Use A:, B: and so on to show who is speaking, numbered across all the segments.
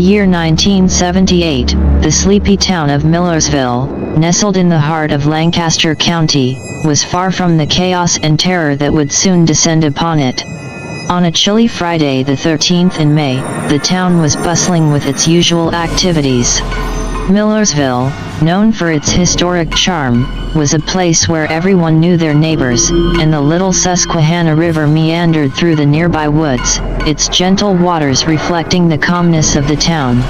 A: year 1978, the sleepy town of Millersville, nestled in the heart of Lancaster County, was far from the chaos and terror that would soon descend upon it. On a chilly Friday the 13th in May, the town was bustling with its usual activities. Millersville, known for its historic charm, was a place where everyone knew their neighbors, and the little Susquehanna River meandered through the nearby woods, its gentle waters reflecting the calmness of the town.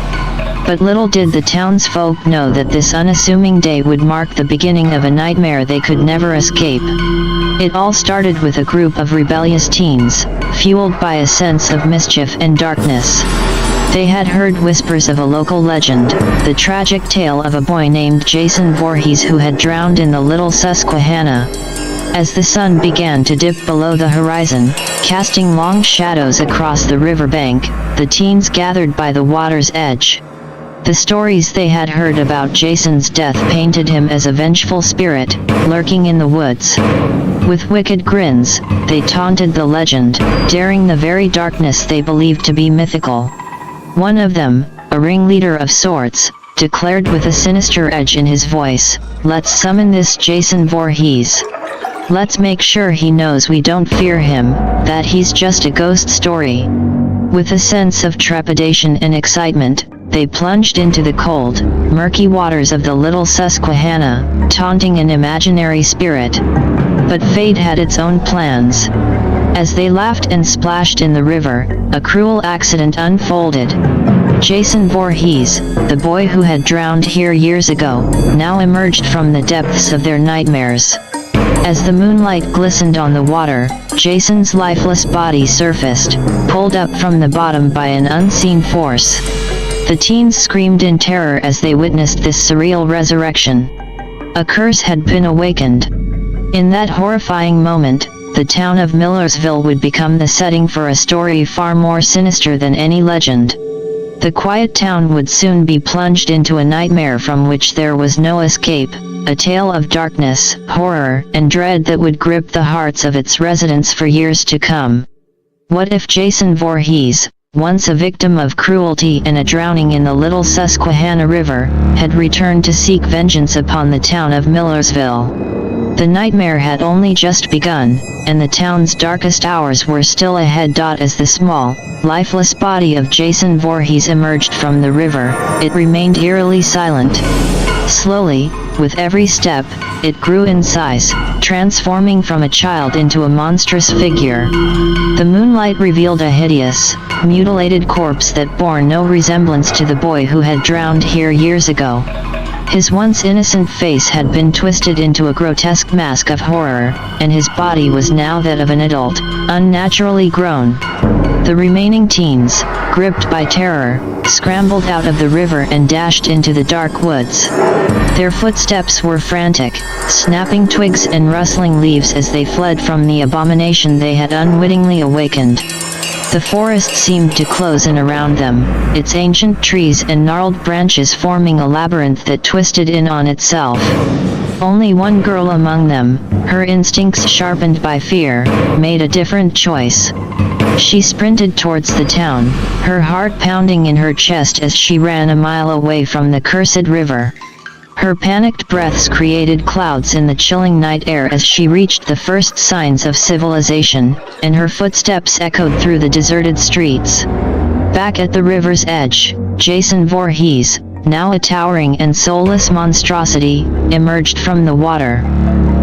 A: But little did the townsfolk know that this unassuming day would mark the beginning of a nightmare they could never escape. It all started with a group of rebellious teens, fueled by a sense of mischief and darkness. They had heard whispers of a local legend, the tragic tale of a boy named Jason Voorhees who had drowned in the Little Susquehanna. As the sun began to dip below the horizon, casting long shadows across the riverbank, the teens gathered by the water's edge. The stories they had heard about Jason's death painted him as a vengeful spirit, lurking in the woods. With wicked grins, they taunted the legend, daring the very darkness they believed to be mythical. One of them, a ringleader of sorts, declared with a sinister edge in his voice, "Let's summon this Jason Voorhees. Let's make sure he knows we don't fear him, that he's just a ghost story." With a sense of trepidation and excitement, they plunged into the cold, murky waters of the Little Susquehanna, taunting an imaginary spirit. But fate had its own plans. As they laughed and splashed in the river, a cruel accident unfolded. Jason Voorhees, the boy who had drowned here years ago, now emerged from the depths of their nightmares. As the moonlight glistened on the water, Jason's lifeless body surfaced, pulled up from the bottom by an unseen force. The teens screamed in terror as they witnessed this surreal resurrection. A curse had been awakened. In that horrifying moment, the town of Millersville would become the setting for a story far more sinister than any legend. The quiet town would soon be plunged into a nightmare from which there was no escape, a tale of darkness, horror, and dread that would grip the hearts of its residents for years to come. What if Jason Voorhees, once a victim of cruelty and a drowning in the Little Susquehanna River, had returned to seek vengeance upon the town of Millersville? The nightmare had only just begun, and the town's darkest hours were still ahead. As the small, lifeless body of Jason Voorhees emerged from the river, it remained eerily silent. Slowly, with every step, it grew in size, transforming from a child into a monstrous figure. The moonlight revealed a hideous, mutilated corpse that bore no resemblance to the boy who had drowned here years ago. His once innocent face had been twisted into a grotesque mask of horror, and his body was now that of an adult, unnaturally grown. The remaining teens, gripped by terror, scrambled out of the river and dashed into the dark woods. Their footsteps were frantic, snapping twigs and rustling leaves as they fled from the abomination they had unwittingly awakened. The forest seemed to close in around them, its ancient trees and gnarled branches forming a labyrinth that twisted in on itself. Only one girl among them, her instincts sharpened by fear, made a different choice. She sprinted towards the town, her heart pounding in her chest as she ran a mile away from the cursed river. Her panicked breaths created clouds in the chilling night air as she reached the first signs of civilization, and her footsteps echoed through the deserted streets. Back at the river's edge, Jason Voorhees, now a towering and soulless monstrosity, emerged from the water.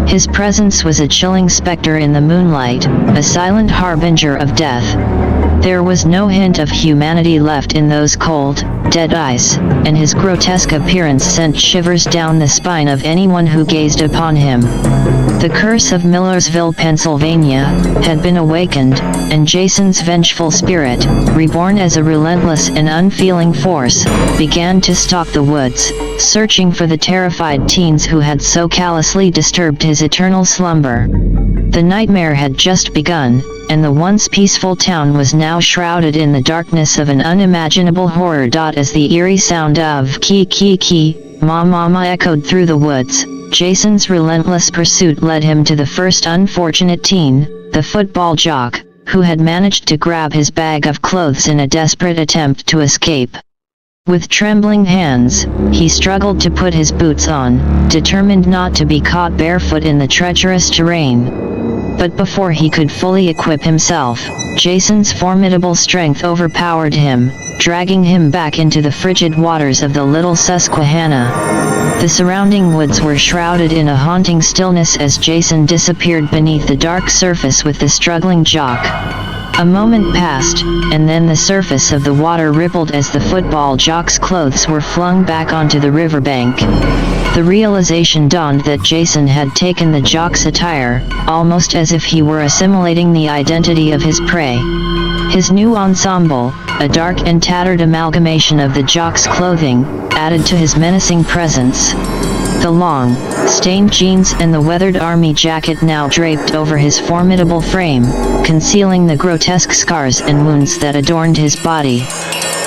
A: His presence was a chilling specter in the moonlight, a silent harbinger of death. There was no hint of humanity left in those cold, dead eyes, and his grotesque appearance sent shivers down the spine of anyone who gazed upon him. The curse of Millersville, Pennsylvania, had been awakened, and Jason's vengeful spirit, reborn as a relentless and unfeeling force, began to stalk the woods, searching for the terrified teens who had so callously disturbed his eternal slumber. The nightmare had just begun, and the once peaceful town was now shrouded in the darkness of an unimaginable horror. As the eerie sound of "kee kee kee, ma mama" echoed through the woods, Jason's relentless pursuit led him to the first unfortunate teen, the football jock, who had managed to grab his bag of clothes in a desperate attempt to escape. With trembling hands, he struggled to put his boots on, determined not to be caught barefoot in the treacherous terrain. But before he could fully equip himself, Jason's formidable strength overpowered him, dragging him back into the frigid waters of the Little Susquehanna. The surrounding woods were shrouded in a haunting stillness as Jason disappeared beneath the dark surface with the struggling jock. A moment passed, and then the surface of the water rippled as the football jock's clothes were flung back onto the riverbank. The realization dawned that Jason had taken the jock's attire, almost as if he were assimilating the identity of his prey. His new ensemble, a dark and tattered amalgamation of the jock's clothing, added to his menacing presence. The long, stained jeans and the weathered army jacket now draped over his formidable frame, concealing the grotesque scars and wounds that adorned his body.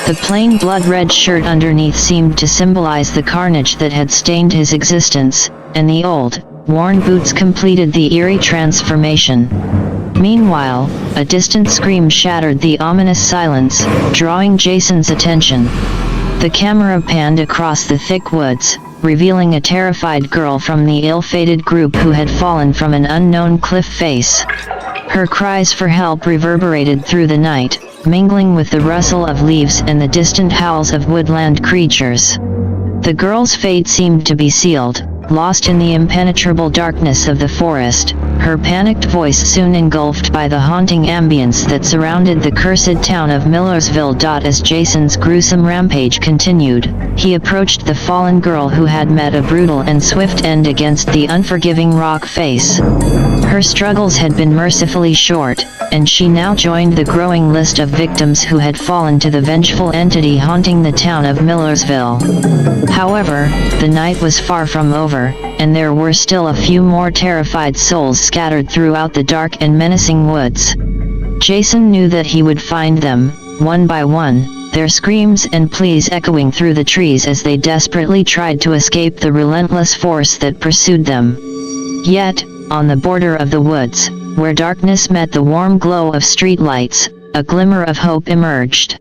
A: The plain blood-red shirt underneath seemed to symbolize the carnage that had stained his existence, and the old, worn boots completed the eerie transformation. Meanwhile, a distant scream shattered the ominous silence, drawing Jason's attention. The camera panned across the thick woods, revealing a terrified girl from the ill-fated group who had fallen from an unknown cliff face. Her cries for help reverberated through the night, mingling with the rustle of leaves and the distant howls of woodland creatures. The girl's fate seemed to be sealed, lost in the impenetrable darkness of the forest, her panicked voice soon engulfed by the haunting ambience that surrounded the cursed town of Millersville. As Jason's gruesome rampage continued, he approached the fallen girl who had met a brutal and swift end against the unforgiving rock face. Her struggles had been mercifully short, and she now joined the growing list of victims who had fallen to the vengeful entity haunting the town of Millersville. However, the night was far from over, and there were still a few more terrified souls scattered throughout the dark and menacing woods. Jason knew that he would find them, one by one, their screams and pleas echoing through the trees as they desperately tried to escape the relentless force that pursued them. Yet, on the border of the woods, where darkness met the warm glow of streetlights, a glimmer of hope emerged.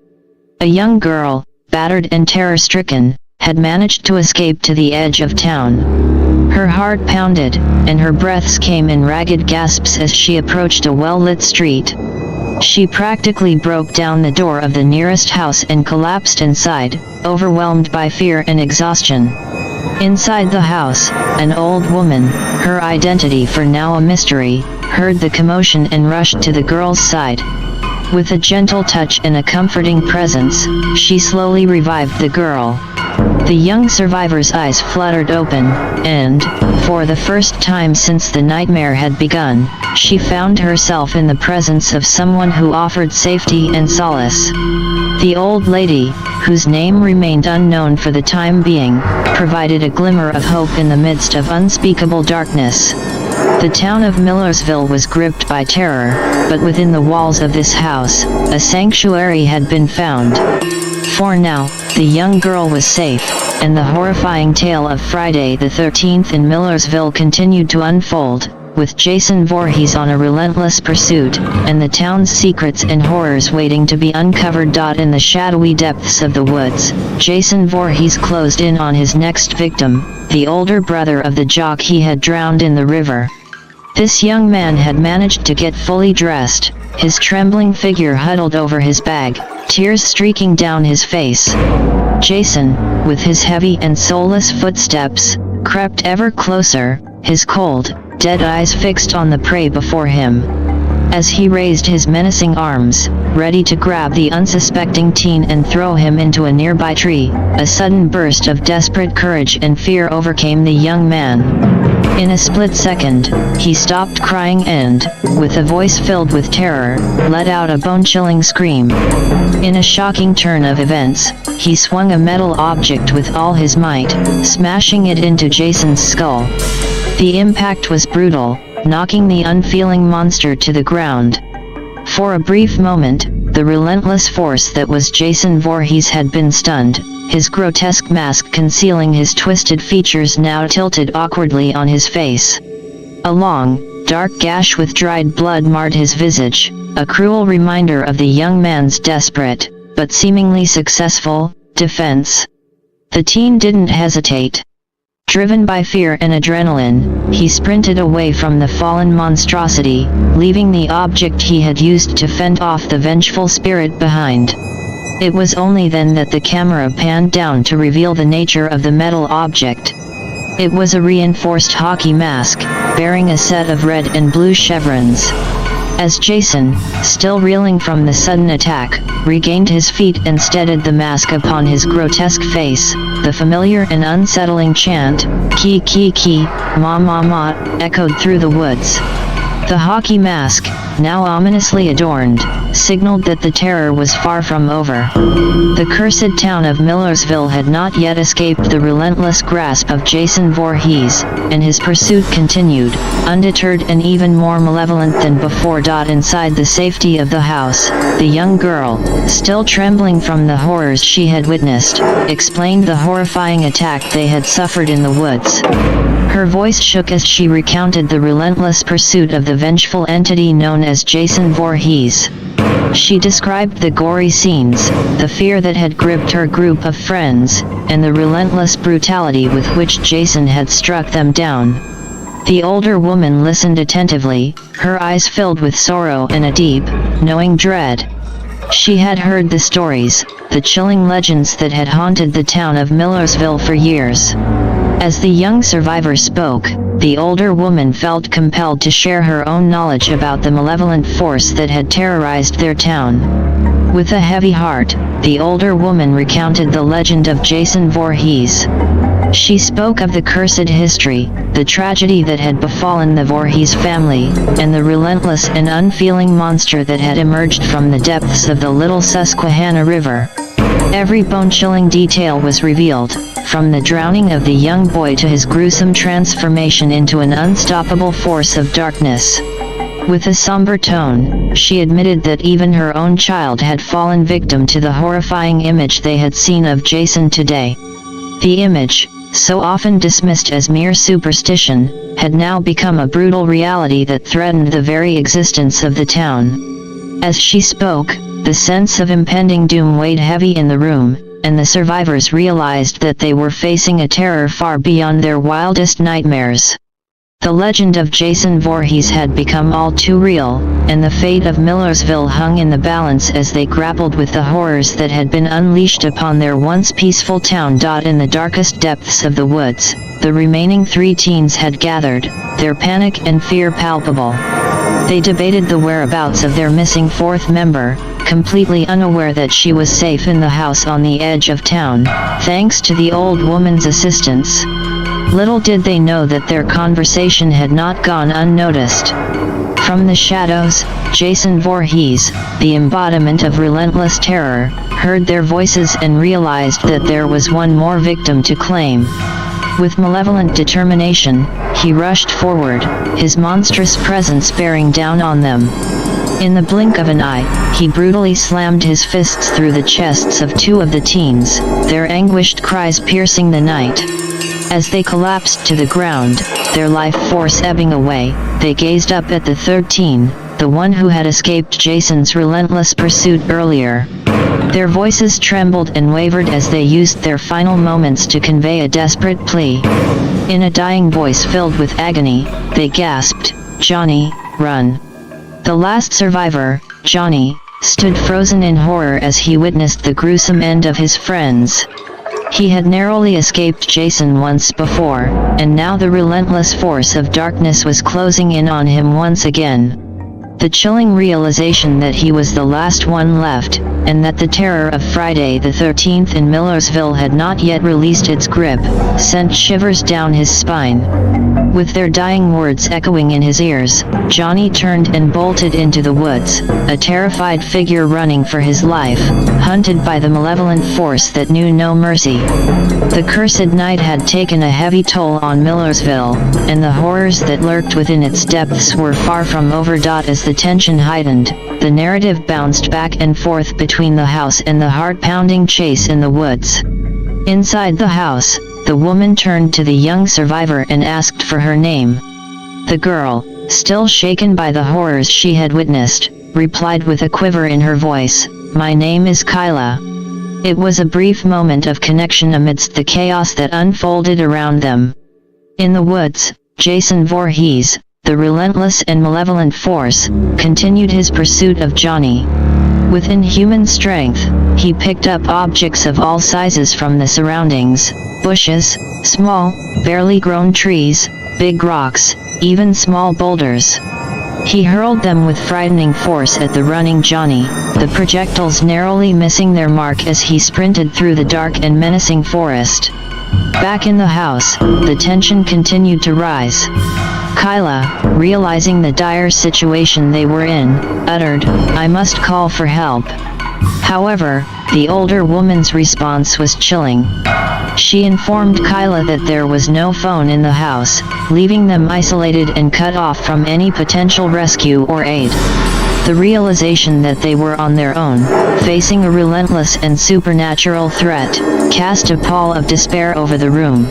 A: A young girl, battered and terror-stricken, had managed to escape to the edge of town. Her heart pounded, and her breaths came in ragged gasps as she approached a well-lit street. She practically broke down the door of the nearest house and collapsed inside, overwhelmed by fear and exhaustion. Inside the house, an old woman, her identity for now a mystery, heard the commotion and rushed to the girl's side. With a gentle touch and a comforting presence, she slowly revived the girl. The young survivor's eyes fluttered open, and, for the first time since the nightmare had begun, she found herself in the presence of someone who offered safety and solace. The old lady, whose name remained unknown for the time being, provided a glimmer of hope in the midst of unspeakable darkness. The town of Millersville was gripped by terror, but within the walls of this house, a sanctuary had been found. For now, the young girl was safe, and the horrifying tale of Friday the 13th in Millersville continued to unfold, with Jason Voorhees on a relentless pursuit, and the town's secrets and horrors waiting to be uncovered. In the shadowy depths of the woods, Jason Voorhees closed in on his next victim, the older brother of the jock he had drowned in the river. This young man had managed to get fully dressed, his trembling figure huddled over his bag, tears streaking down his face. Jason, with his heavy and soulless footsteps, crept ever closer, his cold, dead eyes fixed on the prey before him. As he raised his menacing arms, ready to grab the unsuspecting teen and throw him into a nearby tree, a sudden burst of desperate courage and fear overcame the young man. In a split second, he stopped crying and, with a voice filled with terror, let out a bone-chilling scream. In a shocking turn of events, he swung a metal object with all his might, smashing it into Jason's skull. The impact was brutal, knocking the unfeeling monster to the ground. For a brief moment, the relentless force that was Jason Voorhees had been stunned, his grotesque mask concealing his twisted features now tilted awkwardly on his face. A long, dark gash with dried blood marred his visage, a cruel reminder of the young man's desperate, but seemingly successful, defense. The teen didn't hesitate. Driven by fear and adrenaline, he sprinted away from the fallen monstrosity, leaving the object he had used to fend off the vengeful spirit behind. It was only then that the camera panned down to reveal the nature of the metal object. It was a reinforced hockey mask, bearing a set of red and blue chevrons. As Jason, still reeling from the sudden attack, regained his feet and steadied the mask upon his grotesque face, the familiar and unsettling chant, "Ki ki ki, ma ma ma," echoed through the woods. The hockey mask, now ominously adorned, signaled that the terror was far from over. The cursed town of Millersville had not yet escaped the relentless grasp of Jason Voorhees, and his pursuit continued, undeterred and even more malevolent than before. Inside the safety of the house, the young girl, still trembling from the horrors she had witnessed, explained the horrifying attack they had suffered in the woods. Her voice shook as she recounted the relentless pursuit of the vengeful entity known as Jason Voorhees. She described the gory scenes, the fear that had gripped her group of friends, and the relentless brutality with which Jason had struck them down. The older woman listened attentively, her eyes filled with sorrow and a deep, knowing dread. She had heard the stories, the chilling legends that had haunted the town of Millersville for years. As the young survivor spoke, the older woman felt compelled to share her own knowledge about the malevolent force that had terrorized their town. With a heavy heart, the older woman recounted the legend of Jason Voorhees. She spoke of the cursed history, the tragedy that had befallen the Voorhees family, and the relentless and unfeeling monster that had emerged from the depths of the Little Susquehanna River. Every bone-chilling detail was revealed, from the drowning of the young boy to his gruesome transformation into an unstoppable force of darkness. With a somber tone, she admitted that even her own child had fallen victim to the horrifying image they had seen of Jason today. The image, so often dismissed as mere superstition, had now become a brutal reality that threatened the very existence of the town. As she spoke, the sense of impending doom weighed heavy in the room, and the survivors realized that they were facing a terror far beyond their wildest nightmares. The legend of Jason Voorhees had become all too real, and the fate of Millersville hung in the balance as they grappled with the horrors that had been unleashed upon their once peaceful town. In the darkest depths of the woods, the remaining 3 teens had gathered, their panic and fear palpable. They debated the whereabouts of their missing 4th member, completely unaware that she was safe in the house on the edge of town, thanks to the old woman's assistance. Little did they know that their conversation had not gone unnoticed. From the shadows, Jason Voorhees, the embodiment of relentless terror, heard their voices and realized that there was one more victim to claim. With malevolent determination, he rushed forward, his monstrous presence bearing down on them. In the blink of an eye, he brutally slammed his fists through the chests of 2 of the teens, their anguished cries piercing the night. As they collapsed to the ground, their life force ebbing away, they gazed up at the 3rd teen, the one who had escaped Jason's relentless pursuit earlier. Their voices trembled and wavered as they used their final moments to convey a desperate plea. In a dying voice filled with agony, they gasped, "Johnny, run." The last survivor, Johnny, stood frozen in horror as he witnessed the gruesome end of his friends. He had narrowly escaped Jason once before, and now the relentless force of darkness was closing in on him once again. The chilling realization that he was the last one left, and that the terror of Friday the 13th in Millersville had not yet released its grip, sent shivers down his spine. With their dying words echoing in his ears, Johnny turned and bolted into the woods, a terrified figure running for his life, hunted by the malevolent force that knew no mercy. The cursed night had taken a heavy toll on Millersville, and the horrors that lurked within its depths were far from over. As the tension heightened, the narrative bounced back and forth between the house and the heart-pounding chase in the woods. Inside the house, the woman turned to the young survivor and asked for her name. The girl, still shaken by the horrors she had witnessed, replied with a quiver in her voice, "My name is Kyla." It was a brief moment of connection amidst the chaos that unfolded around them. In the woods, Jason Voorhees, the relentless and malevolent force, continued his pursuit of Johnny. With inhuman strength, he picked up objects of all sizes from the surroundings: bushes, small, barely grown trees, big rocks, even small boulders. He hurled them with frightening force at the running Johnny, the projectiles narrowly missing their mark as he sprinted through the dark and menacing forest. Back in the house, the tension continued to rise. Kyla, realizing the dire situation they were in, uttered, "I must call for help." However, the older woman's response was chilling. She informed Kyla that there was no phone in the house, leaving them isolated and cut off from any potential rescue or aid. The realization that they were on their own, facing a relentless and supernatural threat, cast a pall of despair over the room.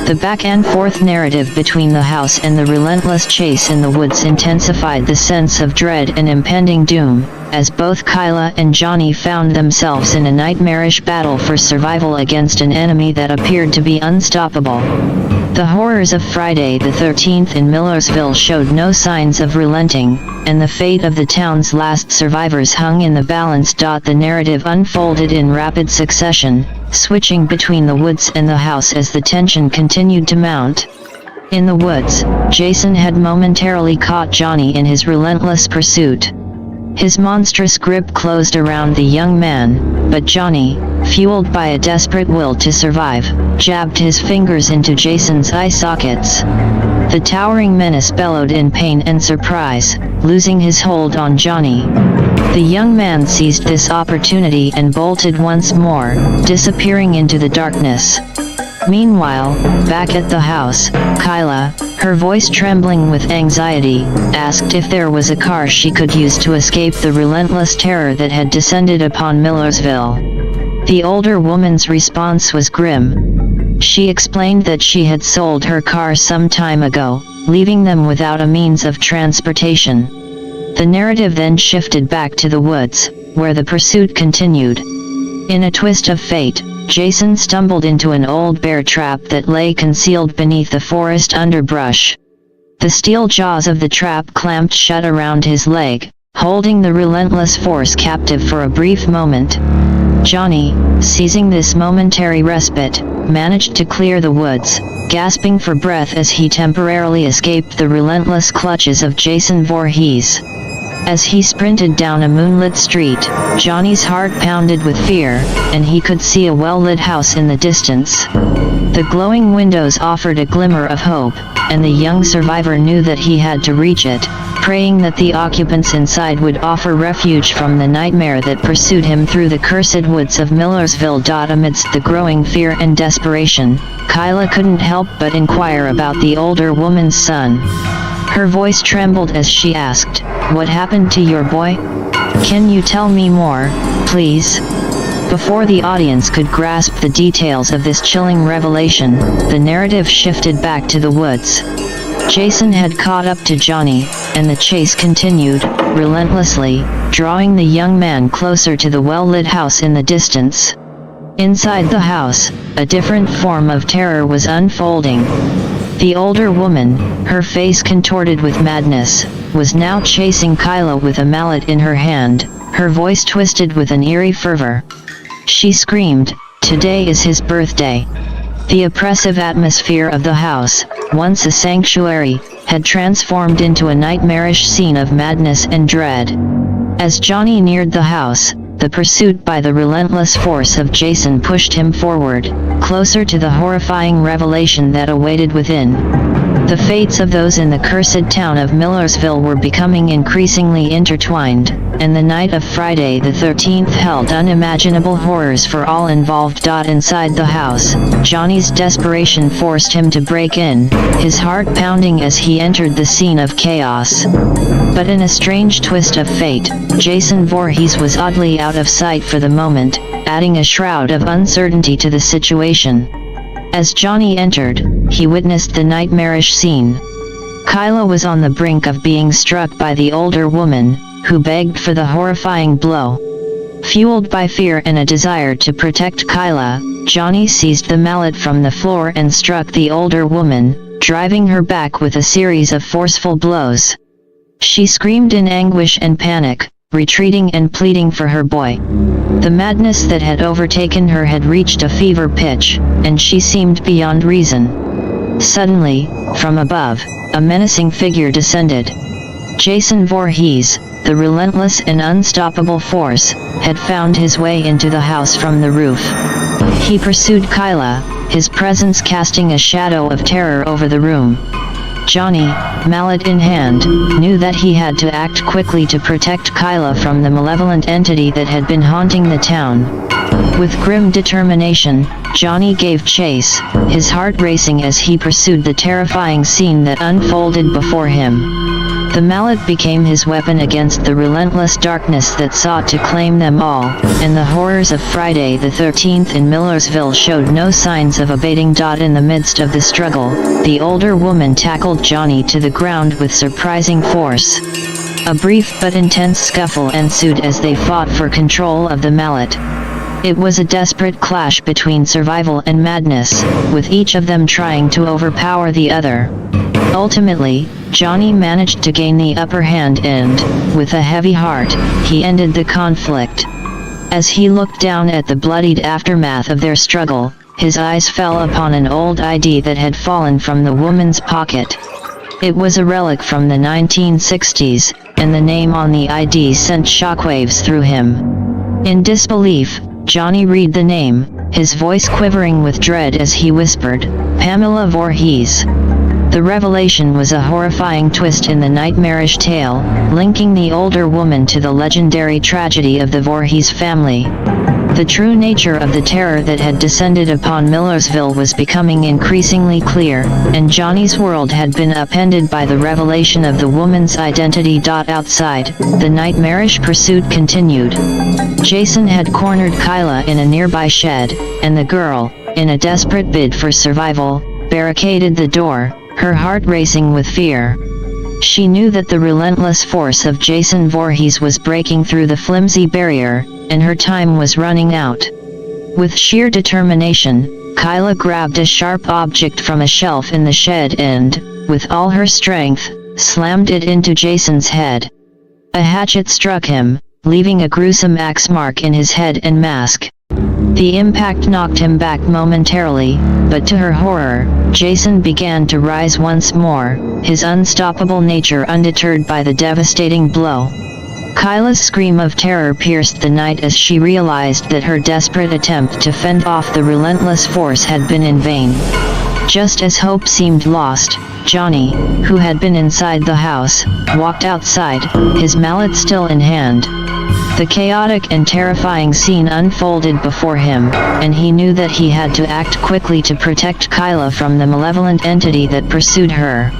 A: The back-and-forth narrative between the house and the relentless chase in the woods intensified the sense of dread and impending doom, as both Kyla and Johnny found themselves in a nightmarish battle for survival against an enemy that appeared to be unstoppable. The horrors of Friday the 13th in Millersville showed no signs of relenting, and the fate of the town's last survivors hung in the balance. The narrative unfolded in rapid succession, switching between the woods and the house as the tension continued to mount. In the woods, Jason had momentarily caught Johnny in his relentless pursuit. His monstrous grip closed around the young man, but Johnny, fueled by a desperate will to survive, jabbed his fingers into Jason's eye sockets. The towering menace bellowed in pain and surprise, losing his hold on Johnny. The young man seized this opportunity and bolted once more, disappearing into the darkness. Meanwhile, back at the house, Kyla, her voice trembling with anxiety, asked if there was a car she could use to escape the relentless terror that had descended upon Millersville. The older woman's response was grim. She explained that she had sold her car some time ago, leaving them without a means of transportation. The narrative then shifted back to the woods, where the pursuit continued. In a twist of fate, Jason stumbled into an old bear trap that lay concealed beneath the forest underbrush. The steel jaws of the trap clamped shut around his leg, holding the relentless force captive for a brief moment. Johnny, seizing this momentary respite, managed to clear the woods, gasping for breath as he temporarily escaped the relentless clutches of Jason Voorhees. As he sprinted down a moonlit street, Johnny's heart pounded with fear, and he could see a well-lit house in the distance. The glowing windows offered a glimmer of hope, and the young survivor knew that he had to reach it, praying that the occupants inside would offer refuge from the nightmare that pursued him through the cursed woods of Millersville. Amidst the growing fear and desperation, Kyla couldn't help but inquire about the older woman's son. Her voice trembled as she asked, "What happened to your boy? Can you tell me more, please?" Before the audience could grasp the details of this chilling revelation, the narrative shifted back to the woods. Jason had caught up to Johnny, and the chase continued, relentlessly, drawing the young man closer to the well-lit house in the distance. Inside the house, a different form of terror was unfolding. The older woman, her face contorted with madness, was now chasing Kyla with a mallet in her hand, her voice twisted with an eerie fervor. She screamed, "Today is his birthday." The oppressive atmosphere of the house, once a sanctuary, had transformed into a nightmarish scene of madness and dread. As Johnny neared the house, the pursuit by the relentless force of Jason pushed him forward, closer to the horrifying revelation that awaited within. The fates of those in the cursed town of Millersville were becoming increasingly intertwined, and the night of Friday the 13th held unimaginable horrors for all involved. Inside the house, Johnny's desperation forced him to break in, his heart pounding as he entered the scene of chaos. But in a strange twist of fate, Jason Voorhees was oddly out of sight for the moment, adding a shroud of uncertainty to the situation. As Johnny entered, he witnessed the nightmarish scene. Kyla was on the brink of being struck by the older woman, who begged for the horrifying blow. Fueled by fear and a desire to protect Kyla, Johnny seized the mallet from the floor and struck the older woman, driving her back with a series of forceful blows. She screamed in anguish and panic, retreating and pleading for her boy. The madness that had overtaken her had reached a fever pitch, and she seemed beyond reason. Suddenly, from above, a menacing figure descended. Jason Voorhees, the relentless and unstoppable force, had found his way into the house from the roof. He pursued Kyla, his presence casting a shadow of terror over the room. Johnny, mallet in hand, knew that he had to act quickly to protect Kyla from the malevolent entity that had been haunting the town. With grim determination, Johnny gave chase, his heart racing as he pursued the terrifying scene that unfolded before him. The mallet became his weapon against the relentless darkness that sought to claim them all, and the horrors of Friday the 13th in Millersville showed no signs of abating. In the midst of the struggle, the older woman tackled Johnny to the ground with surprising force. A brief but intense scuffle ensued as they fought for control of the mallet. It was a desperate clash between survival and madness, with each of them trying to overpower the other. Ultimately, Johnny managed to gain the upper hand and, with a heavy heart, he ended the conflict. As he looked down at the bloodied aftermath of their struggle, his eyes fell upon an old ID that had fallen from the woman's pocket. It was a relic from the 1960s, and the name on the ID sent shockwaves through him. In disbelief, Johnny read the name, his voice quivering with dread as he whispered, "Pamela Voorhees." The revelation was a horrifying twist in the nightmarish tale, linking the older woman to the legendary tragedy of the Voorhees family. The true nature of the terror that had descended upon Millersville was becoming increasingly clear, and Johnny's world had been upended by the revelation of the woman's identity. Outside, the nightmarish pursuit continued. Jason had cornered Kyla in a nearby shed, and the girl, in a desperate bid for survival, barricaded the door, her heart racing with fear. She knew that the relentless force of Jason Voorhees was breaking through the flimsy barrier, and her time was running out. With sheer determination, Kyla grabbed a sharp object from a shelf in the shed and, with all her strength, slammed it into Jason's head. A hatchet struck him, leaving a gruesome axe mark in his head and mask. The impact knocked him back momentarily, but to her horror, Jason began to rise once more, his unstoppable nature undeterred by the devastating blow. Kyla's scream of terror pierced the night as she realized that her desperate attempt to fend off the relentless force had been in vain. Just as hope seemed lost, Johnny, who had been inside the house, walked outside, his mallet still in hand. The chaotic and terrifying scene unfolded before him, and he knew that he had to act quickly to protect Kyla from the malevolent entity that pursued her.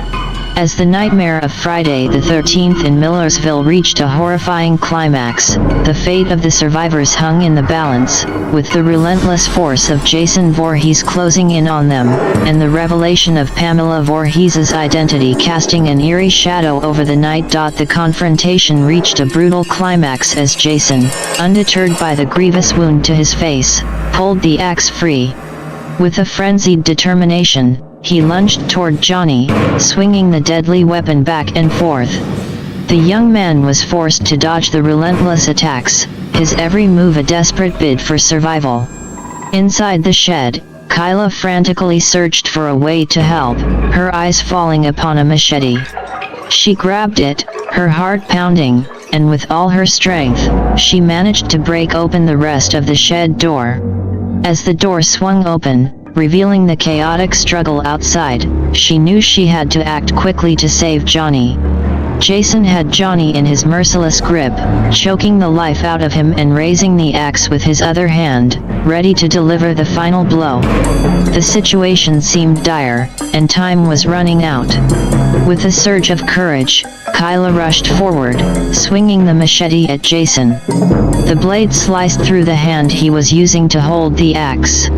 A: As the nightmare of Friday the 13th in Millersville reached a horrifying climax, the fate of the survivors hung in the balance, with the relentless force of Jason Voorhees closing in on them, and the revelation of Pamela Voorhees's identity casting an eerie shadow over the night. The confrontation reached a brutal climax as Jason, undeterred by the grievous wound to his face, pulled the axe free. With a frenzied determination, he lunged toward Johnny, swinging the deadly weapon back and forth. The young man was forced to dodge the relentless attacks, his every move a desperate bid for survival. Inside the shed, Kyla frantically searched for a way to help, her eyes falling upon a machete. She grabbed it, her heart pounding, and with all her strength, she managed to break open the rest of the shed door. As the door swung open, revealing the chaotic struggle outside, she knew she had to act quickly to save Johnny. Jason had Johnny in his merciless grip, choking the life out of him and raising the axe with his other hand, ready to deliver the final blow. The situation seemed dire, and time was running out. With a surge of courage, Kyla rushed forward, swinging the machete at Jason. The blade sliced through the hand he was using to hold the axe.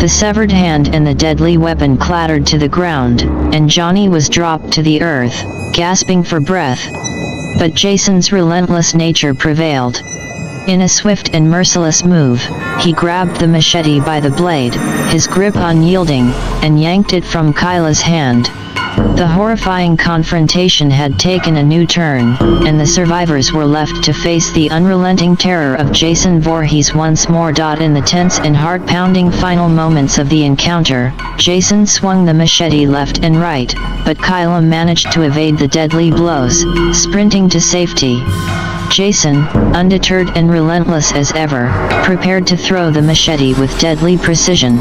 A: The severed hand and the deadly weapon clattered to the ground, and Johnny was dropped to the earth, gasping for breath. But Jason's relentless nature prevailed. In a swift and merciless move, he grabbed the machete by the blade, his grip unyielding, and yanked it from Kyla's hand. The horrifying confrontation had taken a new turn, and the survivors were left to face the unrelenting terror of Jason Voorhees once more. In the tense and heart-pounding final moments of the encounter, Jason swung the machete left and right, but Kyla managed to evade the deadly blows, sprinting to safety. Jason, undeterred and relentless as ever, prepared to throw the machete with deadly precision.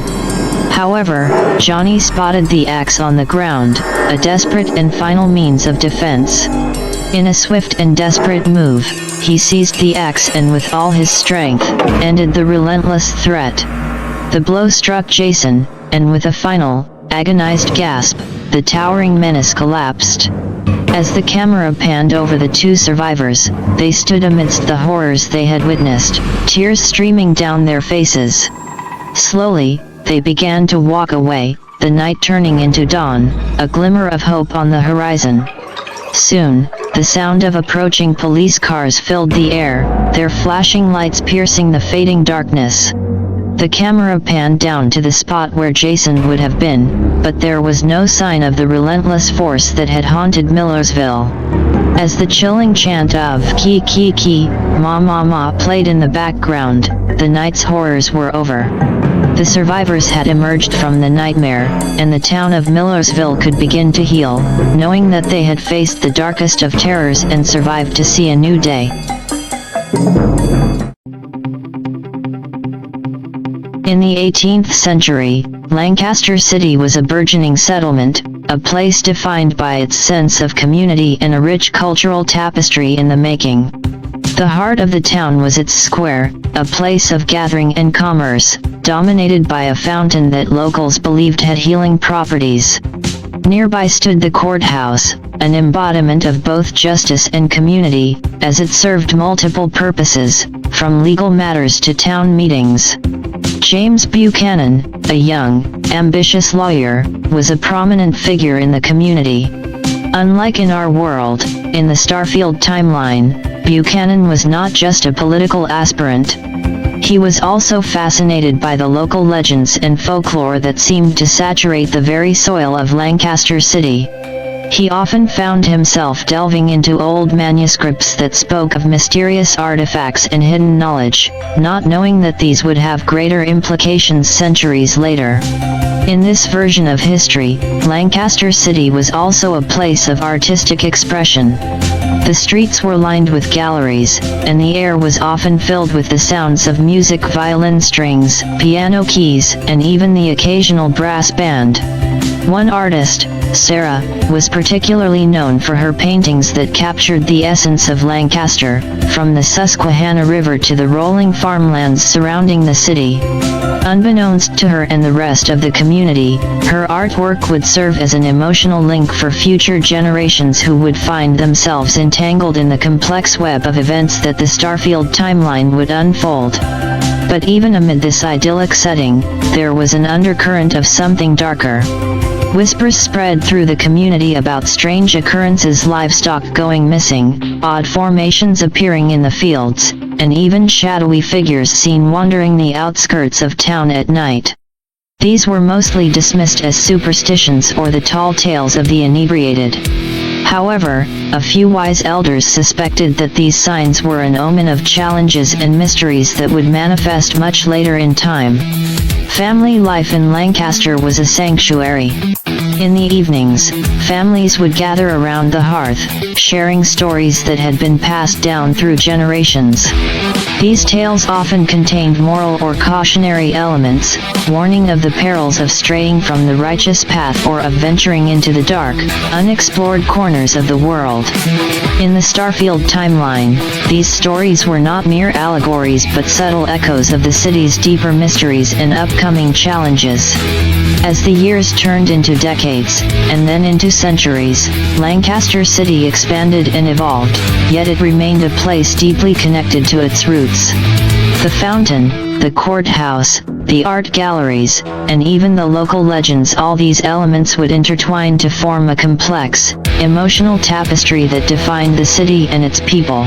A: However, Johnny spotted the axe on the ground, a desperate and final means of defense. In a swift and desperate move, he seized the axe and with all his strength, ended the relentless threat. The blow struck Jason, and with a final, agonized gasp, the towering menace collapsed. As the camera panned over the two survivors, they stood amidst the horrors they had witnessed, tears streaming down their faces. Slowly, they began to walk away, the night turning into dawn, a glimmer of hope on the horizon. Soon, the sound of approaching police cars filled the air, their flashing lights piercing the fading darkness. The camera panned down to the spot where Jason would have been, but there was no sign of the relentless force that had haunted Millersville. As the chilling chant of "Ki Ki Ki, Ma Ma Ma" played in the background, the night's horrors were over. The survivors had emerged from the nightmare, and the town of Millersville could begin to heal, knowing that they had faced the darkest of terrors and survived to see a new day. In the 18th century, Lancaster City was a burgeoning settlement, a place defined by its sense of community and a rich cultural tapestry in the making. The heart of the town was its square, a place of gathering and commerce, dominated by a fountain that locals believed had healing properties. Nearby stood the courthouse, an embodiment of both justice and community, as it served multiple purposes, from legal matters to town meetings. James Buchanan, a young, ambitious lawyer, was a prominent figure in the community. Unlike in our world, in the Starfield timeline, Buchanan was not just a political aspirant. He was also fascinated by the local legends and folklore that seemed to saturate the very soil of Lancaster City. He often found himself delving into old manuscripts that spoke of mysterious artifacts and hidden knowledge, not knowing that these would have greater implications centuries later. In this version of history, Lancaster City was also a place of artistic expression. The streets were lined with galleries, and the air was often filled with the sounds of music, violin strings, piano keys, and even the occasional brass band. One artist, Sarah, was particularly known for her paintings that captured the essence of Lancaster, from the Susquehanna River to the rolling farmlands surrounding the city. Unbeknownst to her and the rest of the community, her artwork would serve as an emotional link for future generations who would find themselves entangled in the complex web of events that the Starfield timeline would unfold. But even amid this idyllic setting, there was an undercurrent of something darker. Whispers spread through the community about strange occurrences, livestock going missing, odd formations appearing in the fields, and even shadowy figures seen wandering the outskirts of town at night. These were mostly dismissed as superstitions or the tall tales of the inebriated. However, a few wise elders suspected that these signs were an omen of challenges and mysteries that would manifest much later in time. Family life in Lancaster was a sanctuary. In the evenings, families would gather around the hearth, sharing stories that had been passed down through generations. These tales often contained moral or cautionary elements, warning of the perils of straying from the righteous path or of venturing into the dark, unexplored corners of the world. In the Starfield timeline, these stories were not mere allegories but subtle echoes of the city's deeper mysteries and upcoming challenges. As the years turned into decades, and then into centuries, Lancaster City expanded and evolved, yet it remained a place deeply connected to its roots. The fountain, the courthouse, the art galleries, and even the local legends, all these elements would intertwine to form a complex, emotional tapestry that defined the city and its people.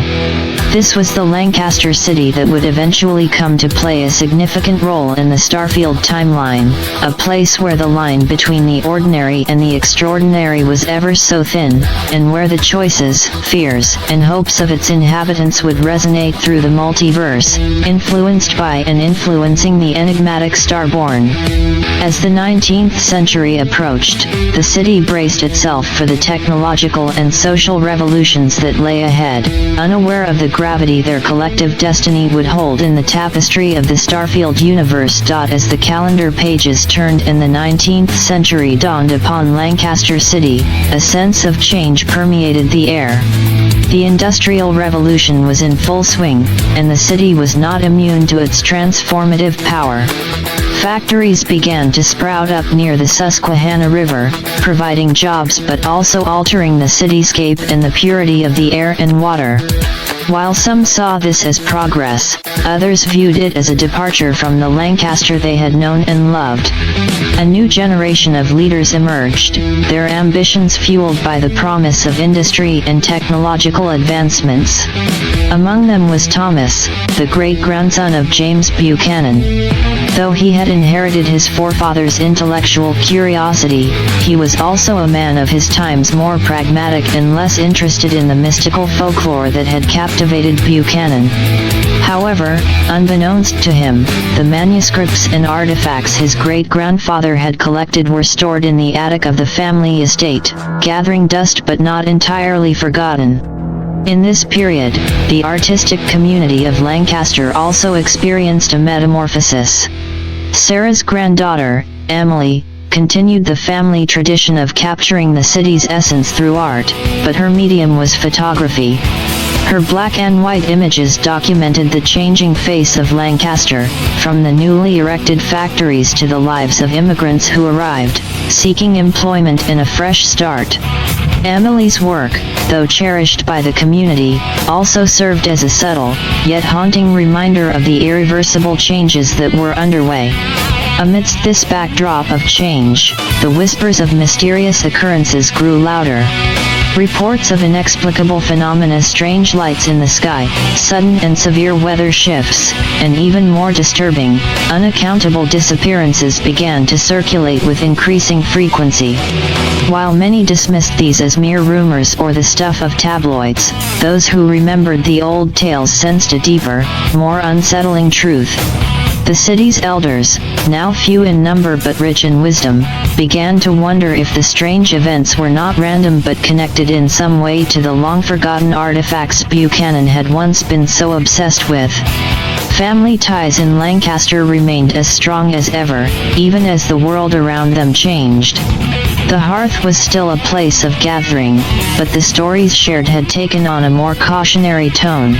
A: This was the Lancaster city that would eventually come to play a significant role in the Starfield timeline, a place where the line between the ordinary and the extraordinary was ever so thin, and where the choices, fears, and hopes of its inhabitants would resonate through the multiverse, influenced by and influencing the enigmatic Starborn. As the 19th century approached, the city braced itself for the technological and social revolutions that lay ahead, unaware of the gravity their collective destiny would hold in the tapestry of the Starfield universe. As the calendar pages turned and the 19th century dawned upon Lancaster City, a sense of change permeated the air. The Industrial Revolution was in full swing, and the city was not immune to its transformative power. Factories began to sprout up near the Susquehanna River, providing jobs but also altering the cityscape and the purity of the air and water. While some saw this as progress, others viewed it as a departure from the Lancaster they had known and loved. A new generation of leaders emerged, their ambitions fueled by the promise of industry and technological advancements. Among them was Thomas, the great-grandson of James Buchanan. Though he had inherited his forefathers' intellectual curiosity, he was also a man of his times, more pragmatic and less interested in the mystical folklore that had captivated Buchanan. However, unbeknownst to him, the manuscripts and artifacts his great-grandfather had collected were stored in the attic of the family estate, gathering dust but not entirely forgotten. In this period, the artistic community of Lancaster also experienced a metamorphosis. Sarah's granddaughter, Emily, continued the family tradition of capturing the city's essence through art, but her medium was photography. Her black and white images documented the changing face of Lancaster, from the newly erected factories to the lives of immigrants who arrived, seeking employment and a fresh start. Emily's work, though cherished by the community, also served as a subtle, yet haunting reminder of the irreversible changes that were underway. Amidst this backdrop of change, the whispers of mysterious occurrences grew louder. Reports of inexplicable phenomena, strange lights in the sky, sudden and severe weather shifts, and even more disturbing, unaccountable disappearances began to circulate with increasing frequency. While many dismissed these as mere rumors or the stuff of tabloids, those who remembered the old tales sensed a deeper, more unsettling truth. The city's elders, now few in number but rich in wisdom, began to wonder if the strange events were not random but connected in some way to the long-forgotten artifacts Buchanan had once been so obsessed with. Family ties in Lancaster remained as strong as ever, even as the world around them changed. The hearth was still a place of gathering, but the stories shared had taken on a more cautionary tone.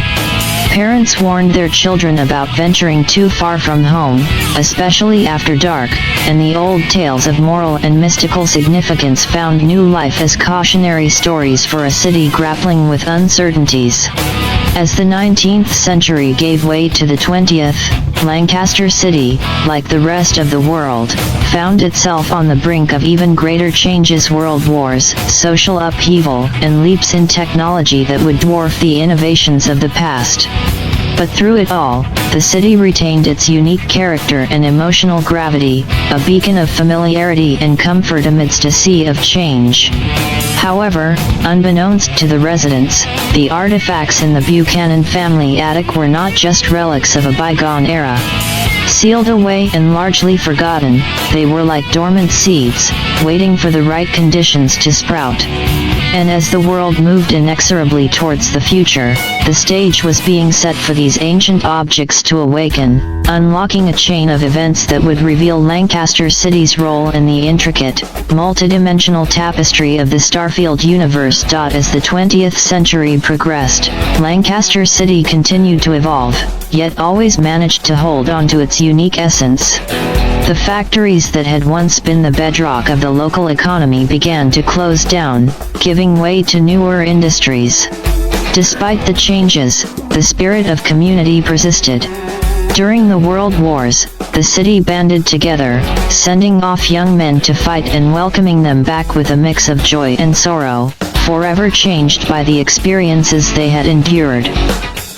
A: Parents warned their children about venturing too far from home, especially after dark, and the old tales of moral and mystical significance found new life as cautionary stories for a city grappling with uncertainties. As the 19th century gave way to the 20th, Lancaster City, like the rest of the world, found itself on the brink of even greater changes: world wars, social upheaval, and leaps in technology that would dwarf the innovations of the past. But through it all, the city retained its unique character and emotional gravity, a beacon of familiarity and comfort amidst a sea of change. However, unbeknownst to the residents, the artifacts in the Buchanan family attic were not just relics of a bygone era. Sealed away and largely forgotten, they were like dormant seeds, waiting for the right conditions to sprout. And as the world moved inexorably towards the future, the stage was being set for these ancient objects to awaken, unlocking a chain of events that would reveal Lancaster City's role in the intricate, multidimensional tapestry of the Starfield universe. As the 20th century progressed, Lancaster City continued to evolve, yet always managed to hold on to its unique essence. The factories that had once been the bedrock of the local economy began to close down, giving way to newer industries. Despite the changes, the spirit of community persisted. During the World Wars, the city banded together, sending off young men to fight and welcoming them back with a mix of joy and sorrow, forever changed by the experiences they had endured.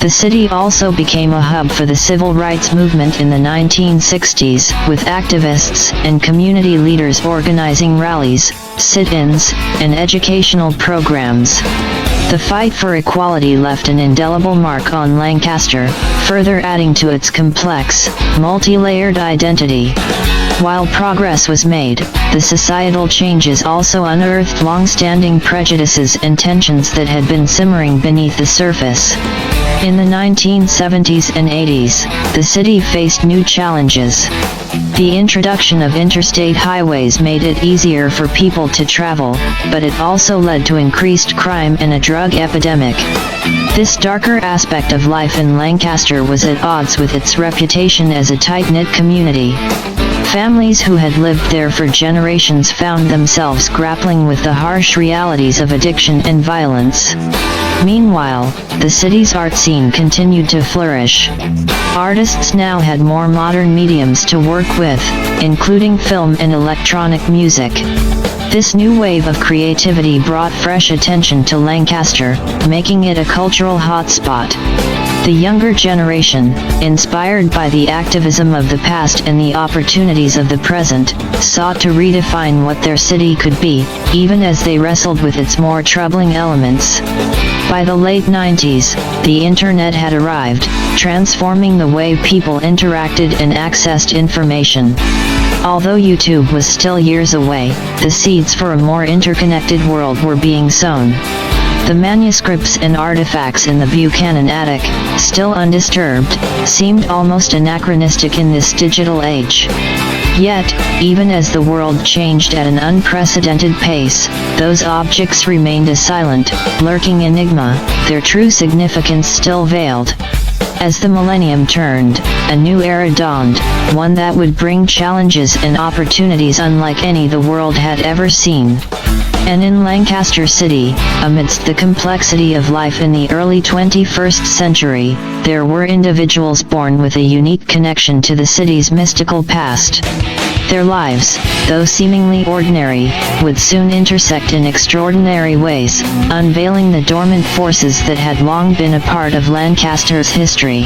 A: The city also became a hub for the civil rights movement in the 1960s, with activists and community leaders organizing rallies, sit-ins, and educational programs. The fight for equality left an indelible mark on Lancaster, further adding to its complex, multi-layered identity. While progress was made, the societal changes also unearthed long-standing prejudices and tensions that had been simmering beneath the surface. In the 1970s and 80s, the city faced new challenges. The introduction of interstate highways made it easier for people to travel, but it also led to increased crime and a drug epidemic. This darker aspect of life in Lancaster was at odds with its reputation as a tight-knit community. Families who had lived there for generations found themselves grappling with the harsh realities of addiction and violence. Meanwhile, the city's art scene continued to flourish. Artists now had more modern mediums to work with, including film and electronic music. This new wave of creativity brought fresh attention to Lancaster, making it a cultural hotspot. The younger generation, inspired by the activism of the past and the opportunities of the present, sought to redefine what their city could be, even as they wrestled with its more troubling elements. By the late 90s, the internet had arrived, transforming the way people interacted and accessed information. Although YouTube was still years away, the seeds for a more interconnected world were being sown. The manuscripts and artifacts in the Buchanan attic, still undisturbed, seemed almost anachronistic in this digital age. Yet, even as the world changed at an unprecedented pace, those objects remained a silent, lurking enigma, their true significance still veiled. As the millennium turned, a new era dawned, one that would bring challenges and opportunities unlike any the world had ever seen. And in Lancaster City, amidst the complexity of life in the early 21st century, there were individuals born with a unique connection to the city's mystical past. Their lives, though seemingly ordinary, would soon intersect in extraordinary ways, unveiling the dormant forces that had long been a part of Lancaster's history.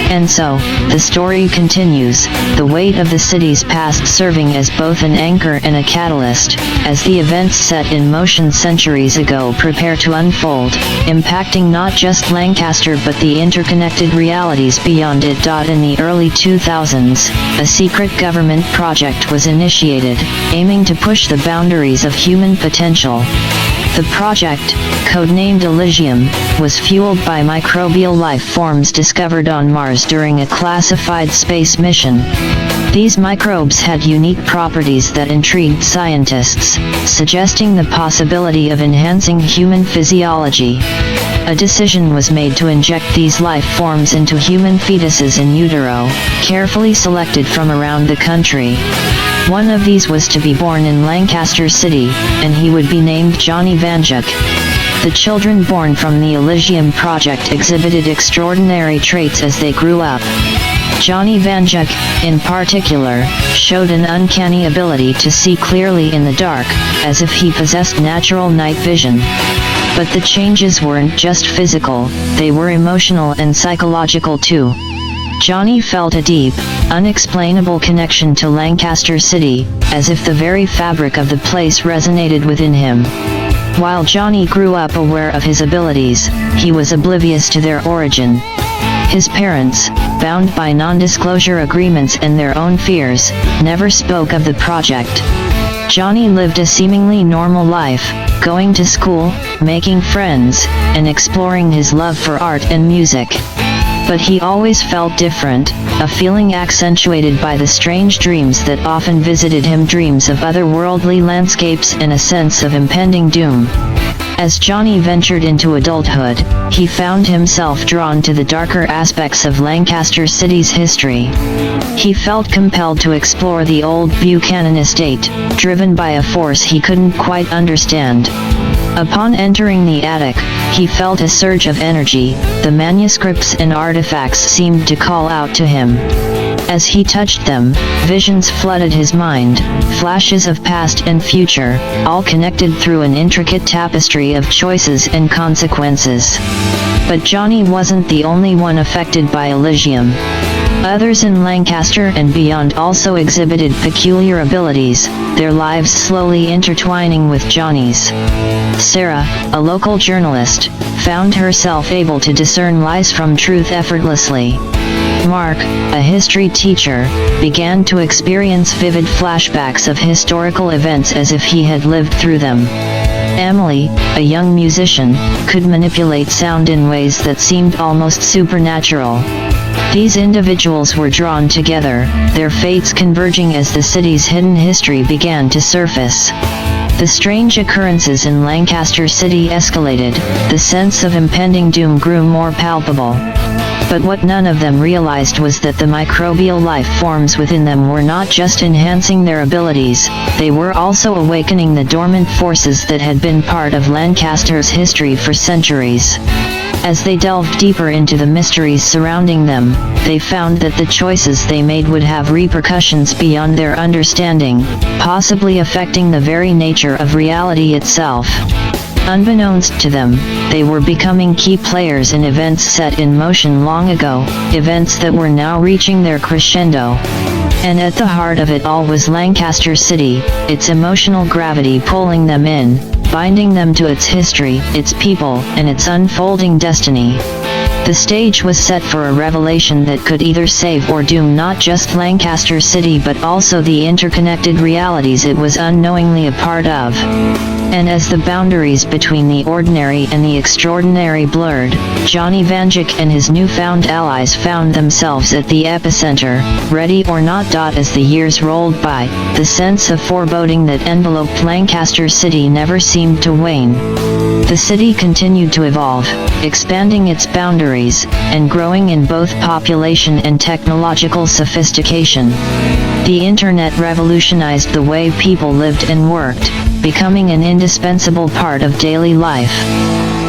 A: And so, the story continues, the weight of the city's past serving as both an anchor and a catalyst, as the events set in motion centuries ago prepare to unfold, impacting not just Lancaster but the interconnected realities beyond it. In the early 2000s, a secret government project was initiated, aiming to push the boundaries of human potential. The project, codenamed Elysium, was fueled by microbial life forms discovered on Mars during a classified space mission. These microbes had unique properties that intrigued scientists, suggesting the possibility of enhancing human physiology. A decision was made to inject these life forms into human fetuses in utero, carefully selected from around the country. One of these was to be born in Lancaster City, and he would be named Johnny Vanduke. The children born from the Elysium project exhibited extraordinary traits as they grew up. Johnny Vanduke, in particular, showed an uncanny ability to see clearly in the dark, as if he possessed natural night vision. But the changes weren't just physical, they were emotional and psychological too. Johnny felt a deep, unexplainable connection to Lancaster City, as if the very fabric of the place resonated within him. While Johnny grew up aware of his abilities, he was oblivious to their origin. His parents, bound by non-disclosure agreements and their own fears, never spoke of the project. Johnny lived a seemingly normal life, going to school, making friends, and exploring his love for art and music. But he always felt different, a feeling accentuated by the strange dreams that often visited him, dreams of otherworldly landscapes and a sense of impending doom. As Johnny ventured into adulthood, he found himself drawn to the darker aspects of Lancaster City's history. He felt compelled to explore the old Buchanan estate, driven by a force he couldn't quite understand. Upon entering the attic, he felt a surge of energy. The manuscripts and artifacts seemed to call out to him. As he touched them, visions flooded his mind, flashes of past and future, all connected through an intricate tapestry of choices and consequences. But Johnny wasn't the only one affected by Elysium. Others in Lancaster and beyond also exhibited peculiar abilities, their lives slowly intertwining with Johnny's. Sarah, a local journalist, found herself able to discern lies from truth effortlessly. Mark, a history teacher, began to experience vivid flashbacks of historical events as if he had lived through them. Emily, a young musician, could manipulate sound in ways that seemed almost supernatural. These individuals were drawn together, their fates converging as the city's hidden history began to surface. The strange occurrences in Lancaster City escalated, the sense of impending doom grew more palpable. But what none of them realized was that the microbial life forms within them were not just enhancing their abilities, they were also awakening the dormant forces that had been part of Lancaster's history for centuries. As they delved deeper into the mysteries surrounding them, they found that the choices they made would have repercussions beyond their understanding, possibly affecting the very nature of reality itself. Unbeknownst to them, they were becoming key players in events set in motion long ago, events that were now reaching their crescendo. And at the heart of it all was Lancaster City, its emotional gravity pulling them in, binding them to its history, its people, and its unfolding destiny. The stage was set for a revelation that could either save or doom not just Lancaster City but also the interconnected realities it was unknowingly a part of. And as the boundaries between the ordinary and the extraordinary blurred, Johnny Vanduke and his newfound allies found themselves at the epicenter, ready or not. As the years rolled by, the sense of foreboding that enveloped Lancaster City never seemed to wane. The city continued to evolve, expanding its boundaries, and growing in both population and technological sophistication. The internet revolutionized the way people lived and worked, becoming an indispensable part of daily life.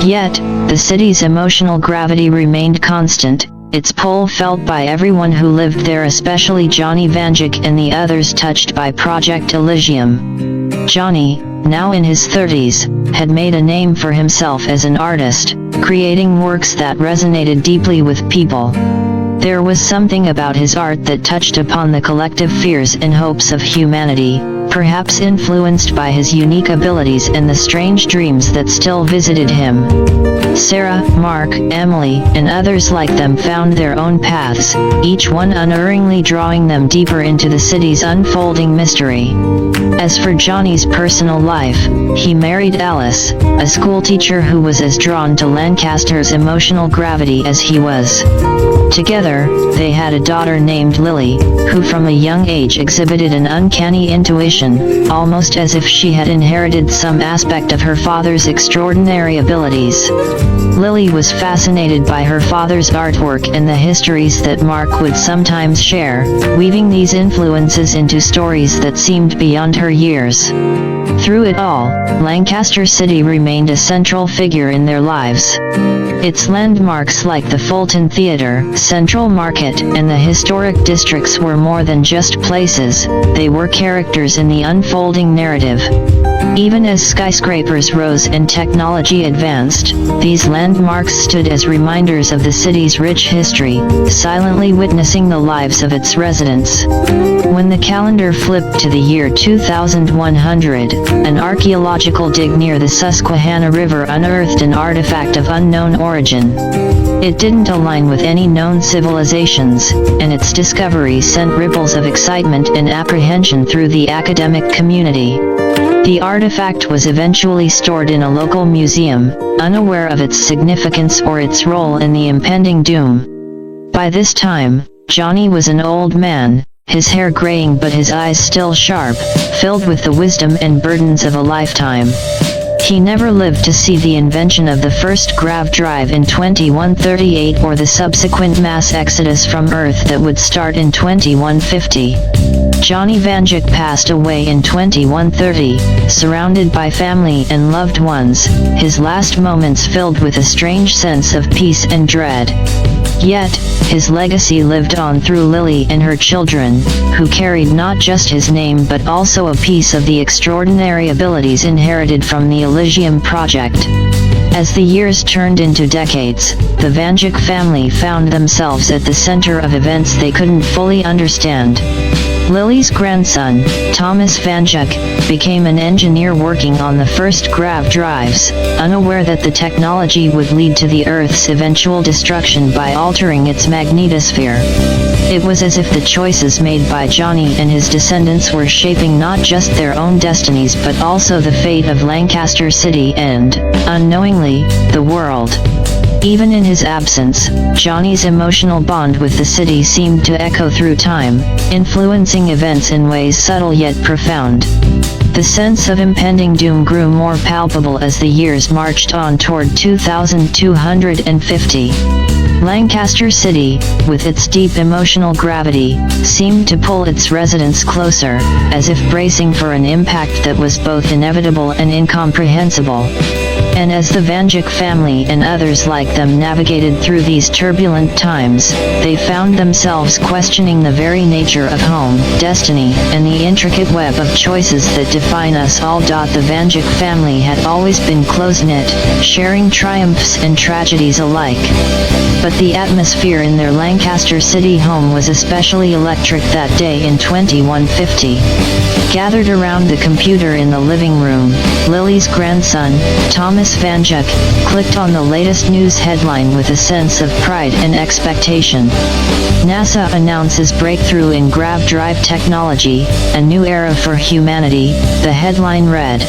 A: Yet, the city's emotional gravity remained constant, its pull felt by everyone who lived there, especially Johnny Vanduke and the others touched by Project Elysium. Johnny, now in his 30s, had made a name for himself as an artist, creating works that resonated deeply with people. There was something about his art that touched upon the collective fears and hopes of humanity, perhaps influenced by his unique abilities and the strange dreams that still visited him. Sarah, Mark, Emily, and others like them found their own paths, each one unerringly drawing them deeper into the city's unfolding mystery. As for Johnny's personal life, he married Alice, a schoolteacher who was as drawn to Lancaster's emotional gravity as he was. Together, they had a daughter named Lily, who from a young age exhibited an uncanny intuition, almost as if she had inherited some aspect of her father's extraordinary abilities. Lily was fascinated by her father's artwork and the histories that Mark would sometimes share, weaving these influences into stories that seemed beyond her years. Through it all, Lancaster City remained a central figure in their lives. Its landmarks like the Fulton Theatre, Central Market, and the historic districts were more than just places, they were characters in the unfolding narrative. Even as skyscrapers rose and technology advanced, these landmarks stood as reminders of the city's rich history, silently witnessing the lives of its residents. When the calendar flipped to the year 2100, an archaeological dig near the Susquehanna River unearthed an artifact of unknown origin. It didn't align with any known civilizations, and its discovery sent ripples of excitement and apprehension through the academic community. The artifact was eventually stored in a local museum, unaware of its significance or its role in the impending doom. By this time, Johnny was an old man, his hair graying but his eyes still sharp, filled with the wisdom and burdens of a lifetime. He never lived to see the invention of the first grav drive in 2138 or the subsequent mass exodus from Earth that would start in 2150. Johnny Vanduke passed away in 2130, surrounded by family and loved ones, his last moments filled with a strange sense of peace and dread. Yet, his legacy lived on through Lily and her children, who carried not just his name but also a piece of the extraordinary abilities inherited from the Elysium project. As the years turned into decades, the Vanduke family found themselves at the center of events they couldn't fully understand. Lily's grandson, Thomas Vanduke, became an engineer working on the first grav drives, unaware that the technology would lead to the Earth's eventual destruction by altering its magnetosphere. It was as if the choices made by Johnny and his descendants were shaping not just their own destinies but also the fate of Lancaster City and, unknowingly, the world. Even in his absence, Johnny's emotional bond with the city seemed to echo through time, influencing events in ways subtle yet profound. The sense of impending doom grew more palpable as the years marched on toward 2250. Lancaster City, with its deep emotional gravity, seemed to pull its residents closer, as if bracing for an impact that was both inevitable and incomprehensible. And as the Vanduke family and others like them navigated through these turbulent times, they found themselves questioning the very nature of home, destiny, and the intricate web of choices that define us all. The Vanduke family had always been close-knit, sharing triumphs and tragedies alike. But the atmosphere in their Lancaster City home was especially electric that day in 2150. Gathered around the computer in the living room, Lily's grandson, Thomas Vanduke, clicked on the latest news headline with a sense of pride and expectation. NASA announces breakthrough in grav drive technology, a new era for humanity, the headline read.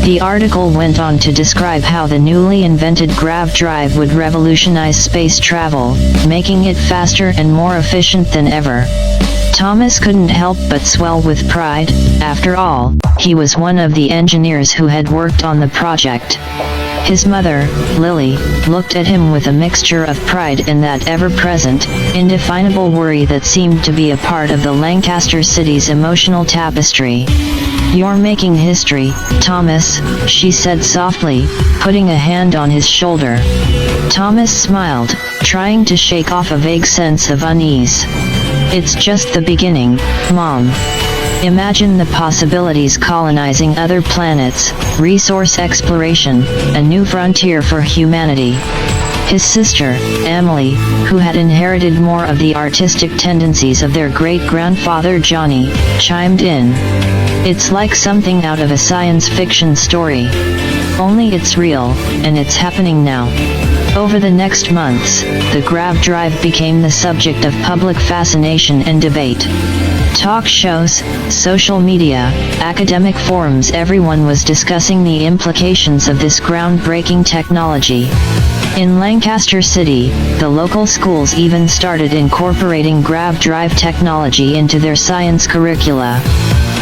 A: The article went on to describe how the newly invented grav drive would revolutionize space travel, making it faster and more efficient than ever. Thomas couldn't help but swell with pride. After all, he was one of the engineers who had worked on the project. His mother, Lily, looked at him with a mixture of pride and that ever-present, indefinable worry that seemed to be a part of the Lancaster City's emotional tapestry. "You're making history, Thomas," she said softly, putting a hand on his shoulder. Thomas smiled, trying to shake off a vague sense of unease. "It's just the beginning, Mom. Imagine the possibilities: colonizing other planets, resource exploration, a new frontier for humanity." His sister, Emily, who had inherited more of the artistic tendencies of their great-grandfather Johnny, chimed in. "It's like something out of a science fiction story. Only it's real, and it's happening now." Over the next months, the grav drive became the subject of public fascination and debate. Talk shows, social media, academic forums, everyone was discussing the implications of this groundbreaking technology. In Lancaster City, the local schools even started incorporating grav drive technology into their science curricula.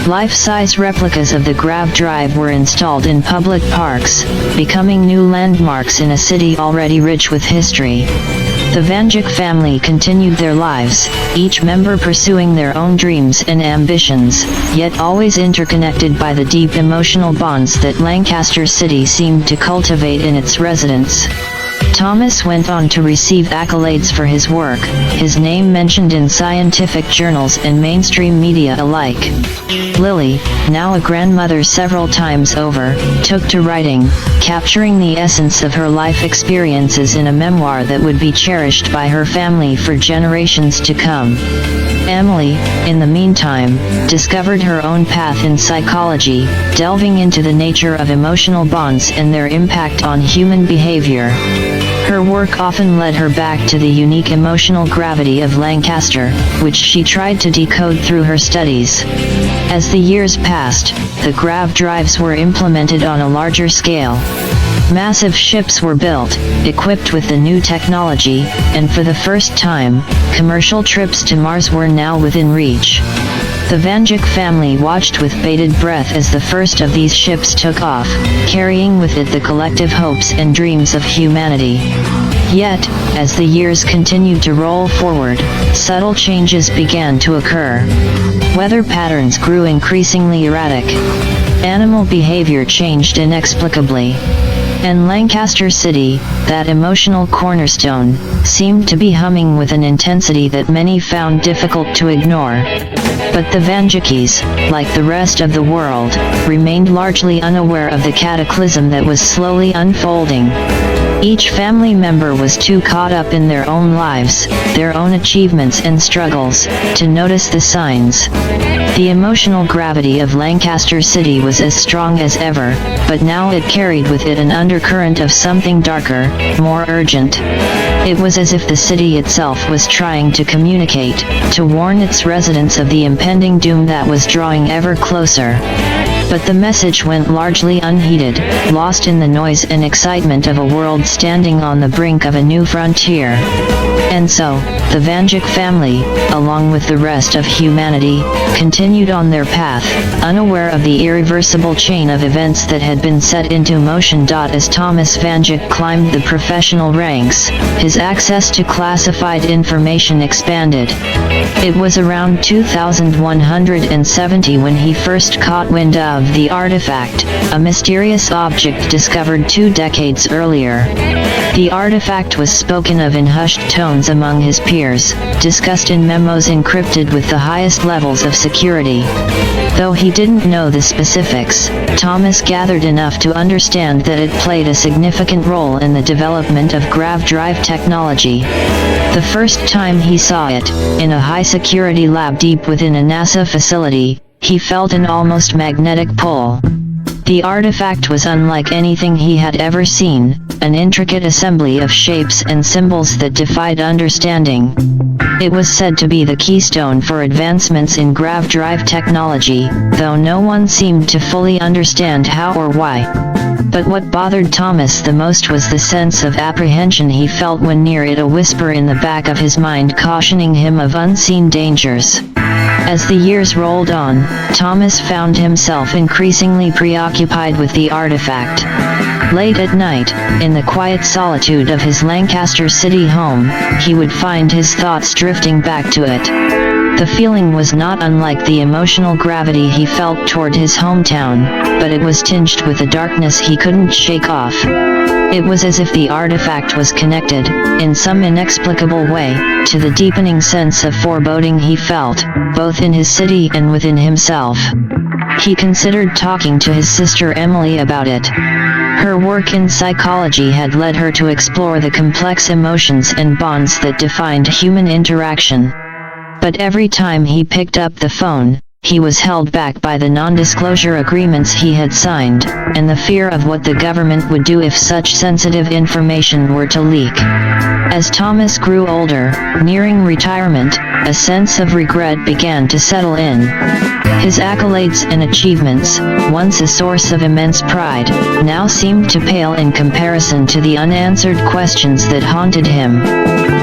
A: Life-size replicas of the grav drive were installed in public parks, becoming new landmarks in a city already rich with history. The Vanduke family continued their lives, each member pursuing their own dreams and ambitions, yet always interconnected by the deep emotional bonds that Lancaster City seemed to cultivate in its residents. Thomas went on to receive accolades for his work, his name mentioned in scientific journals and mainstream media alike. Lily, now a grandmother several times over, took to writing, capturing the essence of her life experiences in a memoir that would be cherished by her family for generations to come. Emily, in the meantime, discovered her own path in psychology, delving into the nature of emotional bonds and their impact on human behavior. Her work often led her back to the unique emotional gravity of Lancaster, which she tried to decode through her studies. As the years passed, the grav drives were implemented on a larger scale. Massive ships were built, equipped with the new technology, and for the first time, commercial trips to Mars were now within reach. The Vanduke family watched with bated breath as the first of these ships took off, carrying with it the collective hopes and dreams of humanity. Yet, as the years continued to roll forward, subtle changes began to occur. Weather patterns grew increasingly erratic. Animal behavior changed inexplicably. And Lancaster City, that emotional cornerstone, seemed to be humming with an intensity that many found difficult to ignore. But the Vandukes, like the rest of the world, remained largely unaware of the cataclysm that was slowly unfolding. Each family member was too caught up in their own lives, their own achievements and struggles, to notice the signs. The emotional gravity of Lancaster City was as strong as ever, but now it carried with it an undercurrent of something darker, more urgent. It was as if the city itself was trying to communicate, to warn its residents of the impending doom that was drawing ever closer. But the message went largely unheeded, lost in the noise and excitement of a world standing on the brink of a new frontier. And so, the Vanduke family, along with the rest of humanity, continued on their path, unaware of the irreversible chain of events that had been set into motion. As Thomas Vanduke climbed the professional ranks, his access to classified information expanded. It was around 2170 when he first caught wind of the artifact, a mysterious object discovered 2 decades earlier. The artifact was spoken of in hushed tones among his peers, discussed in memos encrypted with the highest levels of security. Though he didn't know the specifics, Thomas gathered enough to understand that it played a significant role in the development of grav drive technology. The first time he saw it, in a high-security lab deep within a NASA facility, he felt an almost magnetic pull. The artifact was unlike anything he had ever seen, an intricate assembly of shapes and symbols that defied understanding. It was said to be the keystone for advancements in grav drive technology, though no one seemed to fully understand how or why. But what bothered Thomas the most was the sense of apprehension he felt when near it, a whisper in the back of his mind cautioning him of unseen dangers. As the years rolled on, Thomas found himself increasingly preoccupied with the artifact. Late at night, in the quiet solitude of his Lancaster City home, he would find his thoughts drifting back to it. The feeling was not unlike the emotional gravity he felt toward his hometown, but it was tinged with a darkness he couldn't shake off. It was as if the artifact was connected, in some inexplicable way, to the deepening sense of foreboding he felt, both in his city and within himself. He considered talking to his sister Emily about it. Her work in psychology had led her to explore the complex emotions and bonds that defined human interaction. But every time he picked up the phone, he was held back by the non-disclosure agreements he had signed, and the fear of what the government would do if such sensitive information were to leak. As Thomas grew older, nearing retirement, a sense of regret began to settle in. His accolades and achievements, once a source of immense pride, now seemed to pale in comparison to the unanswered questions that haunted him.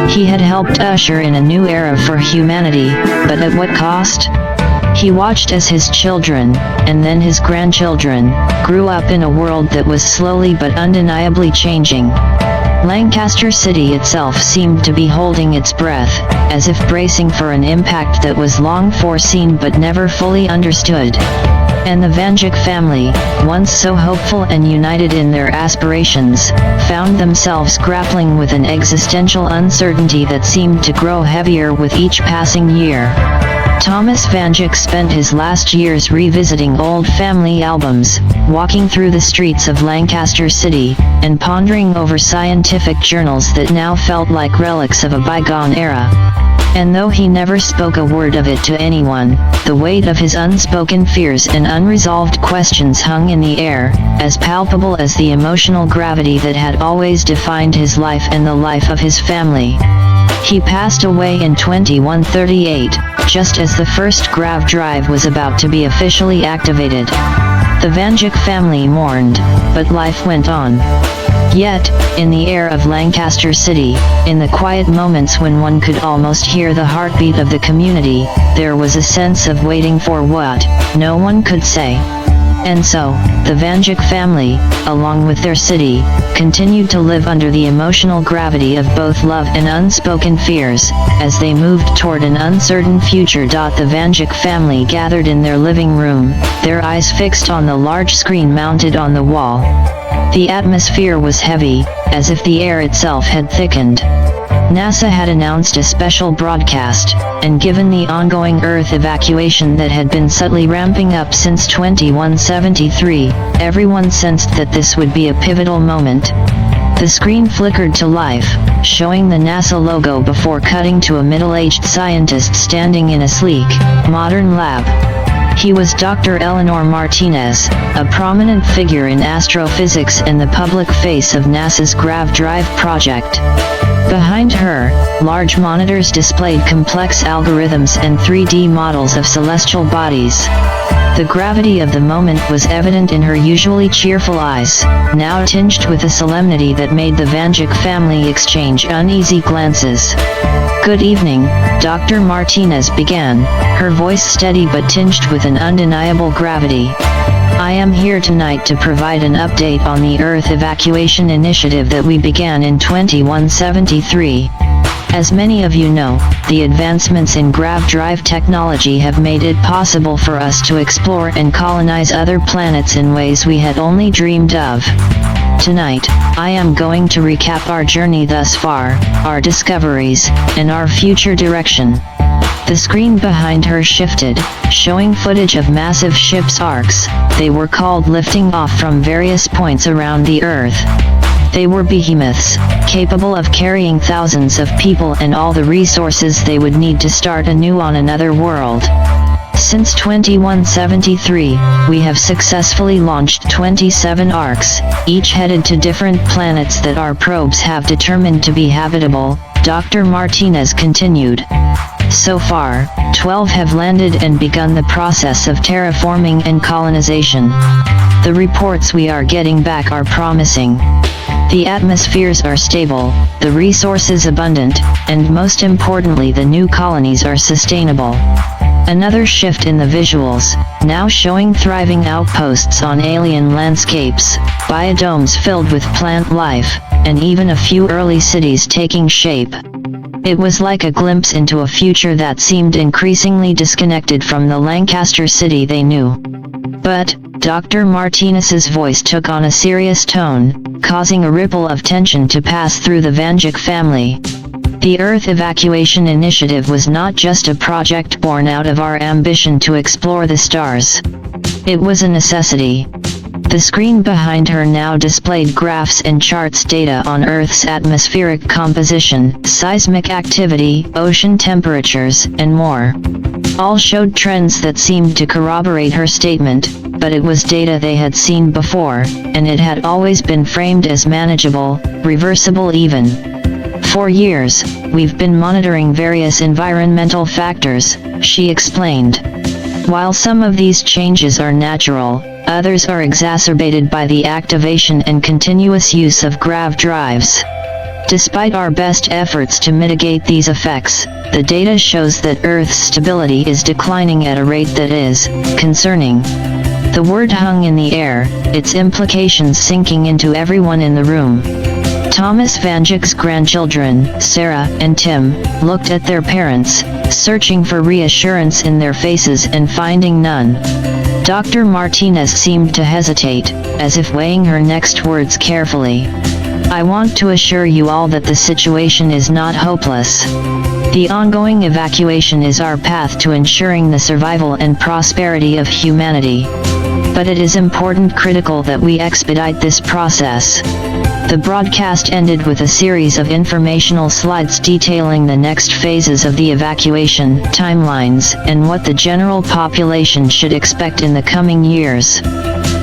A: He had helped usher in a new era for humanity, but at what cost? He watched as his children, and then his grandchildren, grew up in a world that was slowly but undeniably changing. Lancaster City itself seemed to be holding its breath, as if bracing for an impact that was long foreseen but never fully understood. And the Vanduke family, once so hopeful and united in their aspirations, found themselves grappling with an existential uncertainty that seemed to grow heavier with each passing year. Thomas Vanduke spent his last years revisiting old family albums, walking through the streets of Lancaster City, and pondering over scientific journals that now felt like relics of a bygone era. And though he never spoke a word of it to anyone, the weight of his unspoken fears and unresolved questions hung in the air, as palpable as the emotional gravity that had always defined his life and the life of his family. He passed away in 2138, just as the first grav drive was about to be officially activated. The Vanduke family mourned, but life went on. Yet, in the air of Lancaster City, in the quiet moments when one could almost hear the heartbeat of the community, there was a sense of waiting for what, no one could say. And so, the Vanduke family, along with their city, continued to live under the emotional gravity of both love and unspoken fears, as they moved toward an uncertain future. The Vanduke family gathered in their living room, their eyes fixed on the large screen mounted on the wall. The atmosphere was heavy, as if the air itself had thickened. NASA had announced a special broadcast, and given the ongoing Earth evacuation that had been subtly ramping up since 2173, everyone sensed that this would be a pivotal moment. The screen flickered to life, showing the NASA logo before cutting to a middle-aged scientist standing in a sleek, modern lab. He was Dr. Eleanor Martinez, a prominent figure in astrophysics and the public face of NASA's Grav Drive project. Behind her, large monitors displayed complex algorithms and 3D models of celestial bodies. The gravity of the moment was evident in her usually cheerful eyes, now tinged with a solemnity that made the Vanduke family exchange uneasy glances. "Good evening," Dr. Martinez began, her voice steady but tinged with an undeniable gravity. "I am here tonight to provide an update on the Earth evacuation initiative that we began in 2173. As many of you know, the advancements in Grav Drive technology have made it possible for us to explore and colonize other planets in ways we had only dreamed of. Tonight, I am going to recap our journey thus far, our discoveries, and our future direction." The screen behind her shifted, showing footage of massive ship's arcs. They were called lifting off from various points around the Earth. They were behemoths, capable of carrying thousands of people and all the resources they would need to start anew on another world. Since 2173, we have successfully launched 27 arcs, each headed to different planets that our probes have determined to be habitable, Dr. Martinez continued. So far, 12 have landed and begun the process of terraforming and colonization. The reports we are getting back are promising. The atmospheres are stable, the resources abundant, and most importantly the new colonies are sustainable. Another shift in the visuals, now showing thriving outposts on alien landscapes, biodomes filled with plant life, and even a few early cities taking shape. It was like a glimpse into a future that seemed increasingly disconnected from the Lancaster city they knew. But, Dr. Martinez's voice took on a serious tone, causing a ripple of tension to pass through the Vanduke family. The Earth Evacuation Initiative was not just a project born out of our ambition to explore the stars. It was a necessity. The screen behind her now displayed graphs and charts data on Earth's atmospheric composition, seismic activity, ocean temperatures, and more. All showed trends that seemed to corroborate her statement, but it was data they had seen before, and it had always been framed as manageable, reversible even. For years, we've been monitoring various environmental factors, she explained. While some of these changes are natural, others are exacerbated by the activation and continuous use of grav drives. Despite our best efforts to mitigate these effects, the data shows that Earth's stability is declining at a rate that is concerning. The word hung in the air, its implications sinking into everyone in the room. Thomas Vanduke's grandchildren, Sarah and Tim, looked at their parents, searching for reassurance in their faces and finding none. Dr. Martinez seemed to hesitate, as if weighing her next words carefully. "I want to assure you all that the situation is not hopeless. The ongoing evacuation is our path to ensuring the survival and prosperity of humanity. But it is critical that we expedite this process." The broadcast ended with a series of informational slides detailing the next phases of the evacuation, timelines, and what the general population should expect in the coming years.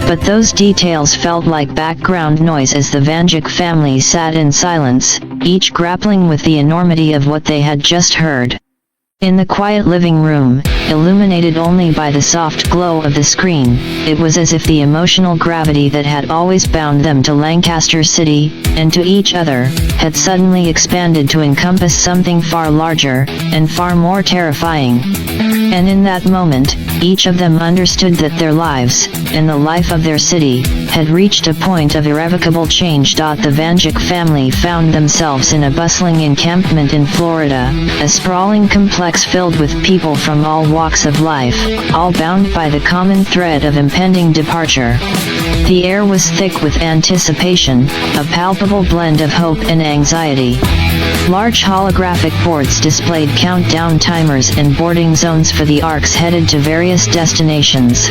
A: But those details felt like background noise as the Vanduke family sat in silence, each grappling with the enormity of what they had just heard. In the quiet living room, illuminated only by the soft glow of the screen, it was as if the emotional gravity that had always bound them to Lancaster City, and to each other, had suddenly expanded to encompass something far larger, and far more terrifying. And in that moment, each of them understood that their lives, and the life of their city, had reached a point of irrevocable change. The Vanduke family found themselves in a bustling encampment in Florida, a sprawling complex filled with people from all walks of life, all bound by the common thread of impending departure. The air was thick with anticipation, a palpable blend of hope and anxiety. Large holographic boards displayed countdown timers and boarding zones for the arcs headed to various destinations.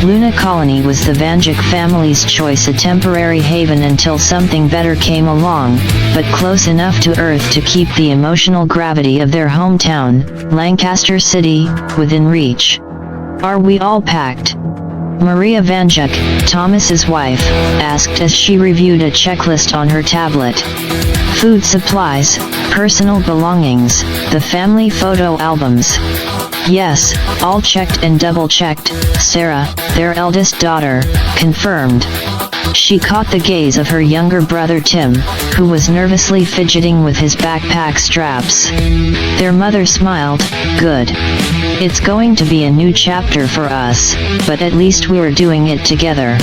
A: Luna Colony was the Vanduke family's choice, a temporary haven until something better came along, but close enough to Earth to keep the emotional gravity of their hometown, Lancaster City, within reach. "Are we all packed?" Maria Vanduke, Thomas's wife, asked as she reviewed a checklist on her tablet. Food supplies, personal belongings, the family photo albums. "Yes, all checked and double-checked," Sarah, their eldest daughter, confirmed. She caught the gaze of her younger brother Tim, who was nervously fidgeting with his backpack straps. Their mother smiled. "Good. It's going to be a new chapter for us, but at least we're doing it together."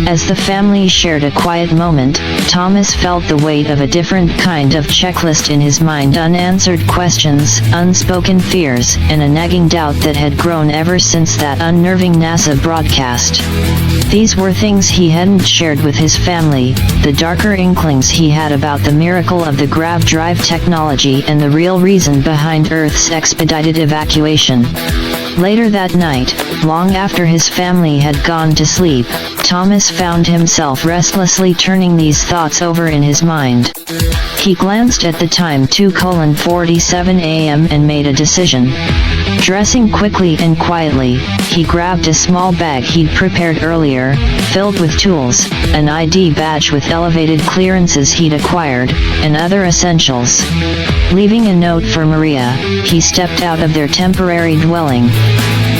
A: As the family shared a quiet moment, Thomas felt the weight of a different kind of checklist in his mind: unanswered questions, unspoken fears, and a nagging doubt that had grown ever since that unnerving NASA broadcast. These were things he hadn't shared with his family, the darker inklings he had about the miracle of the grav drive technology and the real reason behind Earth's expedited evacuation. Later that night, long after his family had gone to sleep, Thomas found himself restlessly turning these thoughts over in his mind. He glanced at the time, 2:47 a.m., and made a decision. Dressing quickly and quietly, he grabbed a small bag he'd prepared earlier, filled with tools, an ID badge with elevated clearances he'd acquired, and other essentials. Leaving a note for Maria, he stepped out of their temporary dwelling.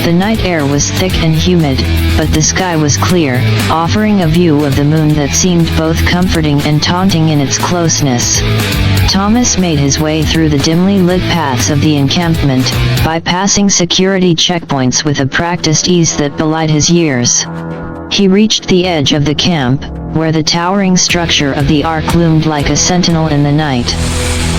A: The night air was thick and humid, but the sky was clear, offering a view of the moon that seemed both comforting and taunting in its closeness. Thomas made his way through the dimly lit paths of the encampment, bypassing security checkpoints with a practiced ease that belied his years. He reached the edge of the camp, where the towering structure of the Ark loomed like a sentinel in the night.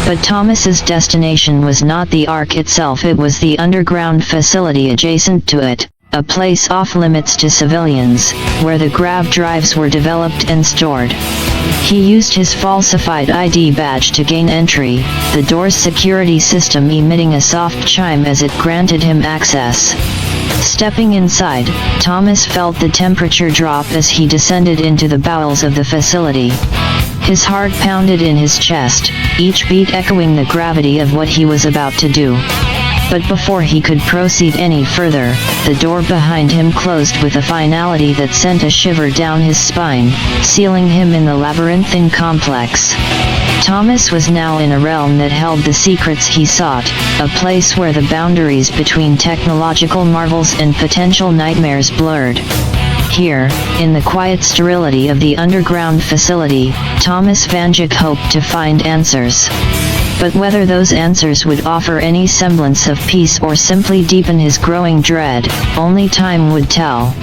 A: But Thomas's destination was not the Ark itself, it was the underground facility adjacent to it, a place off-limits to civilians, where the grav drives were developed and stored. He used his falsified ID badge to gain entry, the door's security system emitting a soft chime as it granted him access. Stepping inside, Thomas felt the temperature drop as he descended into the bowels of the facility. His heart pounded in his chest, each beat echoing the gravity of what he was about to do. But before he could proceed any further, the door behind him closed with a finality that sent a shiver down his spine, sealing him in the labyrinthine complex. Thomas was now in a realm that held the secrets he sought, a place where the boundaries between technological marvels and potential nightmares blurred. Here, in the quiet sterility of the underground facility, Thomas Vanduke hoped to find answers. But whether those answers would offer any semblance of peace or simply deepen his growing dread, only time would tell.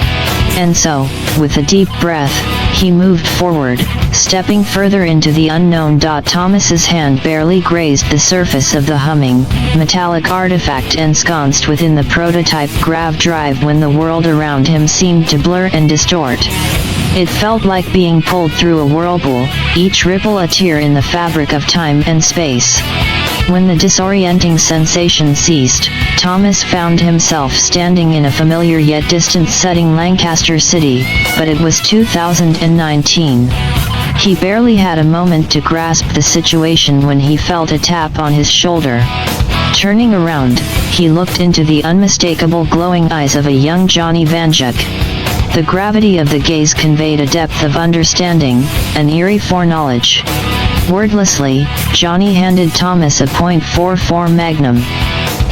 A: And so, with a deep breath, he moved forward, stepping further into the unknown. Thomas's hand barely grazed the surface of the humming, metallic artifact ensconced within the prototype grav drive when the world around him seemed to blur and distort. It felt like being pulled through a whirlpool, each ripple a tear in the fabric of time and space. When the disorienting sensation ceased, Thomas found himself standing in a familiar yet distant setting, Lancaster City, but it was 2019. He barely had a moment to grasp the situation when he felt a tap on his shoulder. Turning around, he looked into the unmistakable glowing eyes of a young Johnny Vanduke. The gravity of the gaze conveyed a depth of understanding, an eerie foreknowledge. Wordlessly, Johnny handed Thomas a .44 Magnum.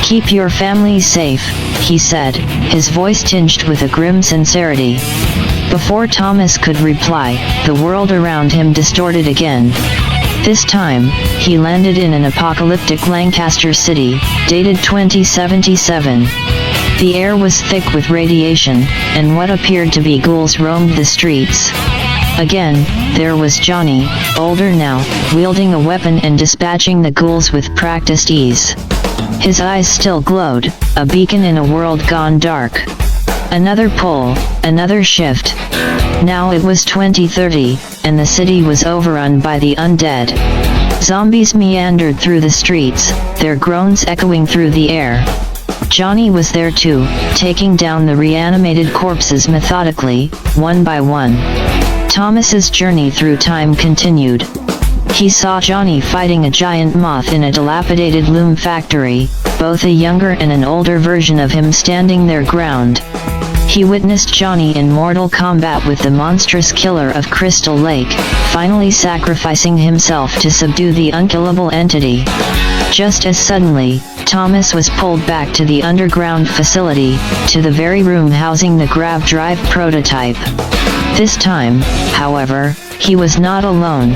A: "Keep your family safe," he said, his voice tinged with a grim sincerity. Before Thomas could reply, the world around him distorted again. This time, he landed in an apocalyptic Lancaster City, dated 2077. The air was thick with radiation, and what appeared to be ghouls roamed the streets. Again, there was Johnny, older now, wielding a weapon and dispatching the ghouls with practiced ease. His eyes still glowed, a beacon in a world gone dark. Another pull, another shift. Now it was 2030, and the city was overrun by the undead. Zombies meandered through the streets, their groans echoing through the air. Johnny was there too, taking down the reanimated corpses methodically, one by one. Thomas's journey through time continued. He saw Johnny fighting a giant moth in a dilapidated loom factory, both a younger and an older version of him standing their ground. He witnessed Johnny in mortal combat with the monstrous killer of Crystal Lake, finally sacrificing himself to subdue the unkillable entity. Just as suddenly, Thomas was pulled back to the underground facility, to the very room housing the grav drive prototype. This time, however, he was not alone.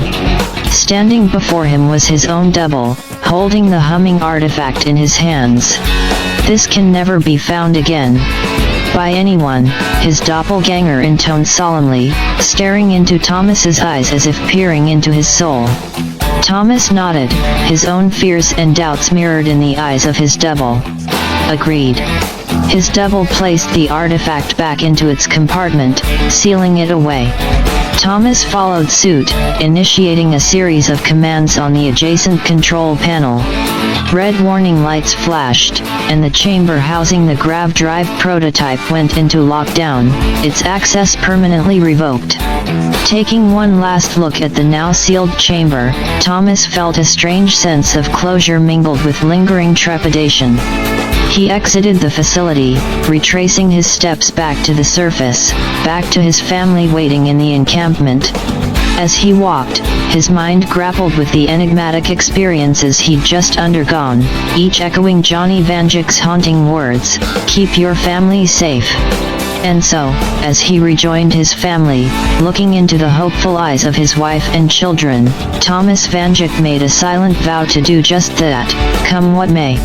A: Standing before him was his own double, holding the humming artifact in his hands. This can never be found again by anyone, his doppelganger intoned solemnly, staring into Thomas's eyes as if peering into his soul. Thomas nodded, his own fears and doubts mirrored in the eyes of his double. Agreed. His double placed the artifact back into its compartment, sealing it away. Thomas followed suit, initiating a series of commands on the adjacent control panel. Red warning lights flashed, and the chamber housing the grav drive prototype went into lockdown, its access permanently revoked. Taking one last look at the now sealed chamber, Thomas felt a strange sense of closure mingled with lingering trepidation. He exited the facility, retracing his steps back to the surface, back to his family waiting in the encampment. As he walked, his mind grappled with the enigmatic experiences he'd just undergone, each echoing Johnny Vanduke's haunting words, "Keep your family safe." And so, as he rejoined his family, looking into the hopeful eyes of his wife and children, Thomas Vanduke made a silent vow to do just that, come what may.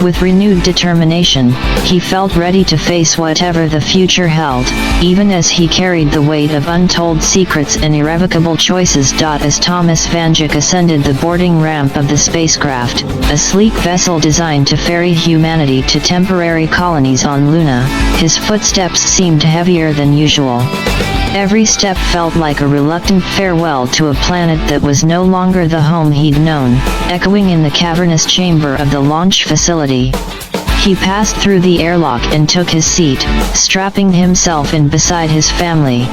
A: With renewed determination, he felt ready to face whatever the future held, even as he carried the weight of untold secrets and irrevocable choices. As Thomas Vanduke ascended the boarding ramp of the spacecraft, a sleek vessel designed to ferry humanity to temporary colonies on Luna, his footsteps seemed heavier than usual. Every step felt like a reluctant farewell to a planet that was no longer the home he'd known, echoing in the cavernous chamber of the launch facility. He passed through the airlock and took his seat, strapping himself in beside his family.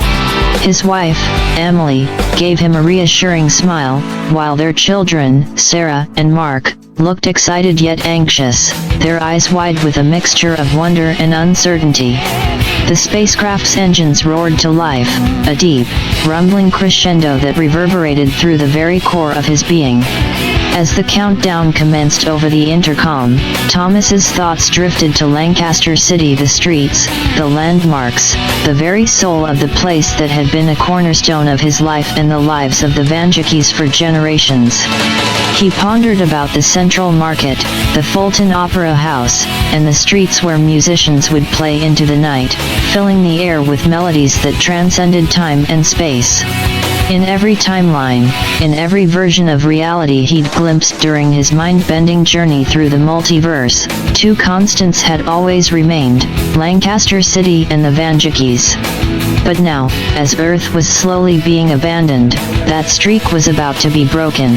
A: His wife, Emily, gave him a reassuring smile, while their children, Sarah and Mark, looked excited yet anxious, their eyes wide with a mixture of wonder and uncertainty. The spacecraft's engines roared to life, a deep, rumbling crescendo that reverberated through the very core of his being. As the countdown commenced over the intercom, Thomas's thoughts drifted to Lancaster City, the streets, the landmarks, the very soul of the place that had been a cornerstone of his life and the lives of the Vandukes for generations. He pondered about the Central Market, the Fulton Opera House, and the streets where musicians would play into the night, filling the air with melodies that transcended time and space. In every timeline, in every version of reality he'd glimpsed during his mind-bending journey through the multiverse, two constants had always remained, Lancaster City and the Vandukes. But now, as Earth was slowly being abandoned, that streak was about to be broken.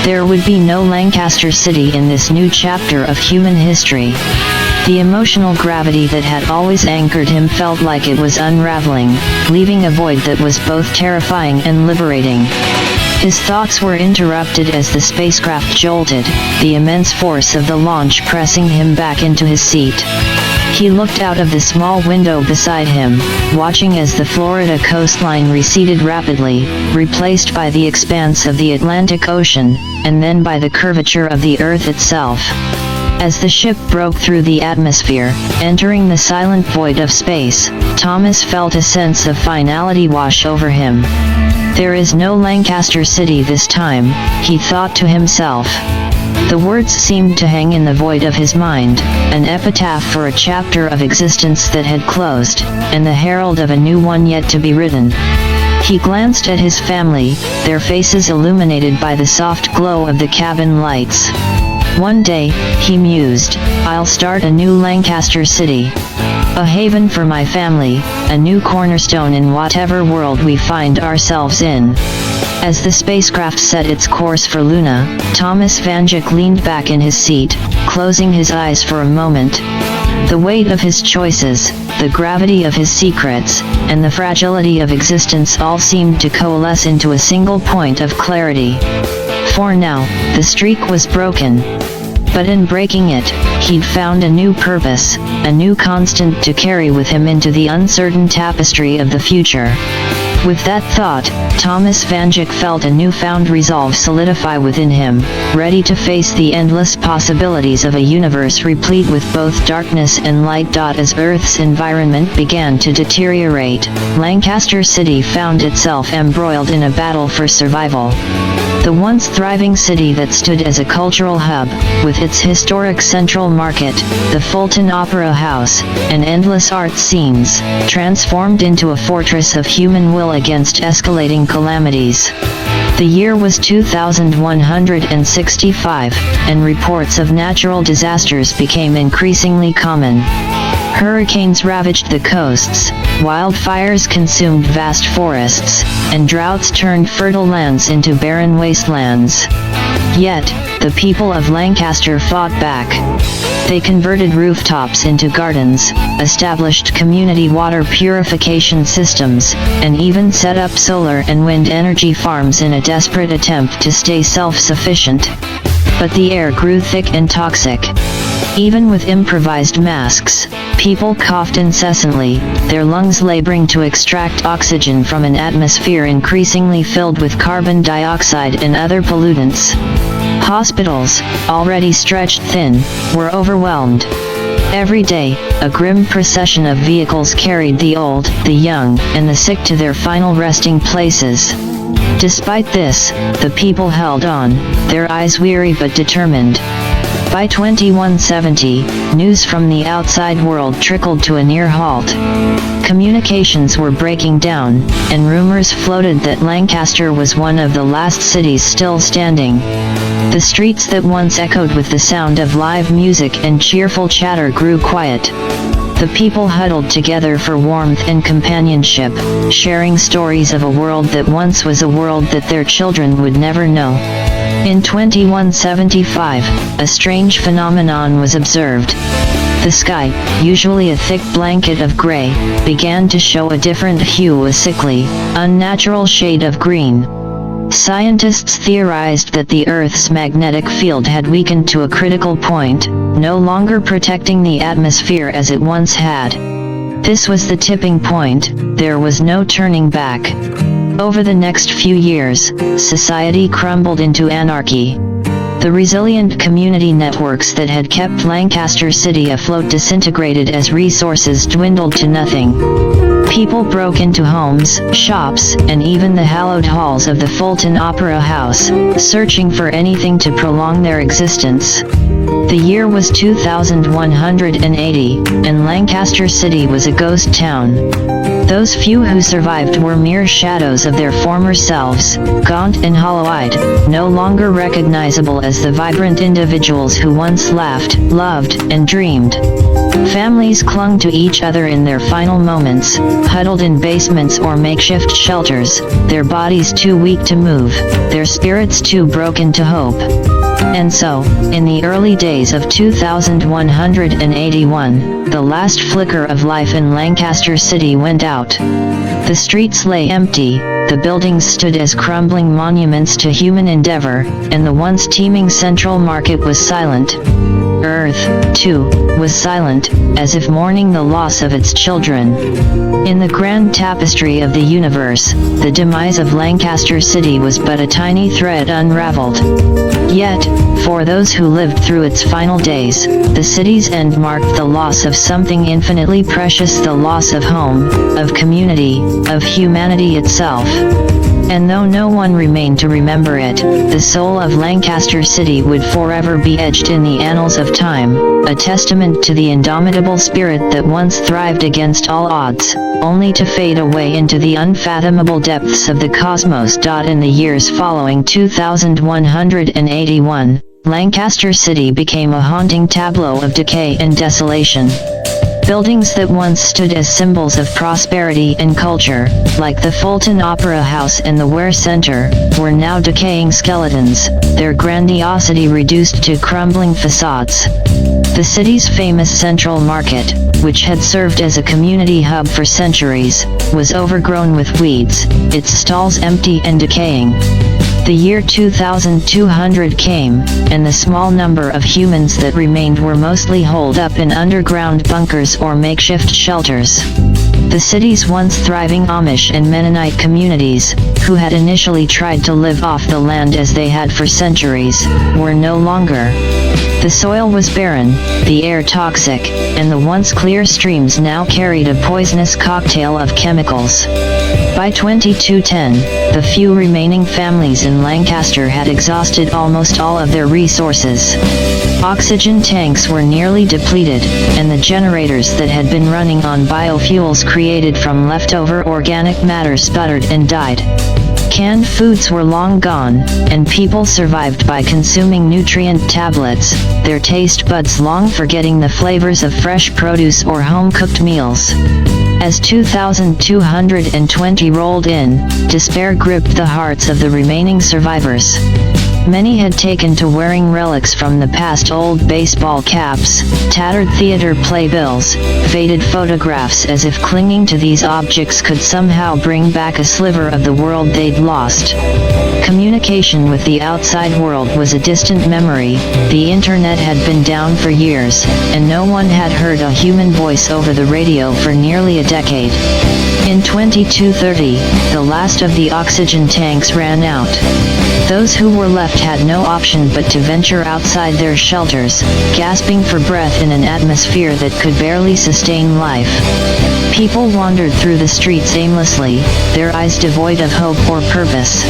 A: There would be no Lancaster City in this new chapter of human history. The emotional gravity that had always anchored him felt like it was unraveling, leaving a void that was both terrifying and liberating. His thoughts were interrupted as the spacecraft jolted, the immense force of the launch pressing him back into his seat. He looked out of the small window beside him, watching as the Florida coastline receded rapidly, replaced by the expanse of the Atlantic Ocean, and then by the curvature of the Earth itself. As the ship broke through the atmosphere, entering the silent void of space, Thomas felt a sense of finality wash over him. There is no Lancaster City this time, he thought to himself. The words seemed to hang in the void of his mind, an epitaph for a chapter of existence that had closed, and the herald of a new one yet to be written. He glanced at his family, their faces illuminated by the soft glow of the cabin lights. One day, he mused, I'll start a new Lancaster City. A haven for my family, a new cornerstone in whatever world we find ourselves in. As the spacecraft set its course for Luna, Thomas Vanduke leaned back in his seat, closing his eyes for a moment. The weight of his choices, the gravity of his secrets, and the fragility of existence all seemed to coalesce into a single point of clarity. For now, the streak was broken. But in breaking it, he'd found a new purpose, a new constant to carry with him into the uncertain tapestry of the future. With that thought, Thomas Vanduke felt a newfound resolve solidify within him, ready to face the endless possibilities of a universe replete with both darkness and light. As Earth's environment began to deteriorate, Lancaster City found itself embroiled in a battle for survival. The once thriving city that stood as a cultural hub, with its historic central market, the Fulton Opera House, and endless art scenes, transformed into a fortress of human will against escalating calamities. The year was 2165, and reports of natural disasters became increasingly common. Hurricanes ravaged the coasts, wildfires consumed vast forests, and droughts turned fertile lands into barren wastelands. Yet, the people of Lancaster fought back. They converted rooftops into gardens, established community water purification systems, and even set up solar and wind energy farms in a desperate attempt to stay self-sufficient. But the air grew thick and toxic. Even with improvised masks, people coughed incessantly, their lungs laboring to extract oxygen from an atmosphere increasingly filled with carbon dioxide and other pollutants. Hospitals, already stretched thin, were overwhelmed. Every day, a grim procession of vehicles carried the old, the young, and the sick to their final resting places. Despite this, the people held on, their eyes weary but determined. By 2170, news from the outside world trickled to a near halt. Communications were breaking down, and rumors floated that Lancaster was one of the last cities still standing. The streets that once echoed with the sound of live music and cheerful chatter grew quiet. The people huddled together for warmth and companionship, sharing stories of a world that once was a world that their children would never know. In 2175, a strange phenomenon was observed. The sky, usually a thick blanket of gray, began to show a different hue, a sickly, unnatural shade of green. Scientists theorized that the Earth's magnetic field had weakened to a critical point, no longer protecting the atmosphere as it once had. This was the tipping point, there was no turning back. Over the next few years, society crumbled into anarchy. The resilient community networks that had kept Lancaster City afloat disintegrated as resources dwindled to nothing. People broke into homes, shops, and even the hallowed halls of the Fulton Opera House, searching for anything to prolong their existence. The year was 2180, and Lancaster City was a ghost town. Those few who survived were mere shadows of their former selves, gaunt and hollow-eyed, no longer recognizable as the vibrant individuals who once laughed, loved, and dreamed. Families clung to each other in their final moments, huddled in basements or makeshift shelters, their bodies too weak to move, their spirits too broken to hope. And so, in the early days of 2181, the last flicker of life in Lancaster City went out. The streets lay empty, the buildings stood as crumbling monuments to human endeavor, and the once teeming central market was silent. Earth, too, was silent, as if mourning the loss of its children. In the grand tapestry of the universe, the demise of Lancaster City was but a tiny thread unraveled. Yet, for those who lived through its final days, the city's end marked the loss of something infinitely precious, the loss of home, of community, of humanity itself. And though no one remained to remember it, the soul of Lancaster City would forever be etched in the annals of time, a testament to the indomitable spirit that once thrived against all odds, only to fade away into the unfathomable depths of the cosmos. In the years following 2181, Lancaster City became a haunting tableau of decay and desolation. Buildings that once stood as symbols of prosperity and culture, like the Fulton Opera House and the Ware Center, were now decaying skeletons, their grandiosity reduced to crumbling facades. The city's famous Central Market, which had served as a community hub for centuries, was overgrown with weeds, its stalls empty and decaying. The year 2200 came, and the small number of humans that remained were mostly holed up in underground bunkers or makeshift shelters. The city's once thriving Amish and Mennonite communities, who had initially tried to live off the land as they had for centuries, were no longer. The soil was barren, the air toxic, and the once clear streams now carried a poisonous cocktail of chemicals. By 2210, the few remaining families in Lancaster had exhausted almost all of their resources. Oxygen tanks were nearly depleted, and the generators that had been running on biofuels created from leftover organic matter sputtered and died. Canned foods were long gone, and people survived by consuming nutrient tablets, their taste buds long forgetting the flavors of fresh produce or home-cooked meals. As 2220 rolled in, despair gripped the hearts of the remaining survivors. Many had taken to wearing relics from the past: old baseball caps, tattered theater playbills, faded photographs, as if clinging to these objects could somehow bring back a sliver of the world they'd lost. Communication with the outside world was a distant memory, the internet had been down for years, and no one had heard a human voice over the radio for nearly a decade. In 2230, the last of the oxygen tanks ran out. Those who were left had no option but to venture outside their shelters, gasping for breath in an atmosphere that could barely sustain life. People wandered through the streets aimlessly, their eyes devoid of hope or purpose.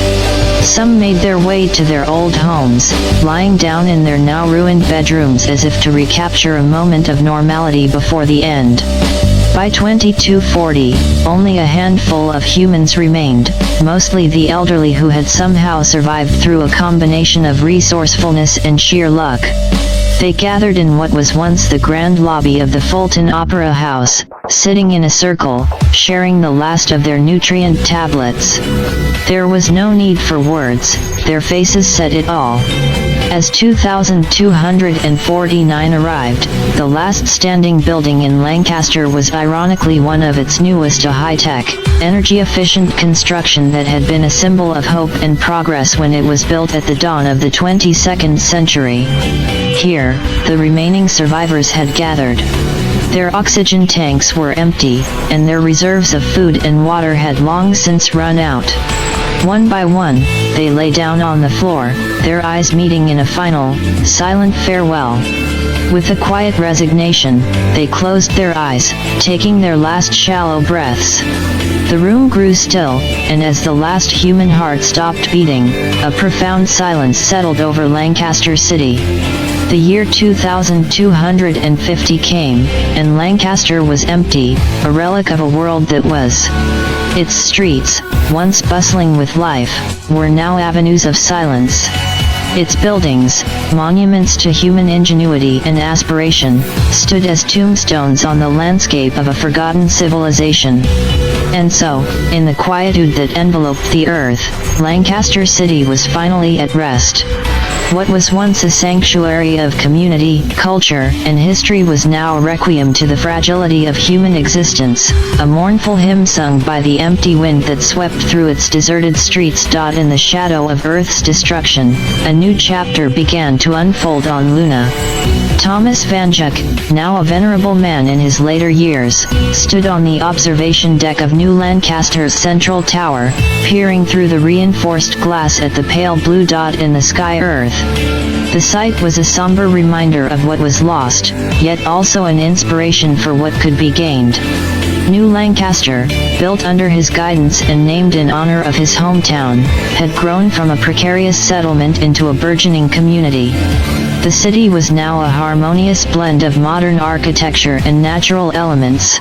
A: Some made their way to their old homes, lying down in their now ruined bedrooms as if to recapture a moment of normality before the end. By 2240, only a handful of humans remained, mostly the elderly who had somehow survived through a combination of resourcefulness and sheer luck. They gathered in what was once the grand lobby of the Fulton Opera House, sitting in a circle, sharing the last of their nutrient tablets. There was no need for words, their faces said it all. As 2249 arrived, the last standing building in Lancaster was ironically one of its newest, a high-tech, energy-efficient construction that had been a symbol of hope and progress when it was built at the dawn of the 22nd century. Here, the remaining survivors had gathered. Their oxygen tanks were empty, and their reserves of food and water had long since run out. One by one, they lay down on the floor, their eyes meeting in a final, silent farewell. With a quiet resignation, they closed their eyes, taking their last shallow breaths. The room grew still, and as the last human heart stopped beating, a profound silence settled over Lancaster City. The year 2250 came, and Lancaster was empty, a relic of a world that was. Its streets, once bustling with life, were now avenues of silence. Its buildings, monuments to human ingenuity and aspiration, stood as tombstones on the landscape of a forgotten civilization. And so, in the quietude that enveloped the earth, Lancaster City was finally at rest. What was once a sanctuary of community, culture, and history was now a requiem to the fragility of human existence, a mournful hymn sung by the empty wind that swept through its deserted streets. In the shadow of Earth's destruction, a new chapter began to unfold on Luna. Thomas Vanduke, now a venerable man in his later years, stood on the observation deck of New Lancaster's central tower, peering through the reinforced glass at the pale blue dot in the sky Earth. The sight was a somber reminder of what was lost, yet also an inspiration for what could be gained. New Lancaster, built under his guidance and named in honor of his hometown, had grown from a precarious settlement into a burgeoning community. The city was now a harmonious blend of modern architecture and natural elements.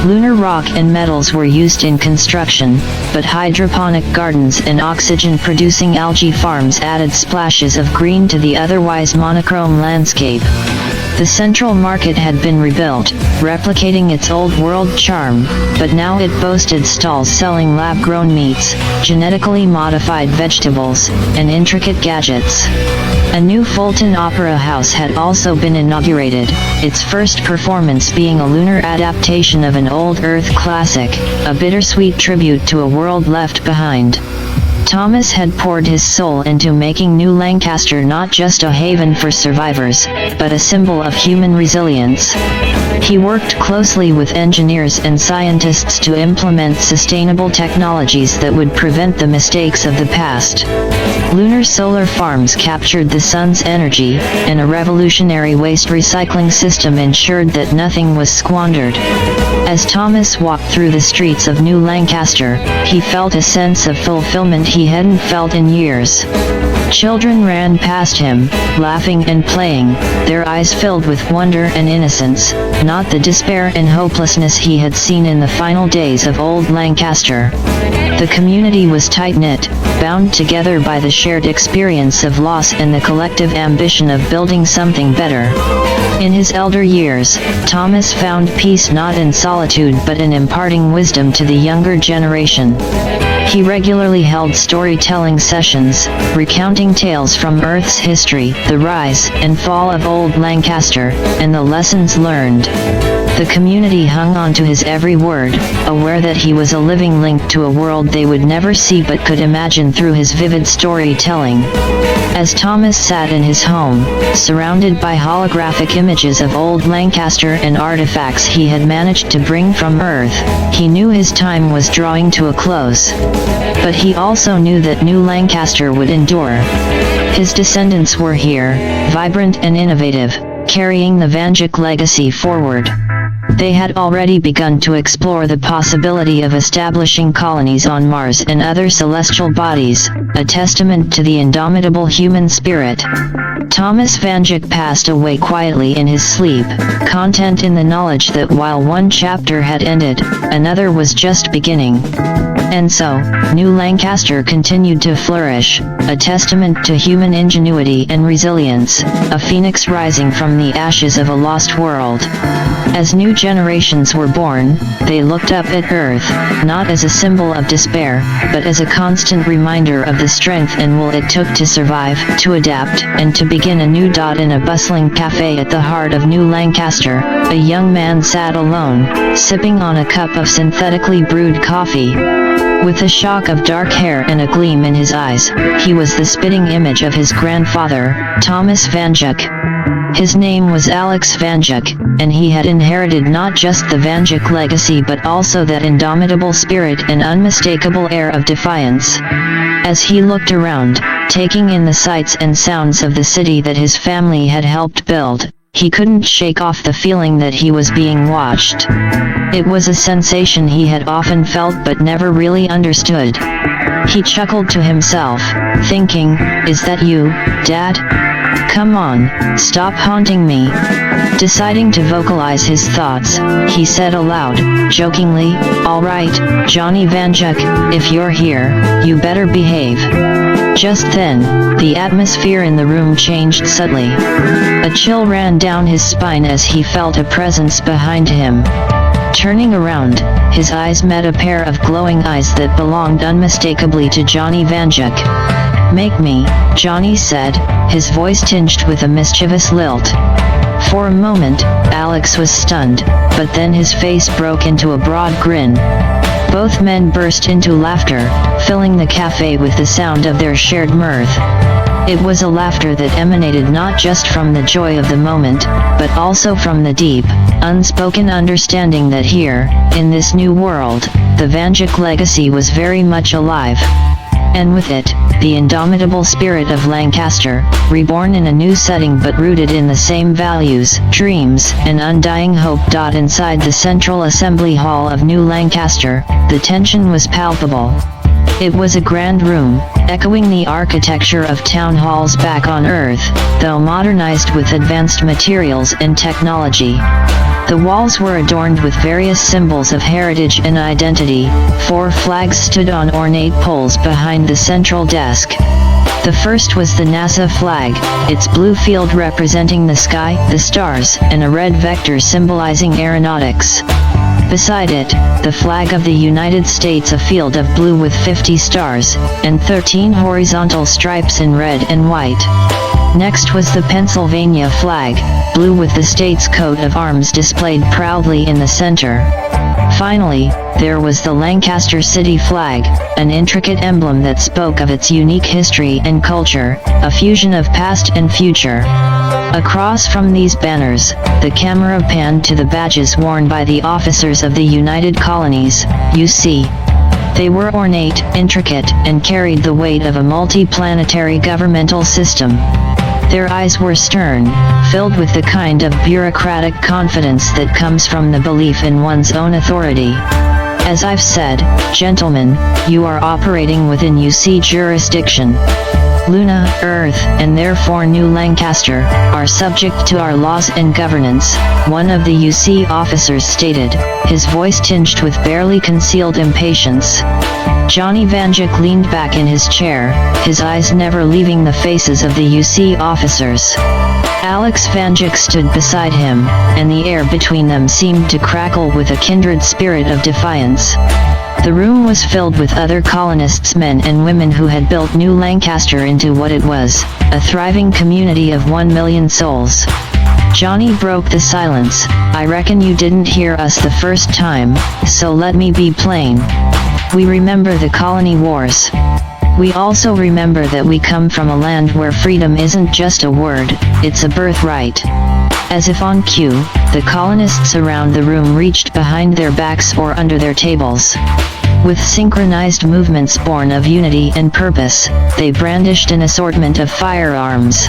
A: Lunar rock and metals were used in construction, but hydroponic gardens and oxygen-producing algae farms added splashes of green to the otherwise monochrome landscape. The central market had been rebuilt, replicating its old-world charm, but now it boasted stalls selling lab-grown meats, genetically modified vegetables, and intricate gadgets. A new Fulton Opera House had also been inaugurated, its first performance being a lunar adaptation of an old Earth classic, a bittersweet tribute to a world left behind. Thomas had poured his soul into making New Lancaster not just a haven for survivors, but a symbol of human resilience. He worked closely with engineers and scientists to implement sustainable technologies that would prevent the mistakes of the past. Lunar solar farms captured the sun's energy, and a revolutionary waste recycling system ensured that nothing was squandered. As Thomas walked through the streets of New Lancaster, he felt a sense of fulfillment he hadn't felt in years. Children ran past him, laughing and playing, their eyes filled with wonder and innocence, not the despair and hopelessness he had seen in the final days of old Lancaster. The community was tight-knit, bound together by the shared experience of loss and the collective ambition of building something better. In his elder years, Thomas found peace not in solitude but in imparting wisdom to the younger generation. He regularly held storytelling sessions, recounting tales from Earth's history, the rise and fall of old Lancaster, and the lessons learned. The community hung on to his every word, aware that he was a living link to a world they would never see but could imagine through his vivid storytelling. As Thomas sat in his home, surrounded by holographic images of old Lancaster and artifacts he had managed to bring from Earth, he knew his time was drawing to a close. But he also knew that New Lancaster would endure. His descendants were here, vibrant and innovative, carrying the Vanduke legacy forward. They had already begun to explore the possibility of establishing colonies on Mars and other celestial bodies, a testament to the indomitable human spirit. Thomas Vanduke passed away quietly in his sleep, content in the knowledge that while one chapter had ended, another was just beginning. And so, New Lancaster continued to flourish, a testament to human ingenuity and resilience, a phoenix rising from the ashes of a lost world. As new generations were born, they looked up at Earth, not as a symbol of despair, but as a constant reminder of the strength and will it took to survive, to adapt, and to begin a new. In a bustling cafe at the heart of New Lancaster, a young man sat alone, sipping on a cup of synthetically brewed coffee. With a shock of dark hair and a gleam in his eyes, he was the spitting image of his grandfather, Thomas Vanduke. His name was Alex Vanduke, and he had inherited not just the Vanduke legacy but also that indomitable spirit and unmistakable air of defiance. As he looked around, taking in the sights and sounds of the city that his family had helped build, he couldn't shake off the feeling that he was being watched. It was a sensation he had often felt but never really understood. He chuckled to himself, thinking, "Is that you, Dad? Come on, stop haunting me." Deciding to vocalize his thoughts, he said aloud, jokingly, "All right, Johnny Vanduke, if you're here, you better behave." Just then, the atmosphere in the room changed subtly. A chill ran down his spine as he felt a presence behind him. Turning around, his eyes met a pair of glowing eyes that belonged unmistakably to Johnny Vanduke. "Make me," Johnny said, his voice tinged with a mischievous lilt. For a moment, Alex was stunned, but then his face broke into a broad grin. Both men burst into laughter, filling the cafe with the sound of their shared mirth. It was a laughter that emanated not just from the joy of the moment, but also from the deep, unspoken understanding that here, in this new world, the Vanduke legacy was very much alive. and with it, the indomitable spirit of Lancaster, reborn in a new setting but rooted in the same values, dreams, and undying hope. Inside the Central Assembly Hall of New Lancaster, the tension was palpable. It was a grand room, echoing the architecture of town halls back on Earth, though modernized with advanced materials and technology. The walls were adorned with various symbols of heritage and identity. 4 flags stood on ornate poles behind the central desk. The first was the NASA flag, its blue field representing the sky, the stars, and a red vector symbolizing aeronautics. Beside it, the flag of the United States, a field of blue with 50 stars, and 13 horizontal stripes in red and white. Next was the Pennsylvania flag, blue with the state's coat of arms displayed proudly in the center. Finally, there was the Lancaster City flag, an intricate emblem that spoke of its unique history and culture, a fusion of past and future. Across from these banners, the camera panned to the badges worn by the officers of the United Colonies, UC. They were ornate, intricate, and carried the weight of a multi-planetary governmental system. Their eyes were stern, filled with the kind of bureaucratic confidence that comes from the belief in one's own authority. As I've said, gentlemen, you are operating within UC jurisdiction. Luna, Earth, and therefore New Lancaster, are subject to our laws and governance, one of the UC officers stated, his voice tinged with barely concealed impatience. Johnny Vanduke leaned back in his chair, his eyes never leaving the faces of the UC officers. Alex Vanduke stood beside him, and the air between them seemed to crackle with a kindred spirit of defiance. The room was filled with other colonists, men and women who had built New Lancaster into what it was, a thriving community of 1 million souls. Johnny broke the silence. I reckon you didn't hear us the first time, so let me be plain. We remember the colony wars. We also remember that we come from a land where freedom isn't just a word, it's a birthright. As if on cue, the colonists around the room reached behind their backs or under their tables. With synchronized movements born of unity and purpose, they brandished an assortment of firearms.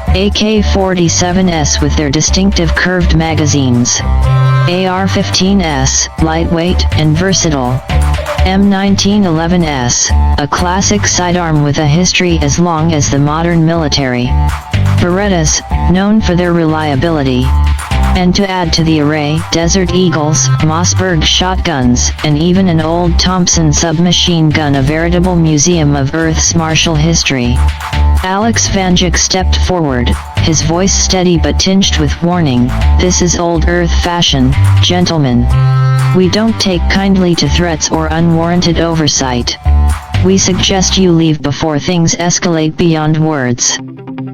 A: AK-47s with their distinctive curved magazines. AR-15s, lightweight and versatile. M1911s, a classic sidearm with a history as long as the modern military. Berettas, known for their reliability. And to add to the array, Desert Eagles, Mossberg shotguns, and even an old Thompson submachine gun, a veritable museum of Earth's martial history. Alex Vanduke stepped forward, his voice steady but tinged with warning. This is old Earth fashion, gentlemen. We don't take kindly to threats or unwarranted oversight. We suggest you leave before things escalate beyond words.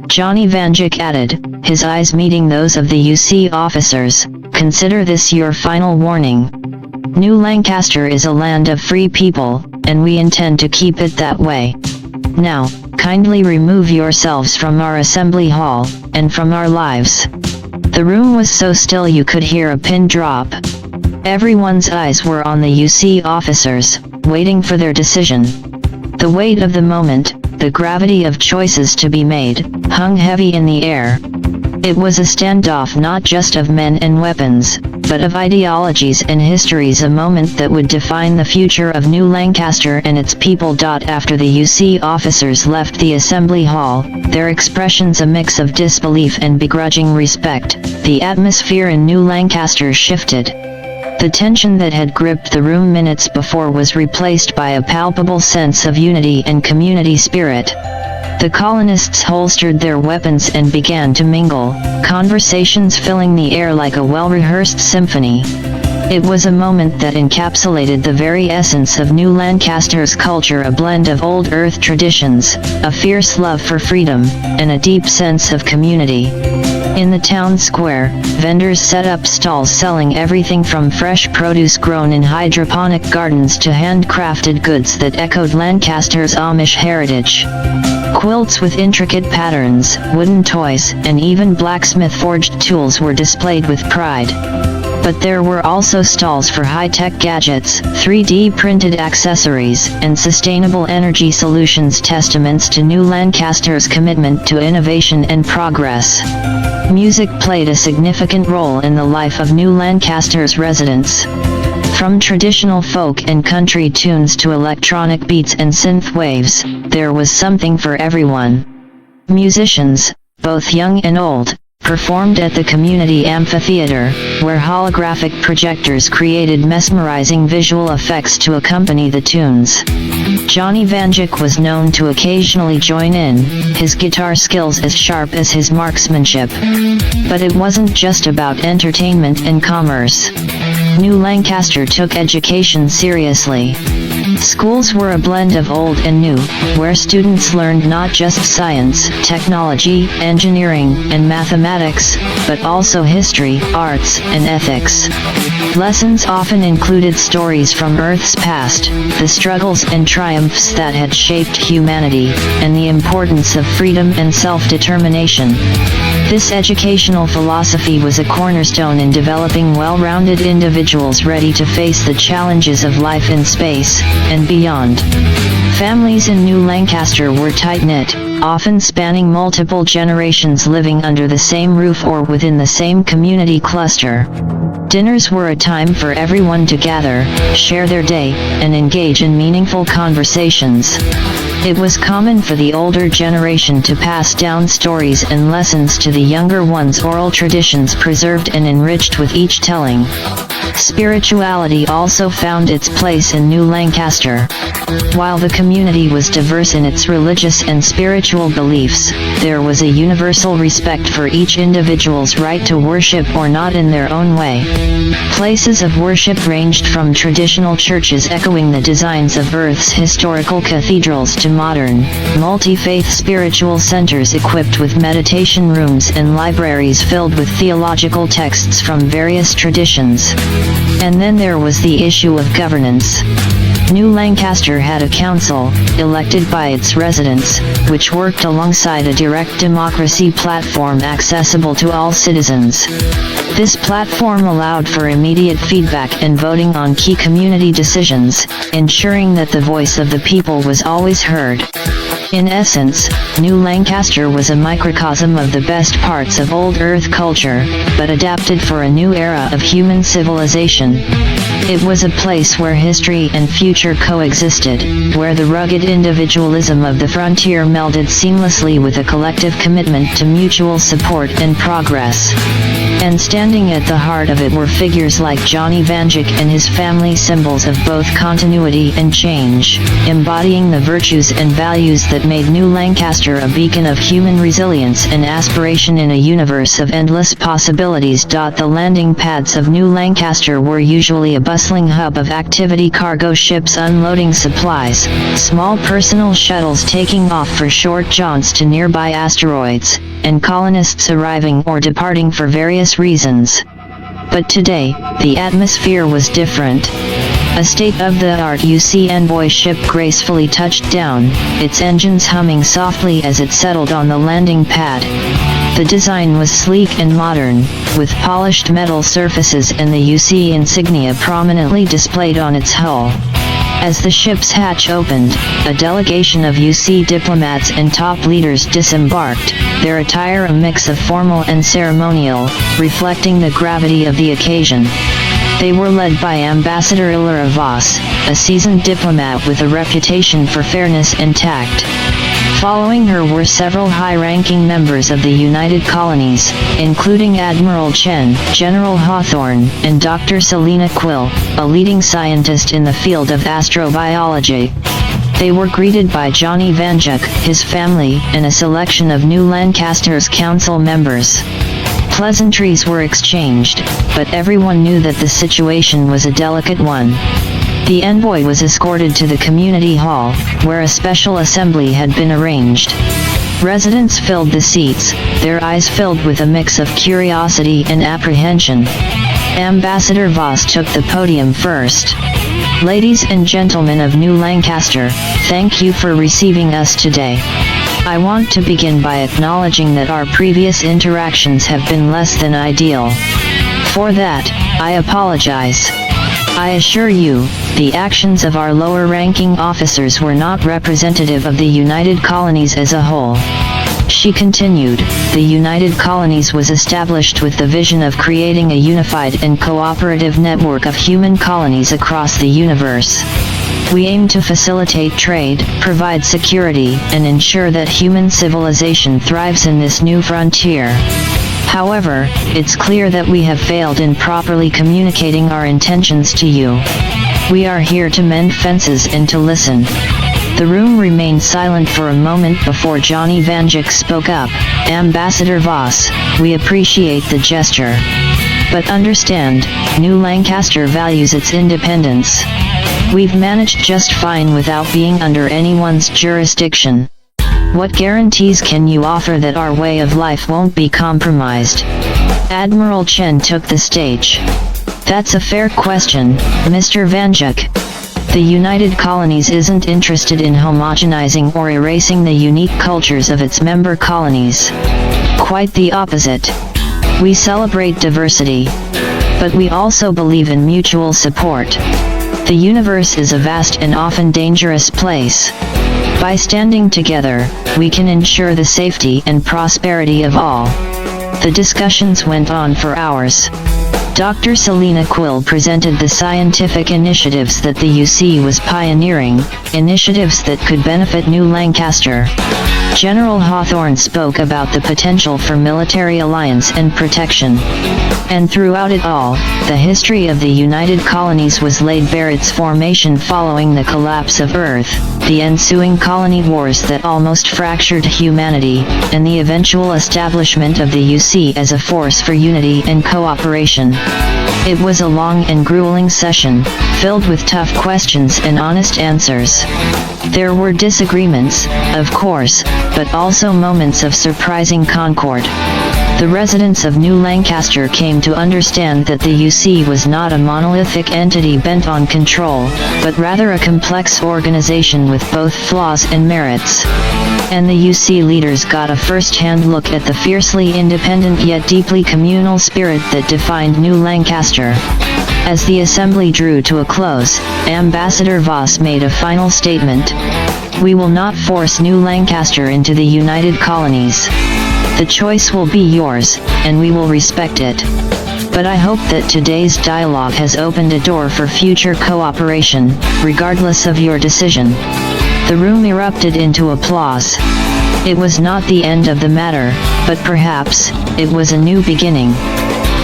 A: Johnny Vanduke added, his eyes meeting those of the UC officers, consider this your final warning. New Lancaster is a land of free people, and we intend to keep it that way. Now, kindly remove yourselves from our assembly hall, and from our lives. The room was so still you could hear a pin drop. Everyone's eyes were on the UC officers, waiting for their decision. The weight of the moment, the gravity of choices to be made, hung heavy in the air. It was a standoff not just of men and weapons, but of ideologies and histories, a moment that would define the future of New Lancaster and its people. After the UC officers left the assembly hall, their expressions a mix of disbelief and begrudging respect, the atmosphere in New Lancaster shifted. The tension that had gripped the room minutes before was replaced by a palpable sense of unity and community spirit. The colonists holstered their weapons and began to mingle, conversations filling the air like a well-rehearsed symphony. It was a moment that encapsulated the very essence of New Lancaster's culture, a blend of old Earth traditions, a fierce love for freedom, and a deep sense of community. In the town square, vendors set up stalls selling everything from fresh produce grown in hydroponic gardens to handcrafted goods that echoed Lancaster's Amish heritage. Quilts with intricate patterns, wooden toys, and even blacksmith-forged tools were displayed with pride. But there were also stalls for high-tech gadgets, 3D printed accessories, and sustainable energy solutions, testaments to New Lancaster's commitment to innovation and progress. Music played a significant role in the life of New Lancaster's residents. From traditional folk and country tunes to electronic beats and synth waves, there was something for everyone. Musicians, both young and old, performed at the community amphitheater, where holographic projectors created mesmerizing visual effects to accompany the tunes. Johnny Vanduke was known to occasionally join in, his guitar skills as sharp as his marksmanship. But it wasn't just about entertainment and commerce. New Lancaster took education seriously. Schools were a blend of old and new, where students learned not just science, technology, engineering, and mathematics, but also history, arts, and ethics. Lessons often included stories from Earth's past, the struggles and triumphs that had shaped humanity, and the importance of freedom and self-determination. This educational philosophy was a cornerstone in developing well-rounded individuals ready to face the challenges of life in space and beyond. Families in New Lancaster were tight-knit, often spanning multiple generations, living under the same roof or within the same community cluster. Dinners were a time for everyone to gather, share their day, and engage in meaningful conversations. It was common for the older generation to pass down stories and lessons to the younger ones, oral traditions preserved and enriched with each telling. Spirituality also found its place in New Lancaster. While the community was diverse in its religious and spiritual beliefs, there was a universal respect for each individual's right to worship or not in their own way. Places of worship ranged from traditional churches echoing the designs of Earth's historical cathedrals to modern, multi-faith spiritual centers equipped with meditation rooms and libraries filled with theological texts from various traditions. And then there was the issue of governance. New Lancaster had a council, elected by its residents, which worked alongside a direct democracy platform accessible to all citizens. This platform allowed for immediate feedback and voting on key community decisions, ensuring that the voice of the people was always heard. In essence, New Lancaster was a microcosm of the best parts of old Earth culture, but adapted for a new era of human civilization. It was a place where history and future coexisted, where the rugged individualism of the frontier melded seamlessly with a collective commitment to mutual support and progress. And standing at the heart of it were figures like Johnny Vanduke and his family, symbols of both continuity and change, embodying the virtues and values that made New Lancaster a beacon of human resilience and aspiration in a universe of endless possibilities. The landing pads of New Lancaster were usually a bustling hub of activity, cargo ships unloading supplies, small personal shuttles taking off for short jaunts to nearby asteroids, and colonists arriving or departing for various reasons. But today, the atmosphere was different. A state-of-the-art UC Envoy ship gracefully touched down, its engines humming softly as it settled on the landing pad. The design was sleek and modern, with polished metal surfaces and the UC insignia prominently displayed on its hull. As the ship's hatch opened, a delegation of UC diplomats and top leaders disembarked, their attire a mix of formal and ceremonial, reflecting the gravity of the occasion. They were led by Ambassador Illyra Voss, a seasoned diplomat with a reputation for fairness and tact. Following her were several high-ranking members of the United Colonies, including Admiral Chen, General Hawthorne, and Dr. Selina Quill, a leading scientist in the field of astrobiology. They were greeted by Johnny Vanduke, his family, and a selection of New Lancaster's council members. Pleasantries were exchanged, but everyone knew that the situation was a delicate one. The envoy was escorted to the community hall, where a special assembly had been arranged. Residents filled the seats, their eyes filled with a mix of curiosity and apprehension. Ambassador Voss took the podium first. "Ladies and gentlemen of New Lancaster, thank you for receiving us today. I want to begin by acknowledging that our previous interactions have been less than ideal. For that, I apologize. I assure you, the actions of our lower-ranking officers were not representative of the United Colonies as a whole. She continued, the United Colonies was established with the vision of creating a unified and cooperative network of human colonies across the universe. We aim to facilitate trade, provide security, and ensure that human civilization thrives in this new frontier. However, it's clear that we have failed in properly communicating our intentions to you. We are here to mend fences and to listen. The room remained silent for a moment before Johnny Vanduke spoke up. Ambassador Voss, we appreciate the gesture. But understand, New Lancaster values its independence. We've managed just fine without being under anyone's jurisdiction. What guarantees can you offer that our way of life won't be compromised? Admiral Chen took the stage. That's a fair question, Mr. Vanduke. The United Colonies isn't interested in homogenizing or erasing the unique cultures of its member colonies. Quite the opposite. We celebrate diversity. But we also believe in mutual support. The universe is a vast and often dangerous place. By standing together, we can ensure the safety and prosperity of all. The discussions went on for hours. Dr. Selina Quill presented the scientific initiatives that the UC was pioneering, initiatives that could benefit New Lancaster. General Hawthorne spoke about the potential for military alliance and protection. And throughout it all, the history of the United Colonies was laid bare, its formation following the collapse of Earth, the ensuing colony wars that almost fractured humanity, and the eventual establishment of the UC as a force for unity and cooperation. It was a long and grueling session, filled with tough questions and honest answers. There were disagreements, of course, but also moments of surprising concord. The residents of New Lancaster came to understand that the UC was not a monolithic entity bent on control, but rather a complex organization with both flaws and merits. And the UC leaders got a first-hand look at the fiercely independent yet deeply communal spirit that defined New Lancaster. As the assembly drew to a close, Ambassador Voss made a final statement. We will not force New Lancaster into the United Colonies. The choice will be yours, and we will respect it. But I hope that today's dialogue has opened a door for future cooperation, regardless of your decision. The room erupted into applause. It was not the end of the matter, but perhaps, it was a new beginning.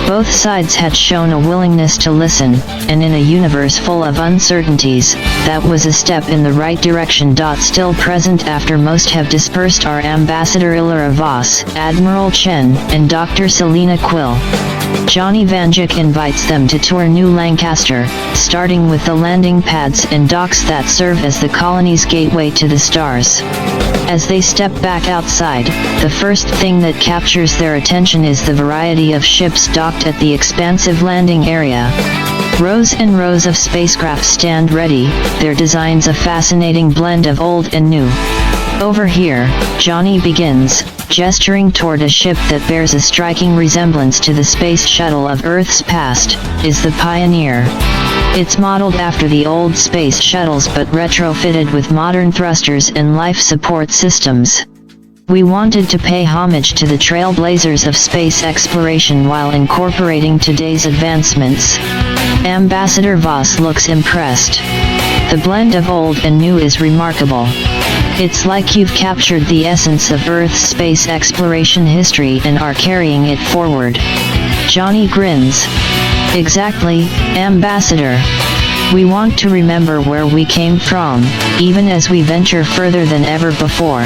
A: Both sides had shown a willingness to listen, and in a universe full of uncertainties, that was a step in the right direction. Still present after most have dispersed are Ambassador Illyra Voss, Admiral Chen, and Dr. Selina Quill. Johnny Vanduke invites them to tour New Lancaster, starting with the landing pads and docks that serve as the colony's gateway to the stars. As they step back outside, the first thing that captures their attention is the variety of ships docked at the expansive landing area. Rows and rows of spacecraft stand ready, their designs a fascinating blend of old and new. Over here, Johnny begins, gesturing toward a ship that bears a striking resemblance to the space shuttle of Earth's past, is the Pioneer. It's modeled after the old space shuttles but retrofitted with modern thrusters and life support systems. We wanted to pay homage to the trailblazers of space exploration while incorporating today's advancements. Ambassador Voss looks impressed. The blend of old and new is remarkable. It's like you've captured the essence of Earth's space exploration history and are carrying it forward. Johnny grins. Exactly, Ambassador. We want to remember where we came from, even as we venture further than ever before.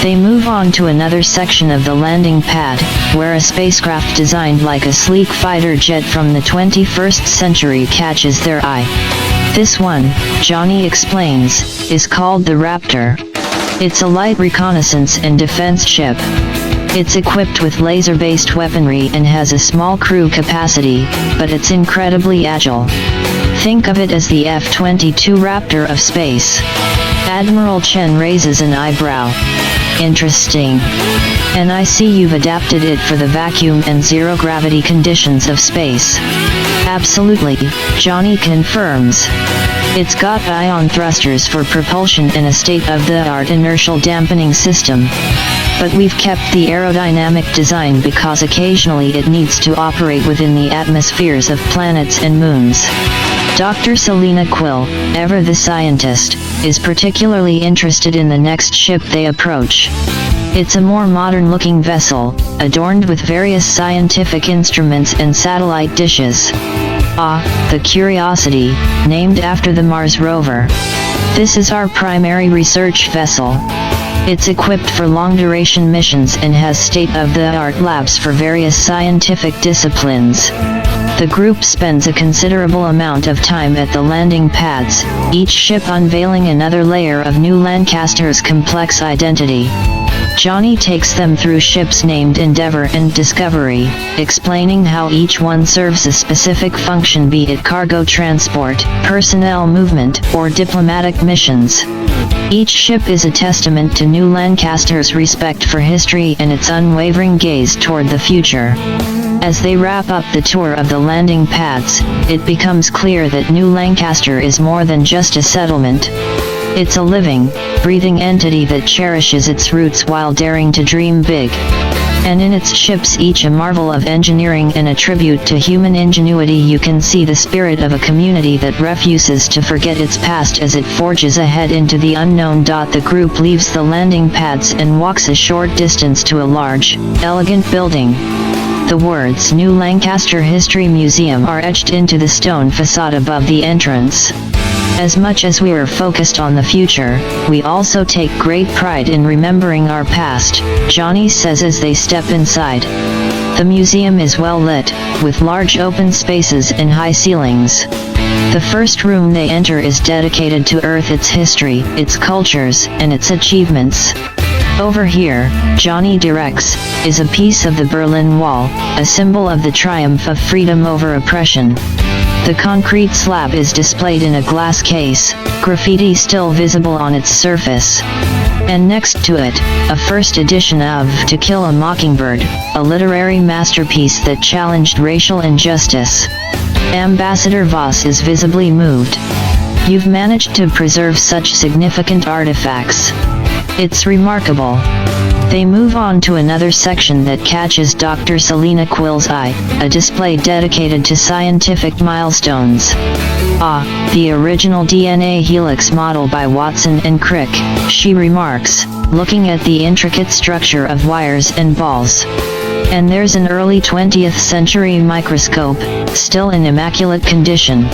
A: They move on to another section of the landing pad, where a spacecraft designed like a sleek fighter jet from the 21st century catches their eye. This one, Johnny explains, is called the Raptor. It's a light reconnaissance and defense ship. It's equipped with laser-based weaponry and has a small crew capacity, but it's incredibly agile. Think of it as the F-22 Raptor of space. Admiral Chen raises an eyebrow. Interesting. And I see you've adapted it for the vacuum and zero-gravity conditions of space. Absolutely, Johnny confirms. It's got ion thrusters for propulsion and a state-of-the-art inertial dampening system. But we've kept the aerodynamic design because occasionally it needs to operate within the atmospheres of planets and moons. Dr. Selena Quill, ever the scientist, is particularly interested in the next ship they approach. It's a more modern-looking vessel, adorned with various scientific instruments and satellite dishes. Ah, the Curiosity, named after the Mars rover. This is our primary research vessel. It's equipped for long-duration missions and has state-of-the-art labs for various scientific disciplines. The group spends a considerable amount of time at the landing pads, each ship unveiling another layer of New Lancaster's complex identity. Johnny takes them through ships named Endeavour and Discovery, explaining how each one serves a specific function, be it cargo transport, personnel movement, or diplomatic missions. Each ship is a testament to New Lancaster's respect for history and its unwavering gaze toward the future. As they wrap up the tour of the landing pads, it becomes clear that New Lancaster is more than just a settlement. It's a living, breathing entity that cherishes its roots while daring to dream big. And in its ships, each a marvel of engineering and a tribute to human ingenuity, you can see the spirit of a community that refuses to forget its past as it forges ahead into the unknown. The group leaves the landing pads and walks a short distance to a large, elegant building. The words New Lancaster History Museum are etched into the stone facade above the entrance. As much as we are focused on the future, we also take great pride in remembering our past, Johnny says as they step inside. The museum is well lit, with large open spaces and high ceilings. The first room they enter is dedicated to Earth, its history, its cultures, and its achievements. Over here, Johnny directs, is a piece of the Berlin Wall, a symbol of the triumph of freedom over oppression. The concrete slab is displayed in a glass case, graffiti still visible on its surface. And next to it, a first edition of To Kill a Mockingbird, a literary masterpiece that challenged racial injustice. Ambassador Voss is visibly moved. You've managed to preserve such significant artifacts. It's remarkable. They move on to another section that catches Dr. Selena Quill's eye, a display dedicated to scientific milestones. Ah, the original DNA helix model by Watson and Crick, she remarks, looking at the intricate structure of wires and balls. And there's an early 20th century microscope, still in immaculate condition.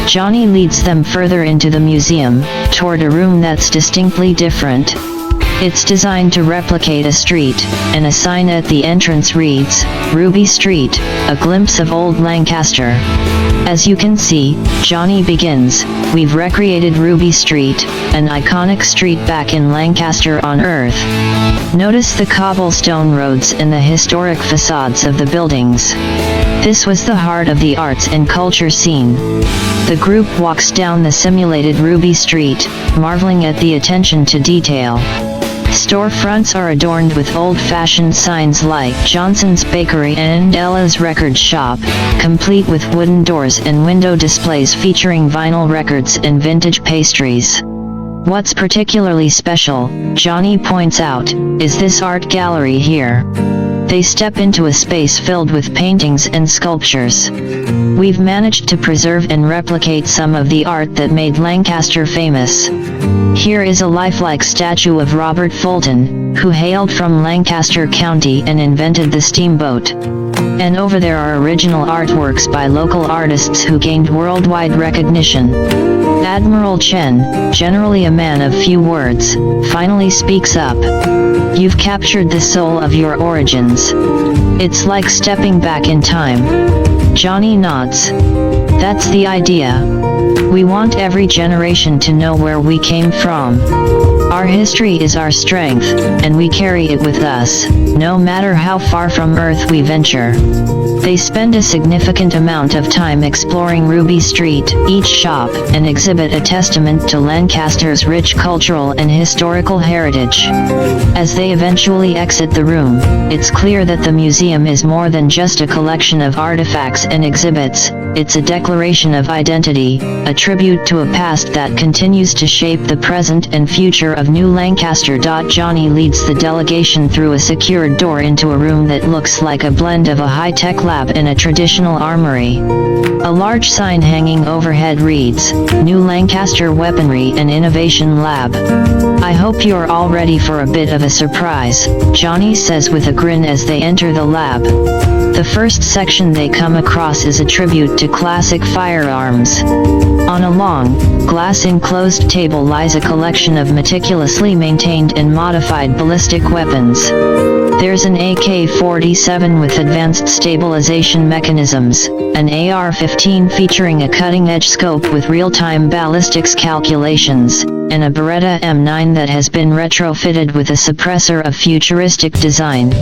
A: Johnny leads them further into the museum, toward a room that's distinctly different. It's designed to replicate a street, and a sign at the entrance reads, Ruby Street, a glimpse of old Lancaster. As you can see, Johnny begins, we've recreated Ruby Street, an iconic street back in Lancaster on Earth. Notice the cobblestone roads and the historic facades of the buildings. This was the heart of the arts and culture scene. The group walks down the simulated Ruby Street, marveling at the attention to detail. Storefronts are adorned with old-fashioned signs like Johnson's Bakery and Ella's Record Shop, complete with wooden doors and window displays featuring vinyl records and vintage pastries. What's particularly special, Johnny points out, is this art gallery here. They step into a space filled with paintings and sculptures. We've managed to preserve and replicate some of the art that made Lancaster famous. Here is a lifelike statue of Robert Fulton, who hailed from Lancaster County and invented the steamboat. And over there are original artworks by local artists who gained worldwide recognition. Admiral Chen, generally a man of few words, finally speaks up. You've captured the soul of your origins. It's like stepping back in time. Johnny nods. That's the idea. We want every generation to know where we came from. Our history is our strength, and we carry it with us, no matter how far from Earth we venture. They spend a significant amount of time exploring Ruby Street, each shop and exhibit a testament to Lancaster's rich cultural and historical heritage. As they eventually exit the room, it's clear that the museum is more than just a collection of artifacts and exhibits. It's a declaration of identity, a tribute to a past that continues to shape the present and future of New Lancaster. Johnny leads the delegation through a secured door into a room that looks like a blend of a high-tech lab and a traditional armory. A large sign hanging overhead reads, New Lancaster Weaponry and Innovation Lab. I hope you're all ready for a bit of a surprise, Johnny says with a grin as they enter the lab. The first section they come across is a tribute to classic firearms. On a long, glass-enclosed table lies a collection of meticulously maintained and modified ballistic weapons. There's an AK-47 with advanced stabilization mechanisms, an AR-15 featuring a cutting-edge scope with real-time ballistics calculations, and a Beretta M9 that has been retrofitted with a suppressor of futuristic design.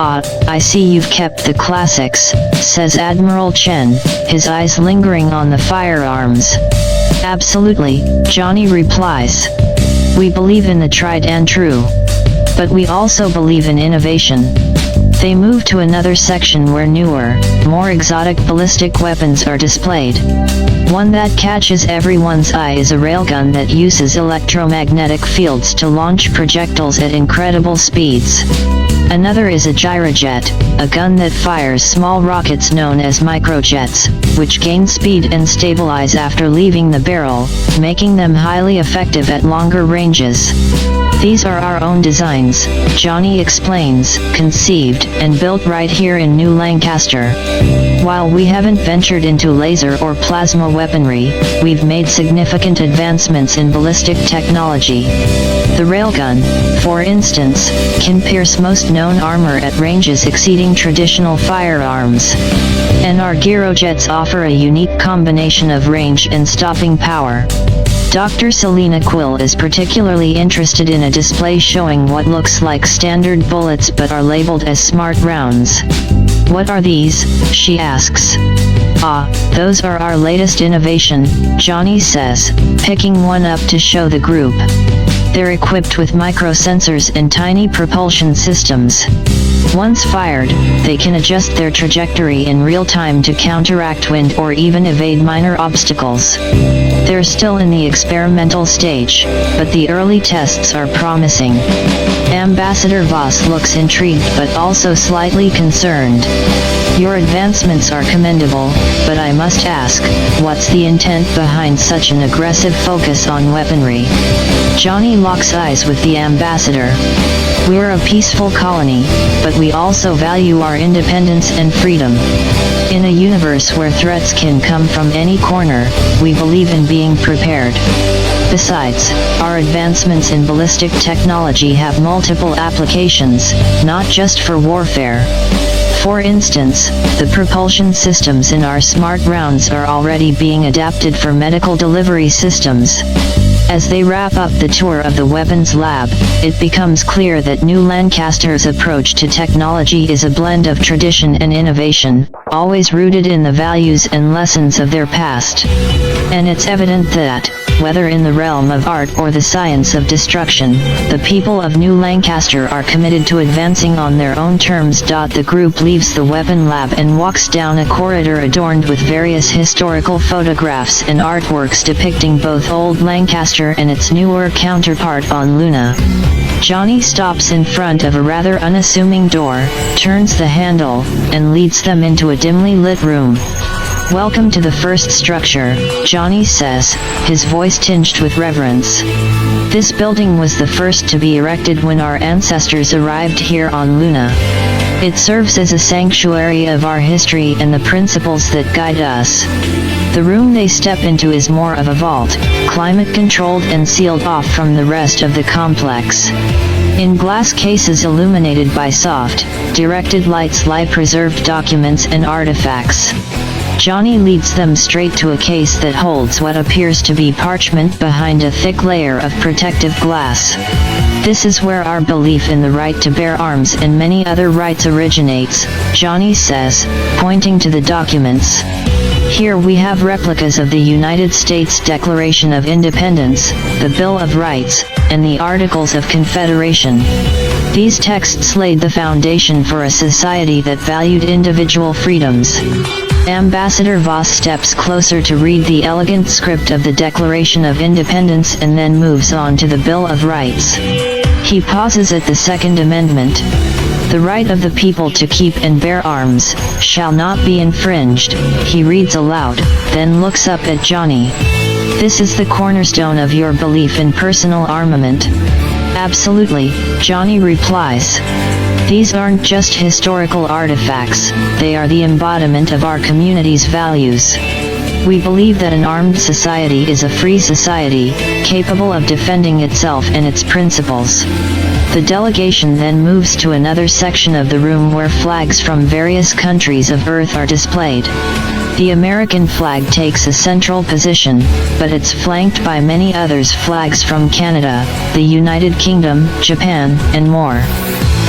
A: Ah, I see you've kept the classics, says Admiral Chen, his eyes lingering on the firearms. Absolutely, Johnny replies. We believe in the tried and true. But we also believe in innovation. They move to another section where newer, more exotic ballistic weapons are displayed. One that catches everyone's eye is a railgun that uses electromagnetic fields to launch projectiles at incredible speeds. Another is a gyrojet, a gun that fires small rockets known as microjets, which gain speed and stabilize after leaving the barrel, making them highly effective at longer ranges. These are our own designs, Johnny explains, conceived and built right here in New Lancaster. While we haven't ventured into laser or plasma weaponry, we've made significant advancements in ballistic technology. The railgun, for instance, can pierce most known armor at ranges exceeding traditional firearms. And our gyrojets offer a unique combination of range and stopping power. Dr. Selena Quill is particularly interested in a display showing what looks like standard bullets but are labeled as smart rounds. What are these? She asks. Ah, those are our latest innovation, Johnny says, picking one up to show the group. They're equipped with microsensors and tiny propulsion systems. Once fired, they can adjust their trajectory in real time to counteract wind or even evade minor obstacles. They're still in the experimental stage, but the early tests are promising. Ambassador Voss looks intrigued but also slightly concerned. Your advancements are commendable, but I must ask, what's the intent behind such an aggressive focus on weaponry? Johnny locks eyes with the ambassador. We're a peaceful colony, but we also value our independence and freedom. In a universe where threats can come from any corner, we believe in being prepared. Besides, our advancements in ballistic technology have multiple applications, not just for warfare. For instance, the propulsion systems in our smart rounds are already being adapted for medical delivery systems. As they wrap up the tour of the weapons lab, it becomes clear that New Lancaster's approach to technology is a blend of tradition and innovation, always rooted in the values and lessons of their past. And it's evident that, whether in the realm of art or the science of destruction, the people of New Lancaster are committed to advancing on their own terms. The group leaves the weapon lab and walks down a corridor adorned with various historical photographs and artworks depicting both Old Lancaster and its newer counterpart on Luna. Johnny stops in front of a rather unassuming door, turns the handle, and leads them into a dimly lit room. Welcome to the first structure, Johnny says, his voice tinged with reverence. This building was the first to be erected when our ancestors arrived here on Luna. It serves as a sanctuary of our history and the principles that guide us. The room they step into is more of a vault, climate-controlled and sealed off from the rest of the complex. In glass cases illuminated by soft, directed lights lie preserved documents and artifacts. Johnny leads them straight to a case that holds what appears to be parchment behind a thick layer of protective glass. This is where our belief in the right to bear arms and many other rights originates, Johnny says, pointing to the documents. Here we have replicas of the United States Declaration of Independence, the Bill of Rights, and the Articles of Confederation. These texts laid the foundation for a society that valued individual freedoms. Ambassador Voss steps closer to read the elegant script of the Declaration of Independence and then moves on to the Bill of Rights. He pauses at the Second Amendment. The right of the people to keep and bear arms shall not be infringed, he reads aloud, then looks up at Johnny. This is the cornerstone of your belief in personal armament. Absolutely, Johnny replies. These aren't just historical artifacts, they are the embodiment of our community's values. We believe that an armed society is a free society, capable of defending itself and its principles. The delegation then moves to another section of the room where flags from various countries of Earth are displayed. The American flag takes a central position, but it's flanked by many others flags from Canada, the United Kingdom, Japan, and more.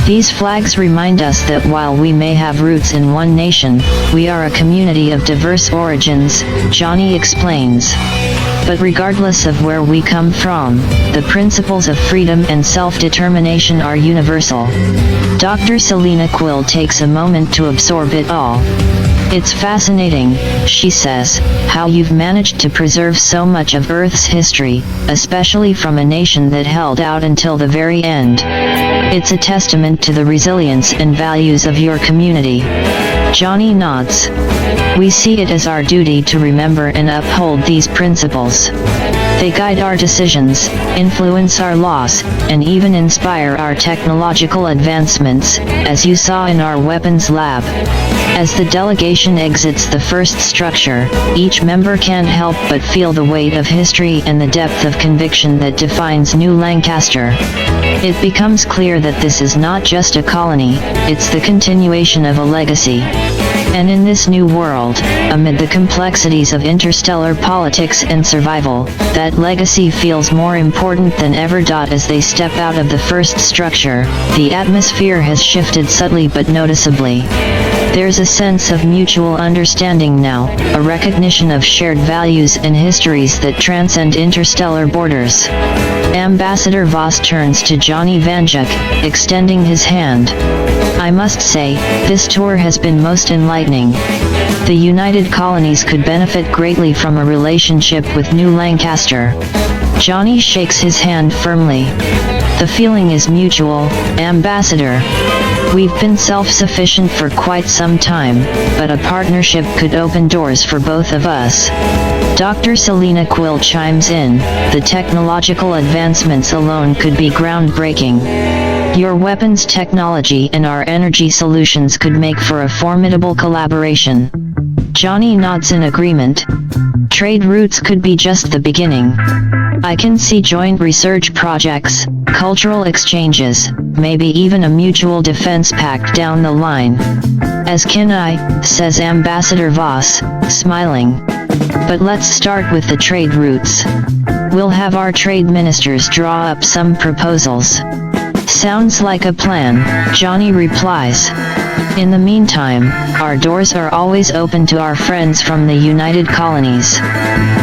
A: These flags remind us that while we may have roots in one nation, we are a community of diverse origins, Johnny explains. But regardless of where we come from, the principles of freedom and self-determination are universal. Dr. Selena Quill takes a moment to absorb it all. It's fascinating, she says, how you've managed to preserve so much of Earth's history, especially from a nation that held out until the very end. It's a testament to the resilience and values of your community. Johnny nods. We see it as our duty to remember and uphold these principles. They guide our decisions, influence our laws, and even inspire our technological advancements, as you saw in our weapons lab. As the delegation exits the first structure, each member can't help but feel the weight of history and the depth of conviction that defines New Lancaster. It becomes clear that this is not just a colony, it's the continuation of a legacy. And in this new world, amid the complexities of interstellar politics and survival, that legacy feels more important than ever. As they step out of the first structure, the atmosphere has shifted subtly but noticeably. There's a sense of mutual understanding now, a recognition of shared values and histories that transcend interstellar borders. Ambassador Voss turns to Johnny Vanduke, extending his hand. I must say, this tour has been most enlightening. The United Colonies could benefit greatly from a relationship with New Lancaster. Johnny shakes his hand firmly. The feeling is mutual, Ambassador. We've been self-sufficient for quite some time, but a partnership could open doors for both of us. Dr. Selena Quill chimes in, the technological advancements alone could be groundbreaking. Your weapons technology and our energy solutions could make for a formidable collaboration. Johnny nods in agreement. Trade routes could be just the beginning. I can see joint research projects, cultural exchanges, maybe even a mutual defense pact down the line. As can I, says Ambassador Voss, smiling. But let's start with the trade routes. We'll have our trade ministers draw up some proposals. Sounds like a plan, Johnny replies. In the meantime, our doors are always open to our friends from the United Colonies.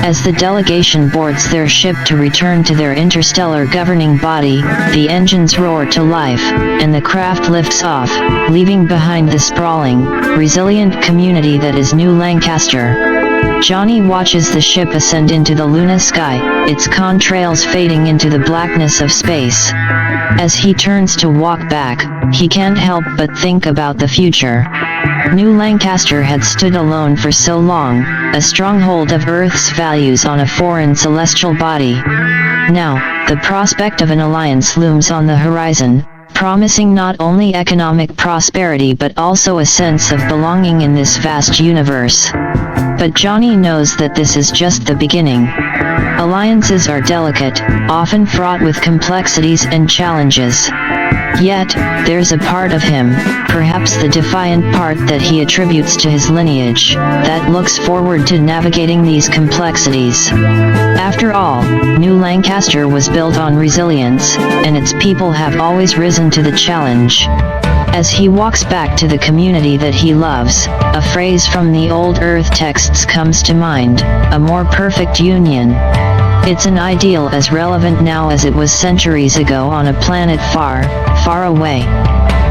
A: As the delegation boards their ship to return to their interstellar governing body, the engines roar to life, and the craft lifts off, leaving behind the sprawling, resilient community that is New Lancaster. Johnny watches the ship ascend into the Luna sky, its contrails fading into the blackness of space. As he turns to walk back, he can't help but think about the future. New Lancaster had stood alone for so long, a stronghold of Earth's values on a foreign celestial body. Now, the prospect of an alliance looms on the horizon, promising not only economic prosperity but also a sense of belonging in this vast universe. But Johnny knows that this is just the beginning. Alliances are delicate, often fraught with complexities and challenges. Yet, there's a part of him, perhaps the defiant part that he attributes to his lineage, that looks forward to navigating these complexities. After all, New Lancaster was built on resilience, and its people have always risen to the challenge. As he walks back to the community that he loves, a phrase from the old Earth texts comes to mind: a more perfect union. It's an ideal as relevant now as it was centuries ago on a planet far, far away.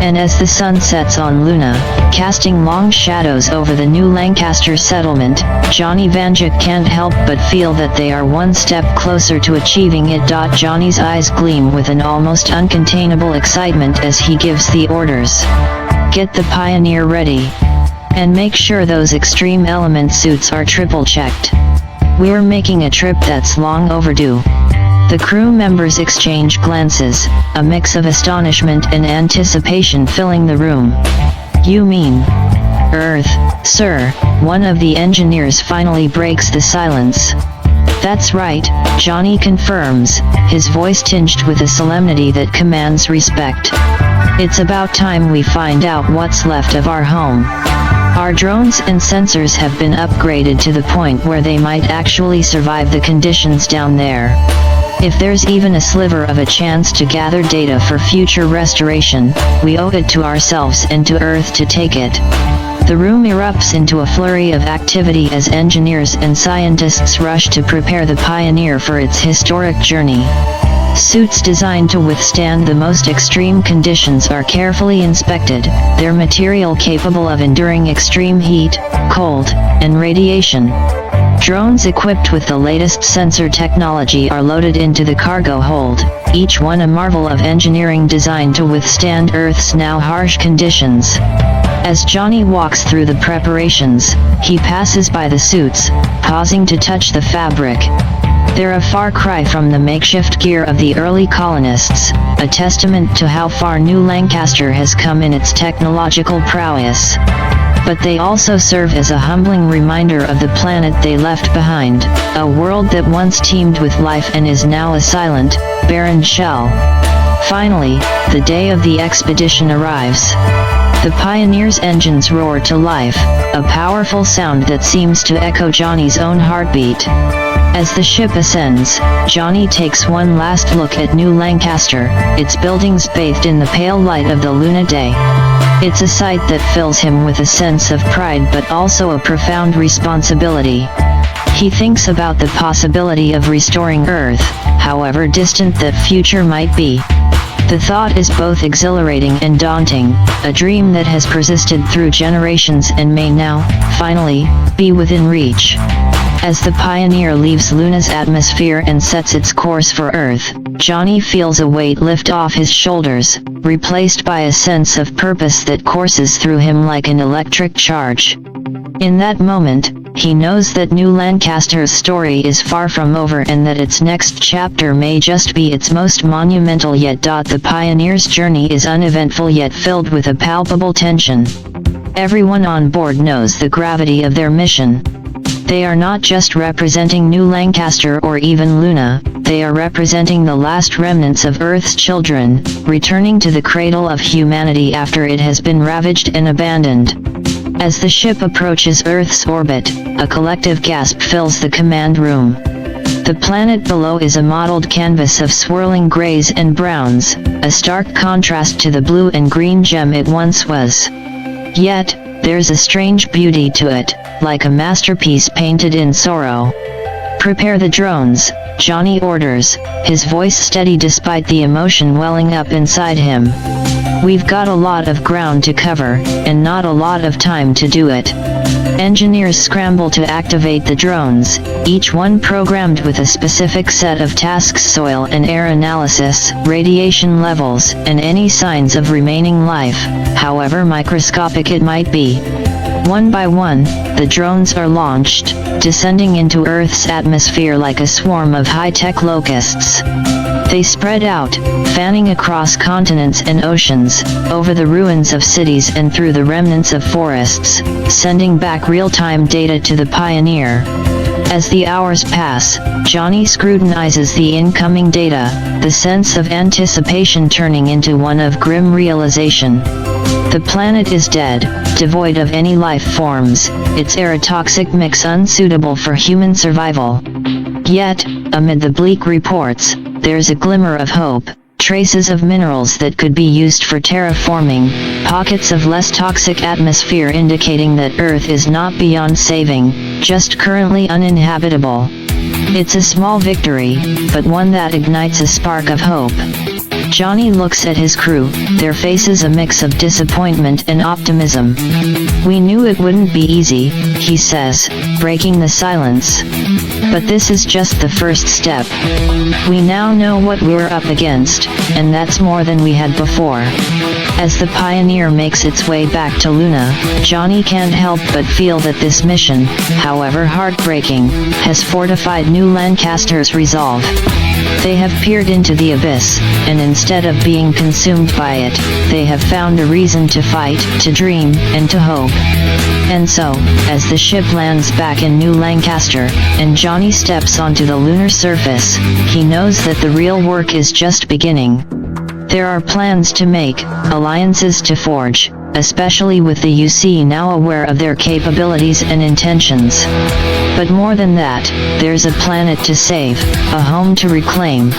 A: And as the sun sets on Luna, casting long shadows over the New Lancaster settlement, Johnny Vanduke can't help but feel that they are one step closer to achieving it. Johnny's eyes gleam with an almost uncontainable excitement as he gives the orders. Get the Pioneer ready. And make sure those extreme element suits are triple-checked. We're making a trip that's long overdue. The crew members exchange glances, a mix of astonishment and anticipation filling the room. You mean Earth, sir? One of the engineers finally breaks the silence. That's right, Johnny confirms, his voice tinged with a solemnity that commands respect. It's about time we find out what's left of our home. Our drones and sensors have been upgraded to the point where they might actually survive the conditions down there. If there's even a sliver of a chance to gather data for future restoration, we owe it to ourselves and to Earth to take it. The room erupts into a flurry of activity as engineers and scientists rush to prepare the Pioneer for its historic journey. Suits designed to withstand the most extreme conditions are carefully inspected, their material capable of enduring extreme heat, cold, and radiation. Drones equipped with the latest sensor technology are loaded into the cargo hold, each one a marvel of engineering designed to withstand Earth's now harsh conditions. As Johnny walks through the preparations, he passes by the suits, pausing to touch the fabric. They're a far cry from the makeshift gear of the early colonists, a testament to how far New Lancaster has come in its technological prowess. But they also serve as a humbling reminder of the planet they left behind, a world that once teemed with life and is now a silent, barren shell. Finally, the day of the expedition arrives. The Pioneer's engines roar to life, a powerful sound that seems to echo Johnny's own heartbeat. As the ship ascends, Johnny takes one last look at New Lancaster, its buildings bathed in the pale light of the Luna day. It's a sight that fills him with a sense of pride but also a profound responsibility. He thinks about the possibility of restoring Earth, however distant that future might be. The thought is both exhilarating and daunting, a dream that has persisted through generations and may now, finally, be within reach. As the Pioneer leaves Luna's atmosphere and sets its course for Earth, Johnny feels a weight lift off his shoulders, replaced by a sense of purpose that courses through him like an electric charge. In that moment, he knows that New Lancaster's story is far from over and that its next chapter may just be its most monumental yet. The Pioneer's journey is uneventful yet filled with a palpable tension. Everyone on board knows the gravity of their mission. They are not just representing New Lancaster or even Luna, they are representing the last remnants of Earth's children, returning to the cradle of humanity after it has been ravaged and abandoned. As the ship approaches Earth's orbit, a collective gasp fills the command room. The planet below is a mottled canvas of swirling grays and browns, a stark contrast to the blue and green gem it once was. Yet, there's a strange beauty to it, like a masterpiece painted in sorrow. Prepare the drones, Johnny orders, his voice steady despite the emotion welling up inside him. We've got a lot of ground to cover, and not a lot of time to do it. Engineers scramble to activate the drones, each one programmed with a specific set of tasks: soil and air analysis, radiation levels, and any signs of remaining life, however microscopic it might be. One by one, the drones are launched, descending into Earth's atmosphere like a swarm of high-tech locusts. They spread out, fanning across continents and oceans, over the ruins of cities and through the remnants of forests, sending back real-time data to the Pioneer. As the hours pass, Johnny scrutinizes the incoming data, the sense of anticipation turning into one of grim realization. The planet is dead, devoid of any life forms, its aerotoxic mix unsuitable for human survival. Yet, amid the bleak reports, there's a glimmer of hope. Traces of minerals that could be used for terraforming, pockets of less toxic atmosphere indicating that Earth is not beyond saving, just currently uninhabitable. It's a small victory, but one that ignites a spark of hope. Johnny looks at his crew, their faces a mix of disappointment and optimism. "We knew it wouldn't be easy," he says, breaking the silence. "But this is just the first step. We now know what we're up against, and that's more than we had before." As the Pioneer makes its way back to Luna, Johnny can't help but feel that this mission, however heartbreaking, has fortified New Lancaster's resolve. They have peered into the abyss, and instead of being consumed by it, they have found a reason to fight, to dream, and to hope. And so, as the ship lands back in New Lancaster, and Johnny steps onto the lunar surface, he knows that the real work is just beginning. There are plans to make, alliances to forge, especially with the UC now aware of their capabilities and intentions. But more than that, there's a planet to save, a home to reclaim.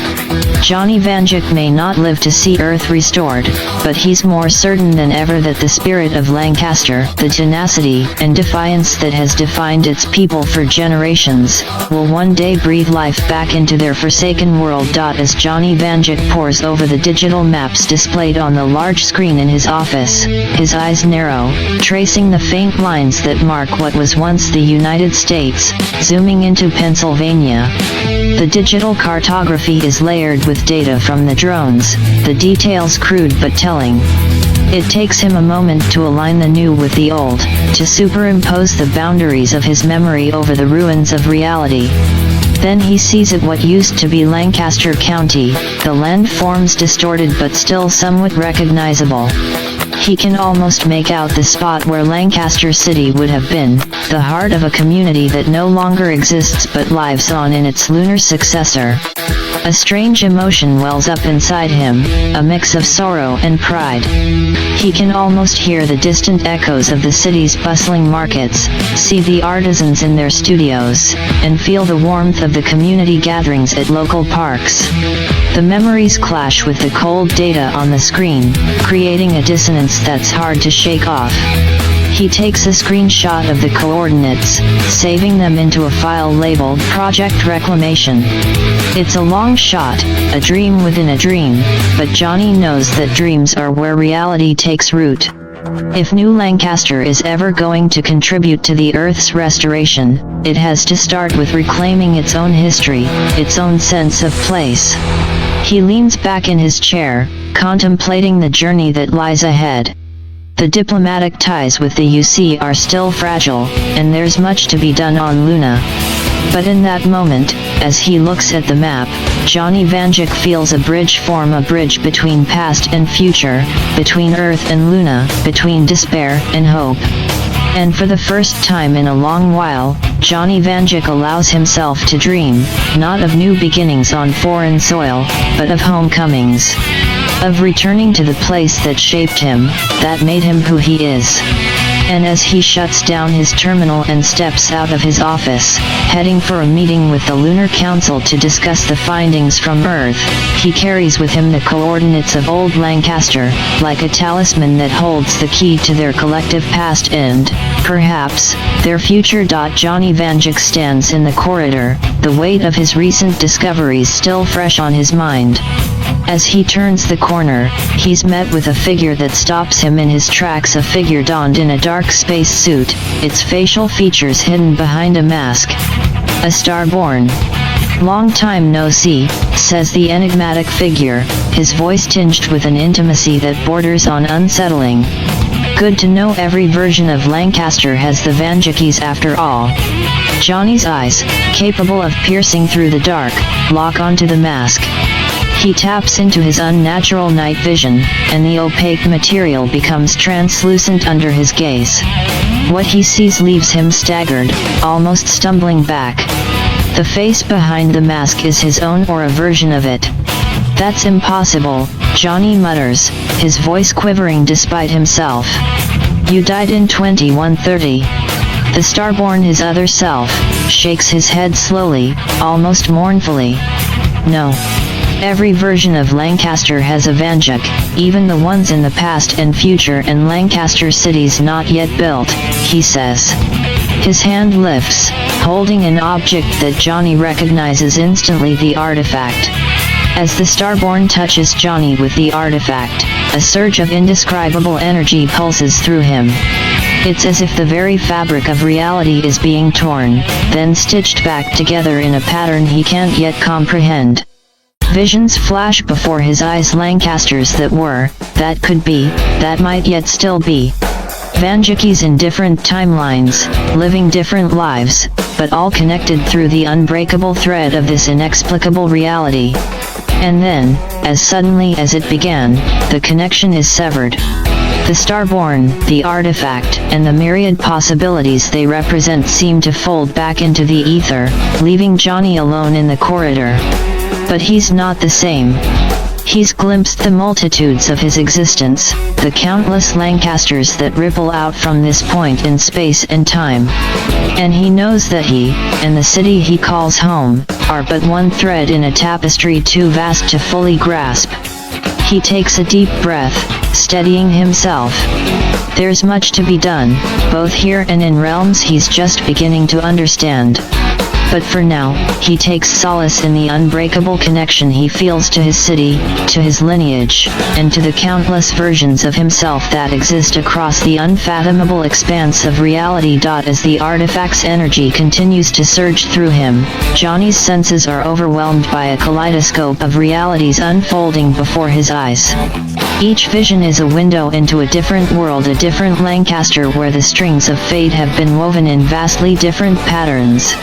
A: Johnny Vanduke may not live to see Earth restored, but he's more certain than ever that the spirit of Lancaster, the tenacity and defiance that has defined its people for generations, will one day breathe life back into their forsaken world. As Johnny Vanduke pores over the digital maps displayed on the large screen in his office, his eyes narrow, tracing the faint lines that mark what was once the United States, zooming into Pennsylvania. The digital cartography is layered with data from the drones, the details crude but telling. It takes him a moment to align the new with the old, to superimpose the boundaries of his memory over the ruins of reality. Then he sees at what used to be Lancaster County, the landforms distorted but still somewhat recognizable. He can almost make out the spot where Lancaster City would have been, the heart of a community that no longer exists but lives on in its lunar successor. A strange emotion wells up inside him, a mix of sorrow and pride. He can almost hear the distant echoes of the city's bustling markets, see the artisans in their studios, and feel the warmth of the community gatherings at local parks. The memories clash with the cold data on the screen, creating a dissonance that's hard to shake off. He takes a screenshot of the coordinates, saving them into a file labeled Project Reclamation. It's a long shot, a dream within a dream, but Johnny knows that dreams are where reality takes root. If New Lancaster is ever going to contribute to the Earth's restoration, it has to start with reclaiming its own history, its own sense of place. He leans back in his chair, contemplating the journey that lies ahead. The diplomatic ties with the UC are still fragile, and there's much to be done on Luna. But in that moment, as he looks at the map, Johnny Vanduke feels a bridge form, a bridge between past and future, between Earth and Luna, between despair and hope. And for the first time in a long while, Johnny Vanduke allows himself to dream, not of new beginnings on foreign soil, but of homecomings. Of returning to the place that shaped him, that made him who he is. And as he shuts down his terminal and steps out of his office, heading for a meeting with the Lunar Council to discuss the findings from Earth, he carries with him the coordinates of old Lancaster, like a talisman that holds the key to their collective past and, perhaps, their future. Johnny Vanduke stands in the corridor, the weight of his recent discoveries still fresh on his mind. As he turns the corner, he's met with a figure that stops him in his tracks, a figure donned in a dark space suit, its facial features hidden behind a mask. A starborn. "Long time no see," says the enigmatic figure, his voice tinged with an intimacy that borders on unsettling. "Good to know every version of Lancaster has the Vandukes after all." Johnny's eyes, capable of piercing through the dark, lock onto the mask. He taps into his unnatural night vision, and the opaque material becomes translucent under his gaze. What he sees leaves him staggered, almost stumbling back. The face behind the mask is his own or a version of it. "That's impossible," Johnny mutters, his voice quivering despite himself. "You died in 2130. The Starborn, his other self, shakes his head slowly, almost mournfully. "No. Every version of Lancaster has a Vanduke, even the ones in the past and future and Lancaster cities not yet built," he says. His hand lifts, holding an object that Johnny recognizes instantly, the artifact. As the Starborn touches Johnny with the artifact, a surge of indescribable energy pulses through him. It's as if the very fabric of reality is being torn, then stitched back together in a pattern he can't yet comprehend. Visions flash before his eyes, Lancasters that were, that could be, that might yet still be. Vandukes in different timelines, living different lives, but all connected through the unbreakable thread of this inexplicable reality. And then, as suddenly as it began, the connection is severed. The Starborn, the artifact, and the myriad possibilities they represent seem to fold back into the ether, leaving Johnny alone in the corridor. But he's not the same. He's glimpsed the multitudes of his existence, the countless Lancasters that ripple out from this point in space and time. And he knows that he, and the city he calls home, are but one thread in a tapestry too vast to fully grasp. He takes a deep breath, steadying himself. There's much to be done, both here and in realms he's just beginning to understand. But for now, he takes solace in the unbreakable connection he feels to his city, to his lineage, and to the countless versions of himself that exist across the unfathomable expanse of reality. As the artifact's energy continues to surge through him, Johnny's senses are overwhelmed by a kaleidoscope of realities unfolding before his eyes. Each vision is a window into a different world, a different Lancaster where the strings of fate have been woven in vastly different patterns.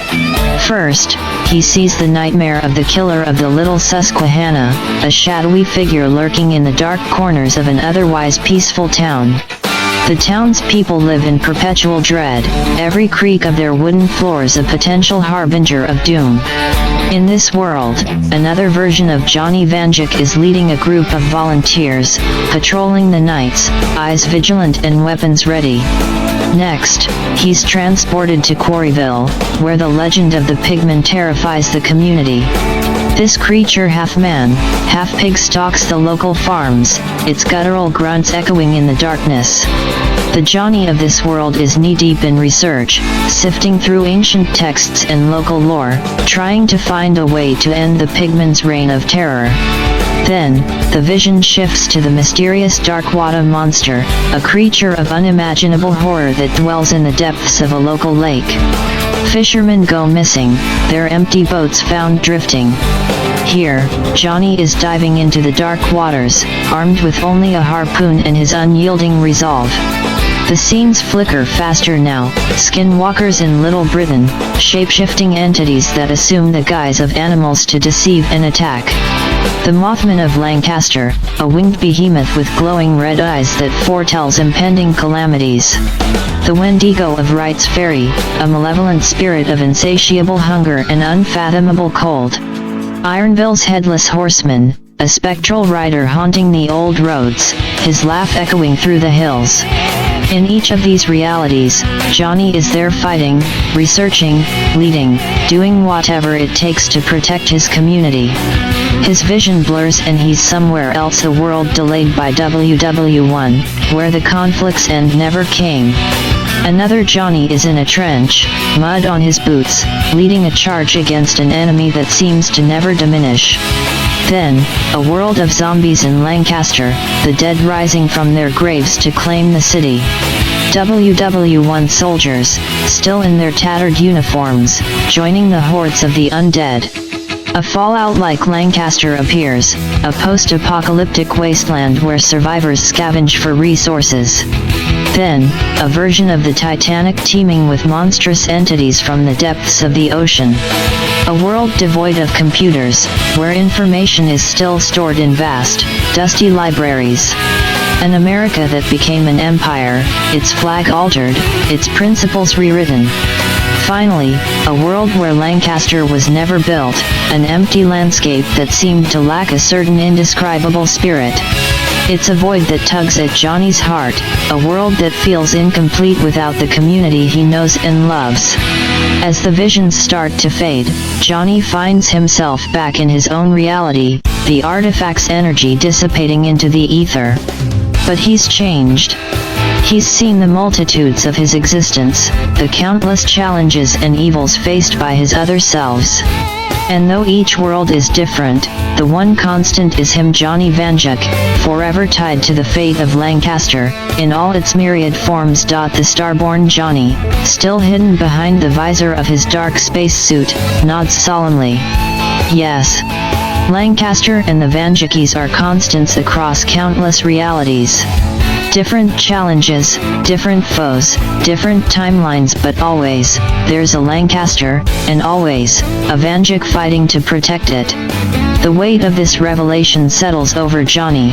A: First, he sees the nightmare of the killer of the Little Susquehanna, a shadowy figure lurking in the dark corners of an otherwise peaceful town. The townspeople live in perpetual dread, every creak of their wooden floors a potential harbinger of doom. In this world, another version of Johnny Vanduke is leading a group of volunteers, patrolling the nights, eyes vigilant and weapons ready. Next, he's transported to Quarryville, where the legend of the pigman terrifies the community. This creature, half man, half pig, stalks the local farms, its guttural grunts echoing in the darkness. The Johnny of this world is knee-deep in research, sifting through ancient texts and local lore, trying to find a way to end the pigman's reign of terror. Then, the vision shifts to the mysterious Darkwater monster, a creature of unimaginable horror that dwells in the depths of a local lake. Fishermen go missing, their empty boats found drifting. Here, Johnny is diving into the dark waters, armed with only a harpoon and his unyielding resolve. The scenes flicker faster now, skinwalkers in Little Britain, shape-shifting entities that assume the guise of animals to deceive and attack. The Mothman of Lancaster, a winged behemoth with glowing red eyes that foretells impending calamities. The Wendigo of Wright's Ferry, a malevolent spirit of insatiable hunger and unfathomable cold. Ironville's Headless Horseman, a spectral rider haunting the old roads, his laugh echoing through the hills. In each of these realities, Johnny is there fighting, researching, leading, doing whatever it takes to protect his community. His vision blurs and he's somewhere else, a world delayed by WW1, where the conflict's end never came. Another Johnny is in a trench, mud on his boots, leading a charge against an enemy that seems to never diminish. Then, a world of zombies in Lancaster, the dead rising from their graves to claim the city. WW1 soldiers, still in their tattered uniforms, joining the hordes of the undead. A fallout-like Lancaster appears, a post-apocalyptic wasteland where survivors scavenge for resources. Then, a version of the Titanic teeming with monstrous entities from the depths of the ocean. A world devoid of computers, where information is still stored in vast, dusty libraries. An America that became an empire, its flag altered, its principles rewritten. Finally, a world where Lancaster was never built, an empty landscape that seemed to lack a certain indescribable spirit. It's a void that tugs at Johnny's heart, a world that feels incomplete without the community he knows and loves. As the visions start to fade, Johnny finds himself back in his own reality, the artifact's energy dissipating into the ether. But he's changed. He's seen the multitudes of his existence, the countless challenges and evils faced by his other selves. And though each world is different, the one constant is him, Johnny Vanduke, forever tied to the fate of Lancaster, in all its myriad forms. The starborn Johnny, still hidden behind the visor of his dark spacesuit, nods solemnly. Yes. Lancaster and the Vandukes are constants across countless realities. Different challenges, different foes, different timelines, but always, there's a Lancaster, and always, a Vanduke fighting to protect it. The weight of this revelation settles over Johnny.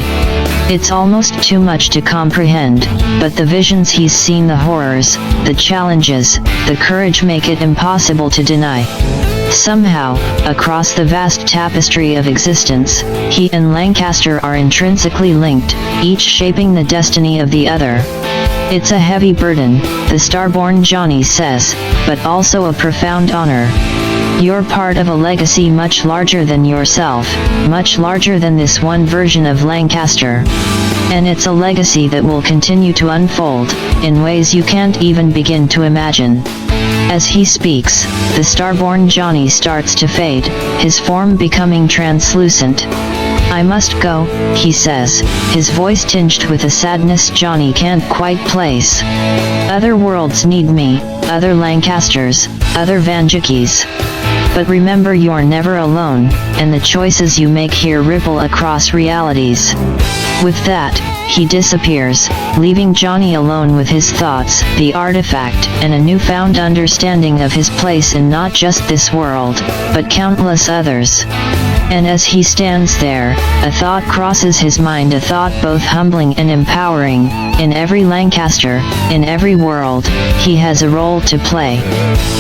A: It's almost too much to comprehend, but the visions he's seen, the horrors, the challenges, the courage make it impossible to deny. Somehow, across the vast tapestry of existence, he and Lancaster are intrinsically linked, each shaping the destiny of the other. It's a heavy burden, the starborn Johnny says, but also a profound honor. You're part of a legacy much larger than yourself, much larger than this one version of Lancaster. And it's a legacy that will continue to unfold, in ways you can't even begin to imagine. As he speaks, the starborn Johnny starts to fade, his form becoming translucent. I must go, he says, his voice tinged with a sadness Johnny can't quite place. Other worlds need me, other Lancasters, other Vandukes. But remember, you're never alone, and the choices you make here ripple across realities. With that, he disappears, leaving Johnny alone with his thoughts, the artifact, and a newfound understanding of his place in not just this world, but countless others. And as he stands there, a thought crosses his mind, a thought both humbling and empowering. In every Lancaster, in every world, he has a role to play.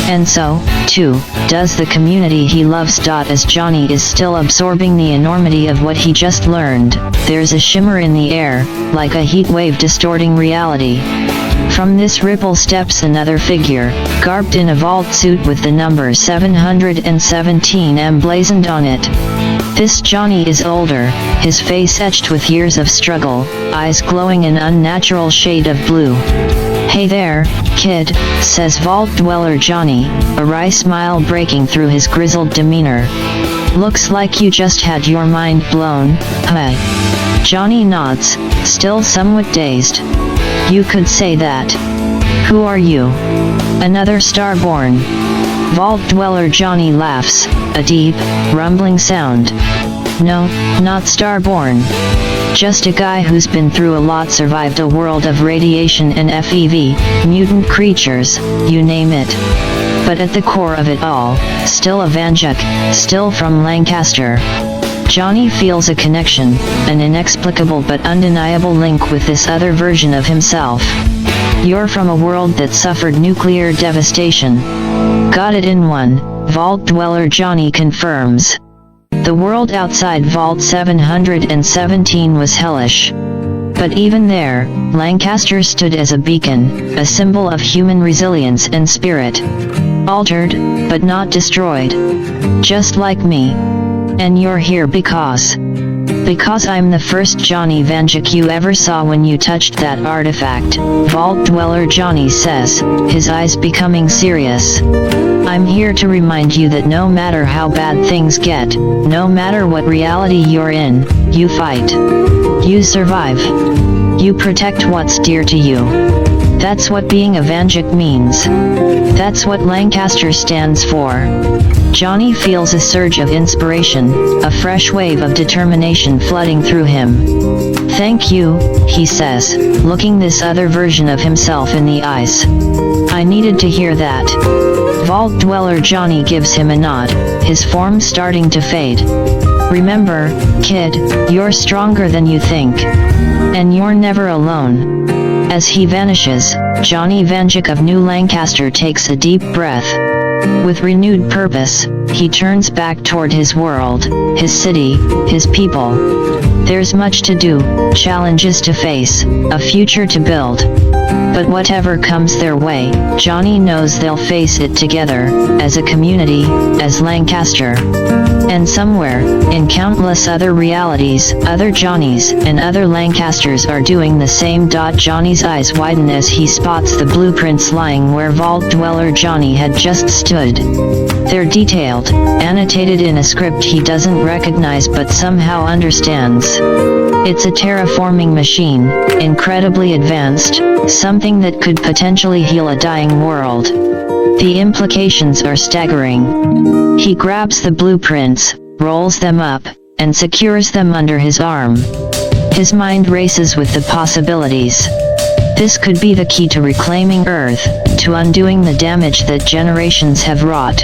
A: And so, too, does the community he loves. As Johnny is still absorbing the enormity of what he just learned, there's a shimmer in the air, like a heat wave distorting reality. From this ripple steps another figure, garbed in a vault suit with the number 717 emblazoned on it. This Johnny is older, his face etched with years of struggle, eyes glowing an unnatural shade of blue. Hey there, kid, says Vault Dweller Johnny, a wry smile breaking through his grizzled demeanor. Looks like you just had your mind blown, huh? Johnny nods, still somewhat dazed. You could say that. Who are you? Another starborn. Vault Dweller Johnny laughs, a deep, rumbling sound. No, not starborn. Just a guy who's been through a lot, survived a world of radiation and FEV, mutant creatures, you name it. But at the core of it all, still a Vanduke, still from Lancaster. Johnny feels a connection, an inexplicable but undeniable link with this other version of himself. You're from a world that suffered nuclear devastation. Got it in one, Vault Dweller Johnny confirms. The world outside Vault 717 was hellish. But even there, Lancaster stood as a beacon, a symbol of human resilience and spirit. Altered, but not destroyed. Just like me. And you're here because I'm the first Johnny Vanduke you ever saw when you touched that artifact, Vault Dweller Johnny says, his eyes becoming serious. I'm here to remind you that no matter how bad things get, no matter what reality you're in, you fight. You survive. You protect what's dear to you. That's what being a Vanduke means. That's what Lancaster stands for. Johnny feels a surge of inspiration, a fresh wave of determination flooding through him. Thank you, he says, looking this other version of himself in the eyes. I needed to hear that. Vault Dweller Johnny gives him a nod, his form starting to fade. Remember, kid, you're stronger than you think. And you're never alone. As he vanishes, Johnny Vanduke of New Lancaster takes a deep breath. With renewed purpose, he turns back toward his world, his city, his people. There's much to do, challenges to face, a future to build. But whatever comes their way, Johnny knows they'll face it together, as a community, as Lancaster. And somewhere, in countless other realities, other Johnnies and other Lancasters are doing the same. Johnny's eyes widen as he spots the blueprints lying where Vault Dweller Johnny had just stood. They're detailed, annotated in a script he doesn't recognize but somehow understands. It's a terraforming machine, incredibly advanced, something that could potentially heal a dying world. The implications are staggering. He grabs the blueprints, rolls them up, and secures them under his arm. His mind races with the possibilities. This could be the key to reclaiming Earth, to undoing the damage that generations have wrought.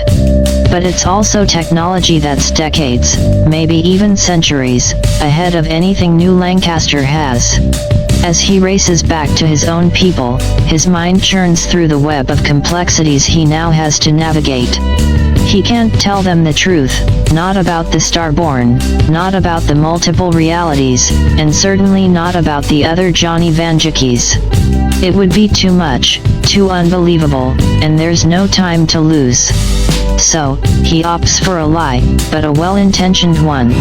A: But it's also technology that's decades, maybe even centuries, ahead of anything New Lancaster has. As he races back to his own people, his mind churns through the web of complexities he now has to navigate. He can't tell them the truth, not about the Starborn, not about the multiple realities, and certainly not about the other Johnny Vandukes. It would be too much, too unbelievable, and there's no time to lose. So, he opts for a lie, but a well-intentioned one.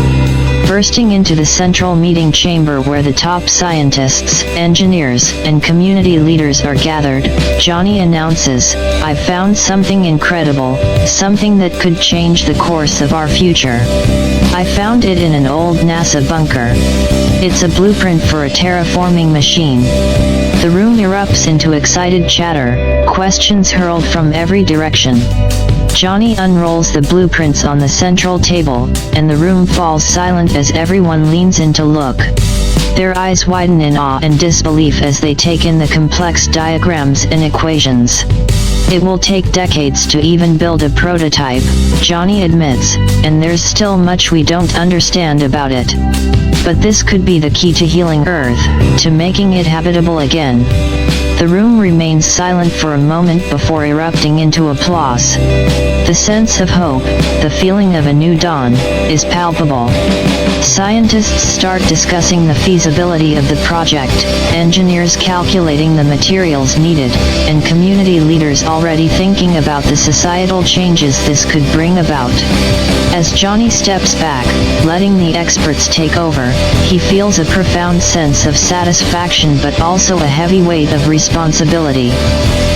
A: Bursting into the central meeting chamber where the top scientists, engineers, and community leaders are gathered, Johnny announces, "I've found something incredible, something that could change the course of our future. I found it in an old NASA bunker. It's a blueprint for a terraforming machine." The room erupts into excited chatter, questions hurled from every direction. Johnny unrolls the blueprints on the central table, and the room falls silent as everyone leans in to look. Their eyes widen in awe and disbelief as they take in the complex diagrams and equations. It will take decades to even build a prototype, Johnny admits, and there's still much we don't understand about it. But this could be the key to healing Earth, to making it habitable again. The room remains silent for a moment before erupting into applause. The sense of hope, the feeling of a new dawn, is palpable. Scientists start discussing the feasibility of the project, engineers calculating the materials needed, and community leaders already thinking about the societal changes this could bring about. As Johnny steps back, letting the experts take over, he feels a profound sense of satisfaction but also a heavy weight of responsibility.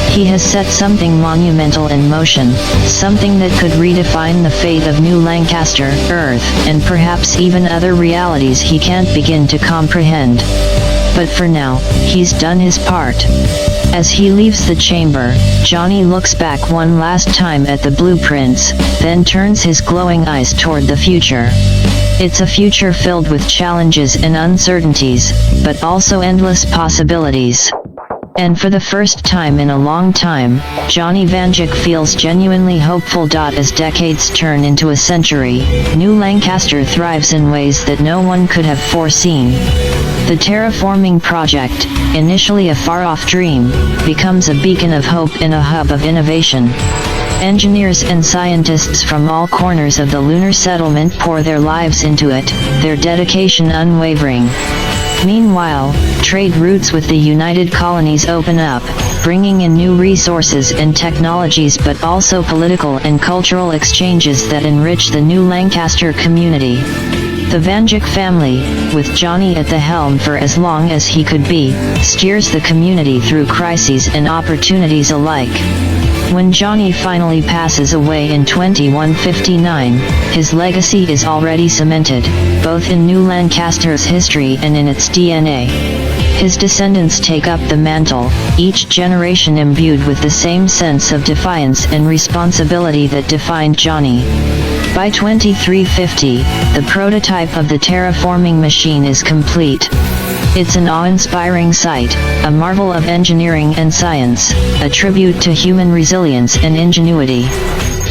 A: He has set something monumental in motion, something that could redefine the fate of New Lancaster, Earth, and perhaps even other realities he can't begin to comprehend. But for now, he's done his part. As he leaves the chamber, Johnny looks back one last time at the blueprints, then turns his glowing eyes toward the future. It's a future filled with challenges and uncertainties, but also endless possibilities. And for the first time in a long time, Johnny Vanduke feels genuinely hopeful. As decades turn into a century, New Lancaster thrives in ways that no one could have foreseen. The terraforming project, initially a far-off dream, becomes a beacon of hope and a hub of innovation. Engineers and scientists from all corners of the lunar settlement pour their lives into it, their dedication unwavering. Meanwhile, trade routes with the United Colonies open up, bringing in new resources and technologies but also political and cultural exchanges that enrich the New Lancaster community. The Vanduke family, with Johnny at the helm for as long as he could be, steers the community through crises and opportunities alike. When Johnny finally passes away in 2159, his legacy is already cemented, both in New Lancaster's history and in its DNA. His descendants take up the mantle, each generation imbued with the same sense of defiance and responsibility that defined Johnny. By 2350, the prototype of the terraforming machine is complete. It's an awe-inspiring sight, a marvel of engineering and science, a tribute to human resilience and ingenuity.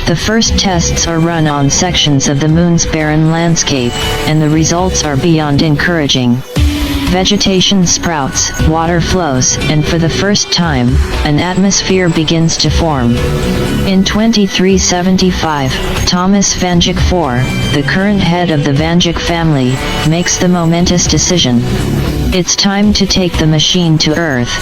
A: The first tests are run on sections of the moon's barren landscape, and the results are beyond encouraging. Vegetation sprouts, water flows, and for the first time, an atmosphere begins to form. In 2375, Thomas Vanduke IV, the current head of the Vanduke family, makes the momentous decision. It's time to take the machine to Earth.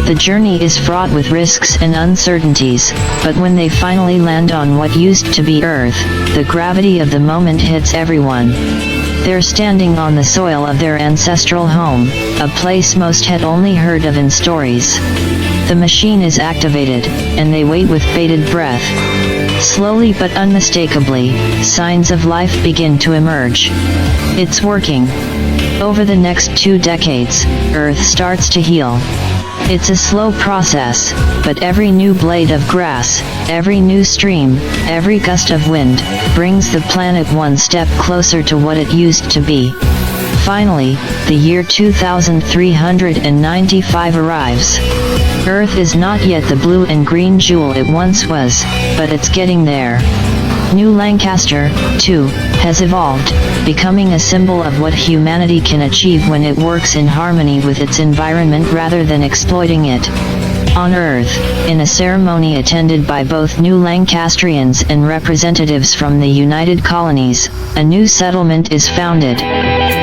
A: The journey is fraught with risks and uncertainties, but when they finally land on what used to be Earth, the gravity of the moment hits everyone. They're standing on the soil of their ancestral home, a place most had only heard of in stories. The machine is activated, and they wait with bated breath. Slowly but unmistakably, signs of life begin to emerge. It's working. Over the next 2 decades, Earth starts to heal. It's a slow process, but every new blade of grass, every new stream, every gust of wind, brings the planet one step closer to what it used to be. Finally, the year 2395 arrives. Earth is not yet the blue and green jewel it once was, but it's getting there. New Lancaster, too, has evolved, becoming a symbol of what humanity can achieve when it works in harmony with its environment rather than exploiting it. On Earth, in a ceremony attended by both New Lancastrians and representatives from the United Colonies, a new settlement is founded.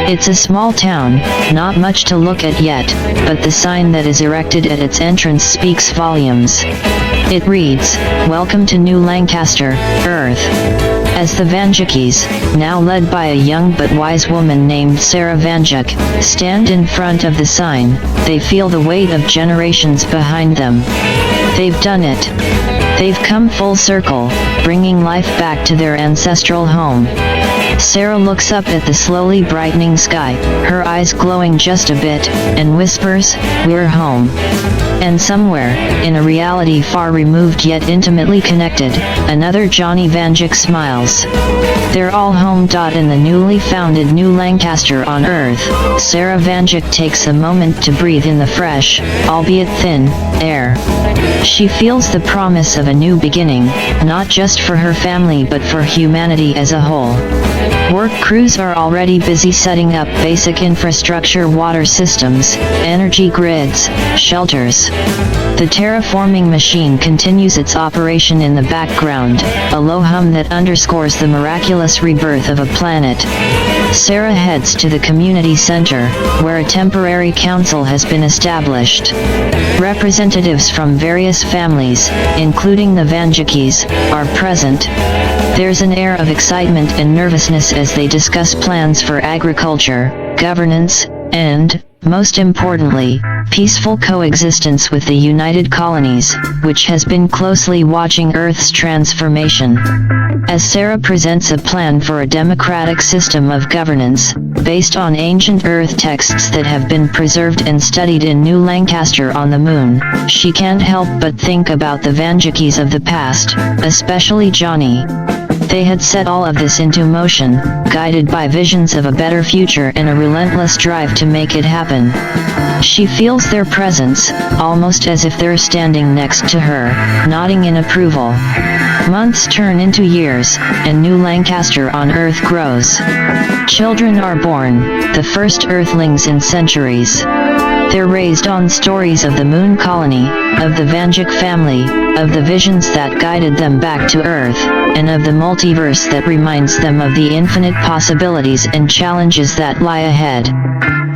A: It's a small town, not much to look at yet, but the sign that is erected at its entrance speaks volumes. It reads, "Welcome to New Lancaster, Earth." As the Vandukes, now led by a young but wise woman named Sarah Vanduke, stand in front of the sign, they feel the weight of generations behind them. They've done it. They've come full circle, bringing life back to their ancestral home. Sarah looks up at the slowly brightening sky, her eyes glowing just a bit, and whispers, "We're home." And somewhere, in a reality far removed yet intimately connected, another Johnny Vanduke smiles. They're all home. In the newly founded New Lancaster on Earth, Sarah Vanduke takes a moment to breathe in the fresh, albeit thin, air. She feels the promise of a new beginning, not just for her family but for humanity as a whole. Work crews are already busy setting up basic infrastructure, water systems, energy grids, shelters. The terraforming machine continues its operation in the background, a low hum that underscores the miraculous rebirth of a planet. Sarah heads to the community center, where a temporary council has been established. Representatives from various families, including the Vandukes, are present. There's an air of excitement and nervousness as they discuss plans for agriculture, governance, and, most importantly, peaceful coexistence with the United Colonies, which has been closely watching Earth's transformation. As Sarah presents a plan for a democratic system of governance, based on ancient Earth texts that have been preserved and studied in New Lancaster on the Moon, she can't help but think about the Vandukes of the past, especially Johnny. They had set all of this into motion, guided by visions of a better future and a relentless drive to make it happen. She feels their presence, almost as if they're standing next to her, nodding in approval. Months turn into years, and New Lancaster on Earth grows. Children are born, the first Earthlings in centuries. They're raised on stories of the Moon Colony, of the Vanduke family, of the visions that guided them back to Earth, and of the multiverse that reminds them of the infinite possibilities and challenges that lie ahead.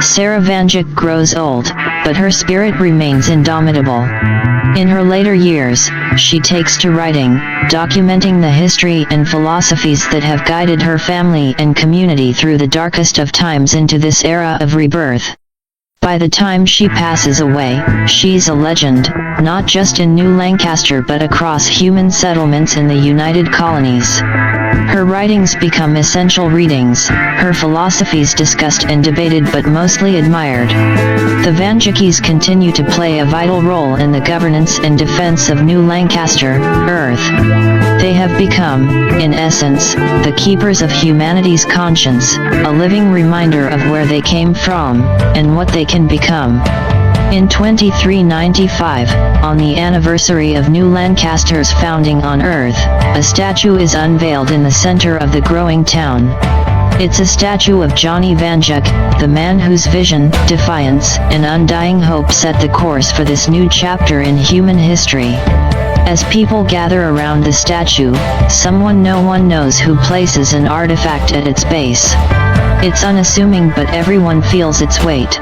A: Sarah Vanduke grows old, but her spirit remains indomitable. In her later years, she takes to writing, documenting the history and philosophies that have guided her family and community through the darkest of times into this era of rebirth. By the time she passes away, she's a legend, not just in New Lancaster but across human settlements in the United Colonies. Her writings become essential readings, her philosophies discussed and debated but mostly admired. The Vandukes continue to play a vital role in the governance and defense of New Lancaster, Earth. They have become, in essence, the keepers of humanity's conscience, a living reminder of where they came from, and what they can become. In 2395, on the anniversary of New Lancaster's founding on Earth, a statue is unveiled in the center of the growing town. It's a statue of Johnny Vanduke, the man whose vision, defiance, and undying hope set the course for this new chapter in human history. As people gather around the statue, someone no one knows who places an artifact at its base. It's unassuming, but everyone feels its weight.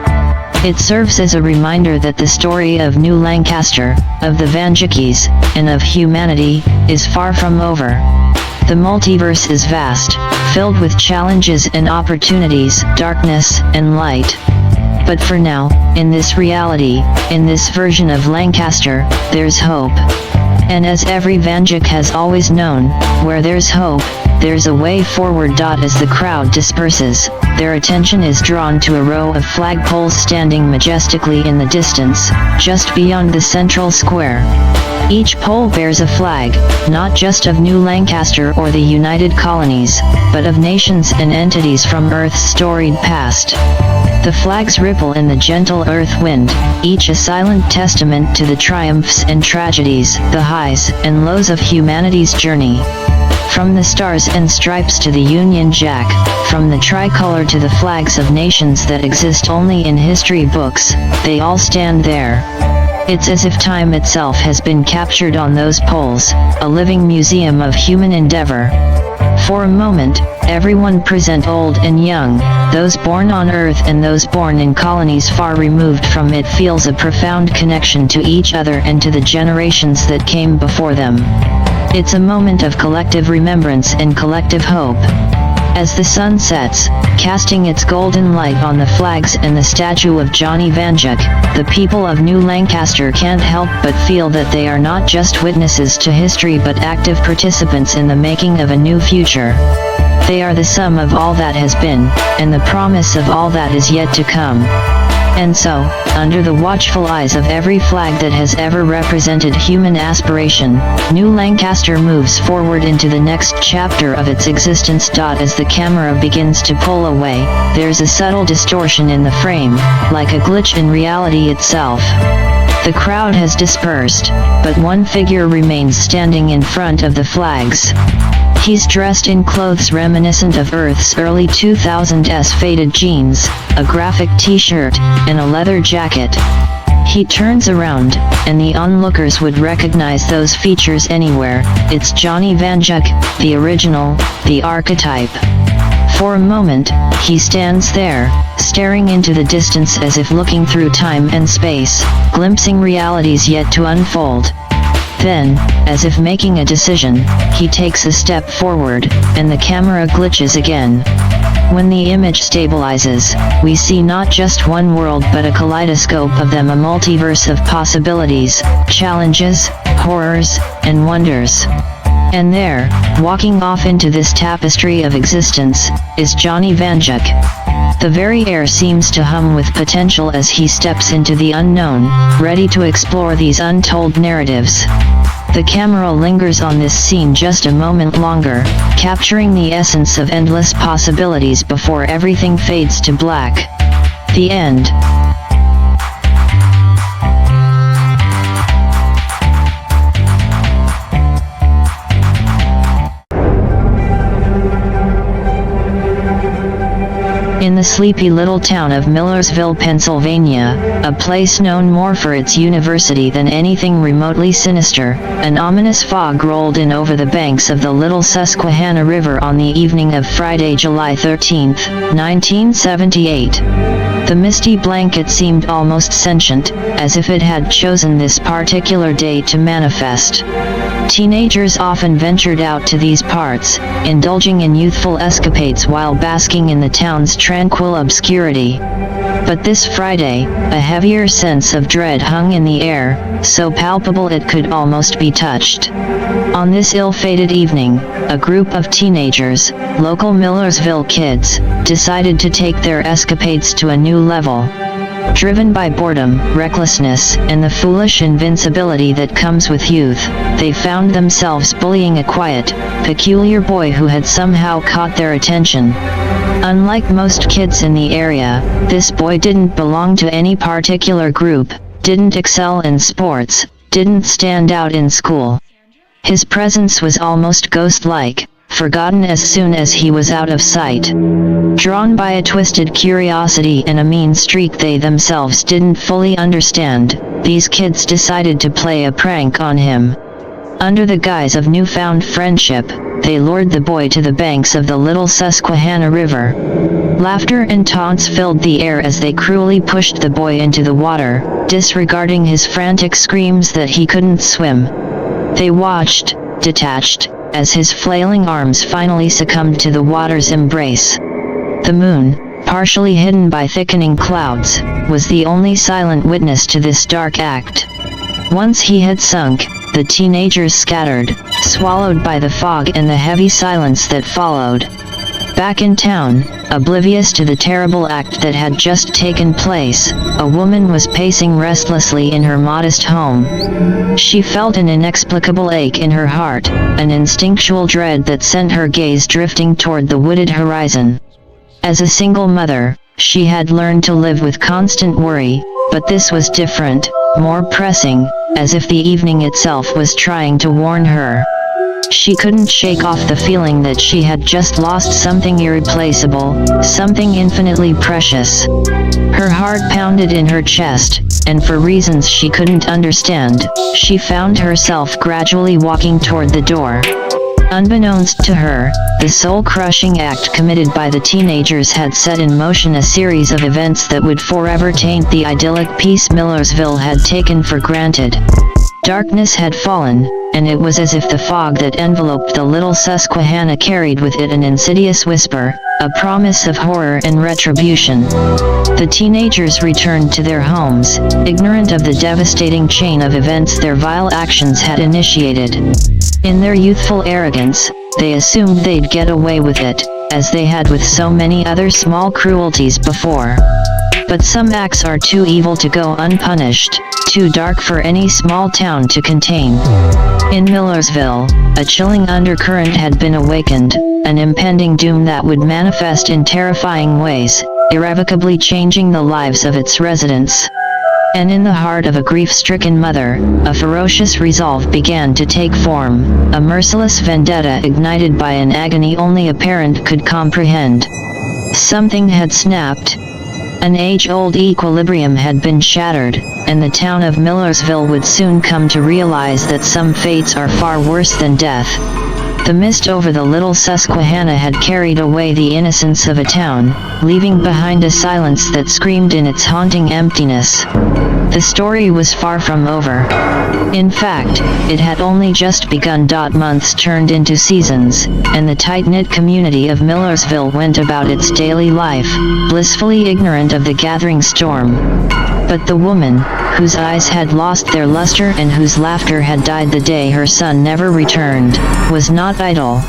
A: It serves as a reminder that the story of New Lancaster, of the Vandukes, and of humanity, is far from over. The multiverse is vast, filled with challenges and opportunities, darkness and light. But for now, in this reality, in this version of Lancaster, there's hope. And as every Vanduke has always known, where there's hope, there's a way forward. As the crowd disperses, their attention is drawn to a row of flagpoles standing majestically in the distance, just beyond the central square. Each pole bears a flag, not just of New Lancaster or the United Colonies, but of nations and entities from Earth's storied past. The flags ripple in the gentle earth wind, each a silent testament to the triumphs and tragedies, the highs and lows of humanity's journey. From the stars and stripes to the Union Jack, from the tricolor to the flags of nations that exist only in history books, they all stand there. It's as if time itself has been captured on those poles, a living museum of human endeavor. For a moment, everyone present, old and young, those born on Earth and those born in colonies far removed from it, feels a profound connection to each other and to the generations that came before them. It's a moment of collective remembrance and collective hope. As the sun sets, casting its golden light on the flags and the statue of Johnny Vanduke, the people of New Lancaster can't help but feel that they are not just witnesses to history but active participants in the making of a new future. They are the sum of all that has been, and the promise of all that is yet to come. And so, under the watchful eyes of every flag that has ever represented human aspiration, New Lancaster moves forward into the next chapter of its existence. As the camera begins to pull away, there's a subtle distortion in the frame, like a glitch in reality itself. The crowd has dispersed, but one figure remains standing in front of the flags. He's dressed in clothes reminiscent of Earth's early 2000s, faded jeans, a graphic t-shirt, and a leather jacket. He turns around, and the onlookers would recognize those features anywhere. It's Johnny Vanduke, the original, the archetype. For a moment, he stands there, staring into the distance as if looking through time and space, glimpsing realities yet to unfold. Then, as if making a decision, he takes a step forward, and the camera glitches again. When the image stabilizes, we see not just one world but a kaleidoscope of them, a multiverse of possibilities, challenges, horrors, and wonders. And there, walking off into this tapestry of existence, is Johnny Vanduke. The very air seems to hum with potential as he steps into the unknown, ready to explore these untold narratives. The camera lingers on this scene just a moment longer, capturing the essence of endless possibilities before everything fades to black. The end. In the sleepy little town of Millersville, Pennsylvania, a place known more for its university than anything remotely sinister, an ominous fog rolled in over the banks of the Little Susquehanna River on the evening of Friday, July 13, 1978. The misty blanket seemed almost sentient, as if it had chosen this particular day to manifest. Teenagers often ventured out to these parts, indulging in youthful escapades while basking in the town's tranquil obscurity. But this Friday, a heavier sense of dread hung in the air, so palpable it could almost be touched. On this ill-fated evening, a group of teenagers, local Millersville kids, decided to take their escapades to a new level. Driven by boredom, recklessness, and the foolish invincibility that comes with youth, they found themselves bullying a quiet, peculiar boy who had somehow caught their attention. Unlike most kids in the area, this boy didn't belong to any particular group, didn't excel in sports, didn't stand out in school. His presence was almost ghost-like, forgotten as soon as he was out of sight. Drawn by a twisted curiosity and a mean streak they themselves didn't fully understand, these kids decided to play a prank on him. Under the guise of newfound friendship, they lured the boy to the banks of the Little Susquehanna River. Laughter and taunts filled the air as they cruelly pushed the boy into the water, disregarding his frantic screams that he couldn't swim. They watched, detached, as his flailing arms finally succumbed to the water's embrace. The moon, partially hidden by thickening clouds, was the only silent witness to this dark act. Once he had sunk, the teenagers scattered, swallowed by the fog and the heavy silence that followed. Back in town, oblivious to the terrible act that had just taken place, a woman was pacing restlessly in her modest home. She felt an inexplicable ache in her heart, an instinctual dread that sent her gaze drifting toward the wooded horizon. As a single mother, she had learned to live with constant worry, but this was different, more pressing, as if the evening itself was trying to warn her. She couldn't shake off the feeling that she had just lost something irreplaceable, something infinitely precious. Her heart pounded in her chest, and for reasons she couldn't understand, she found herself gradually walking toward the door. Unbeknownst to her, the soul-crushing act committed by the teenagers had set in motion a series of events that would forever taint the idyllic peace Millersville had taken for granted. Darkness had fallen, and it was as if the fog that enveloped the Little Susquehanna carried with it an insidious whisper, a promise of horror and retribution. The teenagers returned to their homes, ignorant of the devastating chain of events their vile actions had initiated. In their youthful arrogance, they assumed they'd get away with it, as they had with so many other small cruelties before. But some acts are too evil to go unpunished, too dark for any small town to contain. In Millersville, a chilling undercurrent had been awakened, an impending doom that would manifest in terrifying ways, irrevocably changing the lives of its residents. And in the heart of a grief-stricken mother, a ferocious resolve began to take form, a merciless vendetta ignited by an agony only a parent could comprehend. Something had snapped. An age-old equilibrium had been shattered, and the town of Millersville would soon come to realize that some fates are far worse than death. The mist over the Little Susquehanna had carried away the innocence of a town, leaving behind a silence that screamed in its haunting emptiness. The story was far from over. In fact, it had only just begun. Months turned into seasons, and the tight-knit community of Millersville went about its daily life, blissfully ignorant of the gathering storm. But the woman, whose eyes had lost their luster and whose laughter had died the day her son never returned, was not idle.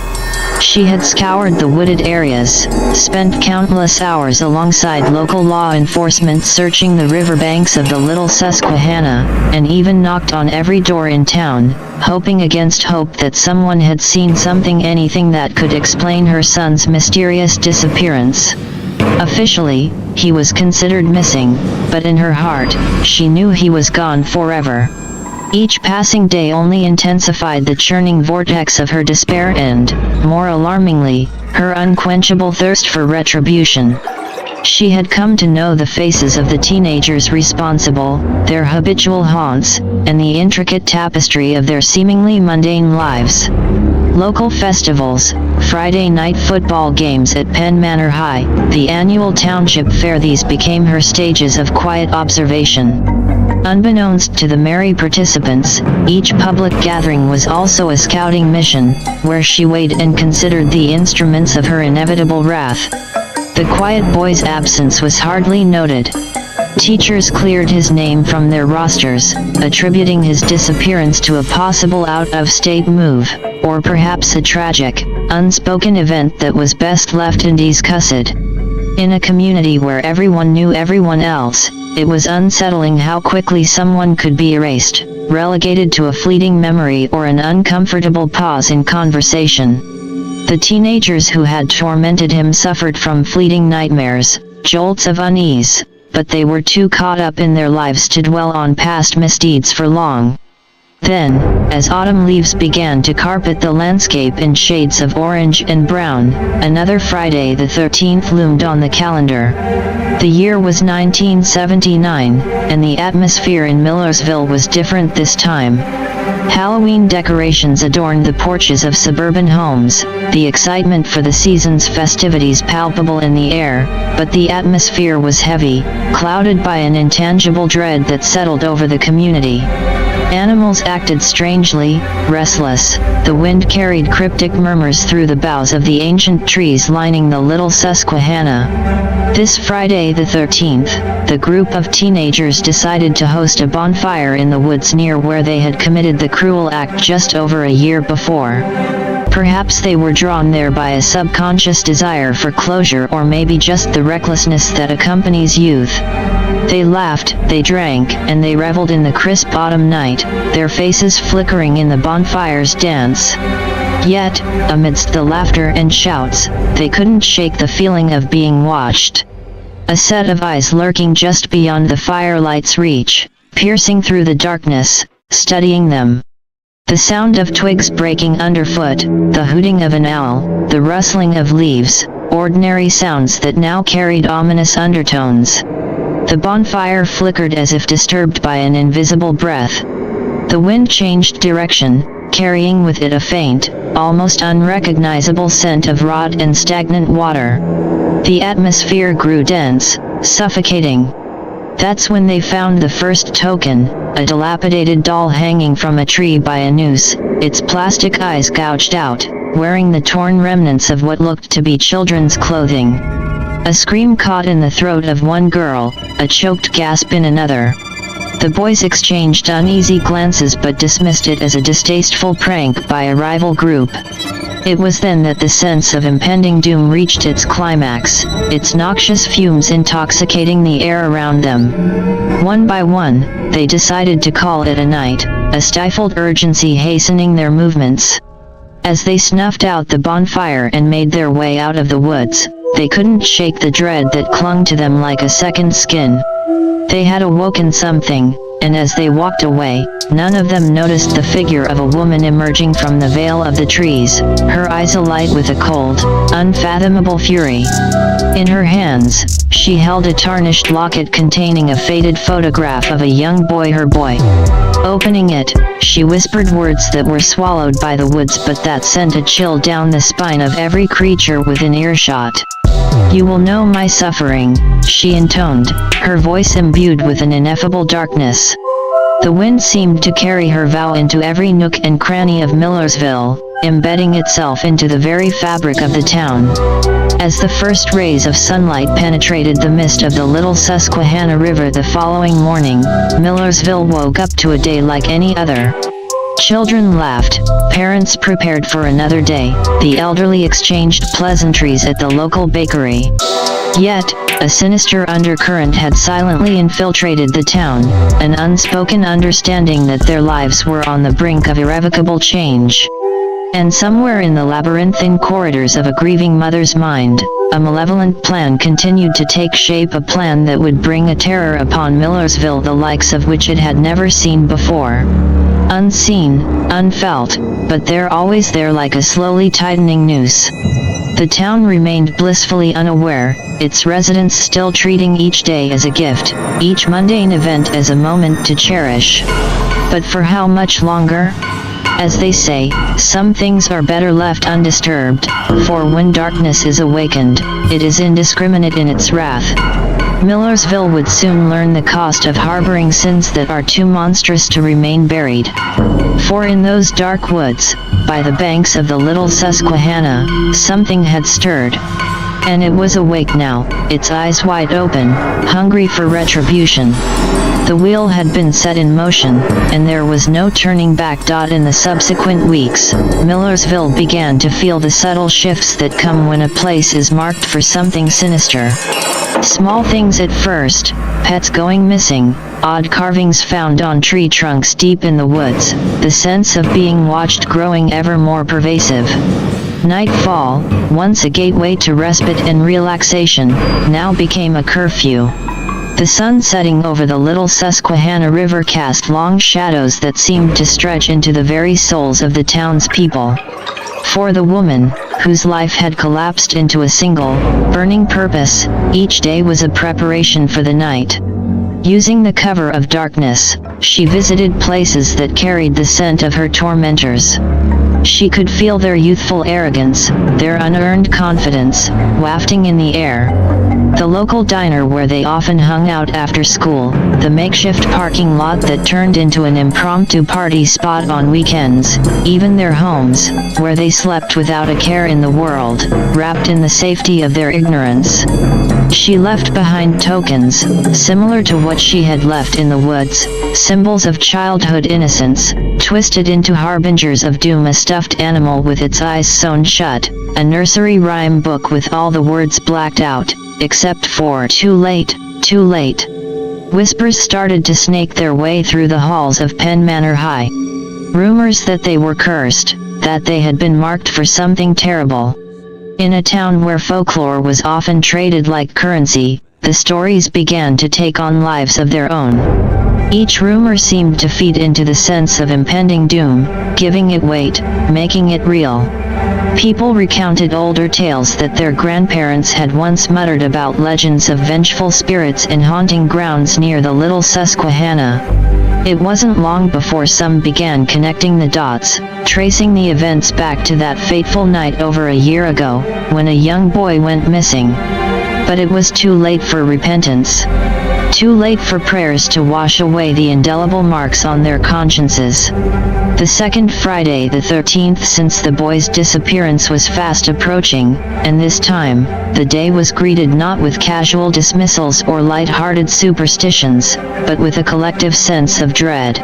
A: She had scoured the wooded areas, spent countless hours alongside local law enforcement searching the riverbanks of the Little Susquehanna, and even knocked on every door in town, hoping against hope that someone had seen something, anything that could explain her son's mysterious disappearance. Officially, he was considered missing, but in her heart, she knew he was gone forever. Each passing day only intensified the churning vortex of her despair and, more alarmingly, her unquenchable thirst for retribution. She had come to know the faces of the teenagers responsible, their habitual haunts, and the intricate tapestry of their seemingly mundane lives. Local festivals, Friday night football games at Penn Manor High, the annual township fair, these became her stages of quiet observation. Unbeknownst to the merry participants, each public gathering was also a scouting mission, where she weighed and considered the instruments of her inevitable wrath. The quiet boy's absence was hardly noted. Teachers cleared his name from their rosters, attributing his disappearance to a possible out-of-state move, or perhaps a tragic, unspoken event that was best left undiscussed. In a community where everyone knew everyone else, it was unsettling how quickly someone could be erased, relegated to a fleeting memory or an uncomfortable pause in conversation. The teenagers who had tormented him suffered from fleeting nightmares, jolts of unease, but they were too caught up in their lives to dwell on past misdeeds for long. Then, as autumn leaves began to carpet the landscape in shades of orange and brown, another Friday the 13th loomed on the calendar. The year was 1979, and the atmosphere in Millersville was different this time. Halloween decorations adorned the porches of suburban homes, the excitement for the season's festivities palpable in the air, but the atmosphere was heavy, clouded by an intangible dread that settled over the community. Animals acted strangely, restless. The wind carried cryptic murmurs through the boughs of the ancient trees lining the Little Susquehanna. This Friday the 13th, the group of teenagers decided to host a bonfire in the woods near where they had committed the cruel act just over a year before. Perhaps they were drawn there by a subconscious desire for closure, or maybe just the recklessness that accompanies youth. They laughed, they drank, and they reveled in the crisp autumn night, their faces flickering in the bonfire's dance. Yet, amidst the laughter and shouts, they couldn't shake the feeling of being watched. A set of eyes lurking just beyond the firelight's reach, piercing through the darkness, studying them. The sound of twigs breaking underfoot, the hooting of an owl, the rustling of leaves, ordinary sounds that now carried ominous undertones. The bonfire flickered as if disturbed by an invisible breath. The wind changed direction, carrying with it a faint, almost unrecognizable scent of rot and stagnant water. The atmosphere grew dense, suffocating. That's when they found the first token, a dilapidated doll hanging from a tree by a noose, its plastic eyes gouged out, wearing the torn remnants of what looked to be children's clothing. A scream caught in the throat of one girl, a choked gasp in another. The boys exchanged uneasy glances but dismissed it as a distasteful prank by a rival group. It was then that the sense of impending doom reached its climax, its noxious fumes intoxicating the air around them. One by one, they decided to call it a night, a stifled urgency hastening their movements. As they snuffed out the bonfire and made their way out of the woods, they couldn't shake the dread that clung to them like a second skin. They had awoken something, and as they walked away, none of them noticed the figure of a woman emerging from the veil of the trees, her eyes alight with a cold, unfathomable fury. In her hands, she held a tarnished locket containing a faded photograph of a young boy, her boy. Opening it, she whispered words that were swallowed by the woods but that sent a chill down the spine of every creature within earshot. "You will know my suffering," she intoned, her voice imbued with an ineffable darkness. The wind seemed to carry her vow into every nook and cranny of Millersville, embedding itself into the very fabric of the town. As the first rays of sunlight penetrated the mist of the Little Susquehanna River the following morning, Millersville woke up to a day like any other. Children laughed, parents prepared for another day, the elderly exchanged pleasantries at the local bakery. Yet, a sinister undercurrent had silently infiltrated the town, an unspoken understanding that their lives were on the brink of irrevocable change. And somewhere in the labyrinthine corridors of a grieving mother's mind, a malevolent plan continued to take shape, a plan that would bring a terror upon Millersville the likes of which it had never seen before. Unseen, unfelt, but they're always there like a slowly tightening noose. The town remained blissfully unaware, its residents still treating each day as a gift, each mundane event as a moment to cherish. But for how much longer? As they say, some things are better left undisturbed, for when darkness is awakened, it is indiscriminate in its wrath. Millersville would soon learn the cost of harboring sins that are too monstrous to remain buried. For in those dark woods, by the banks of the Little Susquehanna, something had stirred. And it was awake now, its eyes wide open, hungry for retribution. The wheel had been set in motion, and there was no turning back. In the subsequent weeks, Millersville began to feel the subtle shifts that come when a place is marked for something sinister. Small things at first, pets going missing, odd carvings found on tree trunks deep in the woods, the sense of being watched growing ever more pervasive. Nightfall, once a gateway to respite and relaxation, now became a curfew. The sun setting over the little Susquehanna River cast long shadows that seemed to stretch into the very souls of the townspeople. For the woman, whose life had collapsed into a single, burning purpose, each day was a preparation for the night. Using the cover of darkness, she visited places that carried the scent of her tormentors. She could feel their youthful arrogance, their unearned confidence, wafting in the air. The local diner where they often hung out after school, the makeshift parking lot that turned into an impromptu party spot on weekends, even their homes, where they slept without a care in the world, wrapped in the safety of their ignorance. She left behind tokens, similar to what she had left in the woods, symbols of childhood innocence, twisted into harbingers of doom: a stuffed animal with its eyes sewn shut, a nursery rhyme book with all the words blacked out, except for "too late, too late." Whispers started to snake their way through the halls of Penn Manor High. Rumors that they were cursed, that they had been marked for something terrible. In a town where folklore was often traded like currency, the stories began to take on lives of their own. Each rumor seemed to feed into the sense of impending doom, giving it weight, making it real. People recounted older tales that their grandparents had once muttered about legends of vengeful spirits in haunting grounds near the Little Susquehanna. It wasn't long before some began connecting the dots, tracing the events back to that fateful night over a year ago, when a young boy went missing. But it was too late for repentance. Too late for prayers to wash away the indelible marks on their consciences. The second Friday the 13th since the boy's disappearance was fast approaching, and this time, the day was greeted not with casual dismissals or light-hearted superstitions, but with a collective sense of dread.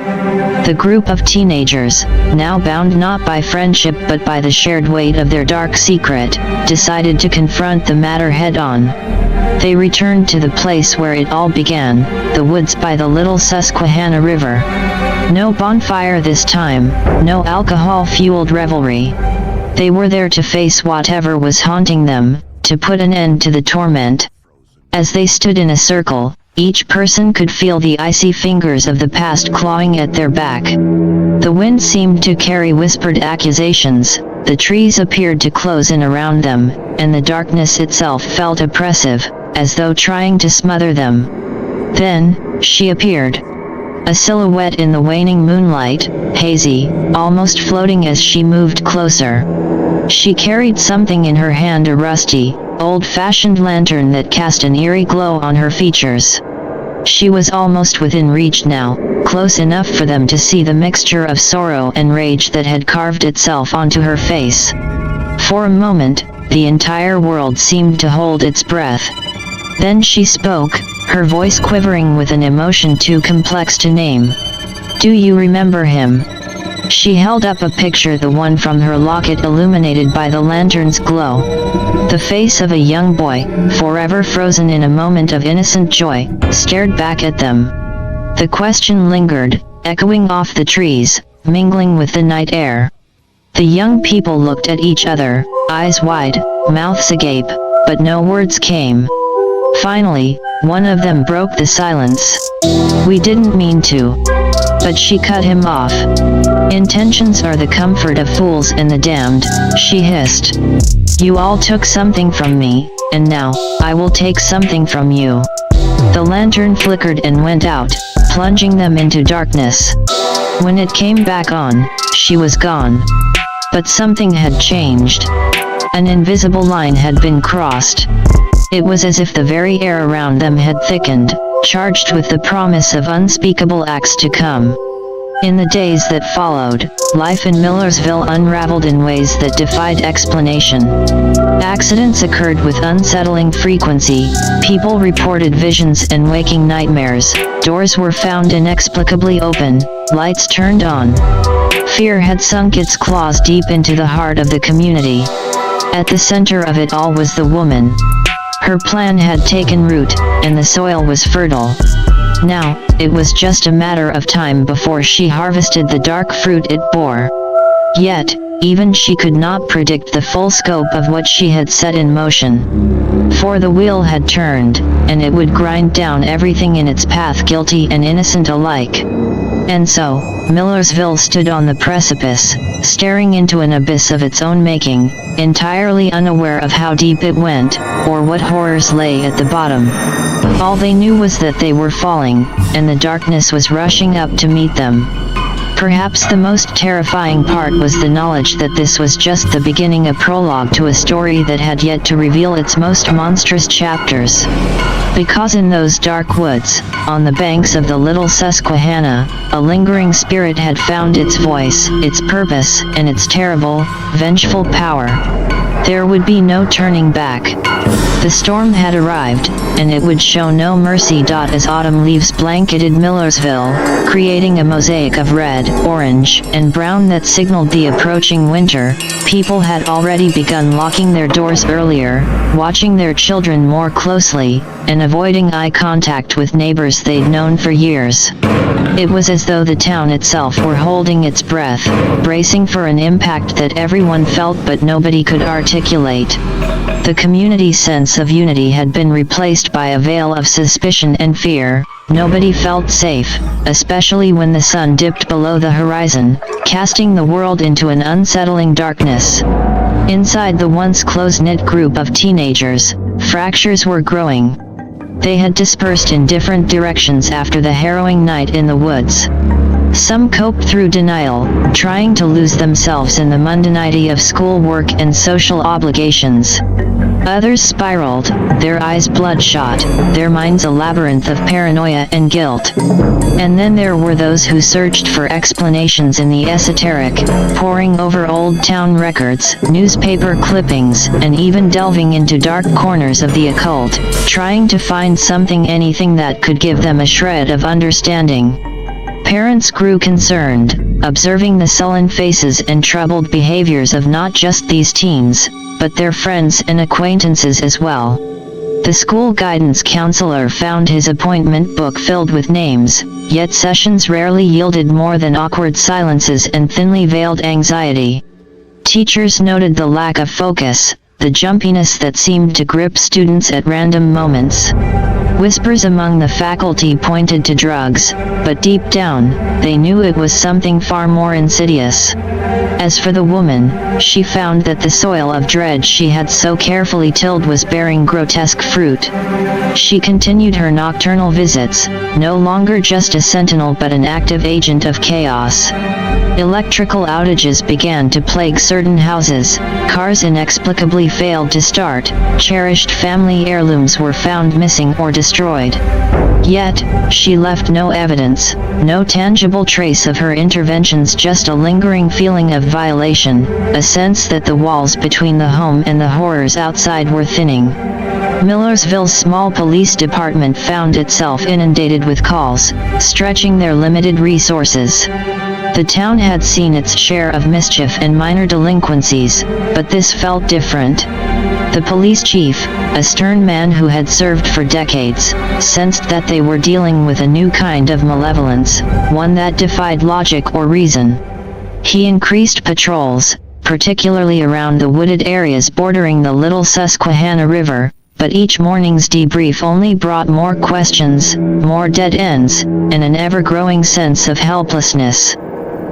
A: The group of teenagers, now bound not by friendship but by the shared weight of their dark secret, decided to confront the matter head-on. They returned to the place where it all began, the woods by the Little Susquehanna River. No bonfire this time, no alcohol-fueled revelry. They were there to face whatever was haunting them, to put an end to the torment. As they stood in a circle, each person could feel the icy fingers of the past clawing at their back. The wind seemed to carry whispered accusations, the trees appeared to close in around them, and the darkness itself felt oppressive, as though trying to smother them. Then, she appeared. A silhouette in the waning moonlight, hazy, almost floating as she moved closer. She carried something in her hand, a rusty, old-fashioned lantern that cast an eerie glow on her features. She was almost within reach now, close enough for them to see the mixture of sorrow and rage that had carved itself onto her face. For a moment, the entire world seemed to hold its breath. Then she spoke, her voice quivering with an emotion too complex to name. "Do you remember him?" She held up a picture, the one from her locket illuminated by the lantern's glow. The face of a young boy, forever frozen in a moment of innocent joy, stared back at them. The question lingered, echoing off the trees, mingling with the night air. The young people looked at each other, eyes wide, mouths agape, but no words came. Finally, one of them broke the silence. "We didn't mean to." But she cut him off. "Intentions are the comfort of fools and the damned," she hissed. "You all took something from me, and now, I will take something from you." The lantern flickered and went out, plunging them into darkness. When it came back on, she was gone. But something had changed. An invisible line had been crossed. It was as if the very air around them had thickened, charged with the promise of unspeakable acts to come. In the days that followed, life in Millersville unraveled in ways that defied explanation. Accidents occurred with unsettling frequency, people reported visions and waking nightmares, doors were found inexplicably open, lights turned on. Fear had sunk its claws deep into the heart of the community. At the center of it all was the woman. Her plan had taken root, and the soil was fertile. Now, it was just a matter of time before she harvested the dark fruit it bore. Yet, even she could not predict the full scope of what she had set in motion. For the wheel had turned, and it would grind down everything in its path, guilty and innocent alike. And so, Millersville stood on the precipice, staring into an abyss of its own making, entirely unaware of how deep it went, or what horrors lay at the bottom. All they knew was that they were falling, and the darkness was rushing up to meet them. Perhaps the most terrifying part was the knowledge that this was just the beginning, a prologue to a story that had yet to reveal its most monstrous chapters. Because in those dark woods, on the banks of the Little Susquehanna, a lingering spirit had found its voice, its purpose, and its terrible, vengeful power. There would be no turning back. The storm had arrived, and it would show no mercy. As autumn leaves blanketed Millersville, creating a mosaic of red, orange, and brown that signaled the approaching winter, people had already begun locking their doors earlier, watching their children more closely, and avoiding eye contact with neighbors they'd known for years. It was as though the town itself were holding its breath, bracing for an impact that everyone felt but nobody could articulate. The community sense of unity had been replaced by a veil of suspicion and fear. Nobody felt safe, especially when the sun dipped below the horizon, casting the world into an unsettling darkness. Inside the once close-knit group of teenagers, fractures were growing. They had dispersed in different directions after the harrowing night in the woods. Some coped through denial, trying to lose themselves in the mundanity of schoolwork and social obligations. Others spiraled, their eyes bloodshot, their minds a labyrinth of paranoia and guilt. And then there were those who searched for explanations in the esoteric, poring over old town records, newspaper clippings, and even delving into dark corners of the occult, trying to find something, anything that could give them a shred of understanding. Parents grew concerned, observing the sullen faces and troubled behaviors of not just these teens, but their friends and acquaintances as well. The school guidance counselor found his appointment book filled with names, yet sessions rarely yielded more than awkward silences and thinly veiled anxiety. Teachers noted the lack of focus, the jumpiness that seemed to grip students at random moments. Whispers among the faculty pointed to drugs, but deep down, they knew it was something far more insidious. As for the woman, she found that the soil of dread she had so carefully tilled was bearing grotesque fruit. She continued her nocturnal visits, no longer just a sentinel but an active agent of chaos. Electrical outages began to plague certain houses, cars inexplicably failed to start, cherished family heirlooms were found missing or destroyed. Yet, she left no evidence, no tangible trace of her interventions, just a lingering feeling of violation, a sense that the walls between the home and the horrors outside were thinning. Millersville's small police department found itself inundated with calls, stretching their limited resources. The town had seen its share of mischief and minor delinquencies, but this felt different. The police chief, a stern man who had served for decades, sensed that they were dealing with a new kind of malevolence, one that defied logic or reason. He increased patrols, particularly around the wooded areas bordering the Little Susquehanna River, but each morning's debrief only brought more questions, more dead ends, and an ever-growing sense of helplessness.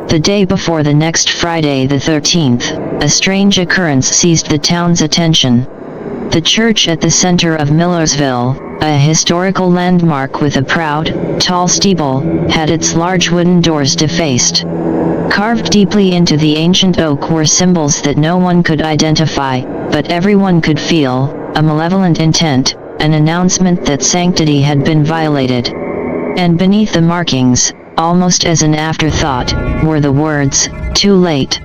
A: The day before the next Friday the 13th, a strange occurrence seized the town's attention. The church at the center of Millersville, a historical landmark with a proud, tall steeple, had its large wooden doors defaced. Carved deeply into the ancient oak were symbols that no one could identify, but everyone could feel, a malevolent intent, an announcement that sanctity had been violated. And beneath the markings, almost as an afterthought, were the words, "Too late."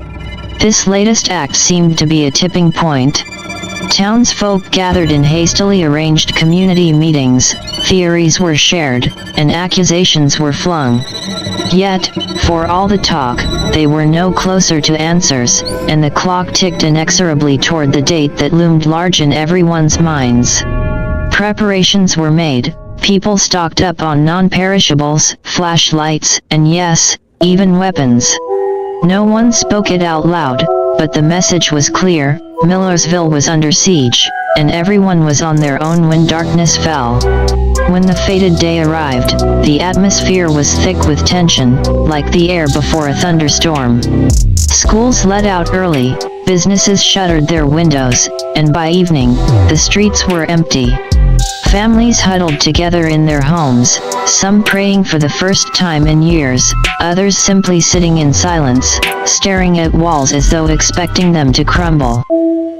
A: This latest act seemed to be a tipping point. Townsfolk gathered in hastily arranged community meetings, theories were shared, and accusations were flung. Yet, for all the talk, they were no closer to answers, and the clock ticked inexorably toward the date that loomed large in everyone's minds. Preparations were made. People stocked up on non-perishables, flashlights, and yes, even weapons. No one spoke it out loud, but the message was clear: Millersville was under siege, and everyone was on their own when darkness fell. When the fated day arrived, the atmosphere was thick with tension, like the air before a thunderstorm. Schools let out early, businesses shuttered their windows, and by evening, the streets were empty. Families huddled together in their homes, some praying for the first time in years, others simply sitting in silence, staring at walls as though expecting them to crumble.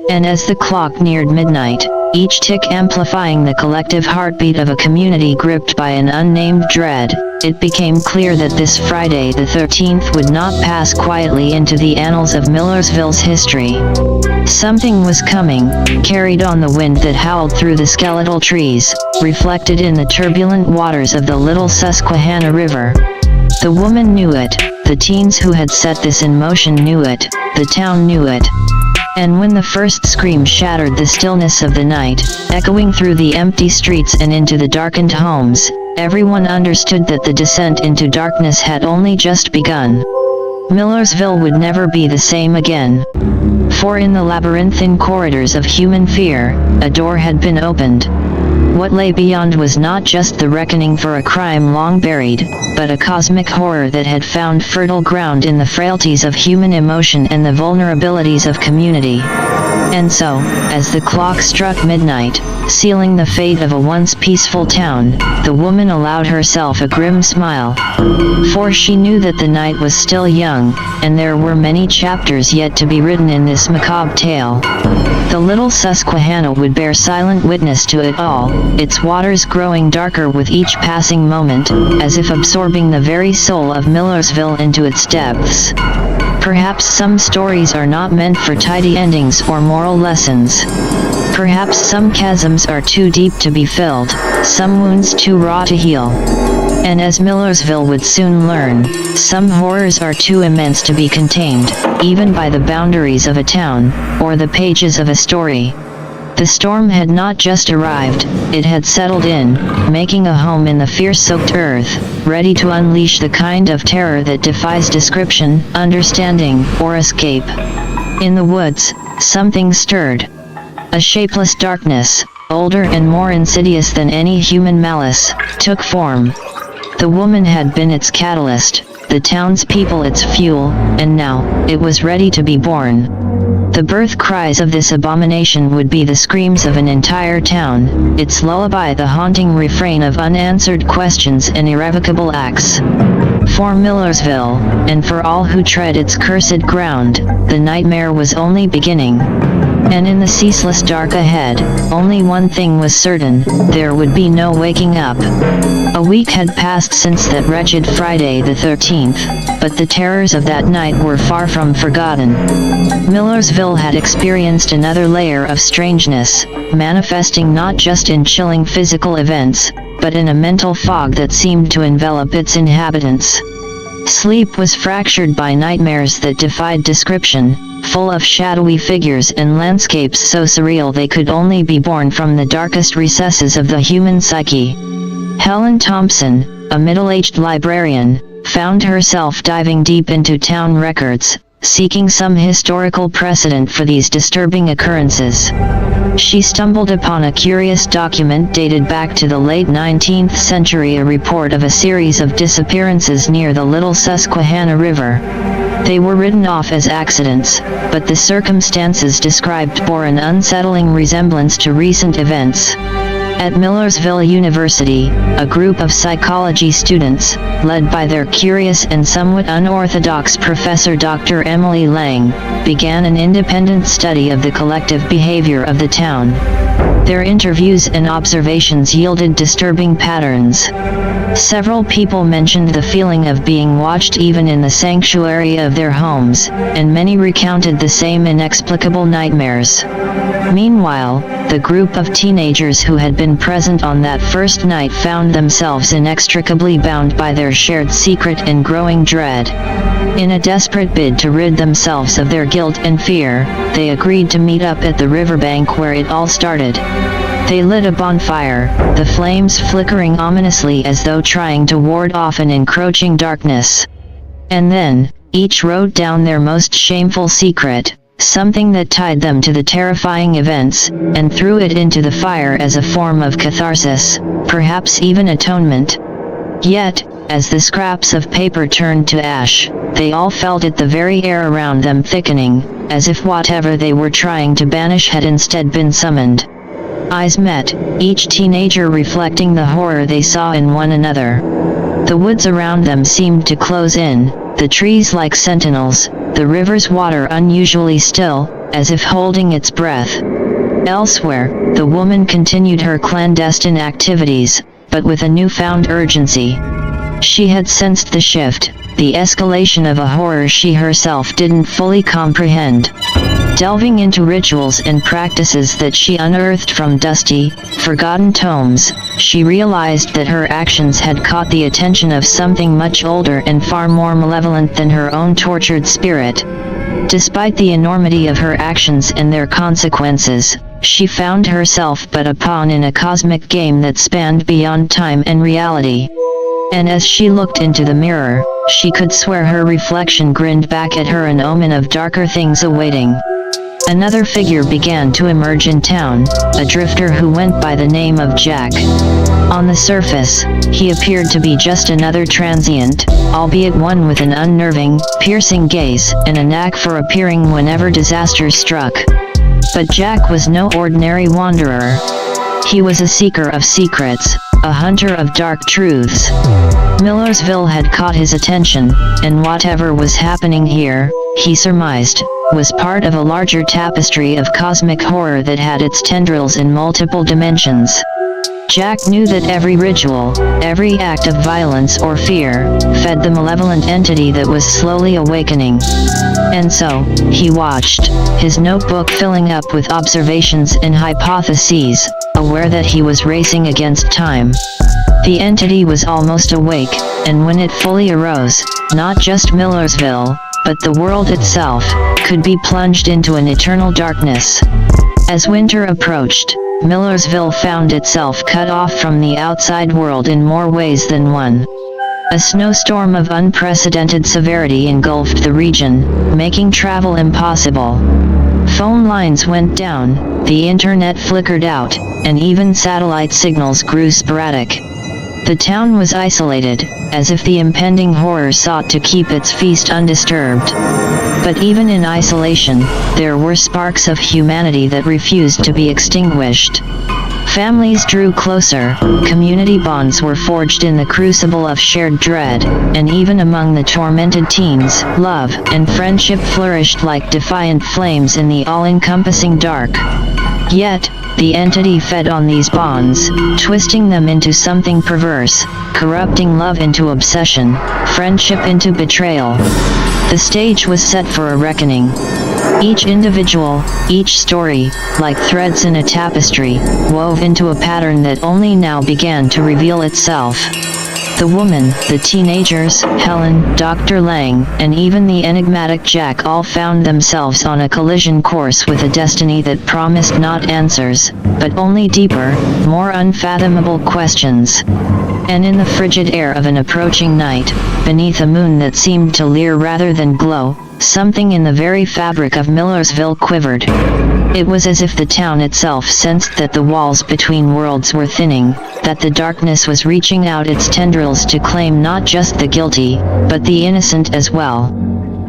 A: And as the clock neared midnight, each tick amplifying the collective heartbeat of a community gripped by an unnamed dread, it became clear that this Friday the 13th would not pass quietly into the annals of Millersville's history. Something was coming, carried on the wind that howled through the skeletal trees, reflected in the turbulent waters of the Little Susquehanna River. The woman knew it, the teens who had set this in motion knew it, the town knew it. And when the first scream shattered the stillness of the night, echoing through the empty streets and into the darkened homes, everyone understood that the descent into darkness had only just begun. Millersville would never be the same again. For in the labyrinthine corridors of human fear, a door had been opened. What lay beyond was not just the reckoning for a crime long buried, but a cosmic horror that had found fertile ground in the frailties of human emotion and the vulnerabilities of community. And so, as the clock struck midnight, sealing the fate of a once peaceful town, the woman allowed herself a grim smile. For she knew that the night was still young, and there were many chapters yet to be written in this macabre tale. The Little Susquehanna would bear silent witness to it all, its waters growing darker with each passing moment, as if absorbing the very soul of Millersville into its depths. Perhaps some stories are not meant for tidy endings or moral lessons. Perhaps some chasms are too deep to be filled, some wounds too raw to heal. And as Millersville would soon learn, some horrors are too immense to be contained, even by the boundaries of a town, or the pages of a story. The storm had not just arrived, it had settled in, making a home in the fear-soaked earth, ready to unleash the kind of terror that defies description, understanding, or escape. In the woods, something stirred. A shapeless darkness, older and more insidious than any human malice, took form. The woman had been its catalyst, the townspeople its fuel, and now, it was ready to be born. The birth cries of this abomination would be the screams of an entire town, its lullaby the haunting refrain of unanswered questions and irrevocable acts. For Millersville, and for all who tread its cursed ground, the nightmare was only beginning. And in the ceaseless dark ahead, only one thing was certain: there would be no waking up. A week had passed since that wretched Friday the 13th, but the terrors of that night were far from forgotten. Millersville had experienced another layer of strangeness, manifesting not just in chilling physical events, but in a mental fog that seemed to envelop its inhabitants. Sleep was fractured by nightmares that defied description, full of shadowy figures and landscapes so surreal they could only be born from the darkest recesses of the human psyche. Helen Thompson, a middle-aged librarian, found herself diving deep into town records, seeking some historical precedent for these disturbing occurrences. She stumbled upon a curious document dated back to the late 19th century, a report of a series of disappearances near the Little Susquehanna River. They were written off as accidents, but the circumstances described bore an unsettling resemblance to recent events. At Millersville University, a group of psychology students, led by their curious and somewhat unorthodox professor Dr. Emily Lang, began an independent study of the collective behavior of the town. Their interviews and observations yielded disturbing patterns. Several people mentioned the feeling of being watched even in the sanctuary of their homes, and many recounted the same inexplicable nightmares. Meanwhile, the group of teenagers who had been present on that first night found themselves inextricably bound by their shared secret and growing dread. In a desperate bid to rid themselves of their guilt and fear, they agreed to meet up at the riverbank where it all started. They lit a bonfire, the flames flickering ominously as though trying to ward off an encroaching darkness. And then, each wrote down their most shameful secret, something that tied them to the terrifying events, and threw it into the fire as a form of catharsis, perhaps even atonement. Yet, as the scraps of paper turned to ash, they all felt it, the very air around them thickening, as if whatever they were trying to banish had instead been summoned. Eyes met, each teenager reflecting the horror they saw in one another. The woods around them seemed to close in, the trees like sentinels, the river's water unusually still, as if holding its breath. Elsewhere, the woman continued her clandestine activities, but with a newfound urgency. She had sensed the shift, the escalation of a horror she herself didn't fully comprehend. Delving into rituals and practices that she unearthed from dusty, forgotten tomes, she realized that her actions had caught the attention of something much older and far more malevolent than her own tortured spirit. Despite the enormity of her actions and their consequences, she found herself but a pawn in a cosmic game that spanned beyond time and reality. And as she looked into the mirror, she could swear her reflection grinned back at her, an omen of darker things awaiting. Another figure began to emerge in town, a drifter who went by the name of Jack. On the surface, he appeared to be just another transient, albeit one with an unnerving, piercing gaze and a knack for appearing whenever disaster struck. But Jack was no ordinary wanderer. He was a seeker of secrets, a hunter of dark truths. Millersville had caught his attention, and whatever was happening here, he surmised, was part of a larger tapestry of cosmic horror that had its tendrils in multiple dimensions. Jack knew that every ritual, every act of violence or fear, fed the malevolent entity that was slowly awakening. And so, he watched, his notebook filling up with observations and hypotheses, aware that he was racing against time. The entity was almost awake, and when it fully arose, not just Millersville, but the world itself, could be plunged into an eternal darkness. As winter approached, Millersville found itself cut off from the outside world in more ways than one. A snowstorm of unprecedented severity engulfed the region, making travel impossible. Phone lines went down, the internet flickered out, and even satellite signals grew sporadic. The town was isolated, as if the impending horror sought to keep its feast undisturbed. But even in isolation, there were sparks of humanity that refused to be extinguished. Families drew closer, community bonds were forged in the crucible of shared dread, and even among the tormented teens, love and friendship flourished like defiant flames in the all-encompassing dark. Yet, the entity fed on these bonds, twisting them into something perverse, corrupting love into obsession, friendship into betrayal. The stage was set for a reckoning. Each individual, each story, like threads in a tapestry, wove into a pattern that only now began to reveal itself. The woman, the teenagers, Helen, Dr. Lang, and even the enigmatic Jack all found themselves on a collision course with a destiny that promised not answers, but only deeper, more unfathomable questions. And in the frigid air of an approaching night, beneath a moon that seemed to leer rather than glow, something in the very fabric of Millersville quivered. It was as if the town itself sensed that the walls between worlds were thinning, that the darkness was reaching out its tendrils to claim not just the guilty, but the innocent as well.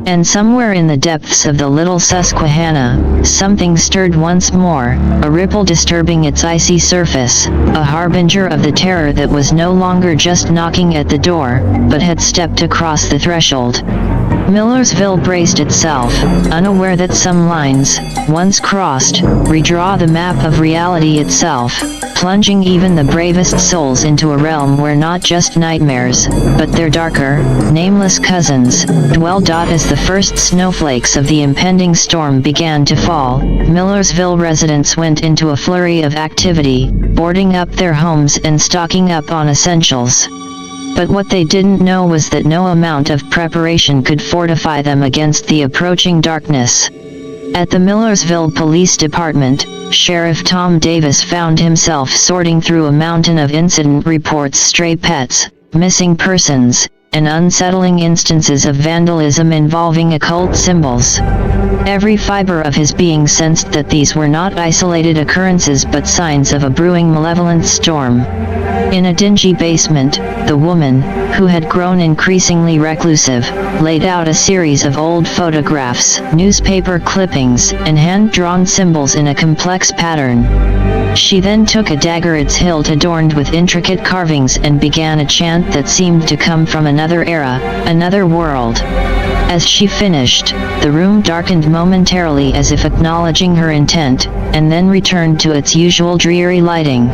A: And somewhere in the depths of the little Susquehanna, something stirred once more, a ripple disturbing its icy surface, a harbinger of the terror that was no longer just knocking at the door, but had stepped across the threshold. Millersville braced itself, unaware that some lines, once crossed, redraw the map of reality itself, plunging even the bravest souls into a realm where not just nightmares, but their darker, nameless cousins, dwelled. As the first snowflakes of the impending storm began to fall, Millersville residents went into a flurry of activity, boarding up their homes and stocking up on essentials. But what they didn't know was that no amount of preparation could fortify them against the approaching darkness. At the Millersville Police Department, Sheriff Tom Davis found himself sorting through a mountain of incident reports: stray pets, missing persons, and unsettling instances of vandalism involving occult symbols. Every fiber of his being sensed that these were not isolated occurrences but signs of a brewing malevolent storm. In a dingy basement, the woman, who had grown increasingly reclusive, laid out a series of old photographs, newspaper clippings, and hand-drawn symbols in a complex pattern. She then took a dagger, its hilt adorned with intricate carvings, and began a chant that seemed to come from another era, another world. As she finished, the room darkened momentarily as if acknowledging her intent, and then returned to its usual dreary lighting.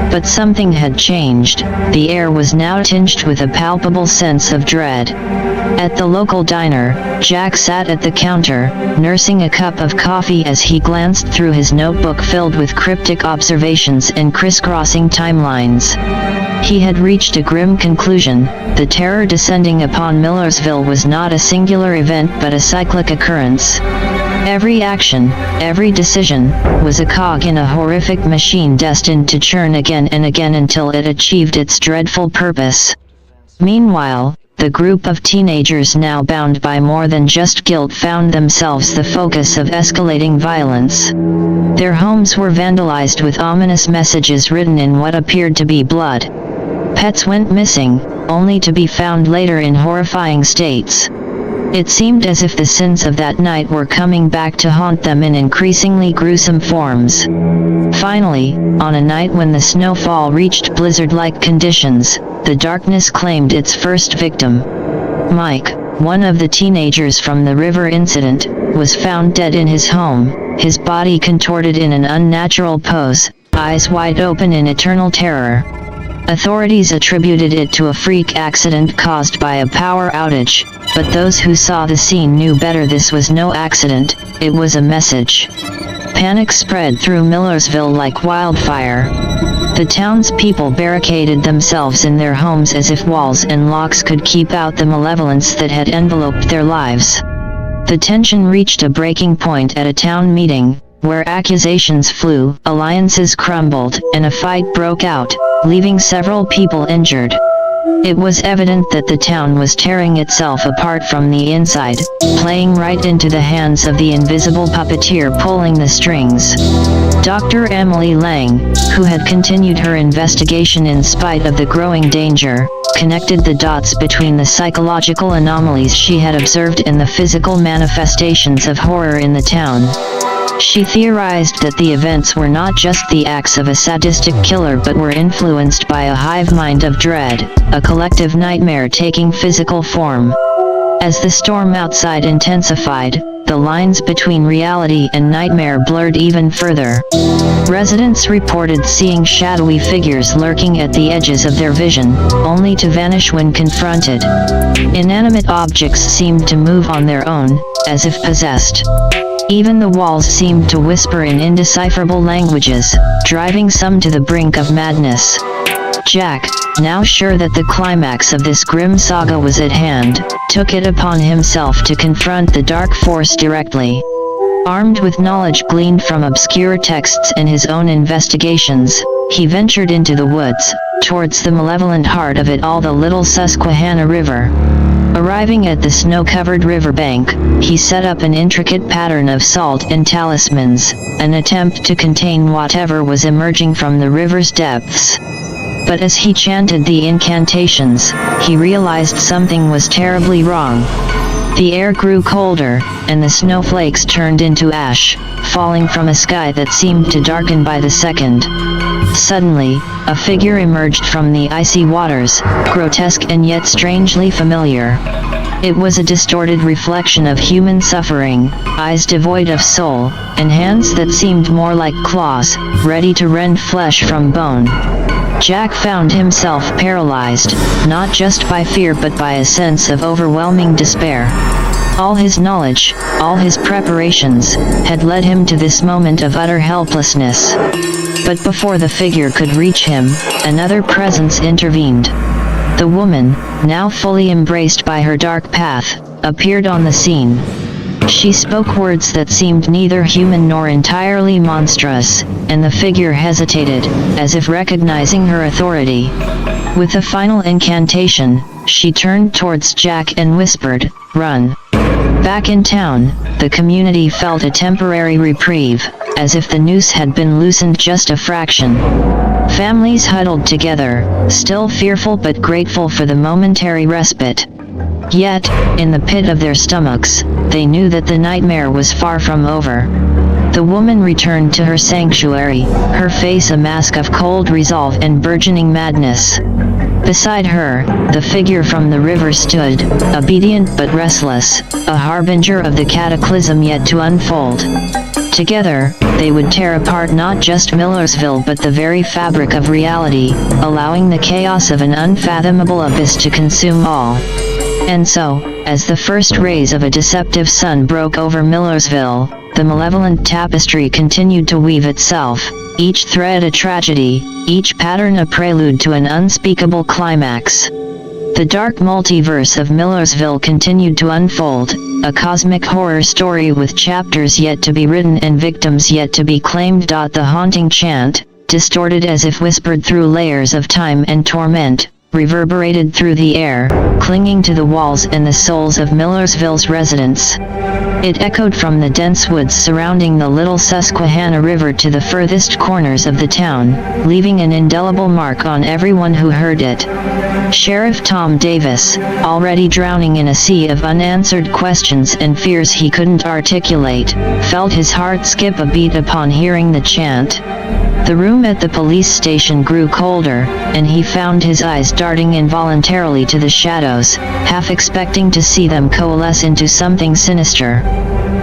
A: But something had changed. The air was now tinged with a palpable sense of dread. At the local diner, Jack sat at the counter, nursing a cup of coffee as he glanced through his notebook filled with cryptic observations and crisscrossing timelines. He had reached a grim conclusion. The terror descending upon Millersville was not a singular event but a cyclic occurrence. Every action, every decision, was a cog in a horrific machine destined to churn again and again until it achieved its dreadful purpose. Meanwhile, the group of teenagers, now bound by more than just guilt, found themselves the focus of escalating violence. Their homes were vandalized with ominous messages written in what appeared to be blood. Pets went missing, only to be found later in horrifying states. It seemed as if the sins of that night were coming back to haunt them in increasingly gruesome forms. Finally, on a night when the snowfall reached blizzard-like conditions, the darkness claimed its first victim. Mike, one of the teenagers from the river incident, was found dead in his home, his body contorted in an unnatural pose, eyes wide open in eternal terror. Authorities attributed it to a freak accident caused by a power outage, but those who saw the scene knew better. This was no accident, it was a message. Panic spread through Millersville like wildfire. The townspeople barricaded themselves in their homes as if walls and locks could keep out the malevolence that had enveloped their lives. The tension reached a breaking point at a town meeting, where accusations flew, alliances crumbled, and a fight broke out, leaving several people injured. It was evident that the town was tearing itself apart from the inside, playing right into the hands of the invisible puppeteer pulling the strings. Dr. Emily Lang, who had continued her investigation in spite of the growing danger, connected the dots between the psychological anomalies she had observed and the physical manifestations of horror in the town. She theorized that the events were not just the acts of a sadistic killer but were influenced by a hive mind of dread, a collective nightmare taking physical form. As the storm outside intensified, the lines between reality and nightmare blurred even further. Residents reported seeing shadowy figures lurking at the edges of their vision, only to vanish when confronted. Inanimate objects seemed to move on their own, as if possessed. Even the walls seemed to whisper in indecipherable languages, driving some to the brink of madness. Jack, now sure that the climax of this grim saga was at hand, took it upon himself to confront the dark force directly. Armed with knowledge gleaned from obscure texts and his own investigations, he ventured into the woods, towards the malevolent heart of it all, the little Susquehanna River. Arriving at the snow-covered riverbank, he set up an intricate pattern of salt and talismans, an attempt to contain whatever was emerging from the river's depths. But as he chanted the incantations, he realized something was terribly wrong. The air grew colder, and the snowflakes turned into ash, falling from a sky that seemed to darken by the second. Suddenly, a figure emerged from the icy waters, grotesque and yet strangely familiar. It was a distorted reflection of human suffering, eyes devoid of soul, and hands that seemed more like claws, ready to rend flesh from bone. Jack found himself paralyzed, not just by fear but by a sense of overwhelming despair. All his knowledge, all his preparations, had led him to this moment of utter helplessness. But before the figure could reach him, another presence intervened. The woman, now fully embraced by her dark path, appeared on the scene. She spoke words that seemed neither human nor entirely monstrous, and the figure hesitated, as if recognizing her authority. With a final incantation, she turned towards Jack and whispered, "Run." Back in town, the community felt a temporary reprieve, as if the noose had been loosened just a fraction. Families huddled together, still fearful but grateful for the momentary respite. Yet, in the pit of their stomachs, they knew that the nightmare was far from over. The woman returned to her sanctuary, her face a mask of cold resolve and burgeoning madness. Beside her, the figure from the river stood, obedient but restless, a harbinger of the cataclysm yet to unfold. Together, they would tear apart not just Millersville but the very fabric of reality, allowing the chaos of an unfathomable abyss to consume all. And so, as the first rays of a deceptive sun broke over Millersville, the malevolent tapestry continued to weave itself, each thread a tragedy, each pattern a prelude to an unspeakable climax. The dark multiverse of Millersville continued to unfold, a cosmic horror story with chapters yet to be written and victims yet to be claimed. The haunting chant, distorted as if whispered through layers of time and torment, reverberated through the air, clinging to the walls and the souls of Millersville's residents. It echoed from the dense woods surrounding the little Susquehanna River to the furthest corners of the town, leaving an indelible mark on everyone who heard it. Sheriff Tom Davis, already drowning in a sea of unanswered questions and fears he couldn't articulate, felt his heart skip a beat upon hearing the chant. The room at the police station grew colder, and he found his eyes darting involuntarily to the shadows, half expecting to see them coalesce into something sinister.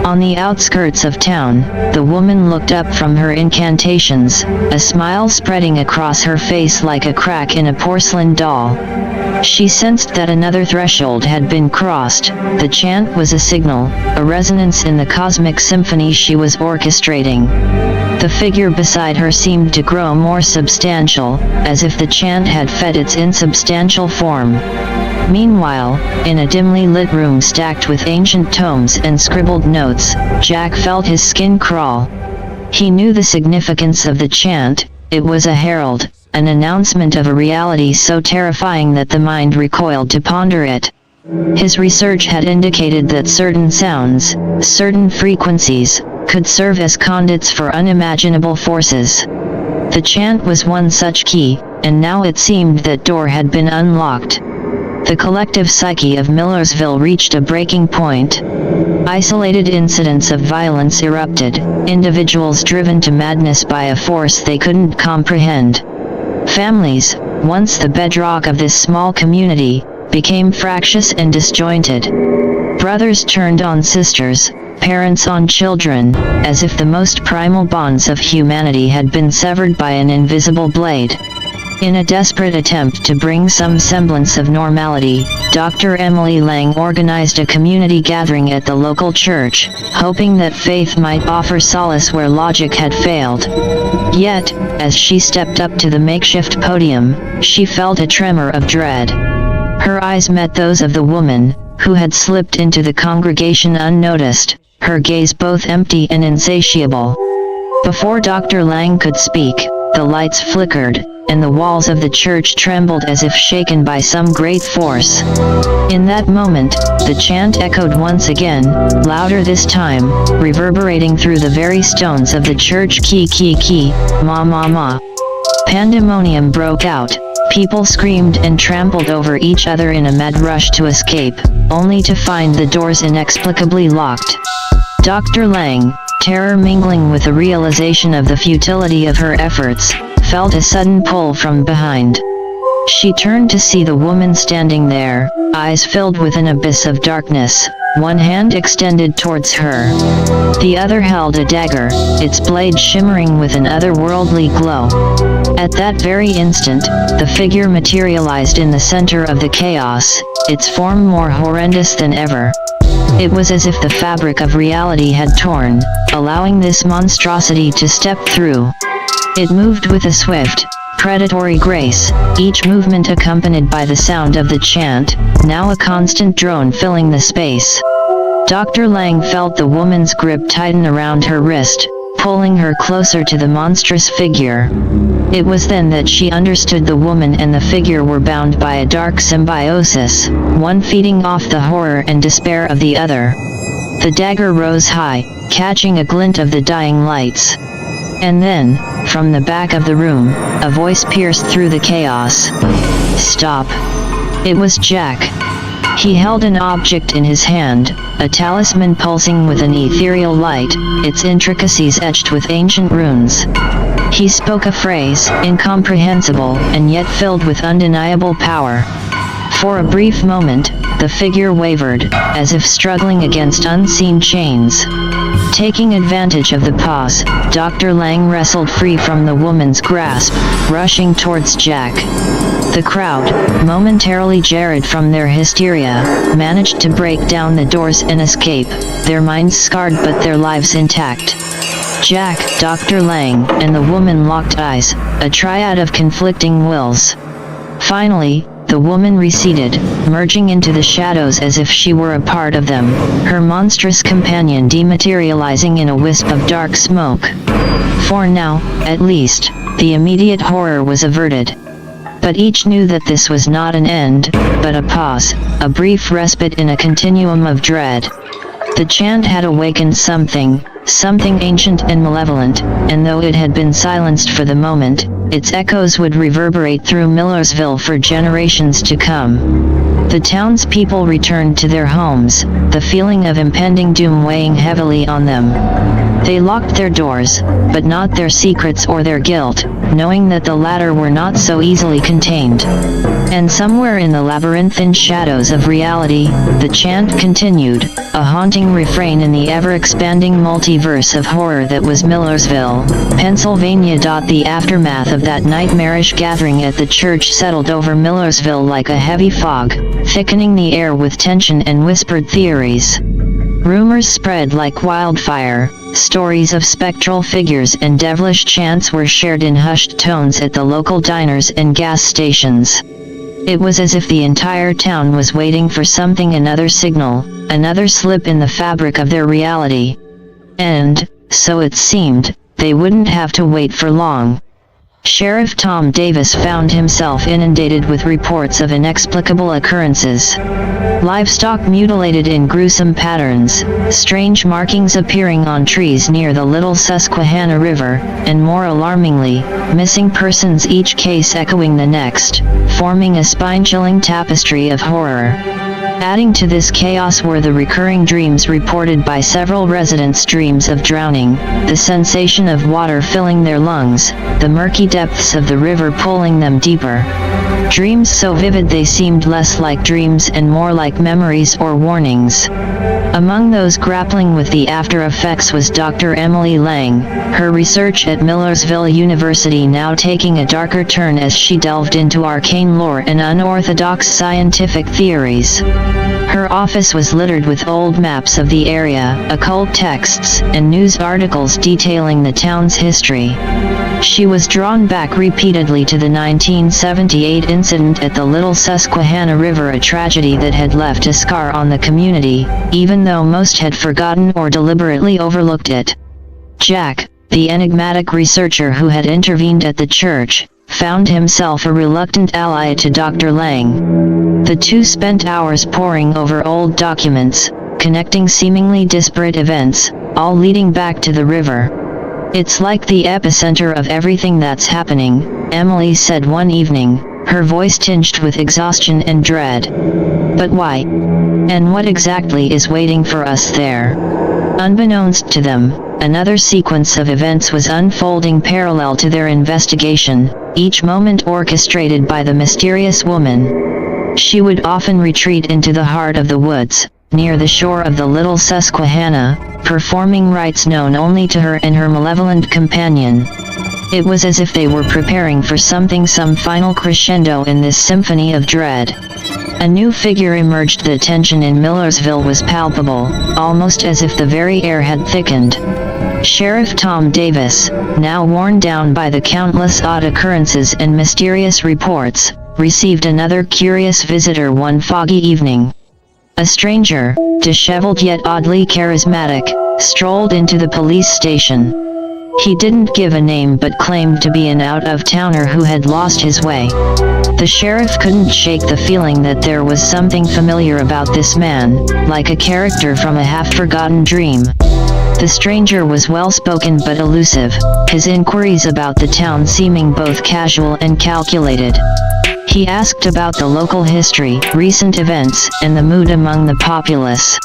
A: On the outskirts of town, the woman looked up from her incantations, a smile spreading across her face like a crack in a porcelain doll. She sensed that another threshold had been crossed. The chant was a signal, a resonance in the cosmic symphony she was orchestrating. The figure beside her seemed to grow more substantial, as if the chant had fed its insubstantial form. Meanwhile, in a dimly lit room stacked with ancient tomes and scribbled notes, Jack felt his skin crawl. He knew the significance of the chant. It was a herald, an announcement of a reality so terrifying that the mind recoiled to ponder it. His research had indicated that certain sounds, certain frequencies, could serve as conduits for unimaginable forces. The chant was one such key, and now it seemed that door had been unlocked. The collective psyche of Millersville reached a breaking point. Isolated incidents of violence erupted, individuals driven to madness by a force they couldn't comprehend. Families, once the bedrock of this small community, became fractious and disjointed. Brothers turned on sisters, parents on children, as if the most primal bonds of humanity had been severed by an invisible blade. In a desperate attempt to bring some semblance of normality, Dr. Emily Lang organized a community gathering at the local church, hoping that faith might offer solace where logic had failed. Yet, as she stepped up to the makeshift podium, she felt a tremor of dread. Her eyes met those of the woman, who had slipped into the congregation unnoticed, her gaze both empty and insatiable. Before Dr. Lang could speak, the lights flickered, and the walls of the church trembled as if shaken by some great force. In that moment, the chant echoed once again, louder this time, reverberating through the very stones of the church. Ki ki ki, ma ma ma. Pandemonium broke out. People screamed and trampled over each other in a mad rush to escape, only to find the doors inexplicably locked. Dr. Lang, terror mingling with the realization of the futility of her efforts, felt a sudden pull from behind. She turned to see the woman standing there, eyes filled with an abyss of darkness, one hand extended towards her. The other held a dagger, its blade shimmering with an otherworldly glow. At that very instant, the figure materialized in the center of the chaos, its form more horrendous than ever. It was as if the fabric of reality had torn, allowing this monstrosity to step through. It moved with a swift, predatory grace, each movement accompanied by the sound of the chant, now a constant drone filling the space. Dr. Lang felt the woman's grip tighten around her wrist, pulling her closer to the monstrous figure. It was then that she understood the woman and the figure were bound by a dark symbiosis, one feeding off the horror and despair of the other. The dagger rose high, catching a glint of the dying lights. And then, from the back of the room, a voice pierced through the chaos. "Stop." It was Jack. He held an object in his hand, a talisman pulsing with an ethereal light, its intricacies etched with ancient runes. He spoke a phrase, incomprehensible and yet filled with undeniable power. For a brief moment, the figure wavered, as if struggling against unseen chains. Taking advantage of the pause, Dr. Lang wrestled free from the woman's grasp, rushing towards Jack. The crowd, momentarily jarred from their hysteria, managed to break down the doors and escape, their minds scarred but their lives intact. Jack, Dr. Lang, and the woman locked eyes, a triad of conflicting wills. Finally, the woman receded, merging into the shadows as if she were a part of them, her monstrous companion dematerializing in a wisp of dark smoke. For now, at least, the immediate horror was averted. But each knew that this was not an end, but a pause, a brief respite in a continuum of dread. The chant had awakened something ancient and malevolent, and though it had been silenced for the moment, its echoes would reverberate through Millersville for generations to come. The townspeople returned to their homes, the feeling of impending doom weighing heavily on them. They locked their doors, but not their secrets or their guilt, knowing that the latter were not so easily contained. And somewhere in the labyrinthine shadows of reality, the chant continued, a haunting refrain in the ever-expanding multiverse of horror that was Millersville, Pennsylvania. The aftermath of that nightmarish gathering at the church settled over Millersville like a heavy fog, thickening the air with tension and whispered theories. Rumors spread like wildfire, stories of spectral figures and devilish chants were shared in hushed tones at the local diners and gas stations. It was as if the entire town was waiting for something, another signal, another slip in the fabric of their reality. And, so it seemed, they wouldn't have to wait for long. Sheriff Tom Davis found himself inundated with reports of inexplicable occurrences. Livestock mutilated in gruesome patterns, strange markings appearing on trees near the Little Susquehanna River, and more alarmingly, missing persons, each case echoing the next, forming a spine-chilling tapestry of horror. Adding to this chaos were the recurring dreams reported by several residents, dreams of drowning, the sensation of water filling their lungs, the murky depths of the river pulling them deeper. Dreams so vivid they seemed less like dreams and more like memories or warnings. Among those grappling with the after effects was Dr. Emily Lang, her research at Millersville University now taking a darker turn as she delved into arcane lore and unorthodox scientific theories. Her office was littered with old maps of the area, occult texts, and news articles detailing the town's history. She was drawn back repeatedly to the 1978 incident at the Little Susquehanna River, a tragedy that had left a scar on the community, even though most had forgotten or deliberately overlooked it. Jack, the enigmatic researcher who had intervened at the church, found himself a reluctant ally to Dr. Lang. The two spent hours poring over old documents, connecting seemingly disparate events, all leading back to the river. "It's like the epicenter of everything that's happening," Emily said one evening, her voice tinged with exhaustion and dread. "But why? And what exactly is waiting for us there?" Unbeknownst to them, another sequence of events was unfolding parallel to their investigation, each moment orchestrated by the mysterious woman. She would often retreat into the heart of the woods, near the shore of the Little Susquehanna, performing rites known only to her and her malevolent companion. It was as if they were preparing for something, some final crescendo in this symphony of dread. A new figure emerged. The tension in Millersville was palpable, almost as if the very air had thickened. Sheriff Tom Davis, now worn down by the countless odd occurrences and mysterious reports, received another curious visitor one foggy evening. A stranger, disheveled yet oddly charismatic, strolled into the police station. He didn't give a name but claimed to be an out-of-towner who had lost his way. The sheriff couldn't shake the feeling that there was something familiar about this man, like a character from a half-forgotten dream. The stranger was well-spoken but elusive, his inquiries about the town seeming both casual and calculated. He asked about the local history, recent events, and the mood among the populace.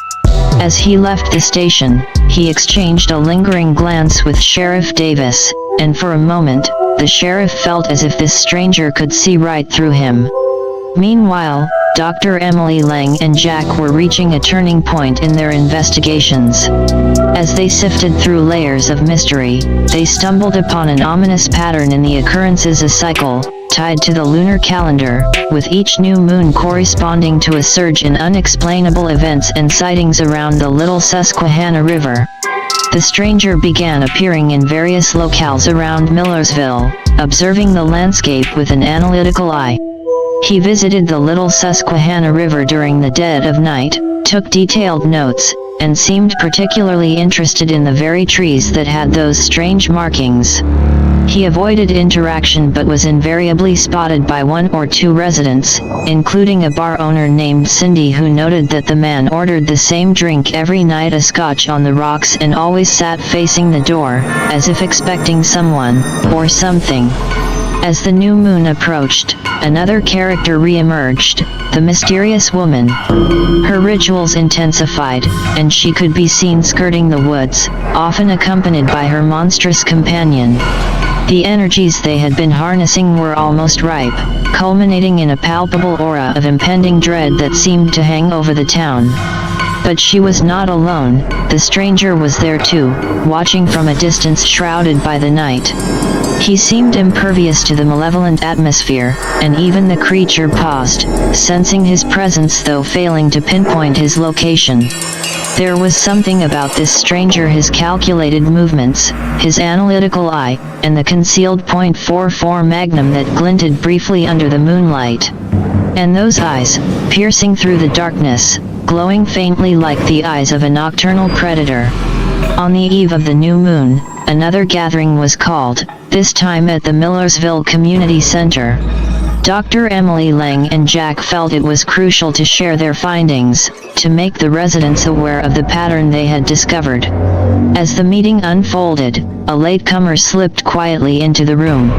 A: As he left the station, he exchanged a lingering glance with Sheriff Davis, and for a moment, the sheriff felt as if this stranger could see right through him. Meanwhile, Dr. Emily Lang and Jack were reaching a turning point in their investigations. As they sifted through layers of mystery, they stumbled upon an ominous pattern in the occurrences, a cycle, tied to the lunar calendar, with each new moon corresponding to a surge in unexplainable events and sightings around the Little Susquehanna River. The stranger began appearing in various locales around Millersville, observing the landscape with an analytical eye. He visited the Little Susquehanna River during the dead of night, took detailed notes, and seemed particularly interested in the very trees that had those strange markings. He avoided interaction but was invariably spotted by one or two residents, including a bar owner named Cindy who noted that the man ordered the same drink every night, a scotch on the rocks, and always sat facing the door, as if expecting someone, or something. As the new moon approached, another character re-emerged, the mysterious woman. Her rituals intensified, and she could be seen skirting the woods, often accompanied by her monstrous companion. The energies they had been harnessing were almost ripe, culminating in a palpable aura of impending dread that seemed to hang over the town. But she was not alone, the stranger was there too, watching from a distance shrouded by the night. He seemed impervious to the malevolent atmosphere, and even the creature paused, sensing his presence though failing to pinpoint his location. There was something about this stranger, his calculated movements, his analytical eye, and the concealed .44 Magnum that glinted briefly under the moonlight. And those eyes, piercing through the darkness, glowing faintly like the eyes of a nocturnal predator. On the eve of the new moon, another gathering was called, this time at the Millersville Community Center. Dr. Emily Lang and Jack felt it was crucial to share their findings, to make the residents aware of the pattern they had discovered. As the meeting unfolded, a latecomer slipped quietly into the room.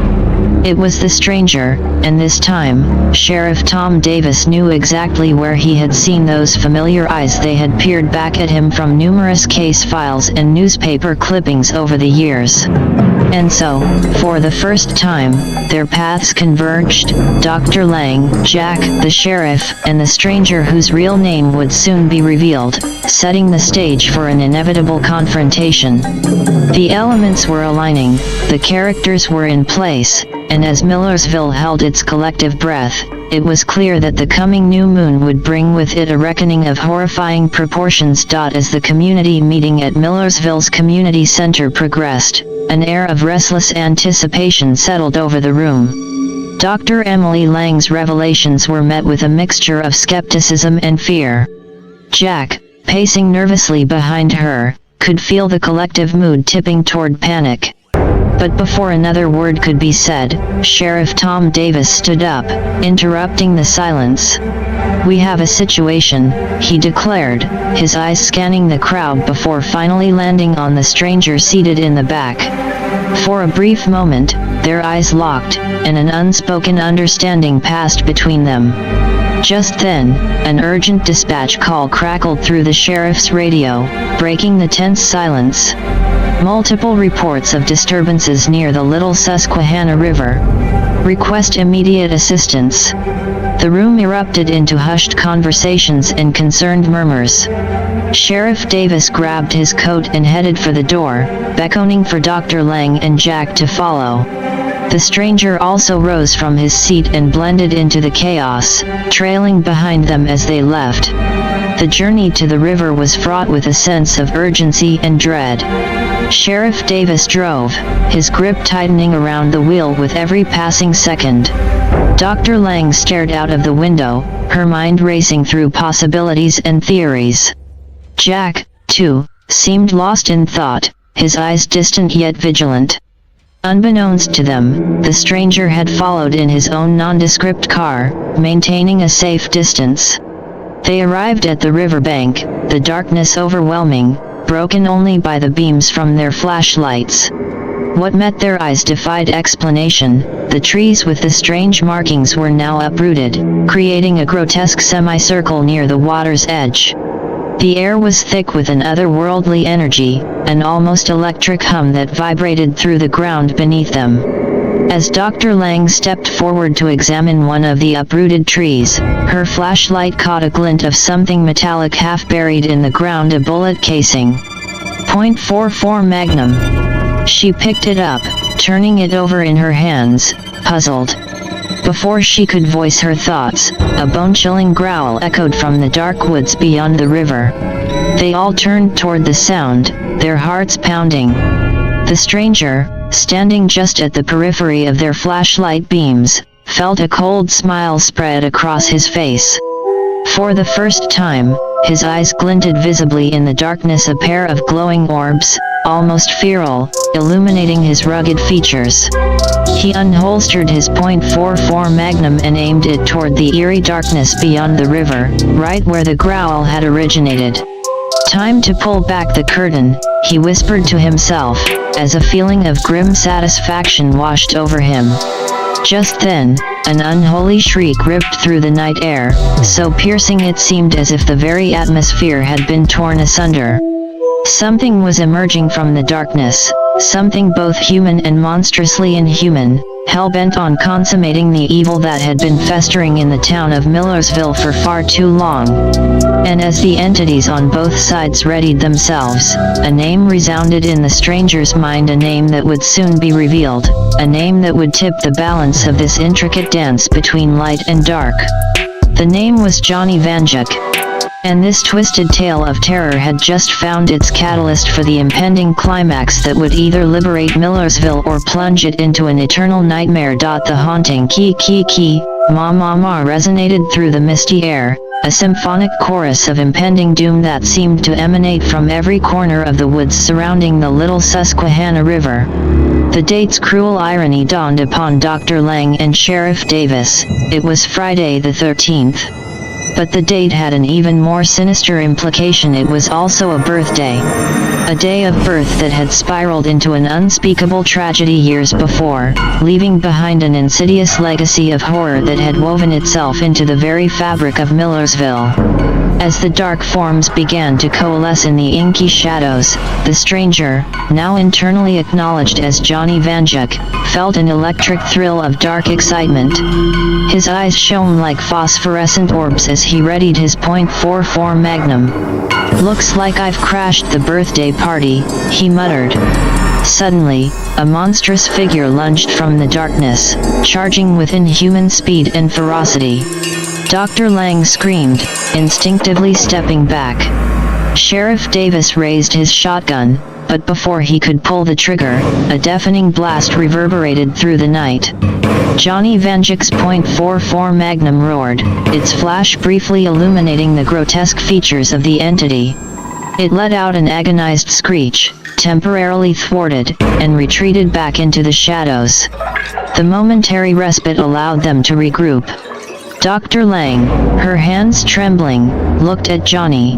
A: It was the stranger, and this time, Sheriff Tom Davis knew exactly where he had seen those familiar eyes. They had peered back at him from numerous case files and newspaper clippings over the years. And so, for the first time, their paths converged, Dr. Lang, Jack, the sheriff, and the stranger whose real name would soon be revealed, setting the stage for an inevitable confrontation. The elements were aligning, the characters were in place, and as Millersville held its collective breath, it was clear that the coming new moon would bring with it a reckoning of horrifying proportions. As the community meeting at Millersville's community center progressed, an air of restless anticipation settled over the room. Dr. Emily Lang's revelations were met with a mixture of skepticism and fear. Jack, pacing nervously behind her, could feel the collective mood tipping toward panic. But before another word could be said, Sheriff Tom Davis stood up, interrupting the silence. "We have a situation," he declared, his eyes scanning the crowd before finally landing on the stranger seated in the back. For a brief moment, their eyes locked, and an unspoken understanding passed between them. Just then, an urgent dispatch call crackled through the sheriff's radio, breaking the tense silence. Multiple reports of disturbances near the Little Susquehanna River. Request immediate assistance. The room erupted into hushed conversations and concerned murmurs. Sheriff Davis grabbed his coat and headed for the door, beckoning for Dr. Lang and Jack to follow. The stranger also rose from his seat and blended into the chaos, trailing behind them as they left. The journey to the river was fraught with a sense of urgency and dread. Sheriff Davis drove, his grip tightening around the wheel with every passing second. Dr. Lang stared out of the window, her mind racing through possibilities and theories. Jack, too, seemed lost in thought, his eyes distant yet vigilant. Unbeknownst to them, the stranger had followed in his own nondescript car, maintaining a safe distance. They arrived at the riverbank, the darkness overwhelming, broken only by the beams from their flashlights. What met their eyes defied explanation. The trees with the strange markings were now uprooted, creating a grotesque semicircle near the water's edge. The air was thick with an otherworldly energy, an almost electric hum that vibrated through the ground beneath them. As Dr. Lang stepped forward to examine one of the uprooted trees, her flashlight caught a glint of something metallic half buried in the ground, a bullet casing. .44 Magnum. She picked it up, turning it over in her hands, puzzled. Before she could voice her thoughts, a bone-chilling growl echoed from the dark woods beyond the river. They all turned toward the sound, their hearts pounding. The stranger, standing just at the periphery of their flashlight beams, felt a cold smile spread across his face. For the first time, his eyes glinted visibly in the darkness, a pair of glowing orbs, almost feral, illuminating his rugged features. He unholstered his .44 Magnum and aimed it toward the eerie darkness beyond the river, right where the growl had originated. Time to pull back the curtain, he whispered to himself, as a feeling of grim satisfaction washed over him. Just then, an unholy shriek ripped through the night air, so piercing it seemed as if the very atmosphere had been torn asunder. Something was emerging from the darkness, something both human and monstrously inhuman, hell-bent on consummating the evil that had been festering in the town of Millersville for far too long. And as the entities on both sides readied themselves, a name resounded in the stranger's mind, a name that would soon be revealed, a name that would tip the balance of this intricate dance between light and dark. The name was Johnny Vanduke. And this twisted tale of terror had just found its catalyst for the impending climax that would either liberate Millersville or plunge it into an eternal nightmare. The haunting key ma ma ma resonated through the misty air, a symphonic chorus of impending doom that seemed to emanate from every corner of the woods surrounding the little Susquehanna River. The date's cruel irony dawned upon Dr. Lang and Sheriff Davis. It was Friday the 13th. But the date had an even more sinister implication. It was also a birthday. A day of birth that had spiraled into an unspeakable tragedy years before, leaving behind an insidious legacy of horror that had woven itself into the very fabric of Millersville. As the dark forms began to coalesce in the inky shadows, the stranger, now internally acknowledged as Johnny Vanduke, felt an electric thrill of dark excitement. His eyes shone like phosphorescent orbs as he readied his .44 Magnum. "Looks like I've crashed the birthday party," he muttered. Suddenly, a monstrous figure lunged from the darkness, charging with inhuman speed and ferocity. Dr. Lang screamed, instinctively stepping back. Sheriff Davis raised his shotgun, but before he could pull the trigger, a deafening blast reverberated through the night. Johnny Vanduke's .44 Magnum roared, its flash briefly illuminating the grotesque features of the entity. It let out an agonized screech, temporarily thwarted, and retreated back into the shadows. The momentary respite allowed them to regroup. Dr. Lang, her hands trembling, looked at Johnny.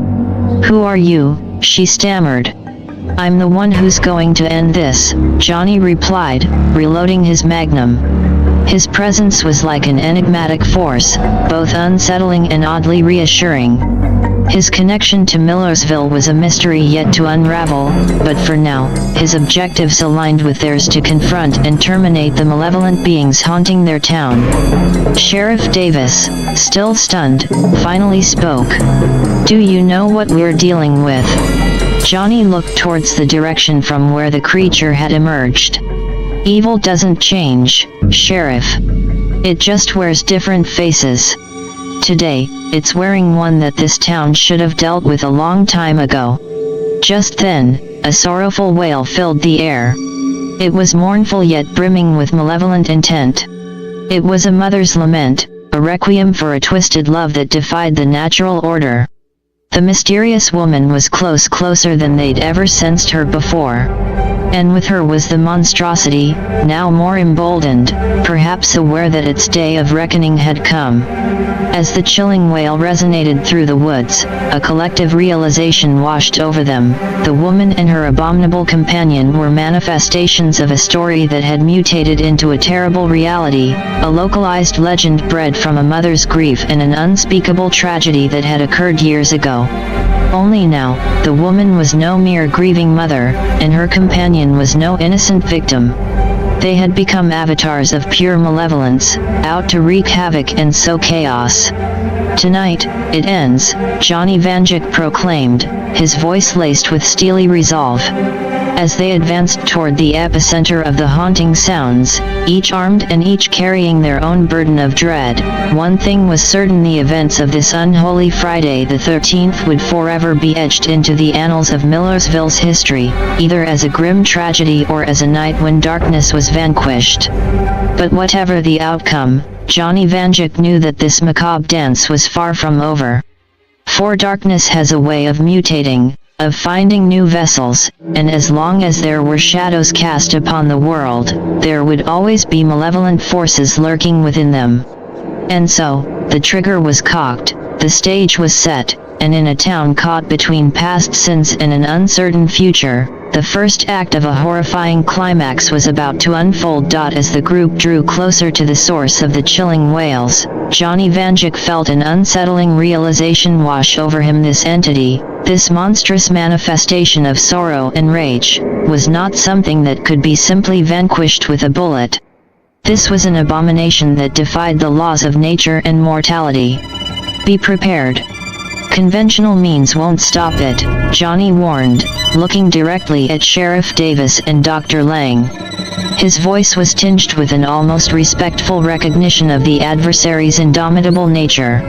A: "Who are you?" she stammered. "I'm the one who's going to end this," Johnny replied, reloading his Magnum. His presence was like an enigmatic force, both unsettling and oddly reassuring. His connection to Millersville was a mystery yet to unravel, but for now, his objectives aligned with theirs to confront and terminate the malevolent beings haunting their town. Sheriff Davis, still stunned, finally spoke. "Do you know what we're dealing with?" Johnny looked towards the direction from where the creature had emerged. "Evil doesn't change, Sheriff. It just wears different faces. Today, it's wearing one that this town should have dealt with a long time ago." Just then, a sorrowful wail filled the air. It was mournful yet brimming with malevolent intent. It was a mother's lament, a requiem for a twisted love that defied the natural order. The mysterious woman was closer than they'd ever sensed her before. And with her was the monstrosity, now more emboldened, perhaps aware that its day of reckoning had come. As the chilling wail resonated through the woods, a collective realization washed over them. The woman and her abominable companion were manifestations of a story that had mutated into a terrible reality, a localized legend bred from a mother's grief and an unspeakable tragedy that had occurred years ago. Only now, the woman was no mere grieving mother, and her companion was no innocent victim. They had become avatars of pure malevolence, out to wreak havoc and sow chaos. "Tonight, it ends," Johnny Vanduke proclaimed, his voice laced with steely resolve. As they advanced toward the epicenter of the haunting sounds, each armed and each carrying their own burden of dread, one thing was certain: the events of this unholy Friday the 13th would forever be etched into the annals of Millersville's history, either as a grim tragedy or as a night when darkness was vanquished. But whatever the outcome, Johnny Vanduke knew that this macabre dance was far from over. For darkness has a way of mutating, of finding new vessels, and as long as there were shadows cast upon the world, there would always be malevolent forces lurking within them. And so, the trigger was cocked, the stage was set, and in a town caught between past sins and an uncertain future, the first act of a horrifying climax was about to unfold. As the group drew closer to the source of the chilling wails, Johnny Vanduke felt an unsettling realization wash over him. This entity, this monstrous manifestation of sorrow and rage, was not something that could be simply vanquished with a bullet. This was an abomination that defied the laws of nature and mortality. Be prepared. Conventional means won't stop it, Johnny warned, looking directly at Sheriff Davis and Dr. Lang. His voice was tinged with an almost respectful recognition of the adversary's indomitable nature.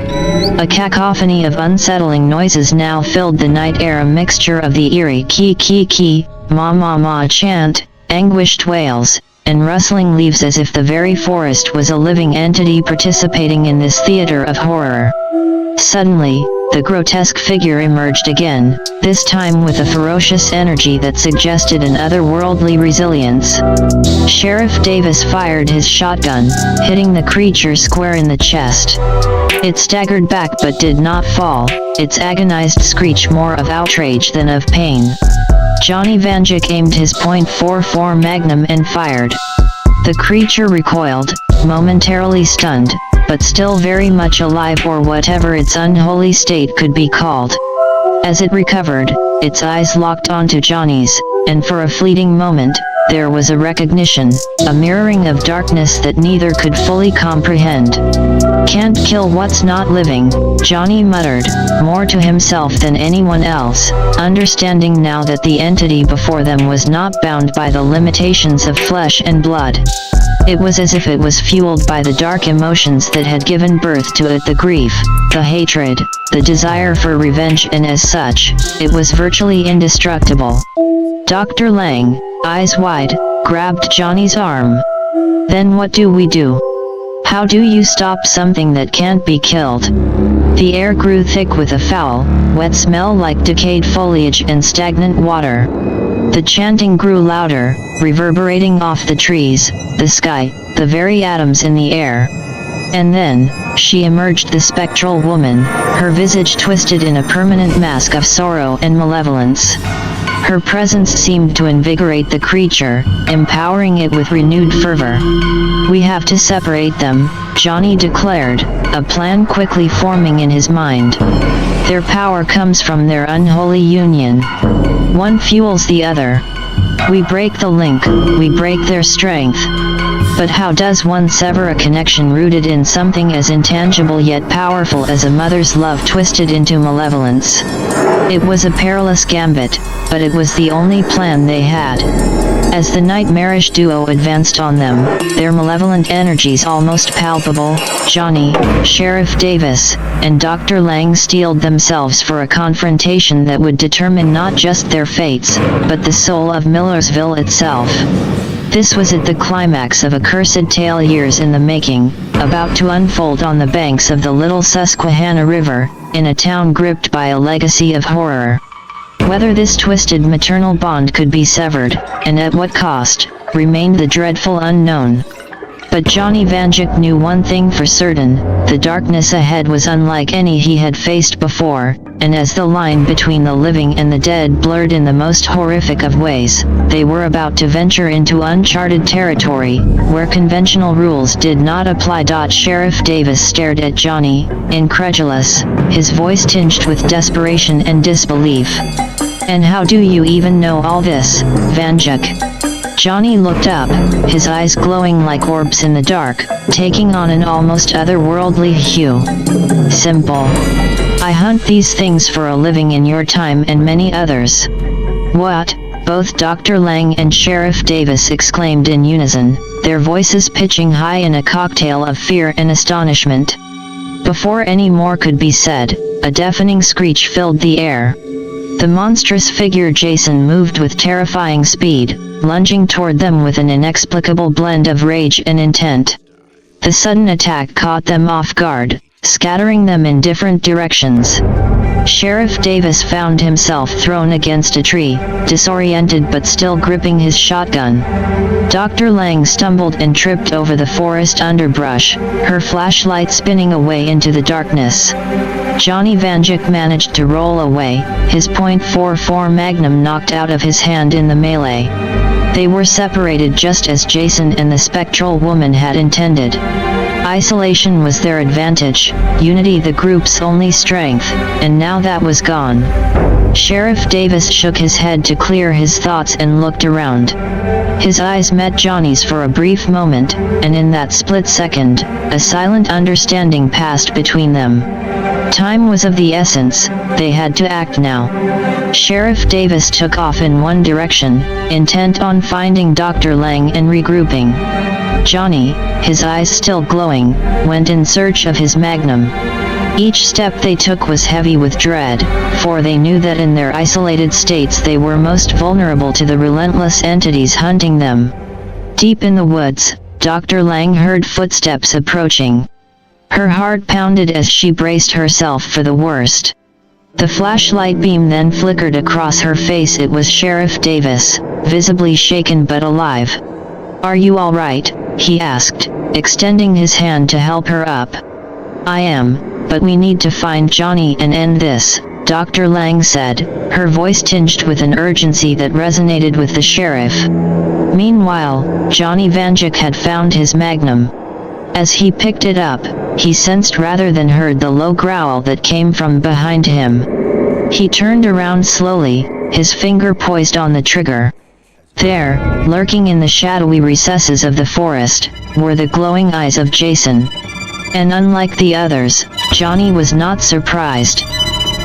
A: A cacophony of unsettling noises now filled the night air, a mixture of the eerie ki, ma chant, anguished wails, and rustling leaves, as if the very forest was a living entity participating in this theater of horror. Suddenly, the grotesque figure emerged again, this time with a ferocious energy that suggested an otherworldly resilience. Sheriff Davis fired his shotgun, hitting the creature square in the chest. It staggered back but did not fall, its agonized screech more of outrage than of pain. Johnny Vanduke aimed his .44 Magnum and fired. The creature recoiled, momentarily stunned, but still very much alive, or whatever its unholy state could be called. As it recovered, its eyes locked onto Johnny's, and for a fleeting moment, there was a recognition, a mirroring of darkness that neither could fully comprehend. "Can't kill what's not living," Johnny muttered, more to himself than anyone else, understanding now that the entity before them was not bound by the limitations of flesh and blood. It was as if it was fueled by the dark emotions that had given birth to it: the grief, the hatred, the desire for revenge, and as such, it was virtually indestructible. Dr. Lang, eyes wide, grabbed Johnny's arm. "Then what do we do? How do you stop something that can't be killed?" The air grew thick with a foul, wet smell like decayed foliage and stagnant water. The chanting grew louder, reverberating off the trees, the sky, the very atoms in the air. And then, she emerged, the spectral woman, her visage twisted in a permanent mask of sorrow and malevolence. Her presence seemed to invigorate the creature, empowering it with renewed fervor. "We have to separate them," Johnny declared, a plan quickly forming in his mind. "Their power comes from their unholy union. One fuels the other. We break the link, we break their strength. But how does one sever a connection rooted in something as intangible yet powerful as a mother's love twisted into malevolence?" It was a perilous gambit, but it was the only plan they had. As the nightmarish duo advanced on them, their malevolent energies almost palpable, Johnny, Sheriff Davis, and Dr. Lang steeled themselves for a confrontation that would determine not just their fates, but the soul of Millersville itself. This was at the climax of a cursed tale years in the making, about to unfold on the banks of the Little Susquehanna River, in a town gripped by a legacy of horror. Whether this twisted maternal bond could be severed, and at what cost, remained the dreadful unknown. But Johnny Vanduke knew one thing for certain: the darkness ahead was unlike any he had faced before, and as the line between the living and the dead blurred in the most horrific of ways, they were about to venture into uncharted territory, where conventional rules did not apply. Sheriff Davis stared at Johnny, incredulous, his voice tinged with desperation and disbelief. "And how do you even know all this, Vanduke?" Johnny looked up, his eyes glowing like orbs in the dark, taking on an almost otherworldly hue. "Simple. I hunt these things for a living in your time and many others." "What?" both Dr. Lang and Sheriff Davis exclaimed in unison, their voices pitching high in a cocktail of fear and astonishment. Before any more could be said, a deafening screech filled the air. The monstrous figure Jason moved with terrifying speed, lunging toward them with an inexplicable blend of rage and intent. The sudden attack caught them off guard, scattering them in different directions. Sheriff Davis found himself thrown against a tree, disoriented but still gripping his shotgun. Dr. Lang stumbled and tripped over the forest underbrush, her flashlight spinning away into the darkness. Johnny Vanduke managed to roll away, his .44 Magnum knocked out of his hand in the melee. They were separated just as Jason and the spectral woman had intended. Isolation was their advantage, unity the group's only strength, and now that was gone. Sheriff Davis shook his head to clear his thoughts and looked around. His eyes met Johnny's for a brief moment, and in that split second, a silent understanding passed between them. Time was of the essence, they had to act now. Sheriff Davis took off in one direction, intent on finding Dr. Lang and regrouping. Johnny, his eyes still glowing, went in search of his Magnum. Each step they took was heavy with dread, for they knew that in their isolated states they were most vulnerable to the relentless entities hunting them. Deep in the woods, Dr. Lang heard footsteps approaching. Her heart pounded as she braced herself for the worst. The flashlight beam then flickered across her face. It was Sheriff Davis, visibly shaken but alive. "Are you all right?" he asked, extending his hand to help her up. "I am, but we need to find Johnny and end this," Dr. Lang said, her voice tinged with an urgency that resonated with the sheriff. Meanwhile, Johnny Vanduke had found his Magnum. As he picked it up, he sensed rather than heard the low growl that came from behind him. He turned around slowly, his finger poised on the trigger. There, lurking in the shadowy recesses of the forest, were the glowing eyes of Jason. And unlike the others, Johnny was not surprised.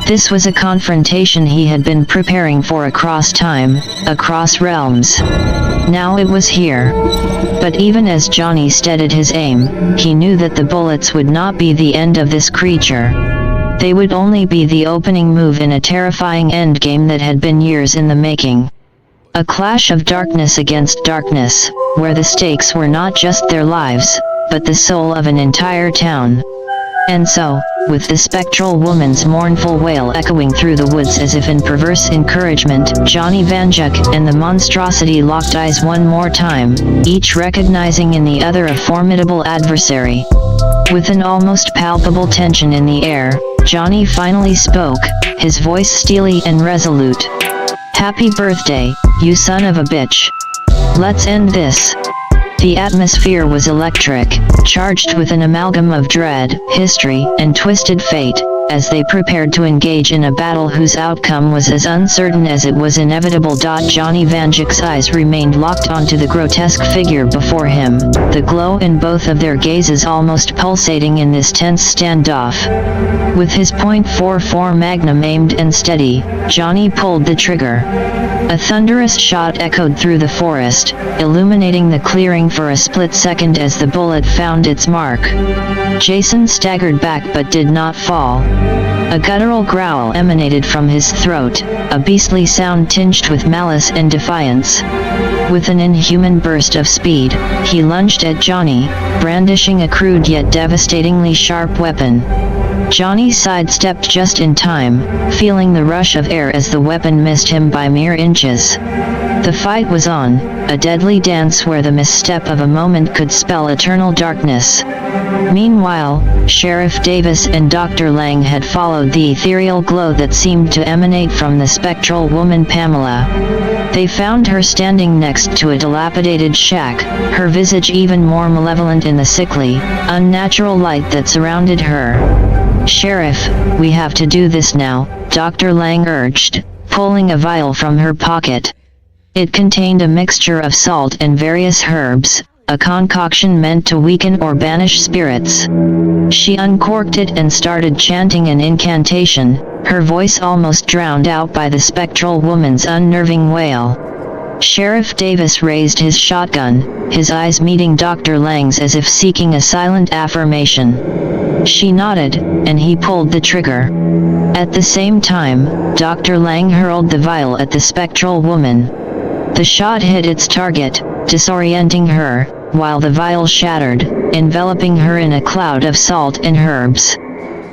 A: This was a confrontation he had been preparing for across time, across realms. Now it was here. But even as Johnny steadied his aim, he knew that the bullets would not be the end of this creature. They would only be the opening move in a terrifying endgame that had been years in the making. A clash of darkness against darkness, where the stakes were not just their lives, but the soul of an entire town. And so, with the spectral woman's mournful wail echoing through the woods as if in perverse encouragement, Johnny Vanduke and the monstrosity locked eyes one more time, each recognizing in the other a formidable adversary. With an almost palpable tension in the air, Johnny finally spoke, his voice steely and resolute. "Happy birthday, you son of a bitch. Let's end this." The atmosphere was electric, charged with an amalgam of dread, history, and twisted fate, as they prepared to engage in a battle whose outcome was as uncertain as it was inevitable. Johnny Vanduke's eyes remained locked onto the grotesque figure before him, the glow in both of their gazes almost pulsating in this tense standoff. With his .44 Magnum aimed and steady, Johnny pulled the trigger. A thunderous shot echoed through the forest, illuminating the clearing for a split second as the bullet found its mark. Jason staggered back but did not fall. A guttural growl emanated from his throat, a beastly sound tinged with malice and defiance. With an inhuman burst of speed, he lunged at Johnny, brandishing a crude yet devastatingly sharp weapon. Johnny sidestepped just in time, feeling the rush of air as the weapon missed him by mere inches. The fight was on, a deadly dance where the misstep of a moment could spell eternal darkness. Meanwhile, Sheriff Davis and Dr. Lang had followed the ethereal glow that seemed to emanate from the spectral woman Pamela. They found her standing next to a dilapidated shack, her visage even more malevolent in the sickly, unnatural light that surrounded her. "Sheriff, we have to do this now," Dr. Lang urged, pulling a vial from her pocket. It contained a mixture of salt and various herbs, a concoction meant to weaken or banish spirits. She uncorked it and started chanting an incantation, her voice almost drowned out by the spectral woman's unnerving wail. Sheriff Davis raised his shotgun, his eyes meeting Dr. Lang's as if seeking a silent affirmation. She nodded, and he pulled the trigger. At the same time, Dr. Lang hurled the vial at the spectral woman. The shot hit its target, disorienting her, while the vial shattered, enveloping her in a cloud of salt and herbs.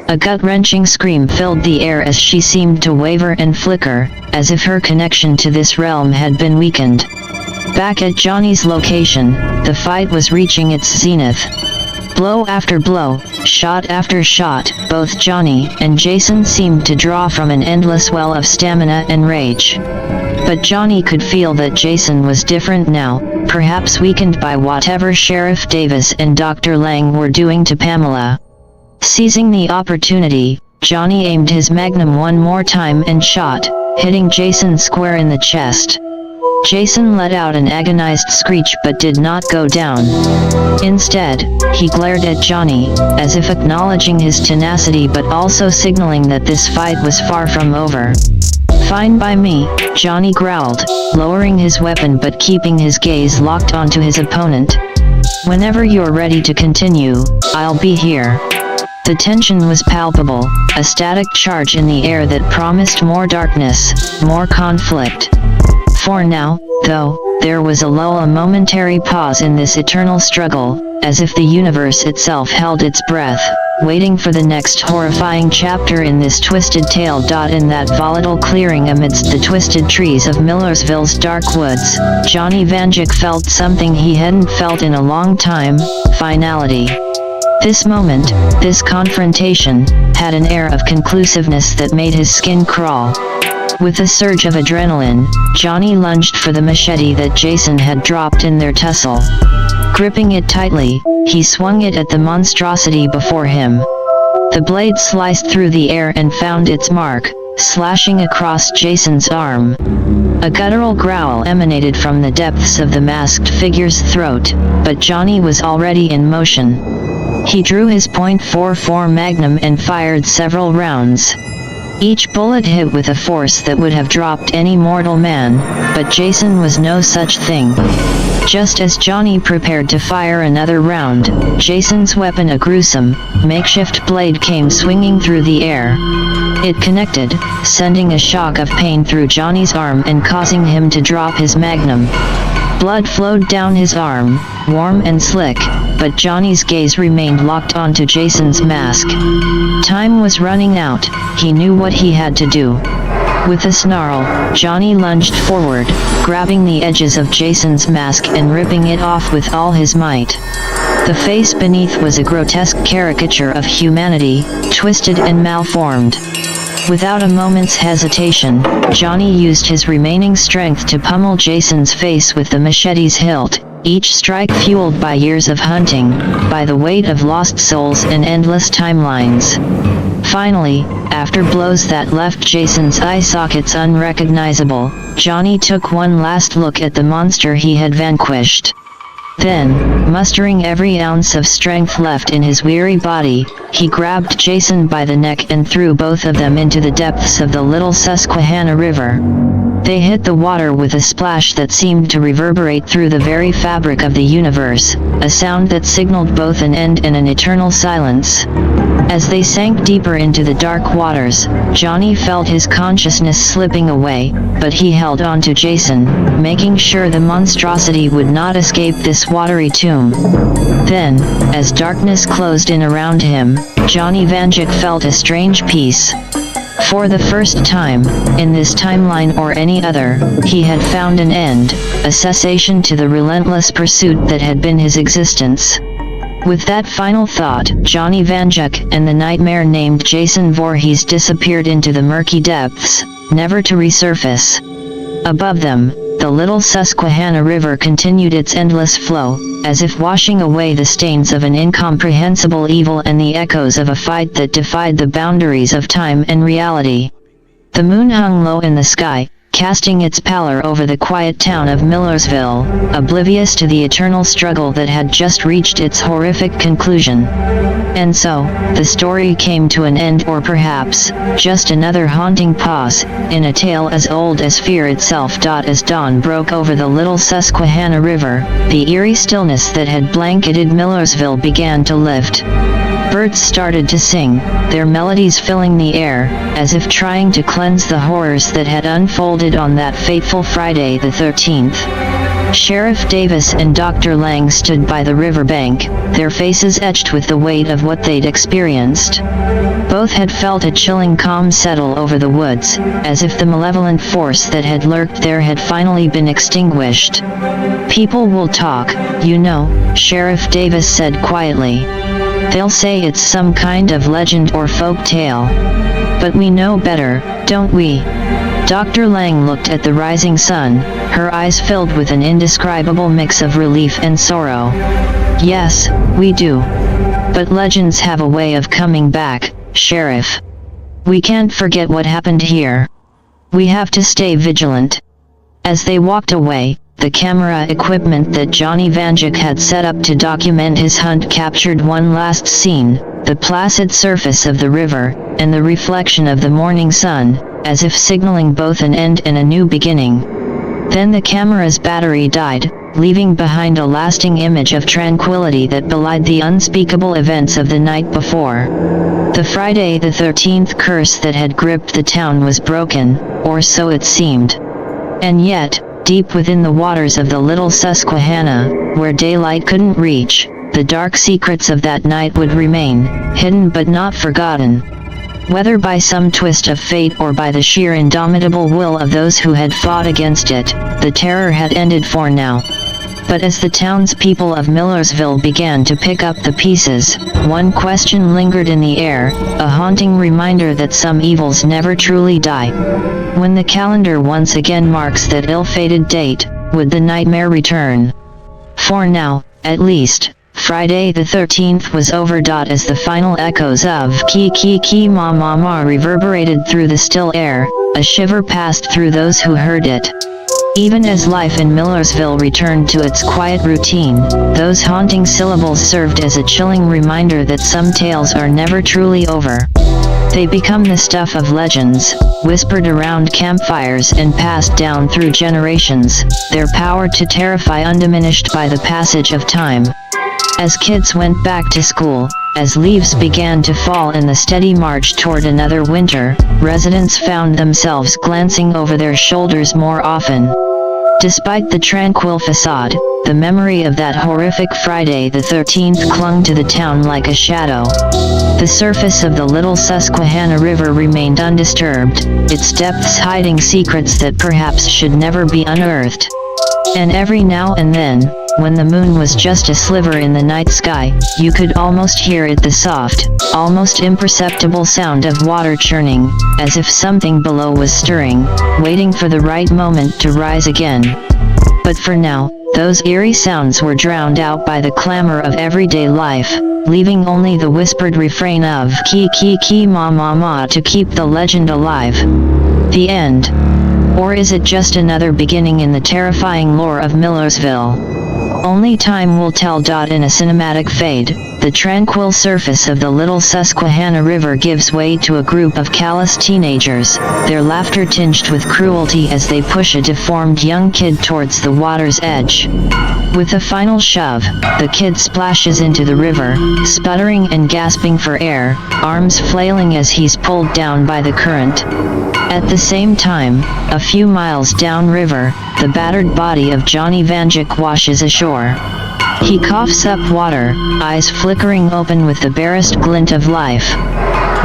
A: A gut-wrenching scream filled the air as she seemed to waver and flicker, as if her connection to this realm had been weakened. Back at Johnny's location, the fight was reaching its zenith. Blow after blow, shot after shot, both Johnny and Jason seemed to draw from an endless well of stamina and rage. But Johnny could feel that Jason was different now, perhaps weakened by whatever Sheriff Davis and Dr. Lang were doing to Pamela. Seizing the opportunity, Johnny aimed his magnum one more time and shot, hitting Jason square in the chest. Jason let out an agonized screech but did not go down. Instead, he glared at Johnny, as if acknowledging his tenacity but also signaling that this fight was far from over. "Fine by me," Johnny growled, lowering his weapon but keeping his gaze locked onto his opponent. "Whenever you're ready to continue, I'll be here." The tension was palpable, a static charge in the air that promised more darkness, more conflict. For now, though, there was a lull, a momentary pause in this eternal struggle, as if the universe itself held its breath, waiting for the next horrifying chapter in this twisted tale. In that volatile clearing amidst the twisted trees of Millersville's dark woods, Johnny Vanduke felt something he hadn't felt in a long time: finality. This moment, this confrontation, had an air of conclusiveness that made his skin crawl. With a surge of adrenaline, Johnny lunged for the machete that Jason had dropped in their tussle. Gripping it tightly, he swung it at the monstrosity before him. The blade sliced through the air and found its mark, slashing across Jason's arm. A guttural growl emanated from the depths of the masked figure's throat, but Johnny was already in motion. He drew his .44 Magnum and fired several rounds. Each bullet hit with a force that would have dropped any mortal man, but Jason was no such thing. Just as Johnny prepared to fire another round, Jason's weapon, a gruesome, makeshift blade, came swinging through the air. It connected, sending a shock of pain through Johnny's arm and causing him to drop his magnum. Blood flowed down his arm, warm and slick, but Johnny's gaze remained locked onto Jason's mask. Time was running out, he knew what he had to do. With a snarl, Johnny lunged forward, grabbing the edges of Jason's mask and ripping it off with all his might. The face beneath was a grotesque caricature of humanity, twisted and malformed. Without a moment's hesitation, Johnny used his remaining strength to pummel Jason's face with the machete's hilt, each strike fueled by years of hunting, by the weight of lost souls and endless timelines. Finally, after blows that left Jason's eye sockets unrecognizable, Johnny took one last look at the monster he had vanquished. Then, mustering every ounce of strength left in his weary body, he grabbed Jason by the neck and threw both of them into the depths of the little Susquehanna River. They hit the water with a splash that seemed to reverberate through the very fabric of the universe, a sound that signaled both an end and an eternal silence. As they sank deeper into the dark waters, Johnny felt his consciousness slipping away, but he held on to Jason, making sure the monstrosity would not escape this watery tomb. Then, as darkness closed in around him, Johnny Vanduke felt a strange peace. For the first time, in this timeline or any other, he had found an end, a cessation to the relentless pursuit that had been his existence. With that final thought, Johnny Vanduke and the nightmare named Jason Voorhees disappeared into the murky depths, never to resurface. Above them, the little Susquehanna River continued its endless flow, as if washing away the stains of an incomprehensible evil and the echoes of a fight that defied the boundaries of time and reality. The moon hung low in the sky, casting its pallor over the quiet town of Millersville, oblivious to the eternal struggle that had just reached its horrific conclusion. And so, the story came to an end, or perhaps, just another haunting pause, in a tale as old as fear itself. As dawn broke over the little Susquehanna River, the eerie stillness that had blanketed Millersville began to lift. Birds started to sing, their melodies filling the air, as if trying to cleanse the horrors that had unfolded on that fateful Friday the 13th. Sheriff Davis and Dr. Lang stood by the riverbank, their faces etched with the weight of what they'd experienced. Both had felt a chilling calm settle over the woods, as if the malevolent force that had lurked there had finally been extinguished. "People will talk, you know," Sheriff Davis said quietly. "They'll say it's some kind of legend or folk tale. But we know better, don't we?" Dr. Lang looked at the rising sun, her eyes filled with an indescribable mix of relief and sorrow. "Yes, we do. But legends have a way of coming back, Sheriff. We can't forget what happened here. We have to stay vigilant." As they walked away, the camera equipment that Johnny Vanduke had set up to document his hunt captured one last scene, the placid surface of the river, and the reflection of the morning sun, as if signaling both an end and a new beginning. Then the camera's battery died, leaving behind a lasting image of tranquility that belied the unspeakable events of the night before. The Friday the 13th curse that had gripped the town was broken, or so it seemed. And yet, deep within the waters of the little Susquehanna, where daylight couldn't reach, the dark secrets of that night would remain, hidden but not forgotten. Whether by some twist of fate or by the sheer indomitable will of those who had fought against it, the terror had ended for now. But as the townspeople of Millersville began to pick up the pieces, one question lingered in the air, a haunting reminder that some evils never truly die. When the calendar once again marks that ill-fated date, would the nightmare return? For now, at least, Friday the 13th was over. As the final echoes of "Ki ki ki ma ma ma" reverberated through the still air, a shiver passed through those who heard it. Even as life in Millersville returned to its quiet routine, those haunting syllables served as a chilling reminder that some tales are never truly over. They become the stuff of legends, whispered around campfires and passed down through generations, their power to terrify undiminished by the passage of time. As kids went back to school, as leaves began to fall in the steady march toward another winter, residents found themselves glancing over their shoulders more often. Despite the tranquil facade, the memory of that horrific Friday the 13th clung to the town like a shadow. The surface of the little Susquehanna River remained undisturbed, its depths hiding secrets that perhaps should never be unearthed. And every now and then, when the moon was just a sliver in the night sky, you could almost hear it, the soft, almost imperceptible sound of water churning, as if something below was stirring, waiting for the right moment to rise again. But for now, those eerie sounds were drowned out by the clamor of everyday life, leaving only the whispered refrain of "Ki ki ki ma ma ma" to keep the legend alive. The end. Or is it just another beginning in the terrifying lore of Millersville? Only time will tell. In a cinematic fade, the tranquil surface of the little Susquehanna River gives way to a group of callous teenagers, their laughter tinged with cruelty as they push a deformed young kid towards the water's edge. With a final shove, the kid splashes into the river, sputtering and gasping for air, arms flailing as he's pulled down by the current. At the same time, a few miles downriver, the battered body of Johnny Vanduke washes ashore. He coughs up water, eyes flickering open with the barest glint of life.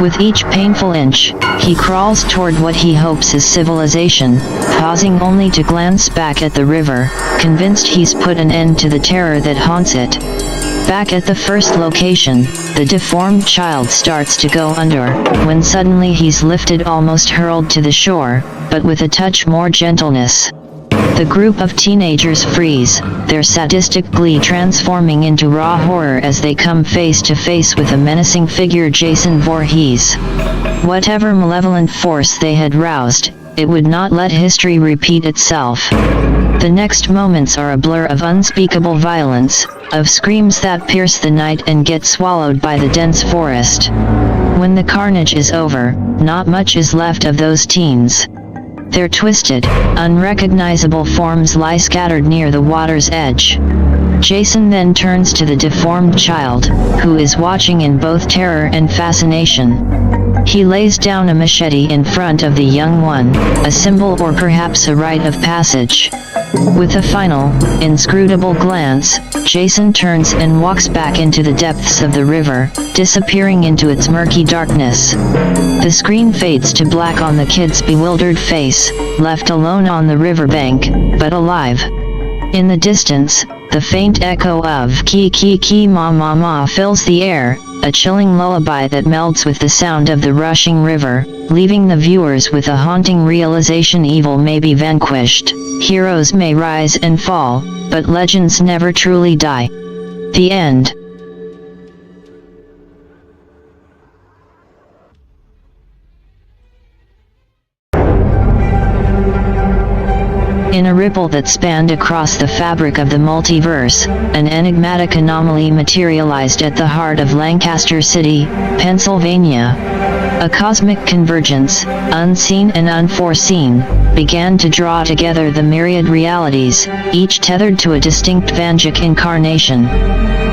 A: With each painful inch, he crawls toward what he hopes is civilization, pausing only to glance back at the river, convinced he's put an end to the terror that haunts it. Back at the first location, the deformed child starts to go under, when suddenly he's lifted, almost hurled to the shore, but with a touch more gentleness. The group of teenagers freeze, their sadistic glee transforming into raw horror as they come face to face with a menacing figure, Jason Voorhees. Whatever malevolent force they had roused, it would not let history repeat itself. The next moments are a blur of unspeakable violence, of screams that pierce the night and get swallowed by the dense forest. When the carnage is over, not much is left of those teens. Their twisted, unrecognizable forms lie scattered near the water's edge. Jason then turns to the deformed child, who is watching in both terror and fascination. He lays down a machete in front of the young one, a symbol or perhaps a rite of passage. With a final, inscrutable glance, Jason turns and walks back into the depths of the river, disappearing into its murky darkness. The screen fades to black on the kid's bewildered face, left alone on the riverbank, but alive. In the distance, the faint echo of "Ki ki ki ma ma ma" fills the air, a chilling lullaby that melds with the sound of the rushing river, leaving the viewers with a haunting realization: evil may be vanquished, heroes may rise and fall, but legends never truly die. The end. In a ripple that spanned across the fabric of the multiverse, an enigmatic anomaly materialized at the heart of Lancaster City, Pennsylvania. A cosmic convergence, unseen and unforeseen, began to draw together the myriad realities, each tethered to a distinct Vanduke incarnation.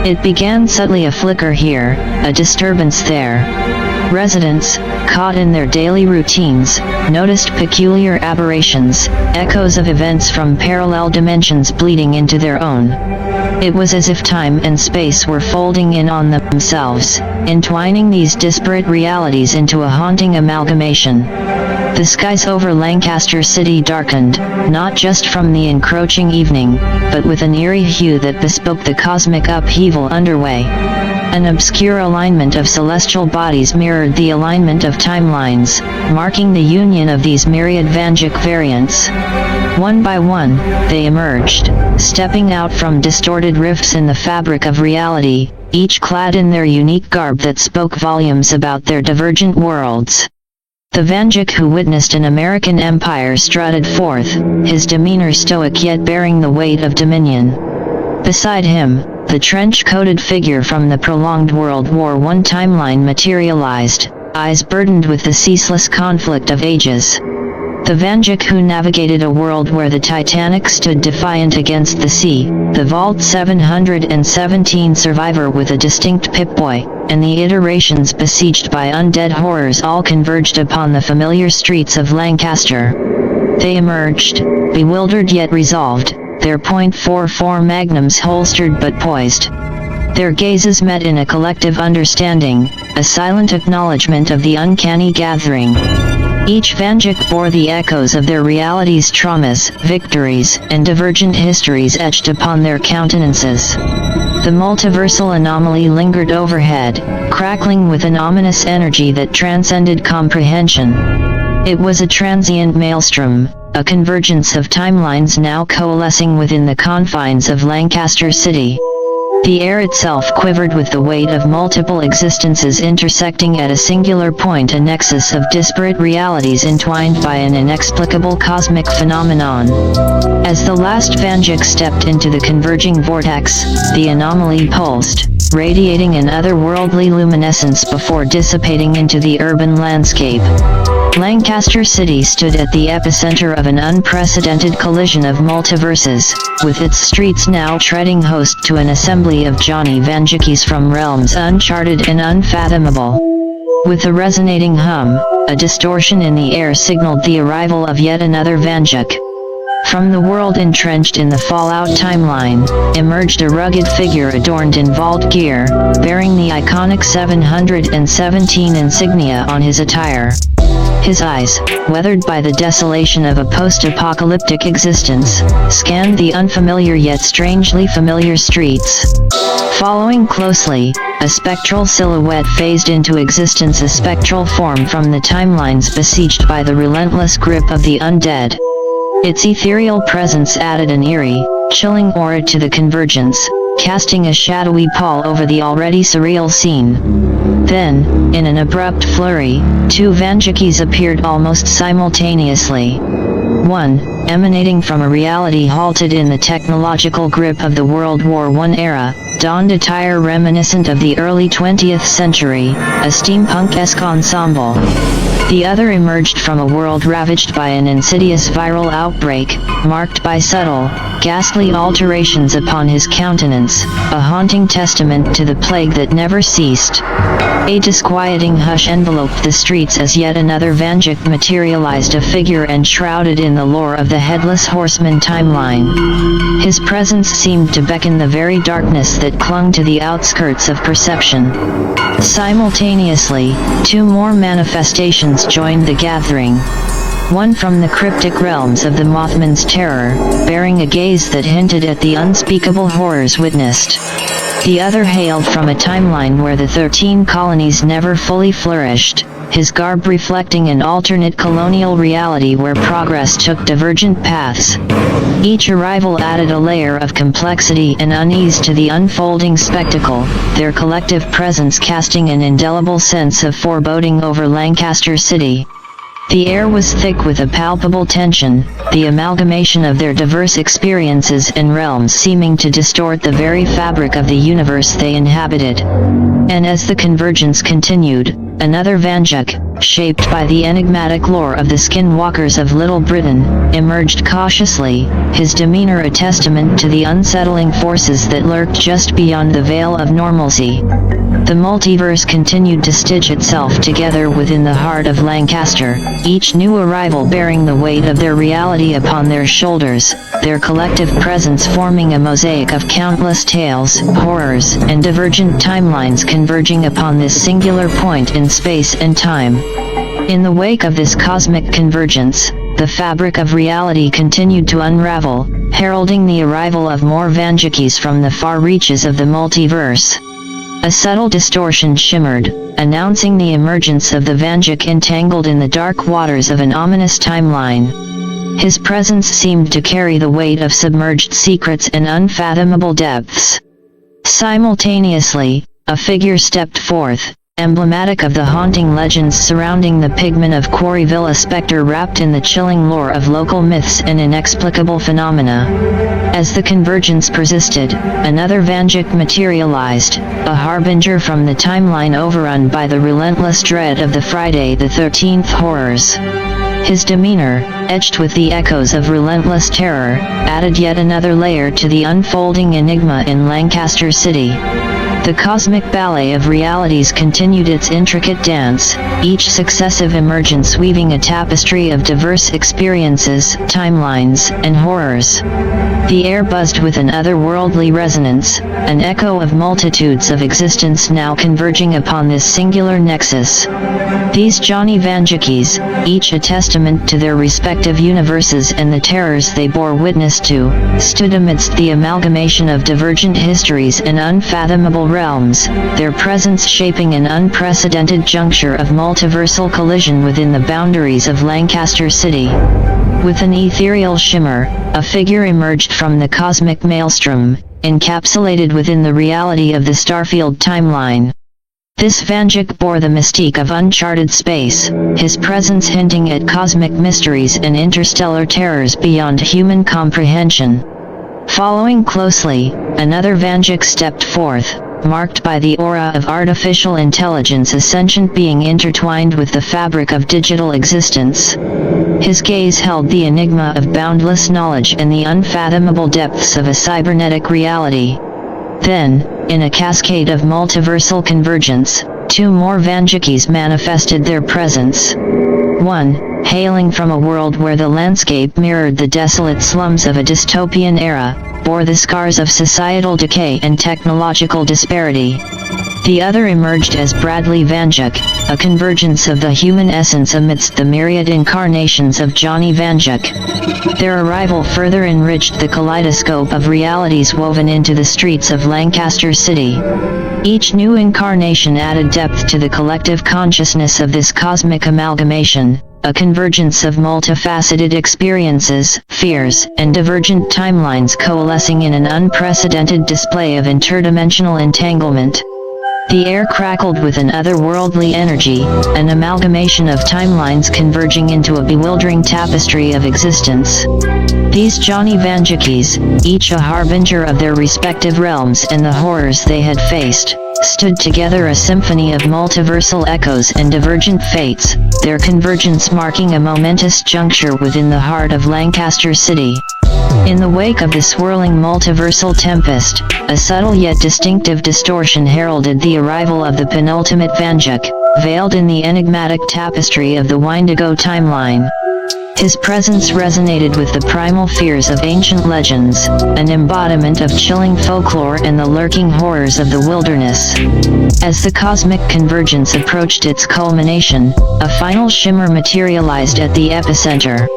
A: It began subtly, a flicker here, a disturbance there. Residents, caught in their daily routines, noticed peculiar aberrations, echoes of events from parallel dimensions bleeding into their own. It was as if time and space were folding in on themselves, entwining these disparate realities into a haunting amalgamation. The skies over Lancaster City darkened, not just from the encroaching evening, but with an eerie hue that bespoke the cosmic upheaval underway. An obscure alignment of celestial bodies mirrored the alignment of timelines, marking the union of these myriad Vanduke variants. One by one, they emerged, stepping out from distorted rifts in the fabric of reality, each clad in their unique garb that spoke volumes about their divergent worlds. The Vanduke who witnessed an American empire strutted forth, his demeanor stoic yet bearing the weight of dominion. Beside him, the trench-coated figure from the prolonged World War I timeline materialized, eyes burdened with the ceaseless conflict of ages. The Vanduke who navigated a world where the Titanic stood defiant against the sea, the Vault 717 survivor with a distinct Pip-Boy, and the iterations besieged by undead horrors all converged upon the familiar streets of Lancaster. They emerged, bewildered yet resolved, their .44 magnums holstered but poised. Their gazes met in a collective understanding, a silent acknowledgement of the uncanny gathering. Each Vanduke bore the echoes of their reality's traumas, victories, and divergent histories etched upon their countenances. The multiversal anomaly lingered overhead, crackling with an ominous energy that transcended comprehension. It was a transient maelstrom, a convergence of timelines now coalescing within the confines of Lancaster City. The air itself quivered with the weight of multiple existences intersecting at a singular point, a nexus of disparate realities entwined by an inexplicable cosmic phenomenon. As the last Vanduke stepped into the converging vortex, the anomaly pulsed, radiating an otherworldly luminescence before dissipating into the urban landscape. Lancaster City stood at the epicenter of an unprecedented collision of multiverses, with its streets now treading host to an assembly of Johnny Vandukes from realms uncharted and unfathomable. With a resonating hum, a distortion in the air signaled the arrival of yet another Vanduke. From the world entrenched in the Fallout timeline, emerged a rugged figure adorned in vault gear, bearing the iconic 717 insignia on his attire. His eyes, weathered by the desolation of a post-apocalyptic existence, scanned the unfamiliar yet strangely familiar streets. Following closely, a spectral silhouette phased into existence, a spectral form from the timelines besieged by the relentless grip of the undead. Its ethereal presence added an eerie, chilling aura to the convergence, casting a shadowy pall over the already surreal scene. Then, in an abrupt flurry, two Vandukes appeared almost simultaneously. One, emanating from a reality halted in the technological grip of the World War I era, donned attire reminiscent of the early 20th century, a steampunk-esque ensemble. The other emerged from a world ravaged by an insidious viral outbreak, marked by subtle, ghastly alterations upon his countenance, a haunting testament to the plague that never ceased. A disquieting hush enveloped the streets as yet another Vanduke materialized, a figure enshrouded in the lore of the Headless Horseman timeline. His presence seemed to beckon the very darkness that clung to the outskirts of perception. Simultaneously, two more manifestations joined the gathering. One from the cryptic realms of the Mothman's terror, bearing a gaze that hinted at the unspeakable horrors witnessed. The other hailed from a timeline where the 13 colonies never fully flourished, his garb reflecting an alternate colonial reality where progress took divergent paths. Each arrival added a layer of complexity and unease to the unfolding spectacle, their collective presence casting an indelible sense of foreboding over Lancaster City. The air was thick with a palpable tension, the amalgamation of their diverse experiences and realms seeming to distort the very fabric of the universe they inhabited. And as the convergence continued, another Vanduke, shaped by the enigmatic lore of the skinwalkers of Little Britain, emerged cautiously, his demeanor a testament to the unsettling forces that lurked just beyond the veil of normalcy. The multiverse continued to stitch itself together within the heart of Lancaster, each new arrival bearing the weight of their reality upon their shoulders, their collective presence forming a mosaic of countless tales, horrors, and divergent timelines converging upon this singular point in space and time. In the wake of this cosmic convergence, the fabric of reality continued to unravel, heralding the arrival of more Vandukes from the far reaches of the multiverse. A subtle distortion shimmered, announcing the emergence of the Vanduke entangled in the dark waters of an ominous timeline. His presence seemed to carry the weight of submerged secrets and unfathomable depths. Simultaneously, a figure stepped forth, emblematic of the haunting legends surrounding the pigment of Quarryville, a specter wrapped in the chilling lore of local myths and inexplicable phenomena. As the convergence persisted, another Vanduke materialized, a harbinger from the timeline overrun by the relentless dread of the Friday the 13th horrors. His demeanor, etched with the echoes of relentless terror, added yet another layer to the unfolding enigma in Lancaster City. The cosmic ballet of realities continued its intricate dance, each successive emergence weaving a tapestry of diverse experiences, timelines, and horrors. The air buzzed with an otherworldly resonance, an echo of multitudes of existence now converging upon this singular nexus. These Johnny Vandukes, each a testament to their respective universes and the terrors they bore witness to, stood amidst the amalgamation of divergent histories and unfathomable realms, their presence shaping an unprecedented juncture of multiversal collision within the boundaries of Lancaster City. With an ethereal shimmer, a figure emerged from the cosmic maelstrom, encapsulated within the reality of the Starfield timeline. This Vanduke bore the mystique of uncharted space, his presence hinting at cosmic mysteries and interstellar terrors beyond human comprehension. Following closely, another Vanduke stepped forth, marked by the aura of artificial intelligence, a sentient being intertwined with the fabric of digital existence. His gaze held the enigma of boundless knowledge and the unfathomable depths of a cybernetic reality. Then, in a cascade of multiversal convergence, two more Vandukes manifested their presence. One, hailing from a world where the landscape mirrored the desolate slums of a dystopian era, bore the scars of societal decay and technological disparity. The other emerged as Bradley Vanduke, a convergence of the human essence amidst the myriad incarnations of Johnny Vanduke. Their arrival further enriched the kaleidoscope of realities woven into the streets of Lancaster City. Each new incarnation added depth to the collective consciousness of this cosmic amalgamation, a convergence of multifaceted experiences, fears, and divergent timelines coalescing in an unprecedented display of interdimensional entanglement. The air crackled with an otherworldly energy, an amalgamation of timelines converging into a bewildering tapestry of existence. These Johnny Vandukes, each a harbinger of their respective realms and the horrors they had faced, stood together, a symphony of multiversal echoes and divergent fates, their convergence marking a momentous juncture within the heart of Lancaster City. In the wake of the swirling multiversal tempest, a subtle yet distinctive distortion heralded the arrival of the penultimate Vanduke, veiled in the enigmatic tapestry of the Wendigo timeline. His presence resonated with the primal fears of ancient legends, an embodiment of chilling folklore and the lurking horrors of the wilderness. As the cosmic convergence approached its culmination, a final shimmer materialized at the epicenter.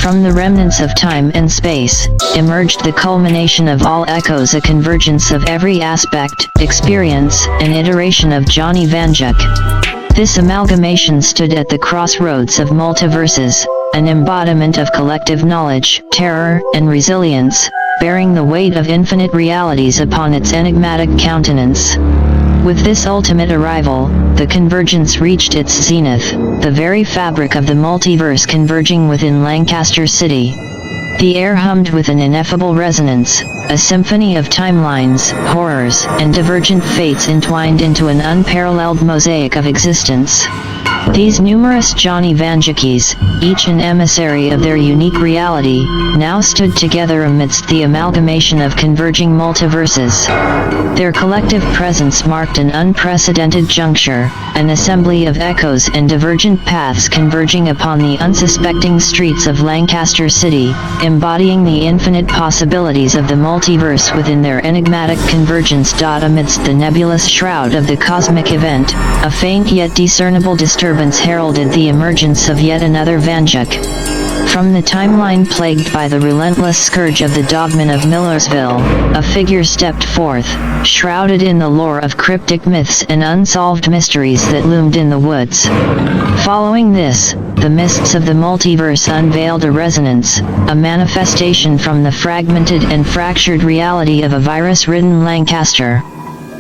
A: From the remnants of time and space, emerged the culmination of all echoes, a convergence of every aspect, experience, and iteration of Johnny Vanduke. This amalgamation stood at the crossroads of multiverses, an embodiment of collective knowledge, terror, and resilience, bearing the weight of infinite realities upon its enigmatic countenance. With this ultimate arrival, the convergence reached its zenith, the very fabric of the multiverse converging within Lancaster City. The air hummed with an ineffable resonance, a symphony of timelines, horrors, and divergent fates entwined into an unparalleled mosaic of existence. These numerous Johnny Vandukes, each an emissary of their unique reality, now stood together amidst the amalgamation of converging multiverses. Their collective presence marked an unprecedented juncture, an assembly of echoes and divergent paths converging upon the unsuspecting streets of Lancaster City, embodying the infinite possibilities of the multiverse within their enigmatic convergence. Amidst the nebulous shroud of the cosmic event, a faint yet discernible disturbance heralded the emergence of yet another Vanduke. From the timeline plagued by the relentless scourge of the dogmen of Millersville, a figure stepped forth, shrouded in the lore of cryptic myths and unsolved mysteries that loomed in the woods. Following this, the mists of the multiverse unveiled a resonance, a manifestation from the fragmented and fractured reality of a virus-ridden Lancaster.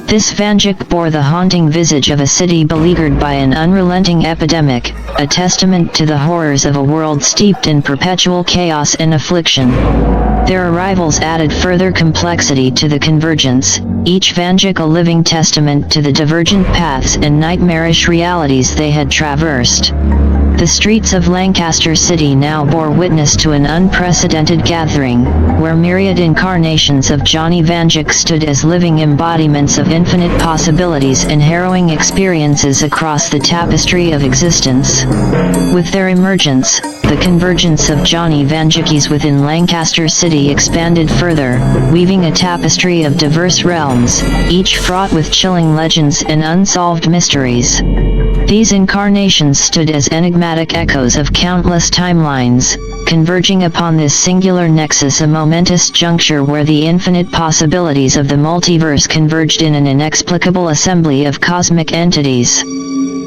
A: This Vanduke bore the haunting visage of a city beleaguered by an unrelenting epidemic, a testament to the horrors of a world steeped in perpetual chaos and affliction. Their arrivals added further complexity to the convergence, each Vanduke a living testament to the divergent paths and nightmarish realities they had traversed. The streets of Lancaster City now bore witness to an unprecedented gathering, where myriad incarnations of Johnny Vanduke stood as living embodiments of infinite possibilities and harrowing experiences across the tapestry of existence. With their emergence, the convergence of Johnny Vandukes within Lancaster City expanded further, weaving a tapestry of diverse realms, each fraught with chilling legends and unsolved mysteries. These incarnations stood as enigmatic echoes of countless timelines, converging upon this singular nexus, a momentous juncture where the infinite possibilities of the multiverse converged in an inexplicable assembly of cosmic entities.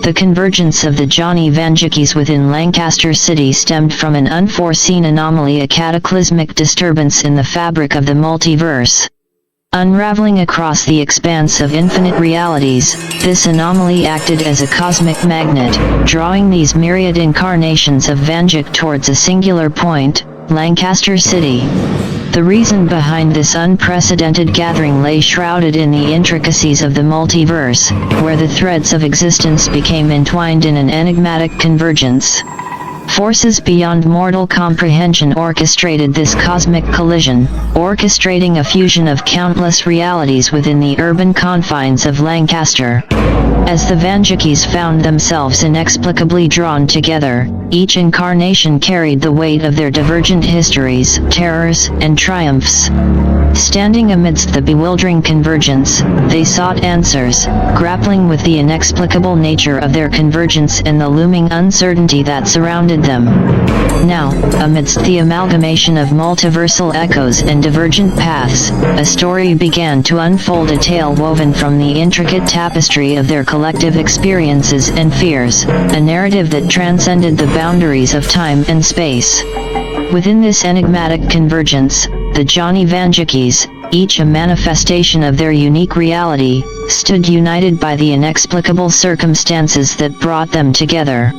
A: The convergence of the Johnny Vandukes within Lancaster City stemmed from an unforeseen anomaly, a cataclysmic disturbance in the fabric of the multiverse. Unraveling across the expanse of infinite realities, this anomaly acted as a cosmic magnet, drawing these myriad incarnations of Vanduke towards a singular point, Lancaster City. The reason behind this unprecedented gathering lay shrouded in the intricacies of the multiverse, where the threads of existence became entwined in an enigmatic convergence. Forces beyond mortal comprehension orchestrated this cosmic collision, orchestrating a fusion of countless realities within the urban confines of Lancaster. As the Vandukes found themselves inexplicably drawn together, each incarnation carried the weight of their divergent histories, terrors, and triumphs. Standing amidst the bewildering convergence, they sought answers, grappling with the inexplicable nature of their convergence and the looming uncertainty that surrounded them. Now, amidst the amalgamation of multiversal echoes and divergent paths, a story began to unfold, a tale woven from the intricate tapestry of their collective experiences and fears, a narrative that transcended the boundaries of time and space. Within this enigmatic convergence, the Johnny Vandukes, each a manifestation of their unique reality, stood united by the inexplicable circumstances that brought them together.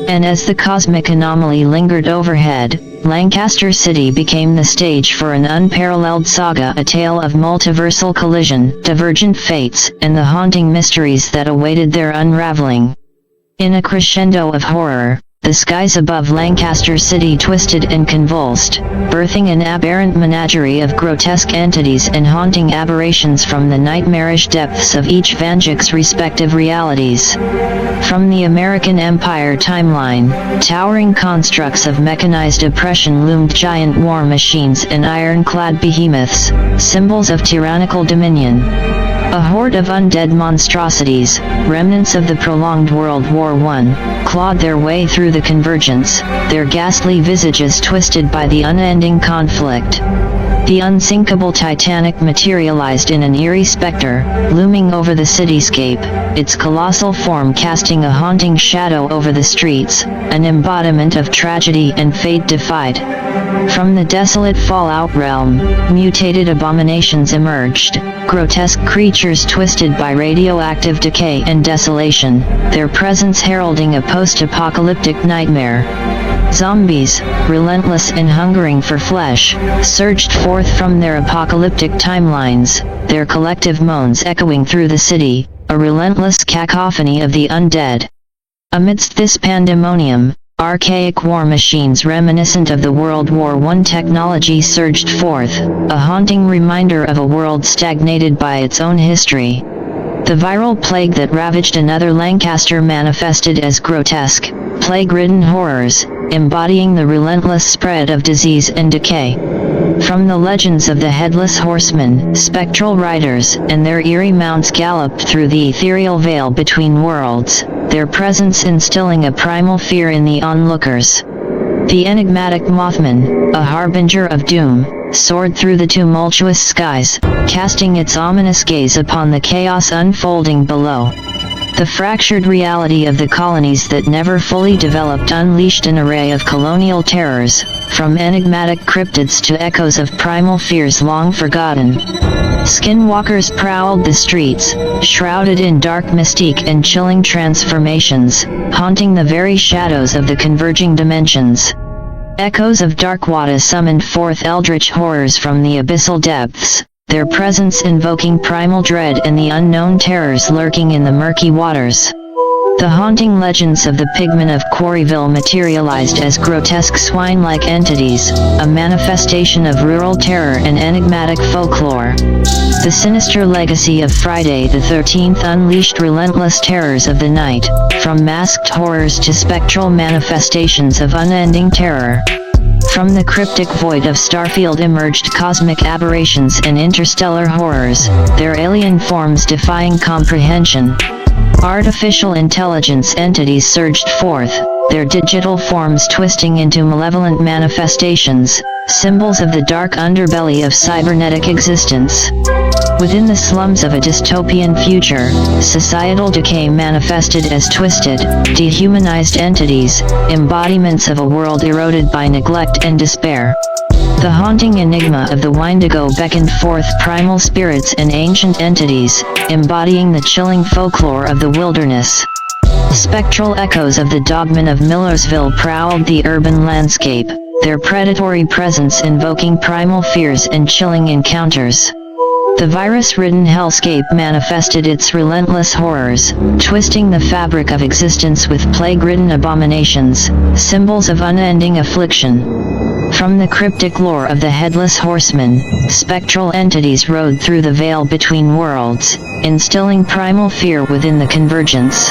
A: And as the cosmic anomaly lingered overhead, Lancaster City became the stage for an unparalleled saga, a tale of multiversal collision, divergent fates, and the haunting mysteries that awaited their unraveling. In a crescendo of horror, the skies above Lancaster City twisted and convulsed, birthing an aberrant menagerie of grotesque entities and haunting aberrations from the nightmarish depths of each Vanduke's respective realities. From the American Empire timeline, towering constructs of mechanized oppression loomed, giant war machines and ironclad behemoths, symbols of tyrannical dominion. A horde of undead monstrosities, remnants of the prolonged World War I, clawed their way through the convergence, their ghastly visages twisted by the unending conflict. The unsinkable Titanic materialized in an eerie specter, looming over the cityscape, its colossal form casting a haunting shadow over the streets, an embodiment of tragedy and fate defied. From the desolate Fallout realm, mutated abominations emerged, grotesque creatures twisted by radioactive decay and desolation, their presence heralding a post-apocalyptic nightmare. Zombies, relentless and hungering for flesh, surged forth from their apocalyptic timelines, their collective moans echoing through the city, a relentless cacophony of the undead. Amidst this pandemonium, archaic war machines reminiscent of the World War I technology surged forth, a haunting reminder of a world stagnated by its own history. The viral plague that ravaged another Lancaster manifested as grotesque, plague-ridden horrors, embodying the relentless spread of disease and decay. From the legends of the Headless Horseman, spectral riders, and their eerie mounts galloped through the ethereal veil between worlds, their presence instilling a primal fear in the onlookers. The enigmatic Mothman, a harbinger of doom, soared through the tumultuous skies, casting its ominous gaze upon the chaos unfolding below. The fractured reality of the colonies that never fully developed unleashed an array of colonial terrors, from enigmatic cryptids to echoes of primal fears long forgotten. Skinwalkers prowled the streets, shrouded in dark mystique and chilling transformations, haunting the very shadows of the converging dimensions. Echoes of Darkwater summoned forth eldritch horrors from the abyssal depths, their presence invoking primal dread and the unknown terrors lurking in the murky waters. The haunting legends of the pigmen of Quarryville materialized as grotesque swine-like entities, a manifestation of rural terror and enigmatic folklore. The sinister legacy of Friday the 13th unleashed relentless terrors of the night, from masked horrors to spectral manifestations of unending terror. From the cryptic void of Starfield emerged cosmic aberrations and interstellar horrors, their alien forms defying comprehension. Artificial intelligence entities surged forth, their digital forms twisting into malevolent manifestations, symbols of the dark underbelly of cybernetic existence. Within the slums of a dystopian future, societal decay manifested as twisted, dehumanized entities, embodiments of a world eroded by neglect and despair. The haunting enigma of the Wendigo beckoned forth primal spirits and ancient entities, embodying the chilling folklore of the wilderness. Spectral echoes of the dogmen of Millersville prowled the urban landscape, their predatory presence invoking primal fears and chilling encounters. The virus-ridden hellscape manifested its relentless horrors, twisting the fabric of existence with plague-ridden abominations, symbols of unending affliction. From the cryptic lore of the Headless Horseman, spectral entities rode through the veil between worlds, instilling primal fear within the convergence.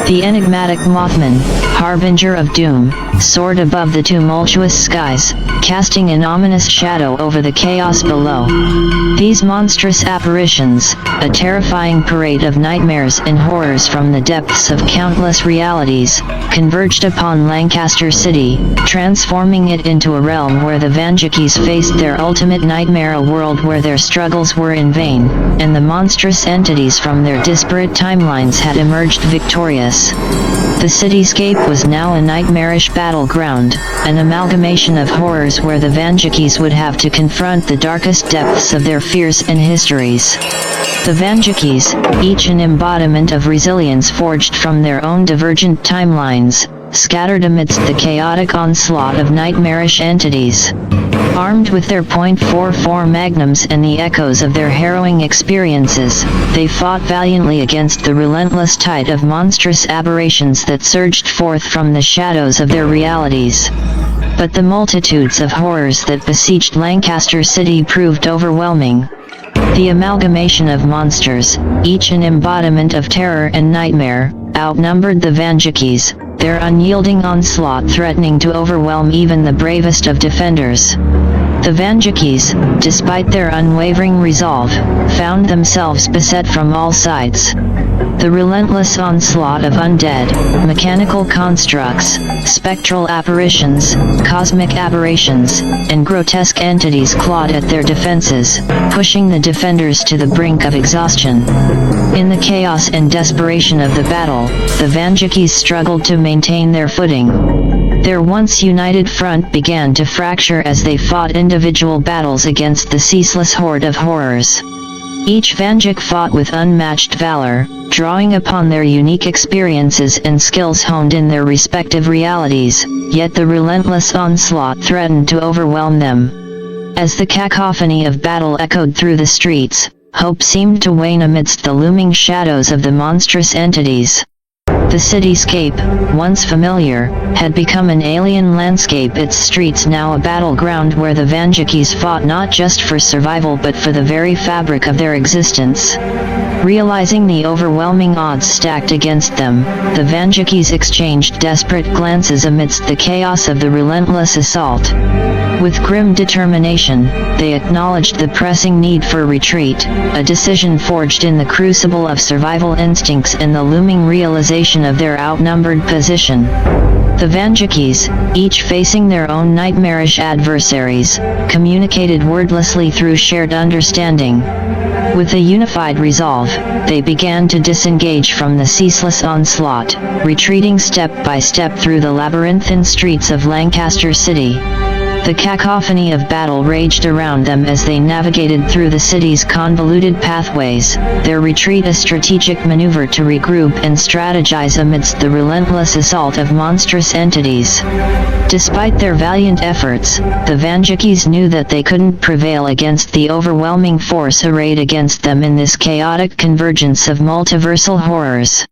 A: The enigmatic Mothman, harbinger of doom, soared above the tumultuous skies, casting an ominous shadow over the chaos below. These monstrous apparitions, a terrifying parade of nightmares and horrors from the depths of countless realities, converged upon Lancaster City, transforming it into a realm where the Vandukes faced their ultimate nightmare, a world where their struggles were in vain, and the monstrous entities from their disparate timelines had emerged victorious. The cityscape was now a nightmarish battleground, an amalgamation of horrors where the Vandukes would have to confront the darkest depths of their fears and histories. The Vandukes, each an embodiment of resilience forged from their own divergent timelines, scattered amidst the chaotic onslaught of nightmarish entities. Armed with their .44 magnums and the echoes of their harrowing experiences, they fought valiantly against the relentless tide of monstrous aberrations that surged forth from the shadows of their realities. But the multitudes of horrors that besieged Lancaster City proved overwhelming. The amalgamation of monsters, each an embodiment of terror and nightmare, outnumbered the Vandukes, their unyielding onslaught threatening to overwhelm even the bravest of defenders. The Vandukes, despite their unwavering resolve, found themselves beset from all sides. The relentless onslaught of undead, mechanical constructs, spectral apparitions, cosmic aberrations, and grotesque entities clawed at their defenses, pushing the defenders to the brink of exhaustion. In the chaos and desperation of the battle, the Vandukes struggled to maintain their footing. Their once united front began to fracture as they fought individual battles against the ceaseless horde of horrors. Each Vanduke fought with unmatched valor, drawing upon their unique experiences and skills honed in their respective realities, yet the relentless onslaught threatened to overwhelm them. As the cacophony of battle echoed through the streets, hope seemed to wane amidst the looming shadows of the monstrous entities. The cityscape, once familiar, had become an alien landscape, its streets now a battleground where the Vandukes fought not just for survival but for the very fabric of their existence. Realizing the overwhelming odds stacked against them, the Vandukes exchanged desperate glances amidst the chaos of the relentless assault. With grim determination, they acknowledged the pressing need for retreat, a decision forged in the crucible of survival instincts and the looming realization of their outnumbered position. The Vandukes, each facing their own nightmarish adversaries, communicated wordlessly through shared understanding. With a unified resolve, they began to disengage from the ceaseless onslaught, retreating step by step through the labyrinthine streets of Lancaster City. The cacophony of battle raged around them as they navigated through the city's convoluted pathways, their retreat a strategic maneuver to regroup and strategize amidst the relentless assault of monstrous entities. Despite their valiant efforts, the Vandukes knew that they couldn't prevail against the overwhelming force arrayed against them in this chaotic convergence of multiversal horrors.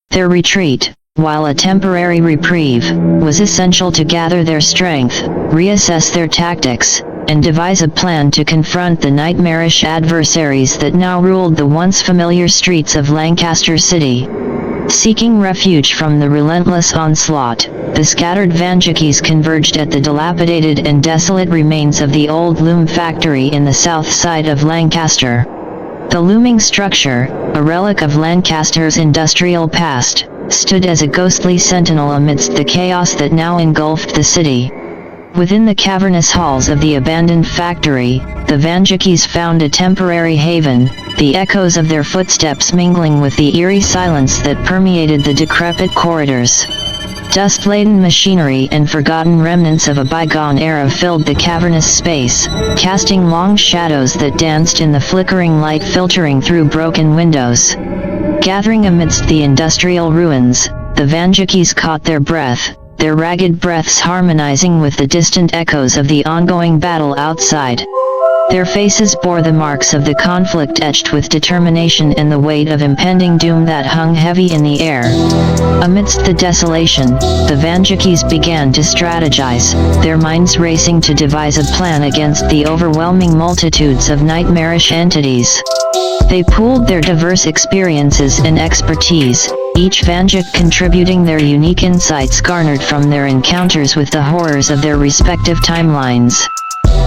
A: Their retreat, while a temporary reprieve, was essential to gather their strength, reassess their tactics, and devise a plan to confront the nightmarish adversaries that now ruled the once familiar streets of Lancaster City. Seeking refuge from the relentless onslaught, the scattered Vandukes converged at the dilapidated and desolate remains of the old loom factory in the south side of Lancaster. The looming structure, a relic of Lancaster's industrial past, stood as a ghostly sentinel amidst the chaos that now engulfed the city. Within the cavernous halls of the abandoned factory, the Vandukes found a temporary haven, the echoes of their footsteps mingling with the eerie silence that permeated the decrepit corridors. Dust-laden machinery and forgotten remnants of a bygone era filled the cavernous space, casting long shadows that danced in the flickering light filtering through broken windows. Gathering amidst the industrial ruins, the Vandukes caught their breath, their ragged breaths harmonizing with the distant echoes of the ongoing battle outside. Their faces bore the marks of the conflict etched with determination and the weight of impending doom that hung heavy in the air. Amidst the desolation, the Vandukes began to strategize, their minds racing to devise a plan against the overwhelming multitudes of nightmarish entities. They pooled their diverse experiences and expertise, each Vanduke contributing their unique insights garnered from their encounters with the horrors of their respective timelines.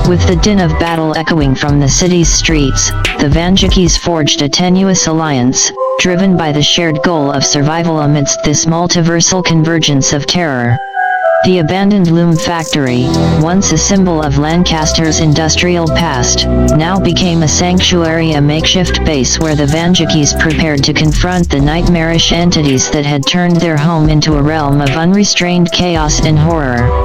A: With the din of battle echoing from the city's streets, the Vandukes forged a tenuous alliance, driven by the shared goal of survival amidst this multiversal convergence of terror. The abandoned loom factory, once a symbol of Lancaster's industrial past, now became a sanctuary, a makeshift base where the Vandukes prepared to confront the nightmarish entities that had turned their home into a realm of unrestrained chaos and horror.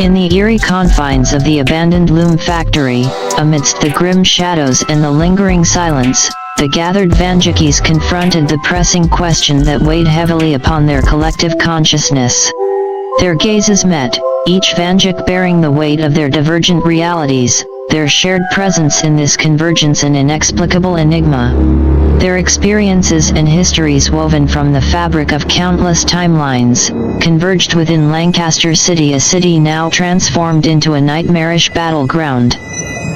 A: In the eerie confines of the abandoned loom factory, amidst the grim shadows and the lingering silence, the gathered Vandukes confronted the pressing question that weighed heavily upon their collective consciousness. Their gazes met, each Vanduke bearing the weight of their divergent realities, their shared presence in this convergence an inexplicable enigma. Their experiences and histories woven from the fabric of countless timelines, converged within Lancaster City, a city now transformed into a nightmarish battleground.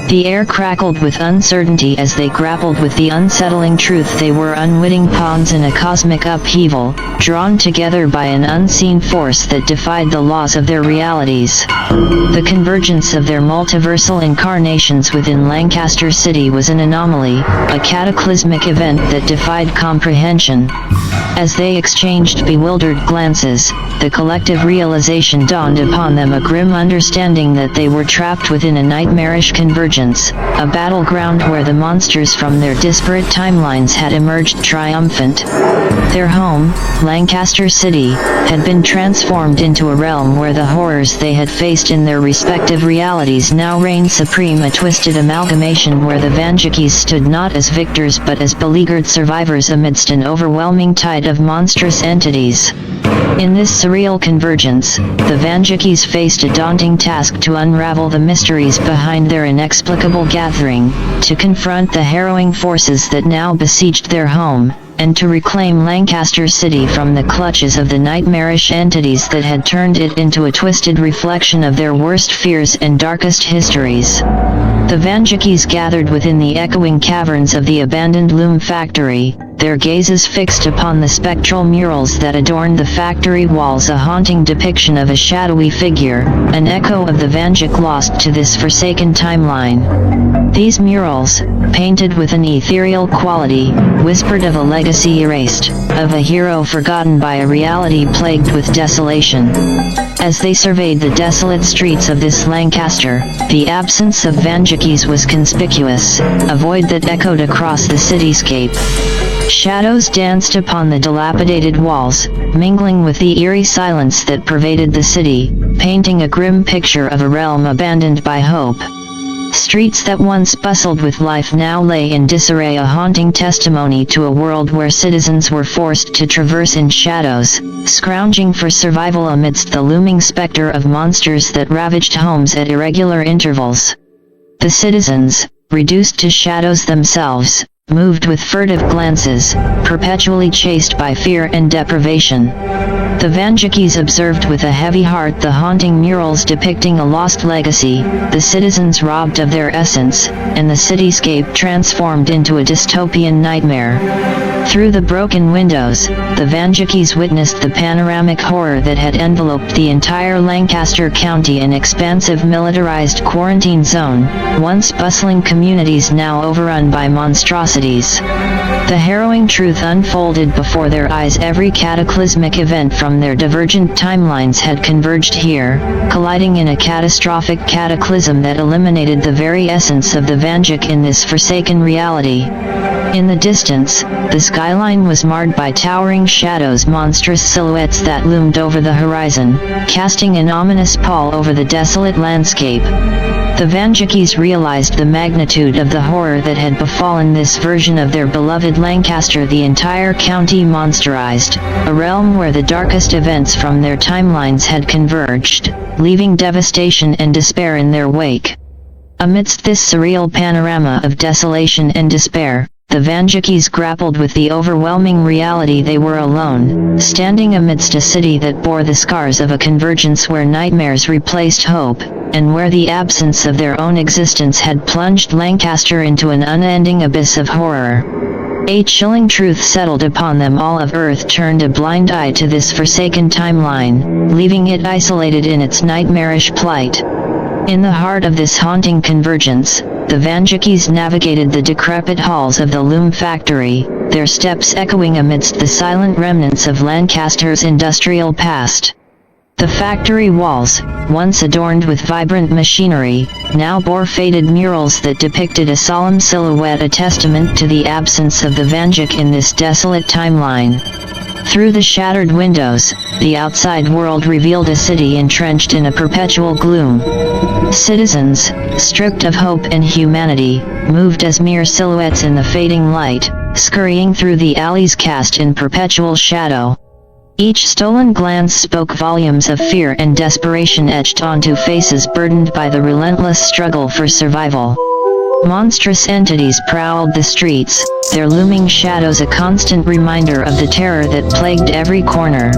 A: The air crackled with uncertainty as they grappled with the unsettling truth they were unwitting pawns in a cosmic upheaval, drawn together by an unseen force that defied the laws of their realities. The convergence of their multiversal incarnations within Lancaster City was an anomaly, a cataclysmic event that defied comprehension. As they exchanged bewildered glances, the collective realization dawned upon them, a grim understanding that they were trapped within a nightmarish convergence, a battleground where the monsters from their disparate timelines had emerged triumphant. Their home, Lancaster City, had been transformed into a realm where the horrors they had faced in their respective realities now reigned supreme, a twisted amalgamation where the Vandukes stood not as victors but as beleaguered survivors amidst an overwhelming tide of monstrous entities. In this surreal convergence, the Vandukes faced a daunting task: to unravel the mysteries behind their inexplicable gathering, to confront the harrowing forces that now besieged their home, and to reclaim Lancaster City from the clutches of the nightmarish entities that had turned it into a twisted reflection of their worst fears and darkest histories. The Vandukes gathered within the echoing caverns of the abandoned loom factory, their gazes fixed upon the spectral murals that adorned the factory walls, a haunting depiction of a shadowy figure, an echo of the Vanduke lost to this forsaken timeline. These murals, painted with an ethereal quality, whispered of a legacy erased, of a hero forgotten by a reality plagued with desolation. As they surveyed the desolate streets of this Lancaster, the absence of Vandukes was conspicuous, a void that echoed across the cityscape. Shadows danced upon the dilapidated walls, mingling with the eerie silence that pervaded the city, painting a grim picture of a realm abandoned by hope. Streets that once bustled with life now lay in disarray, a haunting testimony to a world where citizens were forced to traverse in shadows, scrounging for survival amidst the looming specter of monsters that ravaged homes at irregular intervals. The citizens, reduced to shadows themselves, moved with furtive glances, perpetually chased by fear and deprivation. The Vandukes observed with a heavy heart the haunting murals depicting a lost legacy, the citizens robbed of their essence, and the cityscape transformed into a dystopian nightmare. Through the broken windows, the Vandukes witnessed the panoramic horror that had enveloped the entire Lancaster County, an expansive militarized quarantine zone, once bustling communities now overrun by monstrosities. The harrowing truth unfolded before their eyes. Every cataclysmic event from their divergent timelines had converged here, colliding in a catastrophic cataclysm that eliminated the very essence of the Vanduke in this forsaken reality. In the distance, the skyline was marred by towering shadows, monstrous silhouettes that loomed over the horizon, casting an ominous pall over the desolate landscape. The Vandukes realized the magnitude of the horror that had befallen this version of their beloved Lancaster, the entire county monsterized, a realm where the darkest events from their timelines had converged, leaving devastation and despair in their wake. Amidst this surreal panorama of desolation and despair, the Vandukes grappled with the overwhelming reality they were alone, standing amidst a city that bore the scars of a convergence where nightmares replaced hope, and where the absence of their own existence had plunged Lancaster into an unending abyss of horror. A chilling truth settled upon them all: of Earth turned a blind eye to this forsaken timeline, leaving it isolated in its nightmarish plight. In the heart of this haunting convergence, the Vandukes navigated the decrepit halls of the loom factory, their steps echoing amidst the silent remnants of Lancaster's industrial past. The factory walls, once adorned with vibrant machinery, now bore faded murals that depicted a solemn silhouette, a testament to the absence of the Vanduke in this desolate timeline. Through the shattered windows, the outside world revealed a city entrenched in a perpetual gloom. Citizens, stripped of hope and humanity, moved as mere silhouettes in the fading light, scurrying through the alleys cast in perpetual shadow. Each stolen glance spoke volumes of fear and desperation etched onto faces burdened by the relentless struggle for survival. Monstrous entities prowled the streets, their looming shadows a constant reminder of the terror that plagued every corner.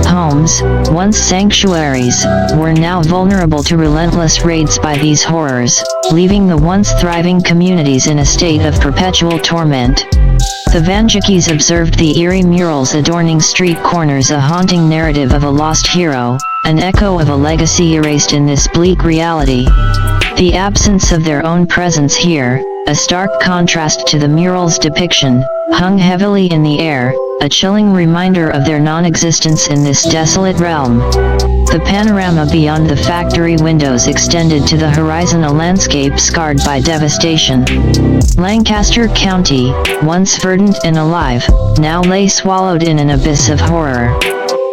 A: Homes, once sanctuaries, were now vulnerable to relentless raids by these horrors, leaving the once thriving communities in a state of perpetual torment. The Vandukes observed the eerie murals adorning street corners, a haunting narrative of a lost hero, an echo of a legacy erased in this bleak reality. The absence of their own presence here, a stark contrast to the mural's depiction, hung heavily in the air, a chilling reminder of their non-existence in this desolate realm. The panorama beyond the factory windows extended to the horizon, a landscape scarred by devastation. Lancaster County, once verdant and alive, now lay swallowed in an abyss of horror.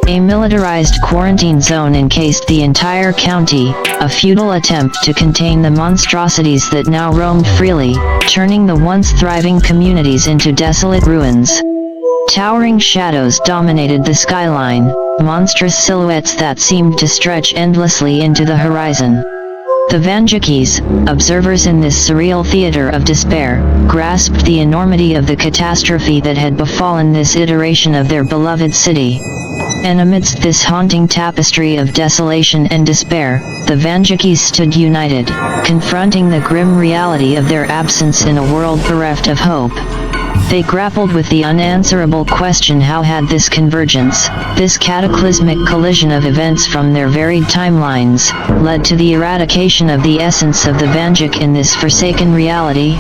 A: A militarized quarantine zone encased the entire county, a futile attempt to contain the monstrosities that now roamed freely, turning the once thriving communities into desolate ruins. Towering shadows dominated the skyline, monstrous silhouettes that seemed to stretch endlessly into the horizon. The Vandukes, observers in this surreal theater of despair, grasped the enormity of the catastrophe that had befallen this iteration of their beloved city. And amidst this haunting tapestry of desolation and despair, the Vandukes stood united, confronting the grim reality of their absence in a world bereft of hope. They grappled with the unanswerable question: how had this convergence, this cataclysmic collision of events from their varied timelines, led to the eradication of the essence of the Vanduke in this forsaken reality?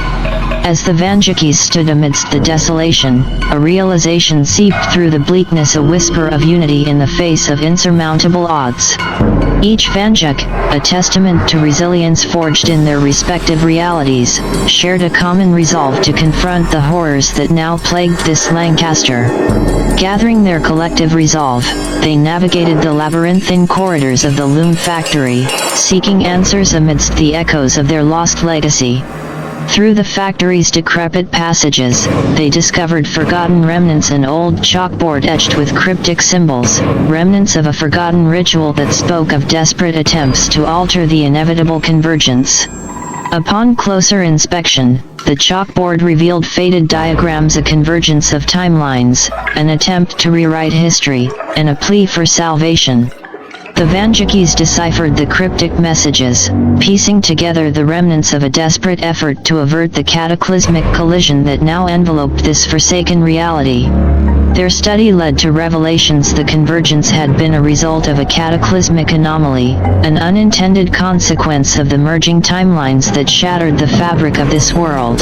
A: As the Vandukes stood amidst the desolation, a realization seeped through the bleakness, a whisper of unity in the face of insurmountable odds. Each Vanduke, a testament to resilience forged in their respective realities, shared a common resolve to confront the horrors that now plagued this Lancaster. Gathering their collective resolve, they navigated the labyrinthine corridors of the loom factory, seeking answers amidst the echoes of their lost legacy. Through the factory's decrepit passages, they discovered forgotten remnants, an old chalkboard etched with cryptic symbols, remnants of a forgotten ritual that spoke of desperate attempts to alter the inevitable convergence. Upon closer inspection, the chalkboard revealed faded diagrams, a convergence of timelines, an attempt to rewrite history, and a plea for salvation. The Vandukes deciphered the cryptic messages, piecing together the remnants of a desperate effort to avert the cataclysmic collision that now enveloped this forsaken reality. Their study led to revelations: the convergence had been a result of a cataclysmic anomaly, an unintended consequence of the merging timelines that shattered the fabric of this world.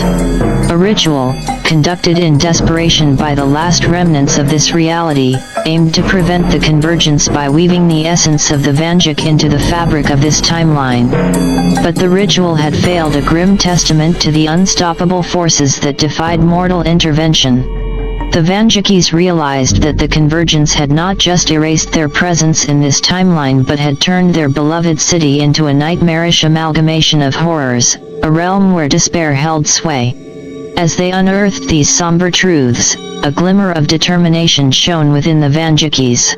A: A ritual, conducted in desperation by the last remnants of this reality, aimed to prevent the convergence by weaving the essence of the Vanduke into the fabric of this timeline. But the ritual had failed, a grim testament to the unstoppable forces that defied mortal intervention. The Vandukes realized that the convergence had not just erased their presence in this timeline but had turned their beloved city into a nightmarish amalgamation of horrors, a realm where despair held sway. As they unearthed these somber truths, a glimmer of determination shone within the Vandukes.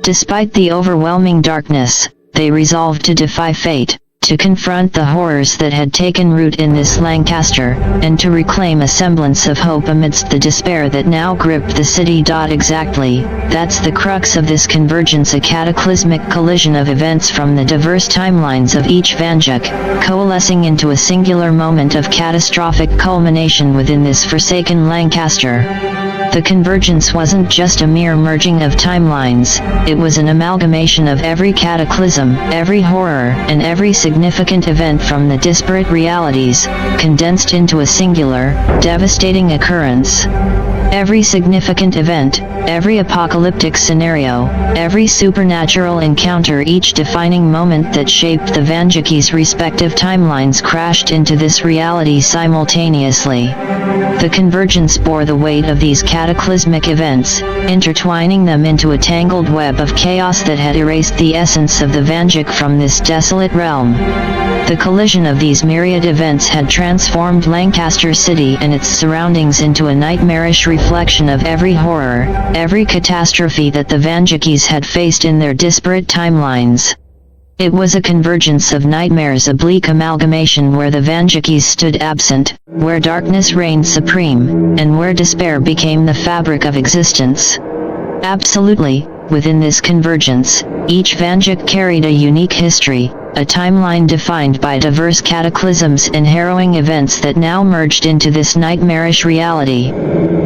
A: Despite the overwhelming darkness, they resolved to defy fate, to confront the horrors that had taken root in this Lancaster, and to reclaim a semblance of hope amidst the despair that now gripped the city. Exactly, that's the crux of this convergence, a cataclysmic collision of events from the diverse timelines of each Vanduke, coalescing into a singular moment of catastrophic culmination within this forsaken Lancaster. The convergence wasn't just a mere merging of timelines, it was an amalgamation of every cataclysm, every horror, and every significant event from the disparate realities, condensed into a singular, devastating occurrence. Every significant event, every apocalyptic scenario, every supernatural encounter, each defining moment that shaped the Vandukes' respective timelines crashed into this reality simultaneously. The convergence bore the weight of these cataclysmic events, intertwining them into a tangled web of chaos that had erased the essence of the Vanduke from this desolate realm. The collision of these myriad events had transformed Lancaster City and its surroundings into a nightmarish reflection of every horror, every catastrophe that the Vandukes had faced in their disparate timelines. It was a convergence of nightmares, a bleak amalgamation where the Vandukes stood absent, where darkness reigned supreme, and where despair became the fabric of existence. Absolutely, within this convergence, each Vanduke carried a unique history, a timeline defined by diverse cataclysms and harrowing events that now merged into this nightmarish reality.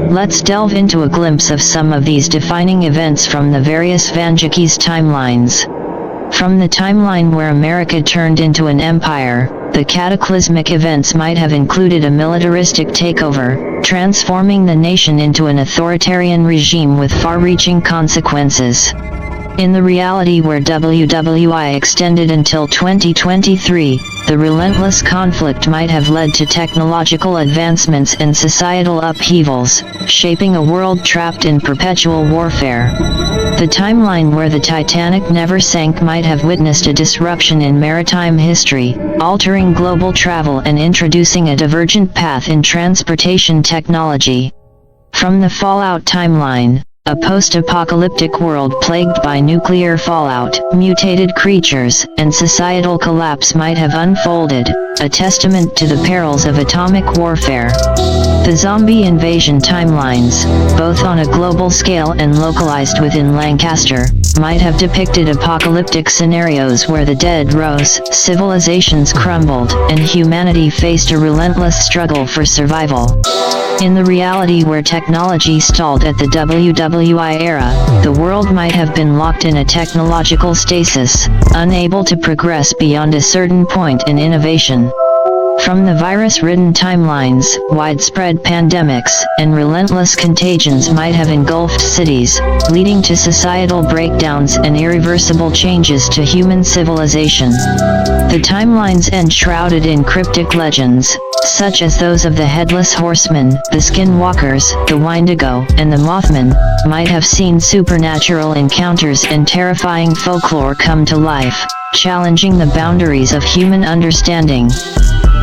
A: Let's delve into a glimpse of some of these defining events from the various Vandukes' timelines. From the timeline where America turned into an empire, the cataclysmic events might have included a militaristic takeover, transforming the nation into an authoritarian regime with far-reaching consequences. In the reality where WWI extended until 2023, the relentless conflict might have led to technological advancements and societal upheavals, shaping a world trapped in perpetual warfare. The timeline where the Titanic never sank might have witnessed a disruption in maritime history, altering global travel and introducing a divergent path in transportation technology. From the Fallout timeline, a post-apocalyptic world plagued by nuclear fallout, mutated creatures, and societal collapse might have unfolded, a testament to the perils of atomic warfare. The zombie invasion timelines, both on a global scale and localized within Lancaster, might have depicted apocalyptic scenarios where the dead rose, civilizations crumbled, and humanity faced a relentless struggle for survival. In the reality where technology stalled at the WWI era, the world might have been locked in a technological stasis, unable to progress beyond a certain point in innovation. From the virus-ridden timelines, widespread pandemics, and relentless contagions might have engulfed cities, leading to societal breakdowns and irreversible changes to human civilization. The timelines end shrouded in cryptic legends, such as those of the Headless Horseman, the Skinwalkers, the Wendigo, and the Mothman, might have seen supernatural encounters and terrifying folklore come to life, challenging the boundaries of human understanding.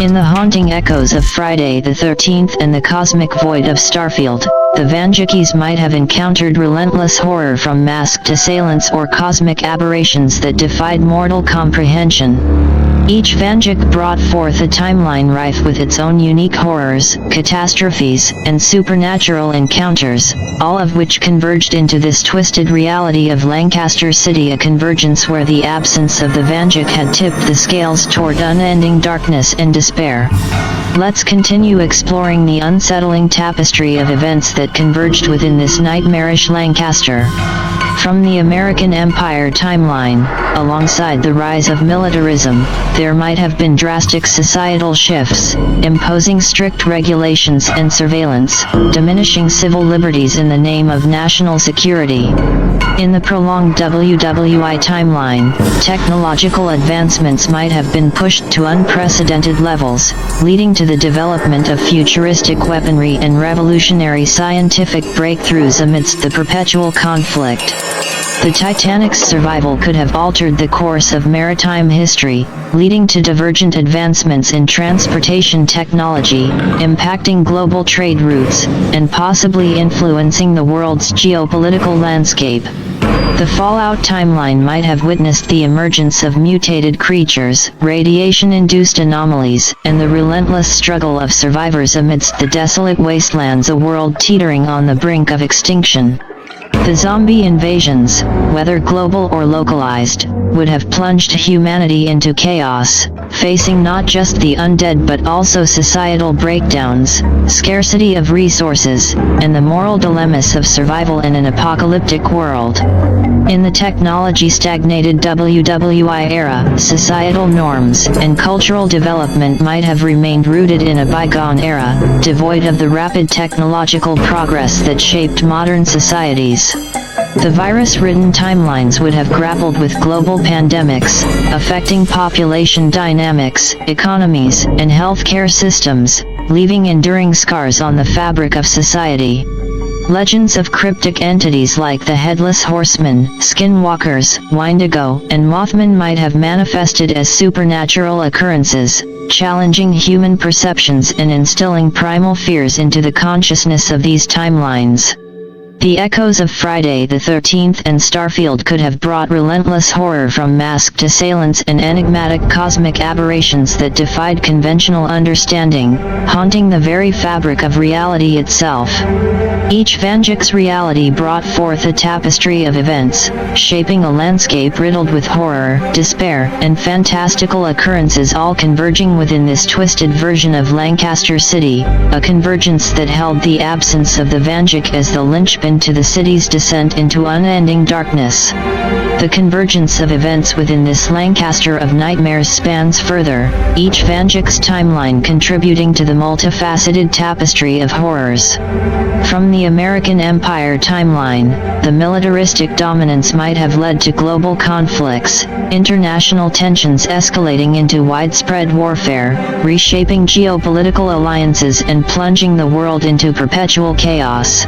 A: In the haunting echoes of Friday the 13th and the cosmic void of Starfield, the Vandukes might have encountered relentless horror from masked assailants or cosmic aberrations that defied mortal comprehension. Each Vanduke brought forth a timeline rife with its own unique horrors, catastrophes, and supernatural encounters, all of which converged into this twisted reality of Lancaster City, a convergence where the absence of the Vanduke had tipped the scales toward unending darkness and despair. Let's continue exploring the unsettling tapestry of events that converged within this nightmarish Lancaster. From the American Empire timeline, alongside the rise of militarism, there might have been drastic societal shifts, imposing strict regulations and surveillance, diminishing civil liberties in the name of national security. In the prolonged WWI timeline, technological advancements might have been pushed to unprecedented levels, leading to the development of futuristic weaponry and revolutionary scientific breakthroughs amidst the perpetual conflict. The Titanic's survival could have altered the course of maritime history, leading to divergent advancements in transportation technology, impacting global trade routes, and possibly influencing the world's geopolitical landscape. The Fallout timeline might have witnessed the emergence of mutated creatures, radiation-induced anomalies, and the relentless struggle of survivors amidst the desolate wastelands, a world teetering on the brink of extinction. The zombie invasions, whether global or localized, would have plunged humanity into chaos, facing not just the undead but also societal breakdowns, scarcity of resources, and the moral dilemmas of survival in an apocalyptic world. In the technology-stagnated WWI era, societal norms and cultural development might have remained rooted in a bygone era, devoid of the rapid technological progress that shaped modern societies. The virus-ridden timelines would have grappled with global pandemics, affecting population dynamics, economies, and healthcare systems, leaving enduring scars on the fabric of society. Legends of cryptic entities like the Headless Horseman, Skinwalkers, Wendigo, and Mothman might have manifested as supernatural occurrences, challenging human perceptions and instilling primal fears into the consciousness of these timelines. The echoes of Friday the 13th and Starfield could have brought relentless horror from masked assailants and enigmatic cosmic aberrations that defied conventional understanding, haunting the very fabric of reality itself. Each Vanduke's reality brought forth a tapestry of events, shaping a landscape riddled with horror, despair, and fantastical occurrences, all converging within this twisted version of Lancaster City, a convergence that held the absence of the Vanduke as the linchpin to the city's descent into unending darkness. The convergence of events within this Lancaster of nightmares spans further, each Vanduke's timeline contributing to the multifaceted tapestry of horrors. From the American Empire timeline, the militaristic dominance might have led to global conflicts, international tensions escalating into widespread warfare, reshaping geopolitical alliances and plunging the world into perpetual chaos.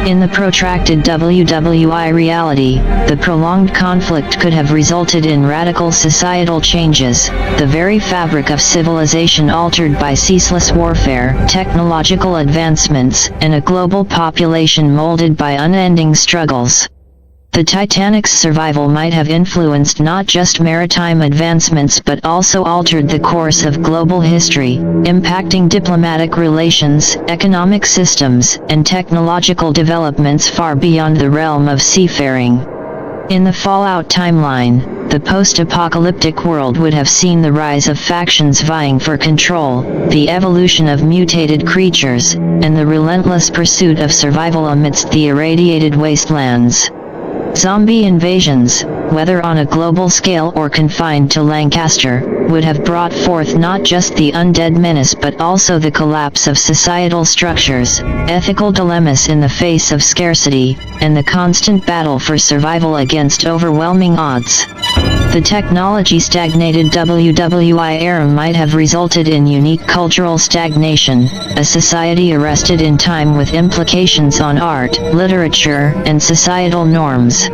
A: In the protracted WWI reality, the prolonged conflict could have resulted in radical societal changes, the very fabric of civilization altered by ceaseless warfare, technological advancements, and a global population molded by unending struggles. The Titanic's survival might have influenced not just maritime advancements but also altered the course of global history, impacting diplomatic relations, economic systems, and technological developments far beyond the realm of seafaring. In the Fallout timeline, the post-apocalyptic world would have seen the rise of factions vying for control, the evolution of mutated creatures, and the relentless pursuit of survival amidst the irradiated wastelands. Zombie invasions, whether on a global scale or confined to Lancaster, would have brought forth not just the undead menace but also the collapse of societal structures, ethical dilemmas in the face of scarcity, and the constant battle for survival against overwhelming odds. The technology-stagnated WWI era might have resulted in unique cultural stagnation, a society arrested in time with implications on art, literature, and societal norms.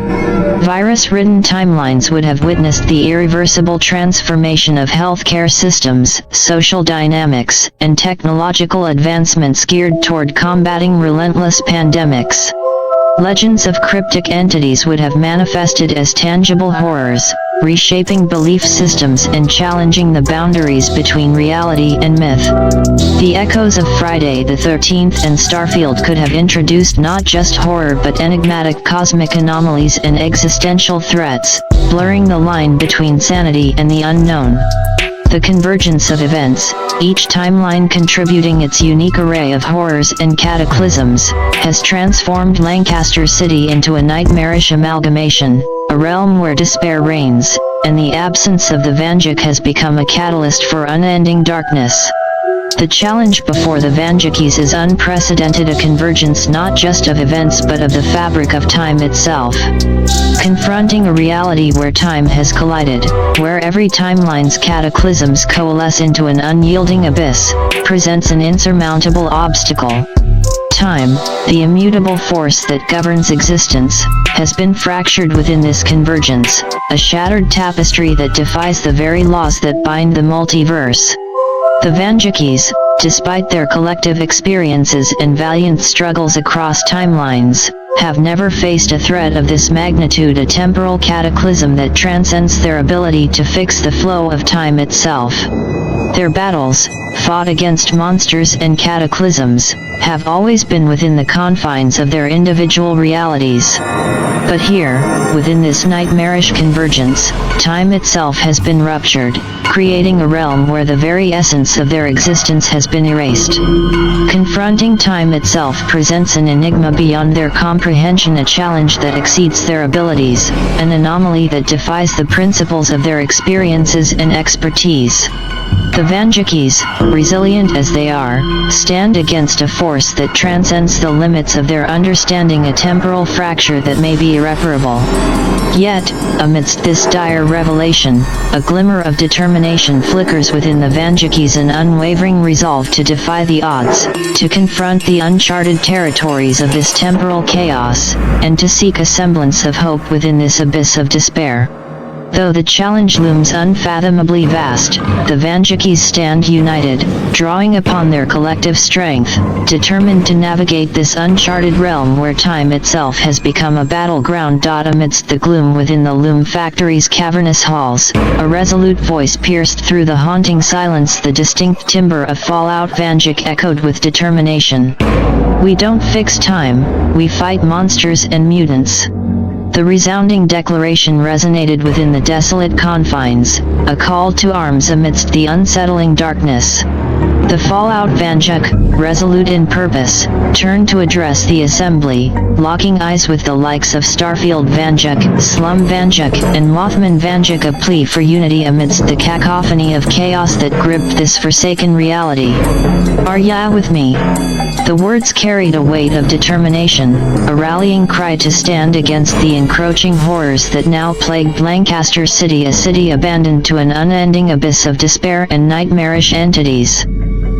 A: Virus-ridden timelines would have witnessed the irreversible transformation of healthcare systems, social dynamics, and technological advancements geared toward combating relentless pandemics. Legends of cryptic entities would have manifested as tangible horrors, reshaping belief systems and challenging the boundaries between reality and myth. The echoes of Friday the 13th and Starfield could have introduced not just horror but enigmatic cosmic anomalies and existential threats, blurring the line between sanity and the unknown. The convergence of events, each timeline contributing its unique array of horrors and cataclysms, has transformed Lancaster City into a nightmarish amalgamation, a realm where despair reigns, and the absence of the Vanduke has become a catalyst for unending darkness. The challenge before the Vandukes is unprecedented, a convergence not just of events but of the fabric of time itself. Confronting a reality where time has collided, where every timeline's cataclysms coalesce into an unyielding abyss, presents an insurmountable obstacle. Time, the immutable force that governs existence, has been fractured within this convergence, a shattered tapestry that defies the very laws that bind the multiverse. The Vandukes, despite their collective experiences and valiant struggles across timelines, have never faced a threat of this magnitude, a temporal cataclysm that transcends their ability to fix the flow of time itself. Their battles, fought against monsters and cataclysms, have always been within the confines of their individual realities. But here, within this nightmarish convergence, time itself has been ruptured, creating a realm where the very essence of their existence has been erased. Confronting time itself presents an enigma beyond their comprehension, a challenge that exceeds their abilities, an anomaly that defies the principles of their experiences and expertise. The Vandukes, resilient as they are, stand against a force that transcends the limits of their understanding, a temporal fracture that may be irreparable. Yet, amidst this dire revelation, a glimmer of determination flickers within the Vandukes, an unwavering resolve to defy the odds, to confront the uncharted territories of this temporal chaos, and to seek a semblance of hope within this abyss of despair. Though the challenge looms unfathomably vast, the Vandukes stand united, drawing upon their collective strength, determined to navigate this uncharted realm where time itself has become a battleground. Amidst the gloom within the Loom Factory's cavernous halls, a resolute voice pierced through the haunting silence. The distinct timbre of Fallout Vanduke echoed with determination. "We don't fix time, we fight monsters and mutants." The resounding declaration resonated within the desolate confines, a call to arms amidst the unsettling darkness. The Fallout Vanduke, resolute in purpose, turned to address the assembly, locking eyes with the likes of Starfield Vanduke, Slum Vanduke, and Mothman Vanduke, a plea for unity amidst the cacophony of chaos that gripped this forsaken reality. "Are ya with me?" The words carried a weight of determination, a rallying cry to stand against the encroaching horrors that now plagued Lancaster City, a city abandoned to an unending abyss of despair and nightmarish entities.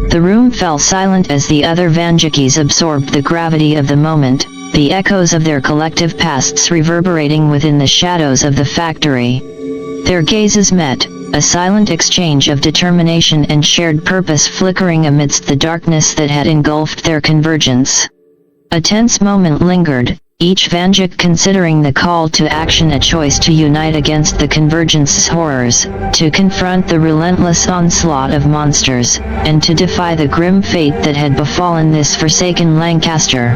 A: The room fell silent as the other Vandukes absorbed the gravity of the moment, the echoes of their collective pasts reverberating within the shadows of the factory. Their gazes met, a silent exchange of determination and shared purpose flickering amidst the darkness that had engulfed their convergence. A tense moment lingered, each Vanduke considering the call to action, a choice to unite against the convergence's horrors, to confront the relentless onslaught of monsters, and to defy the grim fate that had befallen this forsaken Lancaster.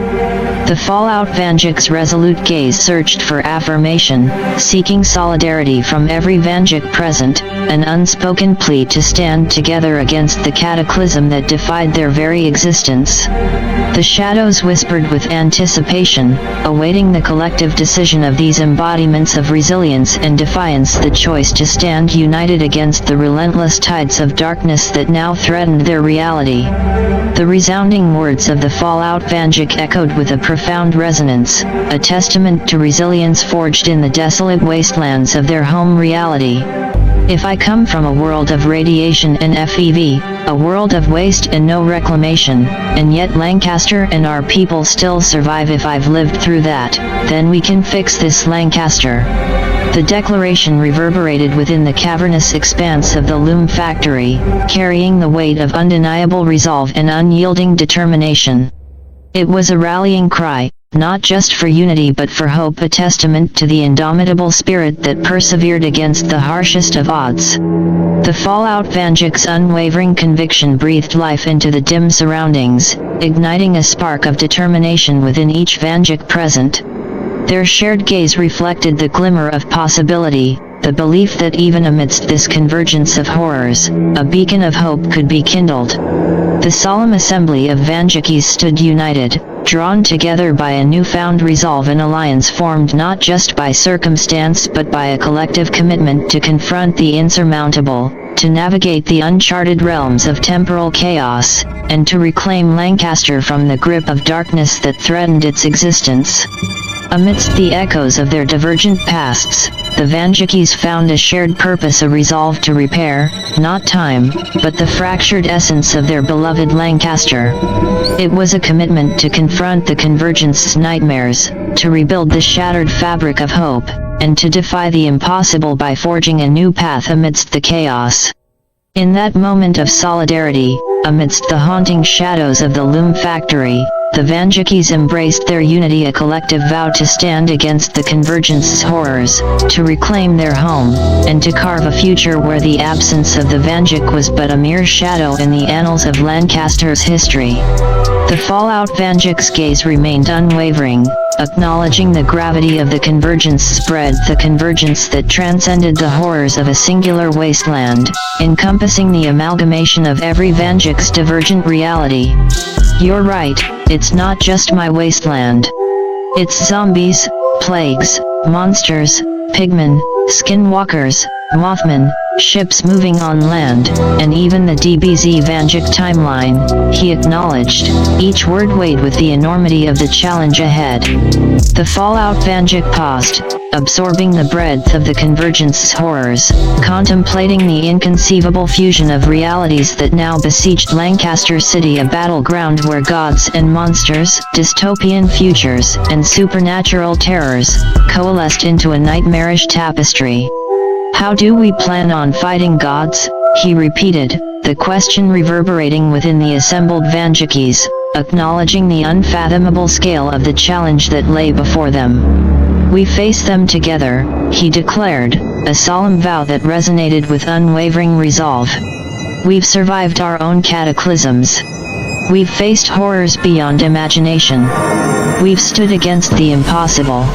A: The Fallout Vanduke's resolute gaze searched for affirmation, seeking solidarity from every Vanduke present, an unspoken plea to stand together against the cataclysm that defied their very existence. The shadows whispered with anticipation, awaiting the collective decision of these embodiments of resilience and defiance, the choice to stand united against the relentless tides of darkness that now threatened their reality. The resounding words of the Fallout Vanduke echoed with a profound resonance, a testament to resilience forged in the desolate wastelands of their home reality. "If I come from a world of radiation and FEV, a world of waste and no reclamation, and yet Lancaster and our people still survive, if I've lived through that, then we can fix this Lancaster." The declaration reverberated within the cavernous expanse of the Loom Factory, carrying the weight of undeniable resolve and unyielding determination. It was a rallying cry, not just for unity but for hope, a testament to the indomitable spirit that persevered against the harshest of odds. The Fallout Vanduke's unwavering conviction breathed life into the dim surroundings, igniting a spark of determination within each Vanduke present. Their shared gaze reflected the glimmer of possibility, the belief that even amidst this convergence of horrors, a beacon of hope could be kindled. The solemn assembly of Vandukes stood united, drawn together by a newfound resolve, an alliance formed not just by circumstance but by a collective commitment to confront the insurmountable, to navigate the uncharted realms of temporal chaos, and to reclaim Lancaster from the grip of darkness that threatened its existence. Amidst the echoes of their divergent pasts, the Vandukes found a shared purpose, a resolve to repair, not time, but the fractured essence of their beloved Lancaster. It was a commitment to confront the convergence's nightmares, to rebuild the shattered fabric of hope, and to defy the impossible by forging a new path amidst the chaos. In that moment of solidarity, amidst the haunting shadows of the loom factory, the Vandukes embraced their unity, a collective vow to stand against the convergence's horrors, to reclaim their home, and to carve a future where the absence of the Vanduke was but a mere shadow in the annals of Lancaster's history. The fallout Vanduke's gaze remained unwavering, acknowledging the gravity of the convergence's breadth, the convergence that transcended the horrors of a singular wasteland, encompassing the amalgamation of every Vanduke's divergent reality. You're right, it's not just my wasteland. It's zombies, plagues, monsters, pigmen, skinwalkers, Mothmen, ships moving on land, and even the DBZ Vanduke timeline, he acknowledged, each word weighed with the enormity of the challenge ahead. The fallout Vanduke paused, absorbing the breadth of the convergence's horrors, contemplating the inconceivable fusion of realities that now besieged Lancaster City, a battleground where gods and monsters, dystopian futures, and supernatural terrors, coalesced into a nightmarish tapestry. How do we plan on fighting gods? He repeated, the question reverberating within the assembled Vandukes, acknowledging the unfathomable scale of the challenge that lay before them. We face them together, he declared, a solemn vow that resonated with unwavering resolve. We've survived our own cataclysms. We've faced horrors beyond imagination. We've stood against the impossible.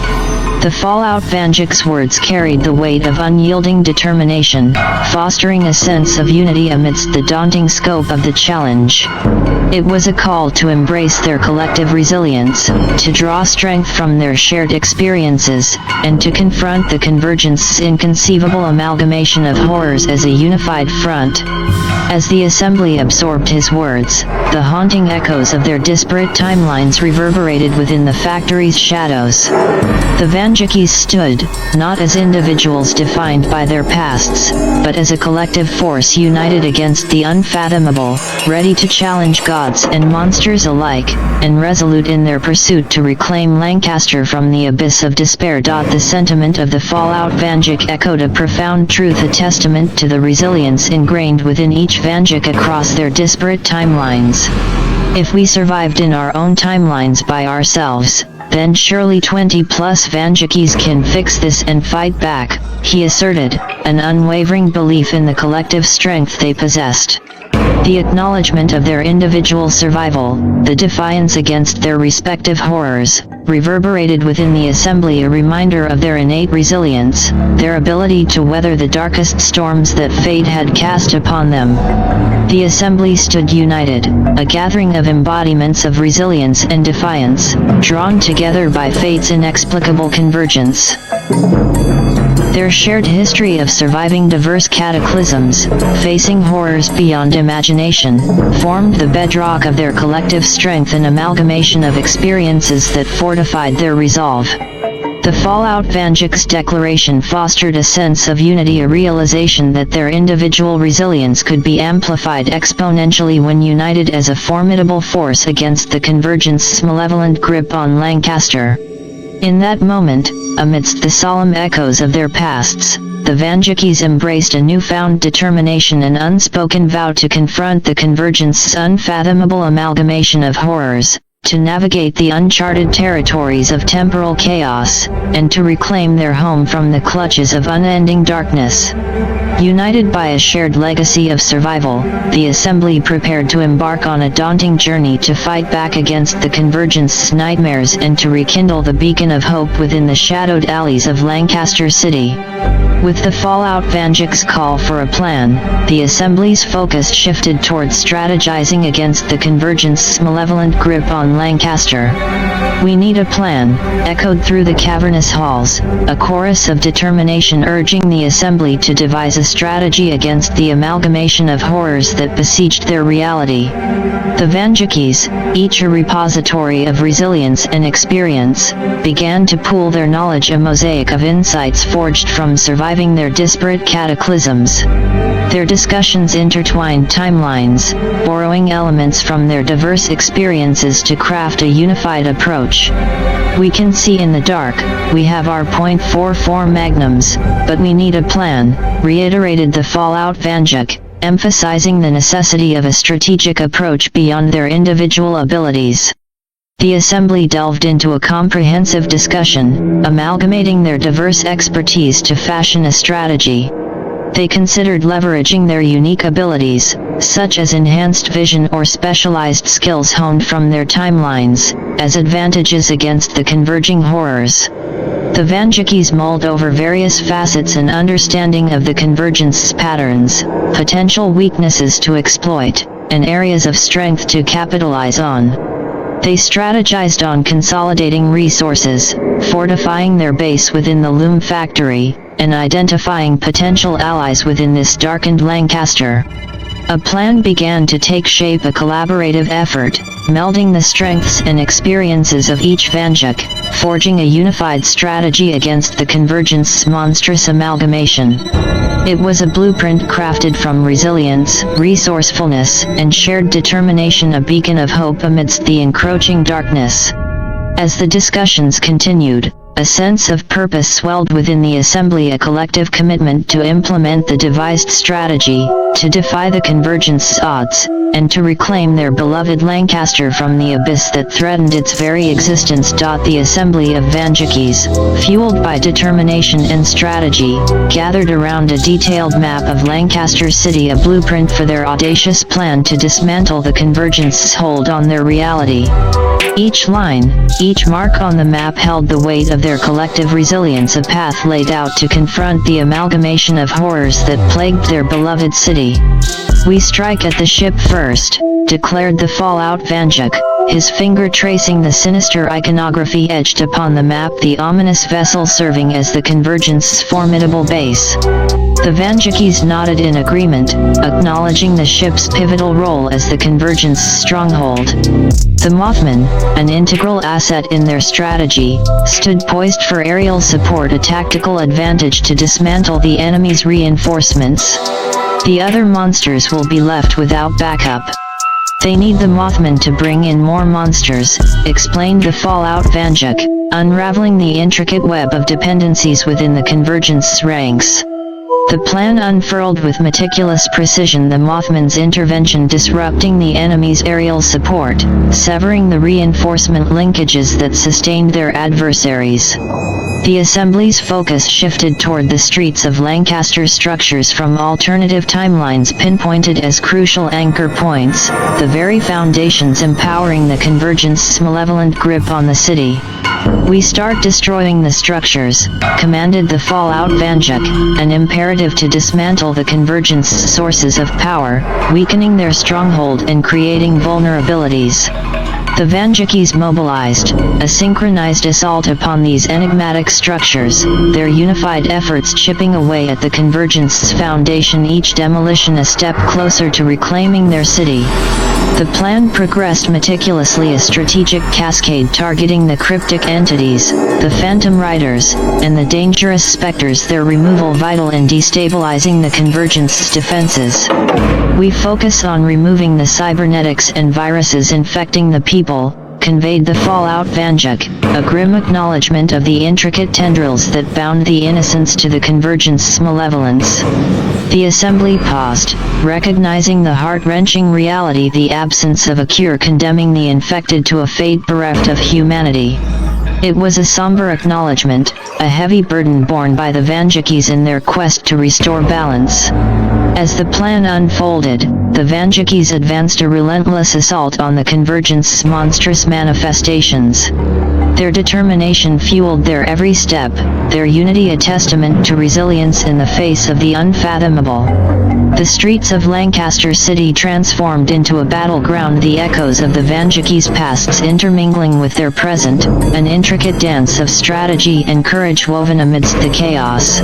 A: The fallout Vanduke's words carried the weight of unyielding determination, fostering a sense of unity amidst the daunting scope of the challenge. It was a call to embrace their collective resilience, to draw strength from their shared experiences, and to confront the convergence's inconceivable amalgamation of horrors as a unified front. As the assembly absorbed his words, the haunting echoes of their disparate timelines reverberated within the factory's shadows. The Vandukes stood, not as individuals defined by their pasts, but as a collective force united against the unfathomable, ready to challenge gods and monsters alike, and resolute in their pursuit to reclaim Lancaster from the abyss of despair. The sentiment of the fallout Vanduke echoed a profound truth, a testament to the resilience ingrained within each Vanduke across their disparate timelines. If we survived in our own timelines by ourselves, then surely 20+ Vandukes can fix this and fight back, he asserted, an unwavering belief in the collective strength they possessed. The acknowledgement of their individual survival, the defiance against their respective horrors, reverberated within the assembly, a reminder of their innate resilience, their ability to weather the darkest storms that fate had cast upon them. The assembly stood united, a gathering of embodiments of resilience and defiance, drawn together by fate's inexplicable convergence. Their shared history of surviving diverse cataclysms, facing horrors beyond imagination, formed the bedrock of their collective strength, an amalgamation of experiences that fortified their resolve. The fallout Vanduke's declaration fostered a sense of unity, a realization that their individual resilience could be amplified exponentially when united as a formidable force against the convergence's malevolent grip on Lancaster. In that moment, amidst the solemn echoes of their pasts, the Vandukes embraced a newfound determination, an unspoken vow to confront the convergence's unfathomable amalgamation of horrors, to navigate the uncharted territories of temporal chaos, and to reclaim their home from the clutches of unending darkness. United by a shared legacy of survival, the Assembly prepared to embark on a daunting journey to fight back against the Convergence's nightmares and to rekindle the beacon of hope within the shadowed alleys of Lancaster City. With the fallout Vanduke's call for a plan, the Assembly's focus shifted towards strategizing against the Convergence's malevolent grip on Lancaster. "We need a plan," echoed through the cavernous halls, a chorus of determination urging the Assembly to devise a strategy against the amalgamation of horrors that besieged their reality. The Vandukes, each a repository of resilience and experience, began to pool their knowledge, a mosaic of insights forged from surviving their disparate cataclysms. Their discussions intertwined timelines, borrowing elements from their diverse experiences to craft a unified approach. "We can see in the dark, we have our .44 magnums, but we need a plan," reiterated the fallout Vanduke, emphasizing the necessity of a strategic approach beyond their individual abilities. The Assembly delved into a comprehensive discussion, amalgamating their diverse expertise to fashion a strategy. They considered leveraging their unique abilities, such as enhanced vision or specialized skills honed from their timelines, as advantages against the converging horrors. The Vandukes mulled over various facets and understanding of the Convergence's patterns, potential weaknesses to exploit, and areas of strength to capitalize on. They strategized on consolidating resources, fortifying their base within the Loom Factory, and identifying potential allies within this darkened Lancaster. A plan began to take shape, a collaborative effort, melding the strengths and experiences of each Vanduke, forging a unified strategy against the Convergence's monstrous amalgamation. It was a blueprint crafted from resilience, resourcefulness, and shared determination, a beacon of hope amidst the encroaching darkness. As the discussions continued, a sense of purpose swelled within the Assembly, a collective commitment to implement the devised strategy, to defy the Convergence's odds, and to reclaim their beloved Lancaster from the abyss that threatened its very existence. The Assembly of Vandukes, fueled by determination and strategy, gathered around a detailed map of Lancaster City, a blueprint for their audacious plan to dismantle the Convergence's hold on their reality. Each line, each mark on the map held the weight of their collective resilience, a path laid out to confront the amalgamation of horrors that plagued their beloved city. "We strike at the ship first," declared the fallout Vanduke, his finger tracing the sinister iconography etched upon the map, the ominous vessel serving as the Convergence's formidable base. The Vandukes nodded in agreement, acknowledging the ship's pivotal role as the Convergence's stronghold. The Mothman, an integral asset in their strategy, stood poised for aerial support, a tactical advantage to dismantle the enemy's reinforcements. "The other monsters will be left without backup. They need the Mothman to bring in more monsters," explained the fallout Vanduke, unraveling the intricate web of dependencies within the Convergence's ranks. The plan unfurled with meticulous precision, the Mothman's intervention disrupting the enemy's aerial support, severing the reinforcement linkages that sustained their adversaries. The Assembly's focus shifted toward the streets of Lancaster, structures from alternative timelines pinpointed as crucial anchor points, the very foundations empowering the Convergence's malevolent grip on the city. "We start destroying the structures," commanded the fallout Vanduke, an imperative to dismantle the Convergence's sources of power, weakening their stronghold and creating vulnerabilities. The Vandukes mobilized, a synchronized assault upon these enigmatic structures, their unified efforts chipping away at the Convergence's foundation, each demolition a step closer to reclaiming their city. The plan progressed meticulously, a strategic cascade targeting the cryptic entities, the Phantom Riders, and the dangerous specters, their removal vital in destabilizing the Convergence's defenses. "We focus on removing the cybernetics and viruses infecting the people," conveyed the fallout Vanduke, a grim acknowledgement of the intricate tendrils that bound the innocents to the Convergence's malevolence. The assembly paused, recognizing the heart-wrenching reality, the absence of a cure, condemning the infected to a fate bereft of humanity. It was a somber acknowledgement, a heavy burden borne by the Vandukes in their quest to restore balance. As the plan unfolded, the Vandukes advanced a relentless assault on the Convergence's monstrous manifestations. Their determination fueled their every step, their unity a testament to resilience in the face of the unfathomable. The streets of Lancaster City transformed into a battleground, the echoes of the Vandukes' pasts intermingling with their present, an intricate dance of strategy and courage woven amidst the chaos.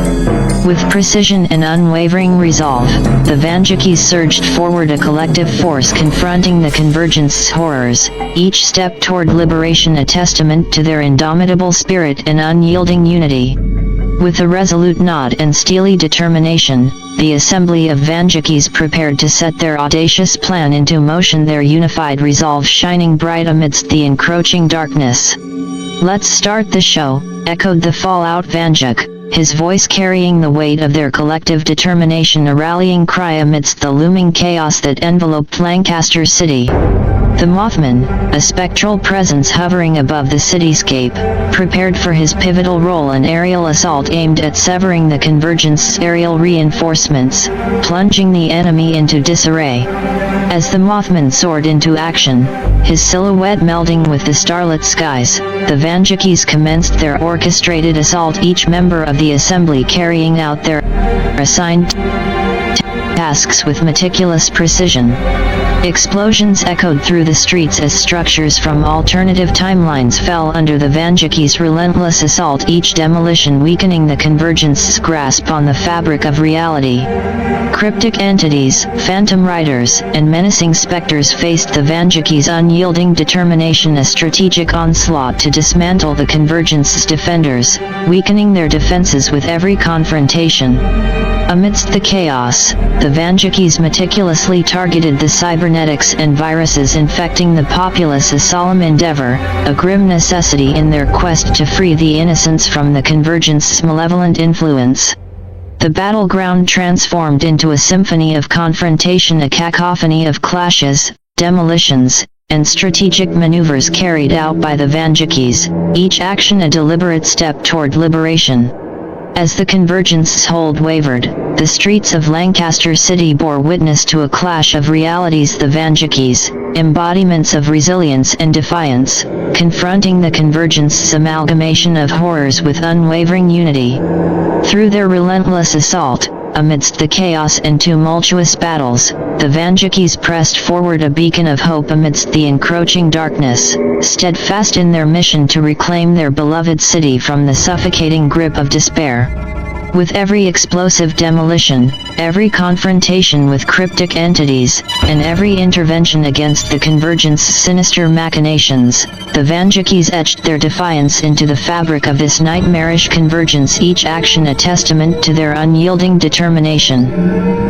A: With precision and unwavering resolve, the Vandukes surged forward, a collective force confronting the Convergence's horrors, each step toward liberation a testament to their indomitable spirit and unyielding unity. With a resolute nod and steely determination, the assembly of Vandukes prepared to set their audacious plan into motion, their unified resolve shining bright amidst the encroaching darkness. "Let's start the show," echoed the fallout Vanduke, his voice carrying the weight of their collective determination, a rallying cry amidst the looming chaos that enveloped Lancaster City. The Mothman, a spectral presence hovering above the cityscape, prepared for his pivotal role, an aerial assault aimed at severing the Convergence's aerial reinforcements, plunging the enemy into disarray. As the Mothman soared into action, his silhouette melding with the starlit skies, the Vandukes commenced their orchestrated assault, each member of the assembly carrying out their assigned tasks with meticulous precision. Explosions echoed through the streets as structures from alternative timelines fell under the Vandukes' relentless assault, each demolition weakening the Convergence's grasp on the fabric of reality. Cryptic entities, phantom riders, and menacing specters faced the Vandukes' unyielding determination, a strategic onslaught to dismantle the Convergence's defenders, weakening their defenses with every confrontation. Amidst the chaos, the Vandukes meticulously targeted the cybernetics and viruses infecting the populace, a solemn endeavor, a grim necessity in their quest to free the innocents from the Convergence's malevolent influence. The battleground transformed into a symphony of confrontation, a cacophony of clashes, demolitions, and strategic maneuvers carried out by the Vandukes, each action a deliberate step toward liberation. As the Convergence's hold wavered, the streets of Lancaster City bore witness to a clash of realities, the Vandukes, embodiments of resilience and defiance, confronting the Convergence's amalgamation of horrors with unwavering unity. Through their relentless assault, amidst the chaos and tumultuous battles, the Vandukes pressed forward, a beacon of hope amidst the encroaching darkness, steadfast in their mission to reclaim their beloved city from the suffocating grip of despair. With every explosive demolition, every confrontation with cryptic entities, and every intervention against the Convergence's sinister machinations, the Vandukes etched their defiance into the fabric of this nightmarish Convergence, each action a testament to their unyielding determination.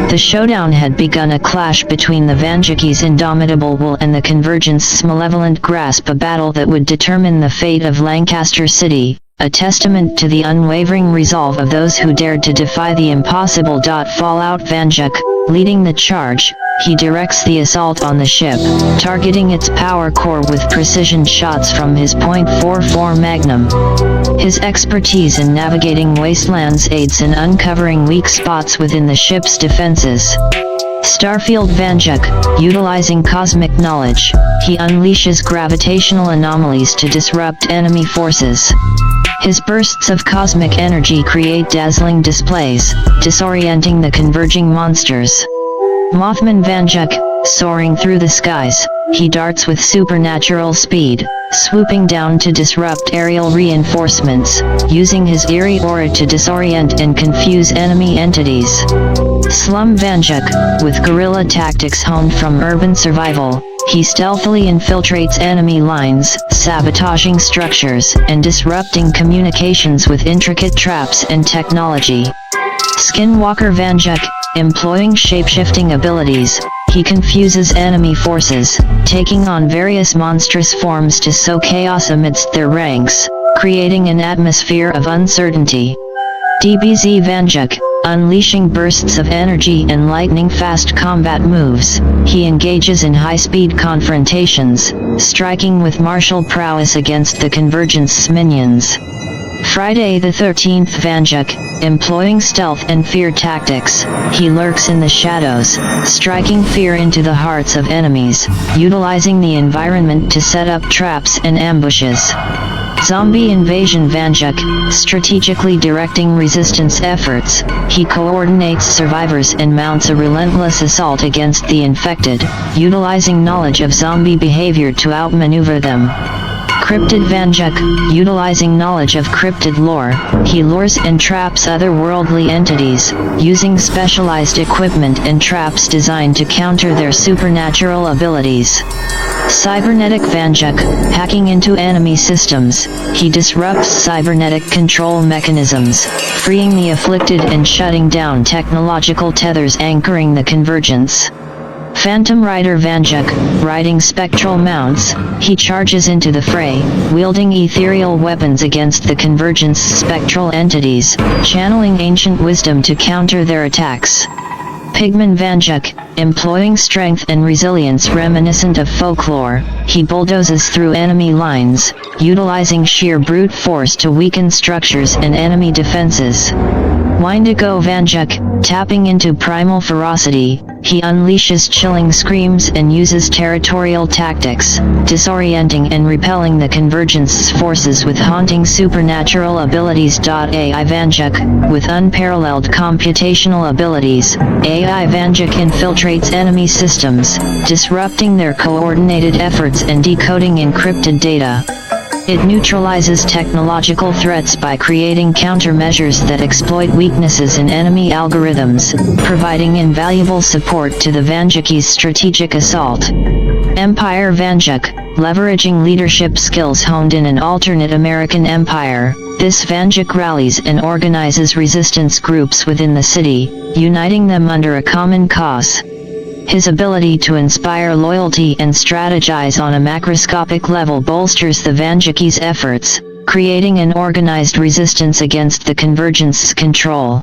A: The showdown had begun, a clash between the Vandukes' indomitable will and the Convergence's malevolent grasp, a battle that would determine the fate of Lancaster City, a testament to the unwavering resolve of those who dared to defy the impossible. Fallout Vanduke, leading the charge, he directs the assault on the ship, targeting its power core with precision shots from his .44 Magnum. His expertise in navigating wastelands aids in uncovering weak spots within the ship's defenses. Starfield Vanduke, utilizing cosmic knowledge, he unleashes gravitational anomalies to disrupt enemy forces. His bursts of cosmic energy create dazzling displays, disorienting the converging monsters. Mothman Vanduke, soaring through the skies, he darts with supernatural speed, swooping down to disrupt aerial reinforcements, using his eerie aura to disorient and confuse enemy entities. Slum Vanduke, with guerrilla tactics honed from urban survival, he stealthily infiltrates enemy lines, sabotaging structures and disrupting communications with intricate traps and technology. Skinwalker Vanduke, employing shape-shifting abilities, he confuses enemy forces, taking on various monstrous forms to sow chaos amidst their ranks, creating an atmosphere of uncertainty. DBZ Vanduke, unleashing bursts of energy and lightning-fast combat moves, he engages in high-speed confrontations, striking with martial prowess against the Convergence minions. Friday the 13th Vanduke, employing stealth and fear tactics, he lurks in the shadows, striking fear into the hearts of enemies, utilizing the environment to set up traps and ambushes. Zombie Invasion Vanduke, strategically directing resistance efforts, he coordinates survivors and mounts a relentless assault against the infected, utilizing knowledge of zombie behavior to outmaneuver them. Cryptid Vanduke, utilizing knowledge of cryptid lore, he lures and traps otherworldly entities, using specialized equipment and traps designed to counter their supernatural abilities. Cybernetic Vanduke, hacking into enemy systems, he disrupts cybernetic control mechanisms, freeing the afflicted and shutting down technological tethers anchoring the Convergence. Phantom Rider Vanduke, riding spectral mounts, he charges into the fray, wielding ethereal weapons against the Convergence spectral entities, channeling ancient wisdom to counter their attacks. Pigman Vanduke, employing strength and resilience reminiscent of folklore, he bulldozes through enemy lines, utilizing sheer brute force to weaken structures and enemy defenses. Wendigo Vanduke, tapping into primal ferocity, he unleashes chilling screams and uses territorial tactics, disorienting and repelling the Convergence forces with haunting supernatural abilities. AI Vanduke, with unparalleled computational abilities, AI Vanduke infiltrates enemy systems, disrupting their coordinated efforts and decoding encrypted data. It neutralizes technological threats by creating countermeasures that exploit weaknesses in enemy algorithms, providing invaluable support to the Vanduke's strategic assault. Empire Vanduke, leveraging leadership skills honed in an alternate American empire, this Vanduke rallies and organizes resistance groups within the city, uniting them under a common cause. His ability to inspire loyalty and strategize on a macroscopic level bolsters the Vanduke's efforts, creating an organized resistance against the Convergence's control.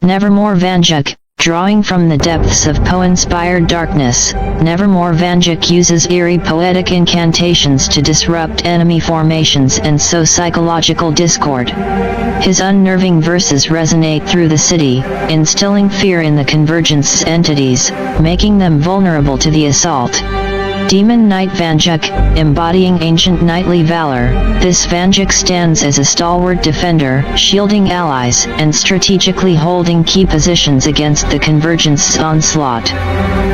A: Nevermore Vanduke, drawing from the depths of Poe-inspired darkness, Nevermore Vanduke uses eerie poetic incantations to disrupt enemy formations and sow psychological discord. His unnerving verses resonate through the city, instilling fear in the Convergence's entities, making them vulnerable to the assault. Demon Knight Vanduke, embodying ancient knightly valor, this Vanduke stands as a stalwart defender, shielding allies and strategically holding key positions against the Convergence's onslaught.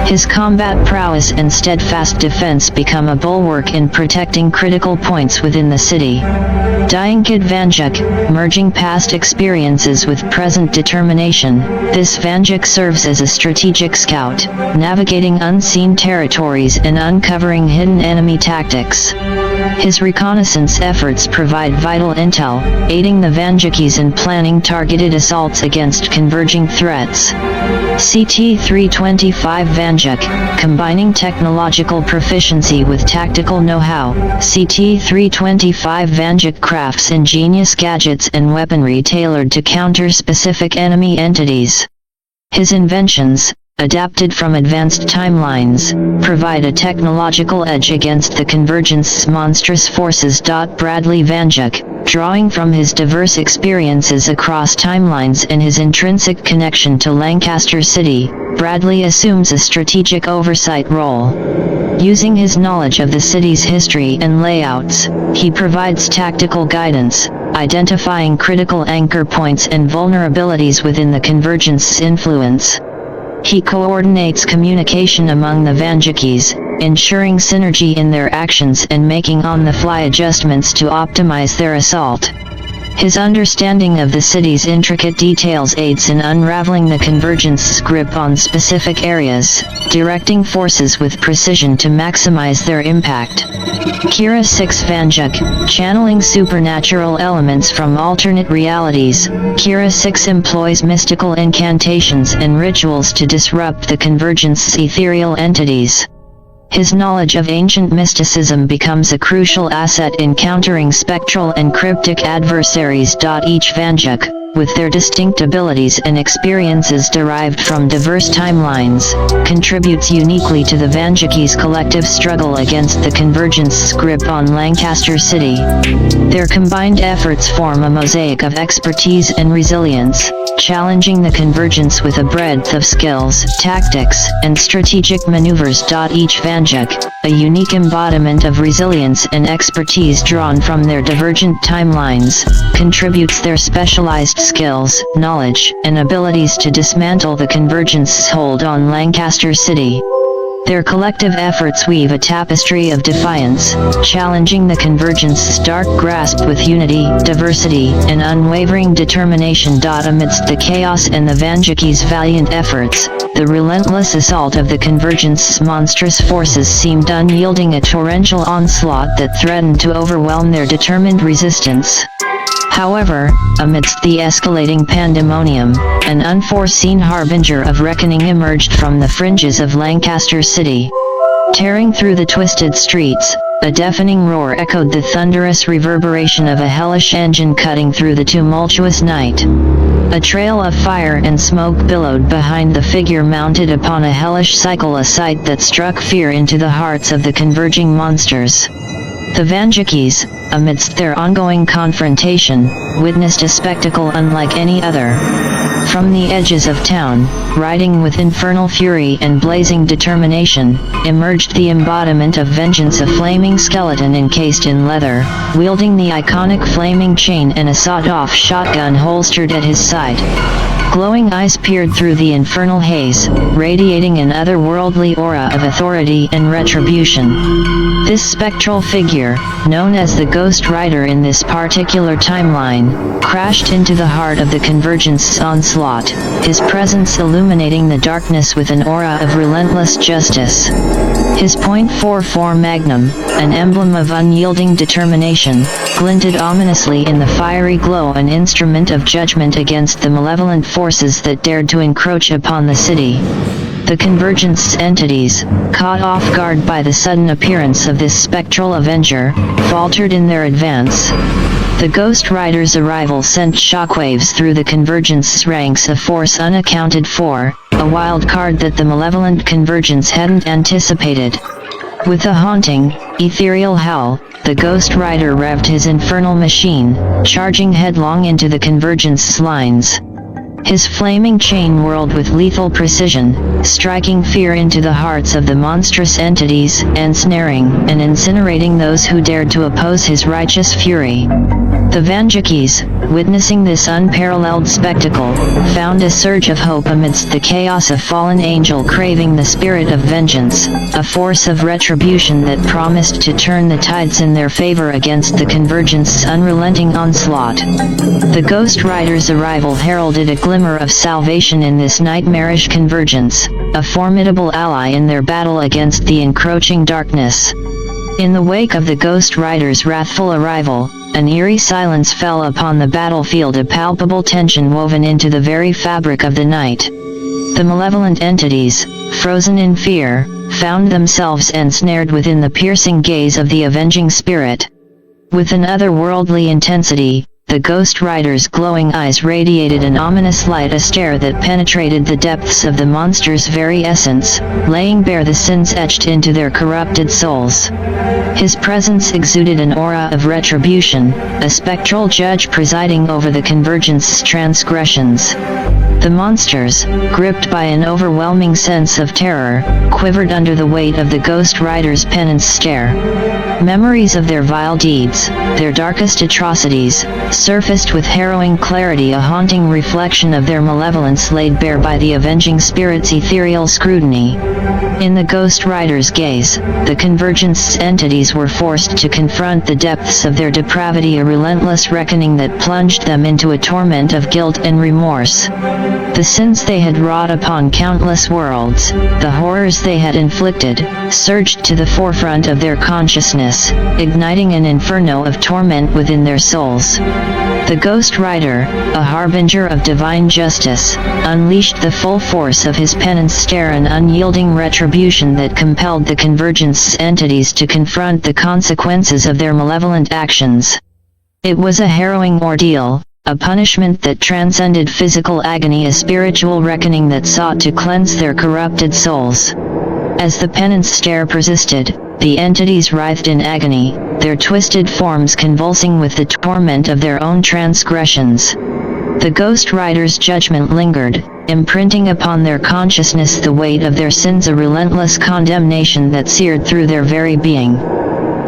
A: His combat prowess and steadfast defense become a bulwark in protecting critical points within the city. Dying Kid Vanduke, merging past experiences with present determination, this Vanduke serves as a strategic scout, navigating unseen territories and uncovering hidden enemy tactics. His reconnaissance efforts provide vital intel, aiding the Vandukes in planning targeted assaults against converging threats. CT-325 Vanduke, combining technological proficiency with tactical know-how, CT-325 Vanduke crafts ingenious gadgets and weaponry tailored to counter specific enemy entities. His inventions, adapted from advanced timelines, provide a technological edge against the Convergence's monstrous forces. Bradley Vanduke, drawing from his diverse experiences across timelines and his intrinsic connection to Lancaster City, Bradley assumes a strategic oversight role. Using his knowledge of the city's history and layouts, he provides tactical guidance, identifying critical anchor points and vulnerabilities within the Convergence's influence. He coordinates communication among the Vandukes, ensuring synergy in their actions and making on-the-fly adjustments to optimize their assault. His understanding of the city's intricate details aids in unraveling the Convergence's grip on specific areas, directing forces with precision to maximize their impact. Kira 6 Vanduke, channeling supernatural elements from alternate realities, Kira 6 employs mystical incantations and rituals to disrupt the Convergence's ethereal entities. His knowledge of ancient mysticism becomes a crucial asset in countering spectral and cryptic adversaries. Each Vanduke, with their distinct abilities and experiences derived from diverse timelines, contributes uniquely to the Vanduke's collective struggle against the Convergence's grip on Lancaster City. Their combined efforts form a mosaic of expertise and resilience, challenging the Convergence with a breadth of skills, tactics, and strategic maneuvers. Each Vanduke, a unique embodiment of resilience and expertise drawn from their divergent timelines, contributes their specialized skills, knowledge, and abilities to dismantle the Convergence's hold on Lancaster City. Their collective efforts weave a tapestry of defiance, challenging the Convergence's dark grasp with unity, diversity, and unwavering determination. Amidst the chaos and the Vanduke's valiant efforts, the relentless assault of the Convergence's monstrous forces seemed unyielding, a torrential onslaught that threatened to overwhelm their determined resistance. However, amidst the escalating pandemonium, an unforeseen harbinger of reckoning emerged from the fringes of Lancaster City. Tearing through the twisted streets, a deafening roar echoed, the thunderous reverberation of a hellish engine cutting through the tumultuous night. A trail of fire and smoke billowed behind the figure mounted upon a hellish cycle, a sight that struck fear into the hearts of the converging monsters. The Vandukes, amidst their ongoing confrontation, witnessed a spectacle unlike any other. From the edges of town, riding with infernal fury and blazing determination, emerged the embodiment of vengeance, a flaming skeleton encased in leather, wielding the iconic flaming chain and a sawed-off shotgun holstered at his side. Glowing eyes peered through the infernal haze, radiating an otherworldly aura of authority and retribution. This spectral figure, known as the Ghost Rider in this particular timeline, crashed into the heart of the Convergence's onslaught, his presence illuminating the darkness with an aura of relentless justice. His .44 Magnum, an emblem of unyielding determination, glinted ominously in the fiery glow, an instrument of judgment against the malevolent forces that dared to encroach upon the city. The Convergence's entities, caught off guard by the sudden appearance of this spectral avenger, faltered in their advance. The Ghost Rider's arrival sent shockwaves through the Convergence's ranks, a force unaccounted for, a wild card that the malevolent Convergence hadn't anticipated. With a haunting, ethereal howl, the Ghost Rider revved his infernal machine, charging headlong into the Convergence's lines. His flaming chain whirled with lethal precision, striking fear into the hearts of the monstrous entities, ensnaring and incinerating those who dared to oppose his righteous fury. The Vandukes, witnessing this unparalleled spectacle, found a surge of hope amidst the chaos, a fallen angel craving the spirit of vengeance, a force of retribution that promised to turn the tides in their favor against the Convergence's unrelenting onslaught. The Ghost Rider's arrival heralded a glimmer of salvation in this nightmarish Convergence, a formidable ally in their battle against the encroaching darkness. In the wake of the Ghost Rider's wrathful arrival, an eerie silence fell upon the battlefield, a palpable tension woven into the very fabric of the night. The malevolent entities, frozen in fear, found themselves ensnared within the piercing gaze of the avenging spirit. With an otherworldly intensity, the Ghost Rider's glowing eyes radiated an ominous light, a stare that penetrated the depths of the monster's very essence, laying bare the sins etched into their corrupted souls. His presence exuded an aura of retribution, a spectral judge presiding over the Convergence's transgressions. The monsters, gripped by an overwhelming sense of terror, quivered under the weight of the Ghost Rider's penance stare. Memories of their vile deeds, their darkest atrocities, surfaced with harrowing clarity, a haunting reflection of their malevolence laid bare by the avenging spirit's ethereal scrutiny. In the Ghost Rider's gaze, the Convergence's entities were forced to confront the depths of their depravity, a relentless reckoning that plunged them into a torment of guilt and remorse. The sins they had wrought upon countless worlds, the horrors they had inflicted, surged to the forefront of their consciousness, igniting an inferno of torment within their souls. The Ghost Rider, a harbinger of divine justice, unleashed the full force of his penance stare, an unyielding retribution that compelled the Convergence's entities to confront the consequences of their malevolent actions. It was a harrowing ordeal, a punishment that transcended physical agony, a spiritual reckoning that sought to cleanse their corrupted souls. As the penance stare persisted, the entities writhed in agony, their twisted forms convulsing with the torment of their own transgressions. The Ghost Rider's judgment lingered, imprinting upon their consciousness the weight of their sins, a relentless condemnation that seared through their very being.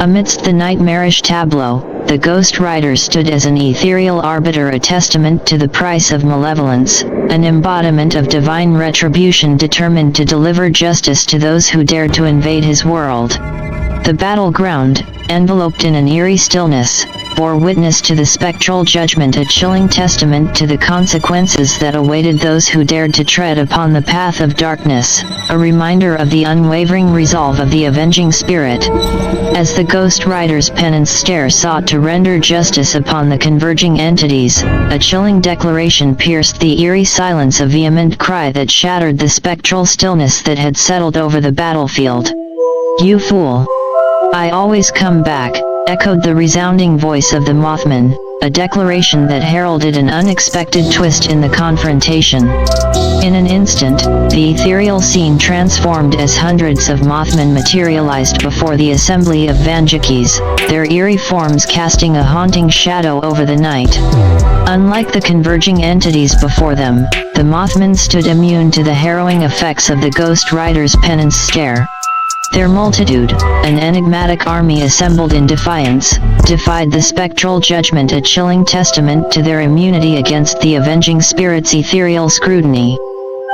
A: Amidst the nightmarish tableau, the Ghost Rider stood as an ethereal arbiter, a testament to the price of malevolence, an embodiment of divine retribution determined to deliver justice to those who dared to invade his world. The battleground, enveloped in an eerie stillness, bore witness to the spectral judgment, a chilling testament to the consequences that awaited those who dared to tread upon the path of darkness, a reminder of the unwavering resolve of the avenging spirit. As the Ghost Rider's penance stare sought to render justice upon the converging entities, a chilling declaration pierced the eerie silence, a vehement cry that shattered the spectral stillness that had settled over the battlefield. "You fool! I always come back," echoed the resounding voice of the Mothman, a declaration that heralded an unexpected twist in the confrontation. In an instant, the ethereal scene transformed as hundreds of Mothmen materialized before the assembly of Vandukes, their eerie forms casting a haunting shadow over the night. Unlike the converging entities before them, the Mothmen stood immune to the harrowing effects of the Ghost Rider's penance stare. Their multitude, an enigmatic army assembled in defiance, defied the spectral judgment, a chilling testament to their immunity against the avenging spirit's ethereal scrutiny.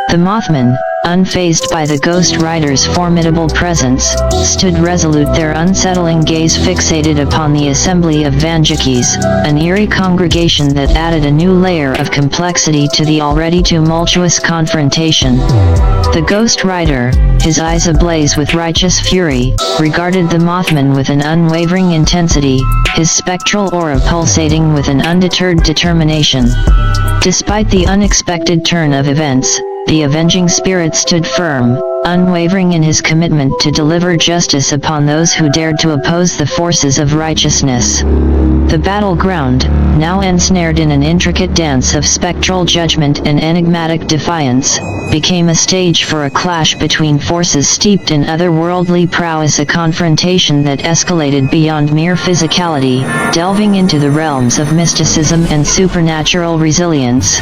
A: The Mothmen, unfazed by the Ghost Rider's formidable presence, stood resolute, their unsettling gaze fixated upon the assembly of Vandukes, an eerie congregation that added a new layer of complexity to the already tumultuous confrontation. The Ghost Rider, his eyes ablaze with righteous fury, regarded the Mothman with an unwavering intensity, his spectral aura pulsating with an undeterred determination. Despite the unexpected turn of events, the avenging spirit stood firm, unwavering in his commitment to deliver justice upon those who dared to oppose the forces of righteousness. The battleground, now ensnared in an intricate dance of spectral judgment and enigmatic defiance, became a stage for a clash between forces steeped in otherworldly prowess, a confrontation that escalated beyond mere physicality, delving into the realms of mysticism and supernatural resilience.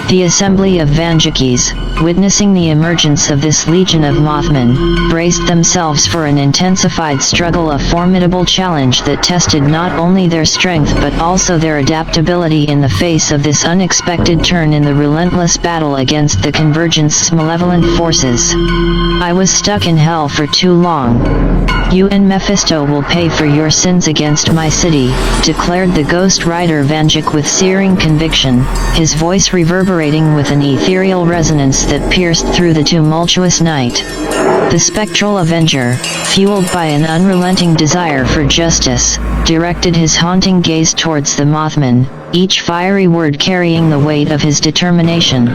A: The assembly of Vandukes, witnessing the emergence of this legion of Mothmen, braced themselves for an intensified struggle, a formidable challenge that tested not only their strength but also their adaptability in the face of this unexpected turn in the relentless battle against the Convergence's malevolent forces. "I was stuck in hell for too long. You and Mephisto will pay for your sins against my city," declared the Ghost Rider Vanduke with searing conviction, his voice reverberating with an ethereal resonance that pierced through the tumultuous night. The spectral avenger, fueled by an unrelenting desire for justice, directed his haunting gaze towards the Mothman, each fiery word carrying the weight of his determination.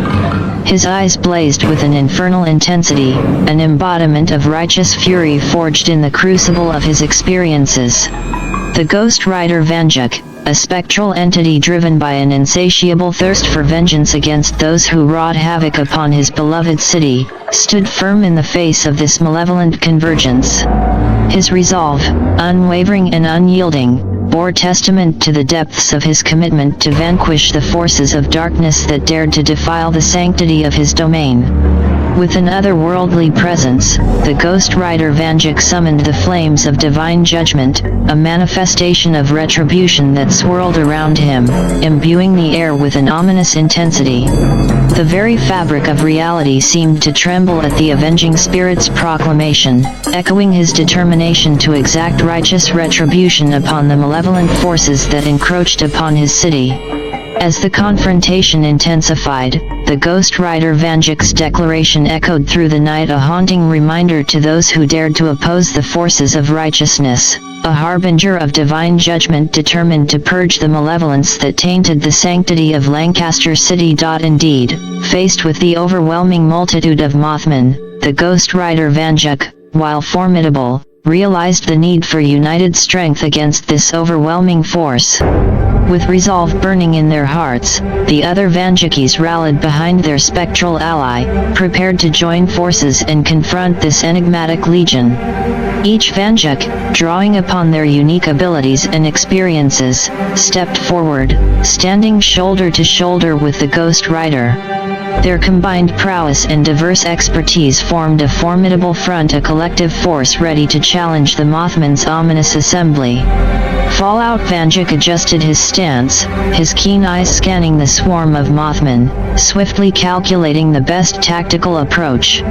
A: His eyes blazed with an infernal intensity, an embodiment of righteous fury forged in the crucible of his experiences. The Ghost Rider Vanduke, a spectral entity driven by an insatiable thirst for vengeance against those who wrought havoc upon his beloved city, stood firm in the face of this malevolent convergence. His resolve, unwavering and unyielding, bore testament to the depths of his commitment to vanquish the forces of darkness that dared to defile the sanctity of his domain. With an otherworldly presence, the Ghost Rider Vanduke summoned the flames of divine judgment, a manifestation of retribution that swirled around him, imbuing the air with an ominous intensity. The very fabric of reality seemed to tremble at the avenging spirit's proclamation, echoing his determination to exact righteous retribution upon the malevolent forces that encroached upon his city. As the confrontation intensified, the Ghost Rider Vanduke's declaration echoed through the night, a haunting reminder to those who dared to oppose the forces of righteousness, a harbinger of divine judgment determined to purge the malevolence that tainted the sanctity of Lancaster City. Indeed, faced with the overwhelming multitude of Mothmen, the Ghost Rider Vanduke, while formidable, realized the need for united strength against this overwhelming force. With resolve burning in their hearts, the other Vandukes rallied behind their spectral ally, prepared to join forces and confront this enigmatic legion. Each Vanduke, drawing upon their unique abilities and experiences, stepped forward, standing shoulder to shoulder with the Ghost Rider. Their combined prowess and diverse expertise formed a formidable front, a collective force ready to challenge the Mothman's ominous assembly. Fallout Vanduke adjusted his stance, his keen eyes scanning the swarm of Mothmen, swiftly calculating the best tactical approach.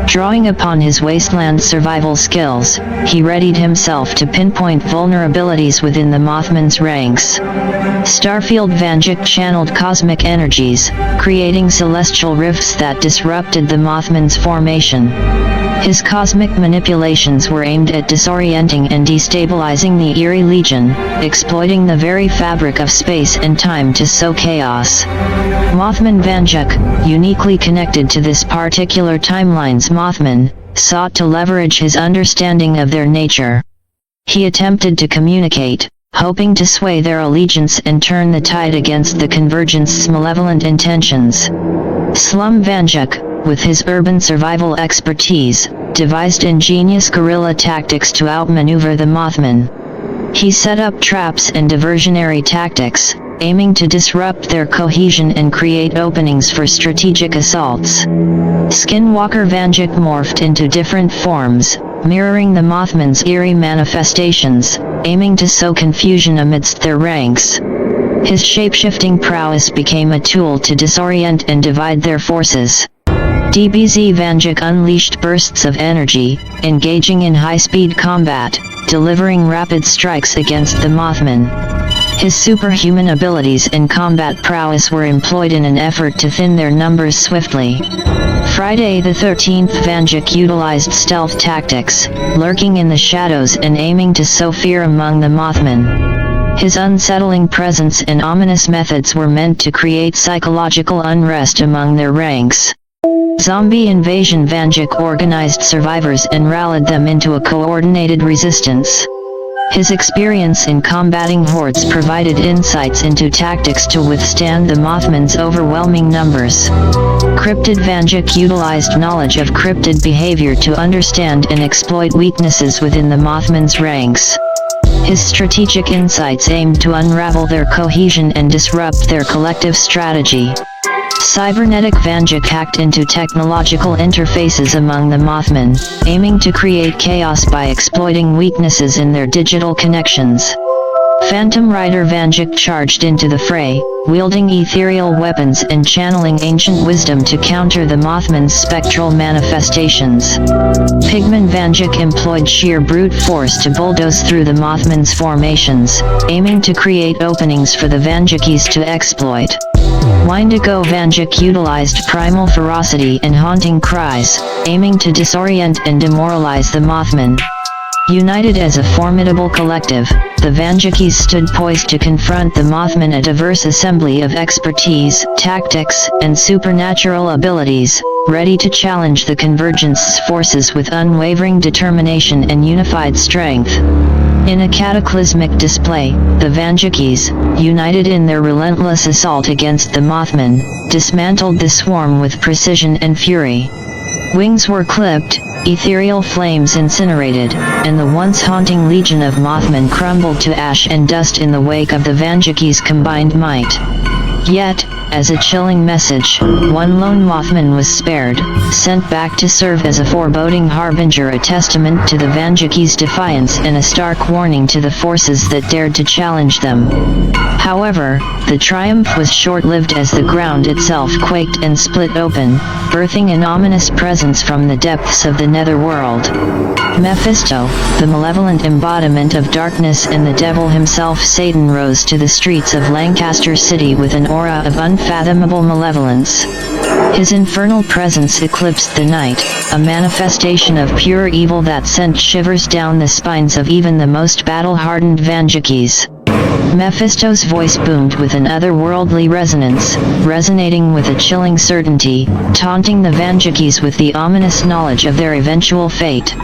A: Drawing upon his wasteland survival skills, he readied himself to pinpoint vulnerabilities within the Mothman's ranks. Starfield Vanduke channeled cosmic energies, creating celestial rifts that disrupted the Mothman's formation. His cosmic manipulations were aimed at disorienting and destabilizing the eerie legion, exploiting the very fabric of space and time to sow chaos. Mothman Vanduke, uniquely connected to this particular timeline's Mothman, sought to leverage his understanding of their nature. He attempted to communicate, hoping to sway their allegiance and turn the tide against the Convergence's malevolent intentions. Slum Vanduke, with his urban survival expertise, devised ingenious guerrilla tactics to outmaneuver the Mothman. He set up traps and diversionary tactics, aiming to disrupt their cohesion and create openings for strategic assaults. Skinwalker Vanduke morphed into different forms, mirroring the Mothman's eerie manifestations, aiming to sow confusion amidst their ranks. His shape-shifting prowess became a tool to disorient and divide their forces. DBZ Vanduke unleashed bursts of energy, engaging in high-speed combat, delivering rapid strikes against the Mothman. His superhuman abilities and combat prowess were employed in an effort to thin their numbers swiftly. Friday the 13th Vanduke utilized stealth tactics, lurking in the shadows and aiming to sow fear among the Mothman. His unsettling presence and ominous methods were meant to create psychological unrest among their ranks. Zombie Invasion Vanduke organized survivors and rallied them into a coordinated resistance. His experience in combating hordes provided insights into tactics to withstand the Mothman's overwhelming numbers. Cryptid Vanduke utilized knowledge of cryptid behavior to understand and exploit weaknesses within the Mothman's ranks. His strategic insights aimed to unravel their cohesion and disrupt their collective strategy. Cybernetic Vanduke hacked into technological interfaces among the Mothman, aiming to create chaos by exploiting weaknesses in their digital connections. Phantom Rider Vanduke charged into the fray, wielding ethereal weapons and channeling ancient wisdom to counter the Mothman's spectral manifestations. Pigman Vanduke employed sheer brute force to bulldoze through the Mothman's formations, aiming to create openings for the Vandukes to exploit. Wendigo Vanduke utilized primal ferocity and haunting cries, aiming to disorient and demoralize the Mothman. United as a formidable collective, the Vandukes stood poised to confront the Mothman, a diverse assembly of expertise, tactics, and supernatural abilities, ready to challenge the Convergence's forces with unwavering determination and unified strength. In a cataclysmic display, the Vandukes, united in their relentless assault against the Mothman, dismantled the swarm with precision and fury. Wings were clipped, ethereal flames incinerated, and the once haunting legion of Mothmen crumbled to ash and dust in the wake of the Vandukes' combined might. Yet, as a chilling message, one lone Mothman was spared, sent back to serve as a foreboding harbinger, a testament to the Vanduke's defiance and a stark warning to the forces that dared to challenge them. However, the triumph was short-lived as the ground itself quaked and split open, birthing an ominous presence from the depths of the netherworld. Mephisto, the malevolent embodiment of darkness and the devil himself, Satan, rose to the streets of Lancaster City with an aura of unfathomable malevolence. His infernal presence eclipsed the night, a manifestation of pure evil that sent shivers down the spines of even the most battle-hardened Vandukes. Mephisto's voice boomed with an otherworldly resonance, resonating with a chilling certainty, taunting the Vandukes with the ominous knowledge of their eventual fate.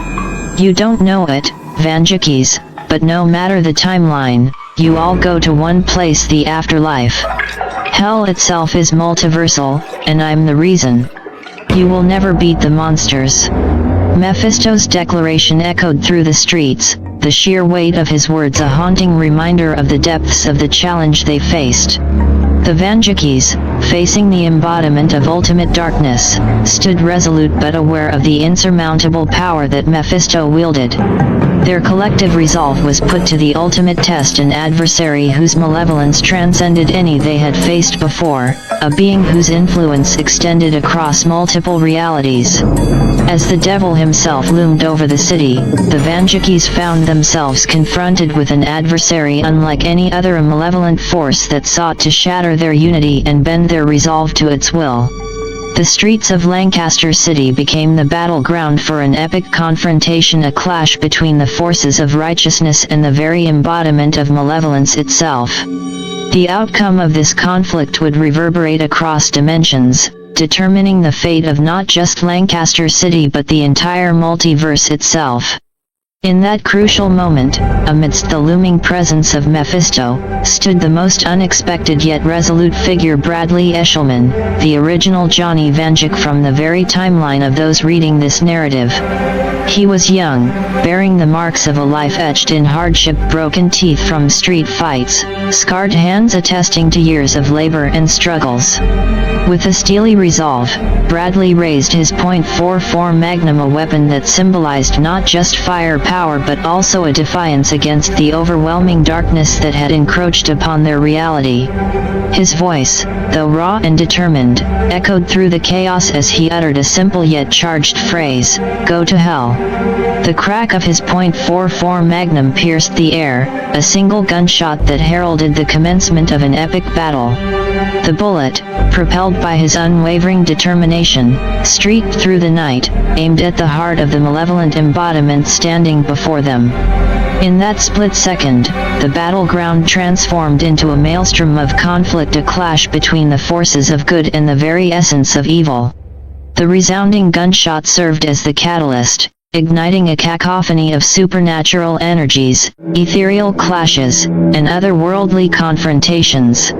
A: You don't know it, Vandukes, but no matter the timeline, you all go to one place, the afterlife. Hell itself is multiversal, and I'm the reason. You will never beat the monsters. Mephisto's declaration echoed through the streets, the sheer weight of his words a haunting reminder of the depths of the challenge they faced. The Vandukes, facing the embodiment of ultimate darkness, stood resolute but aware of the insurmountable power that Mephisto wielded. Their collective resolve was put to the ultimate test, an adversary whose malevolence transcended any they had faced before, a being whose influence extended across multiple realities. As the devil himself loomed over the city, the Vandukes found themselves confronted with an adversary unlike any other, a malevolent force that sought to shatter their unity and bend their resolve to its will. The streets of Lancaster City became the battleground for an epic confrontation, a clash between the forces of righteousness and the very embodiment of malevolence itself. The outcome of this conflict would reverberate across dimensions, determining the fate of not just Lancaster City but the entire multiverse itself. In that crucial moment, amidst the looming presence of Mephisto, stood the most unexpected yet resolute figure, Bradley Eshelman, the original Johnny Vanduke from the very timeline of those reading this narrative. He was young, bearing the marks of a life etched in hardship, broken teeth from street fights, scarred hands attesting to years of labor and struggles. With a steely resolve, Bradley raised his .44 Magnum, a weapon that symbolized not just firepower but also a defiance against the overwhelming darkness that had encroached upon their reality. His voice, though raw and determined, echoed through the chaos as he uttered a simple yet charged phrase: "Go to hell." The crack of his .44 Magnum pierced the air, a single gunshot that heralded the commencement of an epic battle. The bullet, propelled by his unwavering determination, streaked through the night, aimed at the heart of the malevolent embodiment standing before them. In that split second, the battleground transformed into a maelstrom of conflict, a clash between the forces of good and the very essence of evil. The resounding gunshot served as the catalyst, igniting a cacophony of supernatural energies, ethereal clashes, and otherworldly confrontations.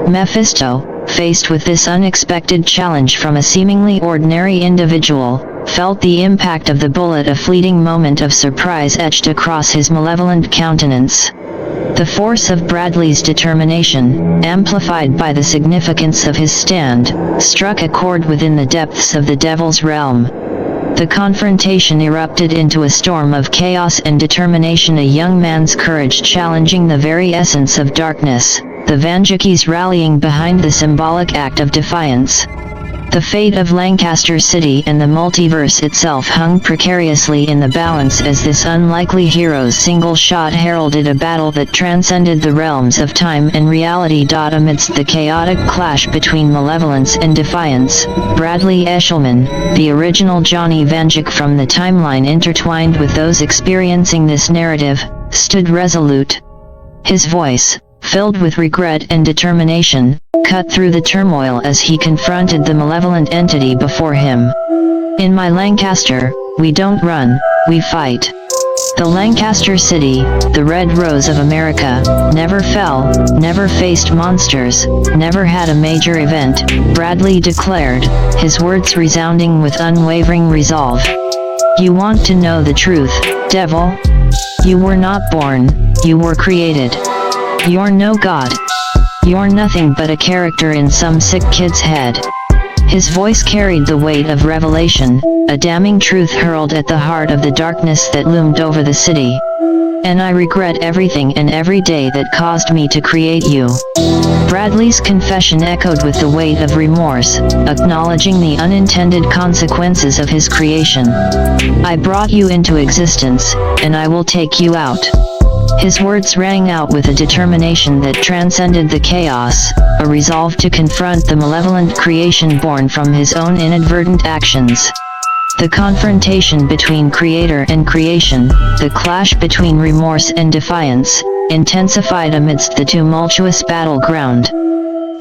A: Mephisto, faced with this unexpected challenge from a seemingly ordinary individual, felt the impact of the bullet, a fleeting moment of surprise etched across his malevolent countenance. The force of Bradley's determination, amplified by the significance of his stand, struck a chord within the depths of the devil's realm. The confrontation erupted into a storm of chaos and determination, a young man's courage challenging the very essence of darkness, the Vandukes rallying behind the symbolic act of defiance. The fate of Lancaster City and the multiverse itself hung precariously in the balance as this unlikely hero's single shot heralded a battle that transcended the realms of time and reality. Amidst the chaotic clash between malevolence and defiance, Bradley Eshelman, the original Johnny Vanduke from the timeline intertwined with those experiencing this narrative, stood resolute. His voice, filled with regret and determination, cut through the turmoil as he confronted the malevolent entity before him. In my Lancaster, we don't run, we fight. The Lancaster City, the red rose of America, never fell, never faced monsters, never had a major event, Bradley declared, his words resounding with unwavering resolve. You want to know the truth, devil? You were not born, you were created. You're no god. You're nothing but a character in some sick kid's head." His voice carried the weight of revelation, a damning truth hurled at the heart of the darkness that loomed over the city. "And I regret everything and every day that caused me to create you." Bradley's confession echoed with the weight of remorse, acknowledging the unintended consequences of his creation. "I brought you into existence, and I will take you out." His words rang out with a determination that transcended the chaos, a resolve to confront the malevolent creation born from his own inadvertent actions. The confrontation between creator and creation, the clash between remorse and defiance, intensified amidst the tumultuous battleground.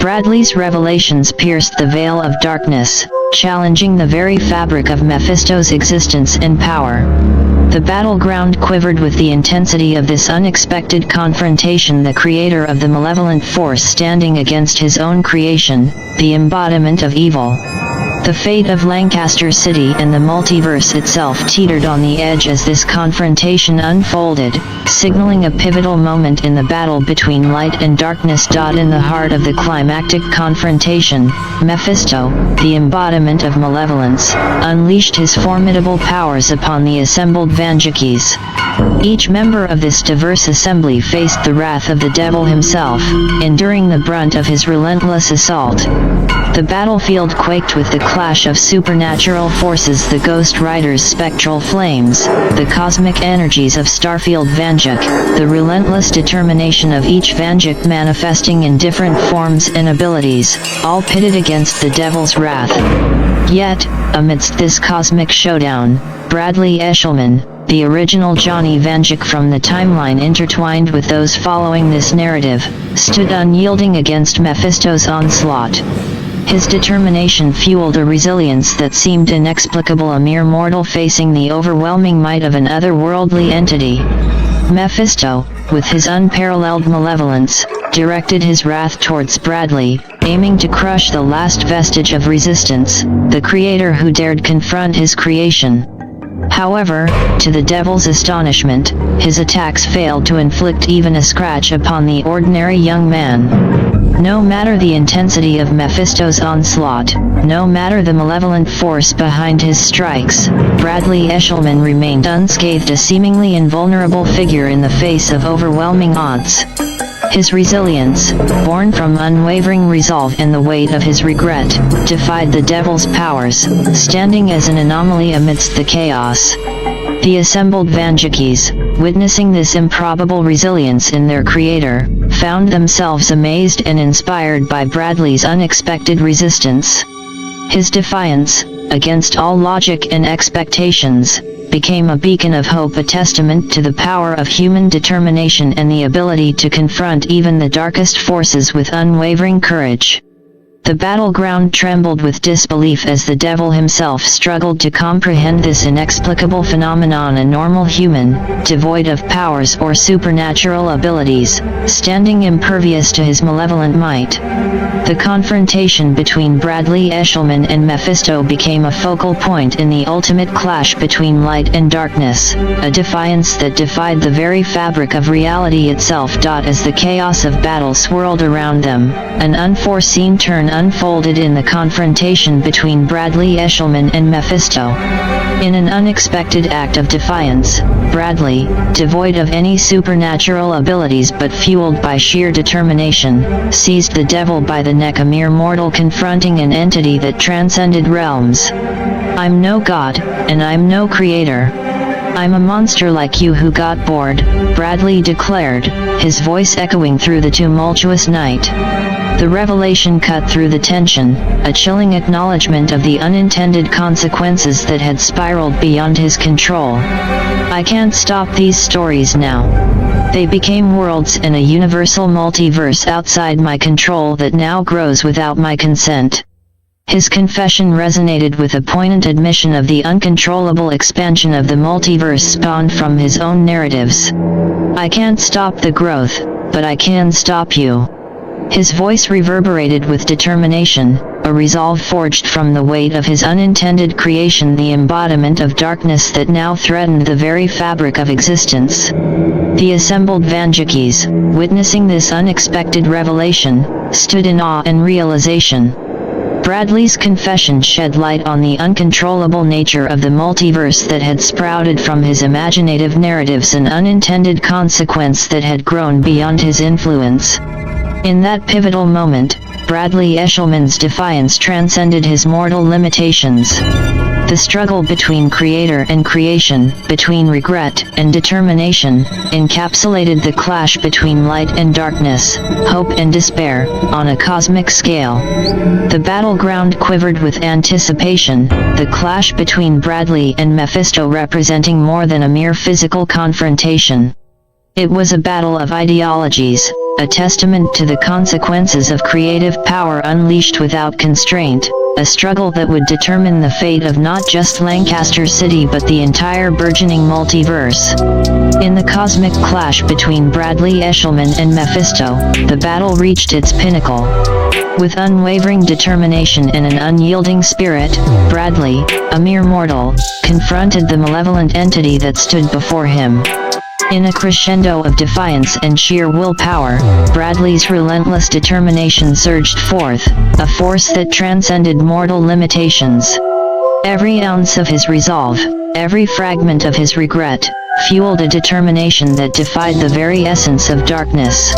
A: Bradley's revelations pierced the veil of darkness, challenging the very fabric of Mephisto's existence and power. The battleground quivered with the intensity of this unexpected confrontation, the creator of the malevolent force standing against his own creation, the embodiment of evil. The fate of Lancaster City and the multiverse itself teetered on the edge as this confrontation unfolded, signaling a pivotal moment in the battle between light and darkness. In the heart of the climactic confrontation, Mephisto, the embodiment of malevolence, unleashed his formidable powers upon the assembled Vandukes. Each member of this diverse assembly faced the wrath of the devil himself, enduring the brunt of his relentless assault. The battlefield quaked with the clash of supernatural forces, the Ghost Rider's spectral flames, the cosmic energies of Starfield Vanduke, the relentless determination of each Vanduke manifesting in different forms and abilities, all pitted against the devil's wrath. Yet, amidst this cosmic showdown, Bradley Eshelman, the original Johnny Vanduke from the timeline intertwined with those following this narrative, stood unyielding against Mephisto's onslaught. His determination fueled a resilience that seemed inexplicable, a mere mortal facing the overwhelming might of an otherworldly entity. Mephisto, with his unparalleled malevolence, directed his wrath towards Bradley, aiming to crush the last vestige of resistance, the creator who dared confront his creation. However, to the devil's astonishment, his attacks failed to inflict even a scratch upon the ordinary young man. No matter the intensity of Mephisto's onslaught, no matter the malevolent force behind his strikes, Bradley Eshelman remained unscathed, a seemingly invulnerable figure in the face of overwhelming odds. His resilience, born from unwavering resolve and the weight of his regret, defied the devil's powers, standing as an anomaly amidst the chaos. The assembled Vandukes, witnessing this improbable resilience in their creator, found themselves amazed and inspired by Bradley's unexpected resistance. His defiance, against all logic and expectations, became a beacon of hope, a testament to the power of human determination and the ability to confront even the darkest forces with unwavering courage. The battleground trembled with disbelief as the devil himself struggled to comprehend this inexplicable phenomenon. A normal human, devoid of powers or supernatural abilities, standing impervious to his malevolent might. The confrontation between Bradley Eshelman and Mephisto became a focal point in the ultimate clash between light and darkness, a defiance that defied the very fabric of reality itself. As the chaos of battle swirled around them, an unforeseen turn unfolded in the confrontation between Bradley Eshelman and Mephisto. In an unexpected act of defiance, Bradley, devoid of any supernatural abilities but fueled by sheer determination, seized the devil by the neck, a mere mortal confronting an entity that transcended realms. "I'm no god, and I'm no creator. I'm a monster like you who got bored," Bradley declared, his voice echoing through the tumultuous night. The revelation cut through the tension, a chilling acknowledgement of the unintended consequences that had spiraled beyond his control. "I can't stop these stories now. They became worlds in a universal multiverse outside my control that now grows without my consent." His confession resonated with a poignant admission of the uncontrollable expansion of the multiverse spawned from his own narratives. "I can't stop the growth, but I can stop you." His voice reverberated with determination, a resolve forged from the weight of his unintended creation, the embodiment of darkness that now threatened the very fabric of existence. The assembled Vandukes, witnessing this unexpected revelation, stood in awe and realization. Bradley's confession shed light on the uncontrollable nature of the multiverse that had sprouted from his imaginative narratives, an unintended consequence that had grown beyond his influence. In that pivotal moment, Bradley Eshelman's defiance transcended his mortal limitations. The struggle between creator and creation, between regret and determination, encapsulated the clash between light and darkness, hope and despair, on a cosmic scale. The battleground quivered with anticipation, the clash between Bradley and Mephisto representing more than a mere physical confrontation. It was a battle of ideologies, a testament to the consequences of creative power unleashed without constraint, a struggle that would determine the fate of not just Lancaster City but the entire burgeoning multiverse. In the cosmic clash between Bradley Eshelman and Mephisto, the battle reached its pinnacle. With unwavering determination and an unyielding spirit, Bradley, a mere mortal, confronted the malevolent entity that stood before him. In a crescendo of defiance and sheer willpower, Bradley's relentless determination surged forth, a force that transcended mortal limitations. Every ounce of his resolve, every fragment of his regret, fueled a determination that defied the very essence of darkness.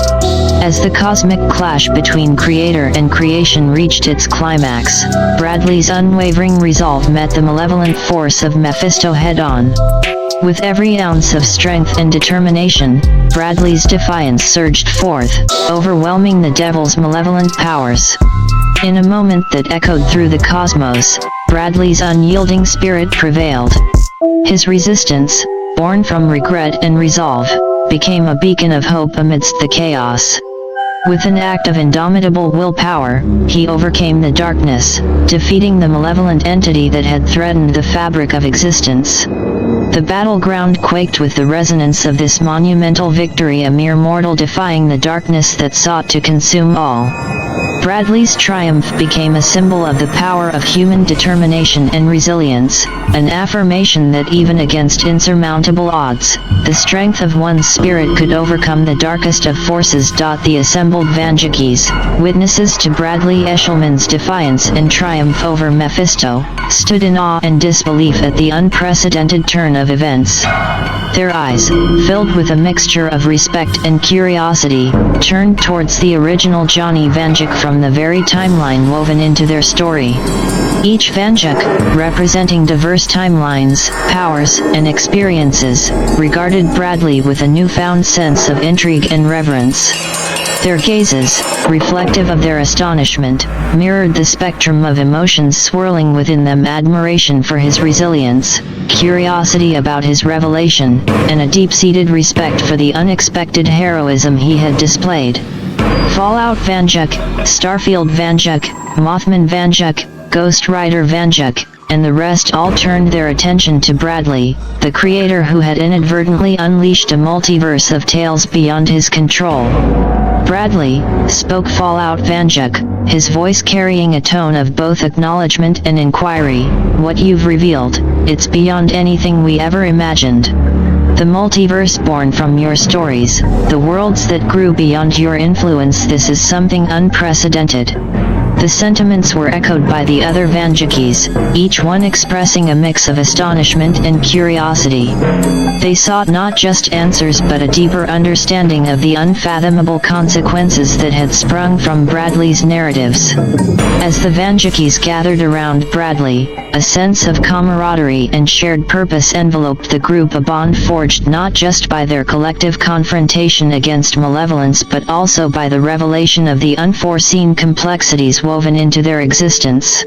A: As the cosmic clash between creator and creation reached its climax, Bradley's unwavering resolve met the malevolent force of Mephisto head-on. With every ounce of strength and determination, Bradley's defiance surged forth, overwhelming the devil's malevolent powers. In a moment that echoed through the cosmos, Bradley's unyielding spirit prevailed. His resistance, born from regret and resolve, became a beacon of hope amidst the chaos. With an act of indomitable willpower, he overcame the darkness, defeating the malevolent entity that had threatened the fabric of existence. The battleground quaked with the resonance of this monumental victory, a mere mortal defying the darkness that sought to consume all. Bradley's triumph became a symbol of the power of human determination and resilience, an affirmation that even against insurmountable odds, the strength of one's spirit could overcome the darkest of forces. The assembled Vandukes, witnesses to Bradley Eshelman's defiance and triumph over Mephisto, stood in awe and disbelief at the unprecedented turn of events. Their eyes, filled with a mixture of respect and curiosity, turned towards the original Johnny Vanduke from the very timeline woven into their story. Each Vanduke, representing diverse timelines, powers, and experiences, regarded Bradley with a newfound sense of intrigue and reverence. Their gazes, reflective of their astonishment, mirrored the spectrum of emotions swirling within them: admiration for his resilience, curiosity about his revelation, and a deep-seated respect for the unexpected heroism he had displayed. Fallout Vanduke, Starfield Vanduke, Mothman Vanduke, Ghost Rider Vanduke, and the rest all turned their attention to Bradley, the creator who had inadvertently unleashed a multiverse of tales beyond his control. "Bradley," spoke Fallout Vanduke, his voice carrying a tone of both acknowledgement and inquiry, "what you've revealed, it's beyond anything we ever imagined. The multiverse born from your stories, the worlds that grew beyond your influence, this is something unprecedented." The sentiments were echoed by the other Vandukes, each one expressing a mix of astonishment and curiosity. They sought not just answers but a deeper understanding of the unfathomable consequences that had sprung from Bradley's narratives. As the Vandukes gathered around Bradley, a sense of camaraderie and shared purpose enveloped the group, a bond forged not just by their collective confrontation against malevolence but also by the revelation of the unforeseen complexities woven into their existence.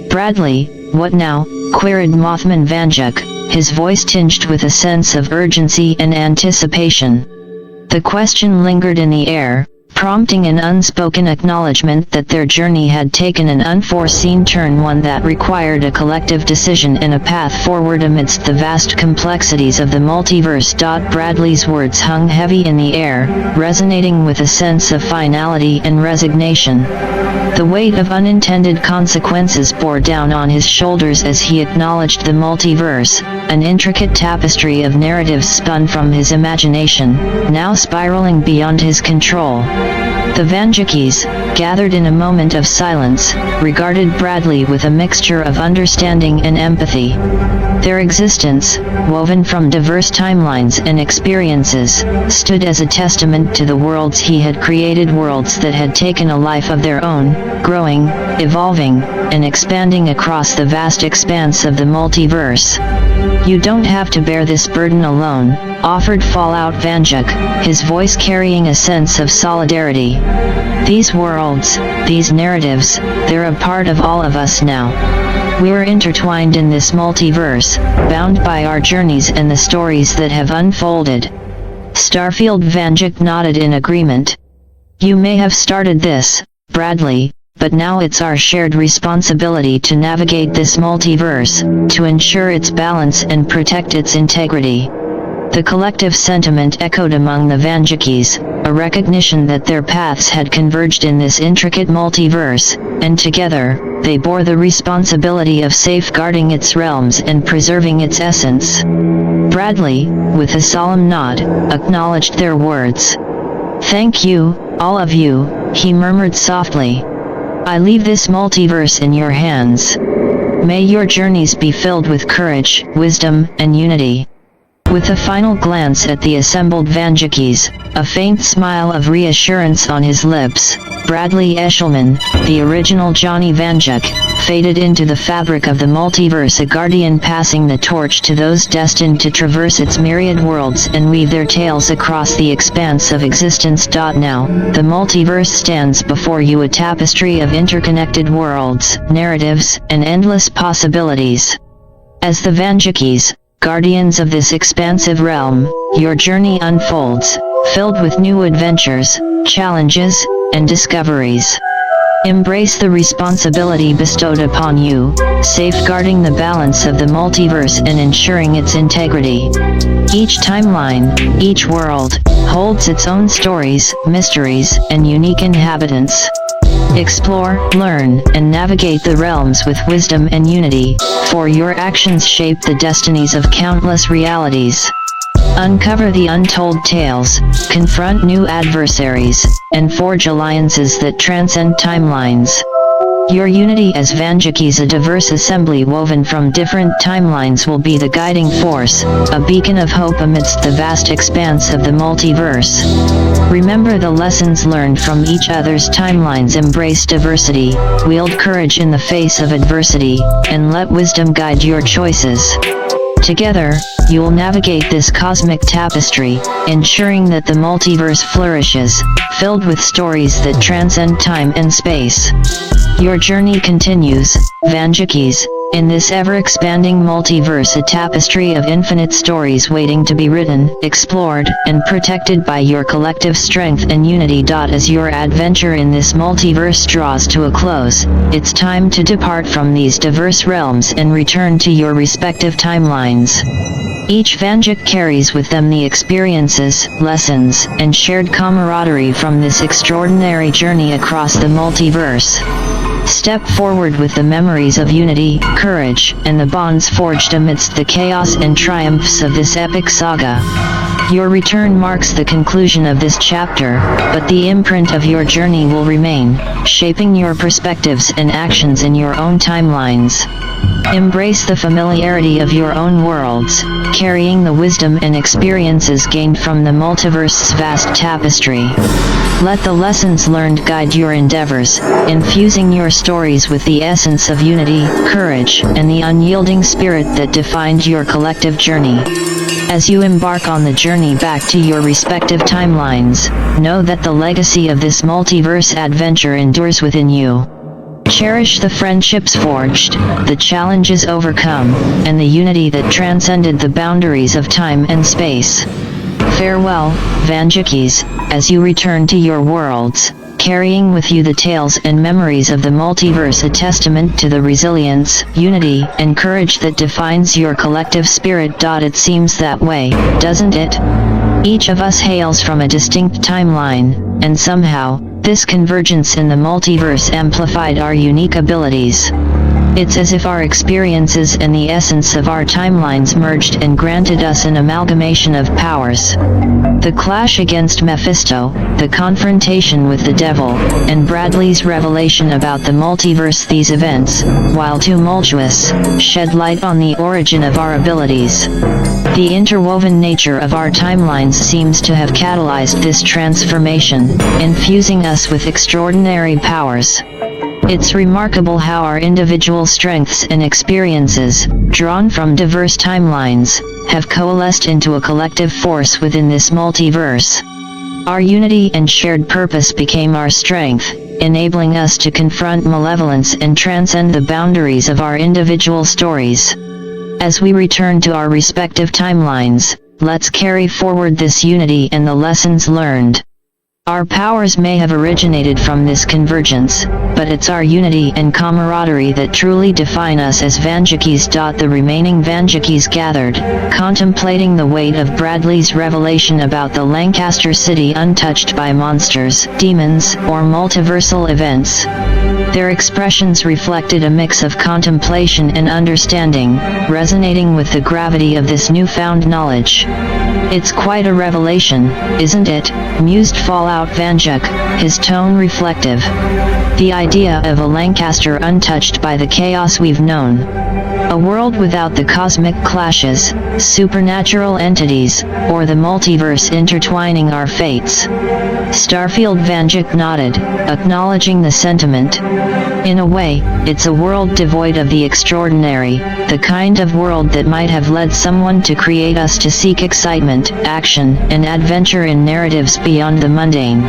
A: "Bradley, what now?" queried Mothman Vanduke, his voice tinged with a sense of urgency and anticipation. The question lingered in the air, prompting an unspoken acknowledgement that their journey had taken an unforeseen turn, one that required a collective decision and a path forward amidst the vast complexities of the multiverse. Bradley's words hung heavy in the air, resonating with a sense of finality and resignation. The weight of unintended consequences bore down on his shoulders as he acknowledged the multiverse, an intricate tapestry of narratives spun from his imagination, now spiraling beyond his control. The Vandukes, gathered in a moment of silence, regarded Bradley with a mixture of understanding and empathy. Their existence, woven from diverse timelines and experiences, stood as a testament to the worlds he had created, worlds that had taken a life of their own, growing, evolving, and expanding across the vast expanse of the multiverse. "You don't have to bear this burden alone," offered Fallout Vanduke, his voice carrying a sense of solidarity. "These worlds, these narratives, they're a part of all of us now. We're intertwined in this multiverse, bound by our journeys and the stories that have unfolded." Starfield Vanduke nodded in agreement. "You may have started this, Bradley, but now it's our shared responsibility to navigate this multiverse, to ensure its balance and protect its integrity." The collective sentiment echoed among the Vandukes, a recognition that their paths had converged in this intricate multiverse, and together, they bore the responsibility of safeguarding its realms and preserving its essence. Bradley, with a solemn nod, acknowledged their words. "Thank you, all of you," he murmured softly. "I leave this multiverse in your hands. May your journeys be filled with courage, wisdom, and unity." With a final glance at the assembled Vandukes, a faint smile of reassurance on his lips, Bradley Eshelman, the original Johnny Vanduke, faded into the fabric of the multiverse, a guardian passing the torch to those destined to traverse its myriad worlds and weave their tales across the expanse of existence. Now, the multiverse stands before you, a tapestry of interconnected worlds, narratives, and endless possibilities. As the Vandukes, guardians of this expansive realm, your journey unfolds, filled with new adventures, challenges, and discoveries. Embrace the responsibility bestowed upon you, safeguarding the balance of the multiverse and ensuring its integrity. Each timeline, each world, holds its own stories, mysteries, and unique inhabitants. Explore, learn, and navigate the realms with wisdom and unity, for your actions shape the destinies of countless realities. Uncover the untold tales, confront new adversaries, and forge alliances that transcend timelines. Your unity as Vandukes, a diverse assembly woven from different timelines, will be the guiding force, a beacon of hope amidst the vast expanse of the multiverse. Remember the lessons learned from each other's timelines, embrace diversity, wield courage in the face of adversity, and let wisdom guide your choices. Together, you will navigate this cosmic tapestry, ensuring that the multiverse flourishes, filled with stories that transcend time and space. Your journey continues, Vandukes, in this ever-expanding multiverse, a tapestry of infinite stories waiting to be written, explored, and protected by your collective strength and unity. As your adventure in this multiverse draws to a close, it's time to depart from these diverse realms and return to your respective timelines. Each Vanduke carries with them the experiences, lessons, and shared camaraderie from this extraordinary journey across the multiverse. Step forward with the memories of unity, courage, and the bonds forged amidst the chaos and triumphs of this epic saga. Your return marks the conclusion of this chapter, but the imprint of your journey will remain, shaping your perspectives and actions in your own timelines. Embrace the familiarity of your own worlds, carrying the wisdom and experiences gained from the multiverse's vast tapestry. Let the lessons learned guide your endeavors, infusing your stories with the essence of unity, courage, and the unyielding spirit that defined your collective journey. As you embark on the journey back to your respective timelines, know that the legacy of this multiverse adventure endures within you. Cherish the friendships forged, the challenges overcome, and the unity that transcended the boundaries of time and space. Farewell, Vandukes, as you return to your worlds, carrying with you the tales and memories of the multiverse, a testament to the resilience, unity, and courage that defines your collective spirit. It seems that way, doesn't it? Each of us hails from a distinct timeline, and somehow, this convergence in the multiverse amplified our unique abilities. It's as if our experiences and the essence of our timelines merged and granted us an amalgamation of powers. The clash against Mephisto, the confrontation with the devil, and Bradley's revelation about the multiverse. These events, while tumultuous, shed light on the origin of our abilities. The interwoven nature of our timelines seems to have catalyzed this transformation, infusing us with extraordinary powers. It's remarkable how our individual strengths and experiences, drawn from diverse timelines, have coalesced into a collective force within this multiverse. Our unity and shared purpose became our strength, enabling us to confront malevolence and transcend the boundaries of our individual stories. As we return to our respective timelines, let's carry forward this unity and the lessons learned. Our powers may have originated from this convergence, but it's our unity and camaraderie that truly define us as Vandukes. The remaining Vandukes gathered, contemplating the weight of Bradley's revelation about the Lancaster city untouched by monsters, demons, or multiversal events. Their expressions reflected a mix of contemplation and understanding, resonating with the gravity of this newfound knowledge. "It's quite a revelation, isn't it?" mused Fallout Vanduke, his tone reflective. "The idea of a Lancaster untouched by the chaos we've known. A world without the cosmic clashes, supernatural entities, or the multiverse intertwining our fates." Starfield Vanduke nodded, acknowledging the sentiment. "In a way, it's a world devoid of the extraordinary, the kind of world that might have led someone to create us to seek excitement, action, and adventure in narratives beyond the mundane."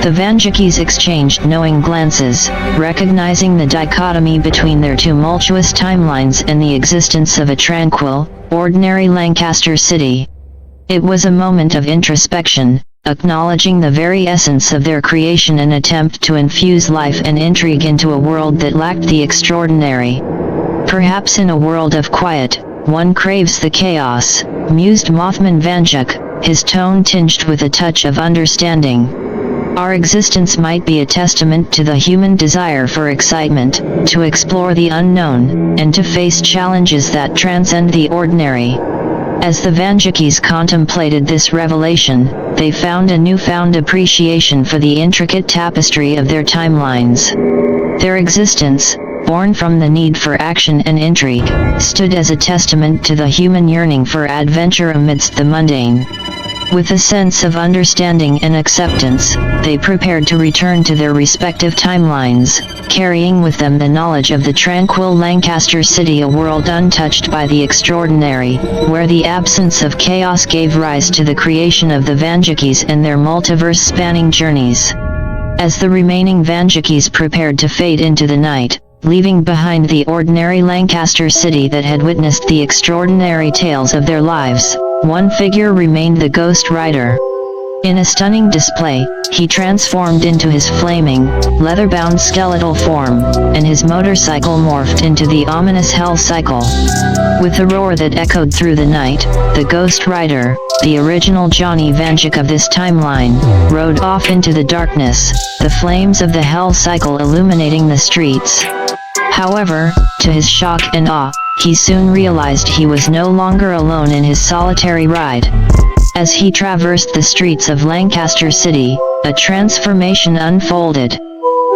A: The Vandukes exchanged knowing glances, recognizing the dichotomy between their tumultuous timelines and the existence of a tranquil, ordinary Lancaster city. It was a moment of introspection, acknowledging the very essence of their creation, an attempt to infuse life and intrigue into a world that lacked the extraordinary. "Perhaps in a world of quiet, one craves the chaos," mused Mothman Vanduke, his tone tinged with a touch of understanding. "Our existence might be a testament to the human desire for excitement, to explore the unknown, and to face challenges that transcend the ordinary." As the Vandukes contemplated this revelation, they found a newfound appreciation for the intricate tapestry of their timelines. Their existence, born from the need for action and intrigue, stood as a testament to the human yearning for adventure amidst the mundane. With a sense of understanding and acceptance, they prepared to return to their respective timelines, carrying with them the knowledge of the tranquil Lancaster city, a world untouched by the extraordinary, where the absence of chaos gave rise to the creation of the Vandukes and their multiverse-spanning journeys. As the remaining Vandukes prepared to fade into the night, leaving behind the ordinary Lancaster city that had witnessed the extraordinary tales of their lives, one figure remained: the Ghost Rider. In a stunning display, he transformed into his flaming, leather-bound skeletal form, and his motorcycle morphed into the ominous Hell Cycle. With a roar that echoed through the night, the Ghost Rider, the original Johnny Vanduke of this timeline, rode off into the darkness, the flames of the Hell Cycle illuminating the streets. However, to his shock and awe, he soon realized he was no longer alone in his solitary ride. As he traversed the streets of Lancaster City, a transformation unfolded.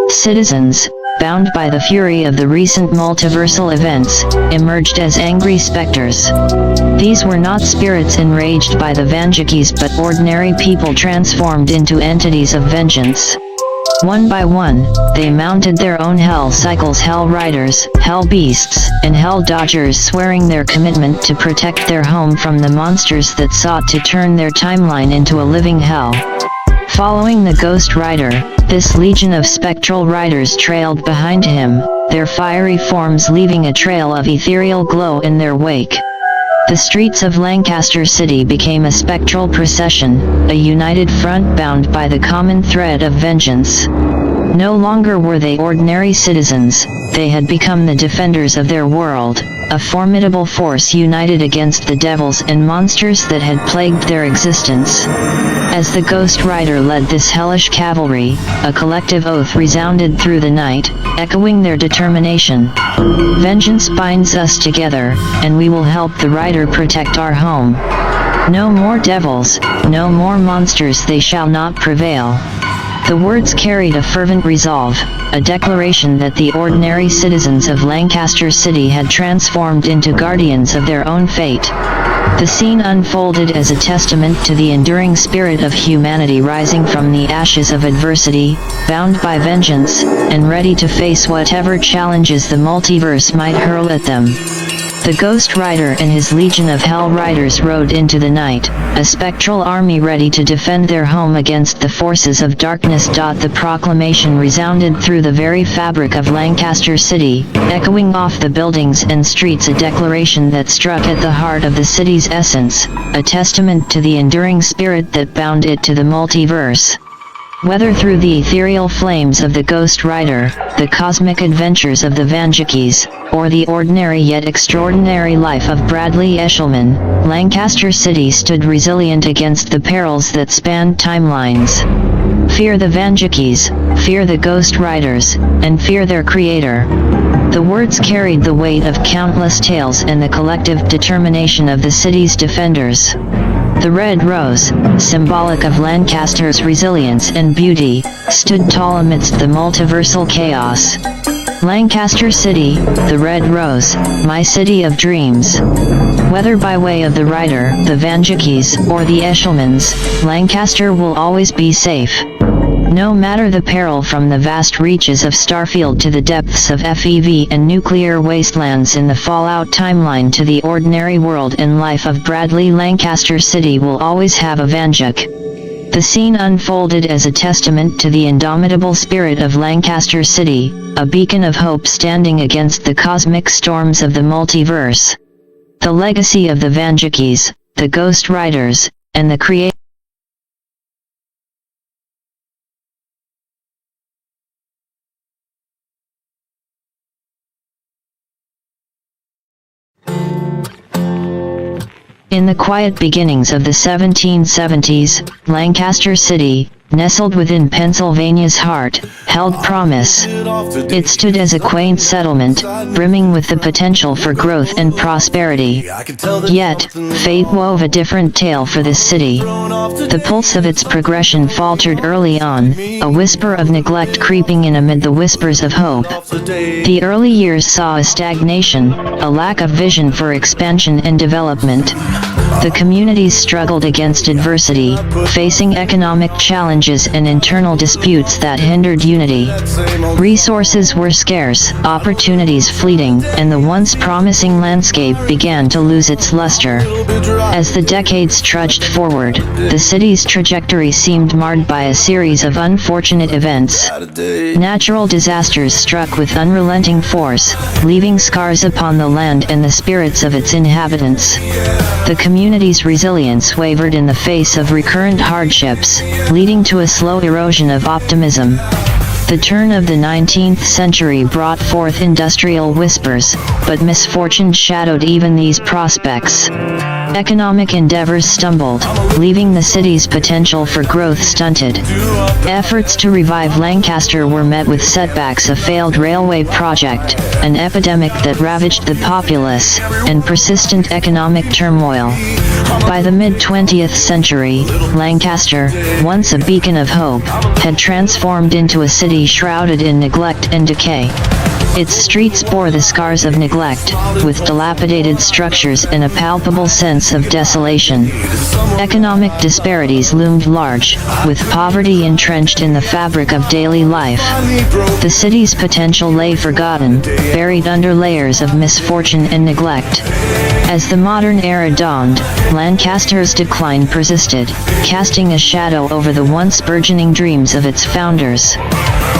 A: Citizens, bound by the fury of the recent multiversal events, emerged as angry specters. These were not spirits enraged by the Vandukes, but ordinary people transformed into entities of vengeance. One by one, they mounted their own Hell Cycles, Hell Riders, Hell Beasts, and Hell Dodgers, swearing their commitment to protect their home from the monsters that sought to turn their timeline into a living hell. Following the Ghost Rider, this legion of spectral riders trailed behind him, their fiery forms leaving a trail of ethereal glow in their wake. The streets of Lancaster City became a spectral procession, a united front bound by the common thread of vengeance. No longer were they ordinary citizens, they had become the defenders of their world, a formidable force united against the devils and monsters that had plagued their existence. As the Ghost Rider led this hellish cavalry, a collective oath resounded through the night, echoing their determination. Vengeance binds us together, and we will help the Rider protect our home. No more devils, no more monsters, they shall not prevail. The words carried a fervent resolve, a declaration that the ordinary citizens of Lancaster City had transformed into guardians of their own fate. The scene unfolded as a testament to the enduring spirit of humanity rising from the ashes of adversity, bound by vengeance, and ready to face whatever challenges the multiverse might hurl at them. The Ghost Rider and his legion of Hell Riders rode into the night, a spectral army ready to defend their home against the forces of darkness. The proclamation resounded through the very fabric of Lancaster City, echoing off the buildings and streets, a declaration that struck at the heart of the city's essence, a testament to the enduring spirit that bound it to the multiverse. Whether through the ethereal flames of the Ghost Rider, the cosmic adventures of the Vandukes, or the ordinary yet extraordinary life of Bradley Eshelman, Lancaster City stood resilient against the perils that spanned timelines. Fear the Vandukes, fear the Ghost Riders, and fear their creator. The words carried the weight of countless tales and the collective determination of the city's defenders. The red rose, symbolic of Lancaster's resilience and beauty, stood tall amidst the multiversal chaos. Lancaster City, the red rose, my city of dreams. Whether by way of the Rider, the Vandukes, or the Eshelmans, Lancaster will always be safe. No matter the peril, from the vast reaches of Starfield to the depths of FEV and nuclear wastelands in the Fallout timeline to the ordinary world and life of Bradley, Lancaster City will always have a Vanduke. The scene unfolded as a testament to the indomitable spirit of Lancaster City, a beacon of hope standing against the cosmic storms of the multiverse. The legacy of the Vandukes, the Ghost Riders, and the creator In the quiet beginnings of the 1770s, Lancaster City, nestled within Pennsylvania's heart, held promise. It stood as a quaint settlement, brimming with the potential for growth and prosperity. Yet, fate wove a different tale for this city. The pulse of its progression faltered early on, a whisper of neglect creeping in amid the whispers of hope. The early years saw a stagnation, a lack of vision for expansion and development. The communities struggled against adversity, facing economic challenges and internal disputes that hindered unity. Resources were scarce, opportunities fleeting, and the once promising landscape began to lose its luster. As the decades trudged forward, the city's trajectory seemed marred by a series of unfortunate events. Natural disasters struck with unrelenting force, leaving scars upon the land and the spirits of its inhabitants. The community's resilience wavered in the face of recurrent hardships, leading to a slow erosion of optimism. The turn of the 19th century brought forth industrial whispers, but misfortune shadowed even these prospects. Economic endeavors stumbled, leaving the city's potential for growth stunted. Efforts to revive Lancaster were met with setbacks: a failed railway project, an epidemic that ravaged the populace, and persistent economic turmoil. By the mid-20th century, Lancaster, once a beacon of hope, had transformed into a city shrouded in neglect and decay. Its streets bore the scars of neglect, with dilapidated structures and a palpable sense of desolation. Economic disparities loomed large, with poverty entrenched in the fabric of daily life. The city's potential lay forgotten, buried under layers of misfortune and neglect. As the modern era dawned, Lancaster's decline persisted, casting a shadow over the once burgeoning dreams of its founders.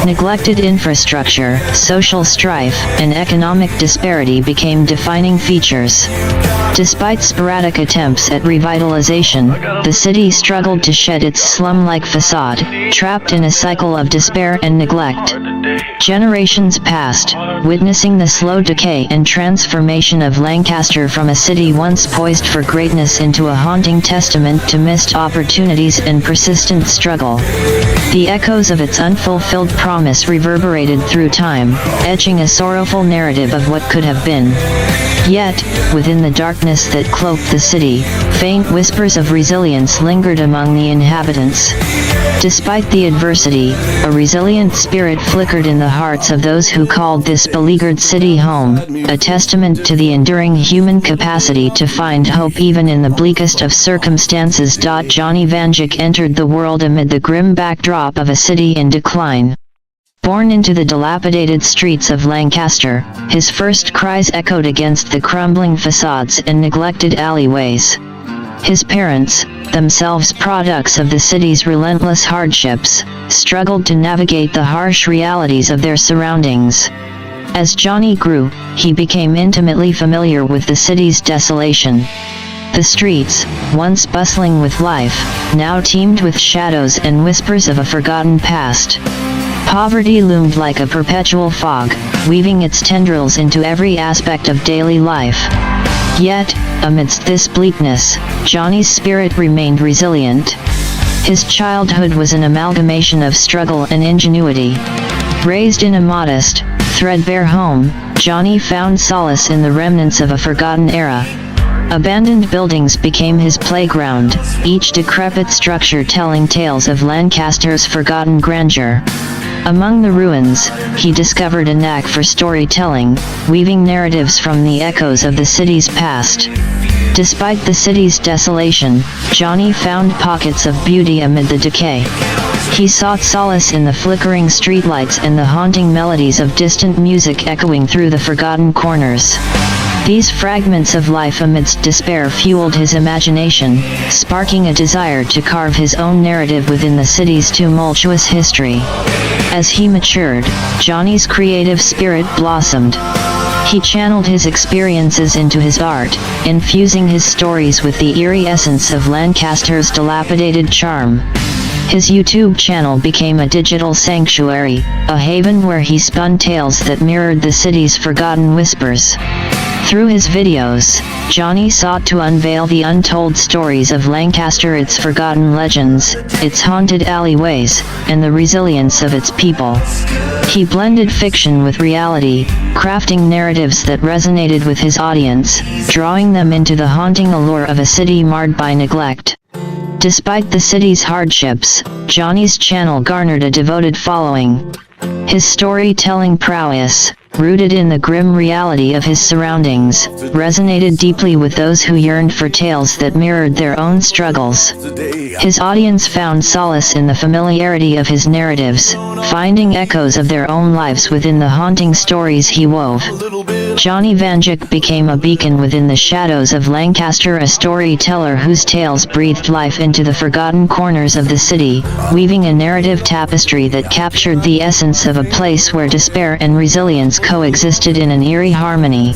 A: Neglected infrastructure, social strife, and economic disparity became defining features. Despite sporadic attempts at revitalization, the city struggled to shed its slum-like facade, trapped in a cycle of despair and neglect. Generations passed, witnessing the slow decay and transformation of Lancaster from a city once poised for greatness into a haunting testament to missed opportunities and persistent struggle. The echoes of its unfulfilled promise reverberated through time, etching a sorrowful narrative of what could have been. Yet, within the darkness that cloaked the city, faint whispers of resilience lingered among the inhabitants. Despite the adversity, a resilient spirit flickered in the hearts of those who called this beleaguered city home, a testament to the enduring human capacity to find hope even in the bleakest of circumstances. Johnny Vanduke entered the world amid the grim backdrop of a city in decline. Born into the dilapidated streets of Lancaster, his first cries echoed against the crumbling facades and neglected alleyways. His parents, themselves products of the city's relentless hardships, struggled to navigate the harsh realities of their surroundings. As Johnny grew, he became intimately familiar with the city's desolation. The streets, once bustling with life, now teemed with shadows and whispers of a forgotten past. Poverty loomed like a perpetual fog, weaving its tendrils into every aspect of daily life. Yet, amidst this bleakness, Johnny's spirit remained resilient. His childhood was an amalgamation of struggle and ingenuity. Raised in a modest, threadbare home, Johnny found solace in the remnants of a forgotten era. Abandoned buildings became his playground, each decrepit structure telling tales of Lancaster's forgotten grandeur. Among the ruins, he discovered a knack for storytelling, weaving narratives from the echoes of the city's past. Despite the city's desolation, Johnny found pockets of beauty amid the decay. He sought solace in the flickering streetlights and the haunting melodies of distant music echoing through the forgotten corners. These fragments of life amidst despair fueled his imagination, sparking a desire to carve his own narrative within the city's tumultuous history. As he matured, Johnny's creative spirit blossomed. He channeled his experiences into his art, infusing his stories with the eerie essence of Lancaster's dilapidated charm. His YouTube channel became a digital sanctuary, a haven where he spun tales that mirrored the city's forgotten whispers. Through his videos, Johnny sought to unveil the untold stories of Lancaster, its forgotten legends, its haunted alleyways, and the resilience of its people. He blended fiction with reality, crafting narratives that resonated with his audience, drawing them into the haunting allure of a city marred by neglect. Despite the city's hardships, Johnny's channel garnered a devoted following. His storytelling prowess, rooted in the grim reality of his surroundings, resonated deeply with those who yearned for tales that mirrored their own struggles. His audience found solace in the familiarity of his narratives, finding echoes of their own lives within the haunting stories he wove. Johnny Vanduke became a beacon within the shadows of Lancaster, a storyteller whose tales breathed life into the forgotten corners of the city, weaving a narrative tapestry that captured the essence of a place where despair and resilience coexisted in an eerie harmony.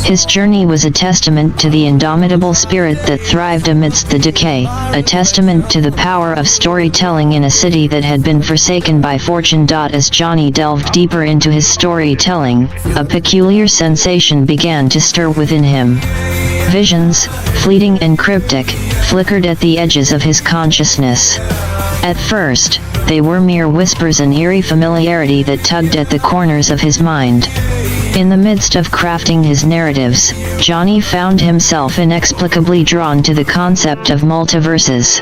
A: His journey was a testament to the indomitable spirit that thrived amidst the decay, a testament to the power of storytelling in a city that had been forsaken by fortune. As Johnny delved deeper into his storytelling, a peculiar sensation began to stir within him. Visions, fleeting and cryptic, flickered at the edges of his consciousness. At first, they were mere whispers, an eerie familiarity that tugged at the corners of his mind. In the midst of crafting his narratives, Johnny found himself inexplicably drawn to the concept of multiverses.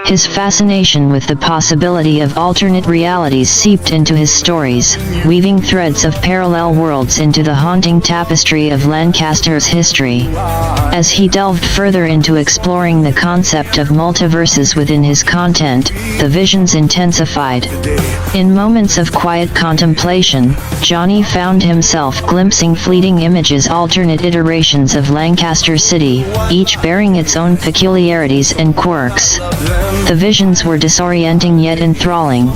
A: His fascination with the possibility of alternate realities seeped into his stories, weaving threads of parallel worlds into the haunting tapestry of Lancaster's history. As he delved further into exploring the concept of multiverses within his content, the visions intensified. In moments of quiet contemplation, Johnny found himself glimpsing fleeting images, alternate iterations of Lancaster City, each bearing its own peculiarities and quirks. The visions were disorienting yet enthralling.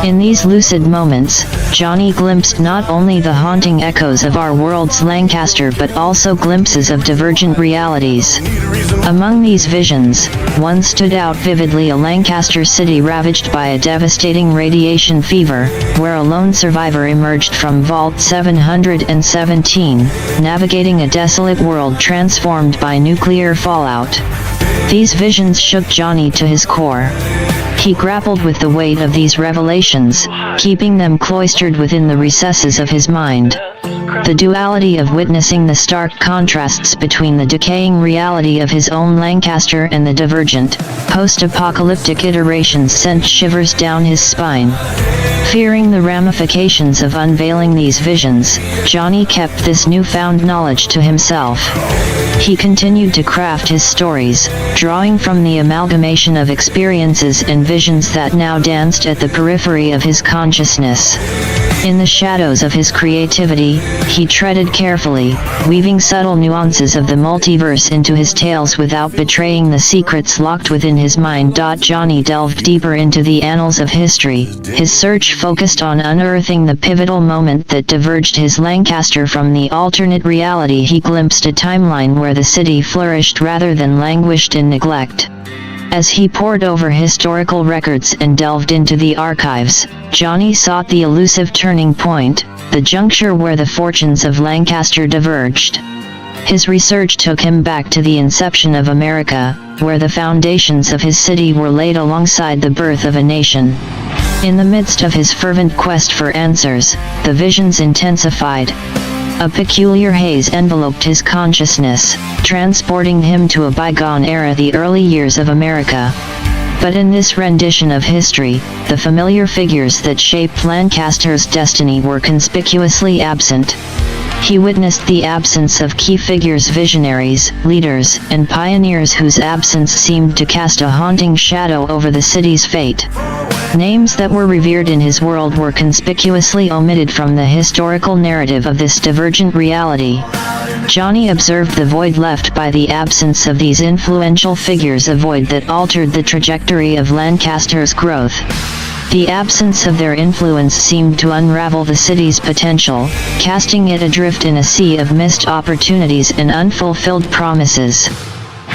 A: In these lucid moments, Johnny glimpsed not only the haunting echoes of our world's Lancaster but also glimpses of divergent realities. Among these visions, one stood out vividly: a Lancaster City ravaged by a devastating radiation fever, where a lone survivor emerged from Vault 717, navigating a desolate world transformed by nuclear fallout. These visions shook Johnny to his core. He grappled with the weight of these revelations, keeping them cloistered within the recesses of his mind. The duality of witnessing the stark contrasts between the decaying reality of his own Lancaster and the divergent, post-apocalyptic iterations sent shivers down his spine. Fearing the ramifications of unveiling these visions, Johnny kept this newfound knowledge to himself. He continued to craft his stories, drawing from the amalgamation of experiences and visions that now danced at the periphery of his consciousness. In the shadows of his creativity, he treaded carefully, weaving subtle nuances of the multiverse into his tales without betraying the secrets locked within his mind. Johnny delved deeper into the annals of history, his search focused on unearthing the pivotal moment that diverged his Lancaster from the alternate reality he glimpsed, a timeline where the city flourished rather than languished in neglect. As he pored over historical records and delved into the archives, Johnny sought the elusive turning point, the juncture where the fortunes of Lancaster diverged. His research took him back to the inception of America, where the foundations of his city were laid alongside the birth of a nation. In the midst of his fervent quest for answers, the visions intensified. A peculiar haze enveloped his consciousness, transporting him to a bygone era, the early years of America. But in this rendition of history, the familiar figures that shaped Lancaster's destiny were conspicuously absent. He witnessed the absence of key figures, visionaries, leaders, and pioneers whose absence seemed to cast a haunting shadow over the city's fate. Names that were revered in his world were conspicuously omitted from the historical narrative of this divergent reality. Johnny observed the void left by the absence of these influential figures, a void that altered the trajectory of Lancaster's growth. The absence of their influence seemed to unravel the city's potential, casting it adrift in a sea of missed opportunities and unfulfilled promises.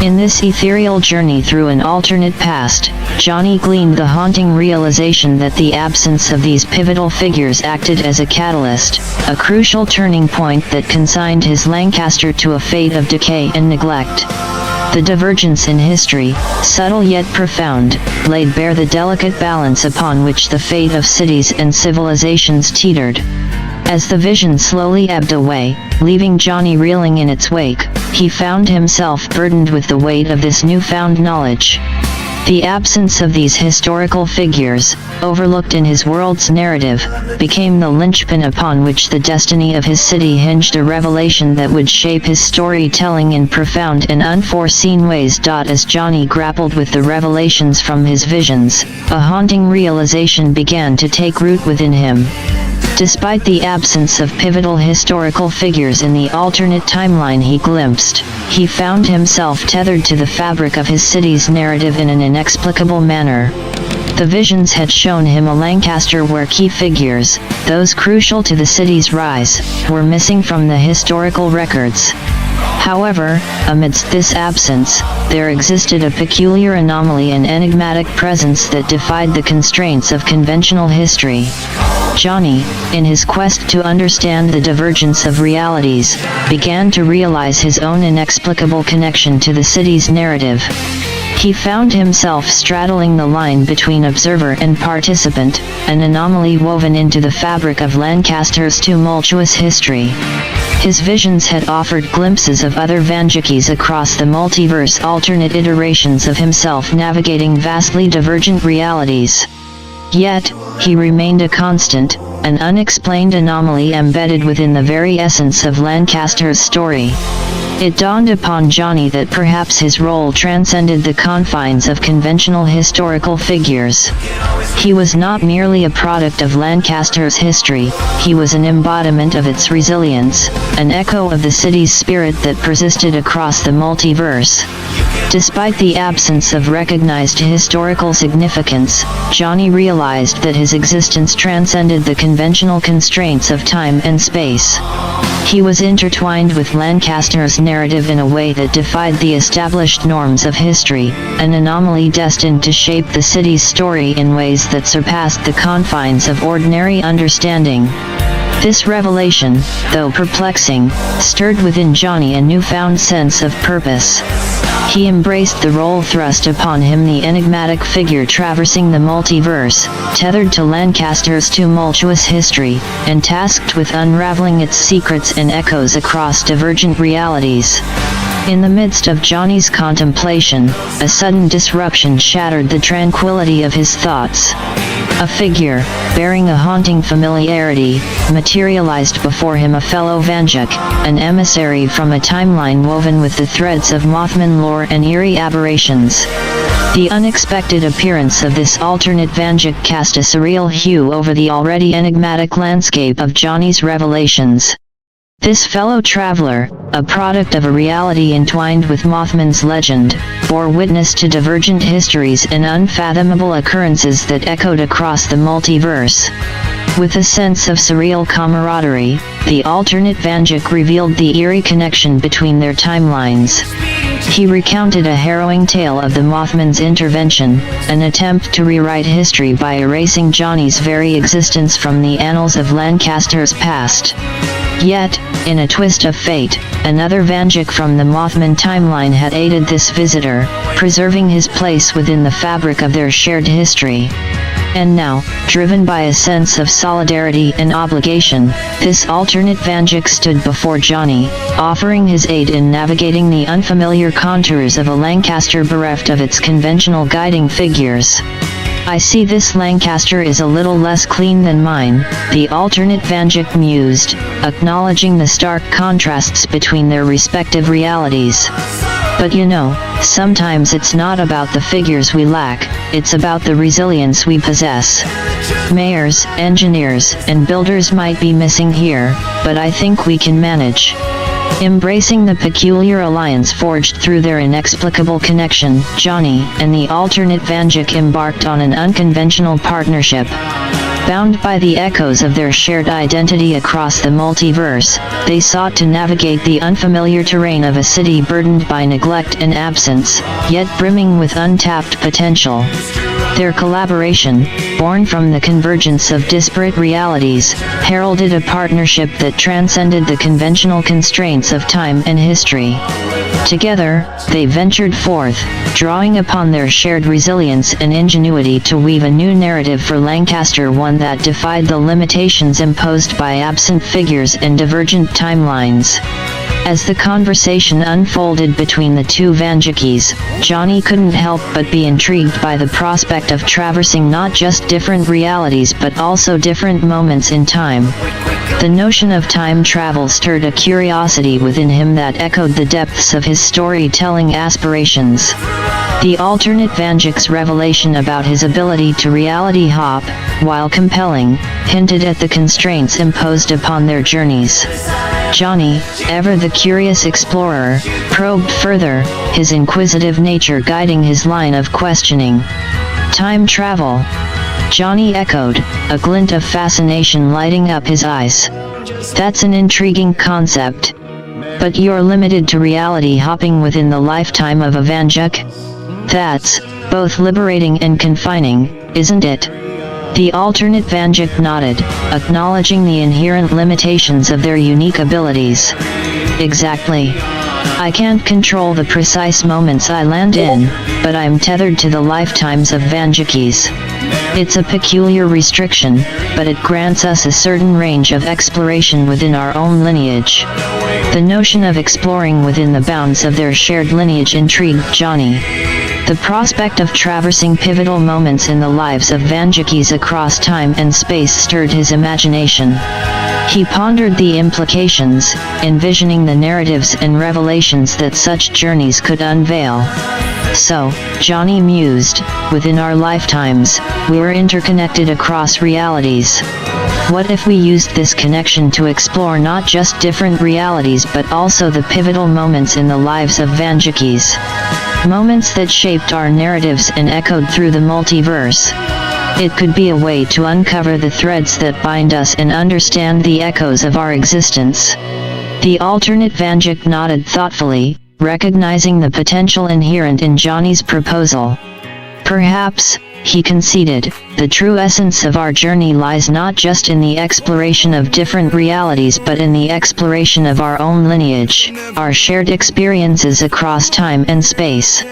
A: In this ethereal journey through an alternate past, Johnny gleaned the haunting realization that the absence of these pivotal figures acted as a catalyst, a crucial turning point that consigned his Lancaster to a fate of decay and neglect. The divergence in history, subtle yet profound, laid bare the delicate balance upon which the fate of cities and civilizations teetered. As the vision slowly ebbed away, leaving Johnny reeling in its wake, he found himself burdened with the weight of this newfound knowledge. The absence of these historical figures, overlooked in his world's narrative, became the linchpin upon which the destiny of his city hinged, a revelation that would shape his storytelling in profound and unforeseen ways. As Johnny grappled with the revelations from his visions, a haunting realization began to take root within him. Despite the absence of pivotal historical figures in the alternate timeline he glimpsed, he found himself tethered to the fabric of his city's narrative in an inexplicable manner. The visions had shown him a Lancaster where key figures, those crucial to the city's rise, were missing from the historical records. However, amidst this absence, there existed a peculiar anomaly, an enigmatic presence that defied the constraints of conventional history. Johnny, in his quest to understand the divergence of realities, began to realize his own inexplicable connection to the city's narrative. He found himself straddling the line between observer and participant, an anomaly woven into the fabric of Lancaster's tumultuous history. His visions had offered glimpses of other Vandukes across the multiverse, alternate iterations of himself navigating vastly divergent realities. Yet, he remained a constant, an unexplained anomaly embedded within the very essence of Lancaster's story. It dawned upon Johnny that perhaps his role transcended the confines of conventional historical figures. He was not merely a product of Lancaster's history, he was an embodiment of its resilience, an echo of the city's spirit that persisted across the multiverse. Despite the absence of recognized historical significance, Johnny realized that his existence transcended the conventional constraints of time and space. He was intertwined with Lancaster's narrative in a way that defied the established norms of history, an anomaly destined to shape the city's story in ways that surpassed the confines of ordinary understanding. This revelation, though perplexing, stirred within Johnny a newfound sense of purpose. He embraced the role thrust upon him, the enigmatic figure traversing the multiverse, tethered to Lancaster's tumultuous history, and tasked with unraveling its secrets and echoes across divergent realities. In the midst of Johnny's contemplation, a sudden disruption shattered the tranquility of his thoughts. A figure, bearing a haunting familiarity, materialized before him, a fellow Vanduke, an emissary from a timeline woven with the threads of Mothman lore and eerie aberrations. The unexpected appearance of this alternate Vanduke cast a surreal hue over the already enigmatic landscape of Johnny's revelations. This fellow traveler, a product of a reality entwined with Mothman's legend, bore witness to divergent histories and unfathomable occurrences that echoed across the multiverse. With a sense of surreal camaraderie, the alternate Vanduke revealed the eerie connection between their timelines. He recounted a harrowing tale of the Mothman's intervention, an attempt to rewrite history by erasing Johnny's very existence from the annals of Lancaster's past. Yet, in a twist of fate, another Vanduke from the Mothman timeline had aided this visitor, preserving his place within the fabric of their shared history. And now, driven by a sense of solidarity and obligation, this alternate Vanduke stood before Johnny, offering his aid in navigating the unfamiliar contours of a Lancaster bereft of its conventional guiding figures. "I see this Lancaster is a little less clean than mine," the alternate Vanduke mused, acknowledging the stark contrasts between their respective realities. "But you know, sometimes it's not about the figures we lack, it's about the resilience we possess. Mayors, engineers, and builders might be missing here, but I think we can manage." Embracing the peculiar alliance forged through their inexplicable connection, Johnny and the alternate Vanduke embarked on an unconventional partnership. Bound by the echoes of their shared identity across the multiverse, they sought to navigate the unfamiliar terrain of a city burdened by neglect and absence, yet brimming with untapped potential. Their collaboration, born from the convergence of disparate realities, heralded a partnership that transcended the conventional constraints of time and history. Together, they ventured forth, drawing upon their shared resilience and ingenuity to weave a new narrative for Lancaster, one that defied the limitations imposed by absent figures and divergent timelines. As the conversation unfolded between the two Vandukes, Johnny couldn't help but be intrigued by the prospect of traversing not just different realities but also different moments in time. The notion of time travel stirred a curiosity within him that echoed the depths of his storytelling aspirations. The alternate Vanduke's revelation about his ability to reality hop, while compelling, hinted at the constraints imposed upon their journeys. Johnny, ever the curious explorer, probed further, his inquisitive nature guiding his line of questioning. "Time travel?" Johnny echoed, a glint of fascination lighting up his eyes. "That's an intriguing concept. But you're limited to reality hopping within the lifetime of a Vanduke? That's both liberating and confining, isn't it?" The alternate Vanduke nodded, acknowledging the inherent limitations of their unique abilities. "Exactly. I can't control the precise moments I land in, but I'm tethered to the lifetimes of Vandukes. It's a peculiar restriction, but it grants us a certain range of exploration within our own lineage." The notion of exploring within the bounds of their shared lineage intrigued Johnny. The prospect of traversing pivotal moments in the lives of Vandukes across time and space stirred his imagination. He pondered the implications, envisioning the narratives and revelations that such journeys could unveil. So, Johnny mused, within our lifetimes, we were interconnected across realities. What if we used this connection to explore not just different realities but also the pivotal moments in the lives of Vandukes? Moments that shaped our narratives and echoed through the multiverse. It could be a way to uncover the threads that bind us and understand the echoes of our existence. The alternate Vanduke nodded thoughtfully, recognizing the potential inherent in Johnny's proposal. Perhaps, he conceded, the true essence of our journey lies not just in the exploration of different realities but in the exploration of our own lineage, our shared experiences across time and space.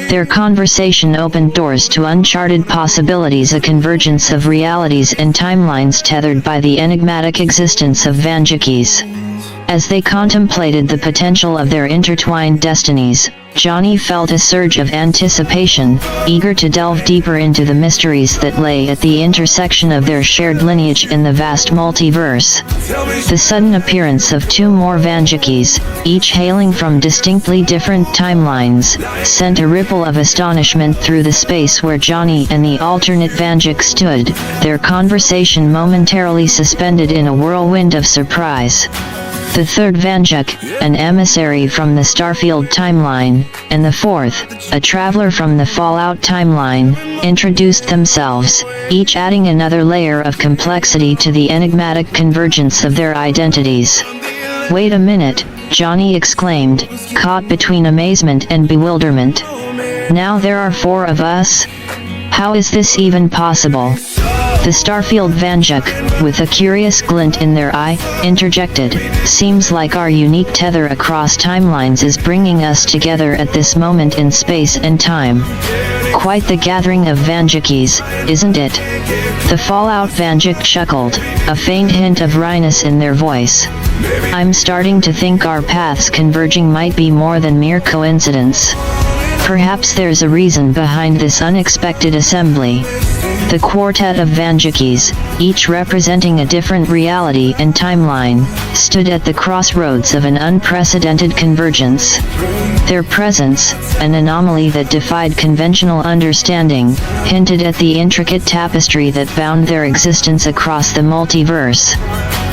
A: Their conversation opened doors to uncharted possibilities, a convergence of realities and timelines tethered by the enigmatic existence of Vandukes. As they contemplated the potential of their intertwined destinies, Johnny felt a surge of anticipation, eager to delve deeper into the mysteries that lay at the intersection of their shared lineage in the vast multiverse. The sudden appearance of two more Vandukes, each hailing from distinctly different timelines, sent a ripple of astonishment through the space where Johnny and the alternate Vanduke stood, their conversation momentarily suspended in a whirlwind of surprise. The third Vanduke, an emissary from the Starfield timeline, and the fourth, a traveler from the Fallout timeline, introduced themselves, each adding another layer of complexity to the enigmatic convergence of their identities. "Wait a minute," Johnny exclaimed, caught between amazement and bewilderment. "Now there are four of us? How is this even possible?" The Starfield Vanduke, with a curious glint in their eye, interjected, "Seems like our unique tether across timelines is bringing us together at this moment in space and time. Quite the gathering of Vandukes, isn't it?" The Fallout Vanduke chuckled, a faint hint of wryness in their voice. "I'm starting to think our paths converging might be more than mere coincidence. Perhaps there's a reason behind this unexpected assembly." The quartet of Vandukes, each representing a different reality and timeline, stood at the crossroads of an unprecedented convergence. Their presence, an anomaly that defied conventional understanding, hinted at the intricate tapestry that bound their existence across the multiverse.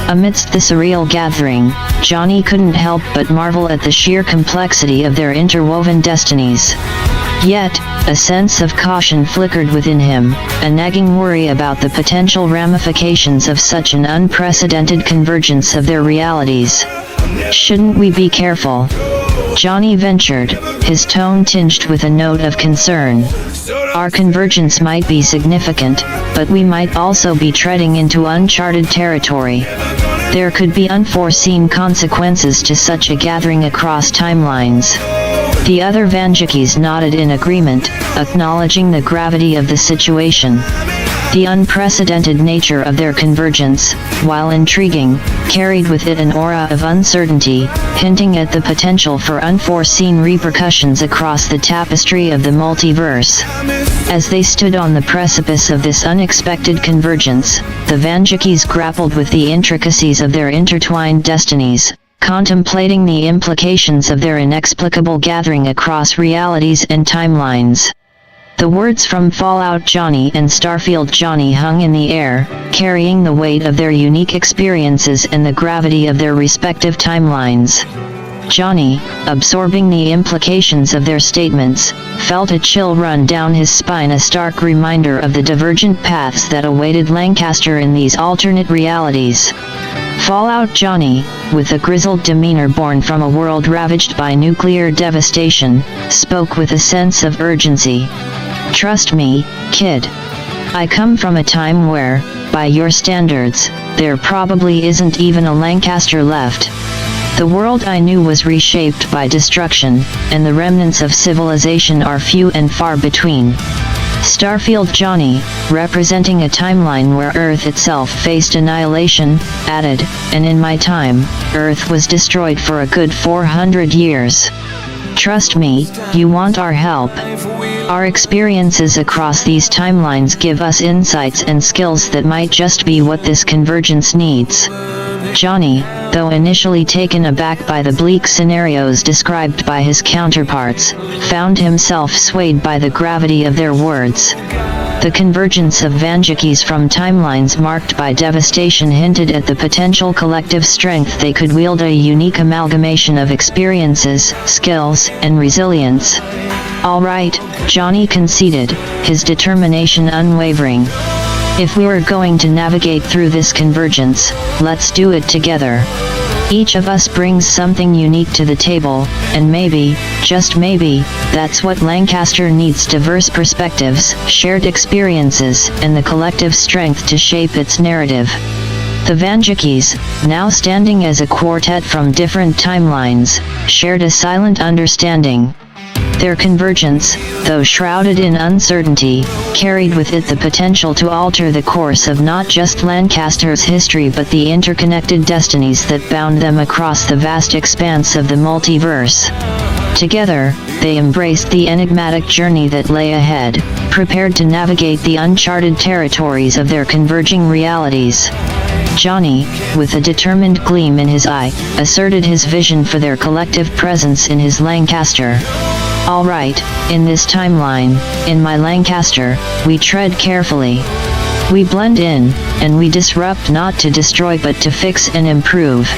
A: Amidst the surreal gathering, Johnny couldn't help but marvel at the sheer complexity of their interwoven destinies. Yet, a sense of caution flickered within him, a nagging worry about the potential ramifications of such an unprecedented convergence of their realities. "Shouldn't we be careful?" Johnny ventured, his tone tinged with a note of concern. "Our convergence might be significant, but we might also be treading into uncharted territory. There could be unforeseen consequences to such a gathering across timelines." The other Vandukes nodded in agreement, acknowledging the gravity of the situation. The unprecedented nature of their convergence, while intriguing, carried with it an aura of uncertainty, hinting at the potential for unforeseen repercussions across the tapestry of the multiverse. As they stood on the precipice of this unexpected convergence, the Vandukes grappled with the intricacies of their intertwined destinies, contemplating the implications of their inexplicable gathering across realities and timelines. The words from Fallout Johnny and Starfield Johnny hung in the air, carrying the weight of their unique experiences and the gravity of their respective timelines. Johnny, absorbing the implications of their statements, felt a chill run down his spine, a stark reminder of the divergent paths that awaited Lancaster in these alternate realities. Fallout Johnny, with a grizzled demeanor born from a world ravaged by nuclear devastation, spoke with a sense of urgency. "Trust me, kid. I come from a time where, by your standards, there probably isn't even a Lancaster left. The world I knew was reshaped by destruction, and the remnants of civilization are few and far between." Starfield Johnny, representing a timeline where Earth itself faced annihilation, added, "And in my time, Earth was destroyed for a good 400 years. Trust me, you want our help. Our experiences across these timelines give us insights and skills that might just be what this convergence needs." Johnny, though initially taken aback by the bleak scenarios described by his counterparts, found himself swayed by the gravity of their words. The convergence of Vandukes from timelines marked by devastation hinted at the potential collective strength they could wield, a unique amalgamation of experiences, skills, and resilience. "All right," Johnny conceded, his determination unwavering. "If we were going to navigate through this convergence, let's do it together. Each of us brings something unique to the table, and maybe, just maybe, that's what Lancaster needs: diverse perspectives, shared experiences, and the collective strength to shape its narrative." The Vandukes, now standing as a quartet from different timelines, shared a silent understanding. Their convergence, though shrouded in uncertainty, carried with it the potential to alter the course of not just Lancaster's history but the interconnected destinies that bound them across the vast expanse of the multiverse. Together, they embraced the enigmatic journey that lay ahead, prepared to navigate the uncharted territories of their converging realities. Johnny, with a determined gleam in his eye, asserted his vision for their collective presence in his Lancaster. "All right, in this timeline, in my Lancaster, we tread carefully. We blend in, and we disrupt not to destroy but to fix and improve.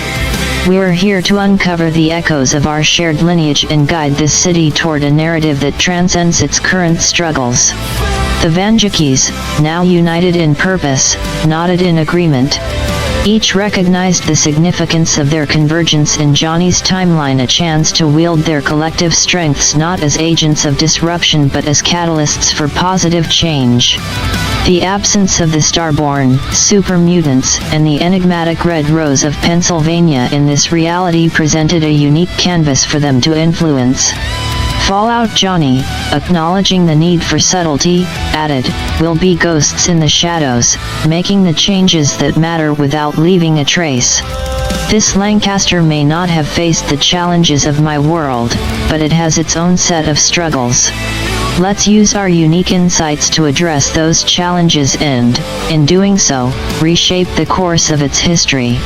A: We're here to uncover the echoes of our shared lineage and guide this city toward a narrative that transcends its current struggles." The Vandukes, now united in purpose, nodded in agreement. Each recognized the significance of their convergence in Johnny's timeline, a chance to wield their collective strengths not as agents of disruption but as catalysts for positive change. The absence of the Starborn, super mutants, and the enigmatic Red Rose of Pennsylvania in this reality presented a unique canvas for them to influence. Fallout Johnny, acknowledging the need for subtlety, added, "We'll be ghosts in the shadows, making the changes that matter without leaving a trace. This Lancaster may not have faced the challenges of my world, but it has its own set of struggles. Let's use our unique insights to address those challenges and, in doing so, reshape the course of its history."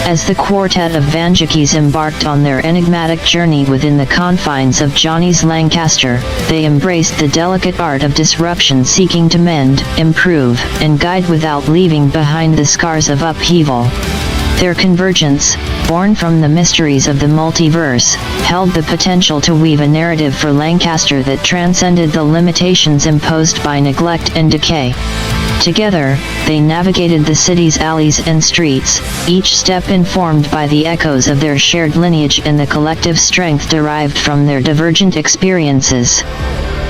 A: As the quartet of Vandukes embarked on their enigmatic journey within the confines of Johnny's Lancaster, they embraced the delicate art of disruption, seeking to mend, improve, and guide without leaving behind the scars of upheaval. Their convergence, born from the mysteries of the multiverse, held the potential to weave a narrative for Lancaster that transcended the limitations imposed by neglect and decay. Together, they navigated the city's alleys and streets, each step informed by the echoes of their shared lineage and the collective strength derived from their divergent experiences.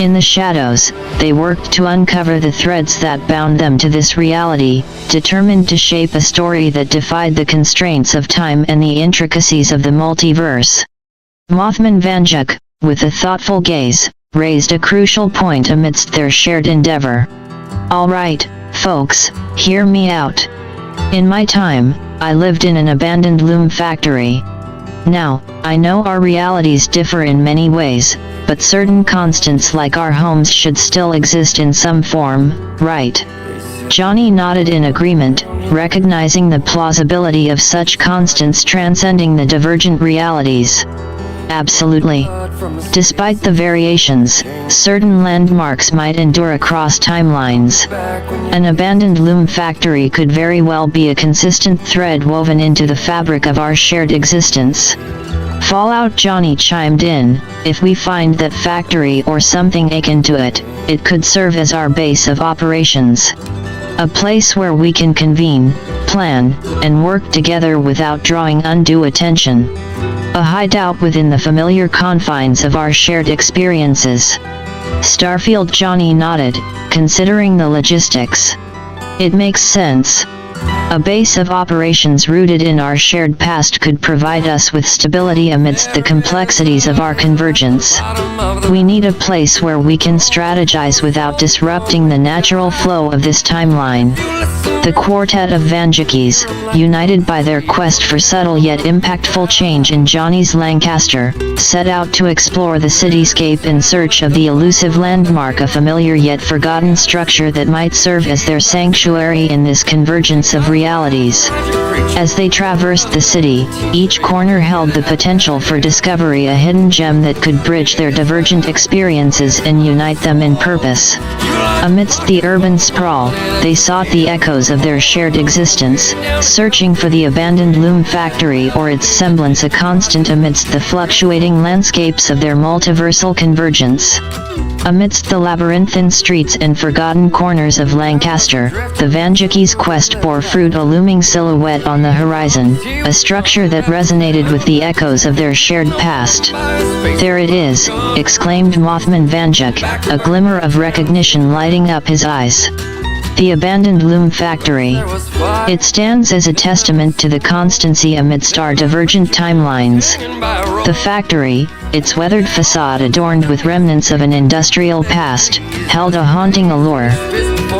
A: In the shadows, they worked to uncover the threads that bound them to this reality, determined to shape a story that defied the constraints of time and the intricacies of the multiverse. Mothman Vanduke, with a thoughtful gaze, raised a crucial point amidst their shared endeavor. "All right, folks, hear me out. In my time, I lived in an abandoned loom factory. Now, I know our realities differ in many ways, but certain constants like our homes should still exist in some form, right?" Johnny nodded in agreement, recognizing the plausibility of such constants transcending the divergent realities. "Absolutely. Despite the variations, certain landmarks might endure across timelines. An abandoned loom factory could very well be a consistent thread woven into the fabric of our shared existence." Fallout Johnny chimed in, "If we find that factory or something akin to it, it could serve as our base of operations. A place where we can convene, plan, and work together without drawing undue attention. A hideout within the familiar confines of our shared experiences." Starfield Johnny nodded, considering the logistics. "It makes sense. A base of operations rooted in our shared past could provide us with stability amidst the complexities of our convergence. We need a place where we can strategize without disrupting the natural flow of this timeline." The quartet of Vandukes, united by their quest for subtle yet impactful change in Johnny's Lancaster, set out to explore the cityscape in search of the elusive landmark, a familiar yet forgotten structure that might serve as their sanctuary in this convergence of realities. As they traversed the city, each corner held the potential for discovery, a hidden gem that could bridge their divergent experiences and unite them in purpose. Amidst the urban sprawl, they sought the echoes of their shared existence, searching for the abandoned loom factory or its semblance, a constant amidst the fluctuating landscapes of their multiversal convergence. Amidst the labyrinthine streets and forgotten corners of Lancaster, the Vanduke's quest bore fruit, a looming silhouette on the horizon, a structure that resonated with the echoes of their shared past. "There it is," exclaimed Mothman Vanduke, a glimmer of recognition lighting up his eyes. The abandoned loom factory. It stands as a testament to the constancy amidst our divergent timelines. The factory, its weathered facade adorned with remnants of an industrial past, held a haunting allure.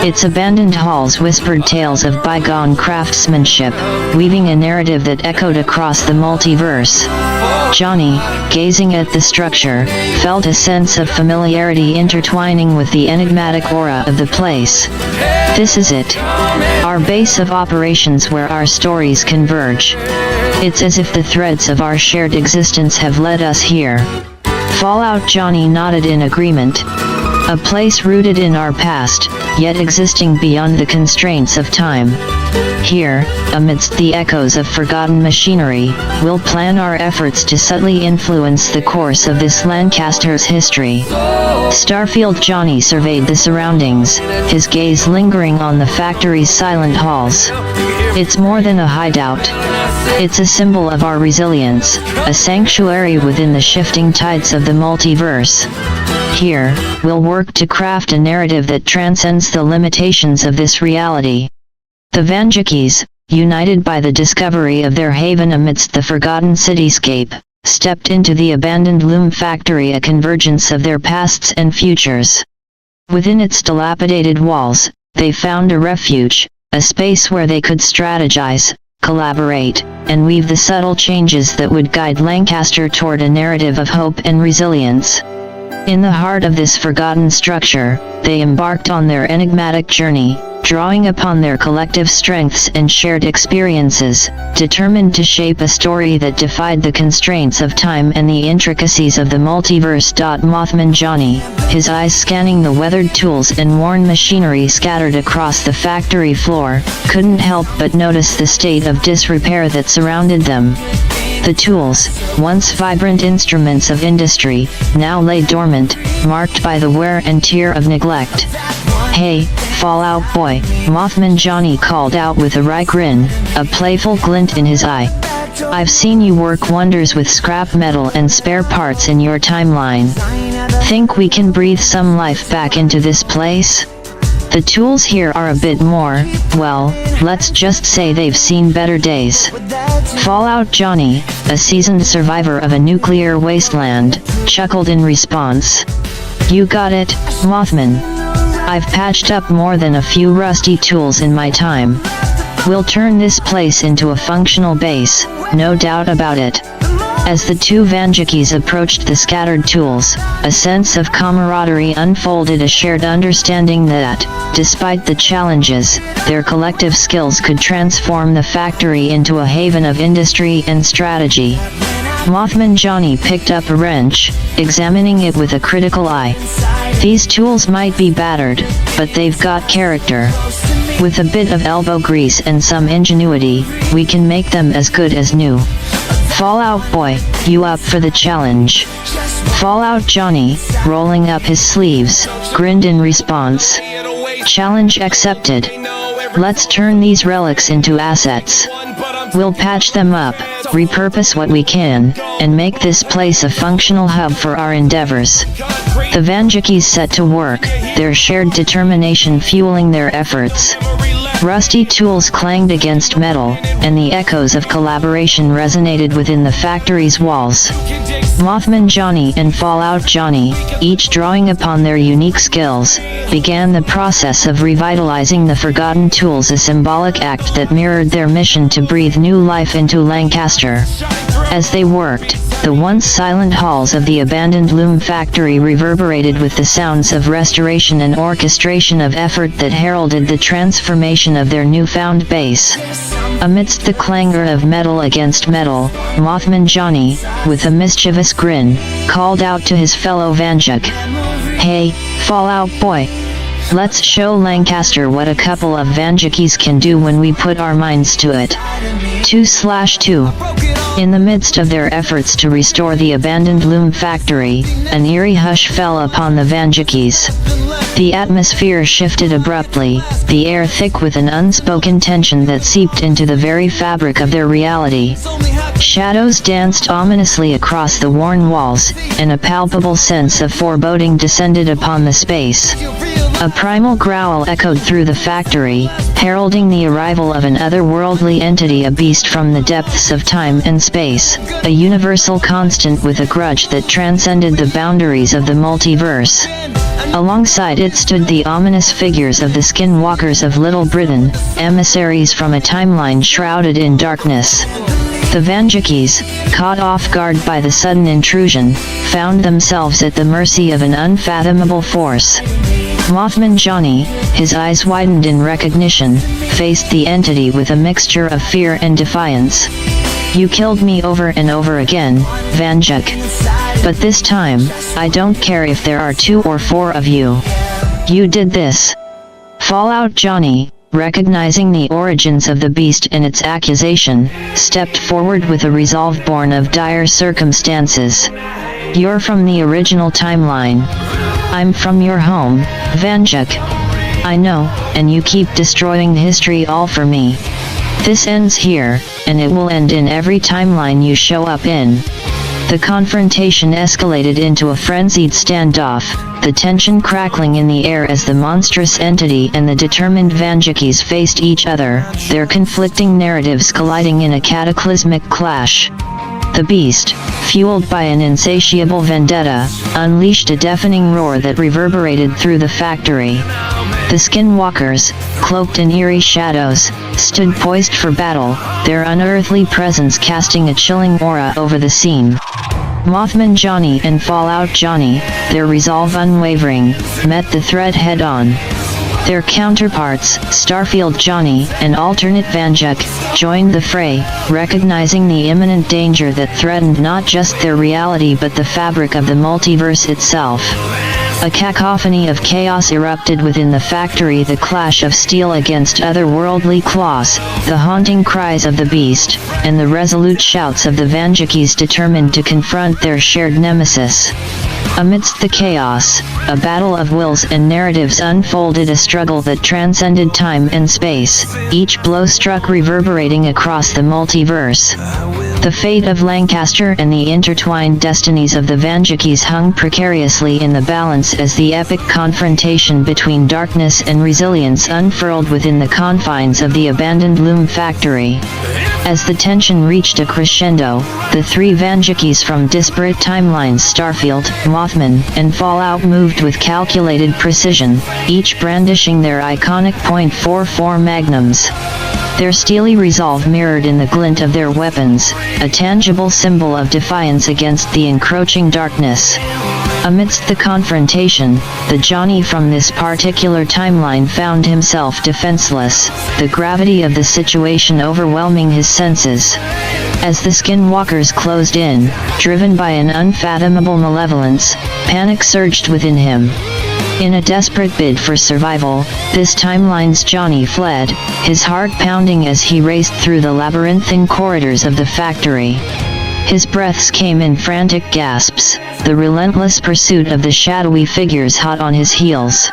A: Its abandoned halls whispered tales of bygone craftsmanship, weaving a narrative that echoed across the multiverse. Johnny, gazing at the structure, felt a sense of familiarity intertwining with the enigmatic aura of the place. This is it. Our base of operations where our stories converge. It's as if the threads of our shared existence have led us here. Fallout Johnny nodded in agreement. A place rooted in our past, yet existing beyond the constraints of time. Here, amidst the echoes of forgotten machinery, we'll plan our efforts to subtly influence the course of this Lancaster's history. Starfield Johnny surveyed the surroundings, his gaze lingering on the factory's silent halls. It's more than a hideout. It's a symbol of our resilience, a sanctuary within the shifting tides of the multiverse. Here, we'll work to craft a narrative that transcends the limitations of this reality. The Vandukes, united by the discovery of their haven amidst the forgotten cityscape, stepped into the abandoned loom factory, a convergence of their pasts and futures. Within its dilapidated walls, they found a refuge, a space where they could strategize, collaborate, and weave the subtle changes that would guide Lancaster toward a narrative of hope and resilience. In the heart of this forgotten structure, they embarked on their enigmatic journey, drawing upon their collective strengths and shared experiences, determined to shape a story that defied the constraints of time and the intricacies of the multiverse. Mothman Johnny, his eyes scanning the weathered tools and worn machinery scattered across the factory floor, couldn't help but notice the state of disrepair that surrounded them. The tools, once vibrant instruments of industry, now lay dormant, marked by the wear and tear of neglect. "Hey, Fallout Boy," Mothman Johnny called out with a wry grin, a playful glint in his eye. "I've seen you work wonders with scrap metal and spare parts in your timeline. Think we can breathe some life back into this place? The tools here are a bit more, well, let's just say they've seen better days." Fallout Johnny, a seasoned survivor of a nuclear wasteland, chuckled in response. "You got it, Mothman. I've patched up more than a few rusty tools in my time. We'll turn this place into a functional base, no doubt about it." As the two Vandukes approached the scattered tools, a sense of camaraderie unfolded, a shared understanding that, despite the challenges, their collective skills could transform the factory into a haven of industry and strategy. Mothman Johnny picked up a wrench, examining it with a critical eye. "These tools might be battered, but they've got character. With a bit of elbow grease and some ingenuity, we can make them as good as new. Fallout Boy, you up for the challenge?" Fallout Johnny, rolling up his sleeves, grinned in response. "Challenge accepted. Let's turn these relics into assets. We'll patch them up, repurpose what we can, and make this place a functional hub for our endeavors." The Vandukes set to work, their shared determination fueling their efforts. Rusty tools clanged against metal, and the echoes of collaboration resonated within the factory's walls. Mothman Johnny and Fallout Johnny, each drawing upon their unique skills, began the process of revitalizing the forgotten tools, a symbolic act that mirrored their mission to breathe new life into Lancaster. As they worked, the once silent halls of the abandoned loom factory reverberated with the sounds of restoration and orchestration of effort that heralded the transformation of their newfound base. Amidst the clangor of metal against metal, Mothman Johnny, with a mischievous grin, called out to his fellow Vanduke, "Hey, Fallout boy! Let's show Lancaster what a couple of Vandukes can do when we put our minds to it." 2/2. In the midst of their efforts to restore the abandoned loom factory, an eerie hush fell upon the Vandukes. The atmosphere shifted abruptly, the air thick with an unspoken tension that seeped into the very fabric of their reality. Shadows danced ominously across the worn walls, and a palpable sense of foreboding descended upon the space. A primal growl echoed through the factory, heralding the arrival of an otherworldly entity, a beast from the depths of time and space, a universal constant with a grudge that transcended the boundaries of the multiverse. Alongside it stood the ominous figures of the Skinwalkers of Little Britain, emissaries from a timeline shrouded in darkness. The Vandukes, caught off guard by the sudden intrusion, found themselves at the mercy of an unfathomable force. Mothman Johnny, his eyes widened in recognition, faced the entity with a mixture of fear and defiance. "You killed me over and over again, Vanduke. But this time, I don't care if there are 2 or 4 of you. You did this." Fallout Johnny, recognizing the origins of the beast and its accusation, stepped forward with a resolve born of dire circumstances. "You're from the original timeline. I'm from your home, Vanduke. I know, and you keep destroying history all for me. This ends here, and it will end in every timeline you show up in." The confrontation escalated into a frenzied standoff, the tension crackling in the air as the monstrous entity and the determined Vandukes faced each other, their conflicting narratives colliding in a cataclysmic clash. The beast, fueled by an insatiable vendetta, unleashed a deafening roar that reverberated through the factory. The Skinwalkers, cloaked in eerie shadows, stood poised for battle, their unearthly presence casting a chilling aura over the scene. Mothman Johnny and Fallout Johnny, their resolve unwavering, met the threat head-on. Their counterparts, Starfield Johnny and alternate Vanduke, joined the fray, recognizing the imminent danger that threatened not just their reality but the fabric of the multiverse itself. A cacophony of chaos erupted within the factory, the clash of steel against otherworldly claws, the haunting cries of the beast, and the resolute shouts of the Vandukes determined to confront their shared nemesis. Amidst the chaos, a battle of wills and narratives unfolded, a struggle that transcended time and space, each blow struck reverberating across the multiverse. The fate of Lancaster and the intertwined destinies of the Vandukes hung precariously in the balance as the epic confrontation between darkness and resilience unfurled within the confines of the abandoned loom factory. As the tension reached a crescendo, the 3 Vandukes from disparate timelines, Starfield, Mothman, and Fallout, moved with calculated precision, each brandishing their iconic .44 magnums. Their steely resolve mirrored in the glint of their weapons, a tangible symbol of defiance against the encroaching darkness. Amidst the confrontation, the Johnny from this particular timeline found himself defenseless, the gravity of the situation overwhelming his senses. As the Skinwalkers closed in, driven by an unfathomable malevolence, panic surged within him. In a desperate bid for survival, this timeline's Johnny fled, his heart pounding as he raced through the labyrinthine corridors of the factory. His breaths came in frantic gasps, the relentless pursuit of the shadowy figures hot on his heels.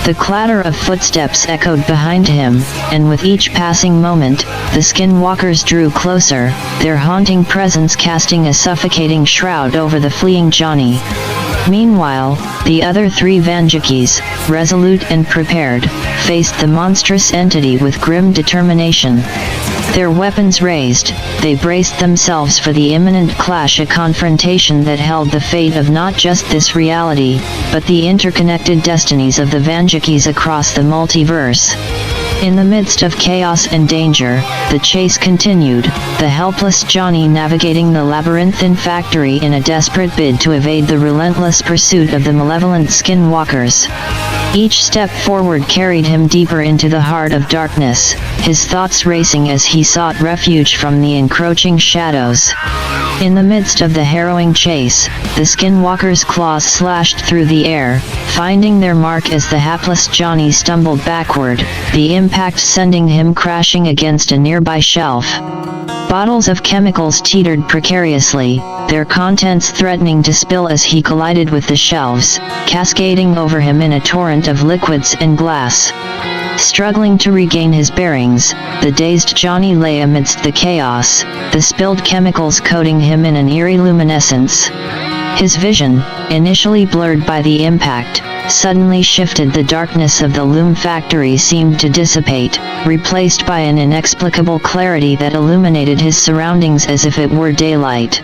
A: The clatter of footsteps echoed behind him, and with each passing moment, the Skinwalkers drew closer, their haunting presence casting a suffocating shroud over the fleeing Johnny. Meanwhile, the other 3 Vandukes, resolute and prepared, faced the monstrous entity with grim determination. Their weapons raised, they braced themselves for the imminent clash, a confrontation that held the fate of not just this reality, but the interconnected destinies of the Vandukes across the multiverse. In the midst of chaos and danger, the chase continued, the helpless Johnny navigating the labyrinthine factory in a desperate bid to evade the relentless pursuit of the malevolent skinwalkers. Each step forward carried him deeper into the heart of darkness, his thoughts racing as he sought refuge from the encroaching shadows. In the midst of the harrowing chase, the skinwalkers' claws slashed through the air, finding their mark as the hapless Johnny stumbled backward, the impact sending him crashing against a nearby shelf. Bottles of chemicals teetered precariously, their contents threatening to spill as he collided with the shelves, cascading over him in a torrent of liquids and glass. Struggling to regain his bearings, the dazed Johnny lay amidst the chaos, the spilled chemicals coating him in an eerie luminescence. His vision, initially blurred by the impact, suddenly shifted. The darkness of the loom factory seemed to dissipate, replaced by an inexplicable clarity that illuminated his surroundings as if it were daylight.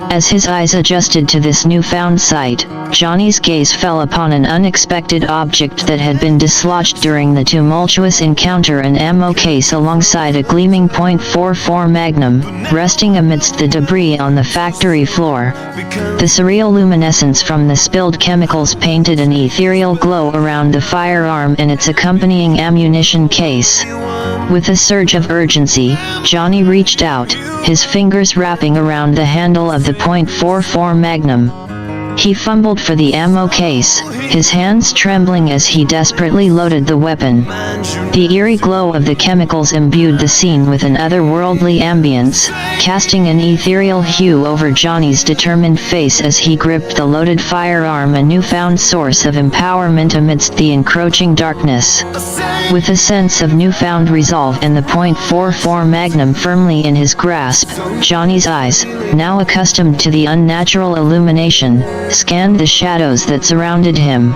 A: As his eyes adjusted to this newfound sight, Johnny's gaze fell upon an unexpected object that had been dislodged during the tumultuous encounter, an ammo case alongside a gleaming .44 Magnum, resting amidst the debris on the factory floor. The surreal luminescence from the spilled chemicals painted an ethereal glow around the firearm and its accompanying ammunition case. With a surge of urgency, Johnny reached out, his fingers wrapping around the handle of the .44 Magnum. He fumbled for the ammo case, his hands trembling as he desperately loaded the weapon. The eerie glow of the chemicals imbued the scene with an otherworldly ambience, casting an ethereal hue over Johnny's determined face as he gripped the loaded firearm, a newfound source of empowerment amidst the encroaching darkness. With a sense of newfound resolve and the .44 Magnum firmly in his grasp, Johnny's eyes, now accustomed to the unnatural illumination, scanned the shadows that surrounded him.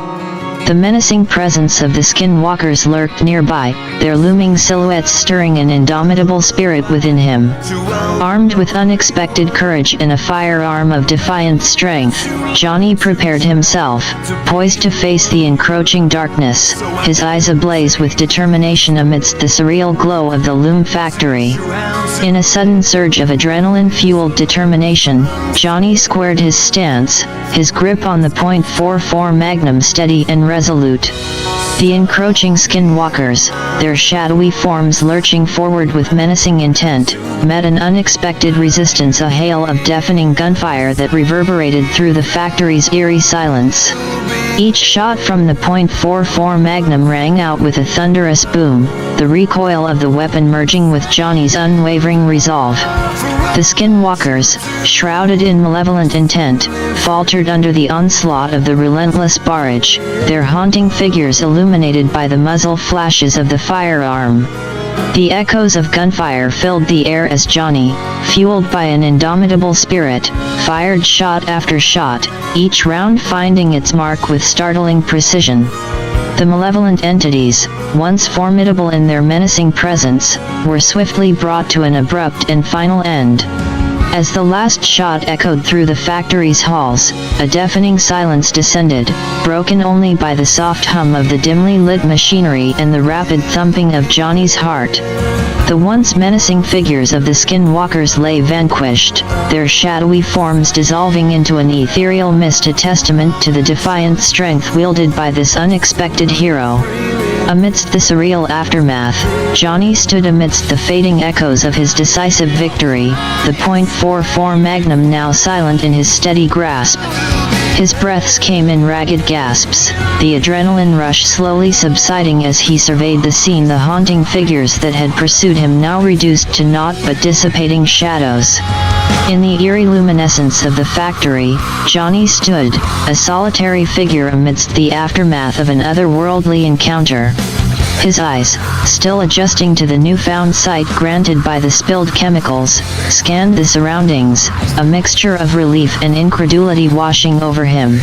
A: The menacing presence of the skinwalkers lurked nearby, their looming silhouettes stirring an indomitable spirit within him. Armed with unexpected courage and a firearm of defiant strength, Johnny prepared himself, poised to face the encroaching darkness, his eyes ablaze with determination amidst the surreal glow of the loom factory. In a sudden surge of adrenaline-fueled determination, Johnny squared his stance, his grip on the .44 Magnum steady and resolute. The encroaching skinwalkers, their shadowy forms lurching forward with menacing intent, met an unexpected resistance, a hail of deafening gunfire that reverberated through the factory's eerie silence. Each shot from the .44 Magnum rang out with a thunderous boom, the recoil of the weapon merging with Johnny's unwavering resolve. The skinwalkers, shrouded in malevolent intent, faltered under the onslaught of the relentless barrage, their haunting figures illuminated by the muzzle flashes of the firearm. The echoes of gunfire filled the air as Johnny, fueled by an indomitable spirit, fired shot after shot, each round finding its mark with startling precision. The malevolent entities, once formidable in their menacing presence, were swiftly brought to an abrupt and final end. As the last shot echoed through the factory's halls, a deafening silence descended, broken only by the soft hum of the dimly lit machinery and the rapid thumping of Johnny's heart. The once menacing figures of the skinwalkers lay vanquished, their shadowy forms dissolving into an ethereal mist, a testament to the defiant strength wielded by this unexpected hero. Amidst the surreal aftermath, Johnny stood amidst the fading echoes of his decisive victory, the .44 Magnum now silent in his steady grasp. His breaths came in ragged gasps, the adrenaline rush slowly subsiding as he surveyed the scene, the haunting figures that had pursued him now reduced to naught but dissipating shadows. In the eerie luminescence of the factory, Johnny stood, a solitary figure amidst the aftermath of an otherworldly encounter. His eyes, still adjusting to the newfound sight granted by the spilled chemicals, scanned the surroundings, a mixture of relief and incredulity washing over him.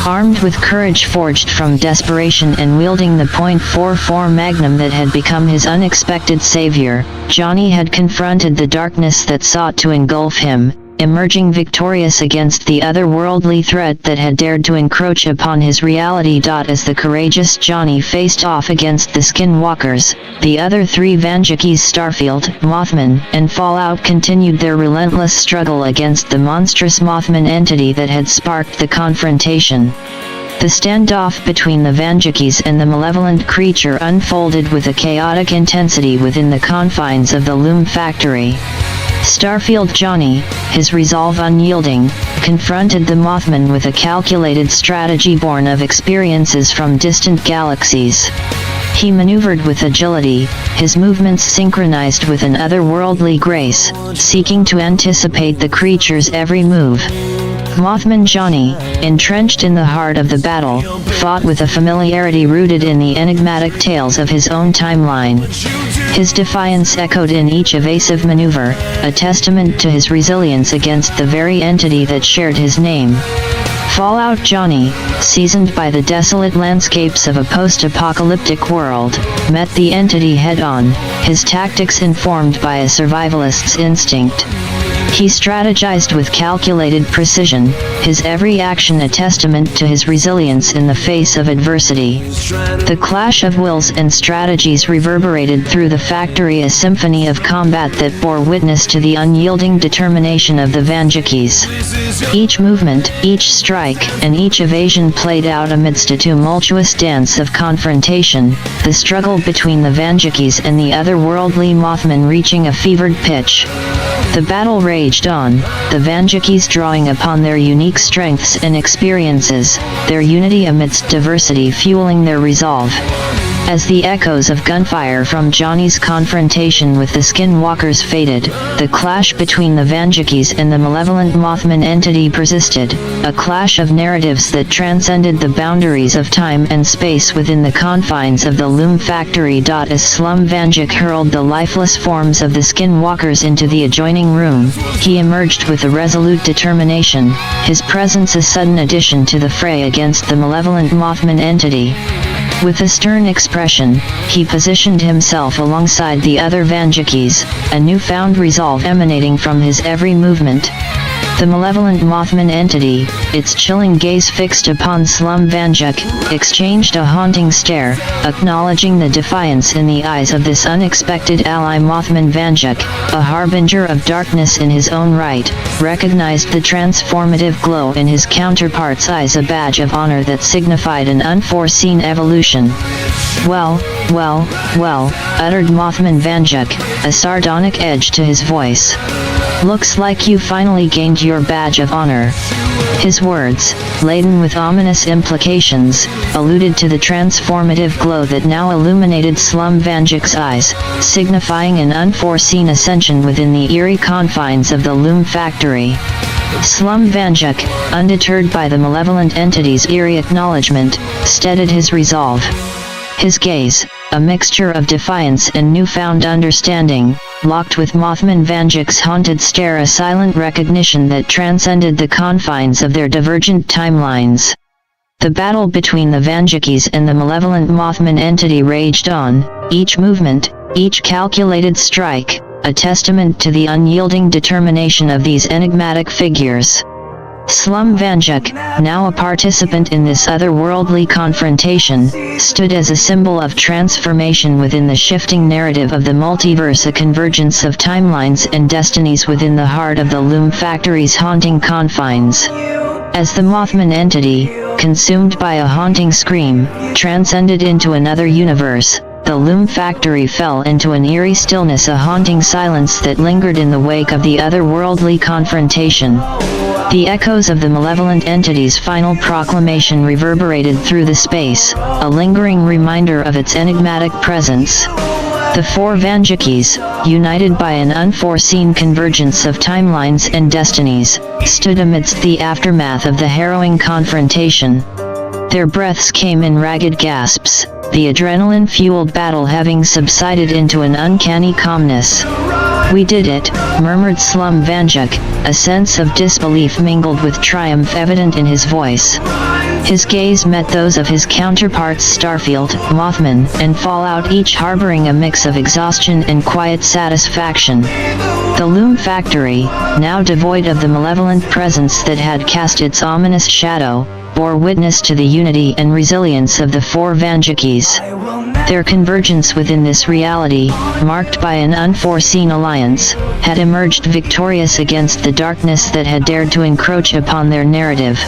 A: Armed with courage forged from desperation and wielding the .44 Magnum that had become his unexpected savior, Johnny had confronted the darkness that sought to engulf him, emerging victorious against the otherworldly threat that had dared to encroach upon his reality. As the courageous Johnny faced off against the Skinwalkers, the other three Vandukes, Starfield, Mothman, and Fallout, continued their relentless struggle against the monstrous Mothman entity that had sparked the confrontation. The standoff between the Vandukes and the malevolent creature unfolded with a chaotic intensity within the confines of the Loom Factory. Starfield Johnny, his resolve unyielding, confronted the Mothman with a calculated strategy born of experiences from distant galaxies. He maneuvered with agility, his movements synchronized with an otherworldly grace, seeking to anticipate the creature's every move. Mothman Johnny, entrenched in the heart of the battle, fought with a familiarity rooted in the enigmatic tales of his own timeline. His defiance echoed in each evasive maneuver, a testament to his resilience against the very entity that shared his name. Fallout Johnny, seasoned by the desolate landscapes of a post-apocalyptic world, met the entity head-on, his tactics informed by a survivalist's instinct. He strategized with calculated precision, his every action a testament to his resilience in the face of adversity. The clash of wills and strategies reverberated through the factory, a symphony of combat that bore witness to the unyielding determination of the Vandukes. Each movement, each strike, and each evasion played out amidst a tumultuous dance of confrontation, the struggle between the Vandukes and the otherworldly Mothman reaching a fevered pitch. The battle raged on, the Vandukes drawing upon their unique strengths and experiences, their unity amidst diversity fueling their resolve. As the echoes of gunfire from Johnny's confrontation with the Skinwalkers faded, the clash between the Vandukes and the malevolent Mothman entity persisted, a clash of narratives that transcended the boundaries of time and space within the confines of the Loom Factory. As Slum Vanduke hurled the lifeless forms of the Skinwalkers into the adjoining room, he emerged with a resolute determination, his presence a sudden addition to the fray against the malevolent Mothman entity. With a stern expression, he positioned himself alongside the other Vandukes, a newfound resolve emanating from his every movement. The malevolent Mothman entity, its chilling gaze fixed upon Slum Vanduke, exchanged a haunting stare, acknowledging the defiance in the eyes of this unexpected ally. Mothman Vanduke, a harbinger of darkness in his own right, recognized the transformative glow in his counterpart's eyes, a badge of honor that signified an unforeseen evolution. Well, uttered Mothman Vanduke, a sardonic edge to his voice. Looks like you finally gained your badge of honor. His words, laden with ominous implications, alluded to the transformative glow that now illuminated Slum Vanduke's eyes, signifying an unforeseen ascension within the eerie confines of the Loom Factory. Slum Vanduke, undeterred by the malevolent entity's eerie acknowledgement, steadied his resolve. His gaze, a mixture of defiance and newfound understanding, locked with Mothman Vanduke's haunted stare, a silent recognition that transcended the confines of their divergent timelines. The battle between the Vandukes and the malevolent Mothman entity raged on, each movement, each calculated strike, a testament to the unyielding determination of these enigmatic figures. Slum Vanduke, now a participant in this otherworldly confrontation, stood as a symbol of transformation within the shifting narrative of the multiverse, a convergence of timelines and destinies within the heart of the Loom Factory's haunting confines. As the Mothman entity, consumed by a haunting scream, transcended into another universe, the Loom Factory fell into an eerie stillness, a haunting silence that lingered in the wake of the otherworldly confrontation. The echoes of the malevolent entity's final proclamation reverberated through the space, a lingering reminder of its enigmatic presence. The four Vandukes, united by an unforeseen convergence of timelines and destinies, stood amidst the aftermath of the harrowing confrontation. Their breaths came in ragged gasps, the adrenaline-fueled battle having subsided into an uncanny calmness. "We did it," murmured Slum Vanduke, a sense of disbelief mingled with triumph evident in his voice. His gaze met those of his counterparts Starfield, Mothman, and Fallout, each harboring a mix of exhaustion and quiet satisfaction. The Loom Factory, now devoid of the malevolent presence that had cast its ominous shadow, bore witness to the unity and resilience of the four Vandukes. Their convergence within this reality, marked by an unforeseen alliance, had emerged victorious against the darkness that had dared to encroach upon their narrative.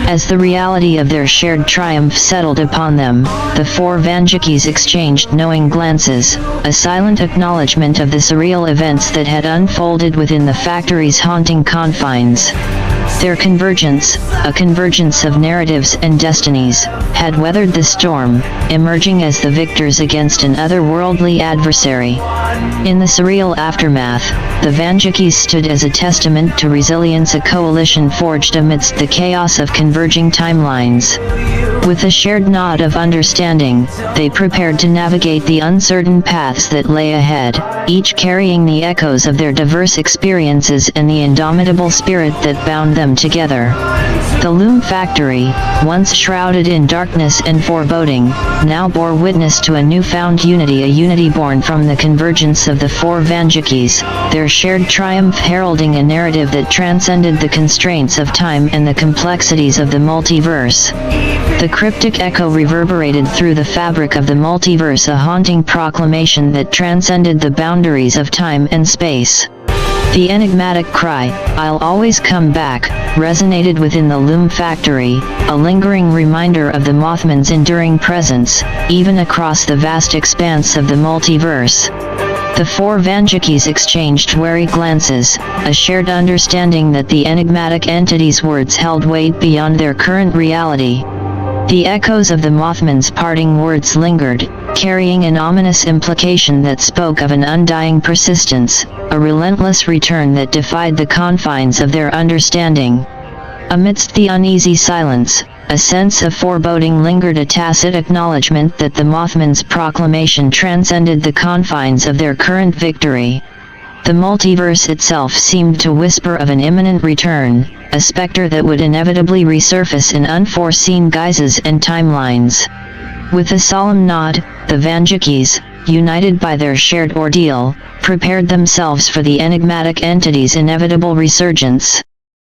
A: As the reality of their shared triumph settled upon them, the four Vandukes exchanged knowing glances, a silent acknowledgement of the surreal events that had unfolded within the factory's haunting confines. Their convergence, a convergence of narratives and destinies, had weathered the storm, emerging as the victors against an otherworldly adversary. In the surreal aftermath, the Vandukes stood as a testament to resilience, a coalition forged amidst the chaos of converging timelines. With a shared nod of understanding, they prepared to navigate the uncertain paths that lay ahead, each carrying the echoes of their diverse experiences and the indomitable spirit that bound them together. The Loom Factory, once shrouded in darkness and foreboding, now bore witness to a newfound unity, a unity born from the convergence of the four Vandukes, their shared triumph heralding a narrative that transcended the constraints of time and the complexities of the multiverse. The cryptic echo reverberated through the fabric of the multiverse, a haunting proclamation that transcended the boundaries of time and space. The enigmatic cry, "I'll always come back," resonated within the Loom Factory, a lingering reminder of the Mothman's enduring presence, even across the vast expanse of the multiverse. The four Vandukes exchanged wary glances, a shared understanding that the enigmatic entity's words held weight beyond their current reality. The echoes of the Mothman's parting words lingered, carrying an ominous implication that spoke of an undying persistence, a relentless return that defied the confines of their understanding. Amidst the uneasy silence, a sense of foreboding lingered, a tacit acknowledgement that the Mothman's proclamation transcended the confines of their current victory. The multiverse itself seemed to whisper of an imminent return, a specter that would inevitably resurface in unforeseen guises and timelines. With a solemn nod, the Vandukes, united by their shared ordeal, prepared themselves for the enigmatic entity's inevitable resurgence.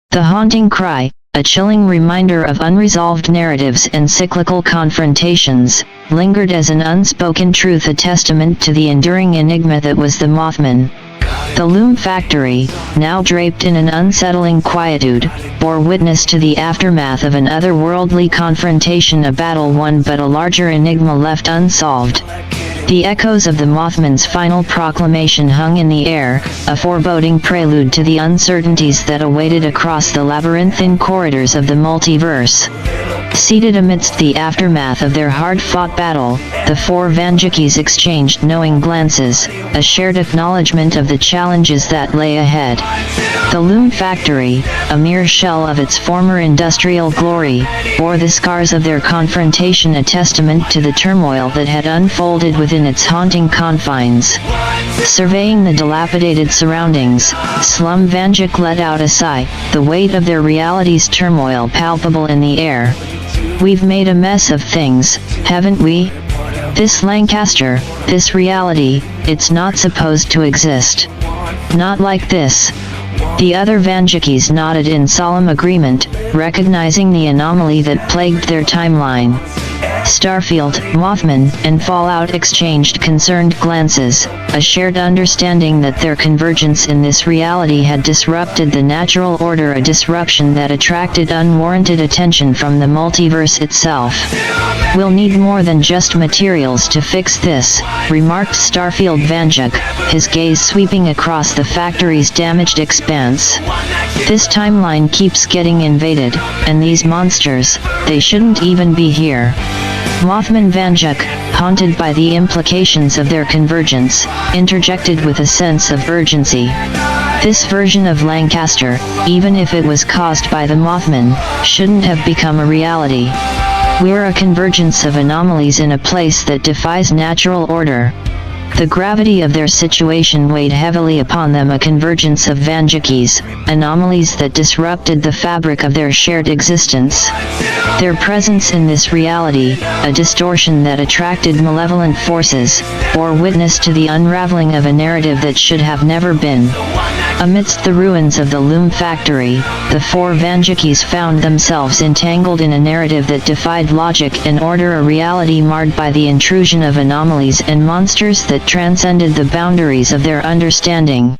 A: The haunting cry, a chilling reminder of unresolved narratives and cyclical confrontations, lingered as an unspoken truth, a testament to the enduring enigma that was the Mothman. The Loom Factory, now draped in an unsettling quietude, bore witness to the aftermath of an otherworldly confrontation, a battle won but a larger enigma left unsolved. The echoes of the Mothman's final proclamation hung in the air, a foreboding prelude to the uncertainties that awaited across the labyrinthine corridors of the multiverse. Seated amidst the aftermath of their hard-fought battle, the four Vandukes exchanged knowing glances, a shared acknowledgement of the challenges that lay ahead. The Loom Factory, a mere shell of its former industrial glory, bore the scars of their confrontation, a testament to the turmoil that had unfolded within its haunting confines. Surveying the dilapidated surroundings, Slum Vanduke let out a sigh, the weight of their reality's turmoil palpable in the air. "We've made a mess of things, haven't we? This Lancaster, this reality, it's not supposed to exist. Not like this." The other Vandukes nodded in solemn agreement, recognizing the anomaly that plagued their timeline. Starfield, Mothman, and Fallout exchanged concerned glances, a shared understanding that their convergence in this reality had disrupted the natural order, a disruption that attracted unwarranted attention from the multiverse itself. "We'll need more than just materials to fix this," remarked Starfield Vanduke, his gaze sweeping across the factory's damaged expanse. "This timeline keeps getting invaded, and these monsters, they shouldn't even be here." Mothman Vanduke, haunted by the implications of their convergence, interjected with a sense of urgency. "This version of Lancaster, even if it was caused by the Mothman, shouldn't have become a reality. We're a convergence of anomalies in a place that defies natural order." The gravity of their situation weighed heavily upon them, a convergence of Vandukes, anomalies that disrupted the fabric of their shared existence. Their presence in this reality, a distortion that attracted malevolent forces, bore witness to the unraveling of a narrative that should have never been. Amidst the ruins of the Loom Factory, the four Vandukes found themselves entangled in a narrative that defied logic and order, a reality marred by the intrusion of anomalies and monsters that transcended the boundaries of their understanding.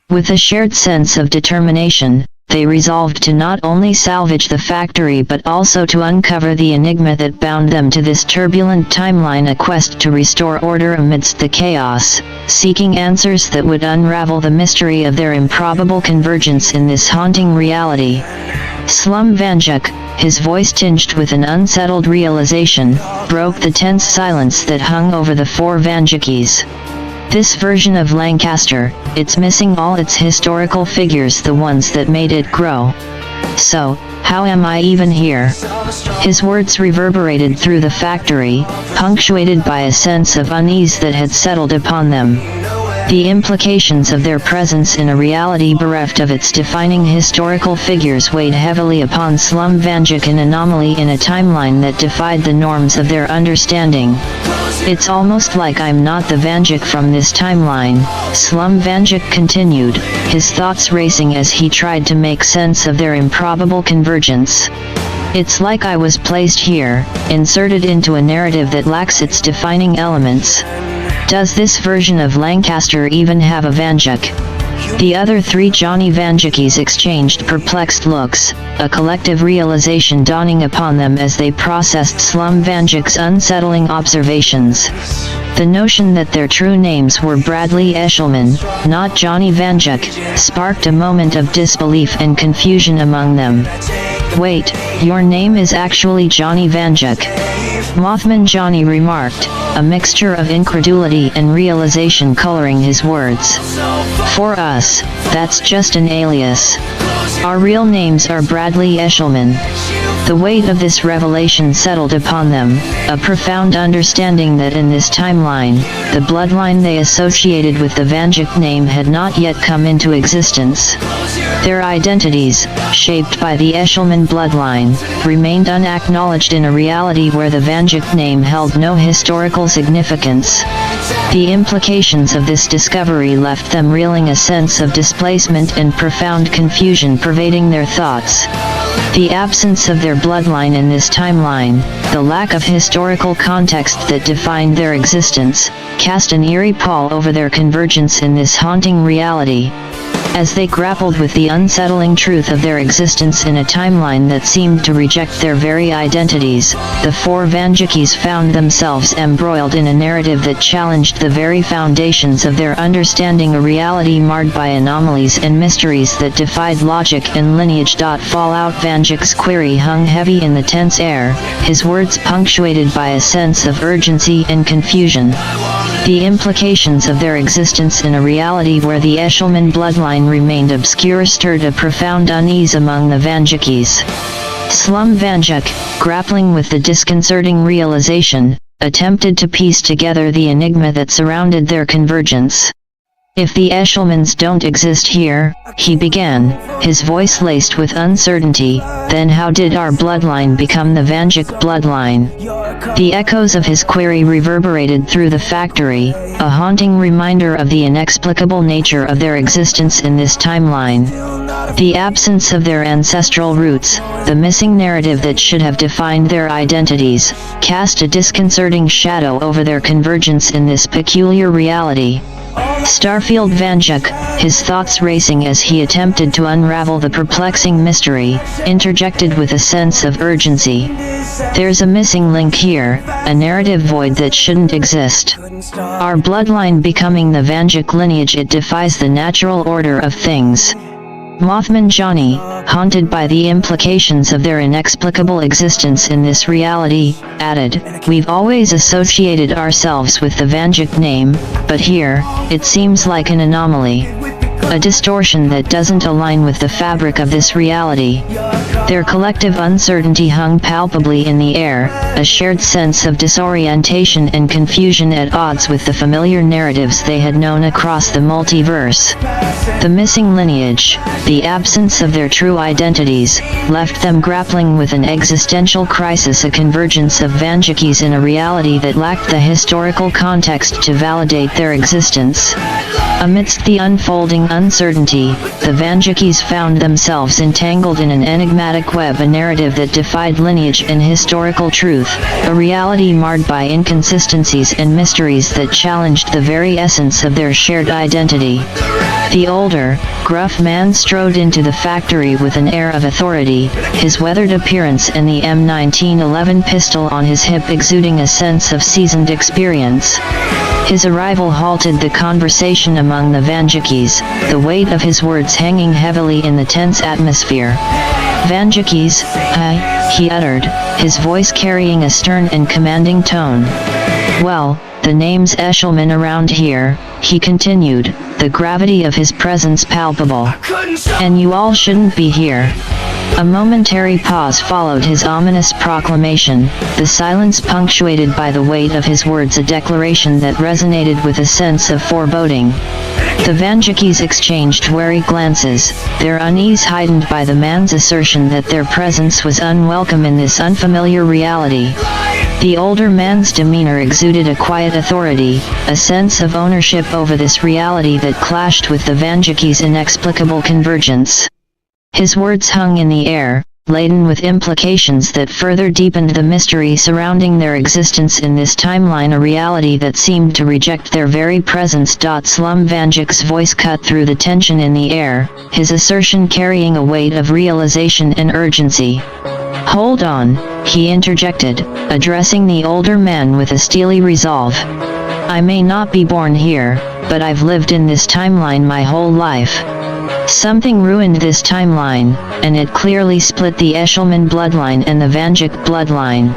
A: With a shared sense of determination, they resolved to not only salvage the factory but also to uncover the enigma that bound them to this turbulent timeline, a quest to restore order amidst the chaos, seeking answers that would unravel the mystery of their improbable convergence in this haunting reality. Slum Vanduke, his voice tinged with an unsettled realization, broke the tense silence that hung over the four Vandukes. This version of Lancaster, it's missing all its historical figures, the ones that made it grow. So, how am I even here? His words reverberated through the factory, punctuated by a sense of unease that had settled upon them. The implications of their presence in a reality bereft of its defining historical figures weighed heavily upon Slum Vanduke, an anomaly in a timeline that defied the norms of their understanding. It's almost like I'm not the Vanduke from this timeline, Slum Vanduke continued, his thoughts racing as he tried to make sense of their improbable convergence. It's like I was placed here, inserted into a narrative that lacks its defining elements. Does this version of Lancaster even have a Vanduke? The other three Johnny Vandukes exchanged perplexed looks, a collective realization dawning upon them as they processed Slum Vanduke's unsettling observations. The notion that their true names were Bradley Eshelman, not Johnny Vanduke, sparked a moment of disbelief and confusion among them. Wait, your name is actually Johnny Vanduke? Mothman Johnny remarked, a mixture of incredulity and realization coloring his words. For us, that's just an alias. Our real names are Bradley Eshelman. The weight of this revelation settled upon them, a profound understanding that in this timeline, the bloodline they associated with the Vanduke name had not yet come into existence. Their identities, shaped by the Eshelman bloodline, remained unacknowledged in a reality where the Vanduke name held no historical significance. The implications of this discovery left them reeling, a sense of displacement and profound confusion pervading their thoughts. The absence of their bloodline in this timeline, the lack of historical context that defined their existence, cast an eerie pall over their convergence in this haunting reality. As they grappled with the unsettling truth of their existence in a timeline that seemed to reject their very identities, the four Vandukes found themselves embroiled in a narrative that challenged the very foundations of their understanding, a reality marred by anomalies and mysteries that defied logic and lineage. Fallout Vanduke's query hung heavy in the tense air, his words punctuated by a sense of urgency and confusion. The implications of their existence in a reality where the Eshelman bloodline remained obscure stirred a profound unease among the Vandukes. Slum Vanduke, grappling with the disconcerting realization, attempted to piece together the enigma that surrounded their convergence. If the Eshelmans don't exist here, he began, his voice laced with uncertainty, then how did our bloodline become the Vanduke bloodline? The echoes of his query reverberated through the factory, a haunting reminder of the inexplicable nature of their existence in this timeline. The absence of their ancestral roots, the missing narrative that should have defined their identities, cast a disconcerting shadow over their convergence in this peculiar reality. Starfield Vanduke, his thoughts racing as he attempted to unravel the perplexing mystery, interjected with a sense of urgency. There's a missing link here, a narrative void that shouldn't exist. Our bloodline becoming the Vanduke lineage, it defies the natural order of things. Mothman Johnny, haunted by the implications of their inexplicable existence in this reality, added, "We've always associated ourselves with the Vanduke name, but here, it seems like an anomaly. A distortion that doesn't align with the fabric of this reality." Their collective uncertainty hung palpably in the air, a shared sense of disorientation and confusion at odds with the familiar narratives they had known across the multiverse. The missing lineage, the absence of their true identities, left them grappling with an existential crisis, a convergence of Vandukes in a reality that lacked the historical context to validate their existence. Amidst the unfolding uncertainty, the Vandukes found themselves entangled in an enigmatic web, a narrative that defied lineage and historical truth, a reality marred by inconsistencies and mysteries that challenged the very essence of their shared identity. The older, gruff man strode into the factory with an air of authority, his weathered appearance and the M1911 pistol on his hip exuding a sense of seasoned experience. His arrival halted the conversation among the Vandukes, the weight of his words hanging heavily in the tense atmosphere. "Vandukes, hi," he uttered, his voice carrying a stern and commanding tone. "Well, the name's Eshelman around here," he continued, the gravity of his presence palpable. "And you all shouldn't be here." A momentary pause followed his ominous proclamation, the silence punctuated by the weight of his words, a declaration that resonated with a sense of foreboding. The Vandukes exchanged wary glances, their unease heightened by the man's assertion that their presence was unwelcome in this unfamiliar reality. The older man's demeanor exuded a quiet authority, a sense of ownership over this reality that clashed with the Vandukes' inexplicable convergence. His words hung in the air, laden with implications that further deepened the mystery surrounding their existence in this timeline, a reality that seemed to reject their very presence. Slum Vanduke's voice cut through the tension in the air, his assertion carrying a weight of realization and urgency. "Hold on," he interjected, addressing the older man with a steely resolve. "I may not be born here, but I've lived in this timeline my whole life. Something ruined this timeline, and it clearly split the Eshelman bloodline and the Vanduke bloodline.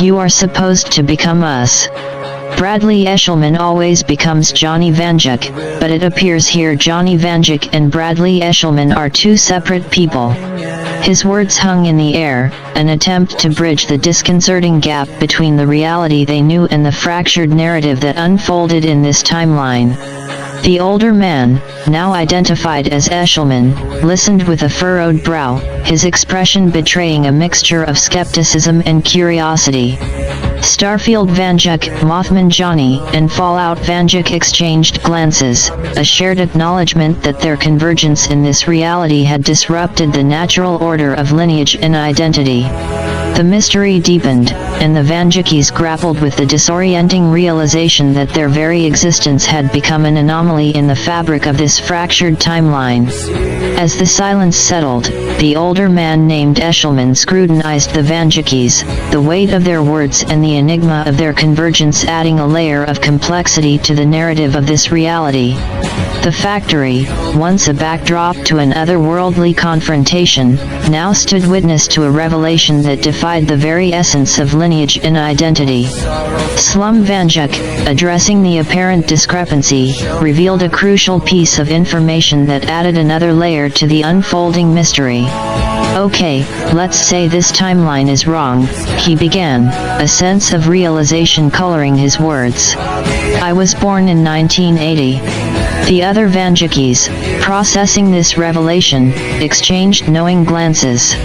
A: You are supposed to become us. Bradley Eshelman always becomes Johnny Vanduke, but it appears here Johnny Vanduke and Bradley Eshelman are two separate people." His words hung in the air, an attempt to bridge the disconcerting gap between the reality they knew and the fractured narrative that unfolded in this timeline. The older man, now identified as Eshelman, listened with a furrowed brow, his expression betraying a mixture of skepticism and curiosity. Starfield Vanduke, Mothman Johnny, and Fallout Vanduke exchanged glances, a shared acknowledgement that their convergence in this reality had disrupted the natural order of lineage and identity. The mystery deepened, and the Vandukes grappled with the disorienting realization that their very existence had become an anomaly in the fabric of this fractured timeline. As the silence settled, the older man named Eshelman scrutinized the Vandukes, the weight of their words and the enigma of their convergence adding a layer of complexity to the narrative of this reality. The factory, once a backdrop to an otherworldly confrontation, now stood witness to a revelation that defied the very essence of lineage and identity. Slum Vanduke, addressing the apparent discrepancy, revealed a crucial piece of information that added another layer to the unfolding mystery. "Okay, let's say this timeline is wrong," he began, a sense of realization coloring his words. "I was born in 1980. The other Vandukes, processing this revelation, exchanged knowing glances.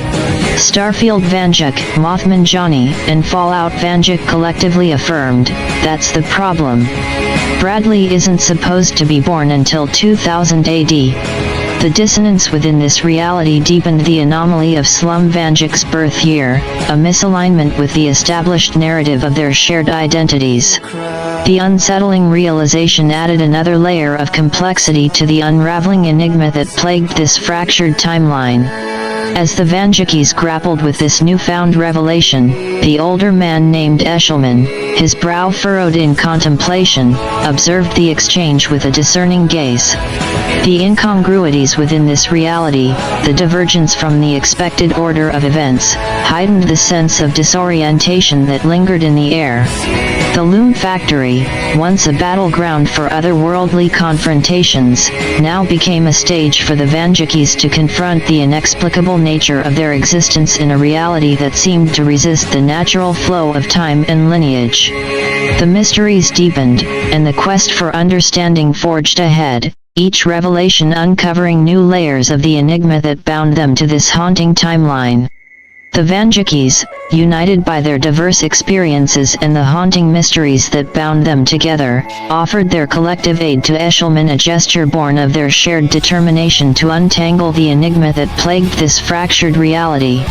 A: Starfield Vanduke, Mothman Johnny, and Fallout Vanduke collectively affirmed, "That's the problem. Bradley isn't supposed to be born until 2000 AD. The dissonance within this reality deepened the anomaly of Slum Vanduke's birth year, a misalignment with the established narrative of their shared identities. The unsettling realization added another layer of complexity to the unraveling enigma that plagued this fractured timeline. As the Vandukes grappled with this newfound revelation, the older man named Eshelman, his brow furrowed in contemplation, observed the exchange with a discerning gaze. The incongruities within this reality, the divergence from the expected order of events, heightened the sense of disorientation that lingered in the air. The Loom Factory, once a battleground for otherworldly confrontations, now became a stage for the Vandukes to confront the inexplicable nature of their existence in a reality that seemed to resist the natural flow of time and lineage. The mysteries deepened, and the quest for understanding forged ahead, each revelation uncovering new layers of the enigma that bound them to this haunting timeline. The Vandukes, united by their diverse experiences and the haunting mysteries that bound them together, offered their collective aid to Eshelman, a gesture born of their shared determination to untangle the enigma that plagued this fractured reality.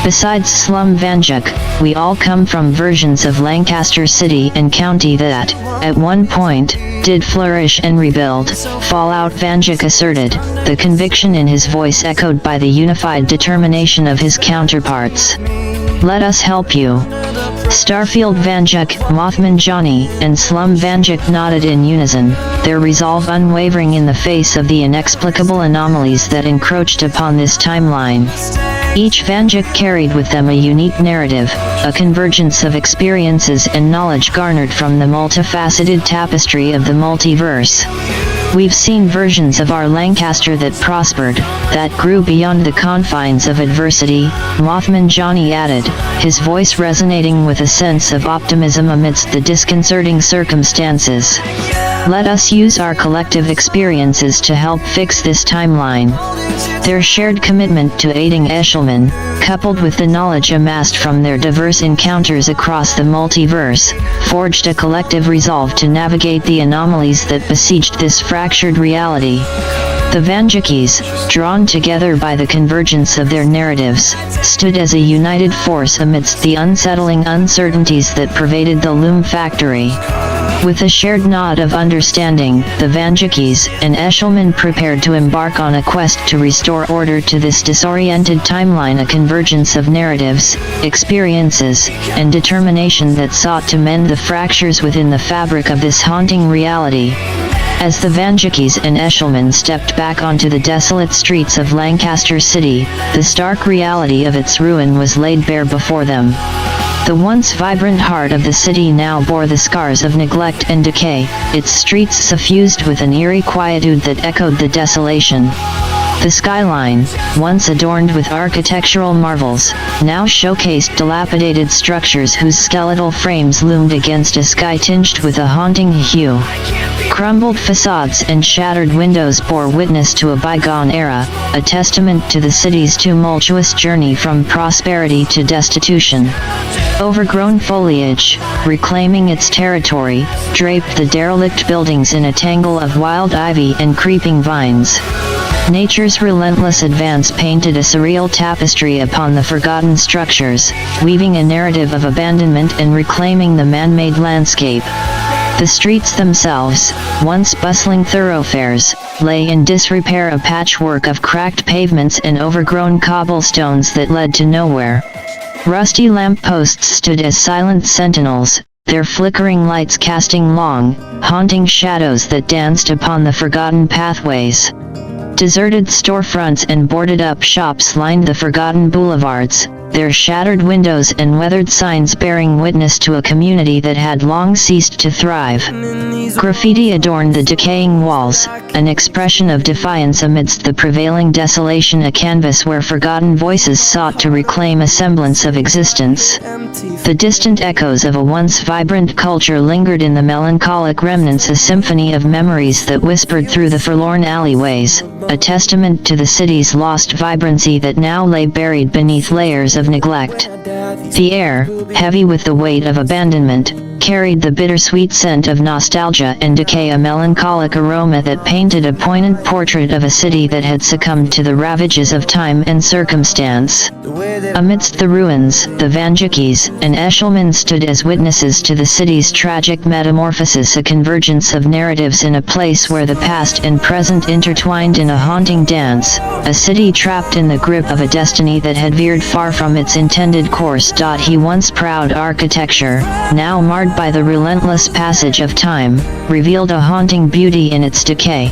A: Besides Slum Vanduke, we all come from versions of Lancaster City and County that, at one point, did flourish and rebuild, Fallout Vanduke asserted, the conviction in his voice echoed by the unified determination of his counterparts. Let us help you. Starfield Vanduke, Mothman Johnny, and Slum Vanduke nodded in unison, their resolve unwavering in the face of the inexplicable anomalies that encroached upon this timeline. Each Vanduke carried with them a unique narrative, a convergence of experiences and knowledge garnered from the multifaceted tapestry of the multiverse. We've seen versions of our Lancaster that prospered, that grew beyond the confines of adversity, Mothman Johnny added, his voice resonating with a sense of optimism amidst the disconcerting circumstances. Let us use our collective experiences to help fix this timeline. Their shared commitment to aiding Eshelman, coupled with the knowledge amassed from their diverse encounters across the multiverse, forged a collective resolve to navigate the anomalies that besieged this fractured reality. The Vandukes, drawn together by the convergence of their narratives, stood as a united force amidst the unsettling uncertainties that pervaded the Loom Factory. With a shared nod of understanding, the Vandukes and Eshelman prepared to embark on a quest to restore order to this disoriented timeline, a convergence of narratives, experiences, and determination that sought to mend the fractures within the fabric of this haunting reality. As the Vandukes and Eshelman stepped back onto the desolate streets of Lancaster City, the stark reality of its ruin was laid bare before them. The once vibrant heart of the city now bore the scars of neglect and decay, its streets suffused with an eerie quietude that echoed the desolation. The skyline, once adorned with architectural marvels, now showcased dilapidated structures whose skeletal frames loomed against a sky tinged with a haunting hue. Crumbled facades and shattered windows bore witness to a bygone era, a testament to the city's tumultuous journey from prosperity to destitution. Overgrown foliage, reclaiming its territory, draped the derelict buildings in a tangle of wild ivy and creeping vines. Nature's relentless advance painted a surreal tapestry upon the forgotten structures, weaving a narrative of abandonment and reclaiming the man-made landscape. The streets themselves, once bustling thoroughfares, lay in disrepair, a patchwork of cracked pavements and overgrown cobblestones that led to nowhere. Rusty lampposts stood as silent sentinels, their flickering lights casting long, haunting shadows that danced upon the forgotten pathways. Deserted storefronts and boarded-up shops lined the forgotten boulevards, their shattered windows and weathered signs bearing witness to a community that had long ceased to thrive. Graffiti adorned the decaying walls, an expression of defiance amidst the prevailing desolation, a canvas where forgotten voices sought to reclaim a semblance of existence. The distant echoes of a once vibrant culture lingered in the melancholic remnants, a symphony of memories that whispered through the forlorn alleyways, a testament to the city's lost vibrancy that now lay buried beneath layers of neglect. The air, heavy with the weight of abandonment, carried the bittersweet scent of nostalgia and decay, a melancholic aroma that painted a poignant portrait of a city that had succumbed to the ravages of time and circumstance. Amidst the ruins, the Vandukes and Eshelman stood as witnesses to the city's tragic metamorphosis, a convergence of narratives in a place where the past and present intertwined in a haunting dance, a city trapped in the grip of a destiny that had veered far from its intended course. He once proud architecture, now marred by the relentless passage of time, revealed a haunting beauty in its decay.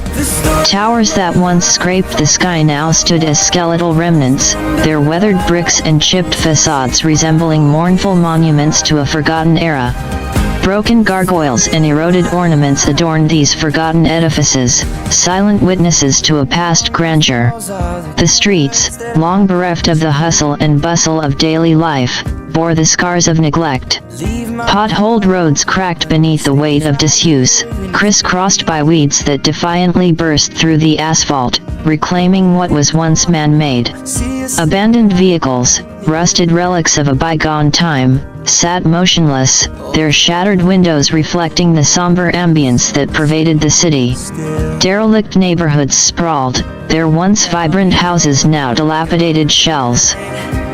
A: Towers that once scraped the sky now stood as skeletal remnants, their weathered bricks and chipped facades resembling mournful monuments to a forgotten era. Broken gargoyles and eroded ornaments adorned these forgotten edifices, silent witnesses to a past grandeur. The streets, long bereft of the hustle and bustle of daily life, bore the scars of neglect. Potholed roads cracked beneath the weight of disuse, crisscrossed by weeds that defiantly burst through the asphalt, reclaiming what was once man-made. Abandoned vehicles, rusted relics of a bygone time, sat motionless, their shattered windows reflecting the somber ambience that pervaded the city. Derelict neighborhoods sprawled, their once vibrant houses now dilapidated shells.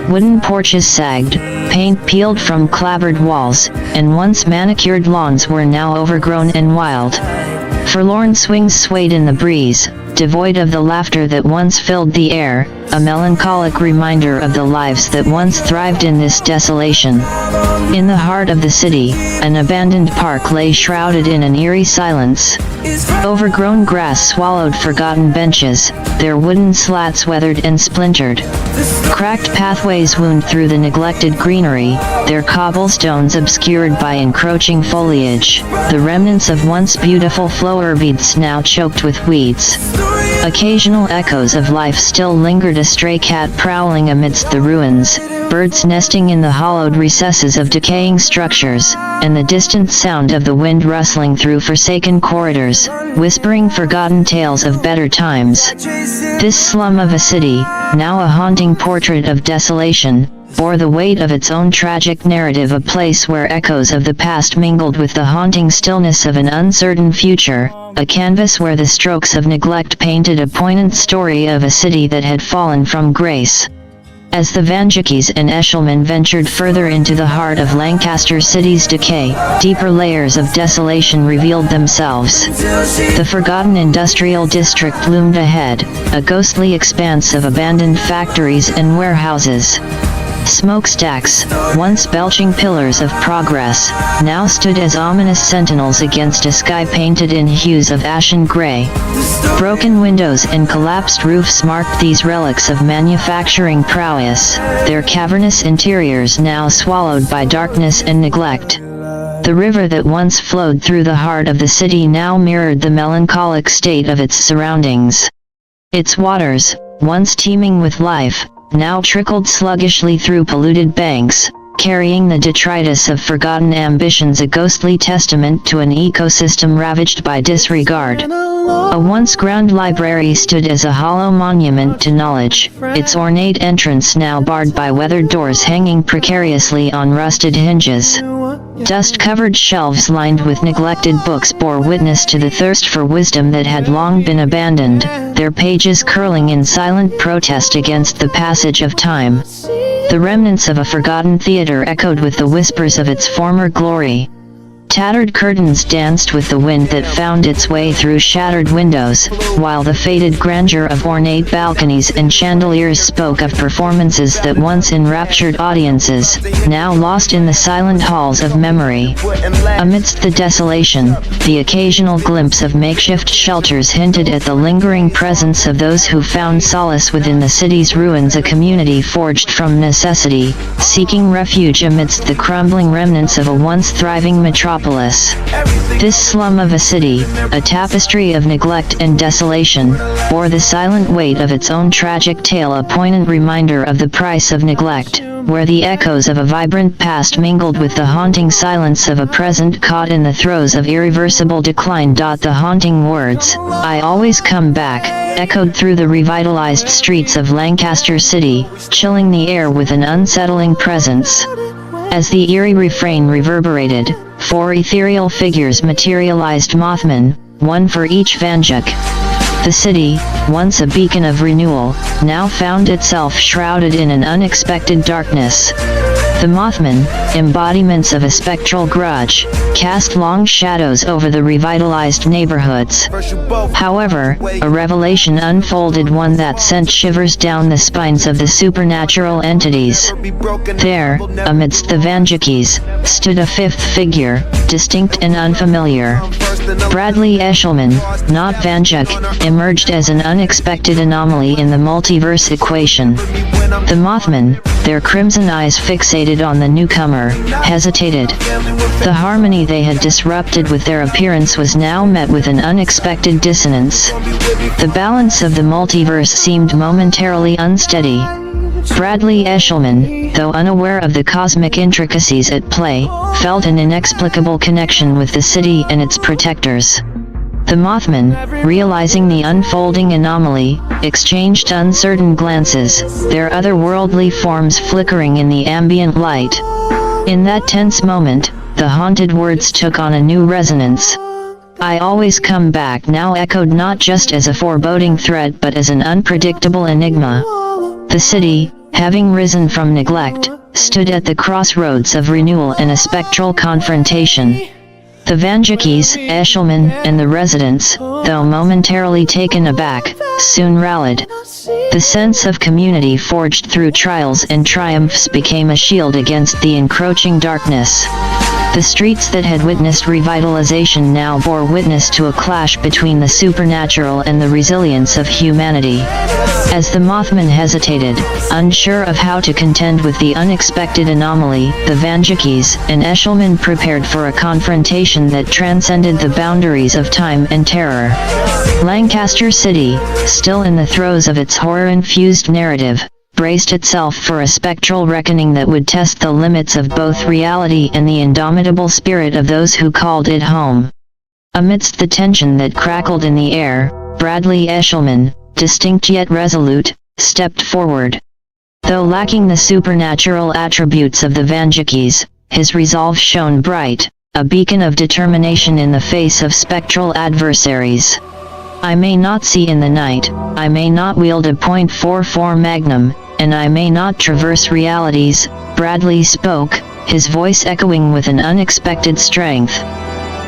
A: Wooden porches sagged, paint peeled from clapboard walls, and once manicured lawns were now overgrown and wild. Forlorn swings swayed in the breeze, devoid of the laughter that once filled the air, a melancholic reminder of the lives that once thrived in this desolation. In the heart of the city, an abandoned park lay shrouded in an eerie silence. Overgrown grass swallowed forgotten benches, their wooden slats weathered and splintered. Cracked pathways wound through the neglected greenery, their cobblestones obscured by encroaching foliage, the remnants of once beautiful flower beds now choked with weeds. Occasional echoes of life still lingered, a stray cat prowling amidst the ruins, birds nesting in the hollowed recesses of decaying structures, and the distant sound of the wind rustling through forsaken corridors, whispering forgotten tales of better times. This slum of a city, now a haunting portrait of desolation, bore the weight of its own tragic narrative, a place where echoes of the past mingled with the haunting stillness of an uncertain future, a canvas where the strokes of neglect painted a poignant story of a city that had fallen from grace. As the Vandukes and Eshelman ventured further into the heart of Lancaster City's decay, deeper layers of desolation revealed themselves. The forgotten industrial district loomed ahead, a ghostly expanse of abandoned factories and warehouses. Smokestacks, once belching pillars of progress, now stood as ominous sentinels against a sky painted in hues of ashen gray. Broken windows and collapsed roofs marked these relics of manufacturing prowess, their cavernous interiors now swallowed by darkness and neglect. The river that once flowed through the heart of the city now mirrored the melancholic state of its surroundings. Its waters, once teeming with life, now trickled sluggishly through polluted banks, carrying the detritus of forgotten ambitions, a ghostly testament to an ecosystem ravaged by disregard. A once grand library stood as a hollow monument to knowledge, its ornate entrance now barred by weathered doors hanging precariously on rusted hinges. Dust-covered shelves lined with neglected books bore witness to the thirst for wisdom that had long been abandoned, their pages curling in silent protest against the passage of time. The remnants of a forgotten theater echoed with the whispers of its former glory. Tattered curtains danced with the wind that found its way through shattered windows, while the faded grandeur of ornate balconies and chandeliers spoke of performances that once enraptured audiences, now lost in the silent halls of memory. Amidst the desolation, the occasional glimpse of makeshift shelters hinted at the lingering presence of those who found solace within the city's ruins, a community forged from necessity, seeking refuge amidst the crumbling remnants of a once thriving metropolis. This slum of a city, a tapestry of neglect and desolation, bore the silent weight of its own tragic tale, a poignant reminder of the price of neglect, where the echoes of a vibrant past mingled with the haunting silence of a present caught in the throes of irreversible decline. The haunting words, "I always come back," echoed through the revitalized streets of Lancaster City, chilling the air with an unsettling presence. As the eerie refrain reverberated, 4 ethereal figures materialized, Mothman, one for each Vanduke. The city, once a beacon of renewal, now found itself shrouded in an unexpected darkness. The Mothmen, embodiments of a spectral grudge, cast long shadows over the revitalized neighborhoods. However, a revelation unfolded, one that sent shivers down the spines of the supernatural entities. There, amidst the Vandukes, stood a 5th figure, distinct and unfamiliar. Bradley Eshelman, not Vanduke, emerged as an unexpected anomaly in the multiverse equation. The Mothman, their crimson eyes fixated on the newcomer, hesitated. The harmony they had disrupted with their appearance was now met with an unexpected dissonance. The balance of the multiverse seemed momentarily unsteady. Bradley Eshelman, though unaware of the cosmic intricacies at play, felt an inexplicable connection with the city and its protectors. The Mothman, realizing the unfolding anomaly, exchanged uncertain glances, their otherworldly forms flickering in the ambient light. In that tense moment, the haunted words took on a new resonance. "I always come back" now echoed not just as a foreboding threat but as an unpredictable enigma. The city, having risen from neglect, stood at the crossroads of renewal and a spectral confrontation. The Vandukes, Eshelman, and the residents, though momentarily taken aback, soon rallied. The sense of community forged through trials and triumphs became a shield against the encroaching darkness. The streets that had witnessed revitalization now bore witness to a clash between the supernatural and the resilience of humanity. As the Mothman hesitated, unsure of how to contend with the unexpected anomaly, the Vandukes and Eshelman prepared for a confrontation that transcended the boundaries of time and terror. Lancaster City, still in the throes of its horror-infused narrative, braced itself for a spectral reckoning that would test the limits of both reality and the indomitable spirit of those who called it home. Amidst the tension that crackled in the air, Bradley Eshelman, distinct yet resolute, stepped forward. Though lacking the supernatural attributes of the Vandukes, his resolve shone bright, a beacon of determination in the face of spectral adversaries. "I may not see in the night, I may not wield a .44 Magnum, and I may not traverse realities," Bradley spoke, his voice echoing with an unexpected strength.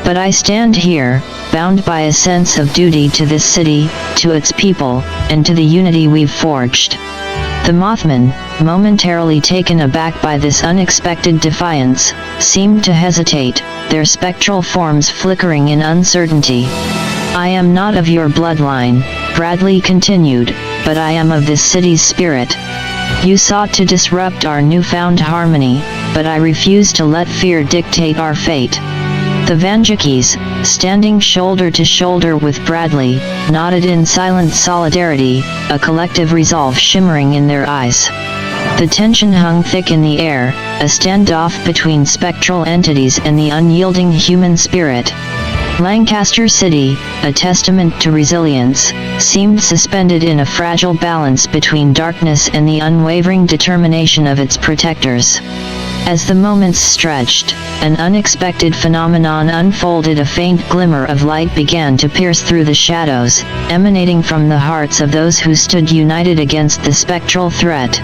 A: "But I stand here, bound by a sense of duty to this city, to its people, and to the unity we've forged." The Mothman, momentarily taken aback by this unexpected defiance, seemed to hesitate, their spectral forms flickering in uncertainty. "I am not of your bloodline," Bradley continued, "but I am of this city's spirit. You sought to disrupt our newfound harmony, but I refuse to let fear dictate our fate." The Vandukes, standing shoulder to shoulder with Bradley, nodded in silent solidarity, a collective resolve shimmering in their eyes. The tension hung thick in the air, a standoff between spectral entities and the unyielding human spirit. Lancaster City, a testament to resilience, seemed suspended in a fragile balance between darkness and the unwavering determination of its protectors. As the moments stretched, an unexpected phenomenon unfolded. A faint glimmer of light began to pierce through the shadows, emanating from the hearts of those who stood united against the spectral threat.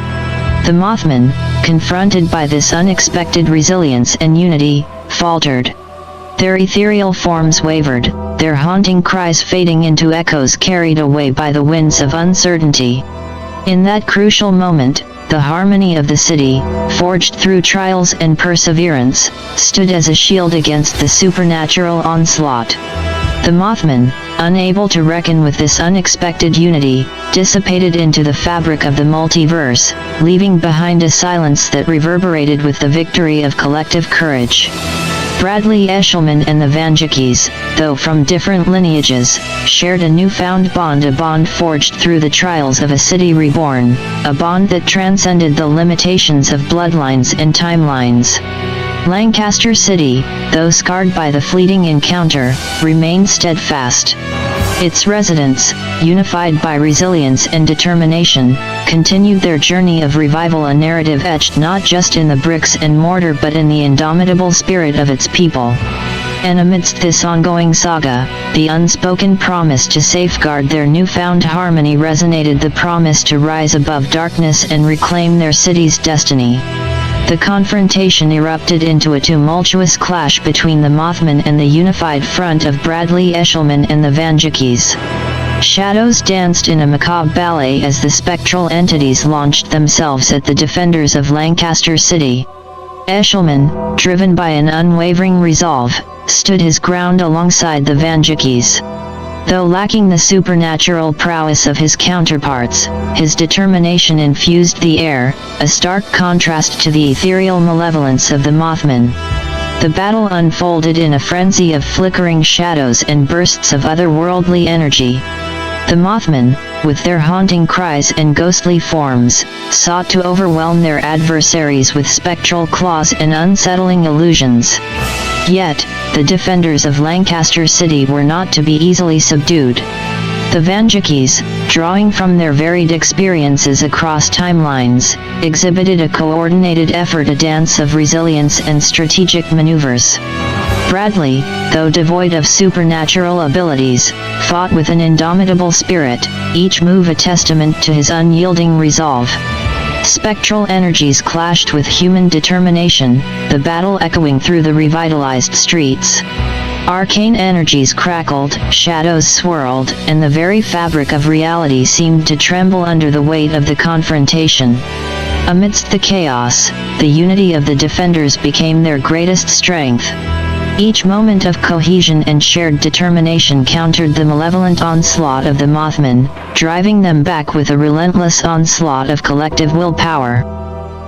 A: The Mothman, confronted by this unexpected resilience and unity, faltered. Their ethereal forms wavered, their haunting cries fading into echoes carried away by the winds of uncertainty. In that crucial moment, the harmony of the city, forged through trials and perseverance, stood as a shield against the supernatural onslaught. The Mothman, unable to reckon with this unexpected unity, dissipated into the fabric of the multiverse, leaving behind a silence that reverberated with the victory of collective courage. Bradley Eshelman and the Vandukes, though from different lineages, shared a newfound bond, a bond forged through the trials of a city reborn, a bond that transcended the limitations of bloodlines and timelines. Lancaster City, though scarred by the fleeting encounter, remained steadfast. Its residents, unified by resilience and determination, continued their journey of revival, a narrative etched not just in the bricks and mortar but in the indomitable spirit of its people. And amidst this ongoing saga, the unspoken promise to safeguard their newfound harmony resonated, the promise to rise above darkness and reclaim their city's destiny. The confrontation erupted into a tumultuous clash between the Mothman and the unified front of Bradley Eshelman and the Vandukes. Shadows danced in a macabre ballet as the spectral entities launched themselves at the defenders of Lancaster City. Eshelman, driven by an unwavering resolve, stood his ground alongside the Vandukes. Though lacking the supernatural prowess of his counterparts, his determination infused the air, a stark contrast to the ethereal malevolence of the Mothman. The battle unfolded in a frenzy of flickering shadows and bursts of otherworldly energy. The Mothmen, with their haunting cries and ghostly forms, sought to overwhelm their adversaries with spectral claws and unsettling illusions. Yet, the defenders of Lancaster City were not to be easily subdued. The Vandukes, drawing from their varied experiences across timelines, exhibited a coordinated effort, a dance of resilience and strategic maneuvers. Bradley, though devoid of supernatural abilities, fought with an indomitable spirit, each move a testament to his unyielding resolve. Spectral energies clashed with human determination, the battle echoing through the revitalized streets. Arcane energies crackled, shadows swirled, and the very fabric of reality seemed to tremble under the weight of the confrontation. Amidst the chaos, the unity of the defenders became their greatest strength. Each moment of cohesion and shared determination countered the malevolent onslaught of the Mothmen, driving them back with a relentless onslaught of collective willpower.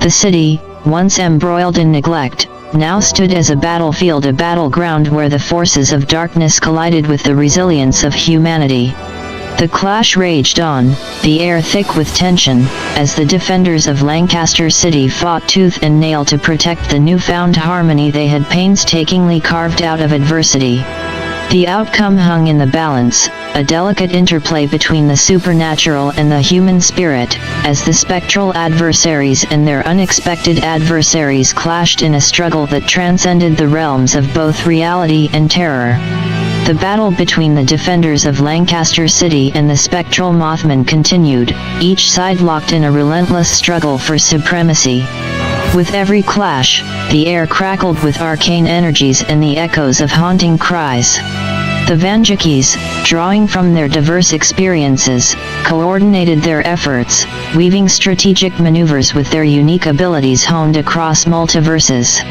A: The city, once embroiled in neglect, now stood as a battlefield, a battleground where the forces of darkness collided with the resilience of humanity. The clash raged on, the air thick with tension, as the defenders of Lancaster City fought tooth and nail to protect the newfound harmony they had painstakingly carved out of adversity. The outcome hung in the balance, a delicate interplay between the supernatural and the human spirit, as the spectral adversaries and their unexpected adversaries clashed in a struggle that transcended the realms of both reality and terror. The battle between the defenders of Lancaster City and the spectral Mothmen continued, each side locked in a relentless struggle for supremacy. With every clash, the air crackled with arcane energies and the echoes of haunting cries. The Vandukes, drawing from their diverse experiences, coordinated their efforts, weaving strategic maneuvers with their unique abilities honed across multiverses.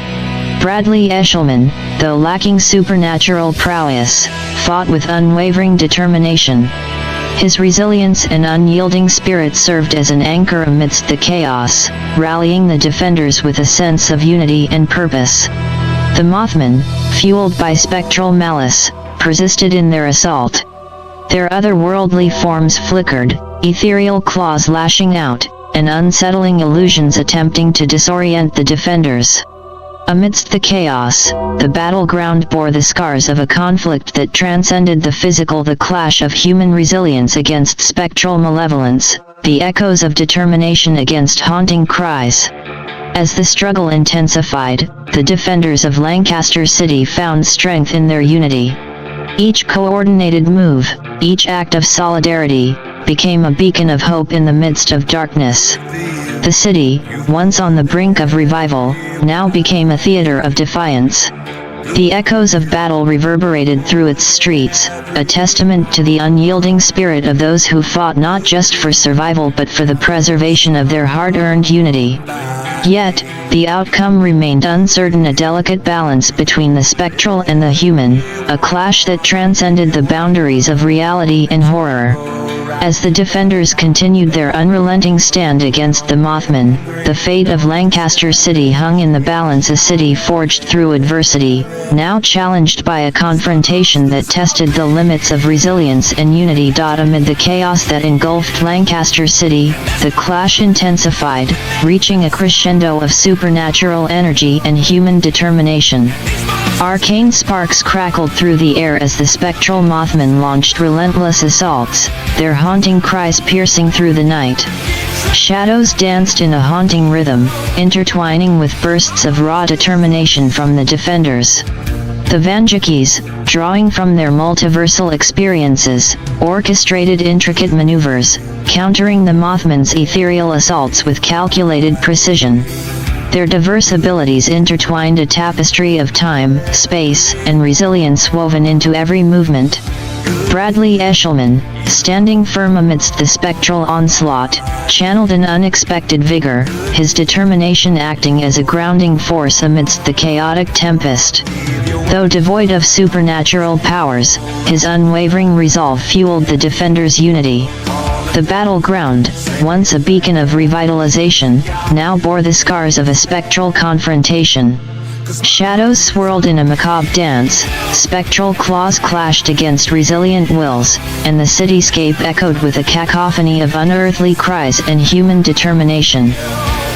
A: Bradley Eshelman, though lacking supernatural prowess, fought with unwavering determination. His resilience and unyielding spirit served as an anchor amidst the chaos, rallying the defenders with a sense of unity and purpose. The Mothmen, fueled by spectral malice, persisted in their assault. Their otherworldly forms flickered, ethereal claws lashing out, and unsettling illusions attempting to disorient the defenders. Amidst the chaos, the battleground bore the scars of a conflict that transcended the physical, the clash of human resilience against spectral malevolence, the echoes of determination against haunting cries. As the struggle intensified, the defenders of Lancaster City found strength in their unity. Each coordinated move, each act of solidarity, became a beacon of hope in the midst of darkness. The city, once on the brink of revival, now became a theater of defiance. The echoes of battle reverberated through its streets, a testament to the unyielding spirit of those who fought not just for survival but for the preservation of their hard-earned unity. Yet, the outcome remained uncertain, a delicate balance between the spectral and the human, a clash that transcended the boundaries of reality and horror. As the defenders continued their unrelenting stand against the Mothmen, the fate of Lancaster City hung in the balance, a city forged through adversity, now challenged by a confrontation that tested the limits of resilience and unity. Amid the chaos that engulfed Lancaster City, the clash intensified, reaching a crescendo of supernatural energy and human determination. Arcane sparks crackled through the air as the spectral Mothmen launched relentless assaults, their haunting cries piercing through the night. Shadows danced in a haunting rhythm, intertwining with bursts of raw determination from the defenders. The Vandukes, drawing from their multiversal experiences, orchestrated intricate maneuvers, countering the Mothmen's ethereal assaults with calculated precision. Their diverse abilities intertwined a tapestry of time, space, and resilience woven into every movement. Bradley Eshelman, standing firm amidst the spectral onslaught, channeled an unexpected vigor, his determination acting as a grounding force amidst the chaotic tempest. Though devoid of supernatural powers, his unwavering resolve fueled the defenders' unity. The battleground, once a beacon of revitalization, now bore the scars of a spectral confrontation. Shadows swirled in a macabre dance, spectral claws clashed against resilient wills, and the cityscape echoed with a cacophony of unearthly cries and human determination.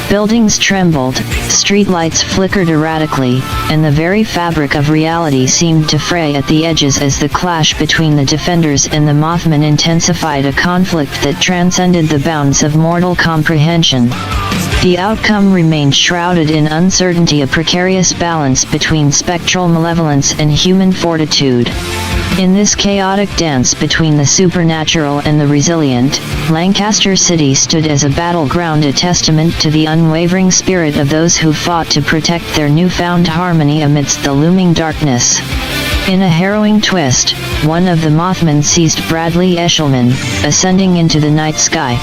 A: Buildings trembled, streetlights flickered erratically, and the very fabric of reality seemed to fray at the edges as the clash between the defenders and the Mothman intensified, a conflict that transcended the bounds of mortal comprehension. The outcome remained shrouded in uncertainty, a precarious balance between spectral malevolence and human fortitude. In this chaotic dance between the supernatural and the resilient, Lancaster City stood as a battleground, a testament to the unwavering spirit of those who fought to protect their newfound harmony amidst the looming darkness. In a harrowing twist, one of the Mothmen seized Bradley Eshelman, ascending into the night sky.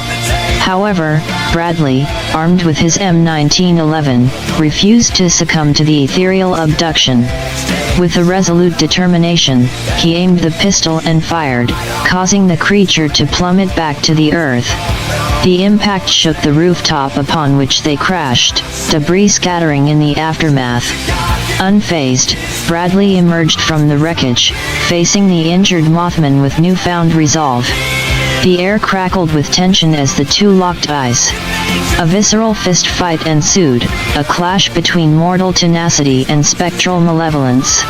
A: However, Bradley, armed with his M1911, refused to succumb to the ethereal abduction. With a resolute determination, he aimed the pistol and fired, causing the creature to plummet back to the earth. The impact shook the rooftop upon which they crashed, debris scattering in the aftermath. Unfazed, Bradley emerged from the wreckage, facing the injured Mothman with newfound resolve. The air crackled with tension as the two locked eyes. A visceral fist fight ensued, a clash between mortal tenacity and spectral malevolence.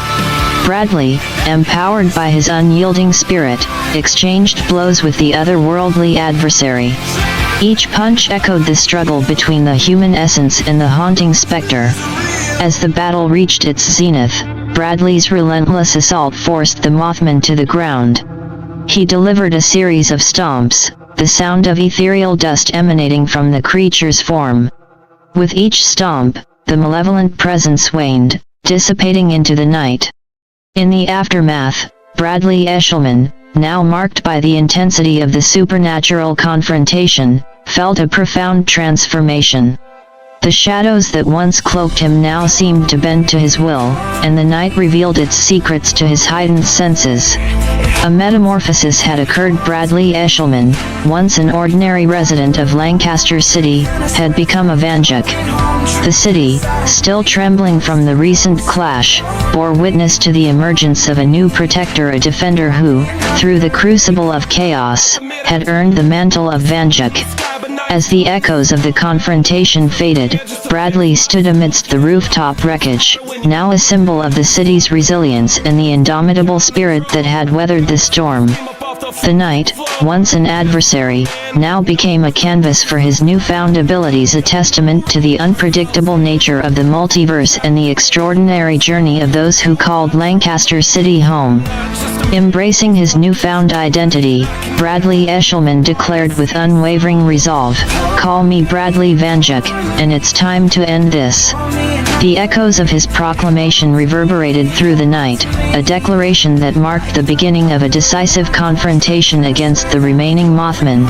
A: Bradley, empowered by his unyielding spirit, exchanged blows with the otherworldly adversary. Each punch echoed the struggle between the human essence and the haunting specter. As the battle reached its zenith, Bradley's relentless assault forced the Mothman to the ground. He delivered a series of stomps, the sound of ethereal dust emanating from the creature's form. With each stomp, the malevolent presence waned, dissipating into the night. In the aftermath, Bradley Eshelman, now marked by the intensity of the supernatural confrontation, felt a profound transformation. The shadows that once cloaked him now seemed to bend to his will, and the night revealed its secrets to his heightened senses. A metamorphosis had occurred. Bradley Eshelman, once an ordinary resident of Lancaster City, had become a Vanduke. The city, still trembling from the recent clash, bore witness to the emergence of a new protector, a defender who, through the crucible of chaos, had earned the mantle of Vanduke. As the echoes of the confrontation faded, Bradley stood amidst the rooftop wreckage, now a symbol of the city's resilience and the indomitable spirit that had weathered the storm. The night, once an adversary, now became a canvas for his newfound abilities, a testament to the unpredictable nature of the multiverse and the extraordinary journey of those who called Lancaster City home. Embracing his newfound identity, Bradley Eshelman declared with unwavering resolve, "Call me Bradley Vanduke, and it's time to end this." The echoes of his proclamation reverberated through the night, a declaration that marked the beginning of a decisive confrontation against the remaining Mothman.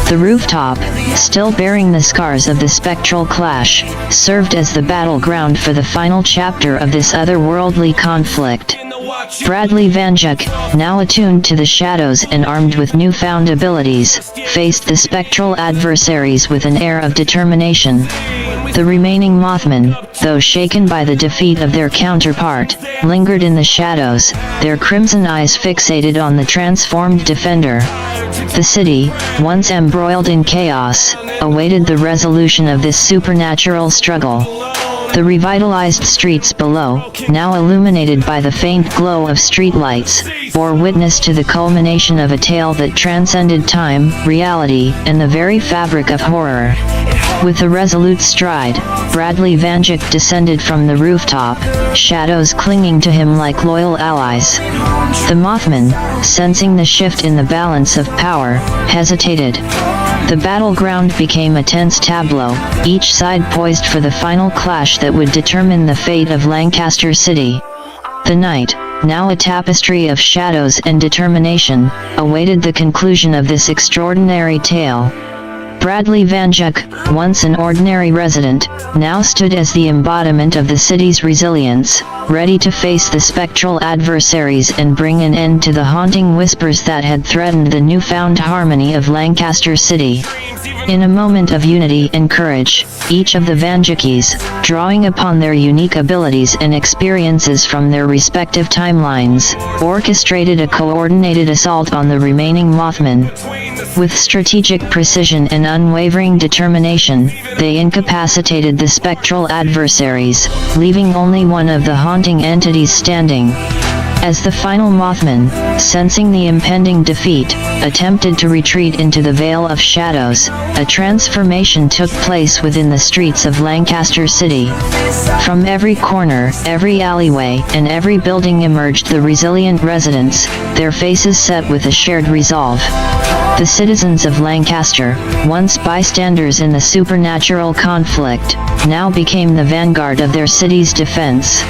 A: The rooftop, still bearing the scars of the spectral clash, served as the battleground for the final chapter of this otherworldly conflict. Bradley Vanduke, now attuned to the shadows and armed with newfound abilities, faced the spectral adversaries with an air of determination. The remaining Mothmen, though shaken by the defeat of their counterpart, lingered in the shadows, their crimson eyes fixated on the transformed defender. The city, once embroiled in chaos, awaited the resolution of this supernatural struggle. The revitalized streets below, now illuminated by the faint glow of streetlights, bore witness to the culmination of a tale that transcended time, reality, and the very fabric of horror. With a resolute stride, Bradley Vanduke descended from the rooftop, shadows clinging to him like loyal allies. The Mothman, sensing the shift in the balance of power, hesitated. The battleground became a tense tableau, each side poised for the final clash that would determine the fate of Lancaster City. The night, now a tapestry of shadows and determination, awaited the conclusion of this extraordinary tale. Bradley Vanduke, once an ordinary resident, now stood as the embodiment of the city's resilience, ready to face the spectral adversaries and bring an end to the haunting whispers that had threatened the newfound harmony of Lancaster City. In a moment of unity and courage, each of the Vandukes, drawing upon their unique abilities and experiences from their respective timelines, orchestrated a coordinated assault on the remaining Mothmen. With strategic precision and unwavering determination, they incapacitated the spectral adversaries, leaving only one of the haunting entities standing. As the final Mothman, sensing the impending defeat, attempted to retreat into the Veil of Shadows, a transformation took place within the streets of Lancaster City. From every corner, every alleyway, and every building emerged the resilient residents, their faces set with a shared resolve. The citizens of Lancaster, once bystanders in the supernatural conflict, now became the vanguard of their city's defense.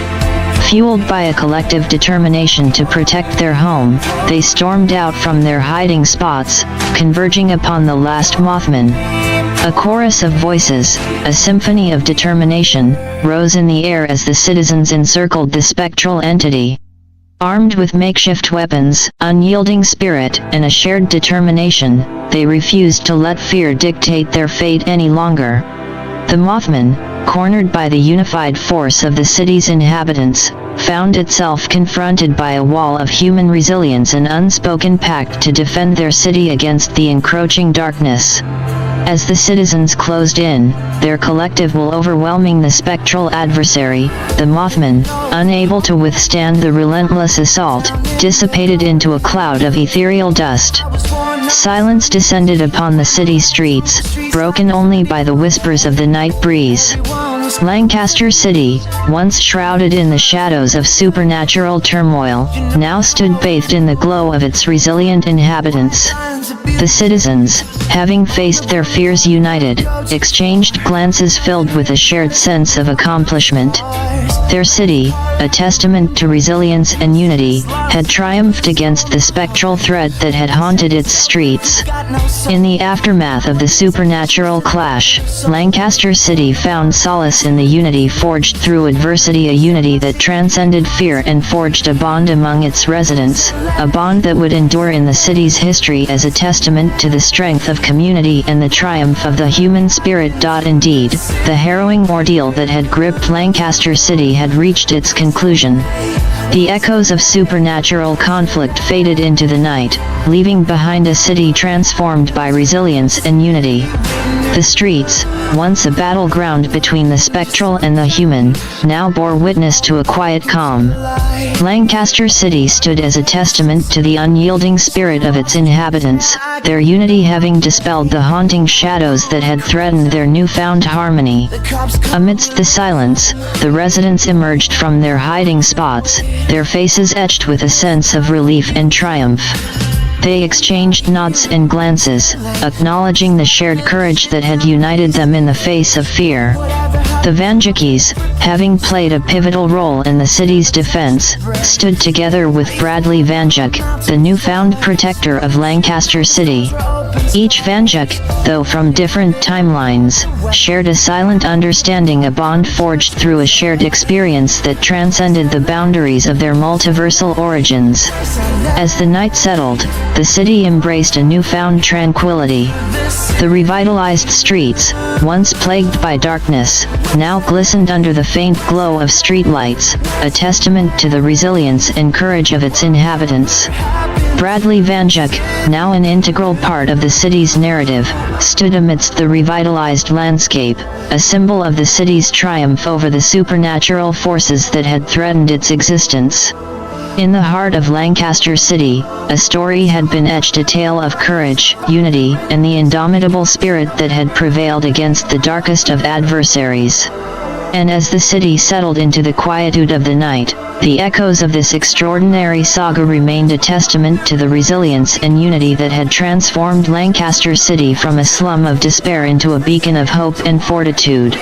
A: Fueled by a collective determination to protect their home, they stormed out from their hiding spots, converging upon the last Mothman. A chorus of voices, a symphony of determination, rose in the air as the citizens encircled the spectral entity. Armed with makeshift weapons, unyielding spirit, and a shared determination, they refused to let fear dictate their fate any longer. The Mothman, cornered by the unified force of the city's inhabitants, found itself confronted by a wall of human resilience and unspoken pact to defend their city against the encroaching darkness. As the citizens closed in, their collective will overwhelming the spectral adversary, the Mothman, unable to withstand the relentless assault, dissipated into a cloud of ethereal dust. Silence descended upon the city streets, broken only by the whispers of the night breeze. Lancaster City, once shrouded in the shadows of supernatural turmoil, now stood bathed in the glow of its resilient inhabitants. The citizens, having faced their fears united, exchanged glances filled with a shared sense of accomplishment. Their city, a testament to resilience and unity, had triumphed against the spectral threat that had haunted its streets. In the aftermath of the supernatural clash, Lancaster City found solace in the unity forged through adversity, a unity that transcended fear and forged a bond among its residents, a bond that would endure in the city's history as a testament to the strength of community and the triumph of the human spirit. Indeed, the harrowing ordeal that had gripped Lancaster City had reached its conclusion. The echoes of supernatural conflict faded into the night, leaving behind a city transformed by resilience and unity. The streets, once a battleground between the spectral and the human, now bore witness to a quiet calm. Lancaster City stood as a testament to the unyielding spirit of its inhabitants, their unity having dispelled the haunting shadows that had threatened their newfound harmony. Amidst the silence, the residents emerged from their hiding spots, their faces etched with a sense of relief and triumph. They exchanged nods and glances, acknowledging the shared courage that had united them in the face of fear. The Vandukes, having played a pivotal role in the city's defense, stood together with Bradley Vanduke, the newfound protector of Lancaster City. Each Vanduke, though from different timelines, shared a silent understanding, a bond forged through a shared experience that transcended the boundaries of their multiversal origins. As the night settled, the city embraced a newfound tranquility. The revitalized streets, once plagued by darkness, now glistened under the faint glow of streetlights, a testament to the resilience and courage of its inhabitants. Bradley Vanduke, now an integral part of the city's narrative, stood amidst the revitalized landscape, a symbol of the city's triumph over the supernatural forces that had threatened its existence. In the heart of Lancaster City, a story had been etched, a tale of courage, unity, and the indomitable spirit that had prevailed against the darkest of adversaries. And as the city settled into the quietude of the night, the echoes of this extraordinary saga remained a testament to the resilience and unity that had transformed Lancaster City from a slum of despair into a beacon of hope and fortitude.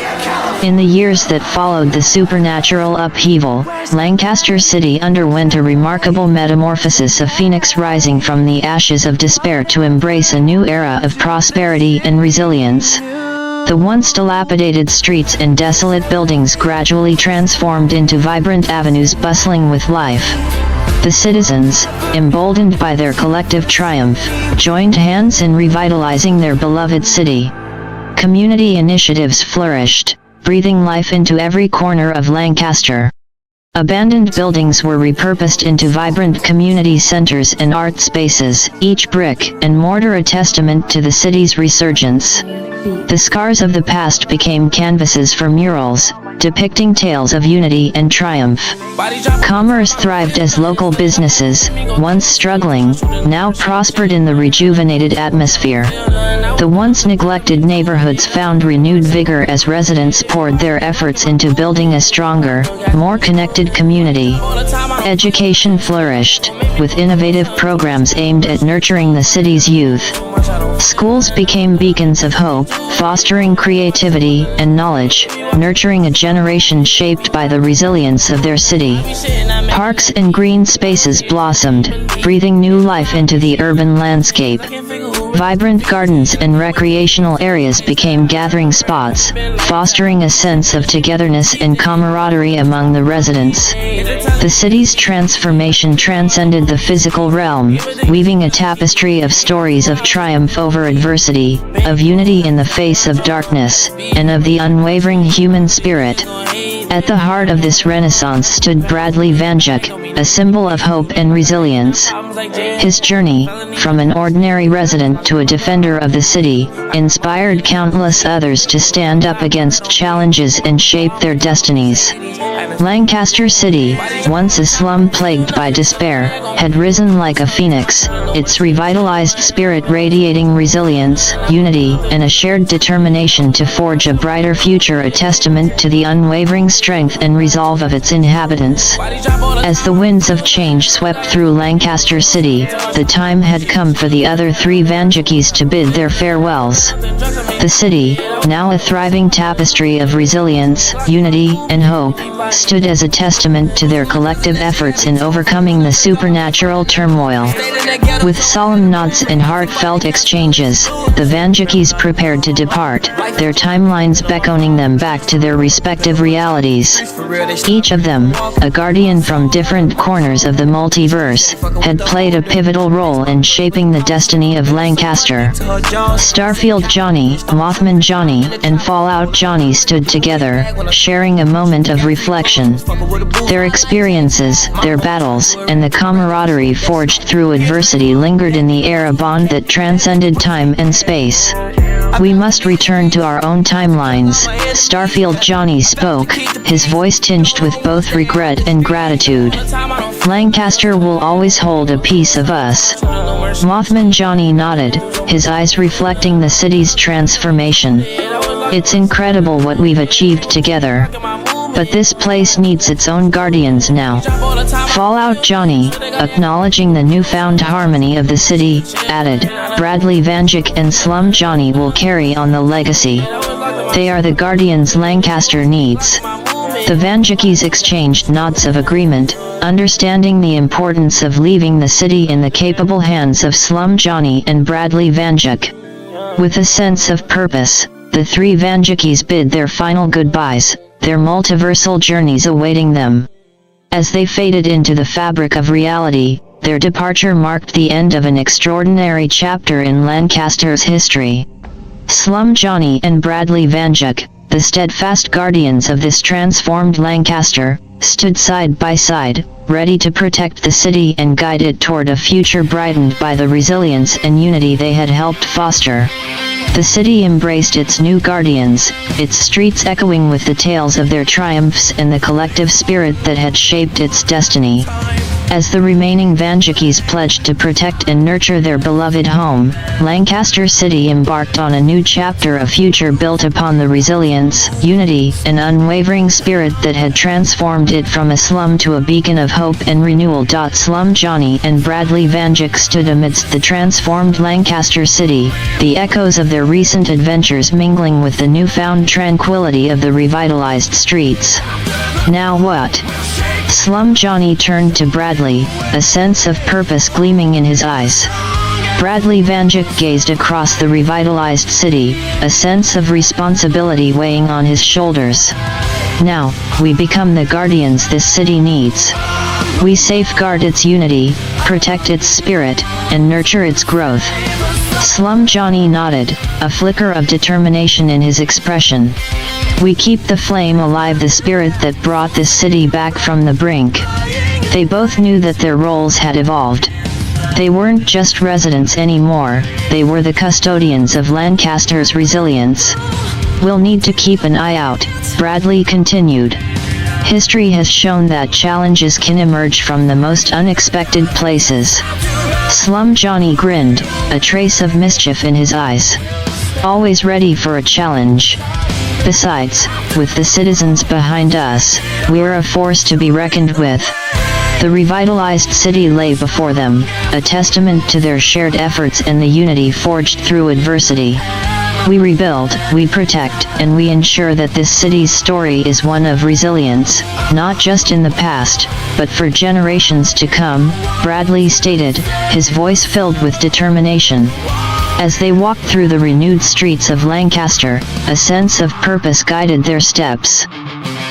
A: In the years that followed the supernatural upheaval, Lancaster City underwent a remarkable metamorphosis, a phoenix rising from the ashes of despair to embrace a new era of prosperity and resilience. The once dilapidated streets and desolate buildings gradually transformed into vibrant avenues bustling with life. The citizens, emboldened by their collective triumph, joined hands in revitalizing their beloved city. Community initiatives flourished, breathing life into every corner of Lancaster. Abandoned buildings were repurposed into vibrant community centers and art spaces, each brick and mortar a testament to the city's resurgence. The scars of the past became canvases for murals, depicting tales of unity and triumph. Commerce thrived as local businesses, once struggling, now prospered in the rejuvenated atmosphere. The once neglected neighborhoods found renewed vigor as residents poured their efforts into building a stronger, more connected community. Education flourished, with innovative programs aimed at nurturing the city's youth. Schools became beacons of hope, fostering creativity and knowledge, nurturing a generation shaped by the resilience of their city. Parks and green spaces blossomed, breathing new life into the urban landscape. Vibrant gardens and recreational areas became gathering spots, fostering a sense of togetherness and camaraderie among the residents. The city's transformation transcended the physical realm, weaving a tapestry of stories of triumph over adversity, of unity in the face of darkness, and of the unwavering human spirit. At the heart of this renaissance stood Bradley Vanduke, a symbol of hope and resilience. His journey, from an ordinary resident to a defender of the city, inspired countless others to stand up against challenges and shape their destinies. Lancaster City, once a slum plagued by despair, had risen like a phoenix, its revitalized spirit radiating resilience, unity, and a shared determination to forge a brighter future, a testament to the unwavering strength and resolve of its inhabitants. As the winds of change swept through Lancaster City, the time had come for the other three Vandukes to bid their farewells. The city, now a thriving tapestry of resilience, unity, and hope, stood as a testament to their collective efforts in overcoming the supernatural turmoil. With solemn nods and heartfelt exchanges, the Vandukes prepared to depart, their timelines beckoning them back to their respective realities. Each of them, a guardian from different corners of the multiverse, had played a pivotal role in shaping the destiny of Lancaster. Starfield Johnny, Mothman Johnny, and Fallout Johnny stood together, sharing a moment of reflection. Their experiences, their battles, and the camaraderie forged through adversity lingered in the air, a bond that transcended time and space. "We must return to our own timelines," Starfield Johnny spoke, his voice tinged with both regret and gratitude. "Lancaster will always hold a piece of us." Mothman Johnny nodded, his eyes reflecting the city's transformation. "It's incredible what we've achieved together. But this place needs its own guardians now." Fallout Johnny, acknowledging the newfound harmony of the city, added, "Bradley Vanduke and Slum Johnny will carry on the legacy. They are the guardians Lancaster needs." The Vandukes exchanged nods of agreement, understanding the importance of leaving the city in the capable hands of Slum Johnny and Bradley Vanduke. With a sense of purpose, the three Vandukes bid their final goodbyes, their multiversal journeys awaiting them. As they faded into the fabric of reality, their departure marked the end of an extraordinary chapter in Lancaster's history. Slum Johnny and Bradley Vanduke, the steadfast guardians of this transformed Lancaster, stood side by side, ready to protect the city and guide it toward a future brightened by the resilience and unity they had helped foster. The city embraced its new guardians, its streets echoing with the tales of their triumphs and the collective spirit that had shaped its destiny. As the remaining Vandukes pledged to protect and nurture their beloved home, Lancaster City embarked on a new chapter of future built upon the resilience, unity, and unwavering spirit that had transformed it from a slum to a beacon of hope and renewal. Slum Johnny and Bradley Vanduke stood amidst the transformed Lancaster City, the echoes of their recent adventures mingling with the newfound tranquility of the revitalized streets. Now what? Slum Johnny turned to Bradley, a sense of purpose gleaming in his eyes. Bradley Vanduke gazed across the revitalized city, a sense of responsibility weighing on his shoulders. Now, we become the guardians this city needs. We safeguard its unity, protect its spirit, and nurture its growth. Slum Johnny nodded, a flicker of determination in his expression. We keep the flame alive, the spirit that brought this city back from the brink. They both knew that their roles had evolved. They weren't just residents anymore, they were the custodians of Lancaster's resilience. We'll need to keep an eye out, Bradley continued. History has shown that challenges can emerge from the most unexpected places. Slum Johnny grinned, a trace of mischief in his eyes. Always ready for a challenge. Besides, with the citizens behind us, we're a force to be reckoned with. The revitalized city lay before them, a testament to their shared efforts and the unity forged through adversity. We rebuild, we protect, and we ensure that this city's story is one of resilience, not just in the past, but for generations to come, Bradley stated, his voice filled with determination. As they walked through the renewed streets of Lancaster, a sense of purpose guided their steps.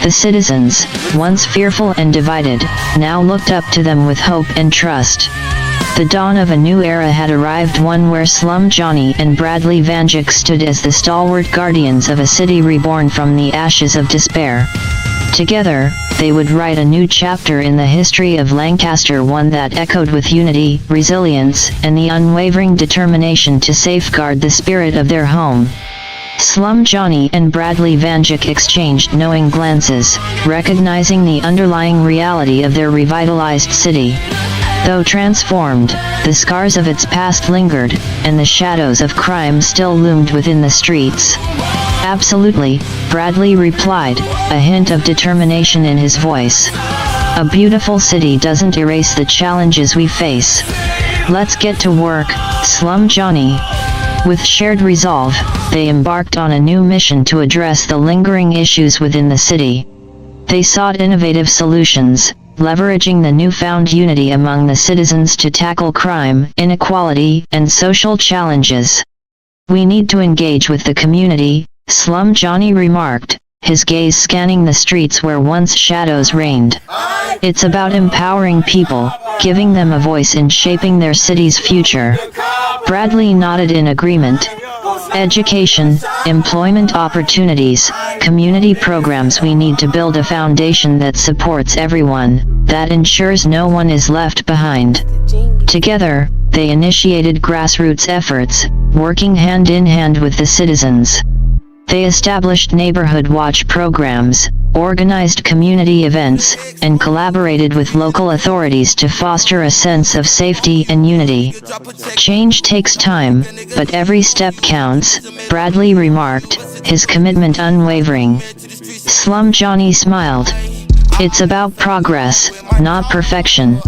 A: The citizens, once fearful and divided, now looked up to them with hope and trust. The dawn of a new era had arrived, one where Slum Johnny and Bradley Vanduke stood as the stalwart guardians of a city reborn from the ashes of despair. Together, they would write a new chapter in the history of Lancaster, one that echoed with unity, resilience, and the unwavering determination to safeguard the spirit of their home. Slum Johnny and Bradley Vanduke exchanged knowing glances, recognizing the underlying reality of their revitalized city. Though transformed, the scars of its past lingered, and the shadows of crime still loomed within the streets. Absolutely, Bradley replied, a hint of determination in his voice. A beautiful city doesn't erase the challenges we face. Let's get to work, Slum Johnny. With shared resolve, they embarked on a new mission to address the lingering issues within the city. They sought innovative solutions, leveraging the newfound unity among the citizens to tackle crime, inequality, and social challenges. We need to engage with the community, Slum Johnny remarked, his gaze scanning the streets where once shadows reigned. It's about empowering people, giving them a voice in shaping their city's future. Bradley nodded in agreement. Education, employment opportunities, community programs. We need to build a foundation that supports everyone, that ensures no one is left behind. Together, they initiated grassroots efforts, working hand in hand with the citizens. They established neighborhood watch programs, organized community events, and collaborated with local authorities to foster a sense of safety and unity. Change takes time, but every step counts, Bradley remarked, his commitment unwavering. Slum Johnny smiled. It's about progress, not perfection.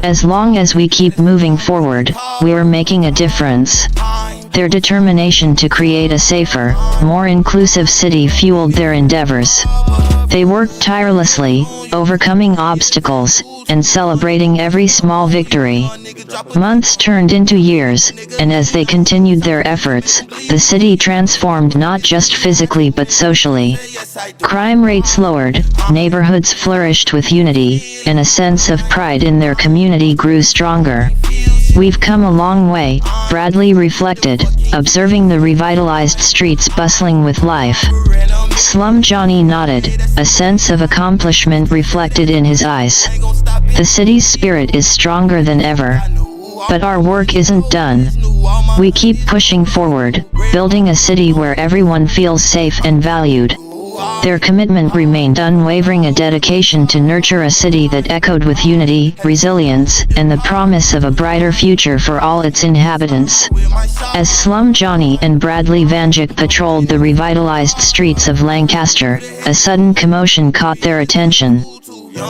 A: As long as we keep moving forward, we're making a difference. Their determination to create a safer, more inclusive city fueled their endeavors. They worked tirelessly, overcoming obstacles, and celebrating every small victory. Months turned into years, and as they continued their efforts, the city transformed not just physically but socially. Crime rates lowered, neighborhoods flourished with unity, and a sense of pride in their community grew stronger. We've come a long way, Bradley reflected, observing the revitalized streets bustling with life. Slum Johnny nodded, a sense of accomplishment reflected in his eyes. The city's spirit is stronger than ever. But our work isn't done. We keep pushing forward, building a city where everyone feels safe and valued. Their commitment remained unwavering, a dedication to nurture a city that echoed with unity, resilience, and the promise of a brighter future for all its inhabitants. As Slum Johnny and Bradley Vanduke patrolled the revitalized streets of Lancaster, a sudden commotion caught their attention.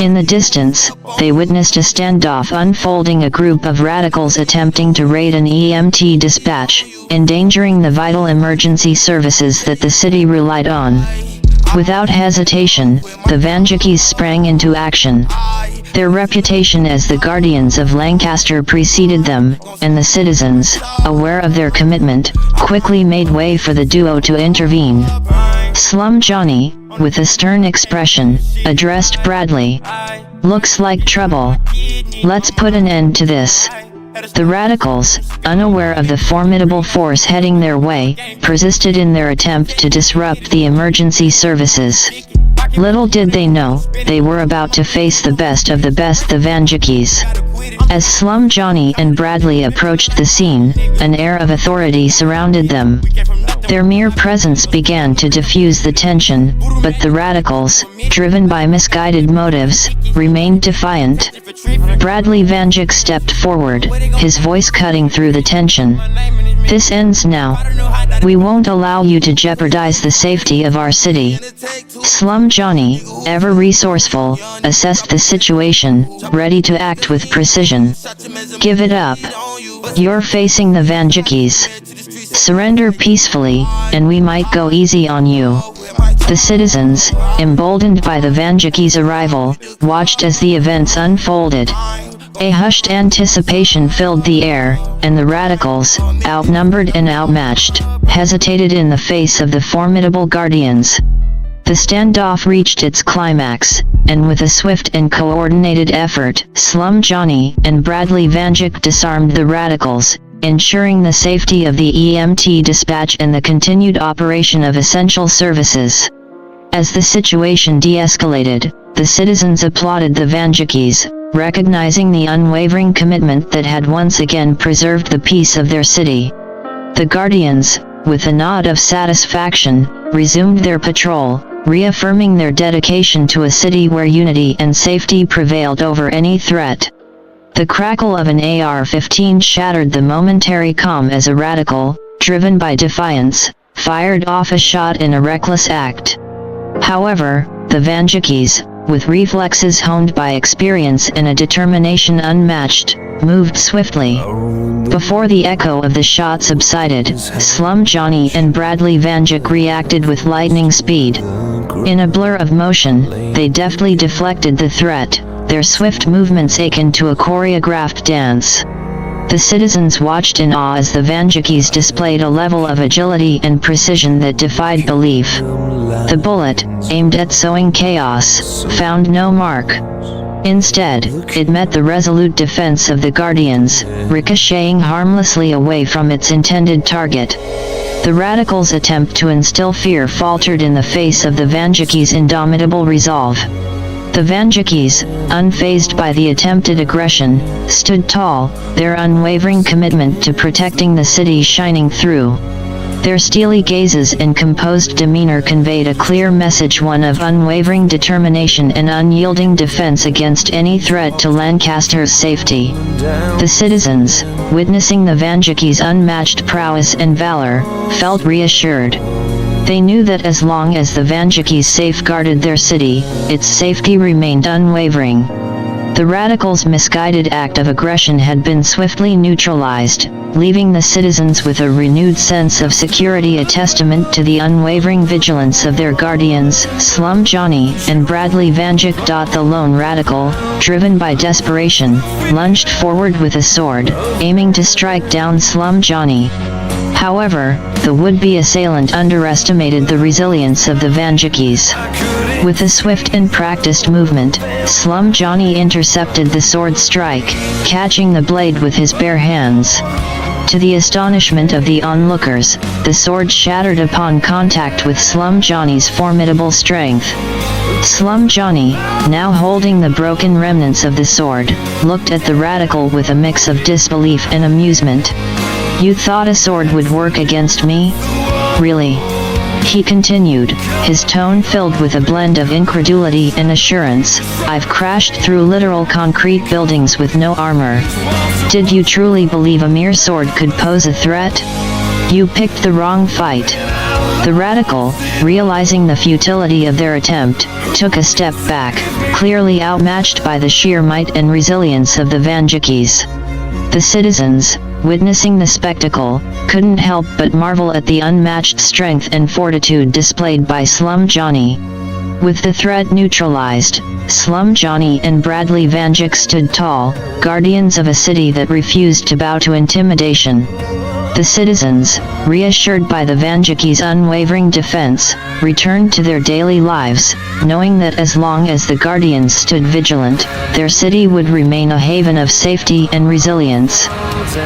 A: In the distance, they witnessed a standoff unfolding, a group of radicals attempting to raid an EMT dispatch, endangering the vital emergency services that the city relied on. Without hesitation, the Vandukes sprang into action. Their reputation as the guardians of Lancaster preceded them, and the citizens, aware of their commitment, quickly made way for the duo to intervene. Slum Johnny, with a stern expression, addressed Bradley. "Looks like trouble. Let's put an end to this." The radicals, unaware of the formidable force heading their way, persisted in their attempt to disrupt the emergency services. Little did they know, they were about to face the best of the best, the Vandukes. As Slum Johnny and Bradley approached the scene, an air of authority surrounded them. Their mere presence began to diffuse the tension, but the radicals, driven by misguided motives, remained defiant. Bradley Vanduke stepped forward, his voice cutting through the tension. "This ends now. We won't allow you to jeopardize the safety of our city." Slum Johnny, ever resourceful, assessed the situation, ready to act with precision. "Give it up. You're facing the Vandukes. Surrender peacefully, and we might go easy on you." The citizens, emboldened by the Vandukes' arrival, watched as the events unfolded. A hushed anticipation filled the air, and the radicals, outnumbered and outmatched, hesitated in the face of the formidable guardians. The standoff reached its climax, and with a swift and coordinated effort, Slum Johnny and Bradley Vanduke disarmed the radicals, ensuring the safety of the EMT dispatch and the continued operation of essential services. As the situation de-escalated, the citizens applauded the Vandukes, recognizing the unwavering commitment that had once again preserved the peace of their city. The Guardians, with a nod of satisfaction, resumed their patrol, reaffirming their dedication to a city where unity and safety prevailed over any threat. The crackle of an AR-15 shattered the momentary calm as a radical, driven by defiance, fired off a shot in a reckless act. However, the Vandukes, with reflexes honed by experience and a determination unmatched, moved swiftly. Before the echo of the shot subsided, Slum Johnny and Bradley Vanduke reacted with lightning speed. In a blur of motion, they deftly deflected the threat, their swift movements akin to a choreographed dance. The citizens watched in awe as the Vandukes displayed a level of agility and precision that defied belief. The bullet, aimed at sowing chaos, found no mark. Instead, it met the resolute defense of the Guardians, ricocheting harmlessly away from its intended target. The radicals' attempt to instill fear faltered in the face of the Vandukes' indomitable resolve. The Vandukes, unfazed by the attempted aggression, stood tall, their unwavering commitment to protecting the city shining through. Their steely gazes and composed demeanor conveyed a clear message, one of unwavering determination and unyielding defense against any threat to Lancaster's safety. The citizens, witnessing the Vandukes' unmatched prowess and valor, felt reassured. They knew that as long as the Vandukes safeguarded their city, its safety remained unwavering. The radicals' misguided act of aggression had been swiftly neutralized, leaving the citizens with a renewed sense of security, a testament to the unwavering vigilance of their guardians, Slum Johnny and Bradley Vanduke. The lone radical, driven by desperation, lunged forward with a sword, aiming to strike down Slum Johnny. However, the would-be assailant underestimated the resilience of the Vandukes. With a swift and practiced movement, Slum Johnny intercepted the sword strike, catching the blade with his bare hands. To the astonishment of the onlookers, the sword shattered upon contact with Slum Johnny's formidable strength. Slum Johnny, now holding the broken remnants of the sword, looked at the radical with a mix of disbelief and amusement. "You thought a sword would work against me? Really? He continued, his tone filled with a blend of incredulity and assurance. "I've crashed through literal concrete buildings with no armor. Did you truly believe a mere sword could pose a threat? You picked the wrong fight." The radical, realizing the futility of their attempt, took a step back, clearly outmatched by the sheer might and resilience of the Vandukes. The citizens, witnessing the spectacle, couldn't help but marvel at the unmatched strength and fortitude displayed by Slum Johnny. With the threat neutralized, Slum Johnny and Bradley Vanduke stood tall, guardians of a city that refused to bow to intimidation. The citizens, reassured by the Vandukes' unwavering defense, returned to their daily lives, knowing that as long as the Guardians stood vigilant, their city would remain a haven of safety and resilience.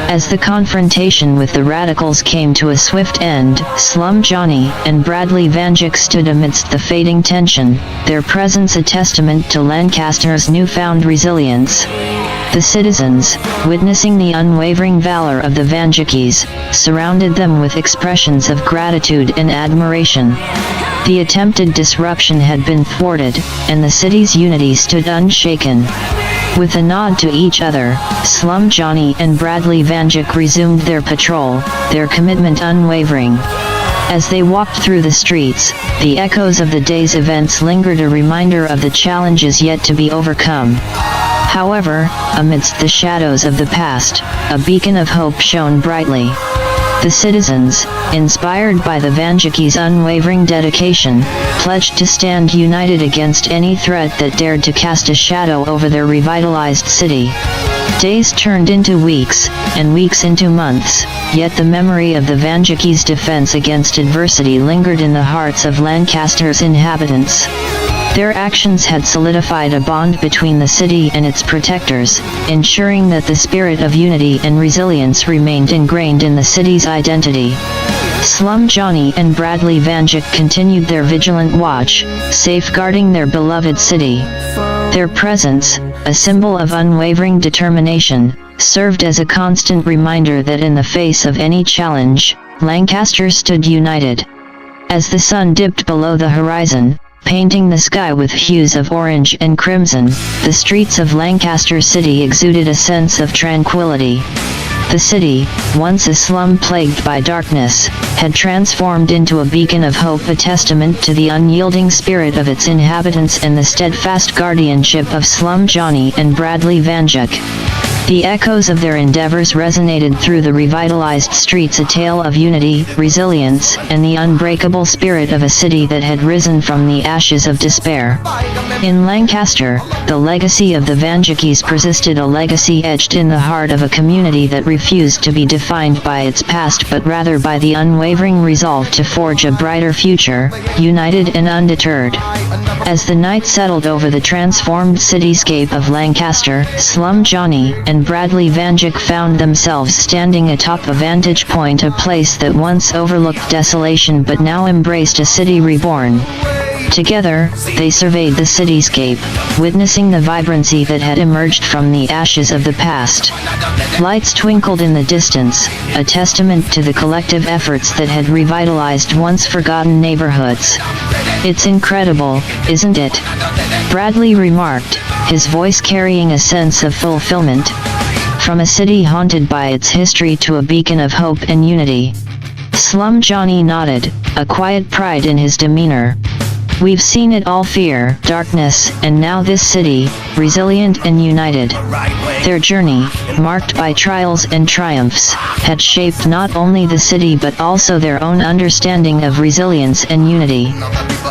A: As the confrontation with the radicals came to a swift end, Slum Johnny and Bradley Vanduke stood amidst the fading tension, their presence a testament to Lancaster's newfound resilience. The citizens, witnessing the unwavering valor of the Vandukes, surrounded them with expressions of gratitude and admiration. The attempted disruption had been thwarted, and the city's unity stood unshaken. With a nod to each other, Slum Johnny and Bradley Vanduke resumed their patrol, their commitment unwavering. As they walked through the streets, the echoes of the day's events lingered, a reminder of the challenges yet to be overcome. However, amidst the shadows of the past, a beacon of hope shone brightly. The citizens, inspired by the Vandukes' unwavering dedication, pledged to stand united against any threat that dared to cast a shadow over their revitalized city. Days turned into weeks, and weeks into months, yet the memory of the Vandukes' defense against adversity lingered in the hearts of Lancaster's inhabitants. Their actions had solidified a bond between the city and its protectors, ensuring that the spirit of unity and resilience remained ingrained in the city's identity. Slum Johnny and Bradley Vanduke continued their vigilant watch, safeguarding their beloved city. Their presence, a symbol of unwavering determination, served as a constant reminder that in the face of any challenge, Lancaster stood united. As the sun dipped below the horizon, painting the sky with hues of orange and crimson, the streets of Lancaster City exuded a sense of tranquility. The city, once a slum plagued by darkness, had transformed into a beacon of hope, a testament to the unyielding spirit of its inhabitants and the steadfast guardianship of Slum Johnny and Bradley Vanduke. The echoes of their endeavors resonated through the revitalized streets, a tale of unity, resilience, and the unbreakable spirit of a city that had risen from the ashes of despair. In Lancaster, the legacy of the Vandukes persisted, a legacy etched in the heart of a community that refused to be defined by its past but rather by the unwavering resolve to forge a brighter future, united and undeterred. As the night settled over the transformed cityscape of Lancaster, Slum Johnny and Bradley Vanduke found themselves standing atop a vantage point, a place that once overlooked desolation but now embraced a city reborn. Together, they surveyed the cityscape, witnessing the vibrancy that had emerged from the ashes of the past. Lights twinkled in the distance, a testament to the collective efforts that had revitalized once forgotten neighborhoods. "It's incredible, isn't it?" Bradley remarked, his voice carrying a sense of fulfillment. From a city haunted by its history to a beacon of hope and unity. Slum Johnny nodded, a quiet pride in his demeanor. "We've seen it all: fear, darkness, and now this city, resilient and united." Their journey, marked by trials and triumphs, had shaped not only the city but also their own understanding of resilience and unity.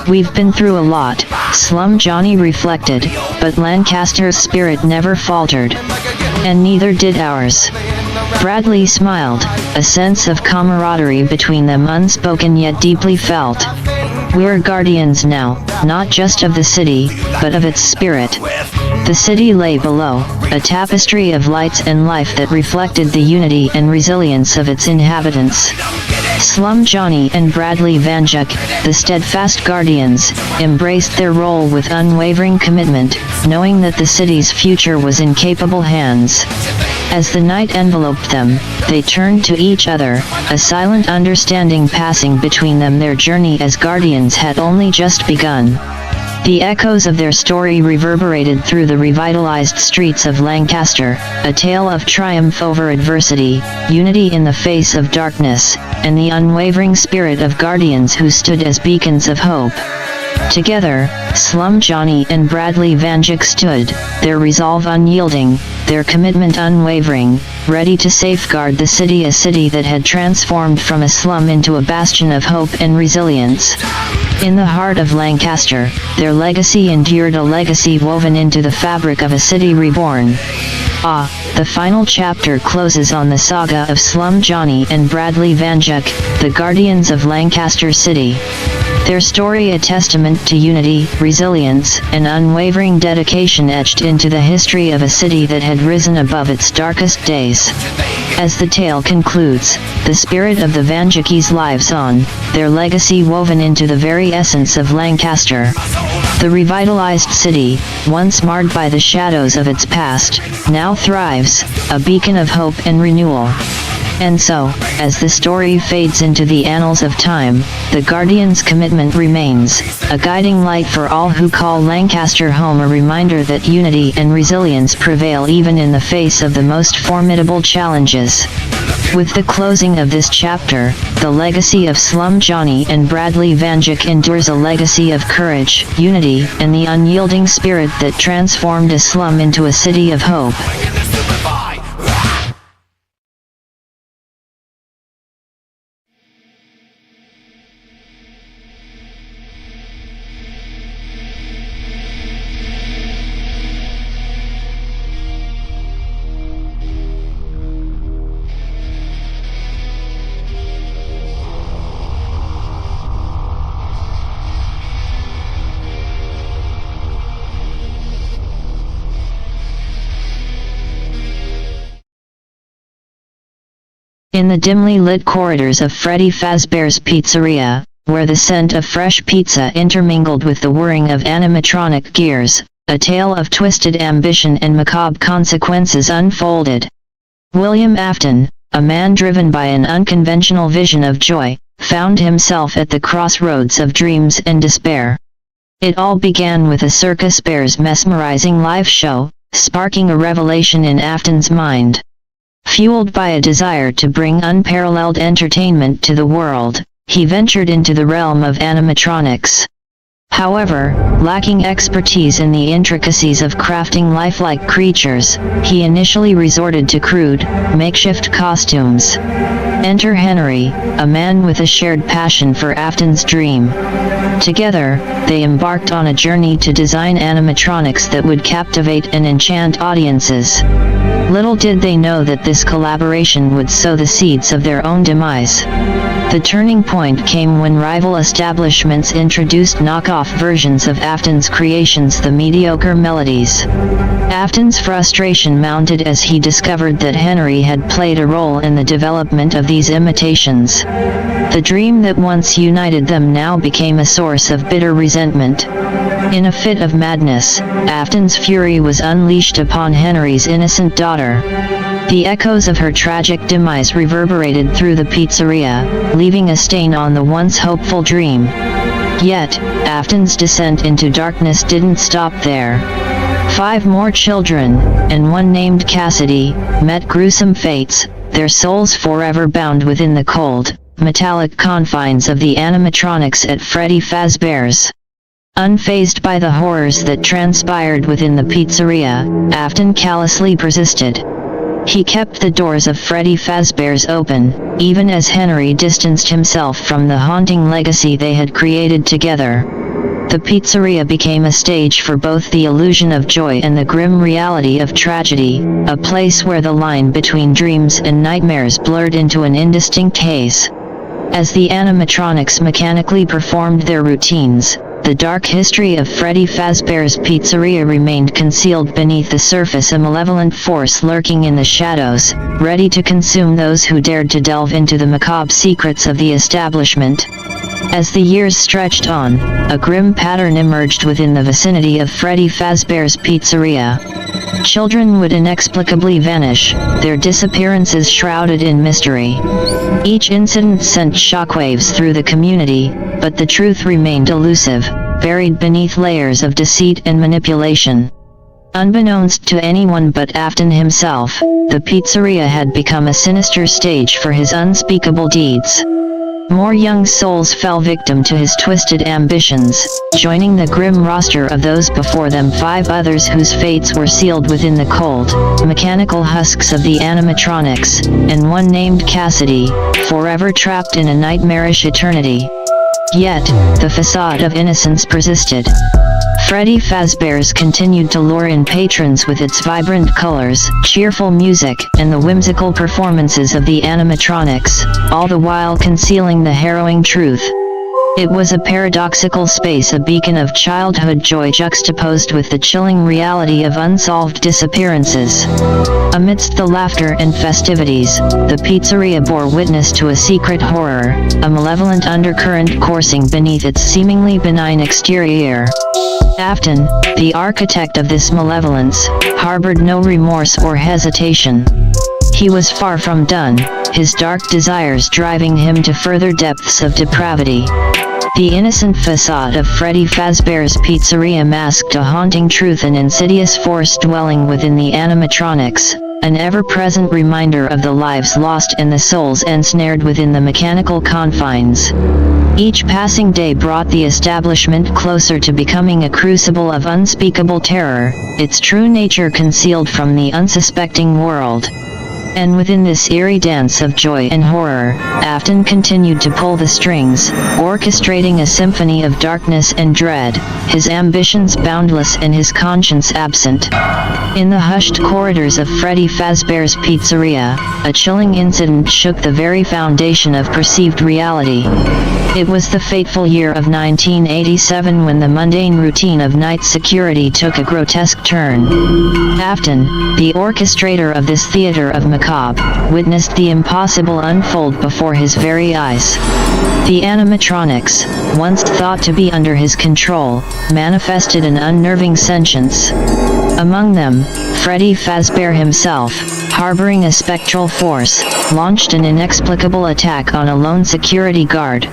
A: "We've been through a lot," Slum Johnny reflected, "but Lancaster's spirit never faltered. And neither did ours." Bradley smiled, a sense of camaraderie between them unspoken yet deeply felt. "We're guardians now, not just of the city, but of its spirit." The city lay below, a tapestry of lights and life that reflected the unity and resilience of its inhabitants. Slum Johnny and Bradley Vanduke, the steadfast guardians, embraced their role with unwavering commitment, knowing that the city's future was in capable hands. As the night enveloped them, they turned to each other, a silent understanding passing between them. Their journey as guardians had only just begun. The echoes of their story reverberated through the revitalized streets of Lancaster, a tale of triumph over adversity, unity in the face of darkness, and the unwavering spirit of guardians who stood as beacons of hope. Together, Slum Johnny and Bradley Vanduke stood, their resolve unyielding, their commitment unwavering, ready to safeguard the city, a city that had transformed from a slum into a bastion of hope and resilience. In the heart of Lancaster, their legacy endured, a legacy woven into the fabric of a city reborn. The final chapter closes on the saga of Slum Johnny and Bradley Vanduke, the guardians of Lancaster City. Their story a testament to unity, resilience, and unwavering dedication etched into the history of a city that had risen above its darkest days. As the tale concludes, the spirit of the Vandukes lives on, their legacy woven into the very essence of Lancaster. The revitalized city, once marred by the shadows of its past, now thrives, a beacon of hope and renewal. And so, as the story fades into the annals of time, the Guardians' commitment remains, a guiding light for all who call Lancaster home, a reminder that unity and resilience prevail even in the face of the most formidable challenges. With the closing of this chapter, the legacy of Slum Johnny and Bradley Vanduke endures, a legacy of courage, unity, and the unyielding spirit that transformed a slum into a city of hope. In the dimly lit corridors of Freddy Fazbear's Pizzeria, where the scent of fresh pizza intermingled with the whirring of animatronic gears, a tale of twisted ambition and macabre consequences unfolded. William Afton, a man driven by an unconventional vision of joy, found himself at the crossroads of dreams and despair. It all began with a Circus Bears mesmerizing live show, sparking a revelation in Afton's mind. Fueled by a desire to bring unparalleled entertainment to the world, he ventured into the realm of animatronics. However, lacking expertise in the intricacies of crafting lifelike creatures, he initially resorted to crude, makeshift costumes. Enter Henry, a man with a shared passion for Afton's dream. Together, they embarked on a journey to design animatronics that would captivate and enchant audiences. Little did they know that this collaboration would sow the seeds of their own demise. The turning point came when rival establishments introduced knockoff versions of Afton's creations, the mediocre melodies. Afton's frustration mounted as he discovered that Henry had played a role in the development of these imitations. The dream that once united them now became a source of bitter resentment. In a fit of madness, Afton's fury was unleashed upon Henry's innocent daughter. The echoes of her tragic demise reverberated through the pizzeria, leaving a stain on the once hopeful dream. Yet, Afton's descent into darkness didn't stop there. 5 more children, and one named Cassidy, met gruesome fates, their souls forever bound within the cold, metallic confines of the animatronics at Freddy Fazbear's. Unfazed by the horrors that transpired within the pizzeria, Afton callously persisted. He kept the doors of Freddy Fazbear's open, even as Henry distanced himself from the haunting legacy they had created together. The pizzeria became a stage for both the illusion of joy and the grim reality of tragedy, a place where the line between dreams and nightmares blurred into an indistinct haze. As the animatronics mechanically performed their routines, the dark history of Freddy Fazbear's Pizzeria remained concealed beneath the surface, a malevolent force lurking in the shadows, ready to consume those who dared to delve into the macabre secrets of the establishment. As the years stretched on, a grim pattern emerged within the vicinity of Freddy Fazbear's Pizzeria. Children would inexplicably vanish, their disappearances shrouded in mystery. Each incident sent shockwaves through the community, but the truth remained elusive, buried beneath layers of deceit and manipulation. Unbeknownst to anyone but Afton himself, the pizzeria had become a sinister stage for his unspeakable deeds. More young souls fell victim to his twisted ambitions, joining the grim roster of those before them, 5 others whose fates were sealed within the cold, mechanical husks of the animatronics, and one named Cassidy, forever trapped in a nightmarish eternity. Yet, the facade of innocence persisted. Freddy Fazbear's continued to lure in patrons with its vibrant colors, cheerful music, and the whimsical performances of the animatronics, all the while concealing the harrowing truth. It was a paradoxical space, a beacon of childhood joy juxtaposed with the chilling reality of unsolved disappearances. Amidst the laughter and festivities, the pizzeria bore witness to a secret horror, a malevolent undercurrent coursing beneath its seemingly benign exterior. Afton, the architect of this malevolence, harbored no remorse or hesitation. He was far from done, his dark desires driving him to further depths of depravity. The innocent facade of Freddy Fazbear's Pizzeria masked a haunting truth, an insidious force dwelling within the animatronics, an ever-present reminder of the lives lost and the souls ensnared within the mechanical confines. Each passing day brought the establishment closer to becoming a crucible of unspeakable terror, its true nature concealed from the unsuspecting world. And within this eerie dance of joy and horror, Afton continued to pull the strings, orchestrating a symphony of darkness and dread, his ambitions boundless and his conscience absent. In the hushed corridors of Freddy Fazbear's Pizzeria, a chilling incident shook the very foundation of perceived reality. It was the fateful year of 1987 when the mundane routine of night security took a grotesque turn. Afton, the orchestrator of this theater of macabre, witnessed the impossible unfold before his very eyes. The animatronics, once thought to be under his control, manifested an unnerving sentience. Among them, Freddy Fazbear himself, harboring a spectral force, launched an inexplicable attack on a lone security guard.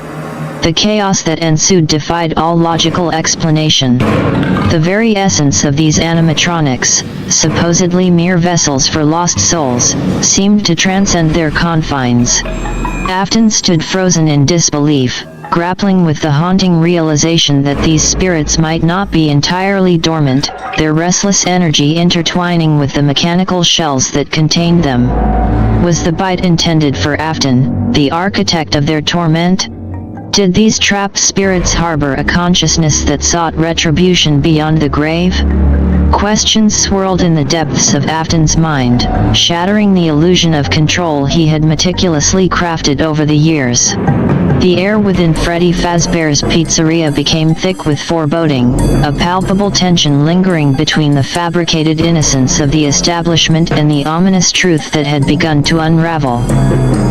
A: The chaos that ensued defied all logical explanation. The very essence of these animatronics, supposedly mere vessels for lost souls, seemed to transcend their confines. Afton stood frozen in disbelief, grappling with the haunting realization that these spirits might not be entirely dormant, their restless energy intertwining with the mechanical shells that contained them. Was the bite intended for Afton, the architect of their torment? Did these trapped spirits harbor a consciousness that sought retribution beyond the grave? Questions swirled in the depths of Afton's mind, shattering the illusion of control he had meticulously crafted over the years. The air within Freddy Fazbear's Pizzeria became thick with foreboding, a palpable tension lingering between the fabricated innocence of the establishment and the ominous truth that had begun to unravel.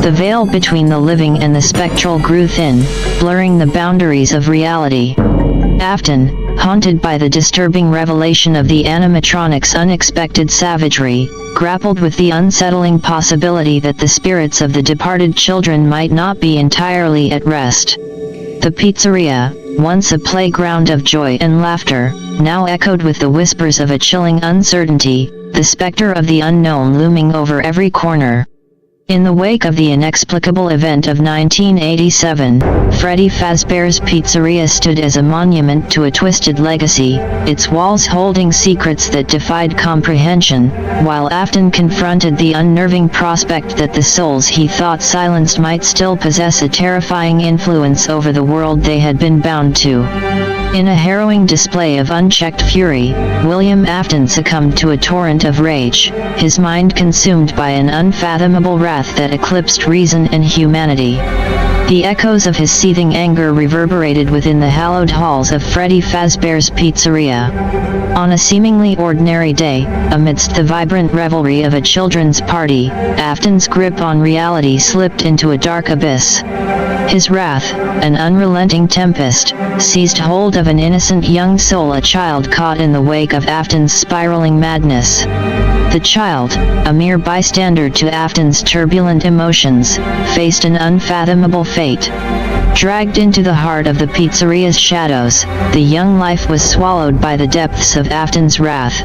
A: The veil between the living and the spectral grew thin, blurring the boundaries of reality. Afton, haunted by the disturbing revelation of the animatronics' unexpected savagery, grappled with the unsettling possibility that the spirits of the departed children might not be entirely at rest. The pizzeria, once a playground of joy and laughter, now echoed with the whispers of a chilling uncertainty, the specter of the unknown looming over every corner. In the wake of the inexplicable event of 1987, Freddy Fazbear's Pizzeria stood as a monument to a twisted legacy, its walls holding secrets that defied comprehension, while Afton confronted the unnerving prospect that the souls he thought silenced might still possess a terrifying influence over the world they had been bound to. In a harrowing display of unchecked fury, William Afton succumbed to a torrent of rage, his mind consumed by an unfathomable wrath that eclipsed reason and humanity. The echoes of his seething anger reverberated within the hallowed halls of Freddy Fazbear's Pizzeria. On a seemingly ordinary day, amidst the vibrant revelry of a children's party, Afton's grip on reality slipped into a dark abyss. His wrath, an unrelenting tempest, seized hold of an innocent young soul, a child caught in the wake of Afton's spiraling madness. The child, a mere bystander to Afton's turbulent emotions, faced an unfathomable fate. Dragged into the heart of the pizzeria's shadows, the young life was swallowed by the depths of Afton's wrath.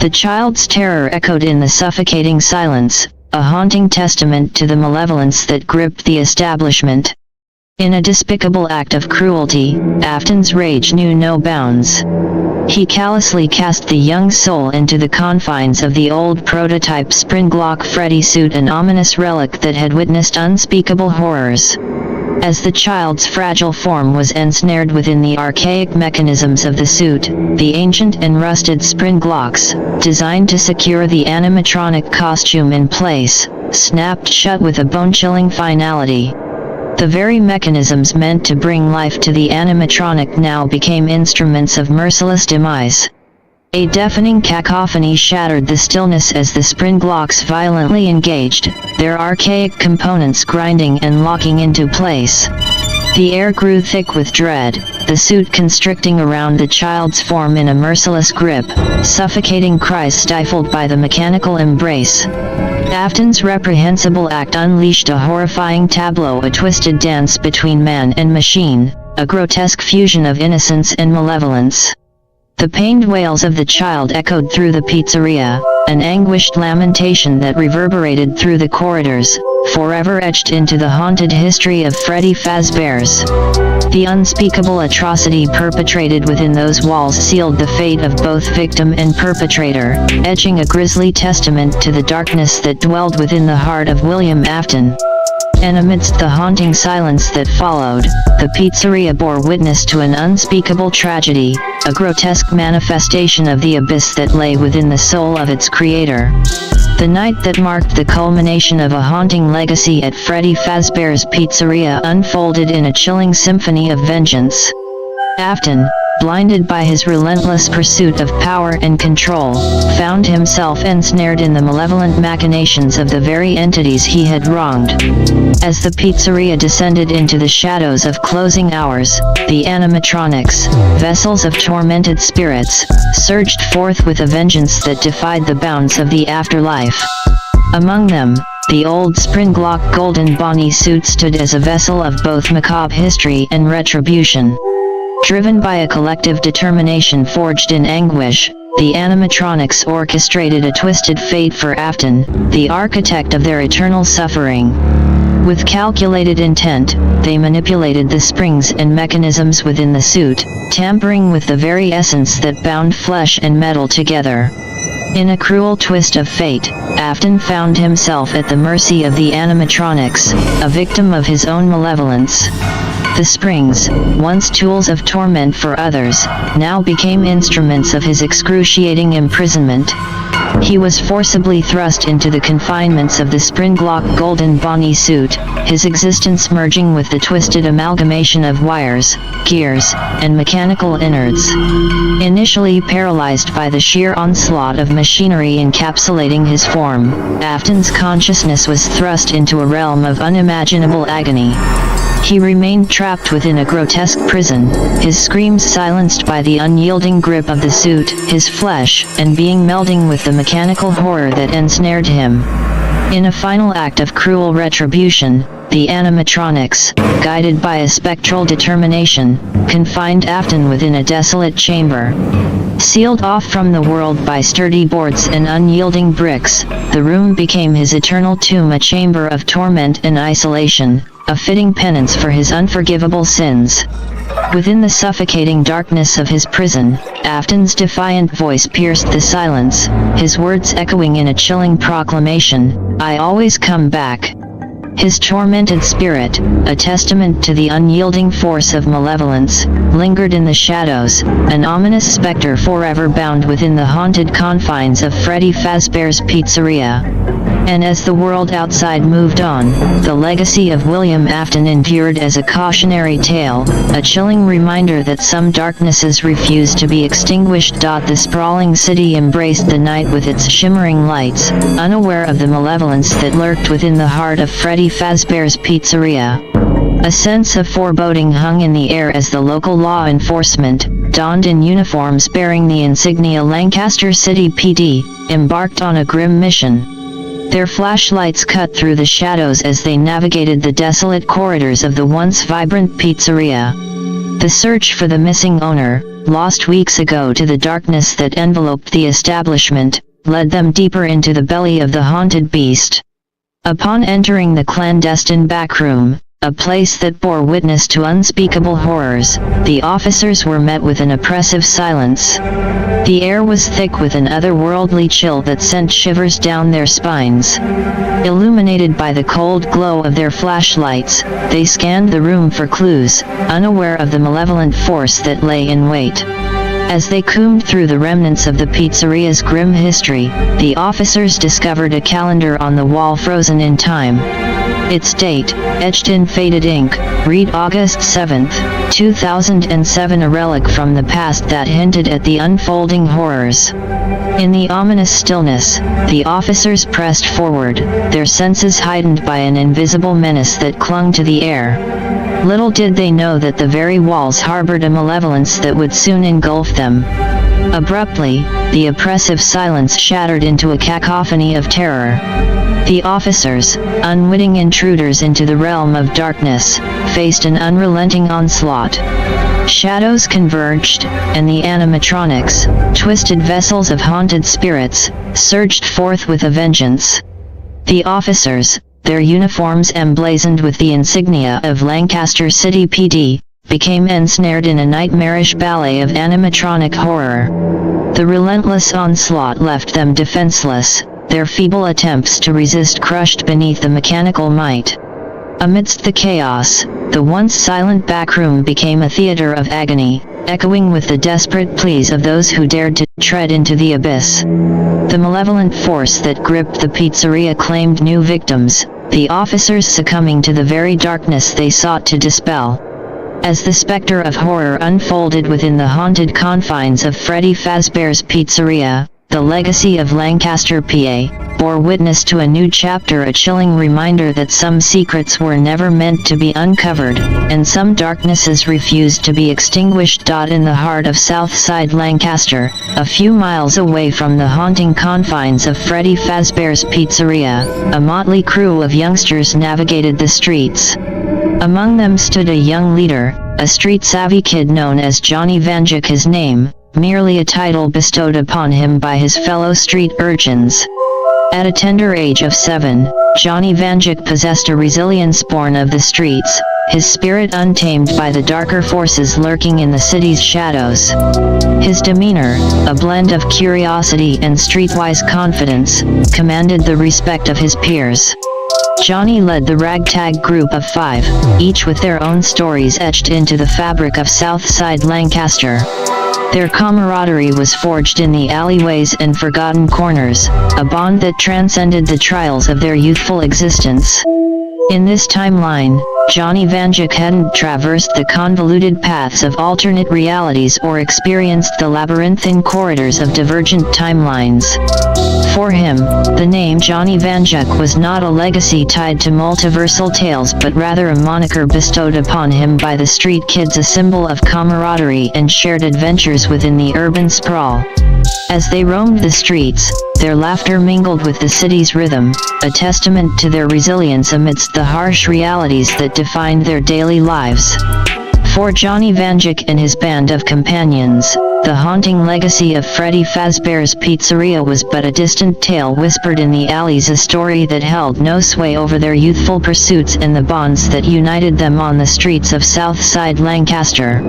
A: The child's terror echoed in the suffocating silence, a haunting testament to the malevolence that gripped the establishment. In a despicable act of cruelty, Afton's rage knew no bounds. He callously cast the young soul into the confines of the old prototype Springlock Freddy suit, an ominous relic that had witnessed unspeakable horrors. As the child's fragile form was ensnared within the archaic mechanisms of the suit, the ancient and rusted spring locks, designed to secure the animatronic costume in place, snapped shut with a bone-chilling finality. The very mechanisms meant to bring life to the animatronic now became instruments of merciless demise. A deafening cacophony shattered the stillness as the spring locks violently engaged, their archaic components grinding and locking into place. The air grew thick with dread, the suit constricting around the child's form in a merciless grip, suffocating cries stifled by the mechanical embrace. Afton's reprehensible act unleashed a horrifying tableau, a twisted dance between man and machine, a grotesque fusion of innocence and malevolence. The pained wails of the child echoed through the pizzeria, an anguished lamentation that reverberated through the corridors, forever etched into the haunted history of Freddy Fazbear's. The unspeakable atrocity perpetrated within those walls sealed the fate of both victim and perpetrator, etching a grisly testament to the darkness that dwelled within the heart of William Afton. And amidst the haunting silence that followed, the pizzeria bore witness to an unspeakable tragedy, a grotesque manifestation of the abyss that lay within the soul of its creator. The night that marked the culmination of a haunting legacy at Freddy Fazbear's Pizzeria unfolded in a chilling symphony of vengeance. Afton, blinded by his relentless pursuit of power and control, found himself ensnared in the malevolent machinations of the very entities he had wronged. As the pizzeria descended into the shadows of closing hours, the animatronics, vessels of tormented spirits, surged forth with a vengeance that defied the bounds of the afterlife. Among them, the old Springlock Golden Bonnie suit stood as a vessel of both macabre history and retribution. Driven by a collective determination forged in anguish, the animatronics orchestrated a twisted fate for Afton, the architect of their eternal suffering. With calculated intent, they manipulated the springs and mechanisms within the suit, tampering with the very essence that bound flesh and metal together. In a cruel twist of fate, Afton found himself at the mercy of the animatronics, a victim of his own malevolence. The springs, once tools of torment for others, now became instruments of his excruciating imprisonment. He was forcibly thrust into the confinements of the Springlock Golden Bonnie suit, his existence merging with the twisted amalgamation of wires, gears, and mechanical innards. Initially paralyzed by the sheer onslaught of machinery encapsulating his form, Afton's consciousness was thrust into a realm of unimaginable agony. He remained trapped within a grotesque prison, his screams silenced by the unyielding grip of the suit, his flesh and being melding with the mechanical horror that ensnared him. In a final act of cruel retribution, the animatronics, guided by a spectral determination, confined Afton within a desolate chamber. Sealed off from the world by sturdy boards and unyielding bricks, the room became his eternal tomb, a chamber of torment and isolation, a fitting penance for his unforgivable sins. Within the suffocating darkness of his prison, Afton's defiant voice pierced the silence, his words echoing in a chilling proclamation, "I always come back." His tormented spirit, a testament to the unyielding force of malevolence, lingered in the shadows, an ominous specter forever bound within the haunted confines of Freddy Fazbear's Pizzeria. And as the world outside moved on, the legacy of William Afton endured as a cautionary tale, a chilling reminder that some darknesses refuse to be extinguished. The sprawling city embraced the night with its shimmering lights, unaware of the malevolence that lurked within the heart of Freddy Fazbear's Pizzeria. A sense of foreboding hung in the air as the local law enforcement, donned in uniforms bearing the insignia Lancaster City PD, embarked on a grim mission. Their flashlights cut through the shadows as they navigated the desolate corridors of the once vibrant pizzeria. The search for the missing owner, lost weeks ago to the darkness that enveloped the establishment, led them deeper into the belly of the haunted beast. Upon entering the clandestine backroom, a place that bore witness to unspeakable horrors, the officers were met with an oppressive silence. The air was thick with an otherworldly chill that sent shivers down their spines. Illuminated by the cold glow of their flashlights, they scanned the room for clues, unaware of the malevolent force that lay in wait. As they combed through the remnants of the pizzeria's grim history, the officers discovered a calendar on the wall frozen in time. Its date, etched in faded ink, read August 7, 2007, a relic from the past that hinted at the unfolding horrors. In the ominous stillness, the officers pressed forward, their senses heightened by an invisible menace that clung to the air. Little did they know that the very walls harbored a malevolence that would soon engulf them. Abruptly, the oppressive silence shattered into a cacophony of terror. The officers, unwitting intruders into the realm of darkness, faced an unrelenting onslaught. Shadows converged, and the animatronics, twisted vessels of haunted spirits, surged forth with a vengeance. The officers, their uniforms emblazoned with the insignia of Lancaster City PD, became ensnared in a nightmarish ballet of animatronic horror. The relentless onslaught left them defenseless, their feeble attempts to resist crushed beneath the mechanical might. Amidst the chaos, the once silent backroom became a theater of agony, echoing with the desperate pleas of those who dared to tread into the abyss. The malevolent force that gripped the pizzeria claimed new victims, the officers succumbing to the very darkness they sought to dispel. As the specter of horror unfolded within the haunted confines of Freddy Fazbear's Pizzeria, the legacy of Lancaster, PA, bore witness to a new chapter, a chilling reminder that some secrets were never meant to be uncovered, and some darknesses refused to be extinguished. In the heart of Southside Lancaster, a few miles away from the haunting confines of Freddy Fazbear's Pizzeria, a motley crew of youngsters navigated the streets. Among them stood a young leader, a street-savvy kid known as Johnny Vanduke, his name, merely a title bestowed upon him by his fellow street urchins. At a tender age of 7, Johnny Vanduke possessed a resilience born of the streets, his spirit untamed by the darker forces lurking in the city's shadows. His demeanor, a blend of curiosity and streetwise confidence, commanded the respect of his peers. Johnny led the ragtag group of 5, each with their own stories etched into the fabric of Southside Lancaster. Their camaraderie was forged in the alleyways and forgotten corners, a bond that transcended the trials of their youthful existence. In this timeline, Johnny Vanduke hadn't traversed the convoluted paths of alternate realities or experienced the labyrinthine corridors of divergent timelines. For him, the name Johnny Vanduke was not a legacy tied to multiversal tales but rather a moniker bestowed upon him by the street kids, a symbol of camaraderie and shared adventures within the urban sprawl. As they roamed the streets, their laughter mingled with the city's rhythm, a testament to their resilience amidst the harsh realities that defined their daily lives. For Johnny Vanduke and his band of companions, the haunting legacy of Freddy Fazbear's Pizzeria was but a distant tale whispered in the alleys, a story that held no sway over their youthful pursuits and the bonds that united them on the streets of Southside Lancaster.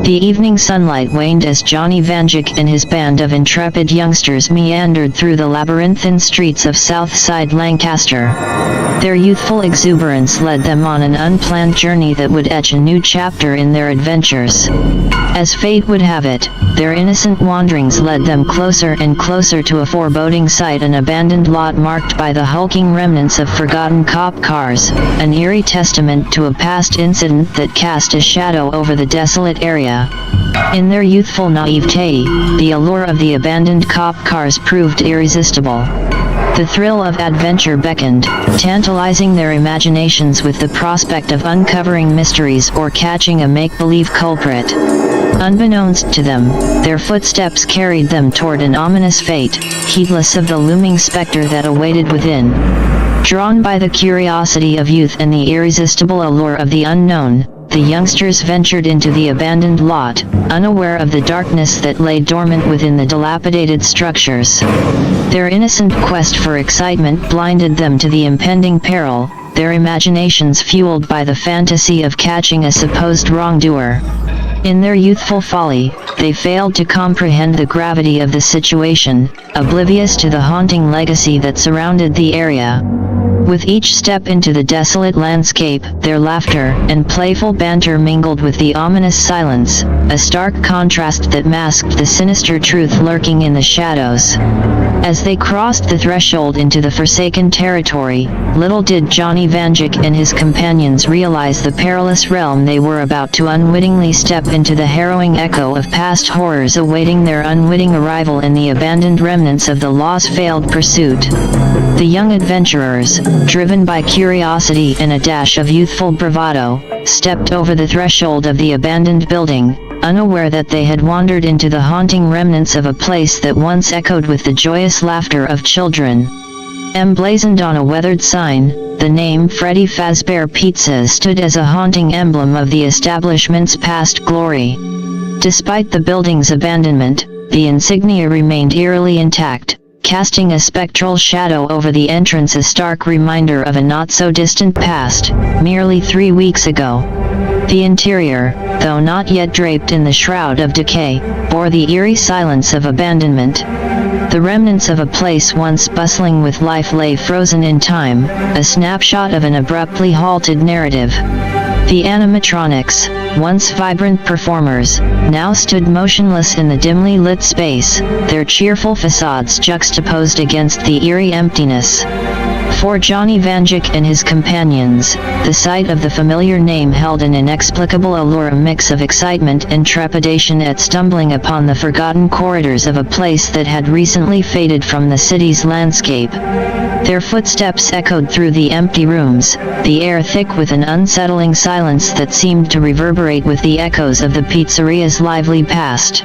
A: The evening sunlight waned as Johnny Vanduke and his band of intrepid youngsters meandered through the labyrinthine streets of Southside Lancaster. Their youthful exuberance led them on an unplanned journey that would etch a new chapter in their adventures. As fate would have it, their innocent wanderings led them closer and closer to a foreboding sight, an abandoned lot marked by the hulking remnants of forgotten cop cars, an eerie testament to a past incident that cast a shadow over the desolate area. In their youthful naivete, the allure of the abandoned cop cars proved irresistible. The thrill of adventure beckoned, tantalizing their imaginations with the prospect of uncovering mysteries or catching a make-believe culprit. Unbeknownst to them, their footsteps carried them toward an ominous fate, heedless of the looming specter that awaited within. Drawn by the curiosity of youth and the irresistible allure of the unknown, the youngsters ventured into the abandoned lot, unaware of the darkness that lay dormant within the dilapidated structures. Their innocent quest for excitement blinded them to the impending peril, their imaginations fueled by the fantasy of catching a supposed wrongdoer. In their youthful folly, they failed to comprehend the gravity of the situation, oblivious to the haunting legacy that surrounded the area. With each step into the desolate landscape, their laughter and playful banter mingled with the ominous silence, a stark contrast that masked the sinister truth lurking in the shadows. As they crossed the threshold into the forsaken territory, little did Johnny Vanduke and his companions realize the perilous realm they were about to unwittingly step into, the harrowing echo of past horrors awaiting their unwitting arrival in the abandoned remnants of the law's failed pursuit. The young adventurers, driven by curiosity and a dash of youthful bravado, stepped over the threshold of the abandoned building, unaware that they had wandered into the haunting remnants of a place that once echoed with the joyous laughter of children. Emblazoned on a weathered sign, the name Freddy Fazbear Pizza stood as a haunting emblem of the establishment's past glory. Despite the building's abandonment, the insignia remained eerily intact, casting a spectral shadow over the entrance, a stark reminder of a not-so-distant past, merely 3 weeks ago. The interior, though not yet draped in the shroud of decay, bore the eerie silence of abandonment. The remnants of a place once bustling with life lay frozen in time, a snapshot of an abruptly halted narrative. The animatronics, once vibrant performers, now stood motionless in the dimly lit space, their cheerful facades juxtaposed against the eerie emptiness. For Johnny Vanduke and his companions, the sight of the familiar name held an inexplicable allure, a mix of excitement and trepidation at stumbling upon the forgotten corridors of a place that had recently faded from the city's landscape. Their footsteps echoed through the empty rooms, the air thick with an unsettling silence that seemed to reverberate with the echoes of the pizzeria's lively past.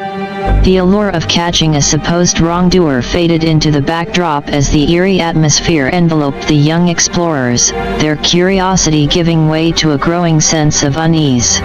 A: The allure of catching a supposed wrongdoer faded into the backdrop as the eerie atmosphere enveloped the young explorers, their curiosity giving way to a growing sense of unease.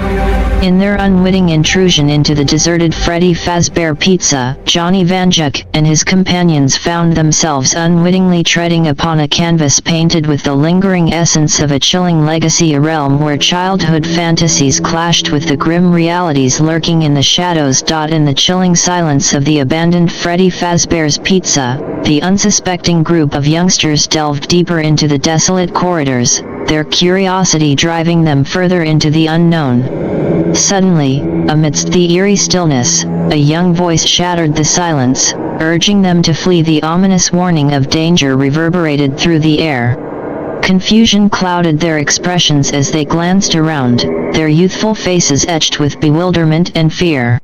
A: In their unwitting intrusion into the deserted Freddy Fazbear Pizza, Johnny Vanduke and his companions found themselves unwittingly treading upon a canvas painted with the lingering essence of a chilling legacy, a realm where childhood fantasies clashed with the grim realities lurking in the shadows. In the chilling silence of the abandoned Freddy Fazbear's Pizza, the unsuspecting group of youngsters delved deeper into the desolate corridors, their curiosity driving them further into the unknown. Suddenly, amidst the eerie stillness, a young voice shattered the silence, urging them to flee. The ominous warning of danger reverberated through the air. Confusion clouded their expressions as they glanced around, their youthful faces etched with bewilderment and fear.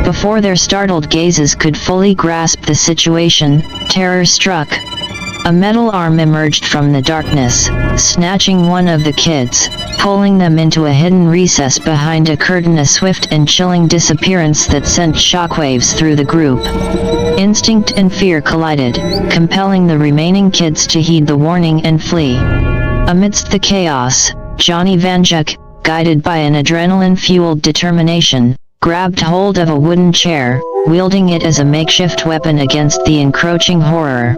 A: Before their startled gazes could fully grasp the situation, terror struck. A metal arm emerged from the darkness, snatching one of the kids, pulling them into a hidden recess behind a curtain, a swift and chilling disappearance that sent shockwaves through the group. Instinct and fear collided, compelling the remaining kids to heed the warning and flee. Amidst the chaos, Johnny Vanduke, guided by an adrenaline-fueled determination, grabbed hold of a wooden chair, wielding it as a makeshift weapon against the encroaching horror.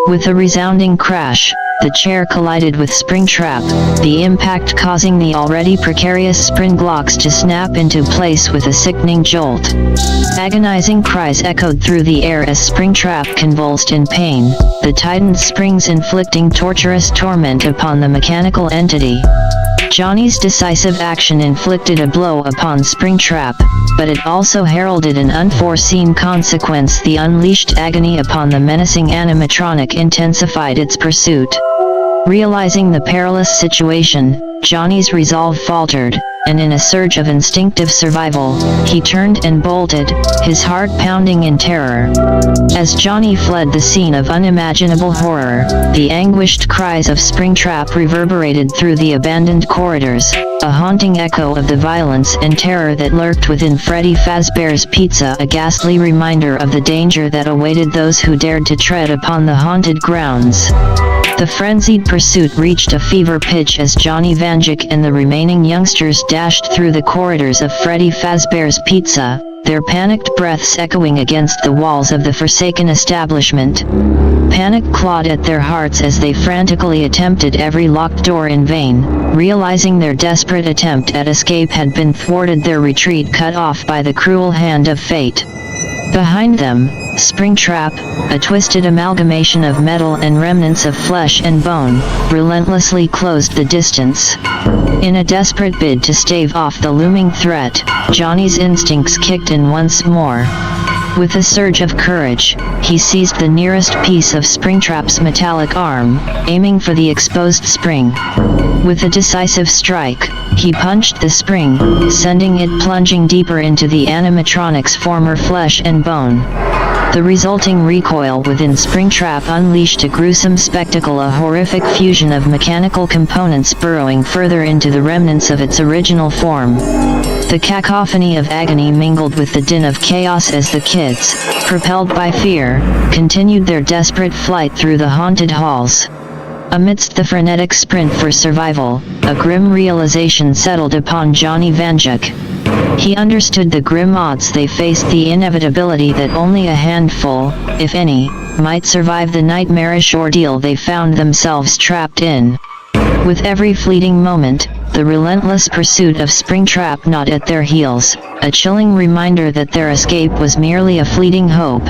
A: With a resounding crash, the chair collided with Springtrap, the impact causing the already precarious spring blocks to snap into place with a sickening jolt. Agonizing cries echoed through the air as Springtrap convulsed in pain, the tightened springs inflicting torturous torment upon the mechanical entity. Johnny's decisive action inflicted a blow upon Springtrap, but it also heralded an unforeseen consequence. The unleashed agony upon the menacing animatronic intensified its pursuit. Realizing the perilous situation, Johnny's resolve faltered, and in a surge of instinctive survival, he turned and bolted, his heart pounding in terror. As Johnny fled the scene of unimaginable horror, the anguished cries of Springtrap reverberated through the abandoned corridors, a haunting echo of the violence and terror that lurked within Freddy Fazbear's Pizza, a ghastly reminder of the danger that awaited those who dared to tread upon the haunted grounds. The frenzied pursuit reached a fever pitch as Johnny Vanduke and the remaining youngsters dashed through the corridors of Freddy Fazbear's Pizza, their panicked breaths echoing against the walls of the forsaken establishment. Panic clawed at their hearts as they frantically attempted every locked door in vain, realizing their desperate attempt at escape had been thwarted, their retreat cut off by the cruel hand of fate. Behind them, Springtrap, a twisted amalgamation of metal and remnants of flesh and bone, relentlessly closed the distance. In a desperate bid to stave off the looming threat, Johnny's instincts kicked in once more. With a surge of courage, he seized the nearest piece of Springtrap's metallic arm, aiming for the exposed spring. With a decisive strike, he punched the spring, sending it plunging deeper into the animatronic's former flesh and bone. The resulting recoil within Springtrap unleashed a gruesome spectacle, a horrific fusion of mechanical components burrowing further into the remnants of its original form. The cacophony of agony mingled with the din of chaos as the kids, propelled by fear, continued their desperate flight through the haunted halls. Amidst the frenetic sprint for survival, a grim realization settled upon Johnny Vanduke. He understood the grim odds they faced, the inevitability that only a handful, if any, might survive the nightmarish ordeal they found themselves trapped in. With every fleeting moment, the relentless pursuit of Springtrap gnawed at their heels, a chilling reminder that their escape was merely a fleeting hope.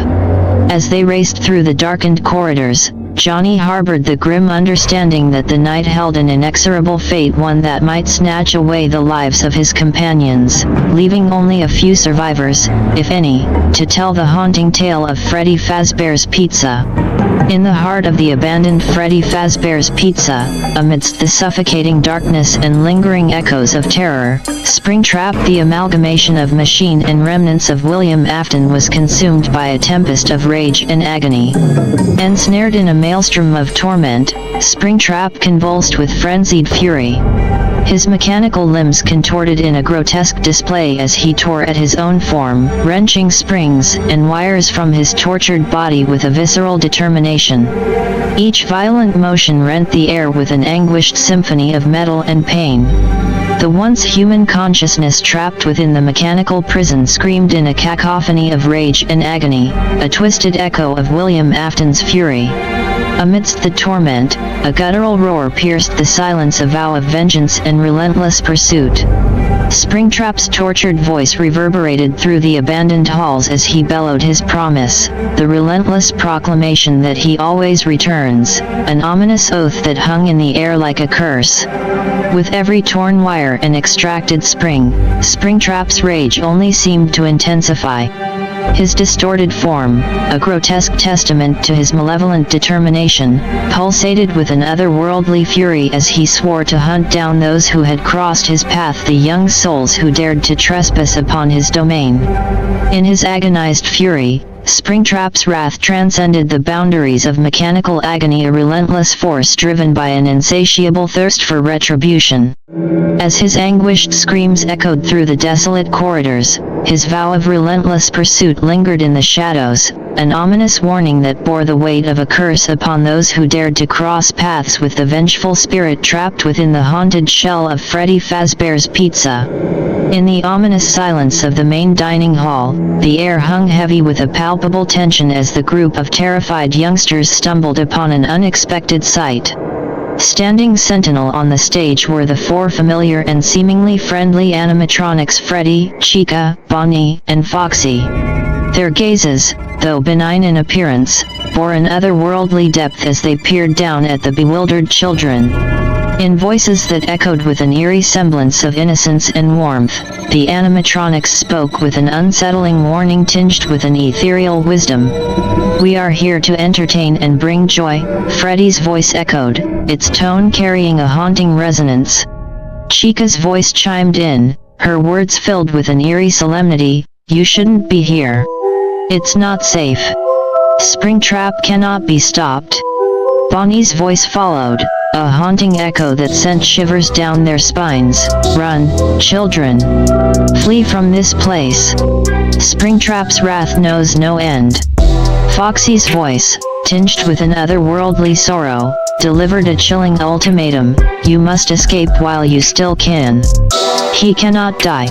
A: As they raced through the darkened corridors, Johnny harbored the grim understanding that the night held an inexorable fate, one that might snatch away the lives of his companions, leaving only a few survivors, if any, to tell the haunting tale of Freddy Fazbear's Pizza. In the heart of the abandoned Freddy Fazbear's Pizza, amidst the suffocating darkness and lingering echoes of terror, Springtrap, the amalgamation of machine and remnants of William Afton, was consumed by a tempest of rage and agony. Ensnared in a maelstrom of torment, Springtrap convulsed with frenzied fury. His mechanical limbs contorted in a grotesque display as he tore at his own form, wrenching springs and wires from his tortured body with a visceral determination. Each violent motion rent the air with an anguished symphony of metal and pain. The once human consciousness trapped within the mechanical prison screamed in a cacophony of rage and agony, a twisted echo of William Afton's fury. Amidst the torment, a guttural roar pierced the silence, a vow of vengeance and relentless pursuit. Springtrap's tortured voice reverberated through the abandoned halls as he bellowed his promise, the relentless proclamation that he always returns, an ominous oath that hung in the air like a curse. With every torn wire and extracted spring, Springtrap's rage only seemed to intensify. His distorted form, a grotesque testament to his malevolent determination, pulsated with an otherworldly fury as he swore to hunt down those who had crossed his path, the young souls who dared to trespass upon his domain. In his agonized fury, Springtrap's wrath transcended the boundaries of mechanical agony, a relentless force driven by an insatiable thirst for retribution. As his anguished screams echoed through the desolate corridors, his vow of relentless pursuit lingered in the shadows, an ominous warning that bore the weight of a curse upon those who dared to cross paths with the vengeful spirit trapped within the haunted shell of Freddy Fazbear's Pizza. In the ominous silence of the main dining hall, the air hung heavy with a palpable tension as the group of terrified youngsters stumbled upon an unexpected sight. Standing sentinel on the stage were the four familiar and seemingly friendly animatronics Freddy, Chica, Bonnie, and Foxy. Their gazes, though benign in appearance, bore an otherworldly depth as they peered down at the bewildered children. In voices that echoed with an eerie semblance of innocence and warmth, the animatronics spoke with an unsettling warning tinged with an ethereal wisdom. "We are here to entertain and bring joy," Freddy's voice echoed, its tone carrying a haunting resonance. Chica's voice chimed in, her words filled with an eerie solemnity, "You shouldn't be here. It's not safe. Springtrap cannot be stopped." Bonnie's voice followed, a haunting echo that sent shivers down their spines. "Run, children. Flee from this place. Springtrap's wrath knows no end." Foxy's voice, tinged with an otherworldly sorrow, delivered a chilling ultimatum: "You must escape while you still can. He cannot die."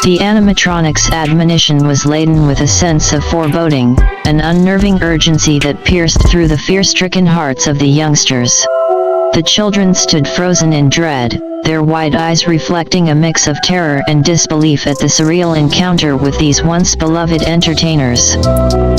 A: The animatronic's admonition was laden with a sense of foreboding, an unnerving urgency that pierced through the fear-stricken hearts of the youngsters. The children stood frozen in dread, their wide eyes reflecting a mix of terror and disbelief at the surreal encounter with these once beloved entertainers.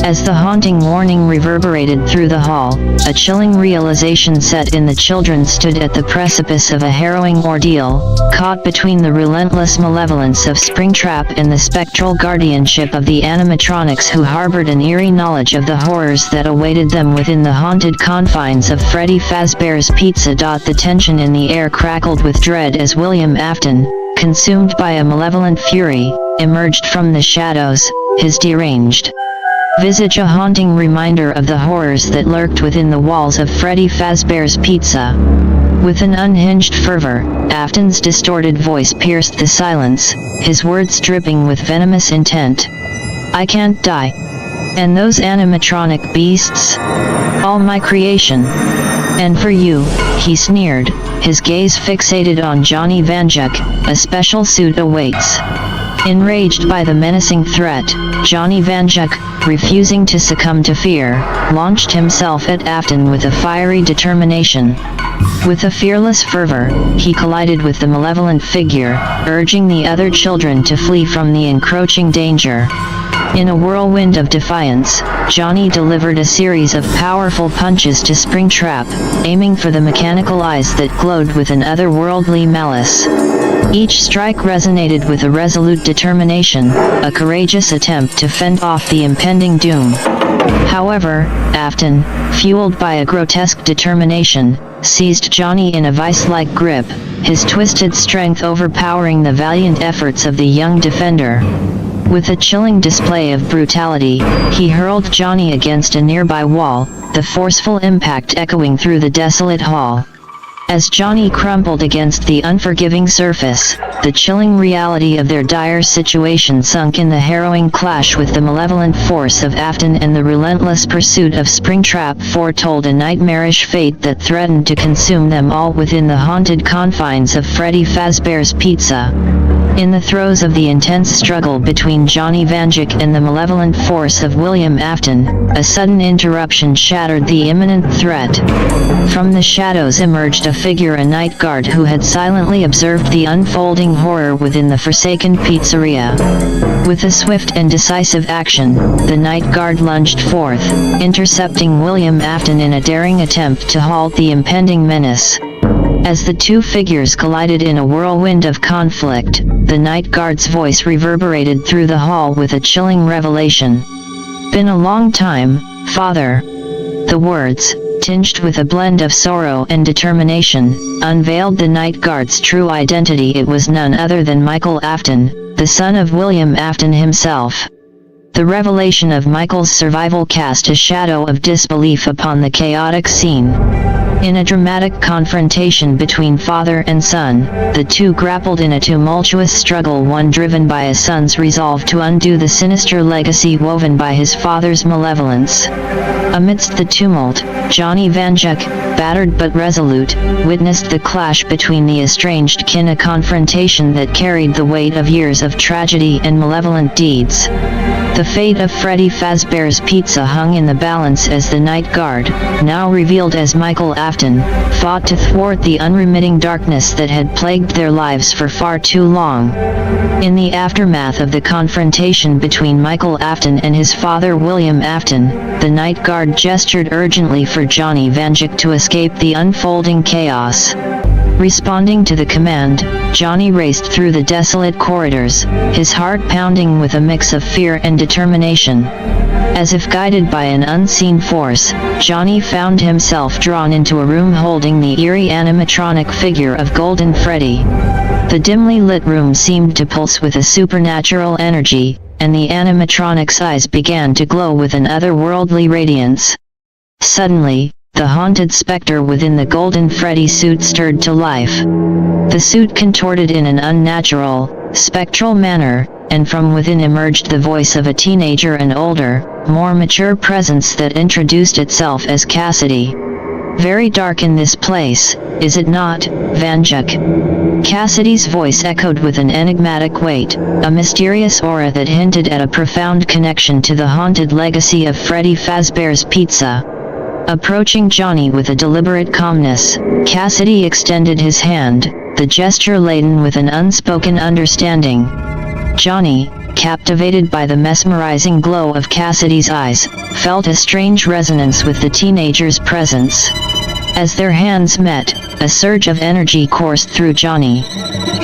A: As the haunting warning reverberated through the hall, a chilling realization set in: the children stood at the precipice of a harrowing ordeal, caught between the relentless malevolence of Springtrap and the spectral guardianship of the animatronics who harbored an eerie knowledge of the horrors that awaited them within the haunted confines of Freddy Fazbear's Pizza. The tension in the air crackled with dread as William Afton, consumed by a malevolent fury, emerged from the shadows, his deranged visage a haunting reminder of the horrors that lurked within the walls of Freddy Fazbear's Pizza. With an unhinged fervor, Afton's distorted voice pierced the silence, his words dripping with venomous intent. "I can't die. And those animatronic beasts? All my creation. And for you," he sneered, his gaze fixated on Johnny Vanduke, "a special suit awaits." Enraged by the menacing threat, Johnny Vanduke, refusing to succumb to fear, launched himself at Afton with a fiery determination. With a fearless fervor, he collided with the malevolent figure, urging the other children to flee from the encroaching danger. In a whirlwind of defiance, Johnny delivered a series of powerful punches to Springtrap, aiming for the mechanical eyes that glowed with an otherworldly malice. Each strike resonated with a resolute determination, a courageous attempt to fend off the impending doom. However, Afton, fueled by a grotesque determination, seized Johnny in a vice-like grip, his twisted strength overpowering the valiant efforts of the young defender. With a chilling display of brutality, he hurled Johnny against a nearby wall, the forceful impact echoing through the desolate hall. As Johnny crumpled against the unforgiving surface, the chilling reality of their dire situation sunk in the harrowing clash with the malevolent force of Afton, and the relentless pursuit of Springtrap foretold a nightmarish fate that threatened to consume them all within the haunted confines of Freddy Fazbear's Pizza. In the throes of the intense struggle between Johnny Vanduke and the malevolent force of William Afton, a sudden interruption shattered the imminent threat. From the shadows emerged a figure, a night guard who had silently observed the unfolding horror within the forsaken pizzeria. With a swift and decisive action, the night guard lunged forth, intercepting William Afton in a daring attempt to halt the impending menace. As the two figures collided in a whirlwind of conflict, the night guard's voice reverberated through the hall with a chilling revelation. "Been a long time, Father." The words, tinged with a blend of sorrow and determination, unveiled the night guard's true identity. It was none other than Michael Afton, the son of William Afton himself. The revelation of Michael's survival cast a shadow of disbelief upon the chaotic scene. In a dramatic confrontation between father and son, the two grappled in a tumultuous struggle, one driven by a son's resolve to undo the sinister legacy woven by his father's malevolence. Amidst the tumult, Johnny Vanduke, battered but resolute, witnessed the clash between the estranged kin, a confrontation that carried the weight of years of tragedy and malevolent deeds. The fate of Freddy Fazbear's Pizza hung in the balance as the night guard, now revealed as Michael Afton, fought to thwart the unremitting darkness that had plagued their lives for far too long. In the aftermath of the confrontation between Michael Afton and his father William Afton, the night guard gestured urgently for Johnny Vanduke to escape the unfolding chaos. Responding to the command, Johnny raced through the desolate corridors, his heart pounding with a mix of fear and determination. As if guided by an unseen force, Johnny found himself drawn into a room holding the eerie animatronic figure of Golden Freddy. The dimly lit room seemed to pulse with a supernatural energy, and the animatronic's eyes began to glow with an otherworldly radiance. Suddenly, the haunted specter within the Golden Freddy suit stirred to life. The suit contorted in an unnatural, spectral manner, and from within emerged the voice of a teenager, an older, more mature presence that introduced itself as Cassidy. "Very dark in this place, is it not, Vanduke?" Cassidy's voice echoed with an enigmatic weight, a mysterious aura that hinted at a profound connection to the haunted legacy of Freddy Fazbear's Pizza. Approaching Johnny with a deliberate calmness, Cassidy extended his hand, the gesture laden with an unspoken understanding. Johnny, captivated by the mesmerizing glow of Cassidy's eyes, felt a strange resonance with the teenager's presence. As their hands met, a surge of energy coursed through Johnny.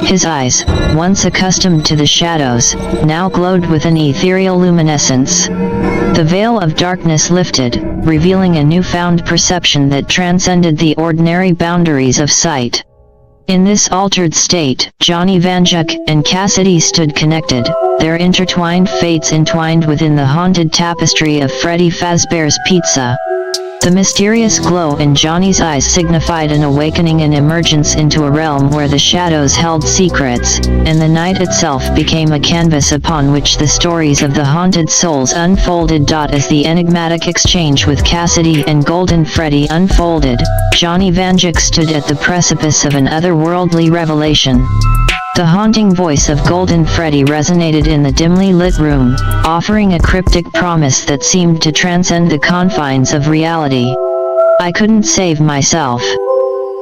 A: His eyes, once accustomed to the shadows, now glowed with an ethereal luminescence. The veil of darkness lifted, revealing a newfound perception that transcended the ordinary boundaries of sight. In this altered state, Johnny Vanduke and Cassidy stood connected, their intertwined fates entwined within the haunted tapestry of Freddy Fazbear's Pizza. The mysterious glow in Johnny's eyes signified an awakening and emergence into a realm where the shadows held secrets, and the night itself became a canvas upon which the stories of the haunted souls unfolded. As the enigmatic exchange with Cassidy and Golden Freddy unfolded, Johnny Vanduke stood at the precipice of an otherworldly revelation. The haunting voice of Golden Freddy resonated in the dimly lit room, offering a cryptic promise that seemed to transcend the confines of reality. "I couldn't save myself.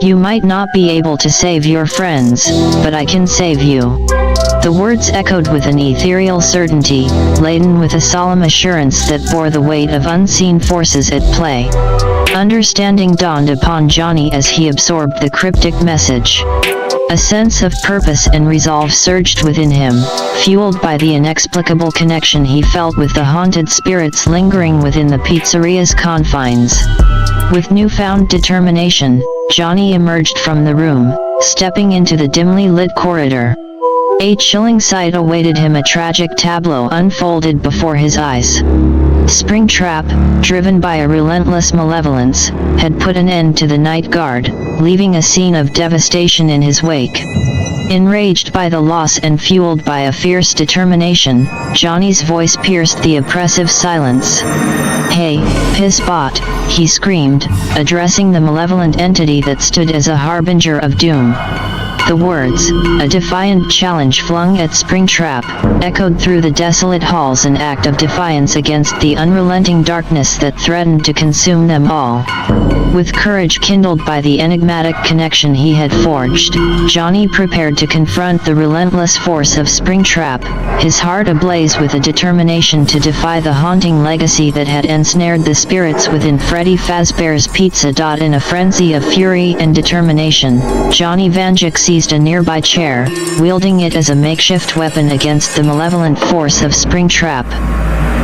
A: You might not be able to save your friends, but I can save you." The words echoed with an ethereal certainty, laden with a solemn assurance that bore the weight of unseen forces at play. Understanding dawned upon Johnny as he absorbed the cryptic message. A sense of purpose and resolve surged within him, fueled by the inexplicable connection he felt with the haunted spirits lingering within the pizzeria's confines. With newfound determination, Johnny emerged from the room, stepping into the dimly lit corridor. A chilling sight awaited him, a tragic tableau unfolded before his eyes. Springtrap, driven by a relentless malevolence, had put an end to the night guard, leaving a scene of devastation in his wake. Enraged by the loss and fueled by a fierce determination, Johnny's voice pierced the oppressive silence. "Hey, Pissbot," he screamed, addressing the malevolent entity that stood as a harbinger of doom. The words, a defiant challenge flung at Springtrap, echoed through the desolate halls, an act of defiance against the unrelenting darkness that threatened to consume them all. With courage kindled by the enigmatic connection he had forged, Johnny prepared to confront the relentless force of Springtrap, his heart ablaze with a determination to defy the haunting legacy that had ensnared the spirits within Freddy Fazbear's Pizza. In a frenzy of fury and determination, Johnny Vanduke seized a nearby chair, wielding it as a makeshift weapon against the malevolent force of Springtrap.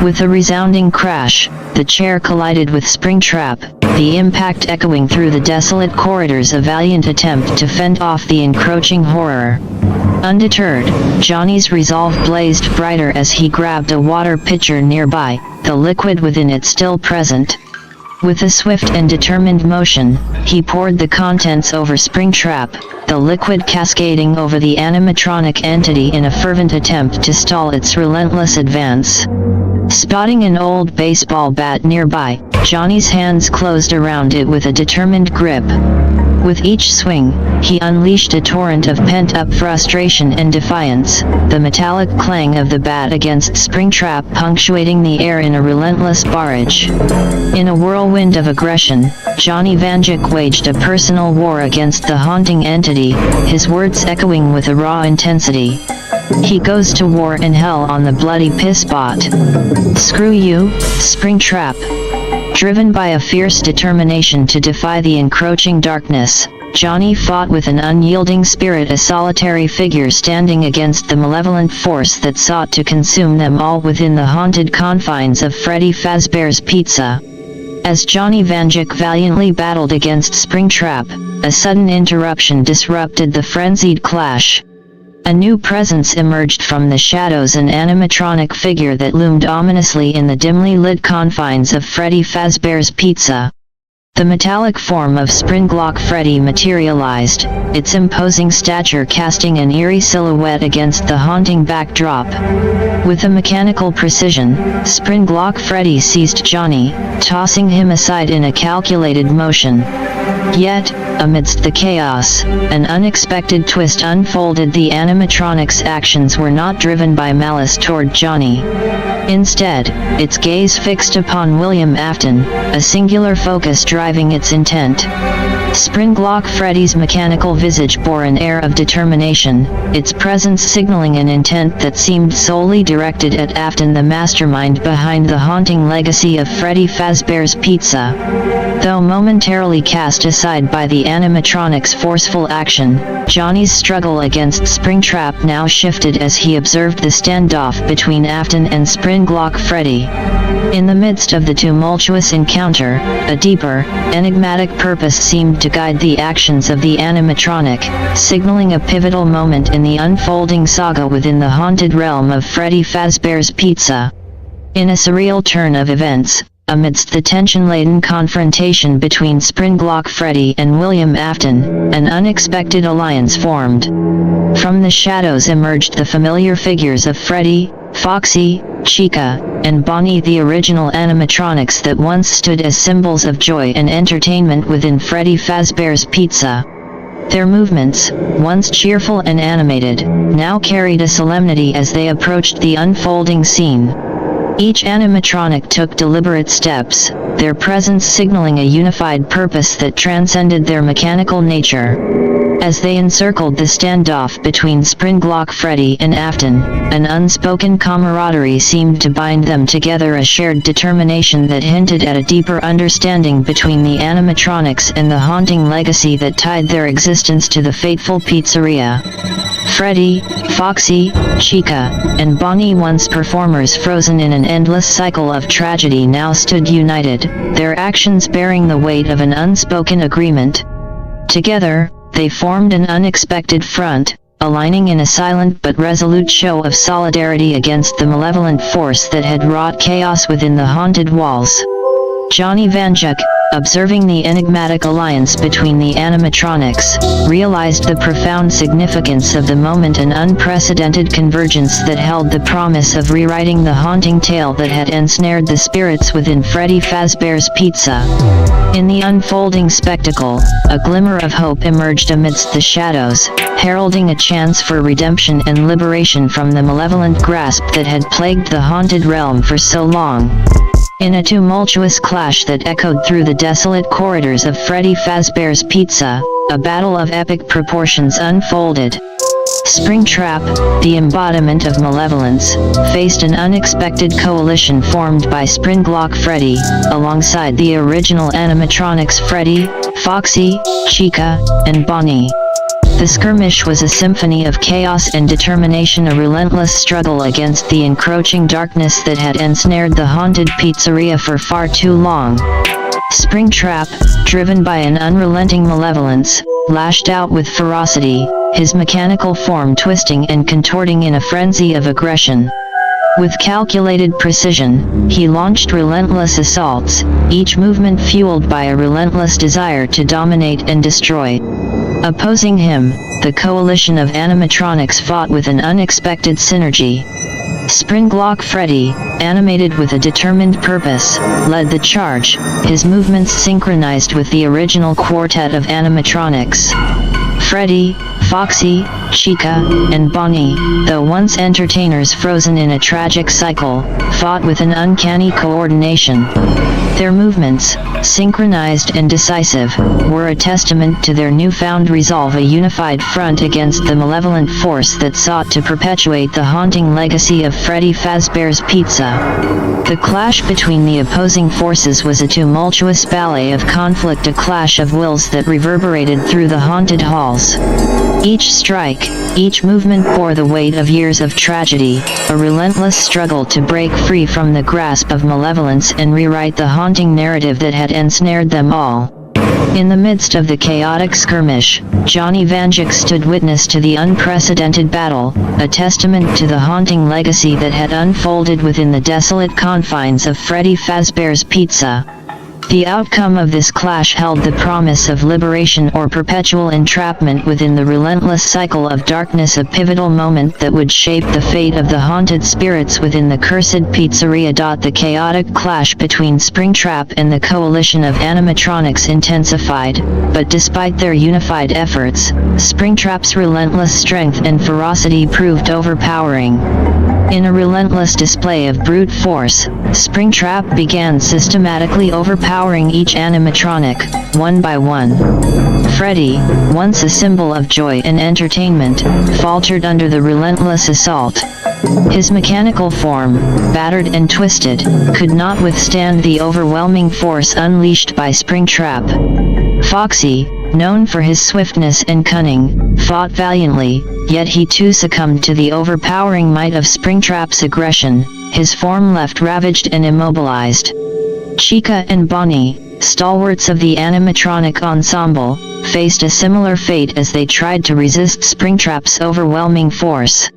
A: With a resounding crash, the chair collided with Springtrap, the impact echoing through the desolate corridors, a valiant attempt to fend off the encroaching horror. Undeterred, Johnny's resolve blazed brighter as he grabbed a water pitcher nearby, the liquid within it still present. With a swift and determined motion, he poured the contents over Springtrap, the liquid cascading over the animatronic entity in a fervent attempt to stall its relentless advance. Spotting an old baseball bat nearby, Johnny's hands closed around it with a determined grip. With each swing, he unleashed a torrent of pent-up frustration and defiance, the metallic clang of the bat against Springtrap punctuating the air in a relentless barrage. In a whirlwind of aggression, Johnny Vanduke waged a personal war against the haunting entity, his words echoing with a raw intensity. He goes to war in hell on the bloody pisspot. Screw you, Springtrap. Driven by a fierce determination to defy the encroaching darkness, Johnny fought with an unyielding spirit, a solitary figure standing against the malevolent force that sought to consume them all within the haunted confines of Freddy Fazbear's Pizza. As Johnny Vanduke valiantly battled against Springtrap, a sudden interruption disrupted the frenzied clash. A new presence emerged from the shadows, an animatronic figure that loomed ominously in the dimly lit confines of Freddy Fazbear's Pizza. The metallic form of Springlock Freddy materialized, its imposing stature casting an eerie silhouette against the haunting backdrop. With a mechanical precision, Springlock Freddy seized Johnny, tossing him aside in a calculated motion. Yet, amidst the chaos, an unexpected twist unfolded. The animatronic's actions were not driven by malice toward Johnny. Instead, its gaze fixed upon William Afton, a singular focus driving its intent. Springlock Freddy's mechanical visage bore an air of determination, its presence signaling an intent that seemed solely directed at Afton, the mastermind behind the haunting legacy of Freddy Fazbear's Pizza. Though momentarily cast aside by the animatronic's forceful action, Johnny's struggle against Springtrap now shifted as he observed the standoff between Afton and Springlock Freddy. In the midst of the tumultuous encounter, a deeper, enigmatic purpose seemed to guide the actions of the animatronic, signaling a pivotal moment in the unfolding saga within the haunted realm of Freddy Fazbear's Pizza. In a surreal turn of events, amidst the tension-laden confrontation between Springlock Freddy and William Afton, an unexpected alliance formed. From the shadows emerged the familiar figures of Freddy, Foxy, Chica, and Bonnie, the original animatronics that once stood as symbols of joy and entertainment within Freddy Fazbear's Pizza. Their movements, once cheerful and animated, now carried a solemnity as they approached the unfolding scene. Each animatronic took deliberate steps, their presence signaling a unified purpose that transcended their mechanical nature. As they encircled the standoff between Springlock Freddy and Afton, an unspoken camaraderie seemed to bind them together, a shared determination that hinted at a deeper understanding between the animatronics and the haunting legacy that tied their existence to the fateful pizzeria. Freddy, Foxy, Chica, and Bonnie, once performers frozen in an endless cycle of tragedy, now stood united, their actions bearing the weight of an unspoken agreement. Together, they formed an unexpected front, aligning in a silent but resolute show of solidarity against the malevolent force that had wrought chaos within the haunted walls. Johnny Vanduke, observing the enigmatic alliance between the animatronics, realized the profound significance of the moment, an unprecedented convergence that held the promise of rewriting the haunting tale that had ensnared the spirits within Freddy Fazbear's Pizza. In the unfolding spectacle, a glimmer of hope emerged amidst the shadows, heralding a chance for redemption and liberation from the malevolent grasp that had plagued the haunted realm for so long. In a tumultuous clash that echoed through the desolate corridors of Freddy Fazbear's Pizza, a battle of epic proportions unfolded. Springtrap, the embodiment of malevolence, faced an unexpected coalition formed by Springlock Freddy, alongside the original animatronics Freddy, Foxy, Chica, and Bonnie. The skirmish was a symphony of chaos and determination, a relentless struggle against the encroaching darkness that had ensnared the haunted pizzeria for far too long. Springtrap, driven by an unrelenting malevolence, lashed out with ferocity, his mechanical form twisting and contorting in a frenzy of aggression. With calculated precision, he launched relentless assaults, each movement fueled by a relentless desire to dominate and destroy. Opposing him, the coalition of animatronics fought with an unexpected synergy. Springlock Freddy, animated with a determined purpose, led the charge, his movements synchronized with the original quartet of animatronics. Freddy, Foxy, Chica, and Bonnie, though once entertainers frozen in a tragic cycle, fought with an uncanny coordination. Their movements, synchronized and decisive, were a testament to their newfound resolve, a unified front against the malevolent force that sought to perpetuate the haunting legacy of Freddy Fazbear's Pizza. The clash between the opposing forces was a tumultuous ballet of conflict, a clash of wills that reverberated through the haunted halls. Each strike, each movement bore the weight of years of tragedy, a relentless struggle to break free from the grasp of malevolence and rewrite the haunting narrative that had ensnared them all. In the midst of the chaotic skirmish, Johnny Vanduke stood witness to the unprecedented battle, a testament to the haunting legacy that had unfolded within the desolate confines of Freddy Fazbear's Pizza. The outcome of this clash held the promise of liberation or perpetual entrapment within the relentless cycle of darkness, a pivotal moment that would shape the fate of the haunted spirits within the cursed pizzeria. The chaotic clash between Springtrap and the coalition of animatronics intensified, but despite their unified efforts, Springtrap's relentless strength and ferocity proved overpowering. In a relentless display of brute force, Springtrap began systematically overpowering each animatronic, one by one. Freddy, once a symbol of joy and entertainment, faltered under the relentless assault. His mechanical form, battered and twisted, could not withstand the overwhelming force unleashed by Springtrap. Foxy, known for his swiftness and cunning, fought valiantly, yet he too succumbed to the overpowering might of Springtrap's aggression, his form left ravaged and immobilized. Chica and Bonnie, stalwarts of the animatronic ensemble, faced a similar fate as they tried to resist Springtrap's overwhelming force.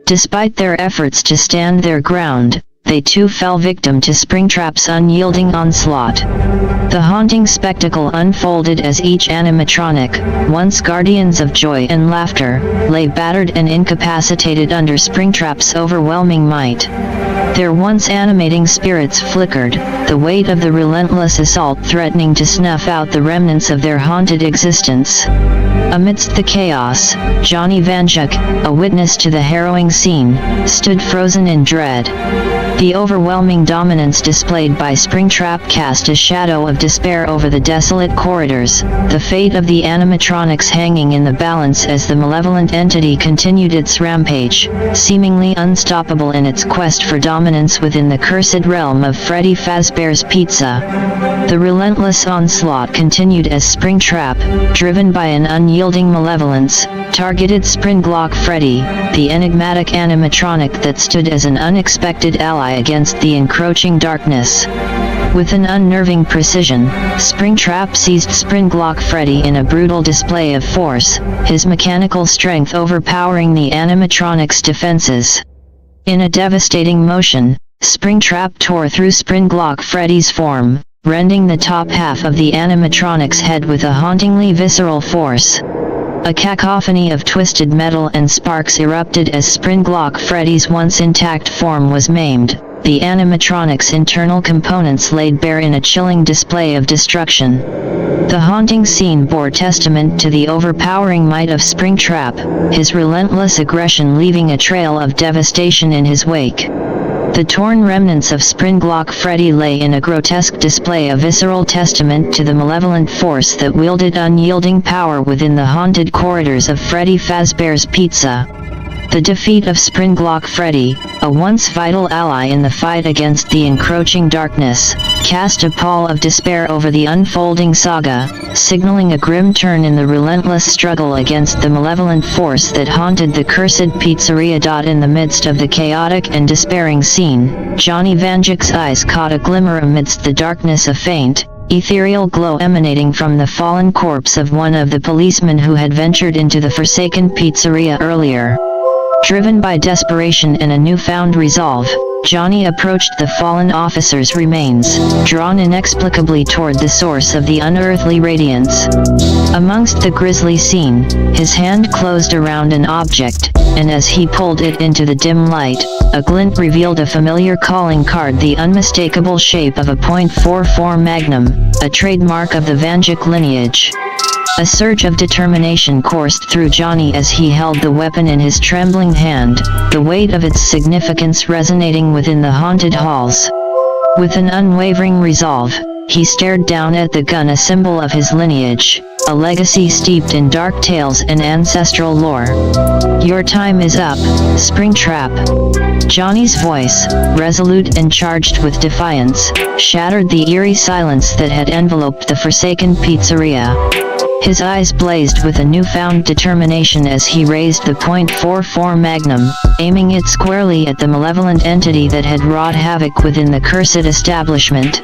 A: Despite their efforts to stand their ground, they too fell victim to Springtrap's unyielding onslaught. The haunting spectacle unfolded as each animatronic, once guardians of joy and laughter, lay battered and incapacitated under Springtrap's overwhelming might. Their once animating spirits flickered, the weight of the relentless assault threatening to snuff out the remnants of their haunted existence. Amidst the chaos, Johnny Vanduke, a witness to the harrowing scene, stood frozen in dread. The overwhelming dominance displayed by Springtrap cast a shadow of despair over the desolate corridors, the fate of the animatronics hanging in the balance as the malevolent entity continued its rampage, seemingly unstoppable in its quest for dominance within the cursed realm of Freddy Fazbear's Pizza. The relentless onslaught continued as Springtrap, driven by an unyielding malevolence, targeted Springlock Freddy, the enigmatic animatronic that stood as an unexpected ally against the encroaching darkness. With an unnerving precision, Springtrap seized Springlock Freddy in a brutal display of force, his mechanical strength overpowering the animatronic's defenses. In a devastating motion, Springtrap tore through Springlock Freddy's form, rending the top half of the animatronic's head with a hauntingly visceral force. A cacophony of twisted metal and sparks erupted as Springlock Freddy's once intact form was maimed, the animatronic's internal components laid bare in a chilling display of destruction. The haunting scene bore testament to the overpowering might of Springtrap, his relentless aggression leaving a trail of devastation in his wake. The torn remnants of Springlock Freddy lay in a grotesque display, a visceral testament to the malevolent force that wielded unyielding power within the haunted corridors of Freddy Fazbear's Pizza. The defeat of Springlock Freddy, a once vital ally in the fight against the encroaching darkness, cast a pall of despair over the unfolding saga, signaling a grim turn in the relentless struggle against the malevolent force that haunted the cursed pizzeria. In the midst of the chaotic and despairing scene, Johnny Vanduke's eyes caught a glimmer amidst the darkness, a faint, ethereal glow emanating from the fallen corpse of one of the policemen who had ventured into the forsaken pizzeria earlier. Driven by desperation and a newfound resolve, Johnny approached the fallen officer's remains, drawn inexplicably toward the source of the unearthly radiance. Amongst the grisly scene, his hand closed around an object, and as he pulled it into the dim light, a glint revealed a familiar calling card, the unmistakable shape of a .44 Magnum, a trademark of the Vanduke lineage. A surge of determination coursed through Johnny as he held the weapon in his trembling hand, the weight of its significance resonating within the haunted halls. With an unwavering resolve, he stared down at the gun, a symbol of his lineage, a legacy steeped in dark tales and ancestral lore. "Your time is up, Springtrap." Johnny's voice, resolute and charged with defiance, shattered the eerie silence that had enveloped the forsaken pizzeria. His eyes blazed with a newfound determination as he raised the .44 Magnum, aiming it squarely at the malevolent entity that had wrought havoc within the cursed establishment.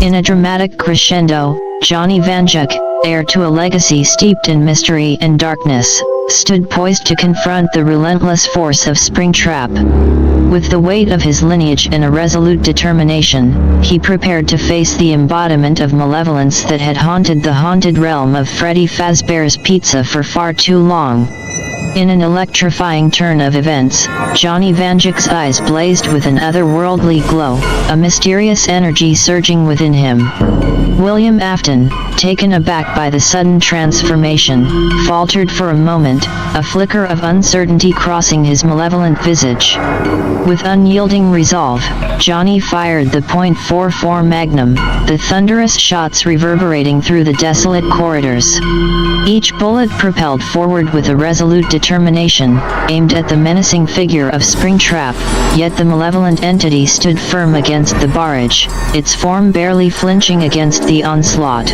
A: In a dramatic crescendo, Johnny Vanduke, heir to a legacy steeped in mystery and darkness, stood poised to confront the relentless force of Springtrap. With the weight of his lineage and a resolute determination, he prepared to face the embodiment of malevolence that had haunted the haunted realm of Freddy Fazbear's Pizza for far too long. In an electrifying turn of events, Johnny Vanduke's eyes blazed with an otherworldly glow, a mysterious energy surging within him. William Afton, taken aback by the sudden transformation, faltered for a moment, a flicker of uncertainty crossing his malevolent visage. With unyielding resolve, Johnny fired the .44 Magnum, the thunderous shots reverberating through the desolate corridors. Each bullet propelled forward with a resolute determination, aimed at the menacing figure of Springtrap, yet the malevolent entity stood firm against the barrage, its form barely flinching against the onslaught.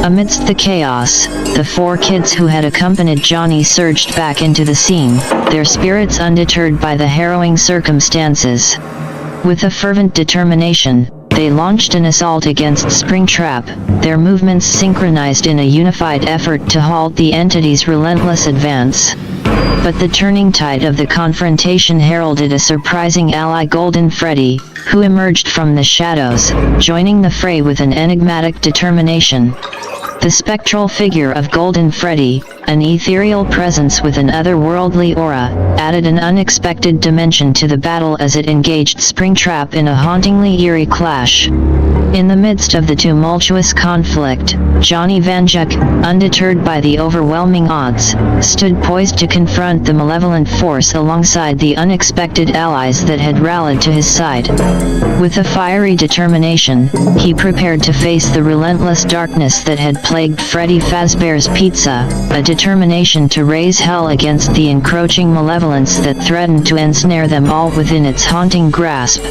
A: Amidst the chaos, the four kids who had accompanied Johnny surged back into the scene, their spirits undeterred by the harrowing circumstances. With a fervent determination, they launched an assault against Springtrap, their movements synchronized in a unified effort to halt the entity's relentless advance. But the turning tide of the confrontation heralded a surprising ally, Golden Freddy, who emerged from the shadows, joining the fray with an enigmatic determination. The spectral figure of Golden Freddy, an ethereal presence with an otherworldly aura, added an unexpected dimension to the battle as it engaged Springtrap in a hauntingly eerie clash. In the midst of the tumultuous conflict, Johnny Vanduke, undeterred by the overwhelming odds, stood poised to confront the malevolent force alongside the unexpected allies that had rallied to his side. With a fiery determination, he prepared to face the relentless darkness that had plagued Freddy Fazbear's Pizza, a determination to raise hell against the encroaching malevolence that threatened to ensnare them all within its haunting grasp.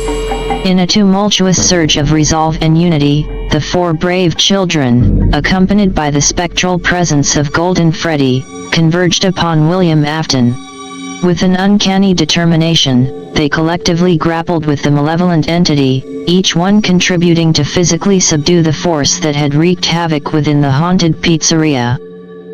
A: In a tumultuous surge of resolve and unity, the four brave children, accompanied by the spectral presence of Golden Freddy, converged upon William Afton. With an uncanny determination, they collectively grappled with the malevolent entity, each one contributing to physically subdue the force that had wreaked havoc within the haunted pizzeria.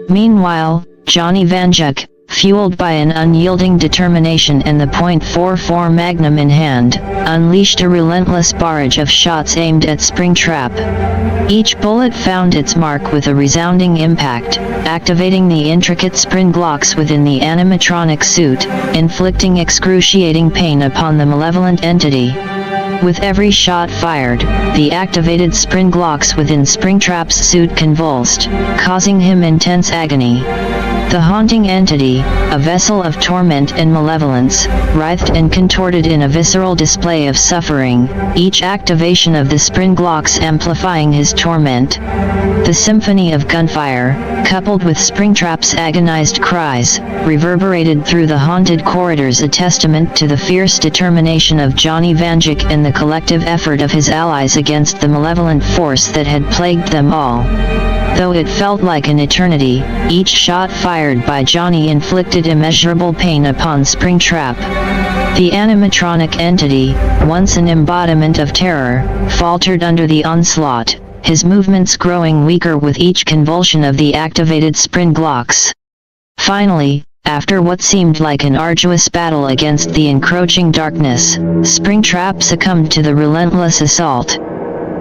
A: Meanwhile, Johnny Vanduke, fueled by an unyielding determination and the .44 Magnum in hand, unleashed a relentless barrage of shots aimed at Springtrap. Each bullet found its mark with a resounding impact, activating the intricate spring locks within the animatronic suit, inflicting excruciating pain upon the malevolent entity. With every shot fired, the activated spring locks within Springtrap's suit convulsed, causing him intense agony. The haunting entity, a vessel of torment and malevolence, writhed and contorted in a visceral display of suffering, each activation of the spring locks amplifying his torment. The symphony of gunfire, coupled with Springtrap's agonized cries, reverberated through the haunted corridors, a testament to the fierce determination of Johnny Vanduke and the collective effort of his allies against the malevolent force that had plagued them all. Though it felt like an eternity, each shot fired by Johnny inflicted immeasurable pain upon Springtrap. The animatronic entity, once an embodiment of terror, faltered under the onslaught, his movements growing weaker with each convulsion of the activated Springlocks. Finally, after what seemed like an arduous battle against the encroaching darkness, Springtrap succumbed to the relentless assault.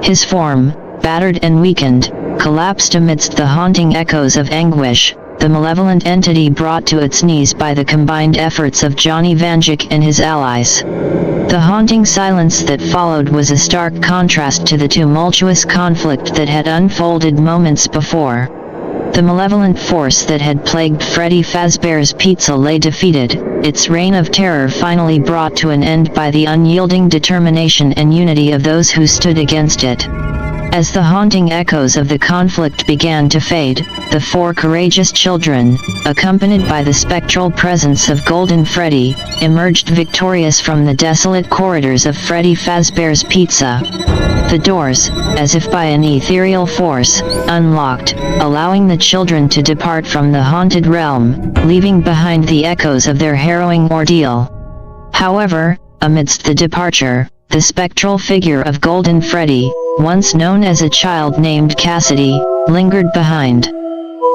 A: His form, battered and weakened, collapsed amidst the haunting echoes of anguish, the malevolent entity brought to its knees by the combined efforts of Johnny Vanduke and his allies. The haunting silence that followed was a stark contrast to the tumultuous conflict that had unfolded moments before. The malevolent force that had plagued Freddy Fazbear's Pizza lay defeated, its reign of terror finally brought to an end by the unyielding determination and unity of those who stood against it. As the haunting echoes of the conflict began to fade, the four courageous children, accompanied by the spectral presence of Golden Freddy, emerged victorious from the desolate corridors of Freddy Fazbear's Pizza. The doors, as if by an ethereal force, unlocked, allowing the children to depart from the haunted realm, leaving behind the echoes of their harrowing ordeal. However, amidst the departure, the spectral figure of Golden Freddy, once known as a child named Cassidy, lingered behind.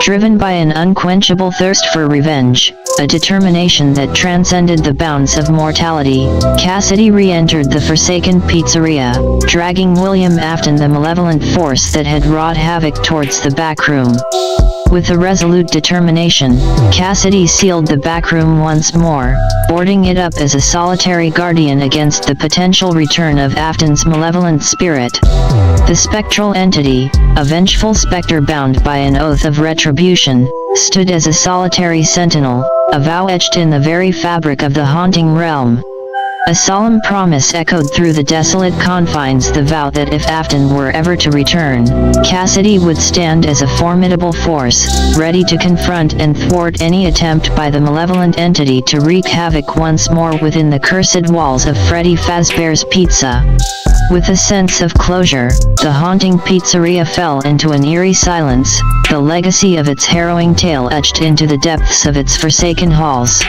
A: Driven by an unquenchable thirst for revenge, a determination that transcended the bounds of mortality, Cassidy re-entered the forsaken pizzeria, dragging William Afton, the malevolent force that had wrought havoc, towards the back room. With a resolute determination, Cassidy sealed the backroom once more, boarding it up as a solitary guardian against the potential return of Afton's malevolent spirit. The spectral entity, a vengeful specter bound by an oath of retribution, stood as a solitary sentinel, a vow etched in the very fabric of the haunting realm. A solemn promise echoed through the desolate confines, the vow that if Afton were ever to return, Cassidy would stand as a formidable force, ready to confront and thwart any attempt by the malevolent entity to wreak havoc once more within the cursed walls of Freddy Fazbear's Pizza. With a sense of closure, the haunting pizzeria fell into an eerie silence, the legacy of its harrowing tale etched into the depths of its forsaken halls.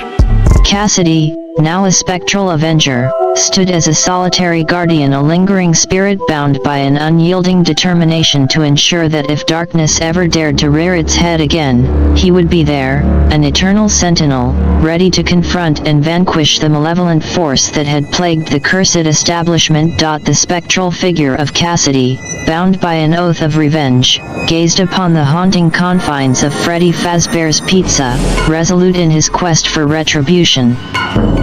A: Cassidy, now a spectral avenger, stood as a solitary guardian, a lingering spirit bound by an unyielding determination to ensure that if darkness ever dared to rear its head again, he would be there, an eternal sentinel, ready to confront and vanquish the malevolent force that had plagued the cursed establishment. The spectral figure of Cassidy, bound by an oath of revenge, gazed upon the haunting confines of Freddy Fazbear's Pizza, resolute in his quest for retribution.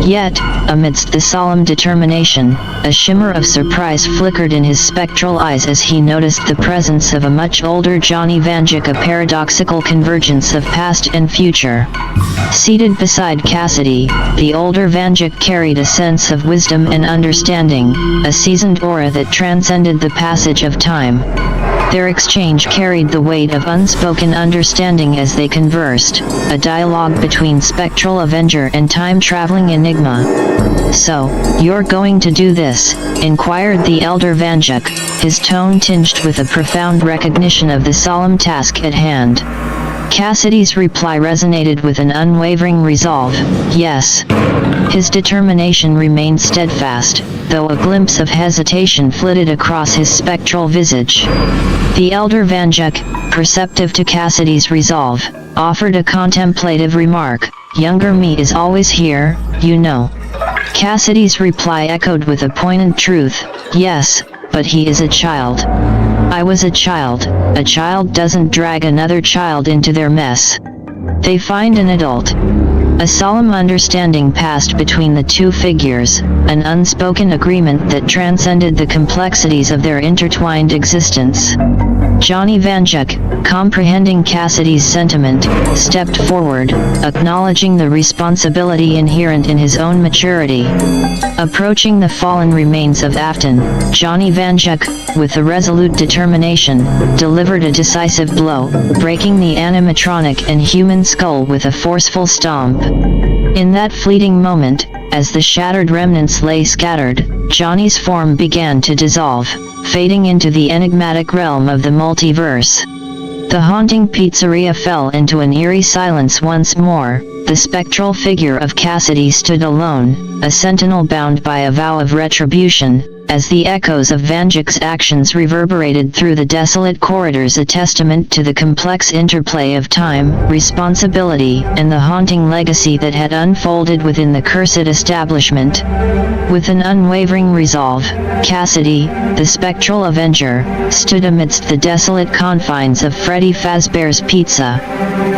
A: Yet, amidst the solemn determination, a shimmer of surprise flickered in his spectral eyes as he noticed the presence of a much older Johnny Vanduke, a paradoxical convergence of past and future. Seated beside Cassidy, the older Vanduke carried a sense of wisdom and understanding, a seasoned aura that transcended the passage of time. Their exchange carried the weight of unspoken understanding as they conversed, a dialogue between spectral avenger and time-traveling enigma. "So, you're going to do this?" inquired the elder Vanduke, his tone tinged with a profound recognition of the solemn task at hand. Cassidy's reply resonated with an unwavering resolve: "Yes." His determination remained steadfast, though a glimpse of hesitation flitted across his spectral visage. The elder Vanduke, perceptive to Cassidy's resolve, offered a contemplative remark: "Younger me is always here, you know." Cassidy's reply echoed with a poignant truth: "Yes, but he is a child. I was a child. A child doesn't drag another child into their mess. They find an adult." A solemn understanding passed between the two figures, an unspoken agreement that transcended the complexities of their intertwined existence. Johnny Vanduke, comprehending Cassidy's sentiment, stepped forward, acknowledging the responsibility inherent in his own maturity. Approaching the fallen remains of Afton, Johnny Vanduke, with a resolute determination, delivered a decisive blow, breaking the animatronic and human skull with a forceful stomp. In that fleeting moment, as the shattered remnants lay scattered, Johnny's form began to dissolve, fading into the enigmatic realm of the multiverse. The haunting pizzeria fell into an eerie silence once more. The spectral figure of Cassidy stood alone, a sentinel bound by a vow of retribution, as the echoes of Vanduke's actions reverberated through the desolate corridors, a testament to the complex interplay of time, responsibility, and the haunting legacy that had unfolded within the cursed establishment. With an unwavering resolve, Cassidy, the spectral avenger, stood amidst the desolate confines of Freddy Fazbear's Pizza.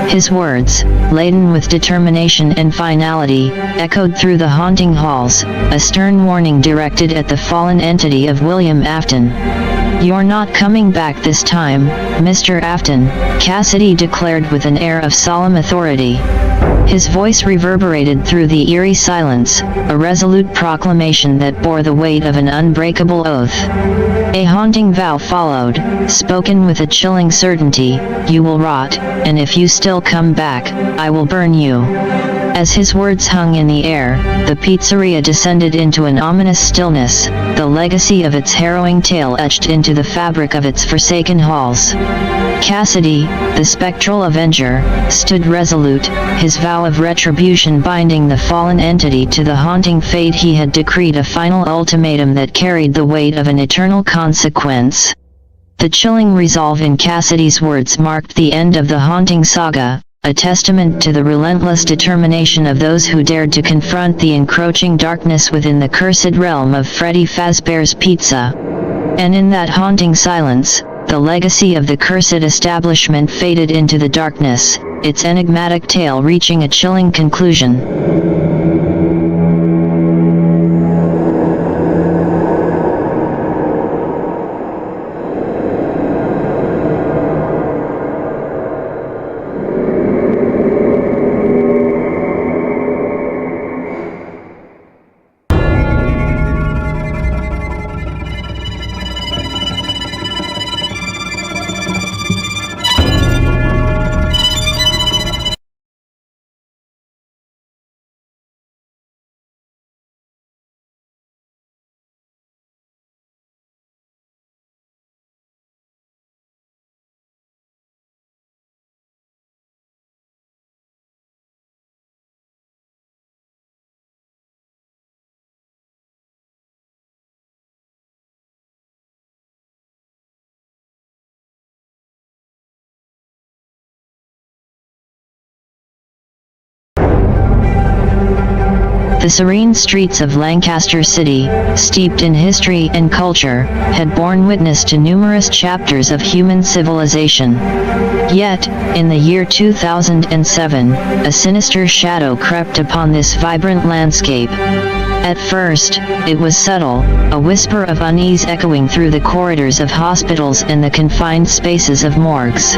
A: His words, laden with determination and finality, echoed through the haunting halls, a stern warning directed at the fallen entity of William Afton. "You're not coming back this time, Mr. Afton," Cassidy declared with an air of solemn authority. His voice reverberated through the eerie silence, a resolute proclamation that bore the weight of an unbreakable oath. A haunting vow followed, spoken with a chilling certainty: "You will rot, and if you still come back, I will burn you." As his words hung in the air, the pizzeria descended into an ominous stillness, the legacy of its harrowing tale etched into the fabric of its forsaken halls. Cassidy, the spectral avenger, stood resolute, his vow of retribution binding the fallen entity to the haunting fate he had decreed, a final ultimatum that carried the weight of an eternal consequence. The chilling resolve in Cassidy's words marked the end of the haunting saga, a testament to the relentless determination of those who dared to confront the encroaching darkness within the cursed realm of Freddy Fazbear's Pizza. And in that haunting silence, the legacy of the cursed establishment faded into the darkness, its enigmatic tale reaching a chilling conclusion. The serene streets of Lancaster City, steeped in history and culture, had borne witness to numerous chapters of human civilization. Yet, in the year 2007, a sinister shadow crept upon this vibrant landscape. At first, it was subtle, a whisper of unease echoing through the corridors of hospitals and the confined spaces of morgues.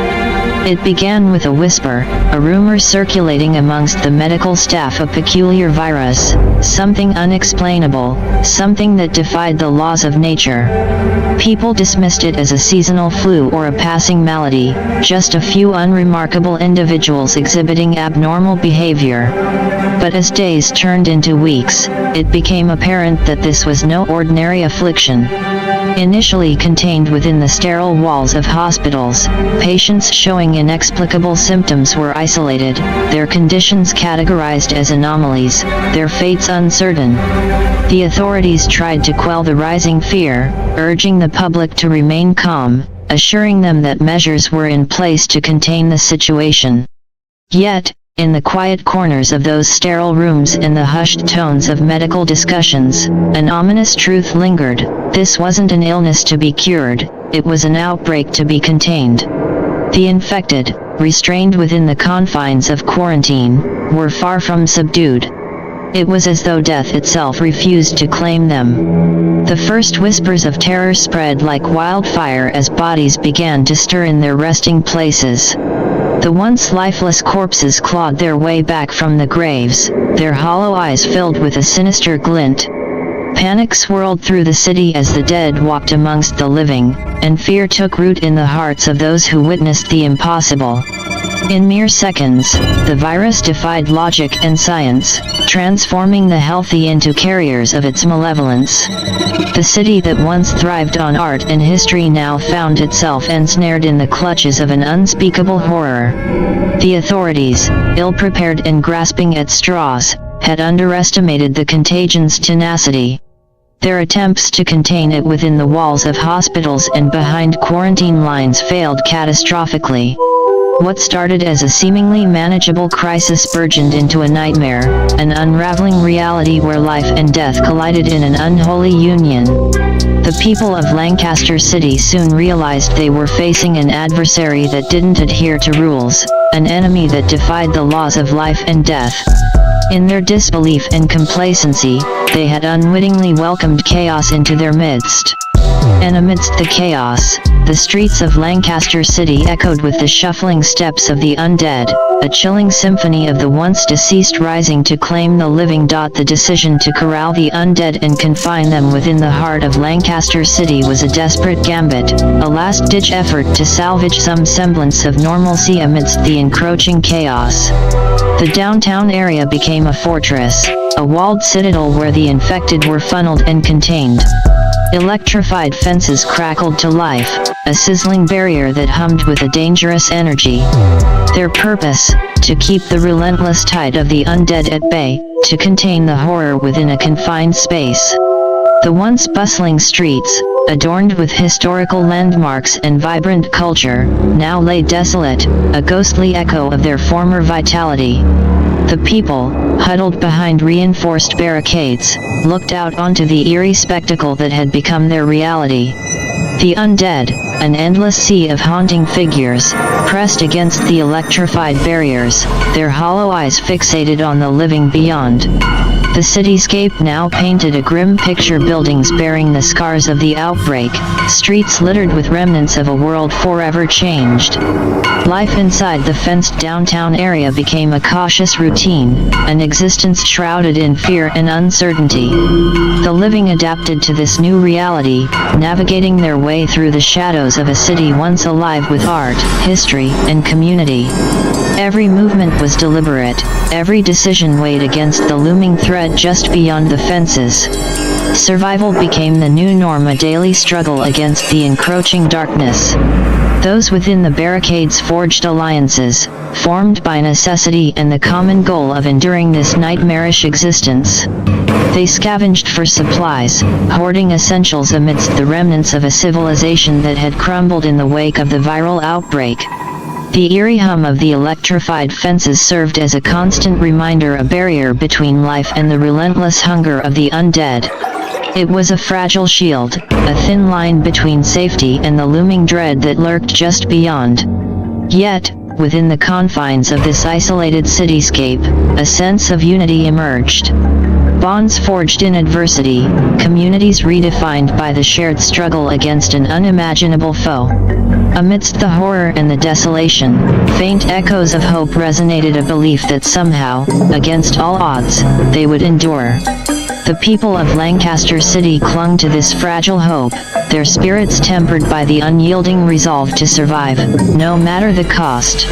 A: It began with a whisper, a rumor circulating amongst the medical staff, a peculiar virus, something unexplainable, something that defied the laws of nature. People dismissed it as a seasonal flu or a passing malady, just a few unremarkable individuals exhibiting abnormal behavior. But as days turned into weeks, it became apparent that this was no ordinary affliction. Initially contained within the sterile walls of hospitals, patients showing inexplicable symptoms were isolated, their conditions categorized as anomalies, their fates uncertain. The authorities tried to quell the rising fear, urging the public to remain calm, assuring them that measures were in place to contain the situation. Yet, in the quiet corners of those sterile rooms and the hushed tones of medical discussions, an ominous truth lingered: this wasn't an illness to be cured, it was an outbreak to be contained. The infected, restrained within the confines of quarantine, were far from subdued. It was as though death itself refused to claim them. The first whispers of terror spread like wildfire as bodies began to stir in their resting places. The once lifeless corpses clawed their way back from the graves, their hollow eyes filled with a sinister glint. Panic swirled through the city as the dead walked amongst the living, and fear took root in the hearts of those who witnessed the impossible. In mere seconds, the virus defied logic and science, transforming the healthy into carriers of its malevolence. The city that once thrived on art and history now found itself ensnared in the clutches of an unspeakable horror. The authorities, ill-prepared and grasping at straws, had underestimated the contagion's tenacity. Their attempts to contain it within the walls of hospitals and behind quarantine lines failed catastrophically. What started as a seemingly manageable crisis burgeoned into a nightmare, an unraveling reality where life and death collided in an unholy union. The people of Lancaster City soon realized they were facing an adversary that didn't adhere to rules, an enemy that defied the laws of life and death. In their disbelief and complacency, they had unwittingly welcomed chaos into their midst. And amidst the chaos, the streets of Lancaster City echoed with the shuffling steps of the undead, a chilling symphony of the once deceased rising to claim the living. The decision to corral the undead and confine them within the heart of Lancaster City was a desperate gambit, a last-ditch effort to salvage some semblance of normalcy amidst the encroaching chaos. The downtown area became a fortress, a walled citadel where the infected were funneled and contained. Electrified fences crackled to life, a sizzling barrier that hummed with a dangerous energy. Their purpose, to keep the relentless tide of the undead at bay, to contain the horror within a confined space. The once bustling streets, adorned with historical landmarks and vibrant culture, now lay desolate, a ghostly echo of their former vitality. The people, huddled behind reinforced barricades, looked out onto the eerie spectacle that had become their reality. The undead, an endless sea of haunting figures, pressed against the electrified barriers, their hollow eyes fixated on the living beyond. The cityscape now painted a grim picture: buildings bearing the scars of the outbreak, streets littered with remnants of a world forever changed. Life inside the fenced downtown area became a cautious routine, an existence shrouded in fear and uncertainty. The living adapted to this new reality, navigating their way through the shadows of a city once alive with art, history, and community. Every movement was deliberate, every decision weighed against the looming threat just beyond the fences. Survival became the new norm, a daily struggle against the encroaching darkness. Those within the barricades forged alliances, formed by necessity and the common goal of enduring this nightmarish existence. They scavenged for supplies, hoarding essentials amidst the remnants of a civilization that had crumbled in the wake of the viral outbreak. The eerie hum of the electrified fences served as a constant reminder, a barrier between life and the relentless hunger of the undead. It was a fragile shield, a thin line between safety and the looming dread that lurked just beyond. Yet, within the confines of this isolated cityscape, a sense of unity emerged. Bonds forged in adversity, communities redefined by the shared struggle against an unimaginable foe. Amidst the horror and the desolation, faint echoes of hope resonated, a belief that somehow, against all odds, they would endure. The people of Lancaster City clung to this fragile hope, their spirits tempered by the unyielding resolve to survive, no matter the cost.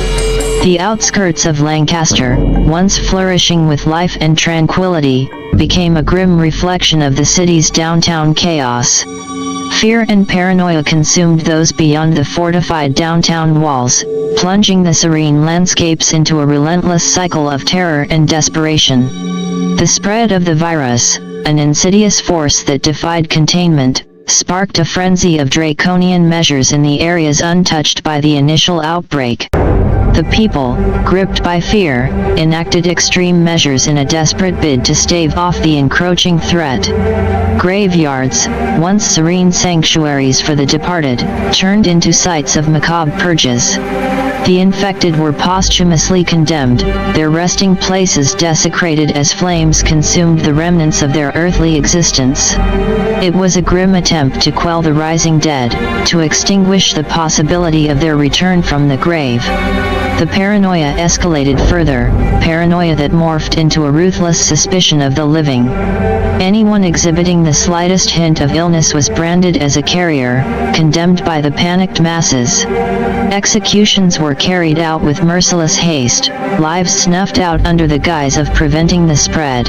A: The outskirts of Lancaster, once flourishing with life and tranquility, became a grim reflection of the city's downtown chaos. Fear and paranoia consumed those beyond the fortified downtown walls, plunging the serene landscapes into a relentless cycle of terror and desperation. The spread of the virus, an insidious force that defied containment, sparked a frenzy of draconian measures in the areas untouched by the initial outbreak. The people, gripped by fear, enacted extreme measures in a desperate bid to stave off the encroaching threat. Graveyards, once serene sanctuaries for the departed, turned into sites of macabre purges. The infected were posthumously condemned, their resting places desecrated as flames consumed the remnants of their earthly existence. It was a grim attempt to quell the rising dead, to extinguish the possibility of their return from the grave. The paranoia escalated further, paranoia that morphed into a ruthless suspicion of the living. Anyone exhibiting the slightest hint of illness was branded as a carrier, condemned by the panicked masses. Executions were carried out with merciless haste, lives snuffed out under the guise of preventing the spread.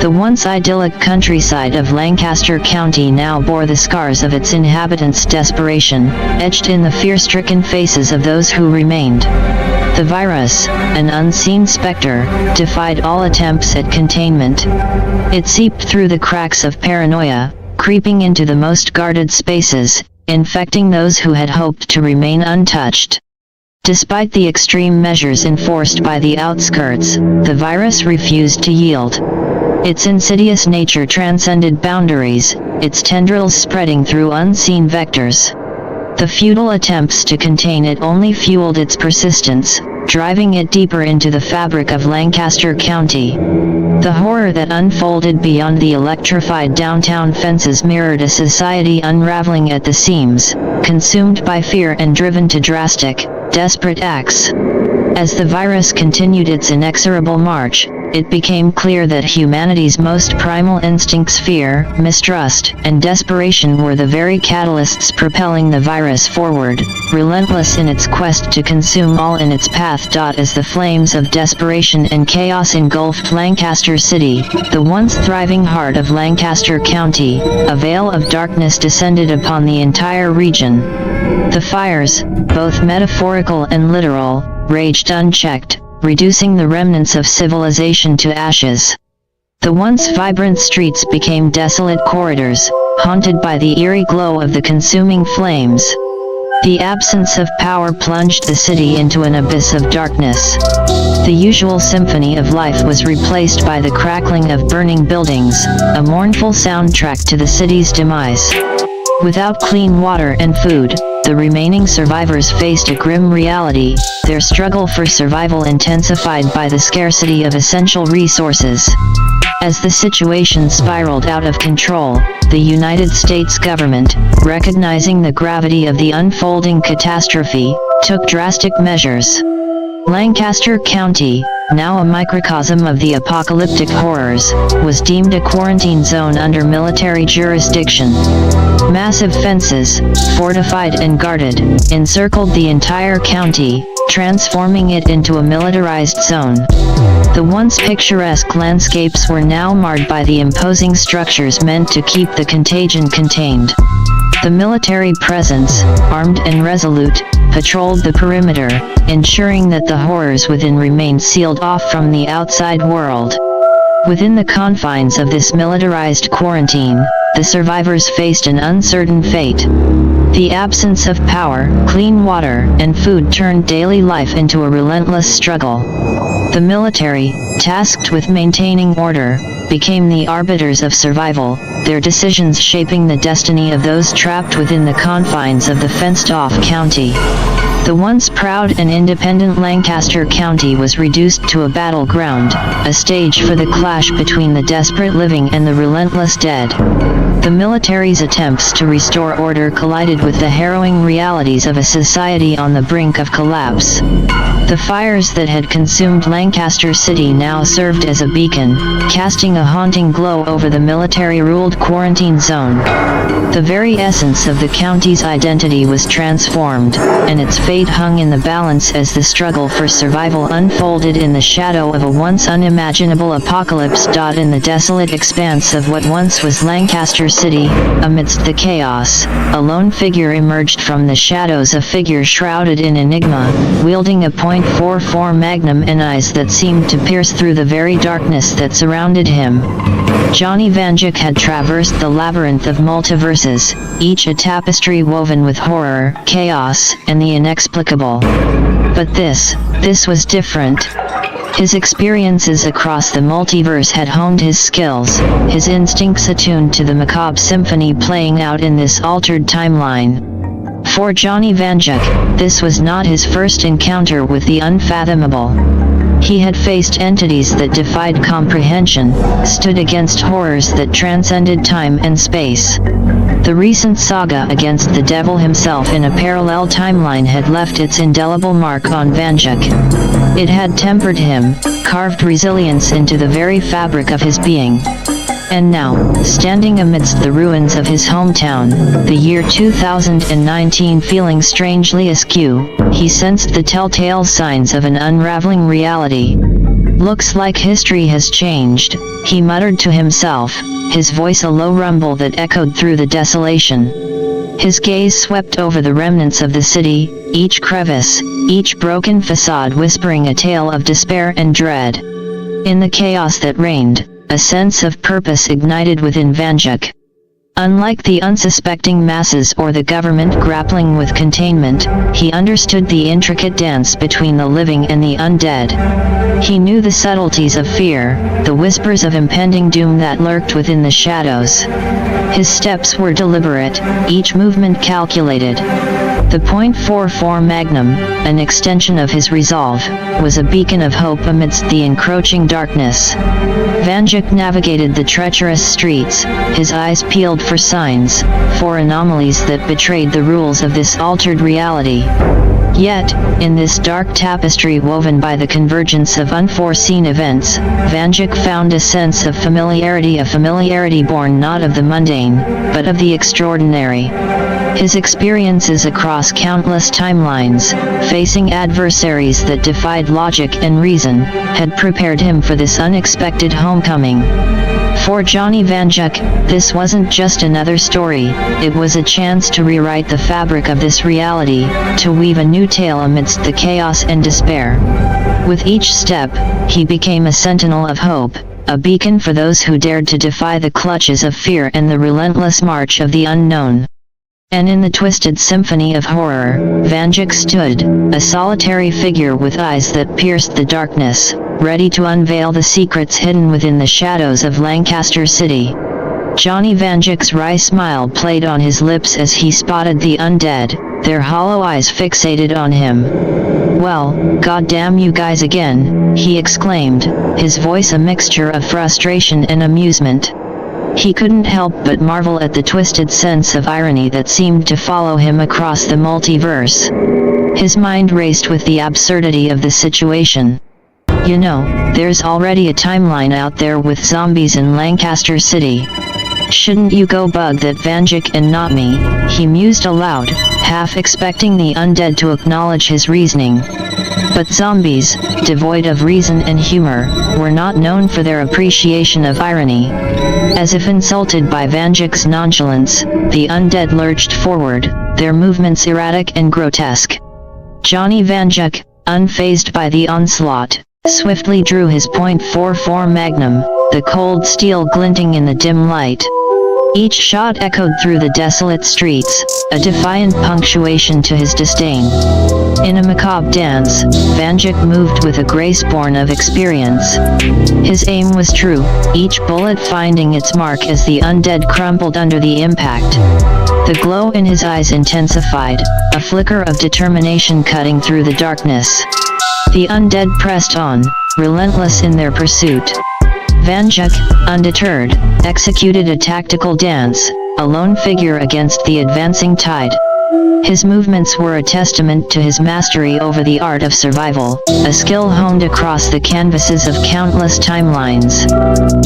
A: The once idyllic countryside of Lancaster County now bore the scars of its inhabitants' desperation, etched in the fear-stricken faces of those who remained. The virus, an unseen specter, defied all attempts at containment. It seeped through the cracks of paranoia, creeping into the most guarded spaces, infecting those who had hoped to remain untouched. Despite the extreme measures enforced by the outskirts, the virus refused to yield. Its insidious nature transcended boundaries, its tendrils spreading through unseen vectors. The futile attempts to contain it only fueled its persistence, driving it deeper into the fabric of Lancaster County. The horror that unfolded beyond the electrified downtown fences mirrored a society unraveling at the seams, consumed by fear and driven to drastic, desperate acts. As the virus continued its inexorable march, it became clear that humanity's most primal instincts, fear, mistrust, and desperation, were the very catalysts propelling the virus forward, relentless in its quest to consume all in its path. As the flames of desperation and chaos engulfed Lancaster City, the once thriving heart of Lancaster County, a veil of darkness descended upon the entire region. The fires, both metaphorical and literal, raged unchecked, reducing the remnants of civilization to ashes. The once vibrant streets became desolate corridors, haunted by the eerie glow of the consuming flames. The absence of power plunged the city into an abyss of darkness. The usual symphony of life was replaced by the crackling of burning buildings, a mournful soundtrack to the city's demise. Without clean water and food, the remaining survivors faced a grim reality, their struggle for survival intensified by the scarcity of essential resources. As the situation spiraled out of control, the United States government, recognizing the gravity of the unfolding catastrophe, took drastic measures. Lancaster County, now a microcosm of the apocalyptic horrors, was deemed a quarantine zone under military jurisdiction. Massive fences, fortified and guarded, encircled the entire county, transforming it into a militarized zone. The once picturesque landscapes were now marred by the imposing structures meant to keep the contagion contained. The military presence, armed and resolute, patrolled the perimeter, ensuring that the horrors within remained sealed off from the outside world. Within the confines of this militarized quarantine, the survivors faced an uncertain fate. The absence of power, clean water, and food turned daily life into a relentless struggle. The military, tasked with maintaining order, became the arbiters of survival, their decisions shaping the destiny of those trapped within the confines of the fenced-off county. The once proud and independent Lancaster County was reduced to a battleground, a stage for the clash between the desperate living and the relentless dead. The military's attempts to restore order collided with the harrowing realities of a society on the brink of collapse. The fires that had consumed Lancaster City now served as a beacon, casting a haunting glow over the military-ruled quarantine zone. The very essence of the county's identity was transformed, and its fate hung in the balance as the struggle for survival unfolded in the shadow of a once unimaginable apocalypse. In the desolate expanse of what once was Lancaster City, amidst the chaos, a lone figure emerged from the shadows, a figure shrouded in enigma, wielding a .44 Magnum and eyes that seemed to pierce through the very darkness that surrounded him. Johnny Vanduke had traversed the labyrinth of multiverses, each a tapestry woven with horror, chaos, and the inexplicable. But this was different. His experiences across the multiverse had honed his skills, his instincts attuned to the macabre symphony playing out in this altered timeline. For Johnny Vanduke, this was not his first encounter with the unfathomable. He had faced entities that defied comprehension, stood against horrors that transcended time and space. The recent saga against the devil himself in a parallel timeline had left its indelible mark on Vanduke. It had tempered him, carved resilience into the very fabric of his being. And now, standing amidst the ruins of his hometown, the year 2019 feeling strangely askew, he sensed the telltale signs of an unraveling reality. "Looks like history has changed," he muttered to himself, his voice a low rumble that echoed through the desolation. His gaze swept over the remnants of the city, each crevice, each broken facade whispering a tale of despair and dread. In the chaos that reigned, a sense of purpose ignited within Vanduke. Unlike the unsuspecting masses or the government grappling with containment, he understood the intricate dance between the living and the undead. He knew the subtleties of fear, the whispers of impending doom that lurked within the shadows. His steps were deliberate, each movement calculated. The .44 Magnum, an extension of his resolve, was a beacon of hope amidst the encroaching darkness. Vanduke navigated the treacherous streets, his eyes peeled for signs, for anomalies that betrayed the rules of this altered reality. Yet, in this dark tapestry woven by the convergence of unforeseen events, Vanduke found a sense of familiarity born not of the mundane, but of the extraordinary. His experiences across countless timelines, facing adversaries that defied logic and reason, had prepared him for this unexpected homecoming. For Johnny Vanduke, this wasn't just another story, it was a chance to rewrite the fabric of this reality, to weave a new tale amidst the chaos and despair. With each step, he became a sentinel of hope, a beacon for those who dared to defy the clutches of fear and the relentless march of the unknown. And in the twisted symphony of horror, Vanduke stood, a solitary figure with eyes that pierced the darkness, ready to unveil the secrets hidden within the shadows of Lancaster City. Johnny Vanduke's wry smile played on his lips as he spotted the undead, their hollow eyes fixated on him. "Well, goddamn you guys again," he exclaimed, his voice a mixture of frustration and amusement. He couldn't help but marvel at the twisted sense of irony that seemed to follow him across the multiverse. His mind raced with the absurdity of the situation. "You know, there's already a timeline out there with zombies in Lancaster City. Shouldn't you go bug that Vanduke and not me?" he mused aloud, half expecting the undead to acknowledge his reasoning. But zombies, devoid of reason and humor, were not known for their appreciation of irony. As if insulted by Vanduke's nonchalance, the undead lurched forward, their movements erratic and grotesque. Johnny Vanduke, unfazed by the onslaught, swiftly drew his .44 Magnum, the cold steel glinting in the dim light. Each shot echoed through the desolate streets, a defiant punctuation to his disdain. In a macabre dance, Vanduke moved with a grace born of experience. His aim was true, each bullet finding its mark as the undead crumpled under the impact. The glow in his eyes intensified, a flicker of determination cutting through the darkness. The undead pressed on, relentless in their pursuit. Vanduke, undeterred, executed a tactical dance, a lone figure against the advancing tide. His movements were a testament to his mastery over the art of survival, a skill honed across the canvases of countless timelines.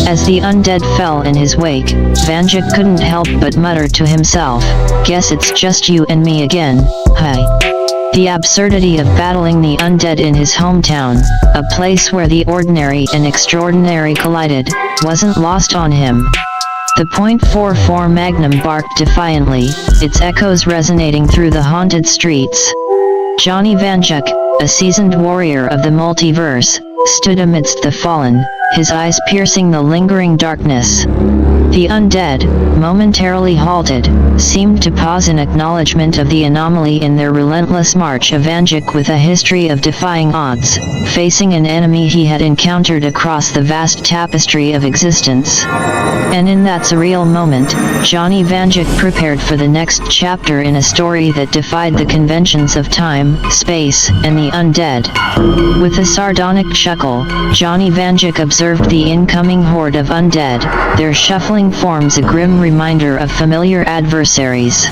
A: As the undead fell in his wake, Vanduke couldn't help but mutter to himself, "Guess it's just you and me again, huh?" The absurdity of battling the undead in his hometown, a place where the ordinary and extraordinary collided, wasn't lost on him. The .44 Magnum barked defiantly, its echoes resonating through the haunted streets. Johnny Vanduke, a seasoned warrior of the multiverse, stood amidst the fallen, his eyes piercing the lingering darkness. The undead, momentarily halted, seemed to pause in acknowledgement of the anomaly in their relentless march. A Vanduke with a history of defying odds, facing an enemy he had encountered across the vast tapestry of existence. And in that surreal moment, Johnny Vanduke prepared for the next chapter in a story that defied the conventions of time, space, and the undead. With a sardonic chuckle, Johnny Vanduke observed the incoming horde of undead, their shuffling forms a grim reminder of familiar adversaries.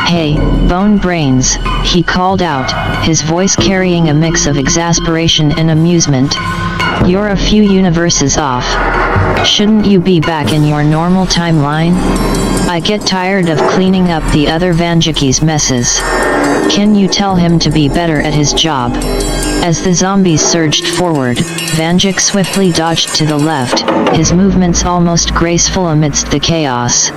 A: "Hey, bone brains," he called out, his voice carrying a mix of exasperation and amusement. "You're a few universes off. Shouldn't you be back in your normal timeline? I get tired of cleaning up the other Vanduke's messes. Can you tell him to be better at his job?" As the zombies surged forward, Vanduke swiftly dodged to the left, his movements almost graceful amidst the chaos.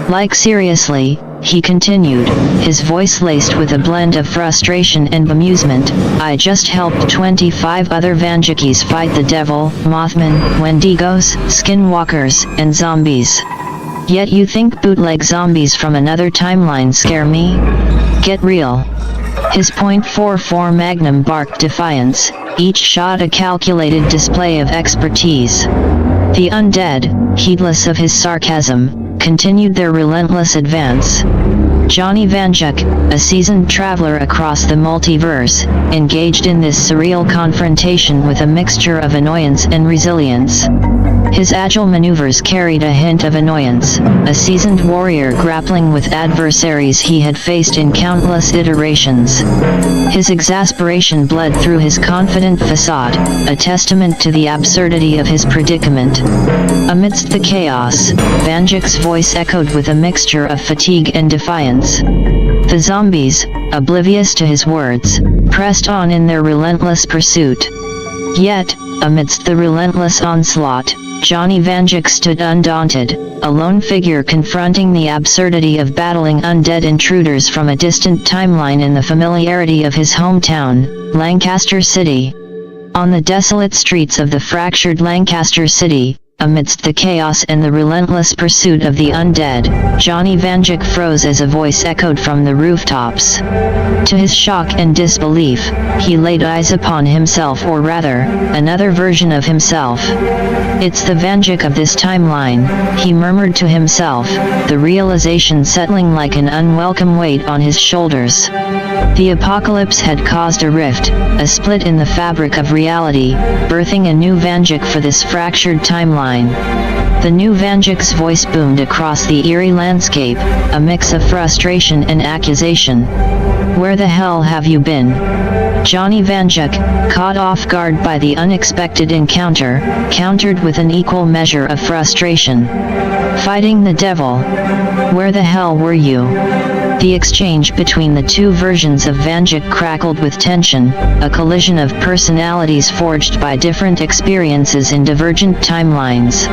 A: "Like seriously," he continued, his voice laced with a blend of frustration and amusement, "I just helped 25 other Vandukes fight the devil, Mothmen, Wendigos, Skinwalkers, and zombies. Yet you think bootleg zombies from another timeline scare me? Get real. His .44 Magnum barked defiance, each shot a calculated display of expertise. The undead, heedless of his sarcasm, continued their relentless advance. Johnny Vanduke, a seasoned traveler across the multiverse, engaged in this surreal confrontation with a mixture of annoyance and resilience. His agile maneuvers carried a hint of annoyance, a seasoned warrior grappling with adversaries he had faced in countless iterations. His exasperation bled through his confident facade, a testament to the absurdity of his predicament. Amidst the chaos, Vanduke's voice echoed with a mixture of fatigue and defiance. The zombies, oblivious to his words, pressed on in their relentless pursuit. Yet, amidst the relentless onslaught, Johnny Vanduke stood undaunted, a lone figure confronting the absurdity of battling undead intruders from a distant timeline in the familiarity of his hometown, Lancaster City. On the desolate streets of the fractured Lancaster City, amidst the chaos and the relentless pursuit of the undead, Johnny Vanduke froze as a voice echoed from the rooftops. To his shock and disbelief, he laid eyes upon himself, or rather, another version of himself. "It's the Vanduke of this timeline," he murmured to himself, the realization settling like an unwelcome weight on his shoulders. The apocalypse had caused a rift, a split in the fabric of reality, birthing a new Vanduke for this fractured timeline. The new Vanduke's voice boomed across the eerie landscape, a mix of frustration and accusation. "Where the hell have you been?" Johnny Vanduke, caught off guard by the unexpected encounter, countered with an equal measure of frustration. "Fighting the devil. Where the hell were you?" The exchange between the two versions of Vanduke crackled with tension, a collision of personalities forged by different experiences in divergent timelines.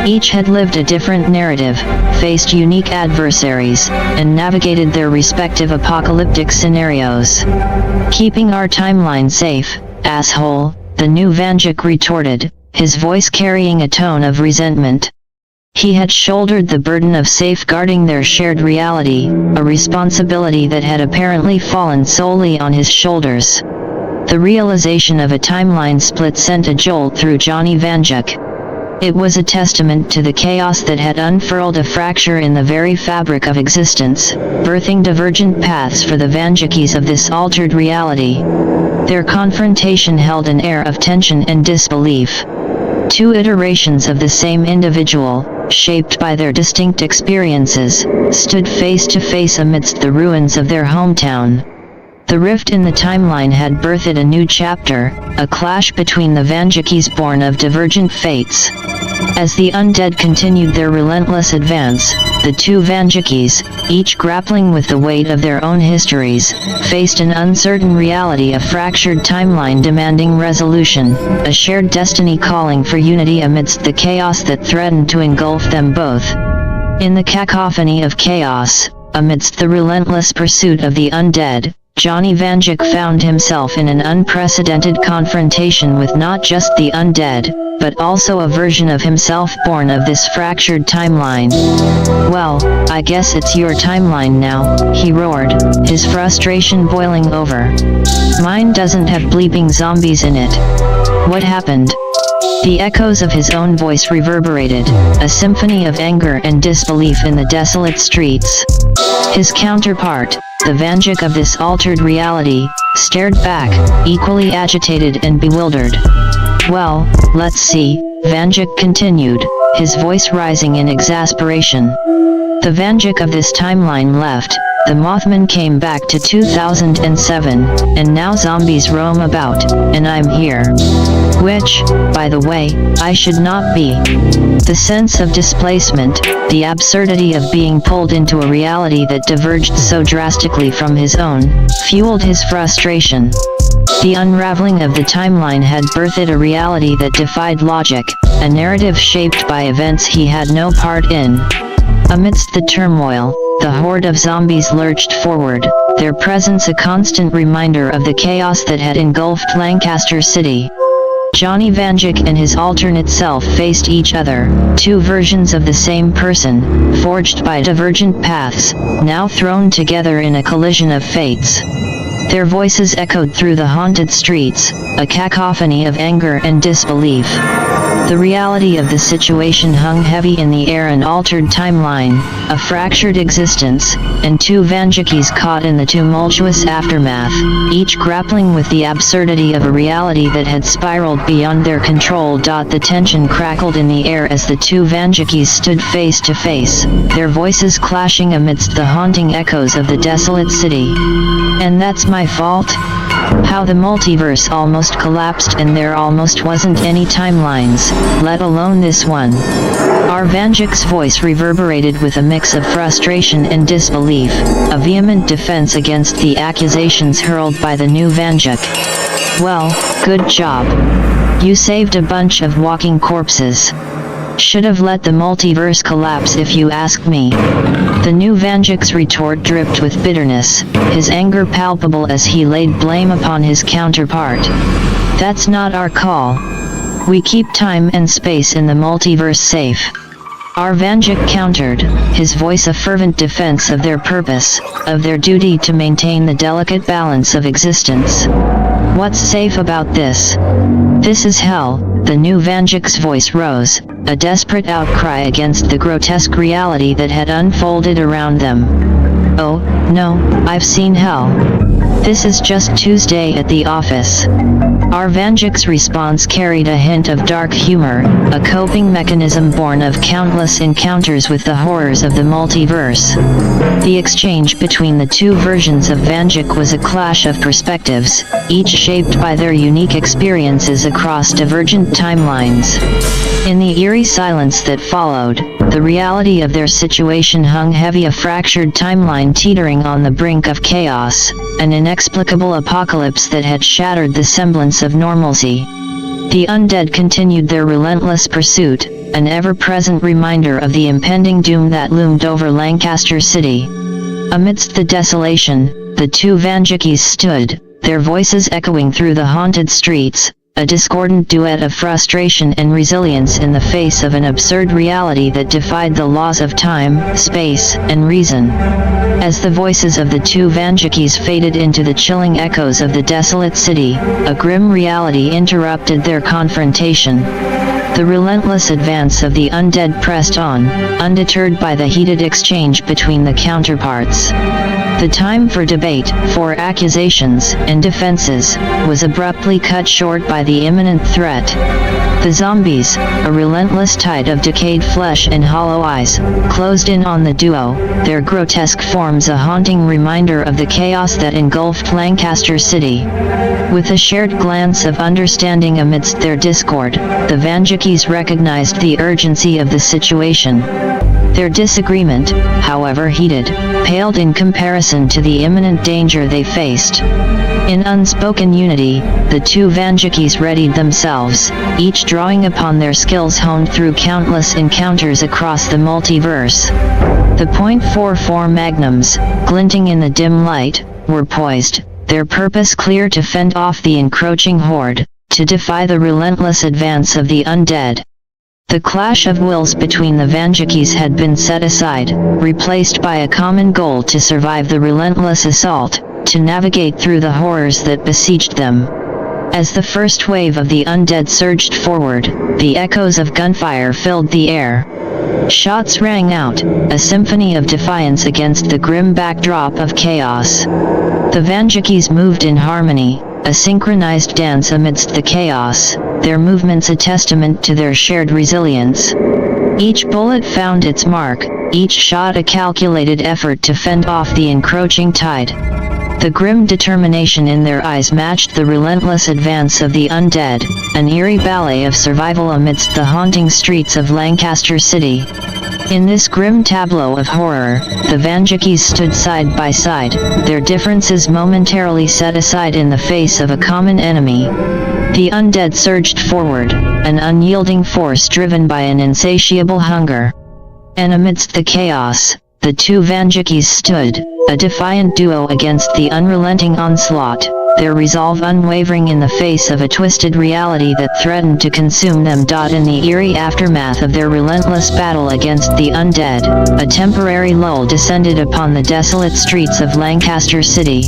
A: Each had lived a different narrative, faced unique adversaries, and navigated their respective apocalyptic scenarios. "Keeping our timeline safe, asshole," the new Vanduke retorted, his voice carrying a tone of resentment. He had shouldered the burden of safeguarding their shared reality, a responsibility that had apparently fallen solely on his shoulders. The realization of a timeline split sent a jolt through Johnny Vanduke. It was a testament to the chaos that had unfurled a fracture in the very fabric of existence, birthing divergent paths for the Vandukes of this altered reality. Their confrontation held an air of tension and disbelief. Two iterations of the same individual, shaped by their distinct experiences, stood face to face amidst the ruins of their hometown. The rift in the timeline had birthed a new chapter, a clash between the Vandukes born of divergent fates. As the undead continued their relentless advance, the two Vandukes, each grappling with the weight of their own histories, faced an uncertain reality, a fractured timeline demanding resolution, a shared destiny calling for unity amidst the chaos that threatened to engulf them both. In the cacophony of chaos, amidst the relentless pursuit of the undead, Johnny Vanduke found himself in an unprecedented confrontation with not just the undead, but also a version of himself born of this fractured timeline. "Well, I guess it's your timeline now," he roared, his frustration boiling over. "Mine doesn't have bleeping zombies in it. What happened?" The echoes of his own voice reverberated, a symphony of anger and disbelief in the desolate streets. His counterpart, the Vanduke of this altered reality, stared back, equally agitated and bewildered. "Well, let's see," Vanduke continued, his voice rising in exasperation. "The Vanduke of this timeline left, the Mothman came back to 2007, and now zombies roam about, and I'm here. Which, by the way, I should not be." The sense of displacement, the absurdity of being pulled into a reality that diverged so drastically from his own, fueled his frustration. The unraveling of the timeline had birthed a reality that defied logic, a narrative shaped by events he had no part in. Amidst the turmoil, the horde of zombies lurched forward, their presence a constant reminder of the chaos that had engulfed Lancaster City. Johnny Vanduke and his alternate self faced each other, two versions of the same person, forged by divergent paths, now thrown together in a collision of fates. Their voices echoed through the haunted streets, a cacophony of anger and disbelief. The reality of the situation hung heavy in the air, an altered timeline, a fractured existence, and two Vandukes caught in the tumultuous aftermath, each grappling with the absurdity of a reality that had spiraled beyond their control. The tension crackled in the air as the two Vandukes stood face to face, their voices clashing amidst the haunting echoes of the desolate city. And that's my fault? How the multiverse almost collapsed and there almost wasn't any timelines, let alone this one. Our Vanduke's voice reverberated with a mix of frustration and disbelief, a vehement defense against the accusations hurled by the new Vanduke. Well, good job. You saved a bunch of walking corpses. Should have let the multiverse collapse if you ask me. The new Vanduke's retort dripped with bitterness, his anger palpable as he laid blame upon his counterpart. That's not our call. We keep time and space in the multiverse safe. Our Vanduke countered, his voice a fervent defense of their purpose, of their duty to maintain the delicate balance of existence. What's safe about this? This is hell. The new Vanduke's voice rose, a desperate outcry against the grotesque reality that had unfolded around them. Oh, no, I've seen hell. This is just Tuesday at the office. Our Vanduke's response carried a hint of dark humor, a coping mechanism born of countless encounters with the horrors of the multiverse. The exchange between the two versions of Vanduke was a clash of perspectives, each shaped by their unique experiences across divergent timelines. In the eerie silence that followed, the reality of their situation hung heavy, a fractured timeline teetering on the brink of chaos, an inexplicable apocalypse that had shattered the semblance of normalcy. The undead continued their relentless pursuit, an ever-present reminder of the impending doom that loomed over Lancaster City. Amidst the desolation, the two Vandukes stood, their voices echoing through the haunted streets, a discordant duet of frustration and resilience in the face of an absurd reality that defied the laws of time, space, and reason. As the voices of the two Vandukes faded into the chilling echoes of the desolate city, a grim reality interrupted their confrontation. The relentless advance of the undead pressed on, undeterred by the heated exchange between the counterparts. The time for debate, for accusations and defenses, was abruptly cut short by the imminent threat. The zombies, a relentless tide of decayed flesh and hollow eyes, closed in on the duo, their grotesque forms a haunting reminder of the chaos that engulfed Lancaster City. With a shared glance of understanding amidst their discord, the Vandukes recognized the urgency of the situation. Their disagreement, however heated, paled in comparison to the imminent danger they faced. In unspoken unity, the two Vandukes readied themselves, each drawing upon their skills honed through countless encounters across the multiverse. The .44 magnums, glinting in the dim light, were poised, their purpose clear: to fend off the encroaching horde, to defy the relentless advance of the undead. The clash of wills between the Vandukes had been set aside, replaced by a common goal: to survive the relentless assault, to navigate through the horrors that besieged them. As the first wave of the undead surged forward, the echoes of gunfire filled the air. Shots rang out, a symphony of defiance against the grim backdrop of chaos. The Vandukes moved in harmony, a synchronized dance amidst the chaos, their movements a testament to their shared resilience. Each bullet found its mark, each shot a calculated effort to fend off the encroaching tide. The grim determination in their eyes matched the relentless advance of the undead, an eerie ballet of survival amidst the haunting streets of Lancaster City. In this grim tableau of horror, the Vandukes stood side by side, their differences momentarily set aside in the face of a common enemy. The undead surged forward, an unyielding force driven by an insatiable hunger. And amidst the chaos, the two Vandukes stood, a defiant duo against the unrelenting onslaught, their resolve unwavering in the face of a twisted reality that threatened to consume them. In the eerie aftermath of their relentless battle against the undead, a temporary lull descended upon the desolate streets of Lancaster City.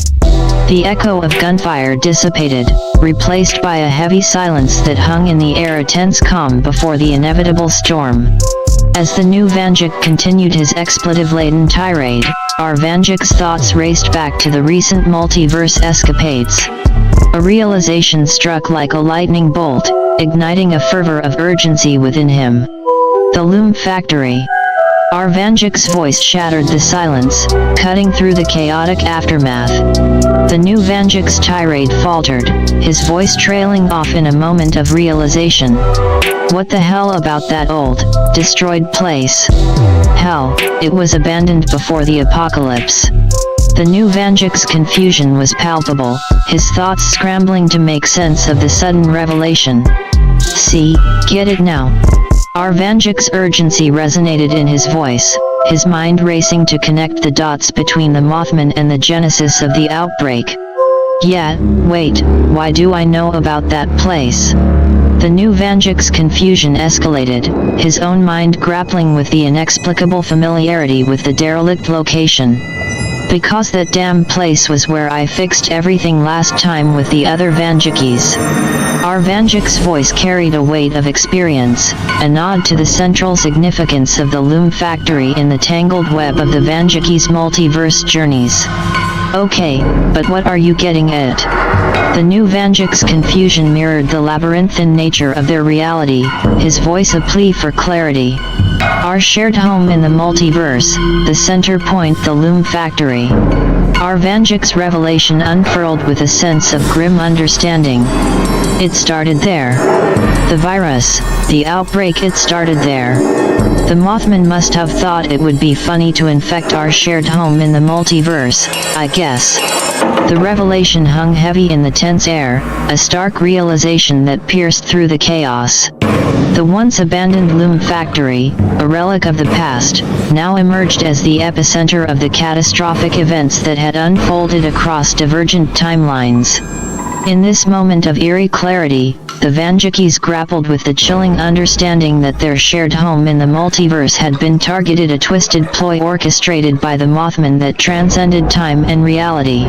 A: The echo of gunfire dissipated, replaced by a heavy silence that hung in the air, a tense calm before the inevitable storm. As the new Vanduke continued his expletive-laden tirade, our Vanduke's thoughts raced back to the recent multiverse escapades. A realization struck like a lightning bolt, igniting a fervor of urgency within him. The Loom Factory. Our Vanduke's voice shattered the silence, cutting through the chaotic aftermath. The new Vanduke's tirade faltered, his voice trailing off in a moment of realization. What the hell about that old, destroyed place? Hell, it was abandoned before the apocalypse. The new Vanduke's confusion was palpable, his thoughts scrambling to make sense of the sudden revelation. See, get it now? Our Vanduke's urgency resonated in his voice, his mind racing to connect the dots between the Mothman and the genesis of the outbreak. Yeah, wait, why do I know about that place? The new Vanduke's confusion escalated, his own mind grappling with the inexplicable familiarity with the derelict location. Because that damn place was where I fixed everything last time with the other Vandukes. Our Vanduke's voice carried a weight of experience, a nod to the central significance of the Loom Factory in the tangled web of the Vanduke's multiverse journeys. Okay, but what are you getting at? The new Vanduke's confusion mirrored the labyrinthine nature of their reality, his voice a plea for clarity. Our shared home in the multiverse, the center point, the Loom Factory. Our Vanduke's revelation unfurled with a sense of grim understanding. It started there. The virus, the outbreak, it started there. The Mothman must have thought it would be funny to infect our shared home in the multiverse, I guess. The revelation hung heavy in the tense air, a stark realization that pierced through the chaos. The once abandoned Loom Factory, a relic of the past, now emerged as the epicenter of the catastrophic events that had unfolded across divergent timelines. In this moment of eerie clarity, the Vandukes grappled with the chilling understanding that their shared home in the multiverse had been targeted, a twisted ploy orchestrated by the Mothman that transcended time and reality.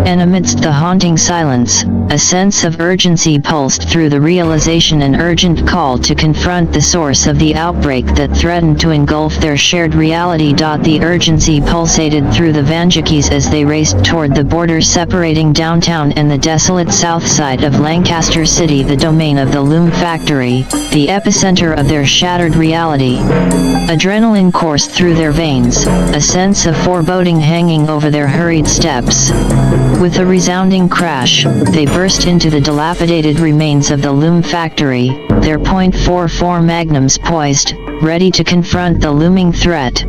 A: And amidst the haunting silence, a sense of urgency pulsed through the realization, an urgent call to confront the source of the outbreak that threatened to engulf their shared reality. The urgency pulsated through the Vandukes as they raced toward the border separating downtown and the desolate south side of Lancaster City, the domain of the Loom Factory, the epicenter of their shattered reality. Adrenaline coursed through their veins, a sense of foreboding hanging over their hurried steps. With a resounding crash, they burst into the dilapidated remains of the Loom Factory, their .44 magnums poised, ready to confront the looming threat.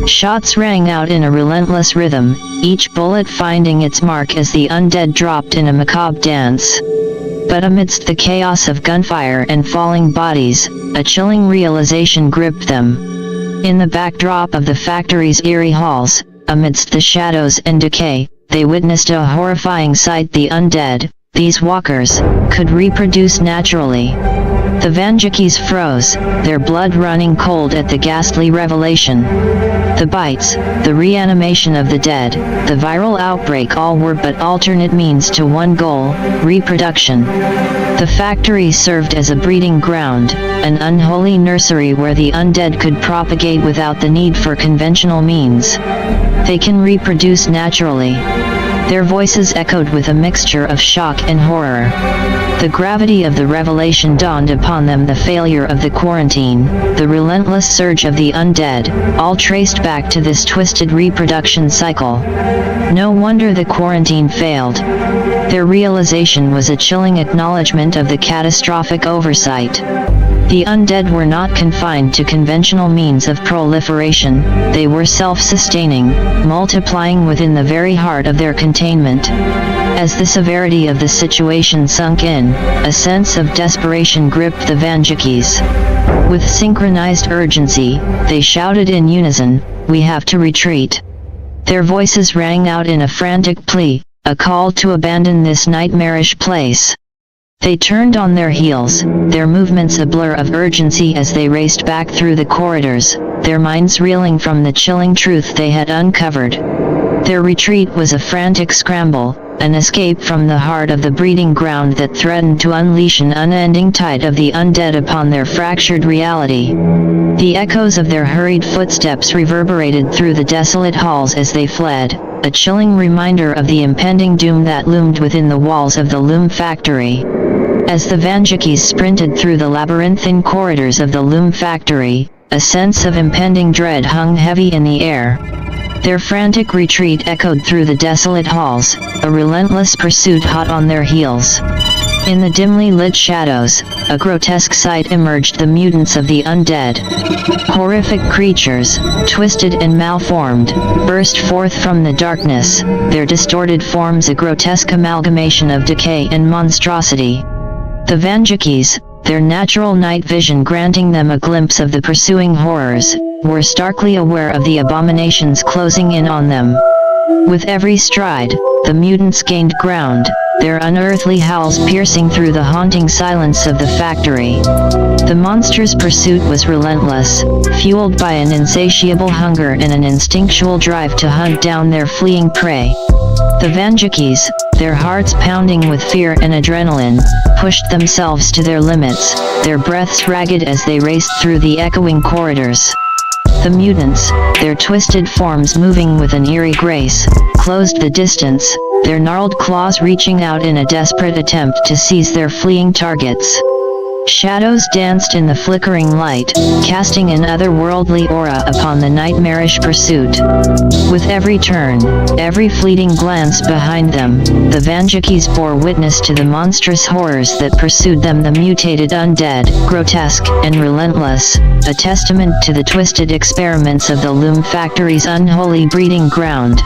A: Shots rang out in a relentless rhythm, each bullet finding its mark as the undead dropped in a macabre dance. But amidst the chaos of gunfire and falling bodies, a chilling realization gripped them. In the backdrop of the factory's eerie halls, amidst the shadows and decay, they witnessed a horrifying sight. The undead, these walkers, could reproduce naturally. The Vandukes froze, their blood running cold at the ghastly revelation. The bites, the reanimation of the dead, the viral outbreak, all were but alternate means to one goal: reproduction. The factory served as a breeding ground, an unholy nursery where the undead could propagate without the need for conventional means. They can reproduce naturally. Their voices echoed with a mixture of shock and horror. The gravity of the revelation dawned upon them, the failure of the quarantine, the relentless surge of the undead, all traced back to this twisted reproduction cycle. No wonder the quarantine failed. Their realization was a chilling acknowledgement of the catastrophic oversight. The undead were not confined to conventional means of proliferation, they were self-sustaining, multiplying within the very heart of their containment. As the severity of the situation sunk in, a sense of desperation gripped the Vandukes. With synchronized urgency, they shouted in unison, "We have to retreat." Their voices rang out in a frantic plea, a call to abandon this nightmarish place. They turned on their heels, their movements a blur of urgency as they raced back through the corridors, their minds reeling from the chilling truth they had uncovered. Their retreat was a frantic scramble, an escape from the heart of the breeding ground that threatened to unleash an unending tide of the undead upon their fractured reality. The echoes of their hurried footsteps reverberated through the desolate halls as they fled, a chilling reminder of the impending doom that loomed within the walls of the Loom Factory. As the Vandukes sprinted through the labyrinthine corridors of the Loom Factory, a sense of impending dread hung heavy in the air. Their frantic retreat echoed through the desolate halls, a relentless pursuit hot on their heels. In the dimly lit shadows, a grotesque sight emerged: the mutants of the undead. Horrific creatures, twisted and malformed, burst forth from the darkness, their distorted forms a grotesque amalgamation of decay and monstrosity. The Vandukes, their natural night vision granting them a glimpse of the pursuing horrors, were starkly aware of the abominations closing in on them. With every stride, the mutants gained ground, their unearthly howls piercing through the haunting silence of the factory. The monsters' pursuit was relentless, fueled by an insatiable hunger and an instinctual drive to hunt down their fleeing prey. The Vandukes, their hearts pounding with fear and adrenaline, pushed themselves to their limits, their breaths ragged as they raced through the echoing corridors. The mutants, their twisted forms moving with an eerie grace, closed the distance, their gnarled claws reaching out in a desperate attempt to seize their fleeing targets. Shadows danced in the flickering light, casting an otherworldly aura upon the nightmarish pursuit. With every turn, every fleeting glance behind them, the Vandukes bore witness to the monstrous horrors that pursued them: the mutated undead, grotesque and relentless, a testament to the twisted experiments of the Loom Factory's unholy breeding ground.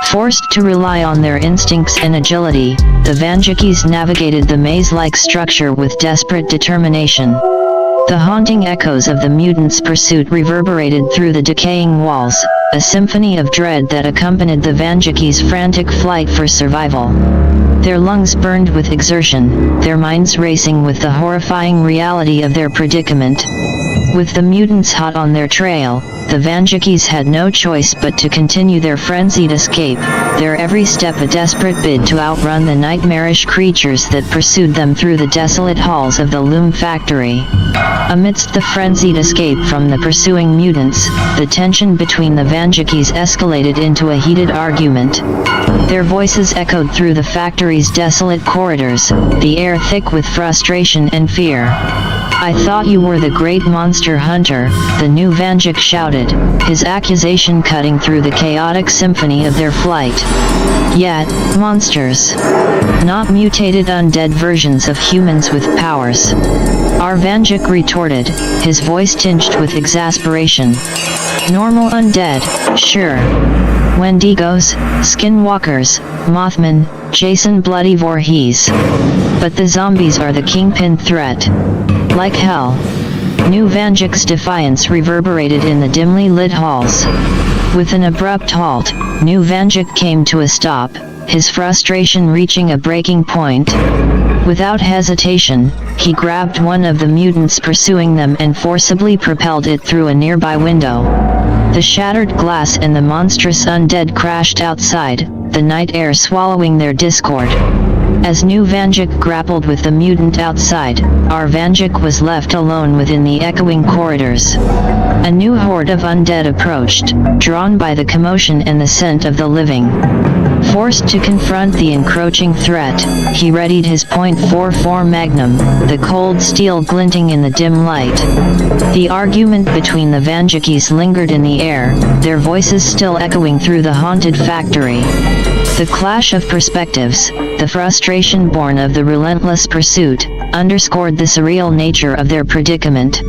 A: Forced to rely on their instincts and agility, the Vandukes navigated the maze-like structure with desperate determination. The haunting echoes of the mutants' pursuit reverberated through the decaying walls, a symphony of dread that accompanied the Vandukes' frantic flight for survival. Their lungs burned with exertion, their minds racing with the horrifying reality of their predicament. With the mutants hot on their trail, the Vandukes had no choice but to continue their frenzied escape, their every step a desperate bid to outrun the nightmarish creatures that pursued them through the desolate halls of the Loom Factory. Amidst the frenzied escape from the pursuing mutants, the tension between the Vandukes escalated into a heated argument. Their voices echoed through the factory's desolate corridors, the air thick with frustration and fear. "I thought you were the great monster hunter," the new Vanduke shouted, his accusation cutting through the chaotic symphony of their flight. "Yet, monsters. Not mutated undead versions of humans with powers," our Vanduke retorted, his voice tinged with exasperation. "Normal undead, sure. Wendigos, skinwalkers, Mothmen, Jason Bloody Voorhees. But the zombies are the kingpin threat. Like hell." New Vanduke's defiance reverberated in the dimly lit halls. With an abrupt halt, New Vanduke came to a stop, his frustration reaching a breaking point. Without hesitation, he grabbed one of the mutants pursuing them and forcibly propelled it through a nearby window. The shattered glass and the monstrous undead crashed outside, the night air swallowing their discord. As New Vanduke grappled with the mutant outside, our Vanduke was left alone within the echoing corridors. A new horde of undead approached, drawn by the commotion and the scent of the living. Forced to confront the encroaching threat, he readied his .44 Magnum, the cold steel glinting in the dim light. The argument between the Vandukes lingered in the air, their voices still echoing through the haunted factory. The clash of perspectives, the frustration born of the relentless pursuit, underscored the surreal nature of their predicament.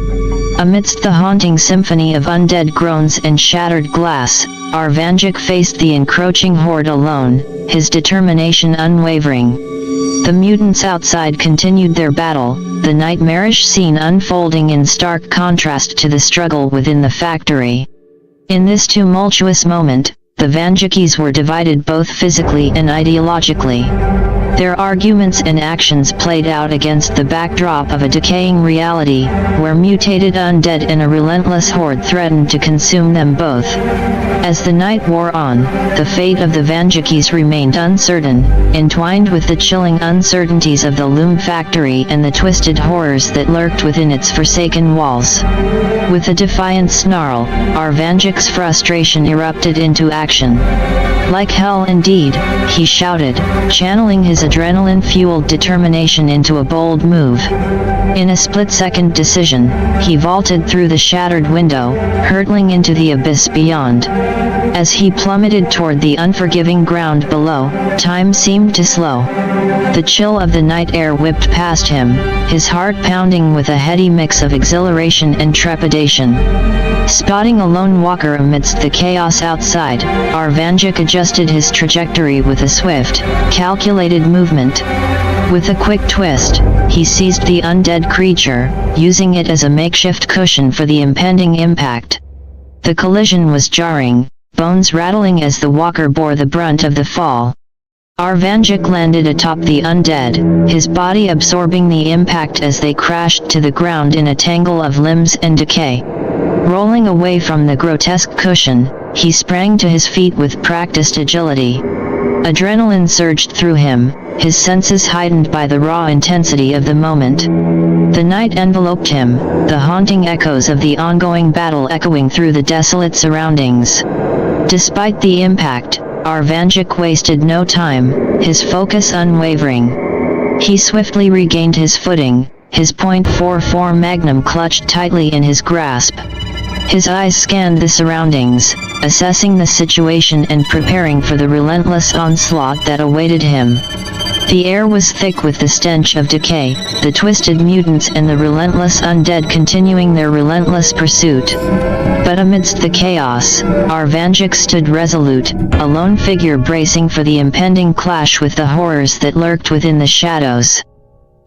A: Amidst the haunting symphony of undead groans and shattered glass, our Vanduke faced the encroaching horde alone, his determination unwavering. The mutants outside continued their battle, the nightmarish scene unfolding in stark contrast to the struggle within the factory. In this tumultuous moment, the Vandukes were divided both physically and ideologically. Their arguments and actions played out against the backdrop of a decaying reality, where mutated undead and a relentless horde threatened to consume them both. As the night wore on, the fate of the Vandukes remained uncertain, entwined with the chilling uncertainties of the Loom Factory and the twisted horrors that lurked within its forsaken walls. With a defiant snarl, Vanduke's frustration erupted into action. Like hell indeed, he shouted, channeling his adrenaline-fueled determination into a bold move. In a split-second decision, he vaulted through the shattered window, hurtling into the abyss beyond. As he plummeted toward the unforgiving ground below, time seemed to slow. The chill of the night air whipped past him, his heart pounding with a heady mix of exhilaration and trepidation. Spotting a lone walker amidst the chaos outside, Vanduke adjusted his trajectory with a swift, calculated movement. With a quick twist, he seized the undead creature, using it as a makeshift cushion for the impending impact. The collision was jarring, bones rattling as the walker bore the brunt of the fall. Vanduke landed atop the undead, his body absorbing the impact as they crashed to the ground in a tangle of limbs and decay. Rolling away from the grotesque cushion, he sprang to his feet with practiced agility. Adrenaline surged through him, his senses heightened by the raw intensity of the moment. The night enveloped him, the haunting echoes of the ongoing battle echoing through the desolate surroundings. Despite the impact, Vanduke wasted no time, his focus unwavering. He swiftly regained his footing, his .44 Magnum clutched tightly in his grasp. His eyes scanned the surroundings, assessing the situation and preparing for the relentless onslaught that awaited him. The air was thick with the stench of decay, the twisted mutants and the relentless undead continuing their relentless pursuit. But amidst the chaos, Vanduke stood resolute, a lone figure bracing for the impending clash with the horrors that lurked within the shadows.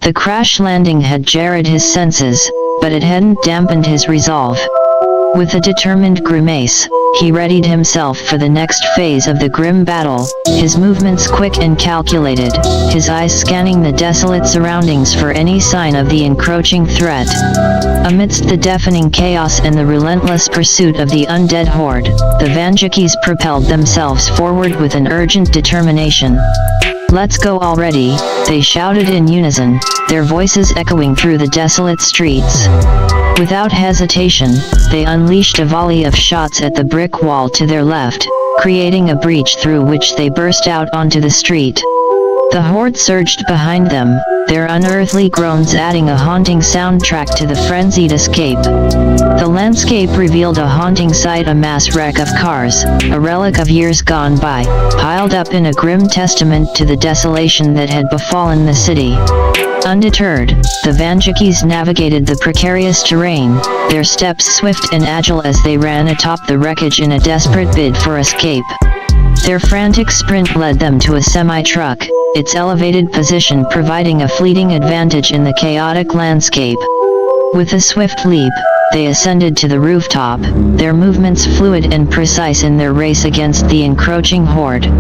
A: The crash landing had jarred his senses, but it hadn't dampened his resolve. With a determined grimace, he readied himself for the next phase of the grim battle, his movements quick and calculated, his eyes scanning the desolate surroundings for any sign of the encroaching threat. Amidst the deafening chaos and the relentless pursuit of the undead horde, the Vandukes propelled themselves forward with an urgent determination. "Let's go already," they shouted in unison, their voices echoing through the desolate streets. Without hesitation, they unleashed a volley of shots at the brick wall to their left, creating a breach through which they burst out onto the street. The horde surged behind them, their unearthly groans adding a haunting soundtrack to the frenzied escape. The landscape revealed a haunting sight, a mass wreck of cars, a relic of years gone by, piled up in a grim testament to the desolation that had befallen the city. Undeterred, the Vandukes navigated the precarious terrain, their steps swift and agile as they ran atop the wreckage in a desperate bid for escape. Their frantic sprint led them to a semi-truck, its elevated position providing a fleeting advantage in the chaotic landscape. With a swift leap, they ascended to the rooftop, their movements fluid and precise in their race against the encroaching horde.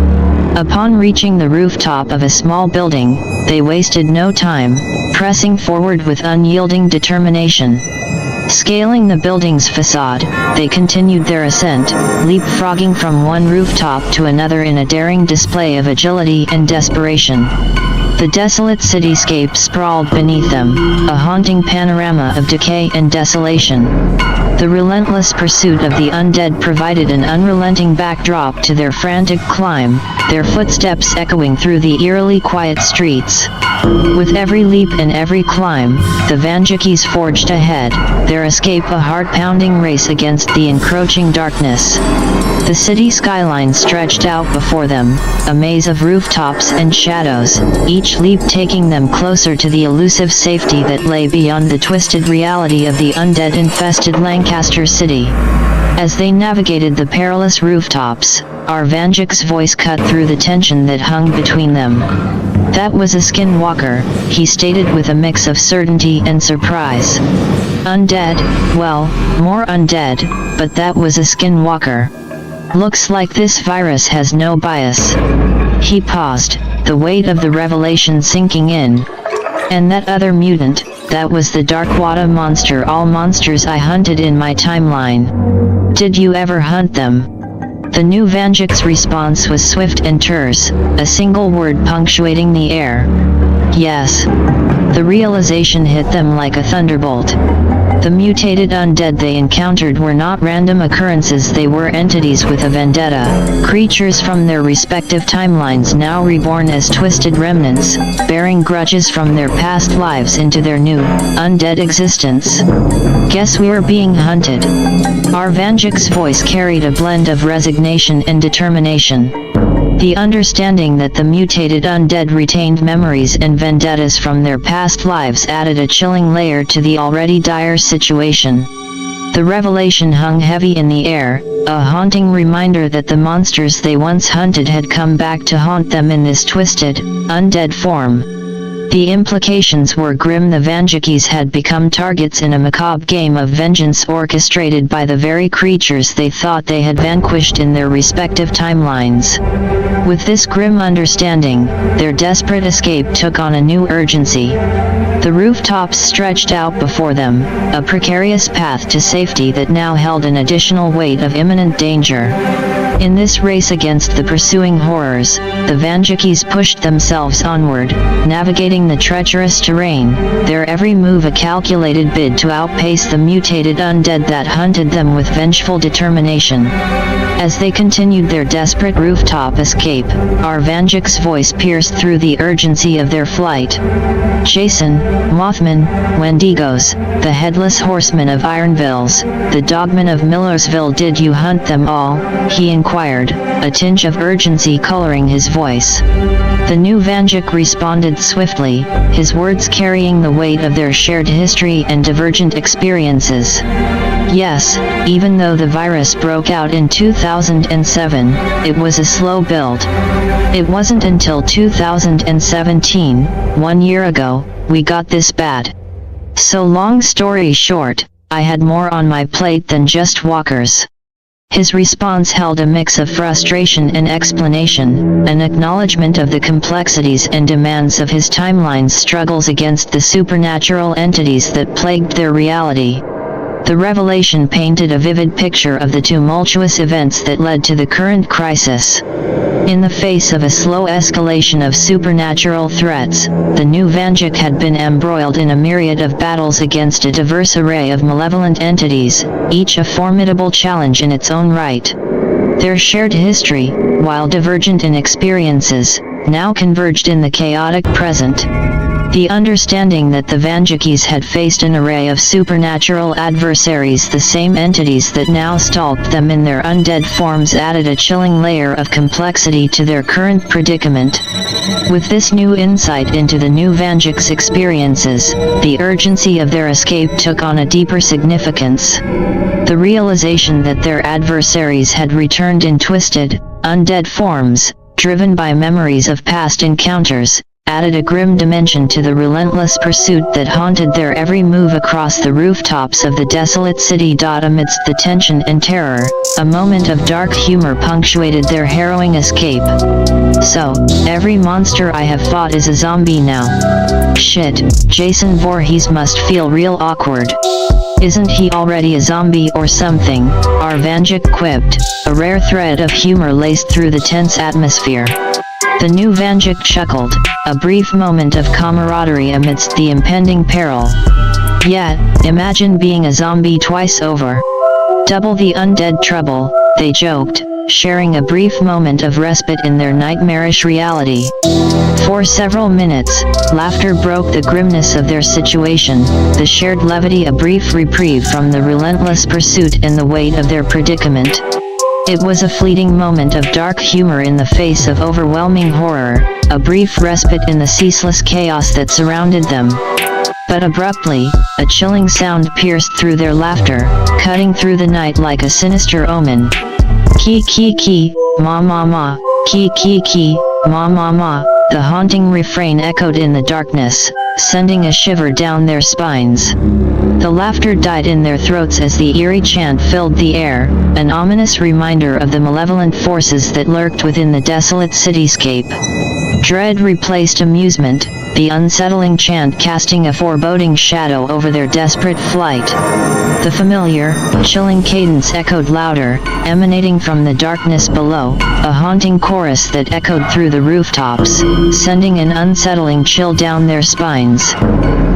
A: Upon reaching the rooftop of a small building, they wasted no time, pressing forward with unyielding determination. Scaling the building's facade, they continued their ascent, leapfrogging from one rooftop to another in a daring display of agility and desperation. The desolate cityscape sprawled beneath them, a haunting panorama of decay and desolation. The relentless pursuit of the undead provided an unrelenting backdrop to their frantic climb, their footsteps echoing through the eerily quiet streets. With every leap and every climb, the Vandukes forged ahead, their escape a heart-pounding race against the encroaching darkness. The city skyline stretched out before them, a maze of rooftops and shadows, each leap taking them closer to the elusive safety that lay beyond the twisted reality of the undead-infested Lancaster City. As they navigated the perilous rooftops, Vanduke's voice cut through the tension that hung between them. "That was a skinwalker," he stated with a mix of certainty and surprise. "Undead? Well, more undead, but that was a skinwalker." Looks like this virus has no bias. He paused, the weight of the revelation sinking in. And that other mutant, that was the Darkwater monster, all monsters I hunted in my timeline. Did you ever hunt them? The new Vanduke's response was swift and terse, a single word punctuating the air. Yes. The realization hit them like a thunderbolt. The mutated undead they encountered were not random occurrences, they were entities with a vendetta, creatures from their respective timelines now reborn as twisted remnants, bearing grudges from their past lives into their new, undead existence. Guess we're being hunted. Our Vanduke's voice carried a blend of resignation and determination. The understanding that the mutated undead retained memories and vendettas from their past lives added a chilling layer to the already dire situation. The revelation hung heavy in the air, a haunting reminder that the monsters they once hunted had come back to haunt them in this twisted, undead form. The implications were grim. The Vandukes had become targets in a macabre game of vengeance orchestrated by the very creatures they thought they had vanquished in their respective timelines. With this grim understanding, their desperate escape took on a new urgency. The rooftops stretched out before them, a precarious path to safety that now held an additional weight of imminent danger. In this race against the pursuing horrors, the Vandukes pushed themselves onward, navigating the treacherous terrain, their every move a calculated bid to outpace the mutated undead that hunted them with vengeful determination. As they continued their desperate rooftop escape, our Vanduke's voice pierced through the urgency of their flight. Jason, Mothman, Wendigos, the Headless Horseman of Ironvilles, the Dogmen of Millersville, did you hunt them all? He inquired, a tinge of urgency coloring his voice. The new Vanduke responded swiftly, his words carrying the weight of their shared history and divergent experiences. Yes, even though the virus broke out in 2007, it was a slow build. It wasn't until 2017, 1 year ago, we got this bad. So long story short, I had more on my plate than just walkers. His response held a mix of frustration and explanation, an acknowledgement of the complexities and demands of his timeline's struggles against the supernatural entities that plagued their reality. The revelation painted a vivid picture of the tumultuous events that led to the current crisis. In the face of a slow escalation of supernatural threats, the new Vanduke had been embroiled in a myriad of battles against a diverse array of malevolent entities, each a formidable challenge in its own right. Their shared history, while divergent in experiences, now converged in the chaotic present. The understanding that the Vandukes had faced an array of supernatural adversaries, the same entities that now stalked them in their undead forms, added a chilling layer of complexity to their current predicament. With this new insight into the new Vanduke's experiences, the urgency of their escape took on a deeper significance. The realization that their adversaries had returned in twisted, undead forms, driven by memories of past encounters, added a grim dimension to the relentless pursuit that haunted their every move across the rooftops of the desolate city. Amidst the tension and terror, a moment of dark humor punctuated their harrowing escape. So, every monster I have fought is a zombie now. Shit, Jason Voorhees must feel real awkward. Isn't he already a zombie or something? Our Vanduke quipped, a rare thread of humor laced through the tense atmosphere. The new Vanduke chuckled, a brief moment of camaraderie amidst the impending peril. Yeah, imagine being a zombie twice over. Double the undead trouble, they joked, sharing a brief moment of respite in their nightmarish reality. For several minutes, laughter broke the grimness of their situation, the shared levity a brief reprieve from the relentless pursuit and the weight of their predicament. It was a fleeting moment of dark humor in the face of overwhelming horror, a brief respite in the ceaseless chaos that surrounded them. But abruptly, a chilling sound pierced through their laughter, cutting through the night like a sinister omen. Ki ki ki, ma ma ma, ki ki ki, ma ma ma, the haunting refrain echoed in the darkness, sending a shiver down their spines. The laughter died in their throats as the eerie chant filled the air, an ominous reminder of the malevolent forces that lurked within the desolate cityscape. Dread replaced amusement, the unsettling chant casting a foreboding shadow over their desperate flight. The familiar, chilling cadence echoed louder, emanating from the darkness below, a haunting chorus that echoed through the rooftops, sending an unsettling chill down their spines.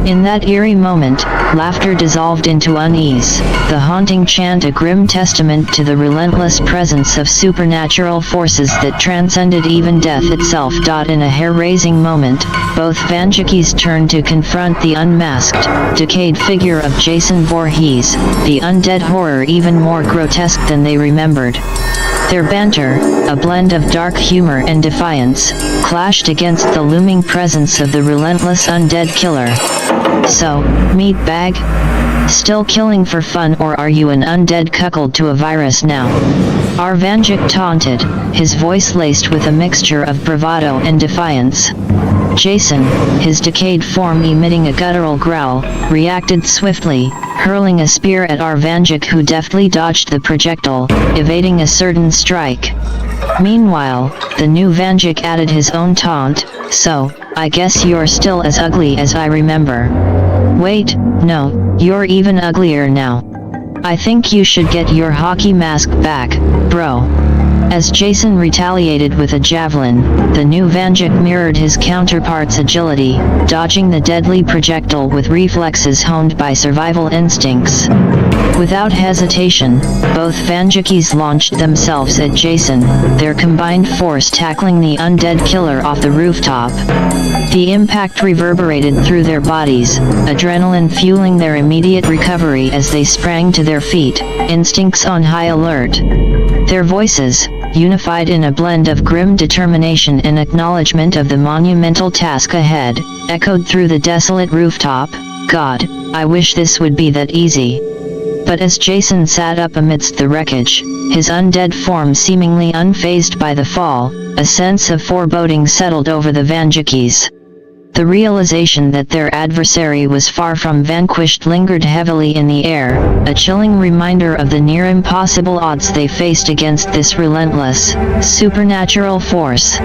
A: In that eerie moment, laughter dissolved into unease, the haunting chant a grim testament to the relentless presence of supernatural forces that transcended even death itself. In a hair-raising moment, both Vandukes turned to confront the unmasked, decayed figure of Jason Voorhees, the undead horror even more grotesque than they remembered. Their banter, a blend of dark humor and defiance, clashed against the looming presence of the relentless undead killer. So, meatbag? Still killing for fun, or are you an undead cuckold to a virus now? Vanduke taunted, his voice laced with a mixture of bravado and defiance. Jason, his decayed form emitting a guttural growl, reacted swiftly, hurling a spear at Vanduke, who deftly dodged the projectile, evading a certain strike. Meanwhile, the new Vanduke added his own taunt, "So, I guess you're still as ugly as I remember." "Wait, no, you're even uglier now. I think you should get your hockey mask back, bro." As Jason retaliated with a javelin, the new Vanduke mirrored his counterpart's agility, dodging the deadly projectile with reflexes honed by survival instincts. Without hesitation, both Vandukes launched themselves at Jason, their combined force tackling the undead killer off the rooftop. The impact reverberated through their bodies, adrenaline fueling their immediate recovery as they sprang to their feet, instincts on high alert. Their voices, unified in a blend of grim determination and acknowledgement of the monumental task ahead, echoed through the desolate rooftop. "God, I wish this would be that easy." But as Jason sat up amidst the wreckage, his undead form seemingly unfazed by the fall, a sense of foreboding settled over the Vandukes. The realization that their adversary was far from vanquished lingered heavily in the air, a chilling reminder of the near impossible odds they faced against this relentless, supernatural force.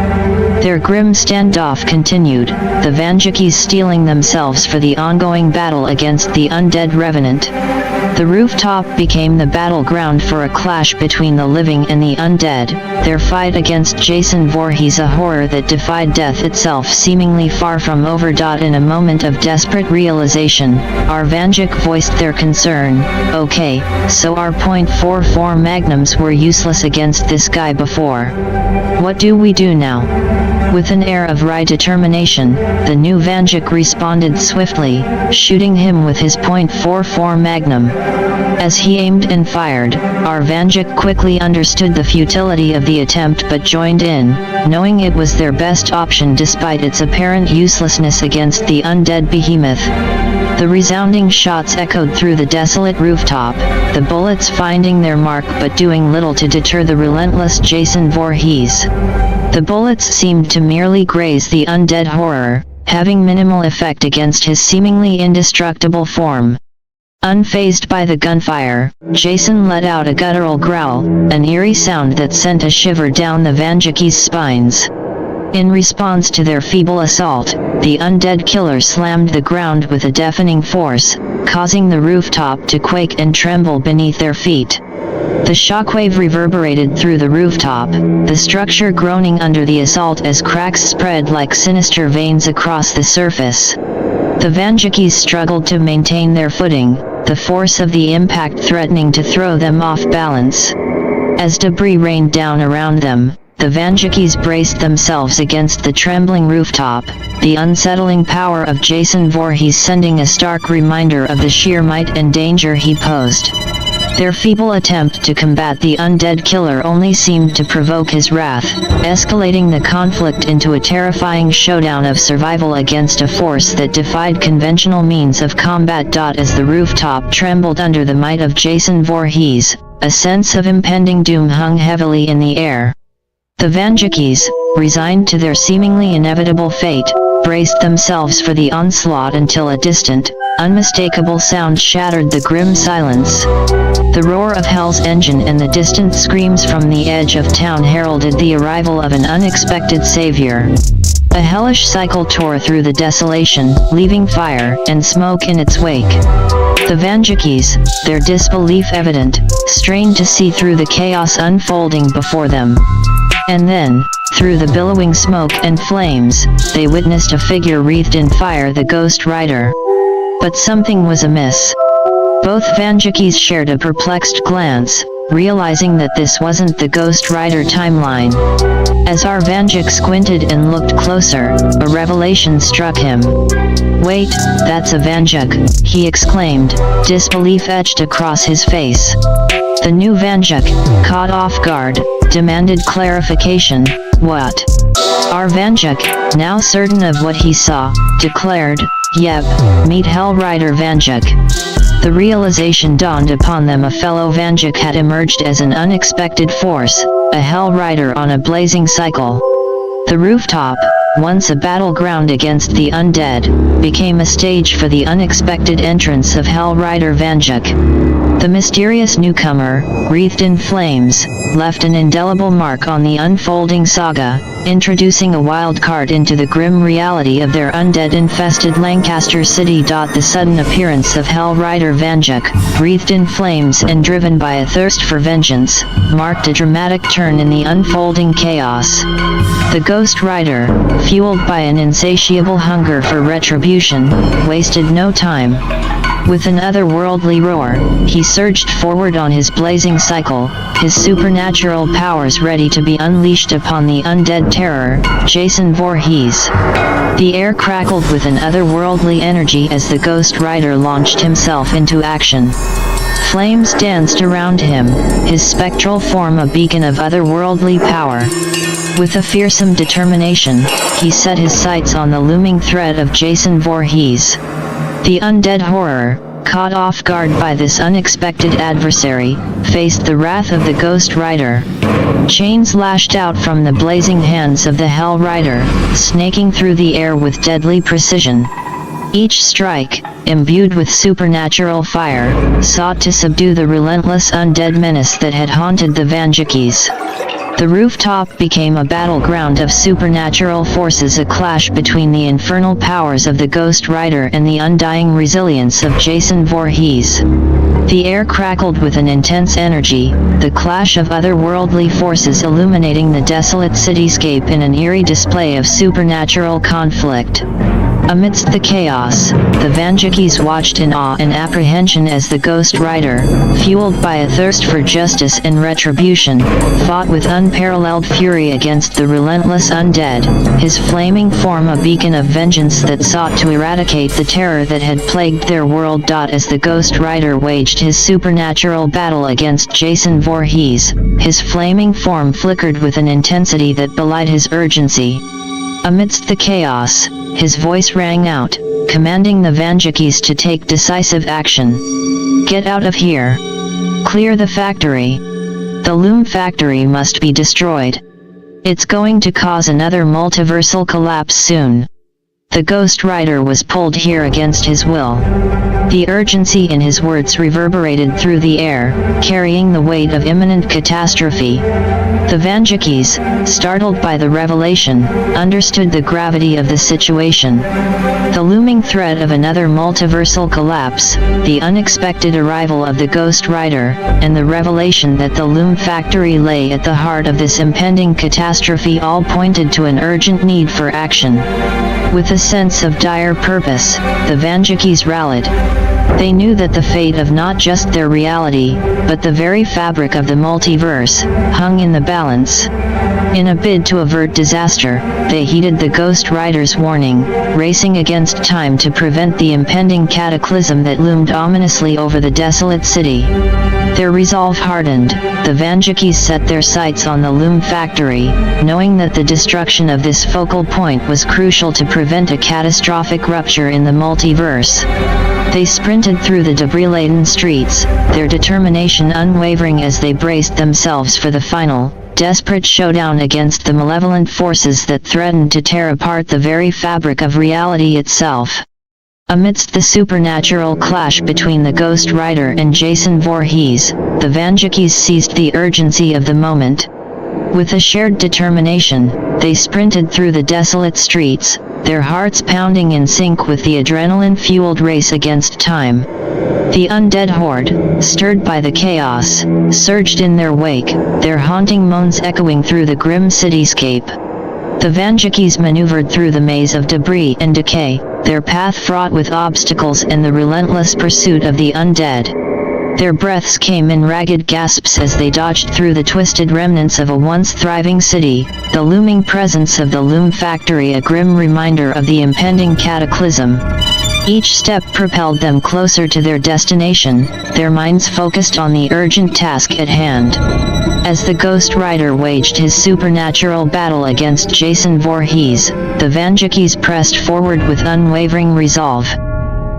A: Their grim standoff continued, the Vandukes steeling themselves for the ongoing battle against the undead revenant. The rooftop became the battleground for a clash between the living and the undead, their fight against Jason Voorhees a horror that defied death itself seemingly far from over. In a moment of desperate realization, Vanduke voiced their concern. "Okay, so our .44 magnums were useless against this guy before. What do we do now?" With an air of wry determination, the new Vanduke responded swiftly, shooting him with his .44 magnum. As he aimed and fired, Vanduke quickly understood the futility of the attempt but joined in, knowing it was their best option despite its apparent uselessness against the undead behemoth. The resounding shots echoed through the desolate rooftop, the bullets finding their mark but doing little to deter the relentless Jason Voorhees. The bullets seemed to merely graze the undead horror, having minimal effect against his seemingly indestructible form. Unfazed by the gunfire, Jason let out a guttural growl, an eerie sound that sent a shiver down the Vandukes' spines. In response to their feeble assault, the undead killer slammed the ground with a deafening force, causing the rooftop to quake and tremble beneath their feet. The shockwave reverberated through the rooftop, the structure groaning under the assault as cracks spread like sinister veins across the surface. The Vandukes struggled to maintain their footing, the force of the impact threatening to throw them off balance. As debris rained down around them, the Vandukes braced themselves against the trembling rooftop, the unsettling power of Jason Voorhees sending a stark reminder of the sheer might and danger he posed. Their feeble attempt to combat the undead killer only seemed to provoke his wrath, escalating the conflict into a terrifying showdown of survival against a force that defied conventional means of combat. As the rooftop trembled under the might of Jason Voorhees, a sense of impending doom hung heavily in the air. The Vandukes, resigned to their seemingly inevitable fate, braced themselves for the onslaught until a distant, unmistakable sound shattered the grim silence. The roar of Hell's engine and the distant screams from the edge of town heralded the arrival of an unexpected savior. A hellish cycle tore through the desolation, leaving fire and smoke in its wake. The Vandukes, their disbelief evident, strained to see through the chaos unfolding before them. And then, through the billowing smoke and flames, they witnessed a figure wreathed in fire, the Ghost Rider. But something was amiss. Both Vandukes shared a perplexed glance, realizing that this wasn't the Ghost Rider timeline. As our Vanduke squinted and looked closer, a revelation struck him. "Wait, that's a Vanduke," he exclaimed, disbelief etched across his face. The new Vanduke, caught off guard, demanded clarification. "What?" Our Vanduke, now certain of what he saw, declared, "Yep, meet Hell Rider Vanduke." The realization dawned upon them: a fellow Vanduke had emerged as an unexpected force, a Hell Rider on a blazing cycle. The rooftop, once a battleground against the undead, became a stage for the unexpected entrance of Hell Rider Vanduke. The mysterious newcomer, wreathed in flames, left an indelible mark on the unfolding saga, introducing a wild card into the grim reality of their undead-infested Lancaster city. The sudden appearance of Hell Rider Vanduke, wreathed in flames and driven by a thirst for vengeance, marked a dramatic turn in the unfolding chaos. The Ghost Rider, fueled by an insatiable hunger for retribution, wasted no time. With an otherworldly roar, he surged forward on his blazing cycle, his supernatural powers ready to be unleashed upon the undead terror, Jason Voorhees. The air crackled with an otherworldly energy as the Ghost Rider launched himself into action. Flames danced around him, his spectral form a beacon of otherworldly power. With a fearsome determination, he set his sights on the looming threat of Jason Voorhees. The undead horror, caught off guard by this unexpected adversary, faced the wrath of the Ghost Rider. Chains lashed out from the blazing hands of the Hell Rider, snaking through the air with deadly precision. Each strike, imbued with supernatural fire, sought to subdue the relentless undead menace that had haunted the Vandukes. The rooftop became a battleground of supernatural forces, a clash between the infernal powers of the Ghost Rider and the undying resilience of Jason Voorhees. The air crackled with an intense energy, the clash of otherworldly forces illuminating the desolate cityscape in an eerie display of supernatural conflict. Amidst the chaos, the Vandukes watched in awe and apprehension as the Ghost Rider, fueled by a thirst for justice and retribution, fought with unparalleled fury against the relentless undead, his flaming form a beacon of vengeance that sought to eradicate the terror that had plagued their world. As the Ghost Rider waged his supernatural battle against Jason Voorhees, his flaming form flickered with an intensity that belied his urgency. Amidst the chaos, his voice rang out, commanding the Vandukes to take decisive action. "Get out of here. Clear the factory. The Loom factory must be destroyed. It's going to cause another multiversal collapse soon." The Ghost Rider was pulled here against his will. The urgency in his words reverberated through the air, carrying the weight of imminent catastrophe. The Vandukes, startled by the revelation, understood the gravity of the situation. The looming threat of another multiversal collapse, the unexpected arrival of the Ghost Rider, and the revelation that the Loom factory lay at the heart of this impending catastrophe all pointed to an urgent need for action. With a sense of dire purpose, the Vandukes rallied. They knew that the fate of not just their reality, but the very fabric of the multiverse, hung in the balance. In a bid to avert disaster, they heeded the Ghost Rider's warning, racing against time to prevent the impending cataclysm that loomed ominously over the desolate city. Their resolve hardened, the Vandukes set their sights on the Loom factory, knowing that the destruction of this focal point was crucial to prevent a catastrophic rupture in the multiverse. They sprinted through the debris-laden streets, their determination unwavering as they braced themselves for the final, desperate showdown against the malevolent forces that threatened to tear apart the very fabric of reality itself. Amidst the supernatural clash between the Ghost Rider and Jason Voorhees, the Vandukes seized the urgency of the moment. With a shared determination, they sprinted through the desolate streets, their hearts pounding in sync with the adrenaline-fueled race against time. The undead horde, stirred by the chaos, surged in their wake, their haunting moans echoing through the grim cityscape. The Vandukes maneuvered through the maze of debris and decay, their path fraught with obstacles and the relentless pursuit of the undead. Their breaths came in ragged gasps as they dodged through the twisted remnants of a once thriving city, the looming presence of the Loom Factory a grim reminder of the impending cataclysm. Each step propelled them closer to their destination, their minds focused on the urgent task at hand. As the Ghost Rider waged his supernatural battle against Jason Voorhees, the Vandukes pressed forward with unwavering resolve.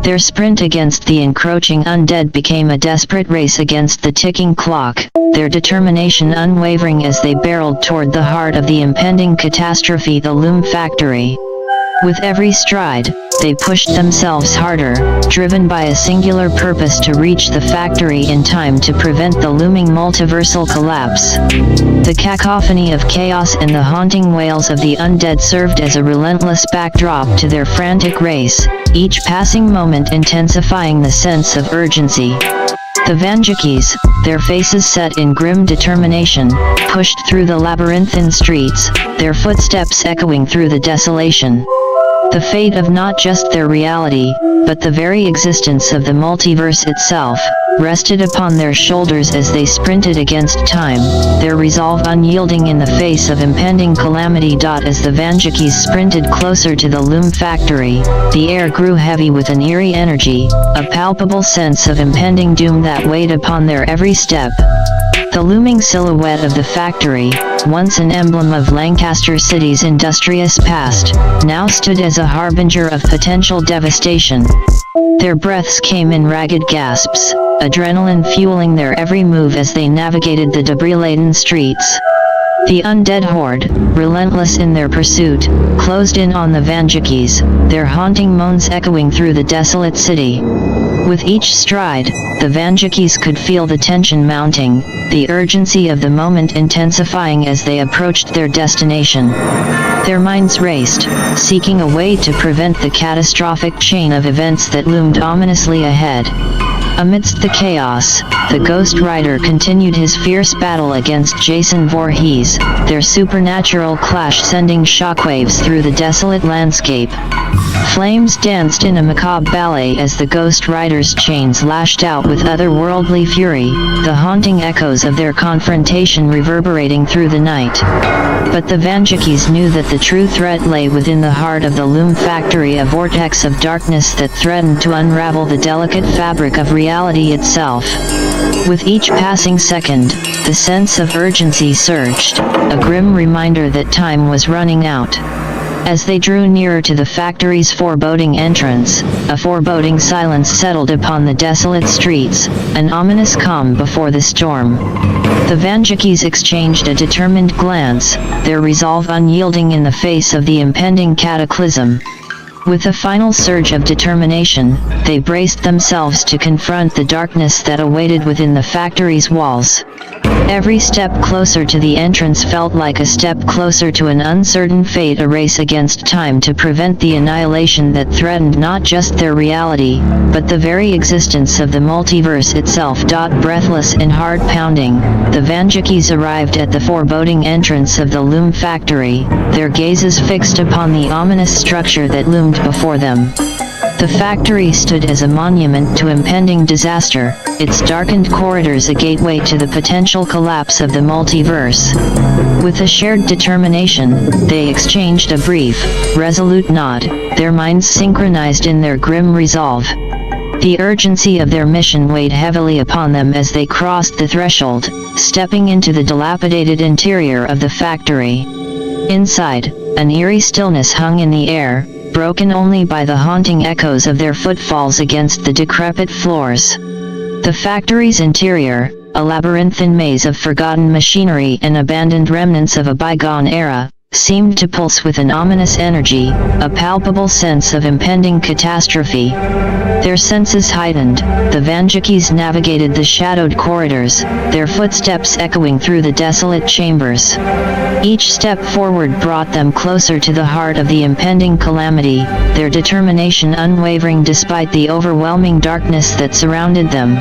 A: Their sprint against the encroaching undead became a desperate race against the ticking clock, their determination unwavering as they barreled toward the heart of the impending catastrophe, the Loom Factory. With every stride, they pushed themselves harder, driven by a singular purpose to reach the factory in time to prevent the looming multiversal collapse. The cacophony of chaos and the haunting wails of the undead served as a relentless backdrop to their frantic race, each passing moment intensifying the sense of urgency. The Vandukes, their faces set in grim determination, pushed through the labyrinthine streets, their footsteps echoing through the desolation. The fate of not just their reality, but the very existence of the multiverse itself, rested upon their shoulders as they sprinted against time, their resolve unyielding in the face of impending calamity. As the Vandukes sprinted closer to the Loom Factory, the air grew heavy with an eerie energy, a palpable sense of impending doom that weighed upon their every step. The looming silhouette of the factory, once an emblem of Lancaster City's industrious past, now stood as a harbinger of potential devastation. Their breaths came in ragged gasps, adrenaline fueling their every move as they navigated the debris-laden streets. The undead horde, relentless in their pursuit, closed in on the Vandukes, their haunting moans echoing through the desolate city. With each stride, the Vandukes could feel the tension mounting, the urgency of the moment intensifying as they approached their destination. Their minds raced, seeking a way to prevent the catastrophic chain of events that loomed ominously ahead. Amidst the chaos, the Ghost Rider continued his fierce battle against Jason Voorhees, their supernatural clash sending shockwaves through the desolate landscape. Flames danced in a macabre ballet as the Ghost Rider's chains lashed out with otherworldly fury, the haunting echoes of their confrontation reverberating through the night. But the Vandukes knew that the true threat lay within the heart of the Loom Factory, a vortex of darkness that threatened to unravel the delicate fabric of reality itself. With each passing second, the sense of urgency surged, a grim reminder that time was running out. As they drew nearer to the factory's foreboding entrance, a foreboding silence settled upon the desolate streets, an ominous calm before the storm. The Vandukes exchanged a determined glance, their resolve unyielding in the face of the impending cataclysm. With a final surge of determination, they braced themselves to confront the darkness that awaited within the factory's walls. Every step closer to the entrance felt like a step closer to an uncertain fate, a race against time to prevent the annihilation that threatened not just their reality, but the very existence of the multiverse itself. Breathless and heart-pounding, the Vandukes arrived at the foreboding entrance of the Loom Factory, their gazes fixed upon the ominous structure that loomed before them. The factory stood as a monument to impending disaster, its darkened corridors a gateway to the potential collapse of the multiverse. With a shared determination, they exchanged a brief, resolute nod, their minds synchronized in their grim resolve. The urgency of their mission weighed heavily upon them as they crossed the threshold, stepping into the dilapidated interior of the factory. Inside, an eerie stillness hung in the air, broken only by the haunting echoes of their footfalls against the decrepit floors. The factory's interior, a labyrinthine maze of forgotten machinery and abandoned remnants of a bygone era, seemed to pulse with an ominous energy, a palpable sense of impending catastrophe. Their senses heightened, the Vandukes navigated the shadowed corridors, their footsteps echoing through the desolate chambers. Each step forward brought them closer to the heart of the impending calamity, their determination unwavering despite the overwhelming darkness that surrounded them.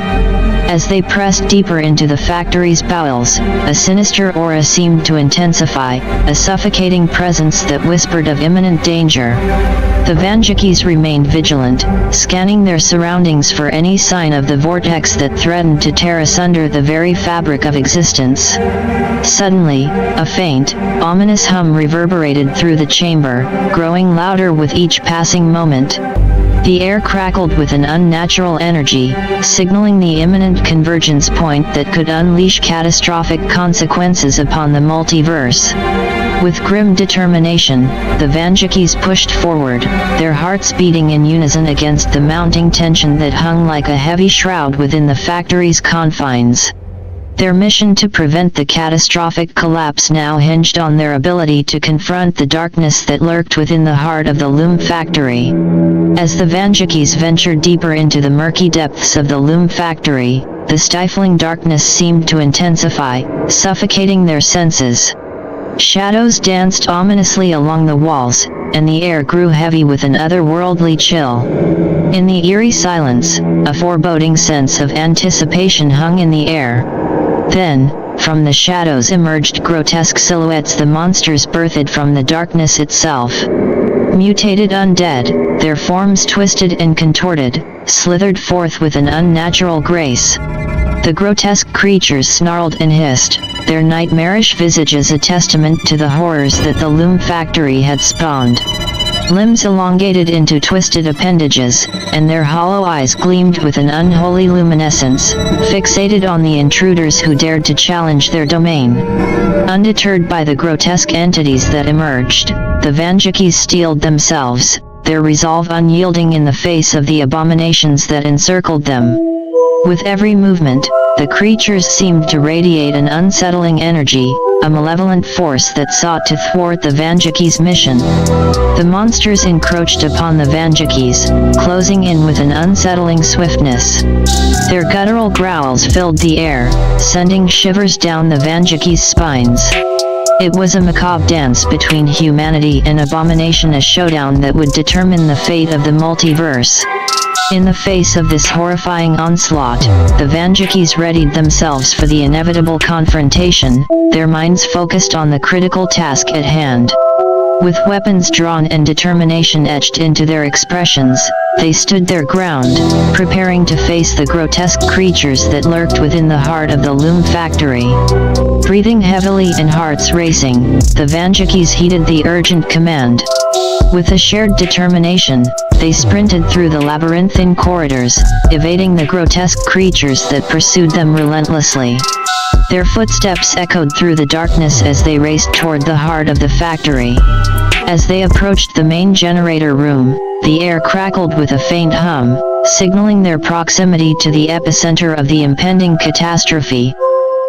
A: As they pressed deeper into the factory's bowels, a sinister aura seemed to intensify, a suffocating presence that whispered of imminent danger. The Vandukes remained vigilant, scanning their surroundings for any sign of the vortex that threatened to tear asunder the very fabric of existence. Suddenly, a faint, ominous hum reverberated through the chamber, growing louder with each passing moment. The air crackled with an unnatural energy, signaling the imminent convergence point that could unleash catastrophic consequences upon the multiverse. With grim determination, the Vandukes pushed forward, their hearts beating in unison against the mounting tension that hung like a heavy shroud within the factory's confines. Their mission to prevent the catastrophic collapse now hinged on their ability to confront the darkness that lurked within the heart of the Loom factory. As the Vandukes ventured deeper into the murky depths of the Loom factory, the stifling darkness seemed to intensify, suffocating their senses. Shadows danced ominously along the walls, and the air grew heavy with an otherworldly chill. In the eerie silence, a foreboding sense of anticipation hung in the air. Then, from the shadows emerged grotesque silhouettes, the monsters birthed from the darkness itself. Mutated undead, their forms twisted and contorted, slithered forth with an unnatural grace. The grotesque creatures snarled and hissed, their nightmarish visages a testament to the horrors that the Loom factory had spawned. Limbs elongated into twisted appendages, and their hollow eyes gleamed with an unholy luminescence, fixated on the intruders who dared to challenge their domain. Undeterred by the grotesque entities that emerged, the Vandukes steeled themselves, their resolve unyielding in the face of the abominations that encircled them. With every movement, the creatures seemed to radiate an unsettling energy, a malevolent force that sought to thwart the Vandukes' mission. The monsters encroached upon the Vandukes, closing in with an unsettling swiftness. Their guttural growls filled the air, sending shivers down the Vandukes' spines. It was a macabre dance between humanity and abomination, a showdown that would determine the fate of the multiverse. In the face of this horrifying onslaught, the Vandukes readied themselves for the inevitable confrontation, their minds focused on the critical task at hand. With weapons drawn and determination etched into their expressions, they stood their ground, preparing to face the grotesque creatures that lurked within the heart of the Loom factory. Breathing heavily and hearts racing, the Vandukes heeded the urgent command. With a shared determination, they sprinted through the labyrinthine corridors, evading the grotesque creatures that pursued them relentlessly. Their footsteps echoed through the darkness as they raced toward the heart of the factory. As they approached the main generator room, the air crackled with a faint hum, signaling their proximity to the epicenter of the impending catastrophe.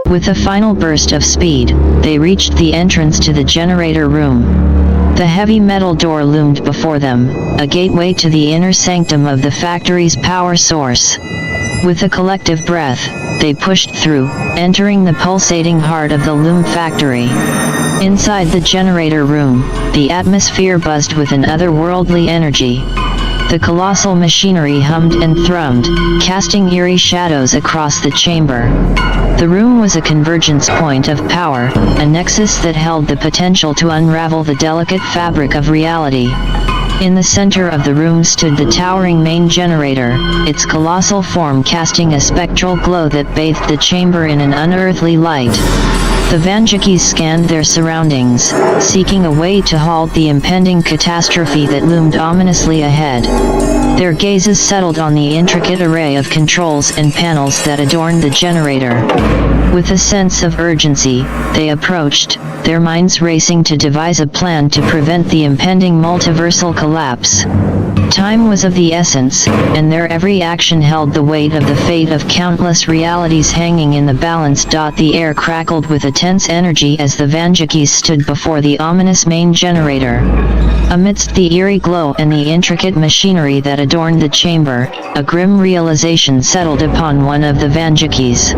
A: With a final burst of speed, they reached the entrance to the generator room. The heavy metal door loomed before them, a gateway to the inner sanctum of the factory's power source. With a collective breath, they pushed through, entering the pulsating heart of the Loom factory. Inside the generator room, the atmosphere buzzed with an otherworldly energy. The colossal machinery hummed and thrummed, casting eerie shadows across the chamber. The room was a convergence point of power, a nexus that held the potential to unravel the delicate fabric of reality. In the center of the room stood the towering main generator, its colossal form casting a spectral glow that bathed the chamber in an unearthly light. The Vandukes scanned their surroundings, seeking a way to halt the impending catastrophe that loomed ominously ahead. Their gazes settled on the intricate array of controls and panels that adorned the generator. With a sense of urgency, they approached, their minds racing to devise a plan to prevent the impending multiversal collapse. Time was of the essence, and their every action held the weight of the fate of countless realities hanging in the balance. The air crackled with a tense energy as the Vandukes stood before the ominous main generator. Amidst the eerie glow and the intricate machinery that adorned the chamber, a grim realization settled upon one of the Vandukes.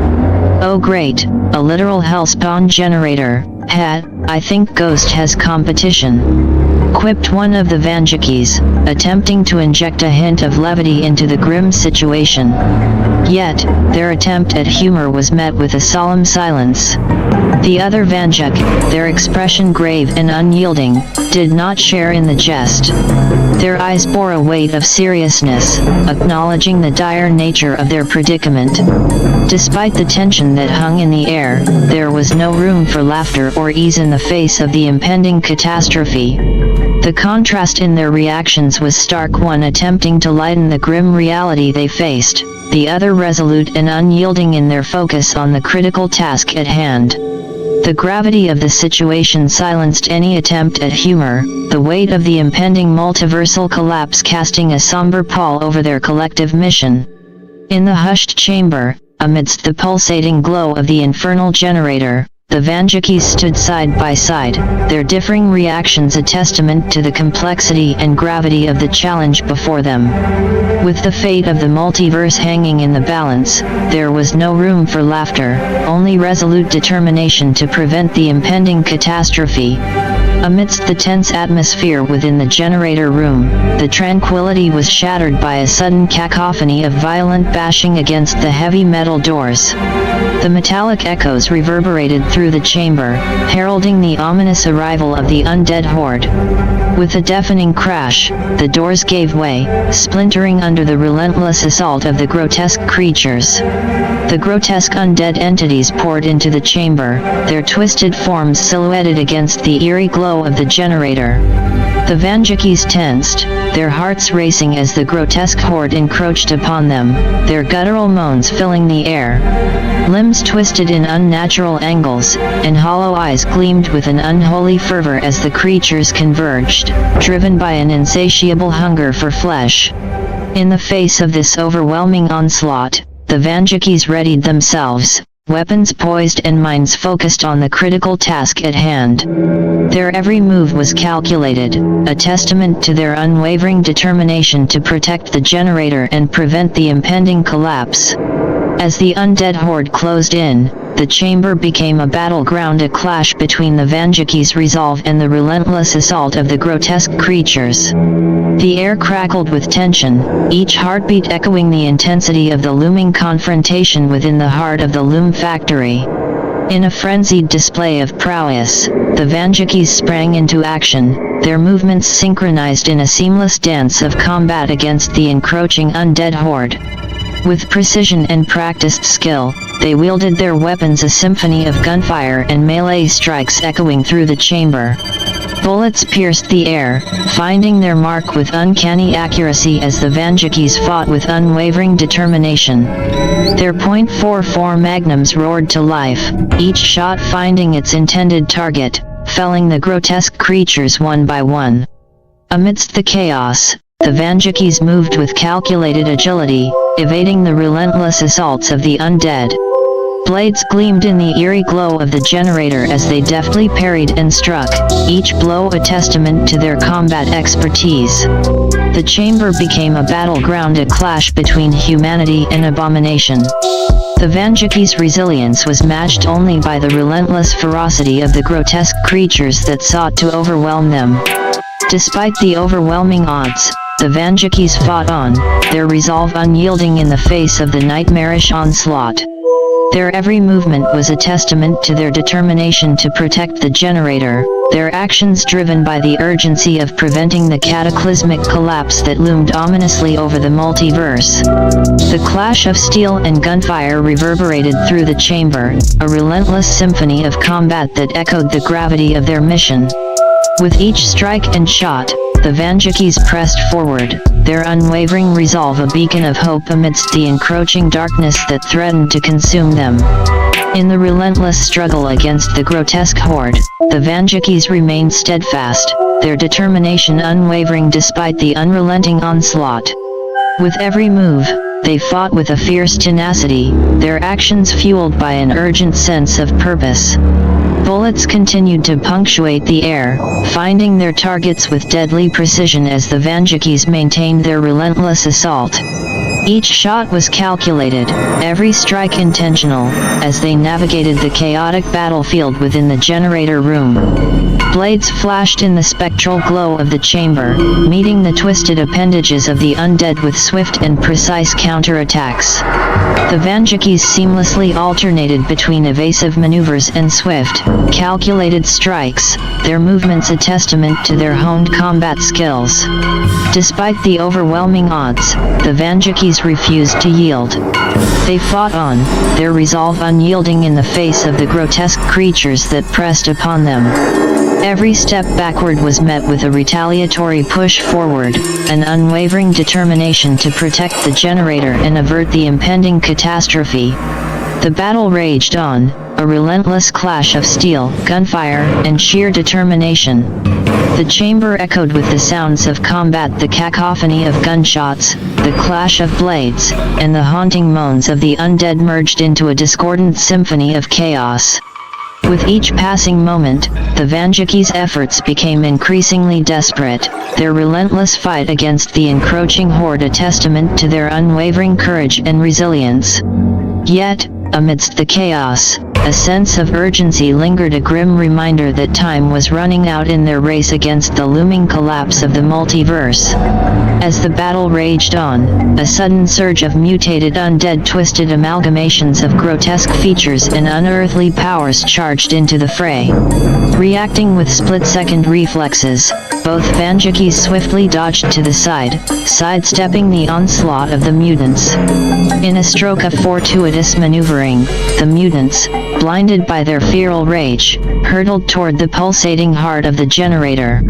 A: "Oh great, a literal hellspawn generator. I think Ghost has competition," quipped one of the Vandukes, attempting to inject a hint of levity into the grim situation. Yet, their attempt at humor was met with a solemn silence. The other Vanduke, their expression grave and unyielding, did not share in the jest. Their eyes bore a weight of seriousness, acknowledging the dire nature of their predicament. Despite the tension that hung in the air, there was no room for laughter or ease in the face of the impending catastrophe. The contrast in their reactions was stark, one attempting to lighten the grim reality they faced, the other resolute and unyielding in their focus on the critical task at hand. The gravity of the situation silenced any attempt at humor, the weight of the impending multiversal collapse casting a somber pall over their collective mission. In the hushed chamber, amidst the pulsating glow of the infernal generator, the Vandukes stood side by side, their differing reactions a testament to the complexity and gravity of the challenge before them. With the fate of the multiverse hanging in the balance, there was no room for laughter, only resolute determination to prevent the impending catastrophe. Amidst the tense atmosphere within the generator room, the tranquility was shattered by a sudden cacophony of violent bashing against the heavy metal doors. The metallic echoes reverberated through the chamber, heralding the ominous arrival of the undead horde. With a deafening crash, the doors gave way, splintering under the relentless assault of the grotesque creatures. The grotesque undead entities poured into the chamber, their twisted forms silhouetted against the eerie glow of the generator. The Vandukes tensed, their hearts racing as the grotesque horde encroached upon them, their guttural moans filling the air. Limbs twisted in unnatural angles, and hollow eyes gleamed with an unholy fervor as the creatures converged, driven by an insatiable hunger for flesh. In the face of this overwhelming onslaught, the Vandukes readied themselves, weapons poised and minds focused on the critical task at hand. Their every move was calculated, a testament to their unwavering determination to protect the generator and prevent the impending collapse. As the undead horde closed in, the chamber became a battleground, a clash between the Vandukes' resolve and the relentless assault of the grotesque creatures. The air crackled with tension, each heartbeat echoing the intensity of the looming confrontation within the heart of the Loom Factory. In a frenzied display of prowess, the Vandukes sprang into action, their movements synchronized in a seamless dance of combat against the encroaching undead horde. With precision and practiced skill, they wielded their weapons, a symphony of gunfire and melee strikes echoing through the chamber. Bullets pierced the air, finding their mark with uncanny accuracy as the Vandukes fought with unwavering determination. Their .44 magnums roared to life, each shot finding its intended target, felling the grotesque creatures one by one. Amidst the chaos, the Vandukes moved with calculated agility, evading the relentless assaults of the undead. Blades gleamed in the eerie glow of the generator as they deftly parried and struck, each blow a testament to their combat expertise. The chamber became a battleground, a clash between humanity and abomination. The Vandukes' resilience was matched only by the relentless ferocity of the grotesque creatures that sought to overwhelm them. Despite the overwhelming odds, the Vandukes fought on, their resolve unyielding in the face of the nightmarish onslaught. Their every movement was a testament to their determination to protect the generator, their actions driven by the urgency of preventing the cataclysmic collapse that loomed ominously over the multiverse. The clash of steel and gunfire reverberated through the chamber, a relentless symphony of combat that echoed the gravity of their mission. With each strike and shot, the Vandukes pressed forward, their unwavering resolve a beacon of hope amidst the encroaching darkness that threatened to consume them. In the relentless struggle against the grotesque horde, the Vandukes remained steadfast, their determination unwavering despite the unrelenting onslaught. With every move, they fought with a fierce tenacity, their actions fueled by an urgent sense of purpose. Bullets continued to punctuate the air, finding their targets with deadly precision as the Vandukes maintained their relentless assault. Each shot was calculated, every strike intentional, as they navigated the chaotic battlefield within the generator room. Blades flashed in the spectral glow of the chamber, meeting the twisted appendages of the undead with swift and precise counterattacks. The Vandukes seamlessly alternated between evasive maneuvers and swift, calculated strikes, their movements a testament to their honed combat skills. Despite the overwhelming odds, the Vandukes refused to yield. They fought on, their resolve unyielding in the face of the grotesque creatures that pressed upon them. Every step backward was met with a retaliatory push forward, an unwavering determination to protect the generator and avert the impending catastrophe. The battle raged on, a relentless clash of steel, gunfire, and sheer determination. The chamber echoed with the sounds of combat, the cacophony of gunshots, the clash of blades, and the haunting moans of the undead merged into a discordant symphony of chaos. With each passing moment, the Vandukes' efforts became increasingly desperate, their relentless fight against the encroaching horde a testament to their unwavering courage and resilience. Yet, amidst the chaos, a sense of urgency lingered, a grim reminder that time was running out in their race against the looming collapse of the multiverse. As the battle raged on, a sudden surge of mutated undead twisted amalgamations of grotesque features and unearthly powers charged into the fray. Reacting with split-second reflexes, both Vandukes swiftly dodged to the side, sidestepping the onslaught of the mutants. In a stroke of fortuitous maneuvering, the mutants, blinded by their feral rage, hurtled toward the pulsating heart of the generator.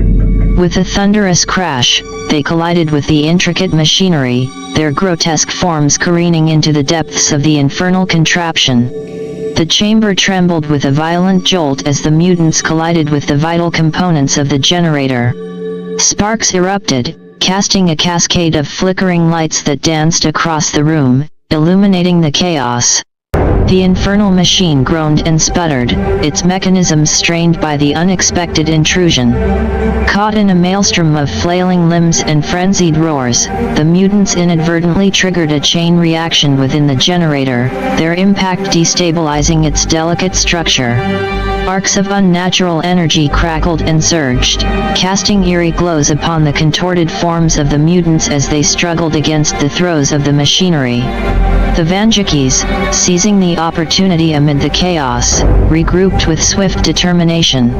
A: With a thunderous crash, they collided with the intricate machinery, their grotesque forms careening into the depths of the infernal contraption. The chamber trembled with a violent jolt as the mutants collided with the vital components of the generator. Sparks erupted, casting a cascade of flickering lights that danced across the room, illuminating the chaos. The infernal machine groaned and sputtered, its mechanisms strained by the unexpected intrusion. Caught in a maelstrom of flailing limbs and frenzied roars, the mutants inadvertently triggered a chain reaction within the generator, their impact destabilizing its delicate structure. Arcs of unnatural energy crackled and surged, casting eerie glows upon the contorted forms of the mutants as they struggled against the throes of the machinery. The Vandukes, seizing the opportunity amid the chaos, regrouped with swift determination.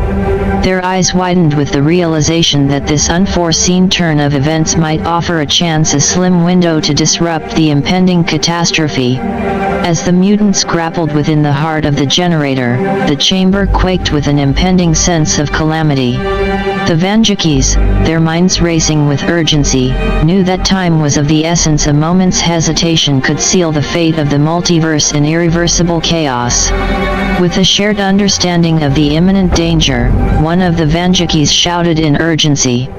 A: Their eyes widened with the realization that this unforeseen turn of events might offer a chance, a slim window to disrupt the impending catastrophe. As the mutants grappled within the heart of the generator, the chamber quaked with an impending sense of calamity. The Vandukes, their minds racing with urgency, knew that time was of the essence. A moment's hesitation could seal the fate of the multiverse in irreversible chaos. With a shared understanding of the imminent danger, one of the Vandukes shouted in urgency.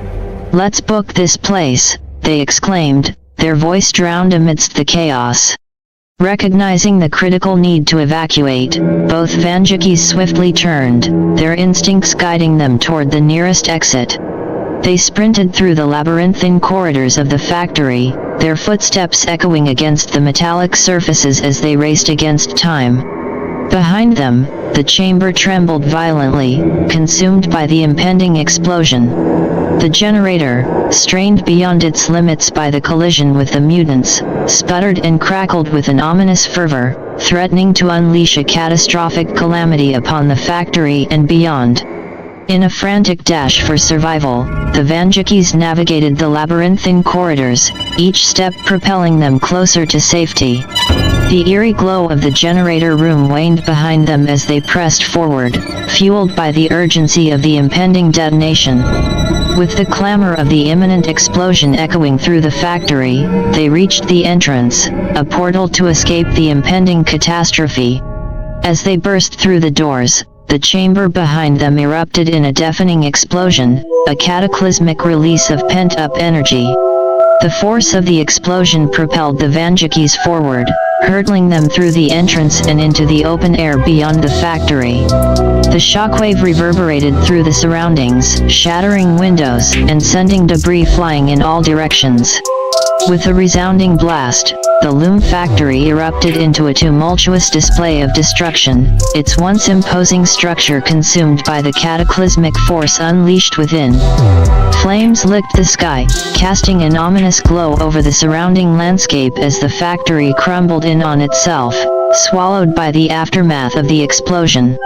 A: "Let's book this place," they exclaimed, their voice drowned amidst the chaos. Recognizing the critical need to evacuate, both Vandukes swiftly turned, their instincts guiding them toward the nearest exit. They sprinted through the labyrinthine corridors of the factory, their footsteps echoing against the metallic surfaces as they raced against time. Behind them, the chamber trembled violently, consumed by the impending explosion. The generator, strained beyond its limits by the collision with the mutants, sputtered and crackled with an ominous fervor, threatening to unleash a catastrophic calamity upon the factory and beyond. In a frantic dash for survival, the Vandukes navigated the labyrinthine corridors, each step propelling them closer to safety. The eerie glow of the generator room waned behind them as they pressed forward, fueled by the urgency of the impending detonation. With the clamor of the imminent explosion echoing through the factory, they reached the entrance, a portal to escape the impending catastrophe. As they burst through the doors, the chamber behind them erupted in a deafening explosion, a cataclysmic release of pent-up energy. The force of the explosion propelled the Vandukes forward, hurtling them through the entrance and into the open air beyond the factory. The shockwave reverberated through the surroundings, shattering windows and sending debris flying in all directions. With a resounding blast, the loom factory erupted into a tumultuous display of destruction, its once imposing structure consumed by the cataclysmic force unleashed within. Flames licked the sky, casting an ominous glow over the surrounding landscape as the factory crumbled in on itself, swallowed by the aftermath of the explosion.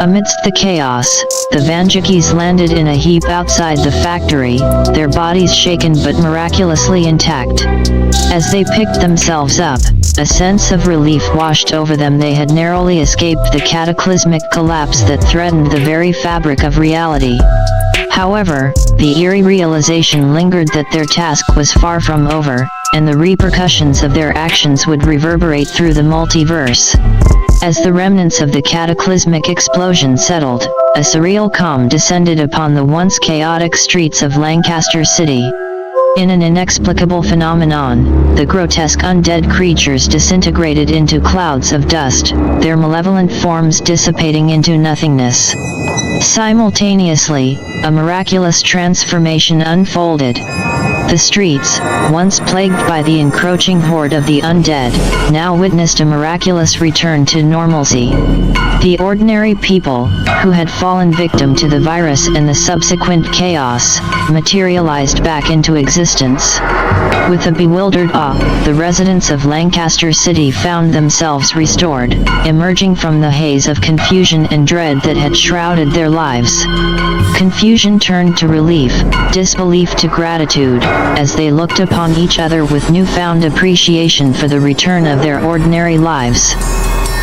A: Amidst the chaos, the Vandukes landed in a heap outside the factory, their bodies shaken but miraculously intact. As they picked themselves up, a sense of relief washed over them. They had narrowly escaped the cataclysmic collapse that threatened the very fabric of reality. However, the eerie realization lingered that their task was far from over, and the repercussions of their actions would reverberate through the multiverse. As the remnants of the cataclysmic explosion settled, a surreal calm descended upon the once chaotic streets of Lancaster City. In an inexplicable phenomenon, the grotesque undead creatures disintegrated into clouds of dust, their malevolent forms dissipating into nothingness. Simultaneously, a miraculous transformation unfolded. The streets, once plagued by the encroaching horde of the undead, now witnessed a miraculous return to normalcy. The ordinary people, who had fallen victim to the virus and the subsequent chaos, materialized back into existence. With a bewildered awe, the residents of Lancaster City found themselves restored, emerging from the haze of confusion and dread that had shrouded their lives. Confusion turned to relief, disbelief to gratitude, as they looked upon each other with newfound appreciation for the return of their ordinary lives.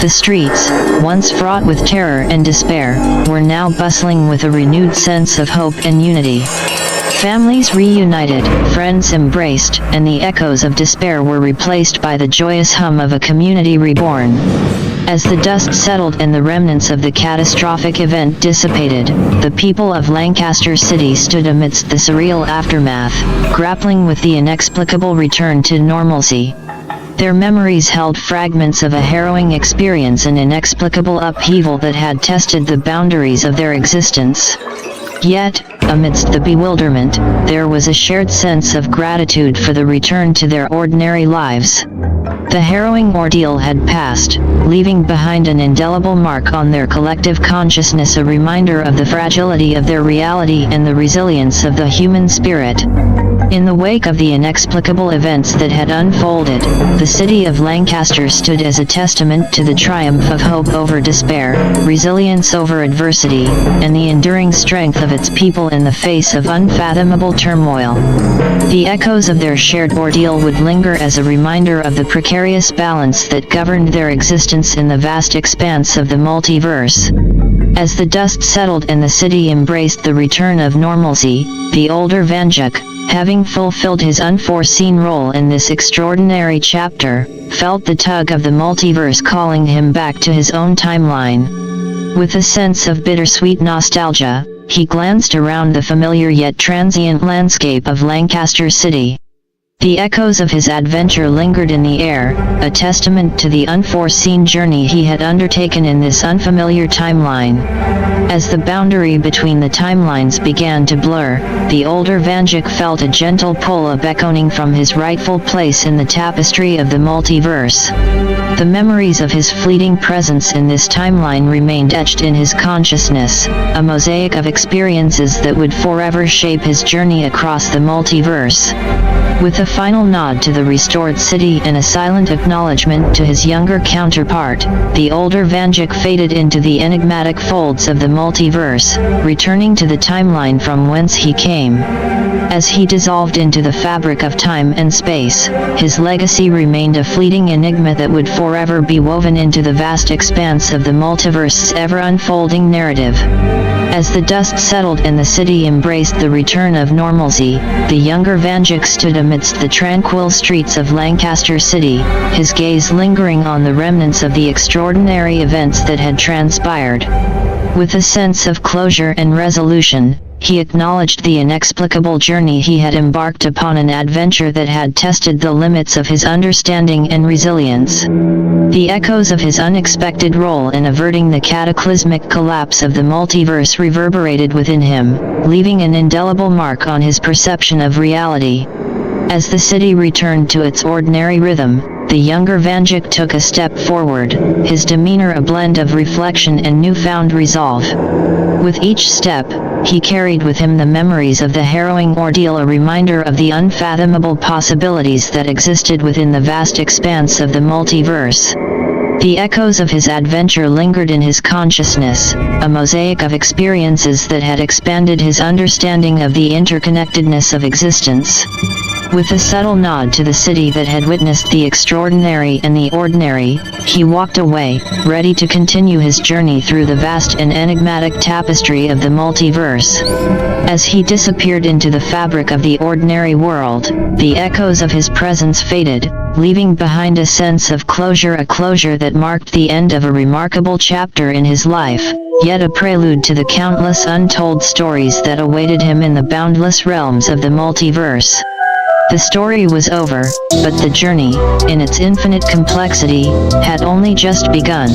A: The streets, once fraught with terror and despair, were now bustling with a renewed sense of hope and unity. Families reunited, friends embraced, and the echoes of despair were replaced by the joyous hum of a community reborn. As the dust settled and the remnants of the catastrophic event dissipated, the people of Lancaster City stood amidst the surreal aftermath, grappling with the inexplicable return to normalcy. Their memories held fragments of a harrowing experience, an inexplicable upheaval that had tested the boundaries of their existence. Yet, amidst the bewilderment, there was a shared sense of gratitude for the return to their ordinary lives. The harrowing ordeal had passed, leaving behind an indelible mark on their collective consciousness, a reminder of the fragility of their reality and the resilience of the human spirit. In the wake of the inexplicable events that had unfolded, the city of Lancaster stood as a testament to the triumph of hope over despair, resilience over adversity, and the enduring strength of its people in the face of unfathomable turmoil. The echoes of their shared ordeal would linger as a reminder of the precarious balance that governed their existence in the vast expanse of the multiverse. As the dust settled and the city embraced the return of normalcy, the older Vanduke, having fulfilled his unforeseen role in this extraordinary chapter, felt the tug of the multiverse calling him back to his own timeline. With a sense of bittersweet nostalgia, he glanced around the familiar yet transient landscape of Lancaster City. The echoes of his adventure lingered in the air, a testament to the unforeseen journey he had undertaken in this unfamiliar timeline. As the boundary between the timelines began to blur, the older Vanduke felt a gentle pull, a beckoning from his rightful place in the tapestry of the multiverse. The memories of his fleeting presence in this timeline remained etched in his consciousness, a mosaic of experiences that would forever shape his journey across the multiverse. With a final nod to the restored city and a silent acknowledgement to his younger counterpart, the older Vanduke faded into the enigmatic folds of the multiverse, returning to the timeline from whence he came. As he dissolved into the fabric of time and space, his legacy remained a fleeting enigma that would forever be woven into the vast expanse of the multiverse's ever-unfolding narrative. As the dust settled and the city embraced the return of normalcy, the younger Vanduke stood amidst the tranquil streets of Lancaster City, his gaze lingering on the remnants of the extraordinary events that had transpired. With a sense of closure and resolution, he acknowledged the inexplicable journey he had embarked upon, an adventure that had tested the limits of his understanding and resilience. The echoes of his unexpected role in averting the cataclysmic collapse of the multiverse reverberated within him, leaving an indelible mark on his perception of reality. As the city returned to its ordinary rhythm, the younger Vanduke took a step forward, his demeanor a blend of reflection and newfound resolve. With each step, he carried with him the memories of the harrowing ordeal, a reminder of the unfathomable possibilities that existed within the vast expanse of the multiverse. The echoes of his adventure lingered in his consciousness, a mosaic of experiences that had expanded his understanding of the interconnectedness of existence. With a subtle nod to the city that had witnessed the extraordinary and the ordinary, he walked away, ready to continue his journey through the vast and enigmatic tapestry of the multiverse. As he disappeared into the fabric of the ordinary world, the echoes of his presence faded, leaving behind a sense of closure, a closure that marked the end of a remarkable chapter in his life, yet a prelude to the countless untold stories that awaited him in the boundless realms of the multiverse. The story was over, but the journey, in its infinite complexity, had only just begun.